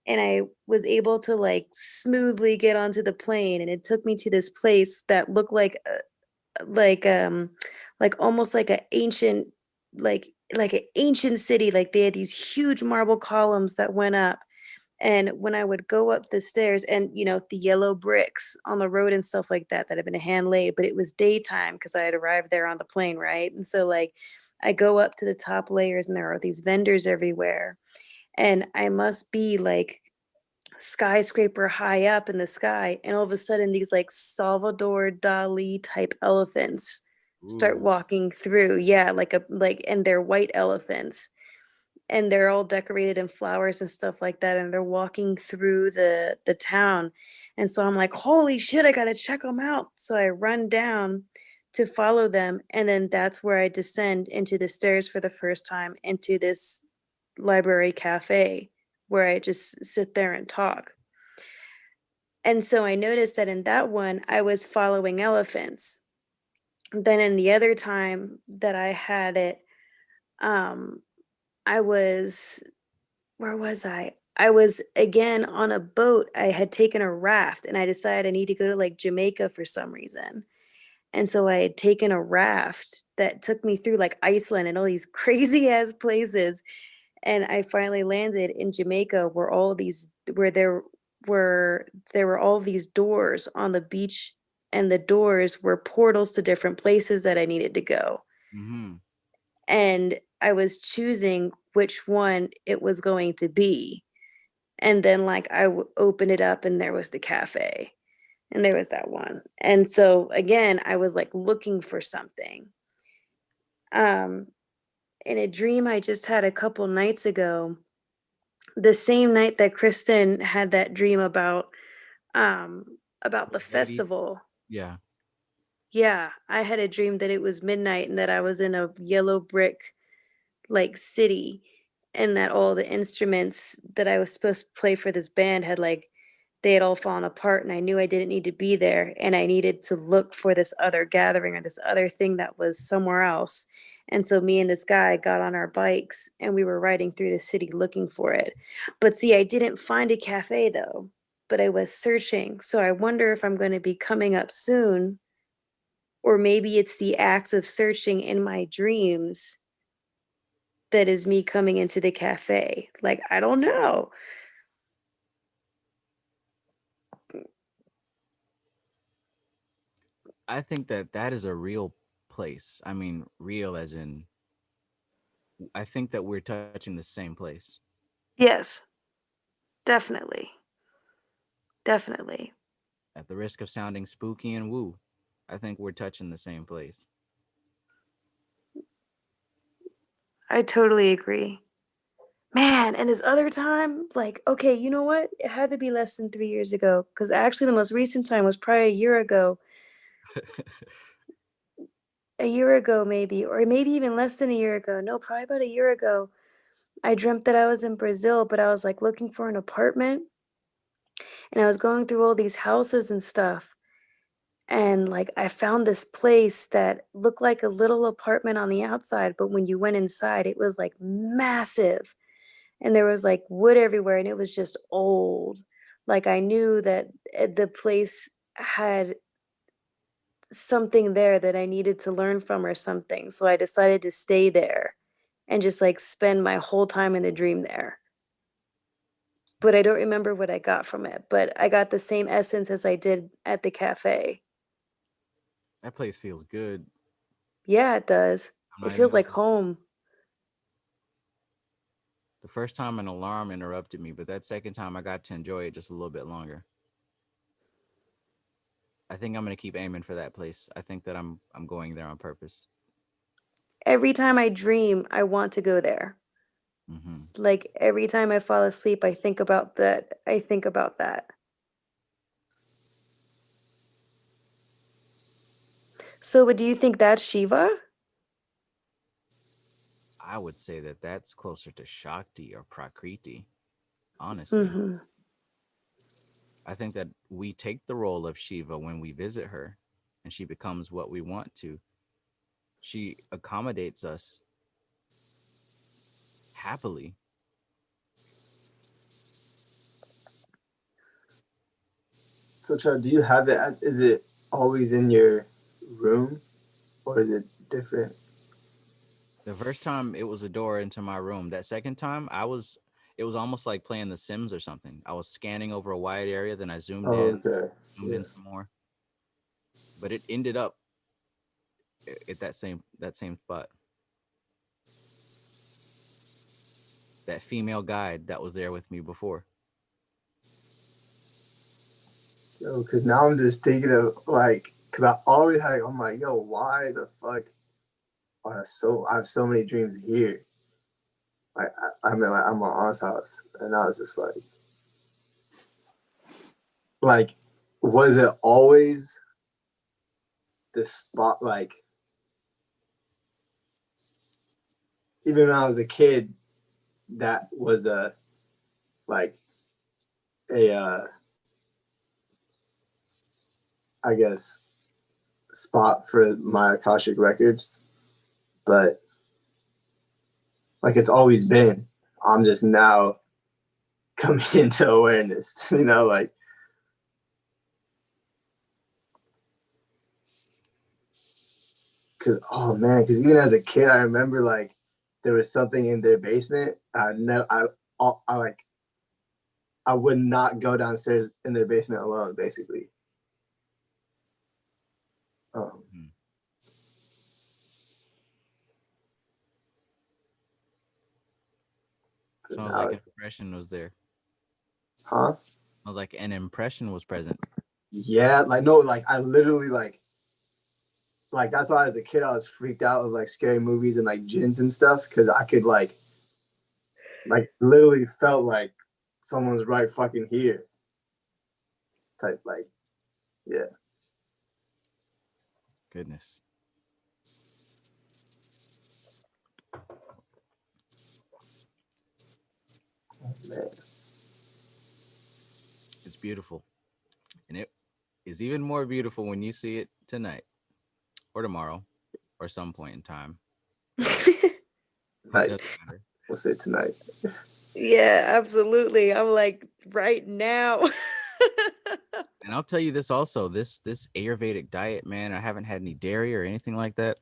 and I was able to like smoothly get onto the plane and it took me to this place that looked like um like almost like an ancient like an ancient city. Like they had these huge marble columns that went up, and when I would go up the stairs and the yellow bricks on the road and stuff like that that had been hand laid, but it was daytime because I had arrived there on the plane, right? And so like I go up to the top layers and there are these vendors everywhere, and I must be like skyscraper high up in the sky, and all of a sudden these like Salvador Dali type elephants start Ooh. walking through. Yeah, and they're white elephants and they're all decorated in flowers and stuff like that, and they're walking through the town. And so I'm like, holy shit, I gotta check them out. So I run down to follow them, and then that's where I descend into the stairs for the first time into this library cafe where I just sit there and talk. And so I noticed that in that one I was following elephants. Then in the other time that I had it, um I was where was I? I was again on a boat. I had taken a raft and I decided I need to go to like Jamaica for some reason. And so I had taken a raft that took me through like Iceland and all these crazy ass places. And I finally landed in Jamaica where there were all these doors on the beach, and the doors were portals to different places that I needed to go. Mm-hmm. And I was choosing which one it was going to be. And then like opened it up and there was the cafe and there was that one. And so again, I was like looking for something. in a dream I just had a couple nights ago, the same night that Kristen had that dream about the festival. Yeah. Yeah, I had a dream that it was midnight and that I was in a yellow brick like city, and that all the instruments that I was supposed to play for this band had like they had all fallen apart, and I knew I didn't need to be there, and I needed to look for this other gathering or this other thing that was somewhere else. And so me and this guy got on our bikes and we were riding through the city looking for it. But see, I didn't find a cafe though, but I was searching. So I wonder if I'm going to be coming up soon, or maybe it's the acts of searching in my dreams that is me coming into the cafe. Like, I don't know. I think that is a real place. I mean, real as in, I think that we're touching the same place. Yes, definitely. Definitely. At the risk of sounding spooky and woo, I think we're touching the same place. I totally agree. Man, and this other time, like, okay, you know what? It had to be less than 3 years ago, because actually the most recent time was probably a year ago. A year ago, maybe, or maybe even less than a year ago. No, probably about a year ago. I dreamt that I was in Brazil, but I was like looking for an apartment, and I was going through all these houses and stuff. And like I found this place that looked like a little apartment on the outside, but when you went inside, it was like massive. And there was like wood everywhere, and it was just old. Like I knew that the place had something there that I needed to learn from or something. So I decided to stay there and just like spend my whole time in the dream there. But I don't remember what I got from it, but I got the same essence as I did at the cafe. That place feels good. Yeah, it does. I'm It not even feels like gonna. home. The first time an alarm interrupted me, but that second time I got to enjoy it just a little bit longer. I think I'm gonna keep aiming for that place. I think that I'm going there on purpose. Every time I dream, I want to go there. Hmm. Like every time I fall asleep, I think about that. I think about that. So, do you think that's Shiva? I would say that that's closer to Shakti or Prakriti. Honestly, Mm-hmm. I think that we take the role of Shiva when we visit her, and she becomes what we want to. She accommodates us happily. So, Chad, do you have it? Is it always in your room, or is it different? The first time it was a door into my room. That second time it was almost like playing The Sims or something. I was scanning over a wide area, then I Oh, okay. zoomed Yeah. in some more. But it ended up at that same spot. That female guide that was there with me before. Yo, because now I'm just thinking of like, because I always had, I'm like, yo, why the fuck I have so many dreams here? Like, I'm at my aunt's house, and I was just like, was it always the spot? Like, even when I was a kid, that was like a I guess spot for my Akashic records, but like it's always been. I'm just now coming into awareness, like because even as a kid, I remember like there was something in their basement. I like I would not go downstairs in their basement alone, basically. Um, Mhm. Sounds now, like an impression was there. huh? Sounds like an impression was present. Yeah, like no, like I literally like that's why as a kid I was freaked out of like scary movies and like jinns and stuff because I could like literally felt like someone's right fucking here. Type like, yeah. Goodness. Oh, man. It's beautiful. And it is even more beautiful when you see it tonight or tomorrow or some point in time. It doesn't matter. We'll say tonight. Yeah, absolutely. I'm like right now. And I'll tell you this also, this Ayurvedic diet, man, I haven't had any dairy or anything like that.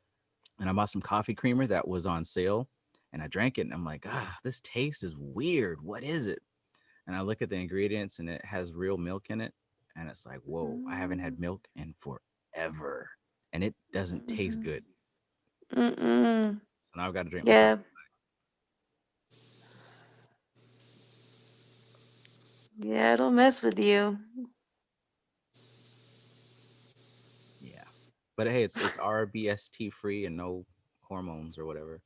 And I bought some coffee creamer that was on sale and I drank it and I'm like, this taste is weird. What is it? And I look at the ingredients and it has real milk in it. And it's like, whoa, I haven't had milk in forever. And it doesn't taste good. Mm-mm. And I've got to drink Yeah. my Yeah, it'll mess with you. Yeah. But hey, it's RBST free and no hormones or whatever.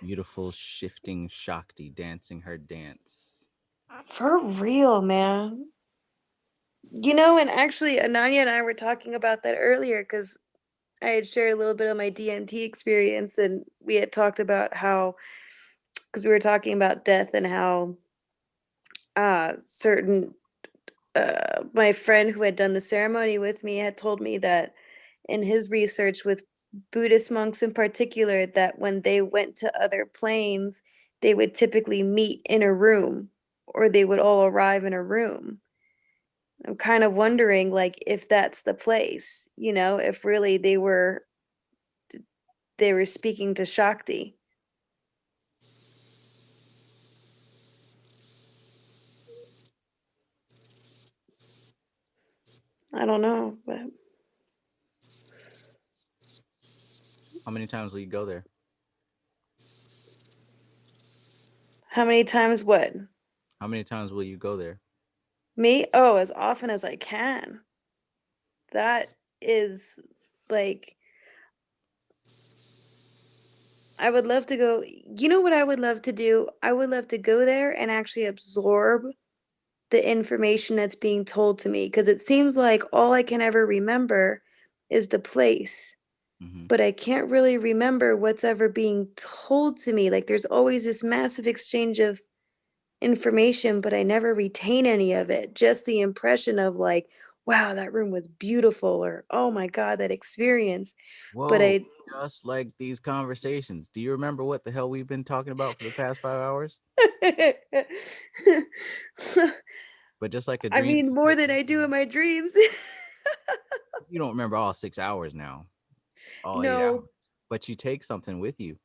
Beautiful shifting Shakti dancing her dance. For real, man. You know, and actually, Ananya and I were talking about that earlier because I had shared a little bit of my DMT experience, and we had talked about how, because we were talking about death and how certain, my friend who had done the ceremony with me had told me that in his research with Buddhist monks in particular, that when they went to other planes, they would typically meet in a room or they would all arrive in a room. I'm kind of wondering like if that's the place, you know, if really they were speaking to Shakti. I don't know, but How many times will you go there? how many times what? How many times will you go there? Me? Oh, as often as I can. That is like I would love to go. You know what I would love to do? I would love to go there and actually absorb the information that's being told to me because it seems like all I can ever remember is the place, but I can't really remember what's ever being told to me. Like there's always this massive exchange of information, but I never retain any of it. Just the impression of like, wow, that room was beautiful, or oh my God, that experience. But Whoa, just like these conversations. Do you remember what the hell we've been talking about for the past 5 hours? But just like a I dream, mean, more than I do in my dreams. you don't remember all 6 hours now, all 8 hours, No, but you take something with you.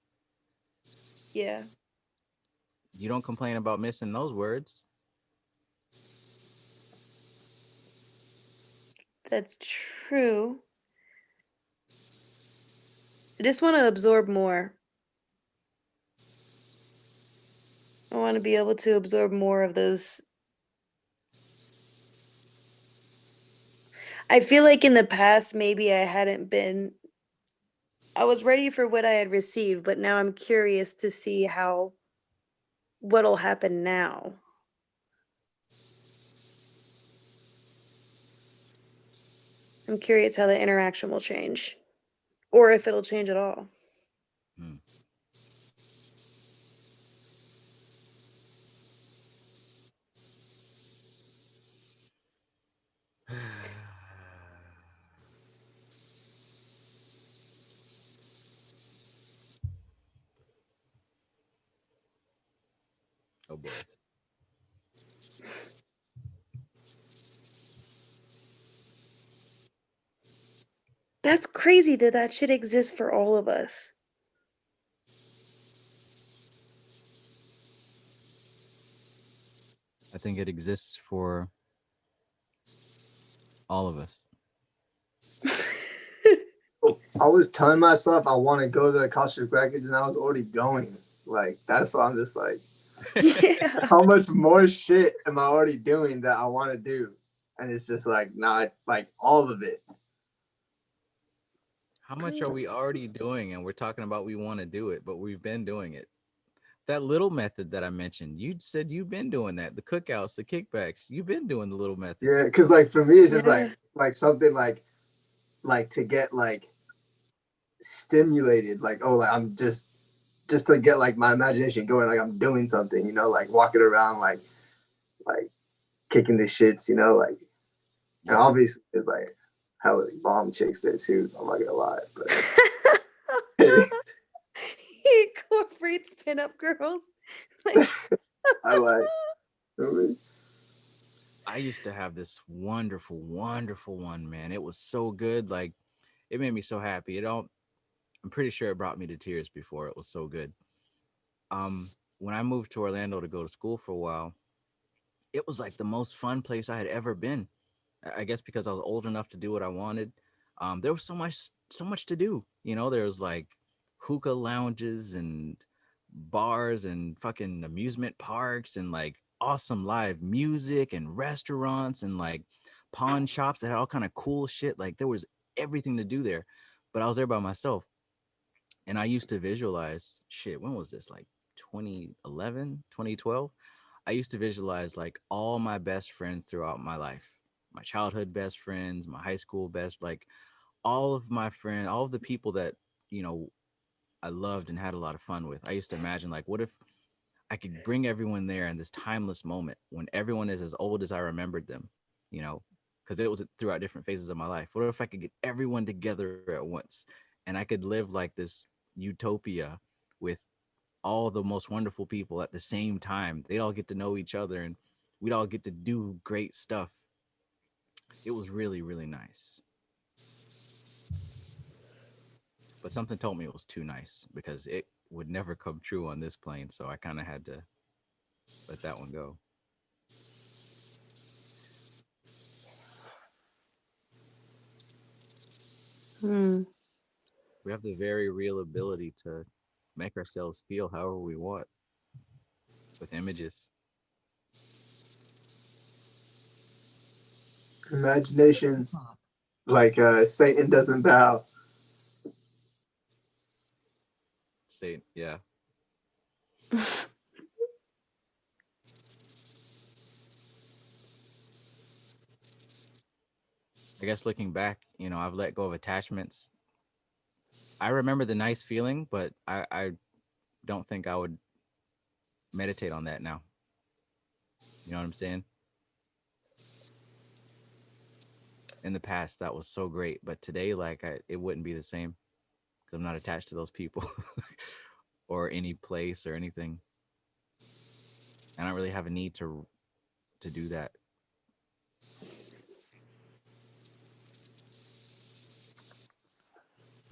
yeah, You don't complain about missing those words. that's true. I just want to absorb more. I want to be able to absorb more of those. I feel like in the past, maybe I was ready for what I had received, but now I'm curious to see what'll happen now. I'm curious how the interaction will change, or if it'll change at all. Hmm. Oh boy. That's crazy that that shit exists for all of us. I think it exists for all of us. I was telling myself I want to go to the Akashic Records and I was already going. Like, that's why I'm just like, Yeah. How much more shit am I already doing that I want to do? And it's just like not like all of it. How much are we already doing? And we're talking about we want to do it, but we've been doing it. That little method that I mentioned, you said you've been doing that. The cookouts, the kickbacks, you've been doing the little method. Yeah, because like for me, it's just Yeah. like something like to get like stimulated. Like oh, like I'm just to get like my imagination going. Like I'm doing something, you know, like walking around, like kicking the shits, you know, like. And obviously, there's like hella bomb chicks there too. I'm not gonna lie, but hey, He incorporates pinup girls. Like, I like. I mean, I used to have this wonderful, wonderful one, man. It was so good. Like it made me so happy. It all I'm pretty sure it brought me to tears before. It was so good. When I moved to Orlando to go to school for a while, it was like the most fun place I had ever been. I guess because I was old enough to do what I wanted. There was so much to do. You know, there was like hookah lounges and bars and fucking amusement parks and like awesome live music and restaurants and like pawn shops that had all kind of cool shit. Like there was everything to do there. But I was there by myself. And I used to visualize shit. When was this? Like 2011, 2012. I used to visualize like all my best friends throughout my life, my childhood best friends, my high school best, like all of my friends, all of the people that, you know, I loved and had a lot of fun with. I used to imagine like, what if I could bring everyone there in this timeless moment when everyone is as old as I remembered them, you know, because it was throughout different phases of my life. What if I could get everyone together at once and I could live like this utopia with all the most wonderful people at the same time? They'd all get to know each other and we'd all get to do great stuff. It was really, really nice. But something told me it was too nice because it would never come true on this plane. So I kind of had to let that one go. hmm. We have the very real ability to make ourselves feel however we want with images. imagination, Clock. like Satan doesn't bow. Say, yeah. I guess looking back, you know, I've let go of attachments. I remember the nice feeling, but I don't think I would meditate on that now. You know what I'm saying? In the past, that was so great, but today, like, it wouldn't be the same because I'm not attached to those people or any place or anything. I don't really have a need to do that.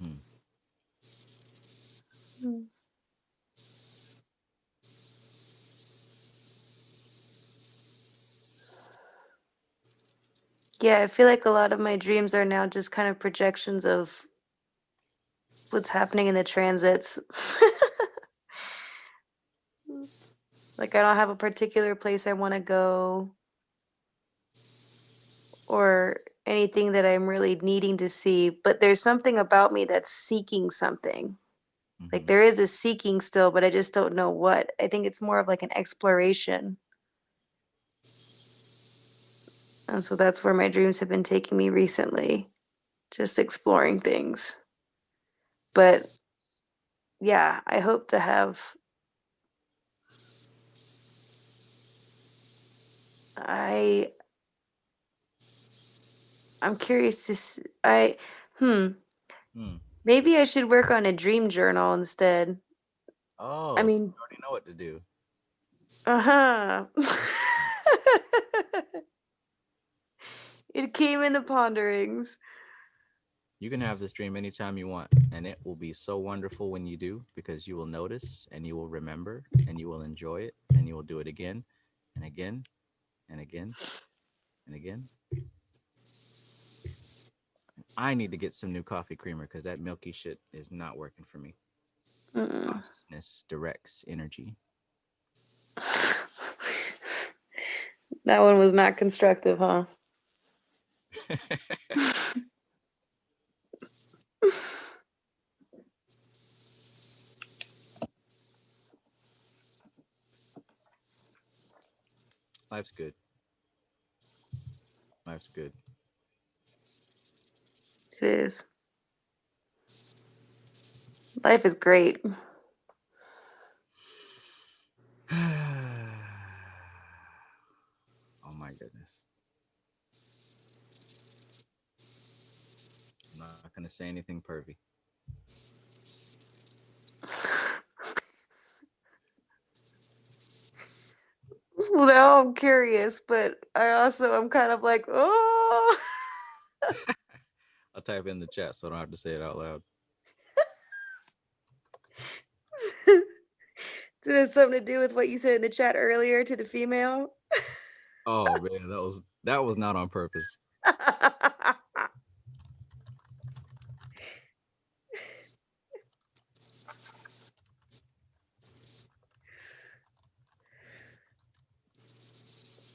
Hmm. Yeah, I feel like a lot of my dreams are now just kind of projections of what's happening in the transits. Like, I don't have a particular place I want to go or anything that I'm really needing to see, but there's something about me that's seeking something. Like, Hmm. there is a seeking still, but I just don't know what. I think it's more of like an exploration. And so that's where my dreams have been taking me recently, just exploring things. But yeah, I hope to have I I'm curious to hmm, Hmm. maybe I should work on a dream journal instead. I Oh, so mean, you already know what to do. uh-huh. It came in the ponderings. You can have this dream anytime you want, and it will be so wonderful when you do because you will notice and you will remember and you will enjoy it and you will do it again and again and again and again. I need to get some new coffee creamer because that milky shit is not working for me. Mm-mm. Consciousness directs energy. That one was not constructive, huh? Life's good. Life's good. It is. Life is great. Oh my goodness. I'm not gonna say anything pervy. Well, now I'm curious, but I also am kind of like, oh. I'll type in the chat so I don't have to say it out loud. Does it have something to do with what you said in the chat earlier to the female? Oh man, that was not on purpose.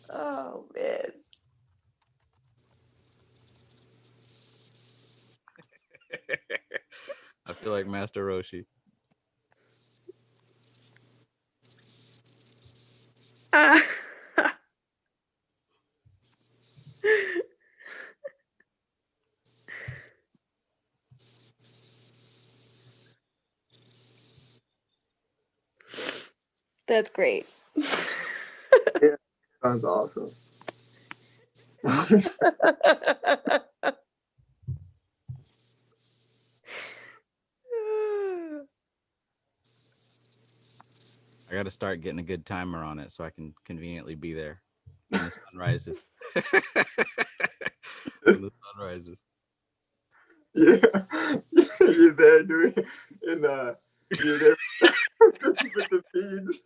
Oh man. I feel like Master Roshi. That's great. Yeah, sounds awesome. I got to start getting a good timer on it so I can conveniently be there when the sun rises. When the sun rises. Yeah, you're there doing you're there with the feeds.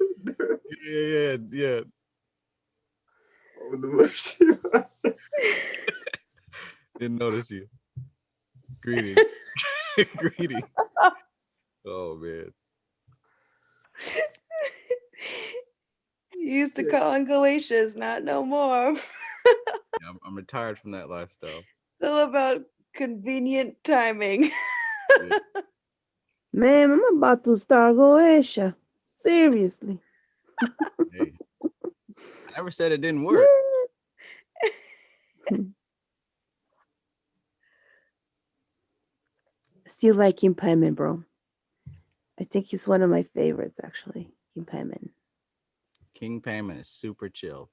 Yeah. Oh, the mushy. Didn't notice you. Greetings. Greetings. Oh man. You used to call on Galatians, not no more. Yeah, I'm retired from that lifestyle. It's all about convenient timing. Yeah. Man, I'm about to start Goetia. Seriously. Hey. I never said it didn't work. Still like Kim Payman, bro. I think he's one of my favorites, actually. Kim Payman. King Payman is super chill.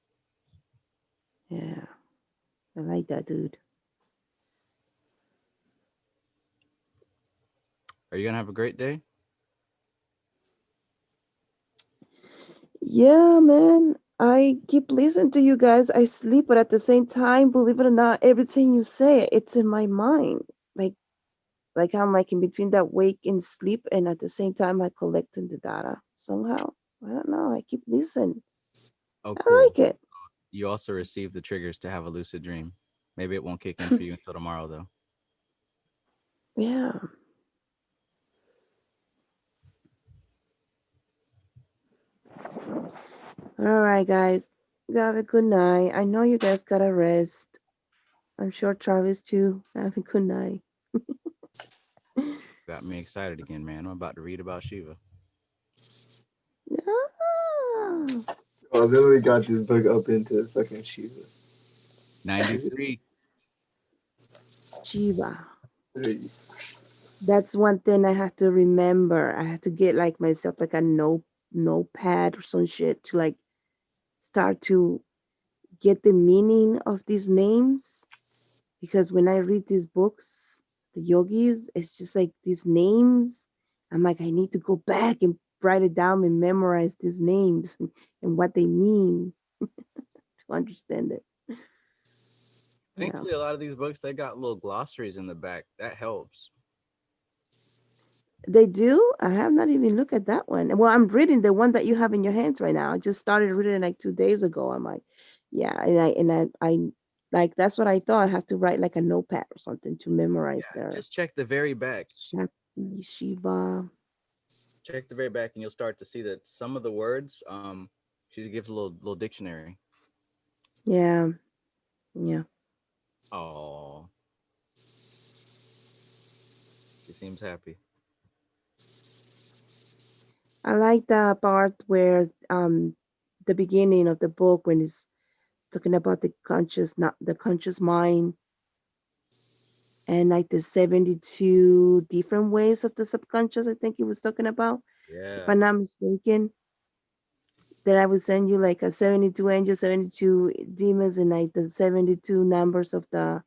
Yeah. I like that dude. Are you gonna have a great day? Yeah, man. I keep listening to you guys. I sleep, but at the same time, believe it or not, everything you say, it's in my mind. Like I'm like in between that wake and sleep, and at the same time, I collecting the data somehow. I don't know. I keep listening. Oh, I cool. like it. You also received the triggers to have a lucid dream. Maybe it won't kick in for you until tomorrow, though. Yeah. All right, guys. Have a good night. I know you guys gotta rest. I'm sure Travis too. Have a good night. Got me excited again, man. I'm about to read about Shiva. Ah, I literally got this book up into fucking Shiva. 93. Chiba. 3. That's one thing I have to remember. I have to get like myself like a notepad or some shit to like start to get the meaning of these names. Because when I read these books, the yogis, it's just like these names. I'm like, I need to go back and write it down and memorize these names and what they mean to understand it. Yeah. Thankfully, a lot of these books, they got little glossaries in the back. That helps. They do? I have not even looked at that one. Well, I'm reading the one that you have in your hands right now. I just started reading it like 2 days ago. I'm like, yeah, and I like that's what I thought. I have to write like a notepad or something to memorize their Just check the very back. Shakti, Shiva. Check the very back, and you'll start to see that some of the words, She gives a little dictionary. Yeah. Yeah. Oh, she seems happy. I like the part where the beginning of the book when it's talking about the conscious, not the conscious mind, and like the 72 different ways of the subconscious. I think he was talking about, if Yeah, I'm not mistaken. That I would send you like a 72 angels, 72 demons, and like the 72 numbers of the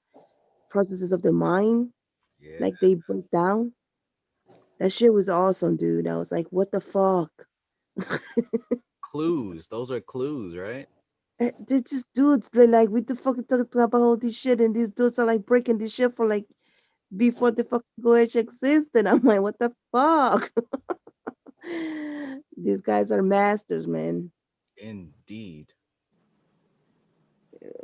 processes of the mind, yeah. like they break down. That shit was awesome, dude. I was like, what the fuck? Clues. Those are clues, right? They're just dudes. They're like, we the fuck talking about all this shit, and these dudes are like breaking this shit for like before the fucking Goethe existed. I'm like, what the fuck? These guys are masters, man. Indeed.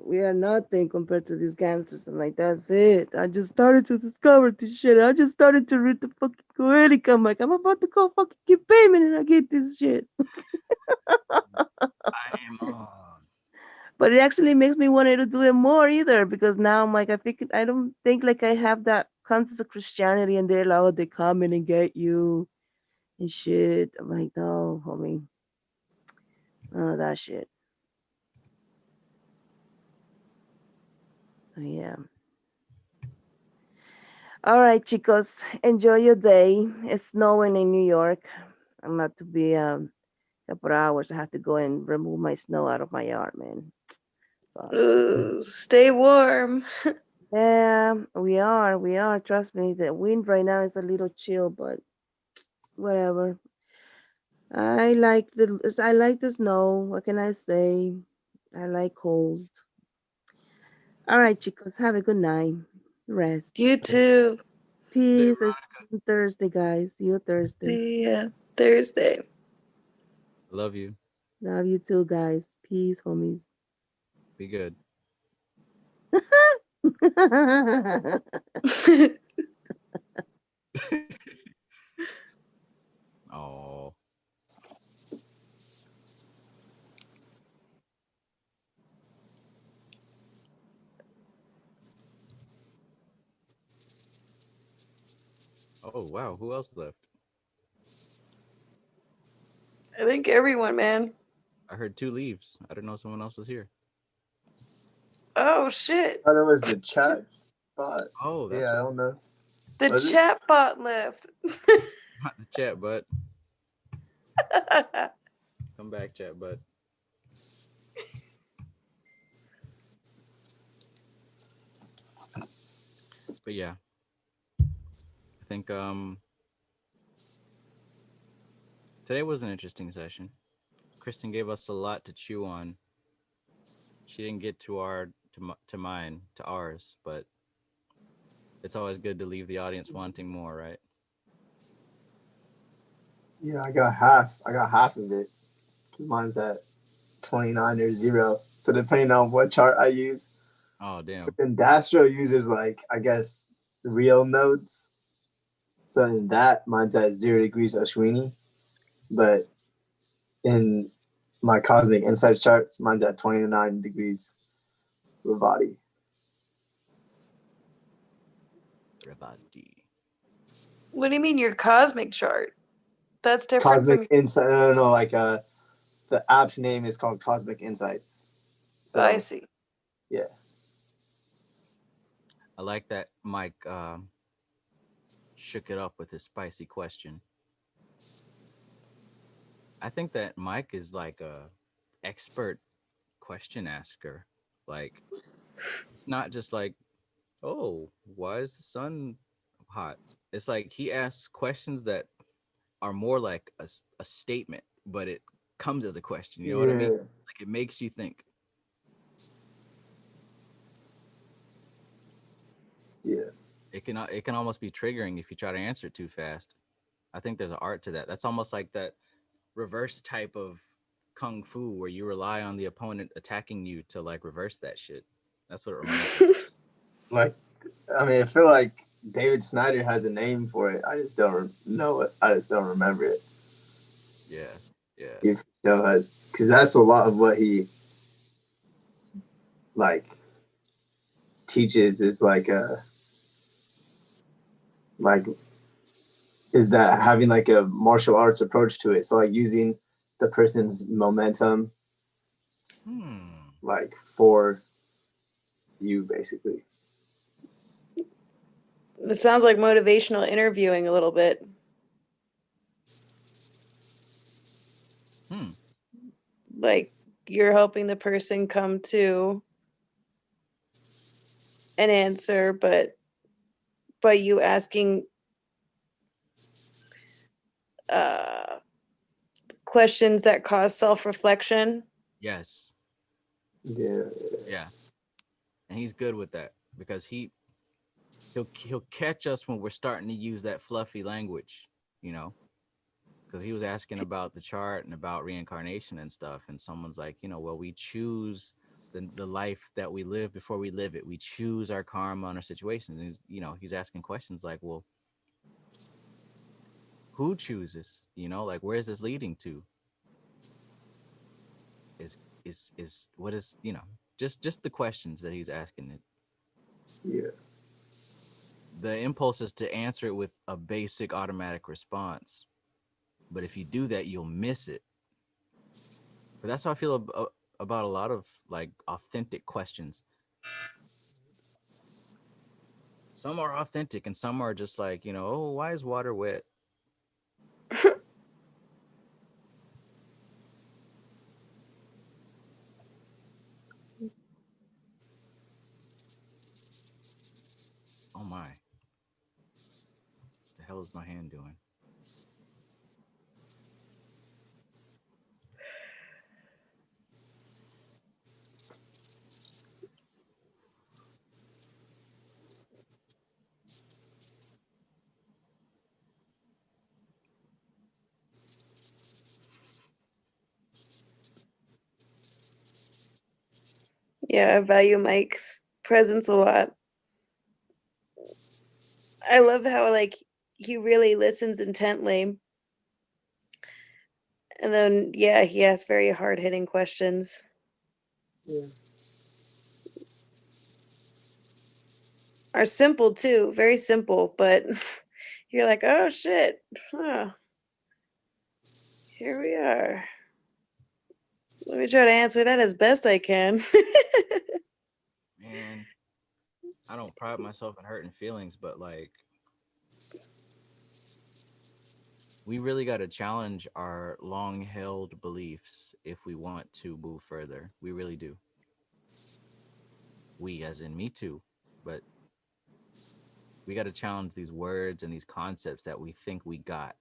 We are nothing compared to these gangsters. I'm like, that's it. I just started to discover this shit. I just started to read the fucking Goethe. I'm like, I'm about to go fucking get payment and I get this shit. I am on. But it actually makes me want to do it more either because now I'm like, I don't think like I have that concept of Christianity and they're like, oh, they come in and get you and shit. I'm like, no, homie. None of that shit. Yeah. All right, chicos. Enjoy your day. It's snowing in New York. I'm about to be couple hours. I have to go and remove my snow out of my yard, man. Fuck. Ooh, stay warm. Yeah, we are. We are. Trust me. The wind right now is a little chill, but whatever. I like the snow. What can I say? I like cold. All right, chicos. Have a good night. Rest. You too. Peace. It's Thursday, guys. See you Thursday. See ya Thursday. Love you. Love you too, guys. Peace, homies. Be good. Oh. Oh wow. Who else left? I think everyone, man. I heard 2 leaves. I didn't know someone else was here. Oh shit. I thought it was the chat bot. Oh, that's Yeah, I right. don't know. The Was it? chat bot left. Not the chat, bud. Come back, chat, bud. But yeah, I think today was an interesting session. Kristen gave us a lot to chew on. She didn't get to mine to ours, but it's always good to leave the audience wanting more, right? Yeah, I got half. I got half of it. Mine's at 29 or 0. So depending on what chart I use. Oh damn. And Dastro uses like I guess real nodes. So in that mine's at 0 degrees Ashwini. But in my cosmic insight charts, mine's at 29 degrees Ravati. Ravati. What do you mean your cosmic chart? That's different Cosmic from insight. No, like the app's name is called Cosmic Insights. So I see. yeah. I like that Mike shook it up with his spicy question. I think that Mike is like a expert question asker. Like it's not just like, oh, why is the sun hot? It's like he asks questions that are more like a statement, but it comes as a question. You know what I mean? Yeah. Like it makes you think. Yeah. It can almost be triggering if you try to answer it too fast. I think there's an art to that. That's almost like that reverse type of kung fu where you rely on the opponent attacking you to like reverse that shit. That's what it reminds me. Like, I mean, I feel like David Snyder has a name for it. I just don't know it. I just don't remember it. Yeah, yeah. He show us, because that's a lot of what he like teaches is like is that having like a martial arts approach to it. So like using the person's momentum like for you basically. It sounds like motivational interviewing a little bit. Like you're helping the person come to an answer, but by you asking questions that cause self-reflection. Yes. Yeah. Yeah. And he's good with that because he'll catch us when we're starting to use that fluffy language, you know, because he was asking about the chart and about reincarnation and stuff. And someone's like, you know, well, we choose the life that we live before we live it. We choose our karma and our situations. And he's asking questions like, well, who chooses? You know, like, where is this leading to? Is what is, just the questions that he's asking it. Yeah. The impulse is to answer it with a basic automatic response. But if you do that, you'll miss it. But that's how I feel about a lot of like authentic questions. Some are authentic and some are just like, oh, why is water wet? Oh my. What the hell is my hand doing? Yeah, I value Mike's presence a lot. I love how like he really listens intently. And then yeah, he asks very hard-hitting questions. Yeah. Are simple too, very simple, but you're like, oh shit. Huh. Here we are. Let me try to answer that as best I can. Man, I don't pride myself in hurting feelings, but like, we really got to challenge our long held beliefs if we want to move further. We really do. We, as in me too, but we got to challenge these words and these concepts that we think we got.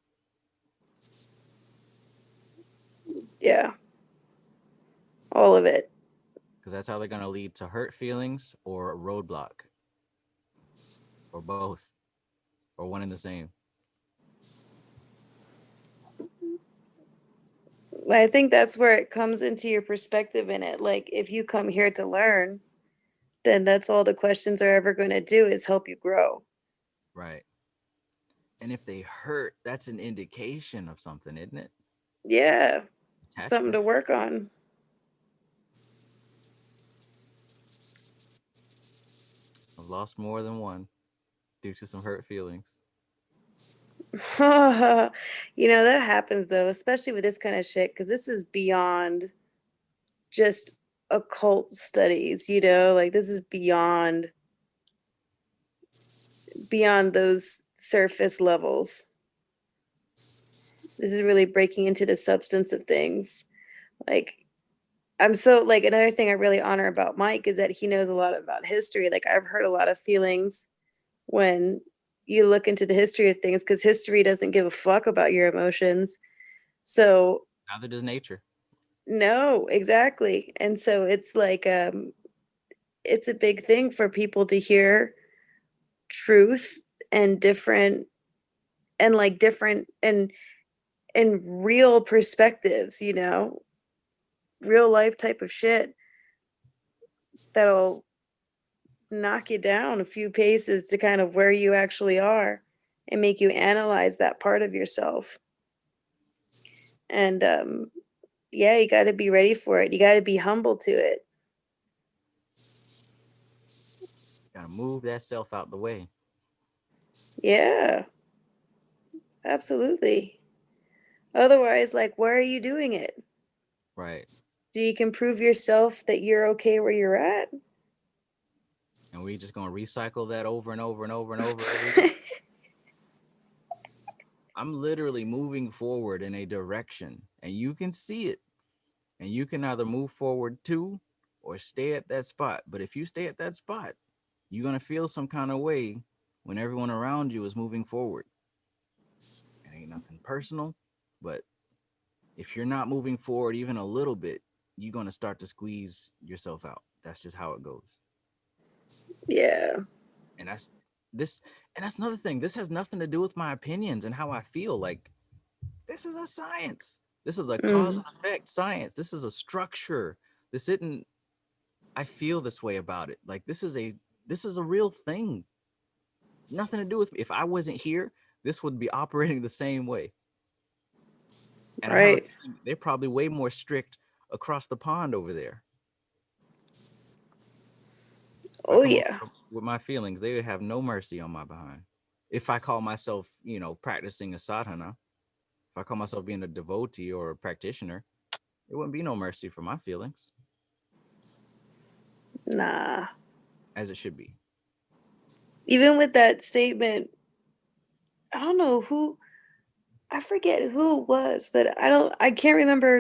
Yeah. All of it. Because that's how they're going to lead to hurt feelings or a roadblock or both or one and the same. I think that's where it comes into your perspective in it. Like, if you come here to learn, then that's all the questions are ever going to do is help you grow. Right. And if they hurt, that's an indication of something, isn't it? Yeah. Attachment. Something to work on. I've lost more than one due to some hurt feelings. That happens though, especially with this kind of shit, because this is beyond just occult studies, like this is beyond those surface levels. This is really breaking into the substance of things. Like, I'm so like, another thing I really honor about Mike is that he knows a lot about history. Like, I've heard a lot of feelings when you look into the history of things, because history doesn't give a fuck about your emotions. So neither does nature. No, exactly. And so it's like it's a big thing for people to hear truth and different and like different and real perspectives, real life type of shit that'll knock you down a few paces to kind of where you actually are and make you analyze that part of yourself. And yeah, you got to be ready for it. You got to be humble to it. Gotta move that self out the way. Yeah, absolutely. Otherwise, like, why are you doing it? Right. So you can prove yourself that you're okay where you're at. And we just gonna recycle that over and over and over and over every day. I'm literally moving forward in a direction, and you can see it. And you can either move forward to or stay at that spot. But if you stay at that spot, you're gonna feel some kind of way when everyone around you is moving forward. It ain't nothing personal, but if you're not moving forward even a little bit, you're gonna start to squeeze yourself out. That's just how it goes. Yeah. And that's this, and that's another thing. This has nothing to do with my opinions and how I feel. Like, this is a science. This is a cause and effect science. This is a structure. This isn't, I feel this way about it. Like, this is a real thing. Nothing to do with me. If I wasn't here, this would be operating the same way. And I have a Right. feeling they're probably way more strict across the pond over there. If I Oh, come yeah. up with my feelings, they would have no mercy on my behind. If I call myself, practicing a sadhana, if I call myself being a devotee or a practitioner, there wouldn't be no mercy for my feelings, Nah. as it should be. Even with that statement, I don't know who, I forget who it was, but I can't remember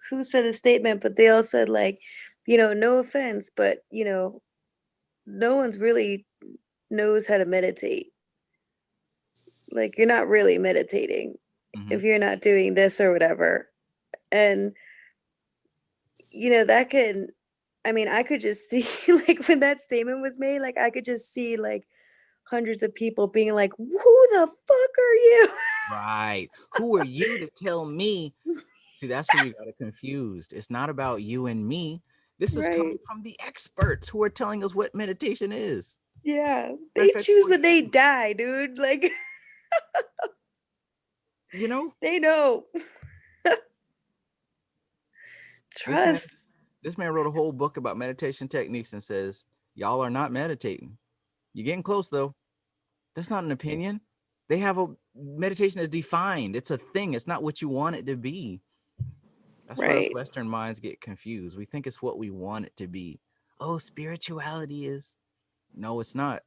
who said the statement, but they all said, like, no offense, but, no one's really knows how to meditate. Like, you're not really meditating Mm-hmm. if you're not doing this or whatever. And, that could, I mean, I could just see, like, when that statement was made, like, I could just see, like, hundreds of people being like, who the fuck are you? Right. Who are you to tell me? See, that's where you got it confused. It's not about you and me. This is coming Right. from the experts who are telling us what meditation is. Yeah. In They fact, choose for when they you, die, dude. Like, they know. this man, Trust. this man wrote a whole book about meditation techniques and says, y'all are not meditating. You're getting close though. That's not an opinion. They have a meditation is defined. It's a thing. It's not what you want it to be. That's where us Right. Western minds get confused. We think it's what we want it to be. Oh, spirituality is. No, it's not.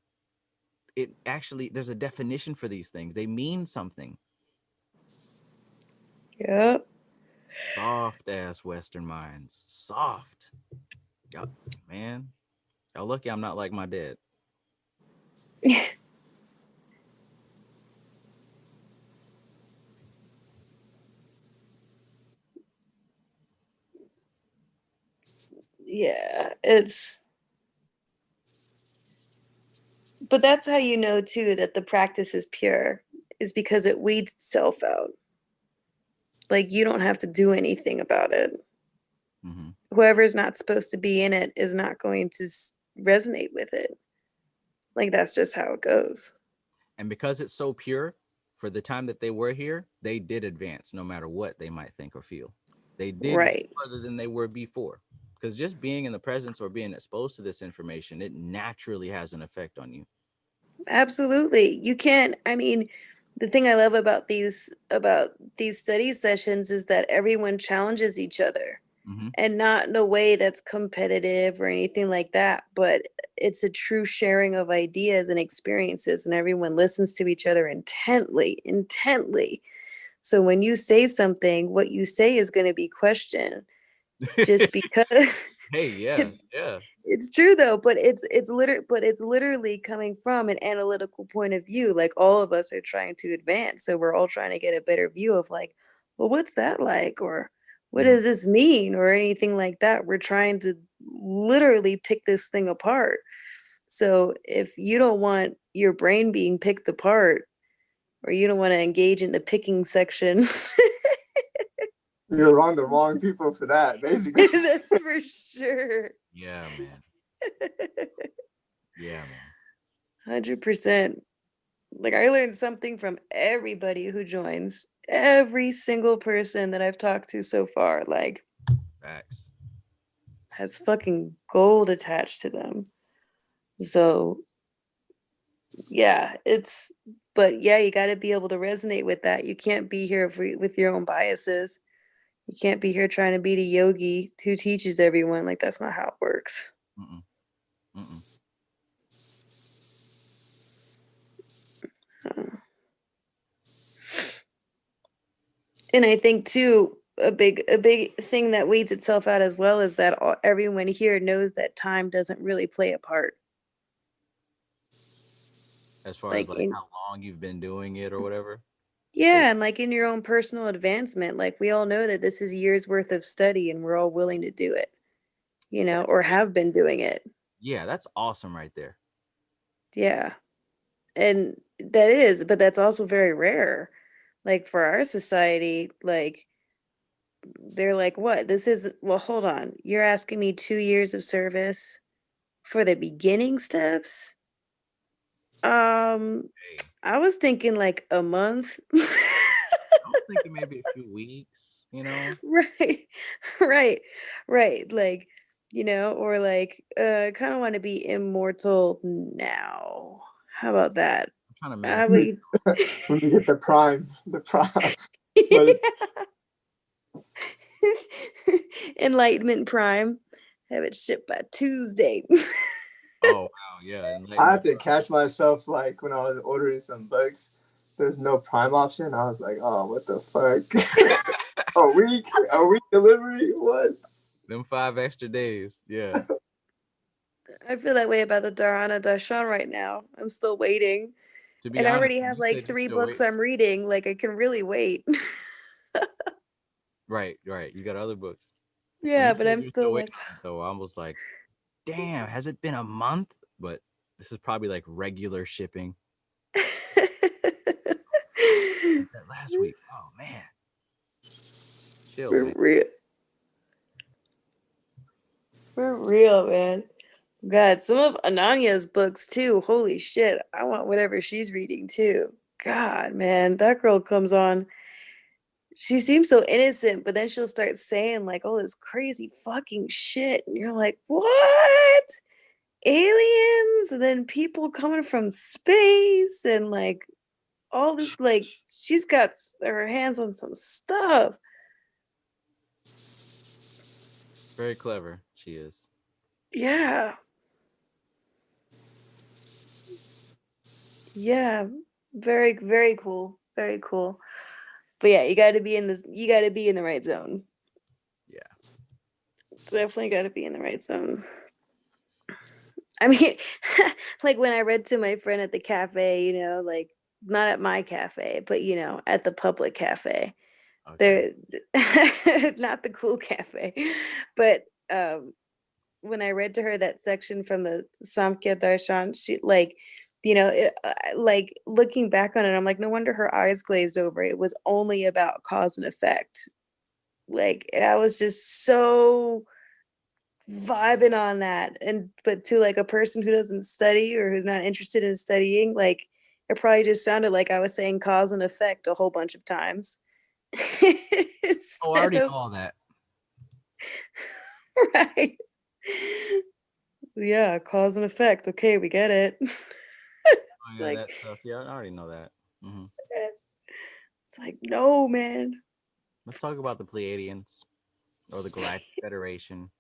It actually, there's a definition for these things. They mean something. Yep. Soft ass Western minds. Soft. Y'all, man. Y'all lucky I'm not like my dad. Yeah. But that's how you know too that the practice is pure, is because it weeds itself out. Like, you don't have to do anything about it. Mm-hmm. Whoever's not supposed to be in it is not going to resonate with it. Like, that's just how it goes. And because it's so pure, for the time that they were here, they did advance no matter what they might think or feel. They did go Right. further than they were before. Because just being in the presence or being exposed to this information, it naturally has an effect on you. Absolutely. You can't, I mean, the thing I love about these study sessions is that everyone challenges each other, Mm-hmm. and not in a way that's competitive or anything like that, but it's a true sharing of ideas and experiences, and everyone listens to each other intently. So when you say something, what you say is going to be questioned, just because Hey, yeah, it's yeah. it's true though, but it's literally coming from an analytical point of view. Like, all of us are trying to advance, so we're all trying to get a better view of, like, well, what's that like, or what Mm-hmm. does this mean, or anything like that. We're trying to literally pick this thing apart. So if you don't want your brain being picked apart, or you don't want to engage in the picking section, You're around the wrong people for that, basically. that's for sure. Yeah, man. Yeah, man. 100%. Like, I learned something from everybody who joins, every single person that I've talked to so far, like, Facts. has fucking gold attached to them. So yeah, but yeah, you got to be able to resonate with that. You can't be here with your own biases. You can't be here trying to be the yogi who teaches everyone. Like, that's not how it works. Mm-mm. Mm-mm. And I think too, a big thing that weeds itself out as well is that everyone here knows that time doesn't really play a part. As far as Like like how long you've been doing it or whatever. yeah, and like in your own personal advancement, like we all know that this is years worth of study and we're all willing to do it, or have been doing it. Yeah, that's awesome right there. Yeah. And but that's also very rare. Like for our society, like they're like, what? Well, hold on. You're asking me 2 years of service for the beginning steps? Hey, I was thinking like a month. I was thinking maybe a few weeks, Right. Right. Right. Like, or like kind of want to be immortal now. How about that? I'm trying to How manifest. about you? When you get the prime, but Enlightenment Prime. Have it shipped by Tuesday. Oh wow, yeah. I had to catch myself like when I was ordering some books. There's no prime option. I was like, oh, what the fuck? A week delivery? What? Them 5 extra days. Yeah. I feel that way about the Dharana Darshan right now. I'm still waiting. To be And I honest, already when have you like said you 3 still books wait. I'm reading. Like I can really wait. Right. You got other books. When Yeah, you but said I'm you're still still like waiting on it, though, I was like, damn, has it been a month? But this is probably like regular shipping. That last week. Oh man. Chill, For man. real. For real, man. God, some of Ananya's books too. Holy shit. I want whatever she's reading too. God, man, that girl comes on. She seems so innocent, but then she'll start saying like all this crazy fucking shit. And you're like, what? Aliens? And then people coming from space and like all this, like, she's got her hands on some stuff. Very clever. She is. Yeah. Yeah. Very, very cool. Very cool. But yeah, you gotta be in the right zone. Yeah. Definitely gotta be in the right zone. I mean, like when I read to my friend at the cafe, like not at my cafe, but at the public cafe. Okay. They're not the cool cafe. But when I read to her that section from the Samkhya Darshan, she like, like looking back on it, I'm like, no wonder her eyes glazed over. It was only about cause and effect. Like I was just so vibing on that. And but to like a person who doesn't study or who's not interested in studying, like it probably just sounded like I was saying cause and effect a whole bunch of times. Oh, I Instead already know of all that. right. Yeah, cause and effect. Okay, we get it. Oh It's yeah, like that stuff. Yeah, I already know that. it's like no, man. Let's talk about the Pleiadians or the Galactic Federation.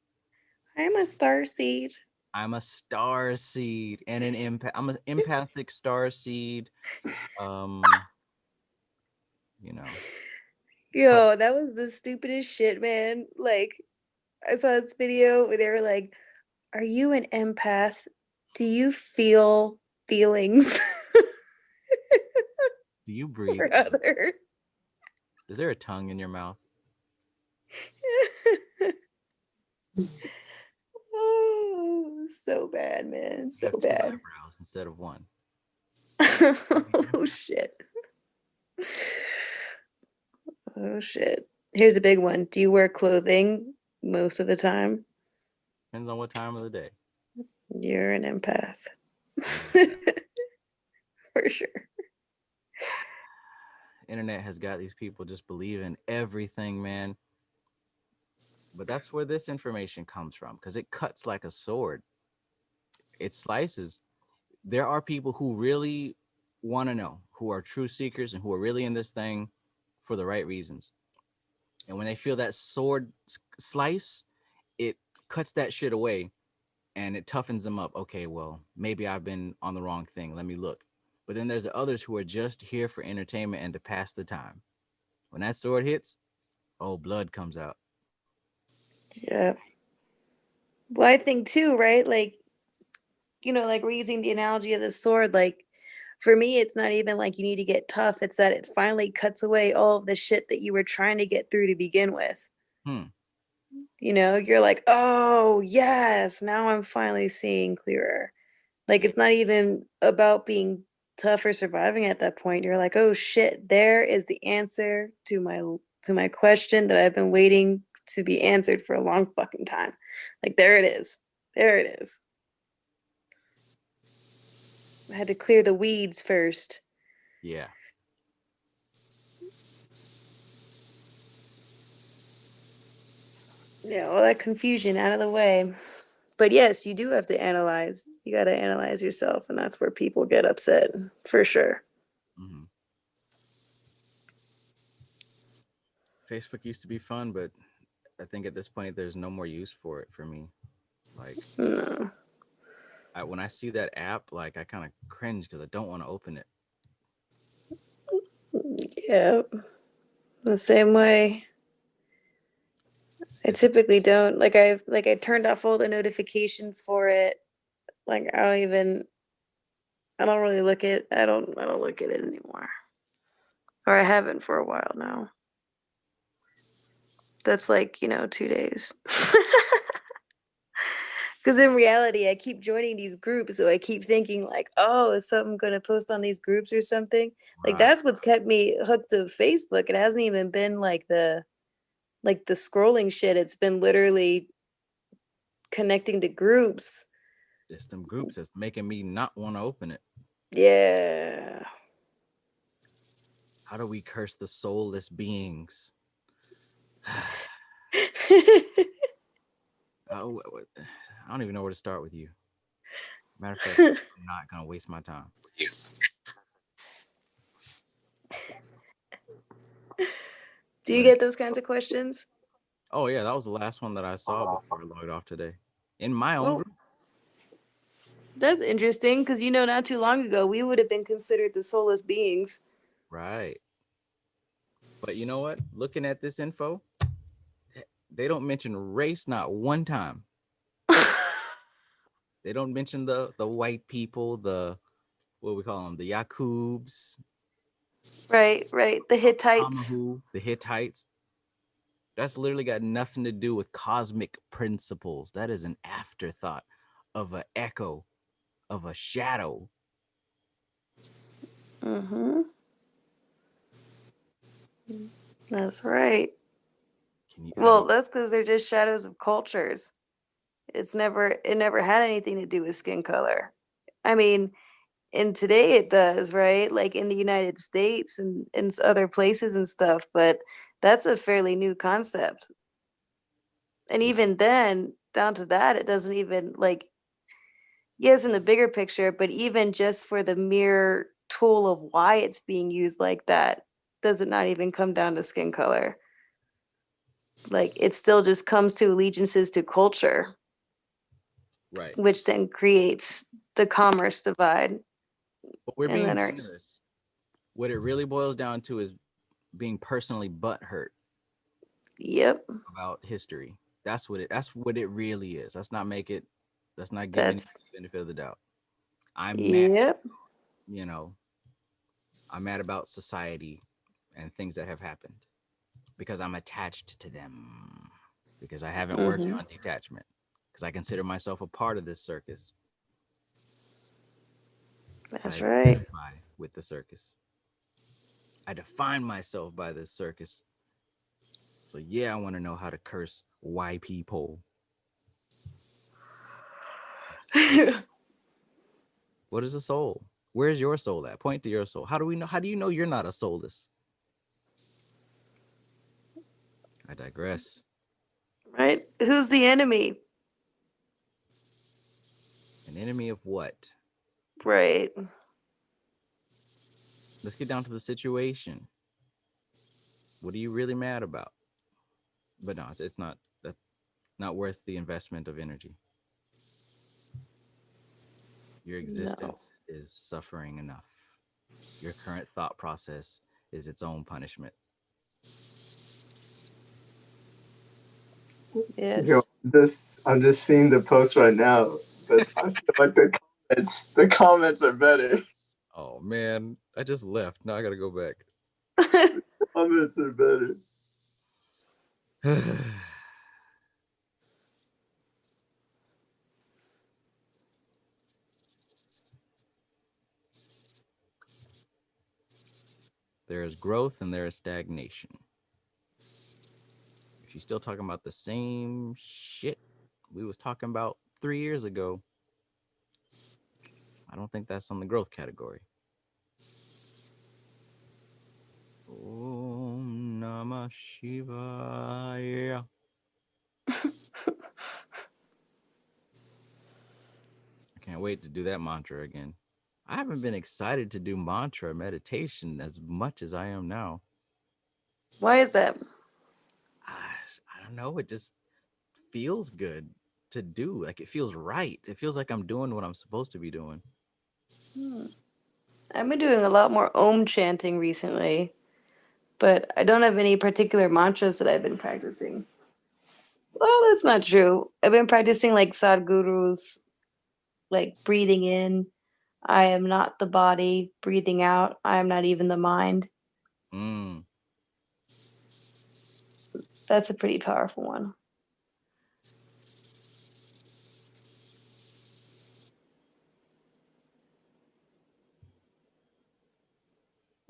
I'm a star seed. I'm a star seed and an empath. I'm an empathic star seed. Um, you know. Yo, that was the stupidest shit, man. Like I saw this video where they were like, "Are you an empath? Do you feel feelings Do you breathe? for others?" Is there a tongue in your mouth? Oh, so bad, man. You So have 2 bad. eyebrows instead of 1. Oh shit. Oh shit. Here's a big one. Do you wear clothing most of the time? Depends on what time of the day. You're an empath. I am. For sure. internet has got these people just believing everything, man. But that's where this information comes from, because it cuts like a sword. It slices. There are people who really want to know, who are true seekers and who are really in this thing for the right reasons. And when they feel that sword slice, it cuts that shit away and it toughens them up. Okay, well, maybe I've been on the wrong thing. Let me look. But then there's the others who are just here for entertainment and to pass the time. When that sword hits, oh, blood comes out. Yeah. Well, I think too, right? Like, like we're using the analogy of the sword. Like, for me, it's not even like you need to get tough. It's that it finally cuts away all of the shit that you were trying to get through to begin with. Hmm. You're like, oh, yes, now I'm finally seeing clearer. Like, it's not even about being tough or surviving at that point. You're like, oh shit, there is the answer to my question that I've been waiting to be answered for a long fucking time. Like, there it is. There it is. I had to clear the weeds first. Yeah. Yeah, all that confusion out of the way. But yes, you do have to analyze. You got to analyze yourself, and that's where people get upset, for sure. Mm-hmm. Facebook used to be fun, but I think at this point there's no more use for it for me. Like, No. when I see that app, like I kind of cringe because I don't want to open it. Yeah, the same way. I typically don't. I turned off all the notifications for it. Like, I don't really I don't look at it anymore. Or I haven't for a while now. That's like, 2 days. Because in reality, I keep joining these groups, so I keep thinking like, oh, is something gonna post on these groups or something? Like, Right. that's what's kept me hooked to Facebook. It hasn't even been like the scrolling shit. It's been literally connecting to groups. Just them groups that's making me not want to open it. Yeah. How do we curse the soulless beings? Oh, I don't even know where to start with you. Matter of fact, I'm not gonna waste my time. Do you get those kinds of questions? Oh yeah, that was the last one that I saw before I logged off today. In my own Well, group. that's interesting because not too long ago we would have been considered the soulless beings. Right. But you know what? Looking at this info, they don't mention race not one time. They don't mention the white people, the what we call them, the Yakubs, Right. The Hittites. Amahu, the Hittites. That's literally got nothing to do with cosmic principles. That is an afterthought of an echo, of a shadow. Mm-hmm. That's right. Well, that's because they're just shadows of cultures. It never had anything to do with skin color. I mean, and today it does, right? Like in the United States and in other places and stuff, but that's a fairly new concept. And even then, down to that, it doesn't even like, yes, in the bigger picture, but even just for the mere tool of why it's being used like that, does it not even come down to skin color? Like it still just comes to allegiances to culture. Right. Which then creates the commerce divide. But we're being honest. What it really boils down to is being personally butthurt. Yep. About history. That's what it really is. Let's not make it, let's not give any benefit of the doubt. I'm mad, I'm mad about society and things that have happened because I'm attached to them. Because I haven't worked on detachment. Because I consider myself a part of this circus. That's I right. identify with the circus. I define myself by this circus. So yeah, I want to know how to curse white people. What is a soul? Where's your soul at? Point to your soul. How do we know? How do you know you're not a soulless? I digress. Right? Who's the enemy? An enemy of what? Right. Let's get down to the situation. What are you really mad about? But no, it's not that not worth the investment of energy. Your existence is suffering enough. Your current thought process is its own punishment. Yes. Yo, I'm just seeing the post right now, but I feel like the comments are better. Oh man, I just left. Now I gotta go back. Comments are better. There is growth and there is stagnation. If you're still talking about the same shit we was talking about 3 years ago, I don't think that's on the growth category. Om Namah Shivaya. I can't wait to do that mantra again. I haven't been excited to do mantra meditation as much as I am now. Why is that? I don't know. It just feels good to do. Like it feels right. It feels like I'm doing what I'm supposed to be doing. I've been doing a lot more Om chanting recently, but I don't have any particular mantras that I've been practicing. Well, that's not true. I've been practicing like Sadhguru's, like breathing in, I am not the body, breathing out, I am not even the mind. Mm. That's a pretty powerful one.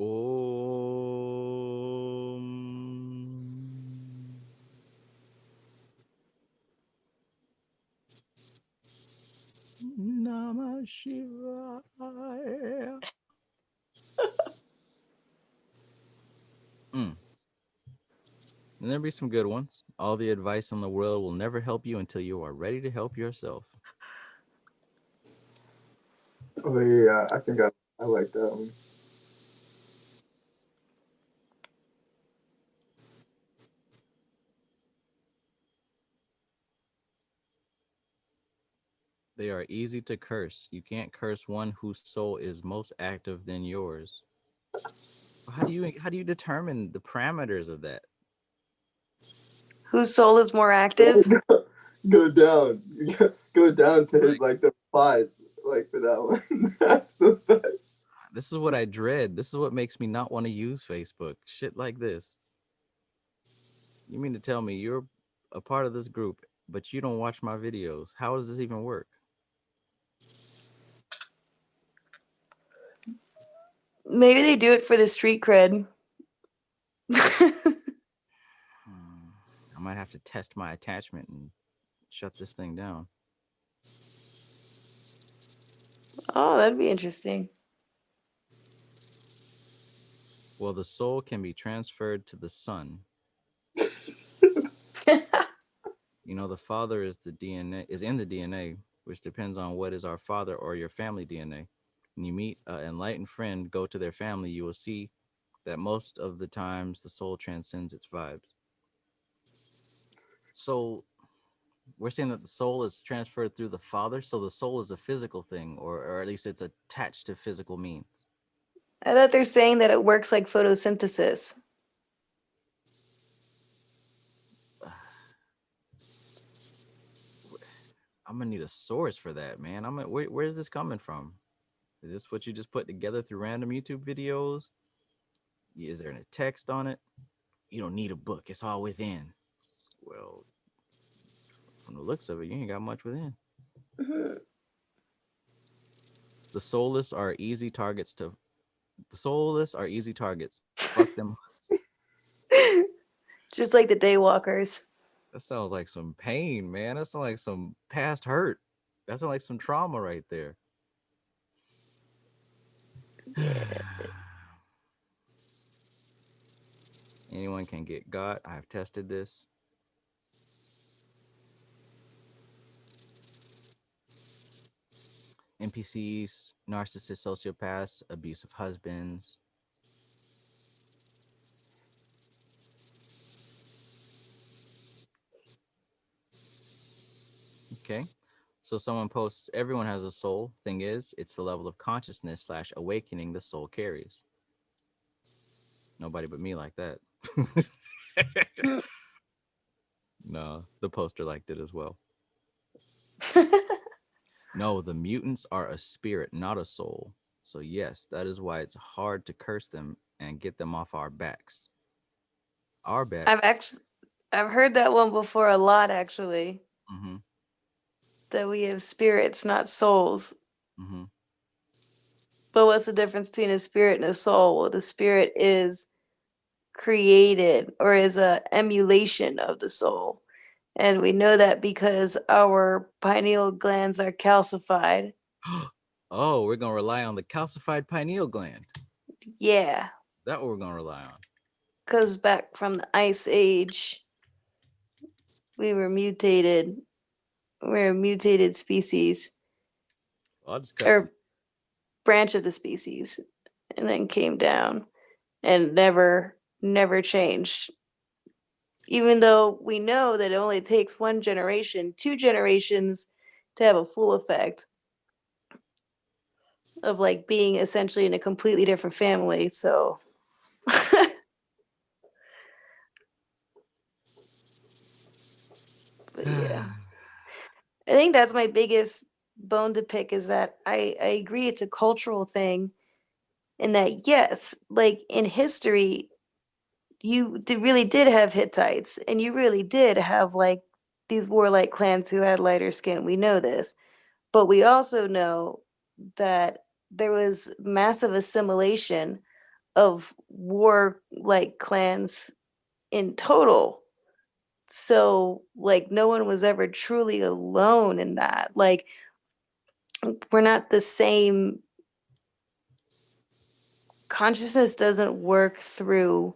Om Namah Shivaya. And there'll be some good ones. All the advice in the world will never help you until you are ready to help yourself. Oh yeah, I think I like that one. They are easy to curse. You can't curse one whose soul is most active than yours. How do you determine the parameters of that? Whose soul is more active? Go down, go down to hit like the replies, like for that one. That's the best. This is what I dread. This is what makes me not want to use Facebook. Shit like this. You mean to tell me you're a part of this group, but you don't watch my videos? How does this even work? Maybe they do it for the street cred. I might have to test my attachment and shut this thing down. Oh, that'd be interesting. Well, the soul can be transferred to the son. You know, the father is the DNA, is in the DNA, which depends on what is our father or your family DNA. When you meet an enlightened friend, go to their family, you will see that most of the times the soul transcends its vibes. So we're saying that the soul is transferred through the father. So the soul is a physical thing, or at least it's attached to physical means. I thought they're saying that it works like photosynthesis. I'm gonna need a source for that, man. Where's this coming from? Is this what you just put together through random YouTube videos? Is there a text on it? You don't need a book. It's all within. Well, from the looks of it, you ain't got much within. The soulless are easy targets to. The soulless are easy targets. Fuck them. Just like the daywalkers. That sounds like some pain, man. That sounds like some past hurt. That sounds like some trauma right there. Anyone can get got. I have tested this. NPCs, narcissists, sociopaths, abusive husbands. Okay. So someone posts, everyone has a soul. Thing is, it's the level of consciousness slash awakening the soul carries. Nobody but me like that. No, the poster liked it as well. No, the mutants are a spirit, not a soul. So yes, that is why it's hard to curse them and get them off our backs. Our backs. I've heard that one before a lot, actually. Mm-hmm. That we have spirits, not souls. Mm-hmm. But what's the difference between a spirit and a soul? Well, the spirit is created or is a emulation of the soul. And we know that because our pineal glands are calcified. Oh, we're gonna rely on the calcified pineal gland. Yeah. Is that what we're gonna rely on? Because back from the Ice Age, we were mutated. We're a mutated species. I'll just cut or branch of the species, and then came down and never changed. Even though we know that it only takes 1 generation, 2 generations to have a full effect of like being essentially in a completely different family. So but yeah. I think that's my biggest bone to pick is that I agree it's a cultural thing. And that yes, like in history, really did have Hittites, and you really did have like these warlike clans who had lighter skin. We know this, but we also know that there was massive assimilation of war like clans in total. So like no one was ever truly alone in that. Like we're not the same. Consciousness doesn't work through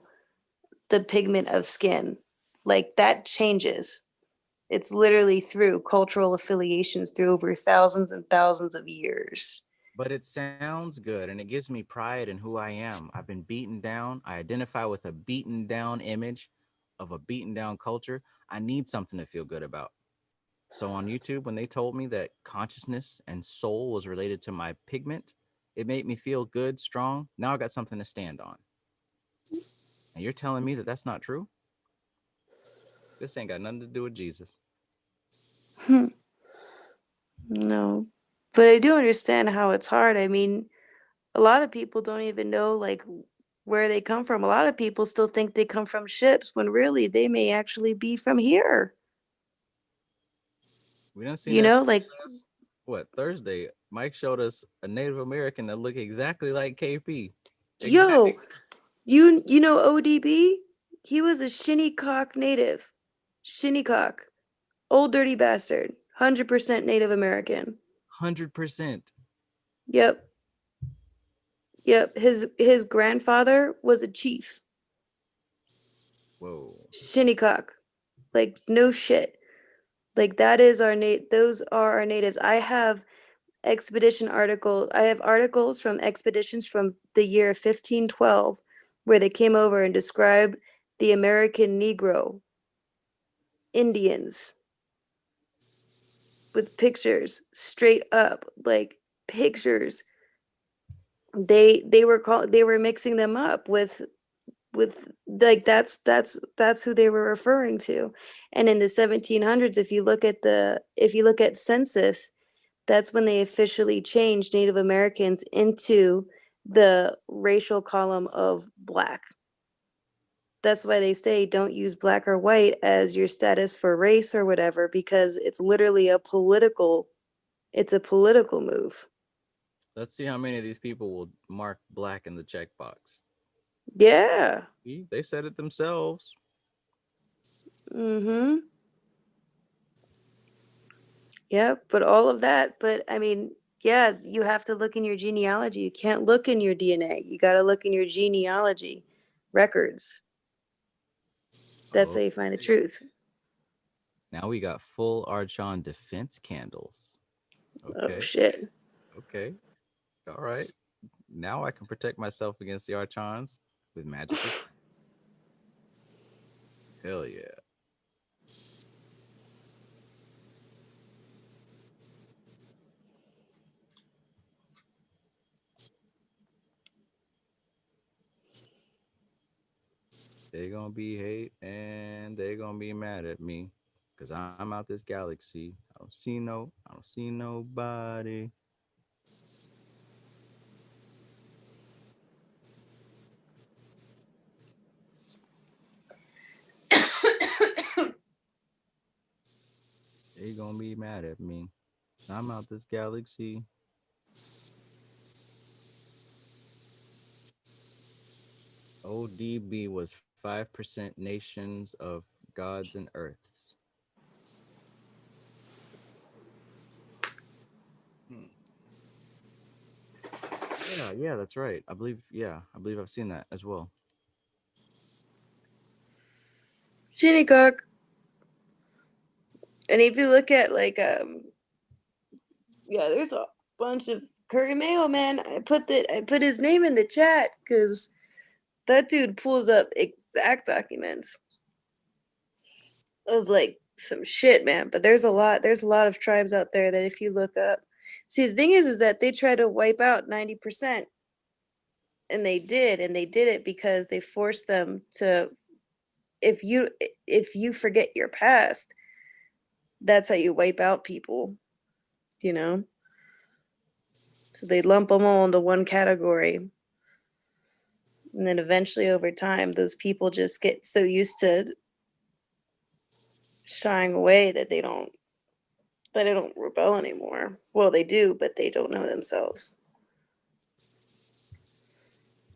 the pigment of skin. Like that changes. It's literally through cultural affiliations through over thousands and thousands of years. But it sounds good and it gives me pride in who I am. I've been beaten down. I identify with a beaten down image of a beaten down culture. I need something to feel good about. So on YouTube, when they told me that consciousness and soul was related to my pigment, it made me feel good, strong. Now I got something to stand on. And you're telling me that that's not true? This ain't got nothing to do with Jesus. No. But I do understand how it's hard. I mean, a lot of people don't even know like where they come from. A lot of people still think they come from ships when really they may actually be from here. We done seen You that know, like what Thursday. Mike showed us a Native American that looked exactly like KP. yo, you know ODB? He was a Shinnecock native. Shinnecock. Old dirty bastard. 100% Native American. 100%. Yep. Yep. His grandfather was a chief. Whoa. Shinnecock. Like no shit. Like that is our those are our natives. I have articles from expeditions from the year 1512 where they came over and described the American Negro Indians with pictures straight up, like pictures. They were mixing them up with like that's who they were referring to. And in the 1700s, if you look at census, that's when they officially changed Native Americans into the racial column of black. That's why they say don't use black or white as your status for race or whatever, because it's literally it's a political move. Let's see how many of these people will mark black in the checkbox. Yeah. They said it themselves. Mm-hmm. Yeah, but all of that, but I mean, yeah, you have to look in your genealogy. You can't look in your DNA. You got to look in your genealogy records. That's Oh, how you find the truth. now we got full Archon defense candles. Oh Okay. shit. Okay. All right. Now I can protect myself against the Archons with magical. Hell yeah. They gonna be hate and they gonna be mad at me because I'm out this galaxy. I don't see nobody. They gonna be mad at me. I'm out this galaxy. ODB was 5% nations of gods and earths. Hmm. Yeah, that's right. I believe I've seen that as well. Shinnycock. And if you look at like yeah, there's a bunch of Curry Mayo, man. I put his name in the chat because that dude pulls up exact documents of like some shit, man. But there's a lot of tribes out there that if you look up, see, the thing is that they try to wipe out 90%, and they did it because they forced them to. If you forget your past, that's how you wipe out people, you know. So they lump them all into one category, and then eventually, over time, those people just get so used to shying away that they don't rebel anymore. Well, they do, but they don't know themselves.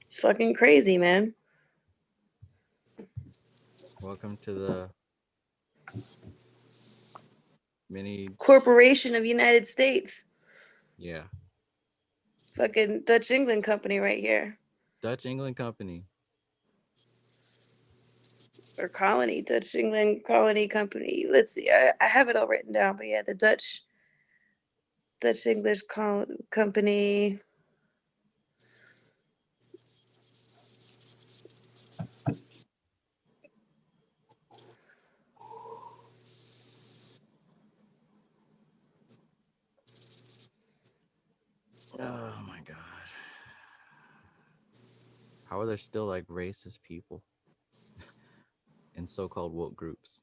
It's fucking crazy, man. Welcome to the mini. Corporation of United States. Yeah. Fucking Dutch England Company right here. Dutch England Company. Or colony, Dutch England Colony Company. Let's see. I have it all written down, but yeah, the Dutch English Company. Oh my god. How are there still like racist people in so-called woke groups?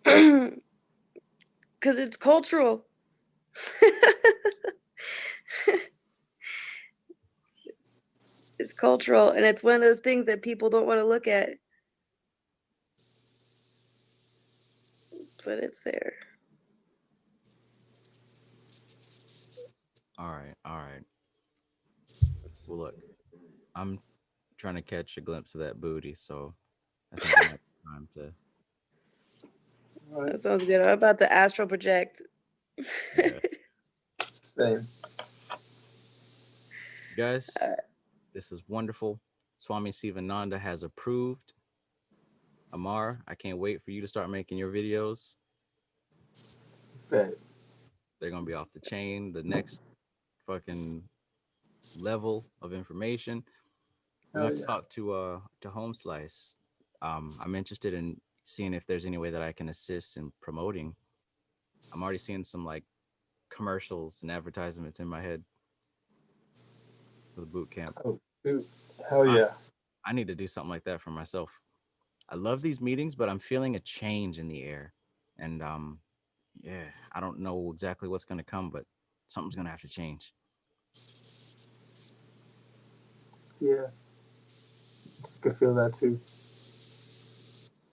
Because it's cultural. It's cultural, and it's one of those things that people don't want to look at. But it's there. All right, all right. Well, look, I'm trying to catch a glimpse of that booty, so I think it might be time to. That sounds good. I'm about to astral project. Yeah. Same. Guys, this is wonderful. Swami Sivananda has approved. Amar, I can't wait for you to start making your videos. Bet. They're gonna be off the chain. The next fucking level of information. We're Hell gonna yeah. talk to Home Slice. I'm interested in seeing if there's any way that I can assist in promoting. I'm already seeing some like commercials and advertisements in my head for the boot camp. Oh, dude. Hell yeah. I need to do something like that for myself. I love these meetings, but I'm feeling a change in the air. And yeah, I don't know exactly what's gonna come, but something's gonna have to change. Yeah. I could feel that too.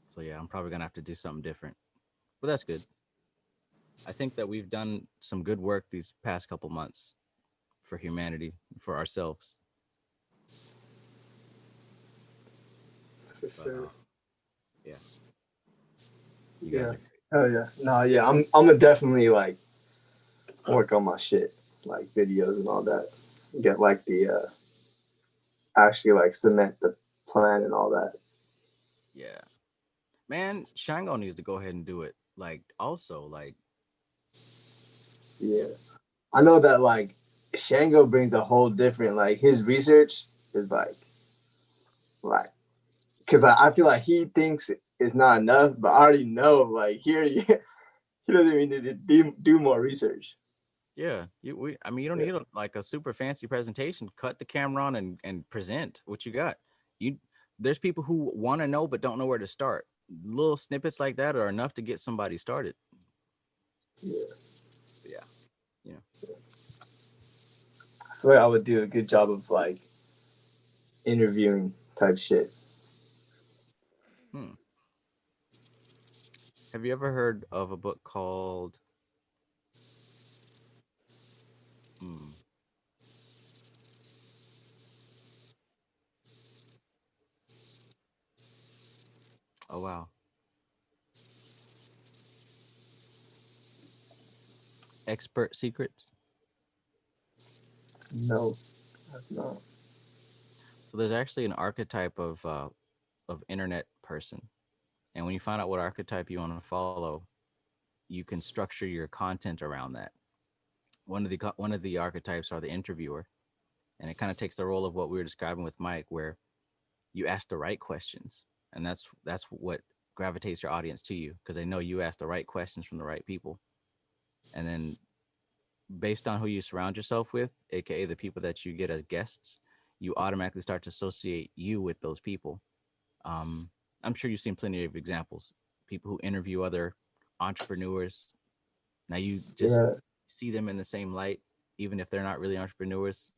So yeah, I'm probably gonna have to do something different. But that's good. I think that we've done some good work these past couple months for humanity, for ourselves. For But, sure. yeah. You guys Yeah. are great. Hell yeah. No, yeah. I'm gonna definitely like work on my shit, like videos and all that. Get like the actually like cement the plan and all that. Yeah. Man, Shango needs to go ahead and do it. Like, also, like, Yeah. I know that like Shango brings a whole different like his research is like because I feel like he thinks it's not enough, but I already know like here he doesn't even need to do more research. yeah, I mean, you don't Yeah. need like a super fancy presentation. Cut the camera on and present what you got. You There's people who want to know but don't know where to start. Little snippets like that are enough to get somebody started. Yeah. Yeah, you know. I feel like I would do a good job of like interviewing type shit. Hmm. Have you ever heard of a book called? Hmm, oh wow, Expert Secrets. No, that's not. So there's actually an archetype of internet person, and when you find out what archetype you want to follow, you can structure your content around that. One of the archetypes are the interviewer, and it kind of takes the role of what we were describing with Mike, where you ask the right questions, and that's what gravitates your audience to you because they know you ask the right questions from the right people, and then based on who you surround yourself with, aka the people that you get as guests, you automatically start to associate you with those people. Um, I'm sure you've seen plenty of examples. People who interview other entrepreneurs. Now you just Yeah. see them in the same light, even if they're not really entrepreneurs.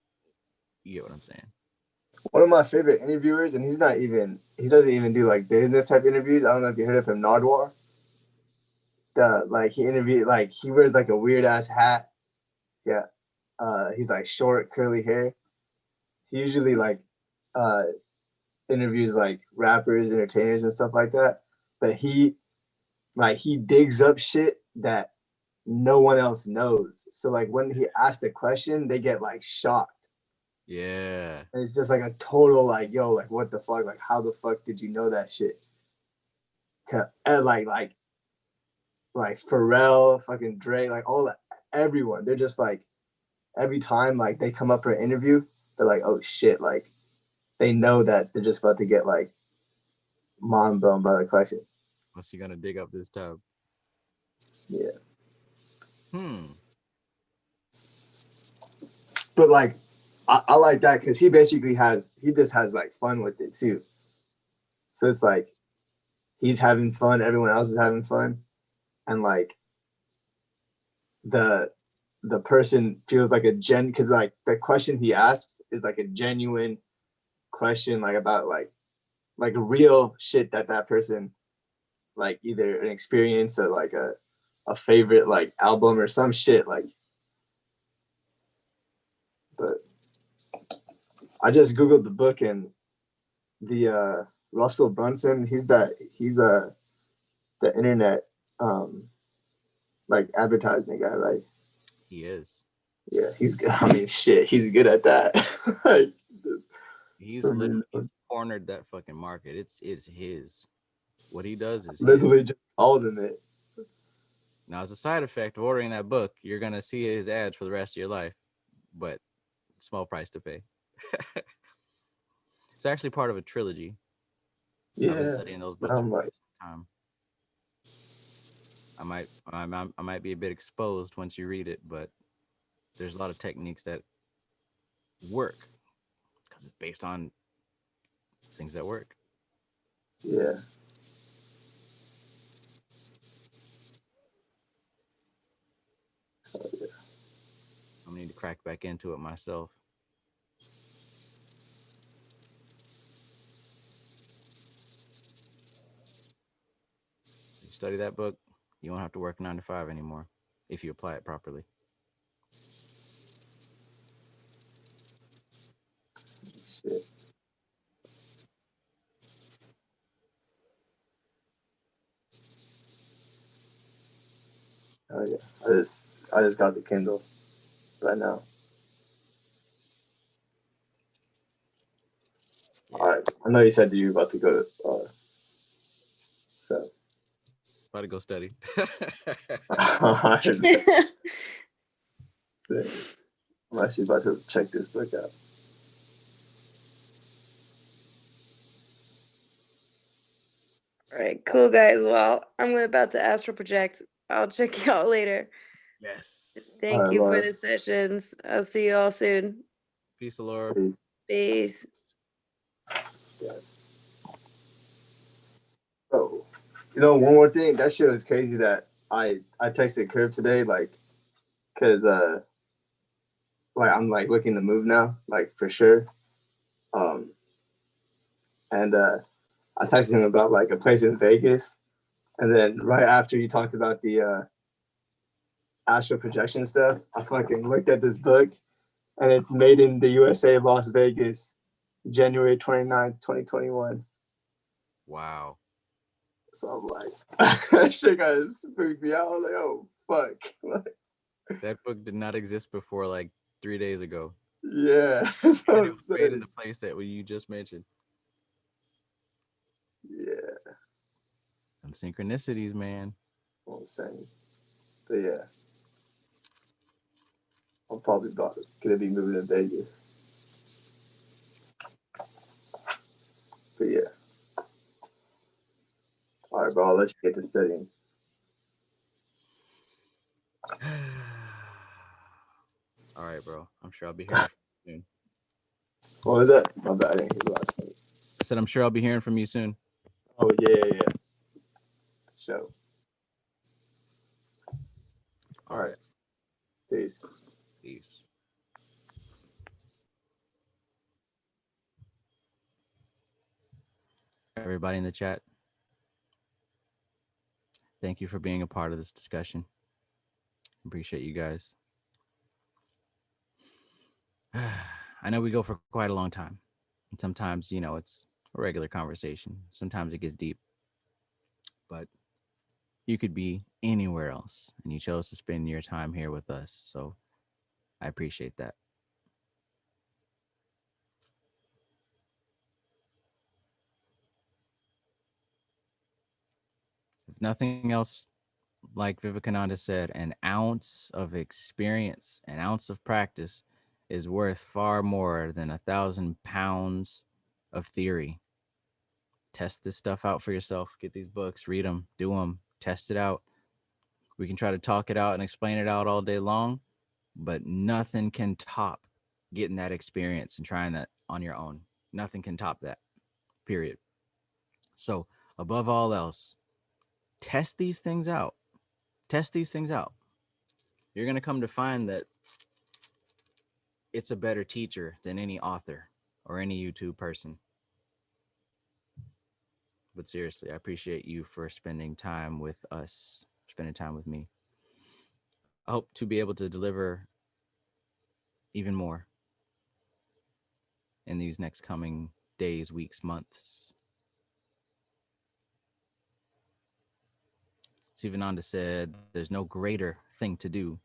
You get what I'm saying? One of my favorite interviewers, and he doesn't even do like business type interviews. I don't know if you heard of him, Nardwar. The like he interviewed like he wears like a weird ass hat. Yeah. He's like short, curly hair. He usually like uh interviews like rappers, entertainers and stuff like that. But he digs up shit that no one else knows. So like when he asks a question, they get like shocked. Yeah. And it's just like a total like, yo, like what the fuck? Like how the fuck did you know that shit? To like Pharrell, fucking Dre, like all that, everyone. They're just like every time like they come up for an interview, they're like, oh shit, like they know that they're just about to get like mind blown by the question. Unless you're gonna dig up this tub. Yeah. Hmm. But like I like that because he just has like fun with it too. So it's like he's having fun, everyone else is having fun, and like the the person feels like a because like the question he asks is like a genuine question like about like real shit that person like either an experience or like a favorite like album or some shit like. But I just googled the book and the Russell Brunson, he's the internet um like advertising guy, right? He is. Yeah, he's good. I mean, shit, he's good at that. Like, this, He's cornered that fucking market. It's his. What he does is his. literally just called him it. Now, as a side effect of ordering that book, you're gonna see his ads for the rest of your life, but small price to pay. It's actually part of a trilogy. I've been Yeah, studying those books I'm for like, quite some time. I might be a bit exposed once you read it, but there's a lot of techniques that work because it's based on things that work. yeah, I need to crack back into it myself. You study that book, you won't have to work 9 to 5 anymore if you apply it properly. shit. Oh yeah, I just got the Kindle right now. Yeah. All right, I know you said that you were about to go. So About to go study. I'm actually about to check this book out. All right, cool guys. Well, I'm about to astral project. I'll check you out later. Yes. Thank All right, you for Laura. the sessions. I'll see you all soon. Peace, Laura. Peace. Peace. Oh, one more thing. That shit was crazy that I texted Curb today, like, cause like I'm like looking to move now, like for sure. And I texted him about like a place in Vegas, and then right after you talked about the astral projection stuff, I fucking looked at this book, and it's made in the USA, Las Vegas, January 29th, 2021. Wow. So I'm like, that shit got spooked me out. I was like, oh fuck. That book did not exist before like 3 days ago. Yeah, that's what And it I'm was made in saying. the place that you just mentioned. Yeah, Some synchronicities, man. that's what I'm saying. But yeah, I'm probably gonna be moving to Vegas. But yeah. All right, bro, I'll let you get to studying. All right, bro. I'm sure I'll be hearing from you soon. What was that? My bad, I didn't hear the last part. I said I'm sure I'll be hearing from you soon. Oh, yeah. So, All all right. right. Peace. Peace. Everybody in the chat, thank you for being a part of this discussion. Appreciate you guys. I know we go for quite a long time. And sometimes, it's a regular conversation. Sometimes it gets deep. But you could be anywhere else, and you chose to spend your time here with us. So I appreciate that. If nothing else, like Vivekananda said, an ounce of experience, an ounce of practice is worth far more than 1,000 pounds of theory. Test this stuff out for yourself. Get these books, read them, do them, test it out. We can try to talk it out and explain it out all day long, but nothing can top getting that experience and trying that on your own. Nothing can top that, period. So, above all else, test these things out. Test these things out. You're going to come to find that it's a better teacher than any author or any YouTube person. But seriously, I appreciate you for spending time with us, spending time with me. I hope to be able to deliver even more in these next coming days, weeks, months. Sivananda said, there's no greater thing to do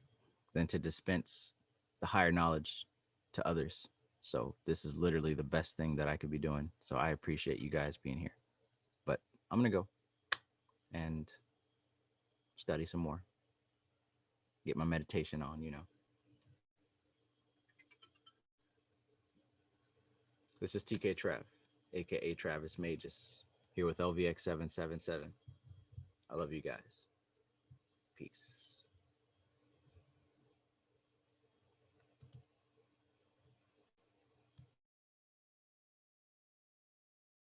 than to dispense the higher knowledge to others. So this is literally the best thing that I could be doing. So I appreciate you guys being here. But I'm going to go and study some more. Get my meditation on. This is TK Trav, aka Travis Magus, here with LVX777. I love you guys. Peace.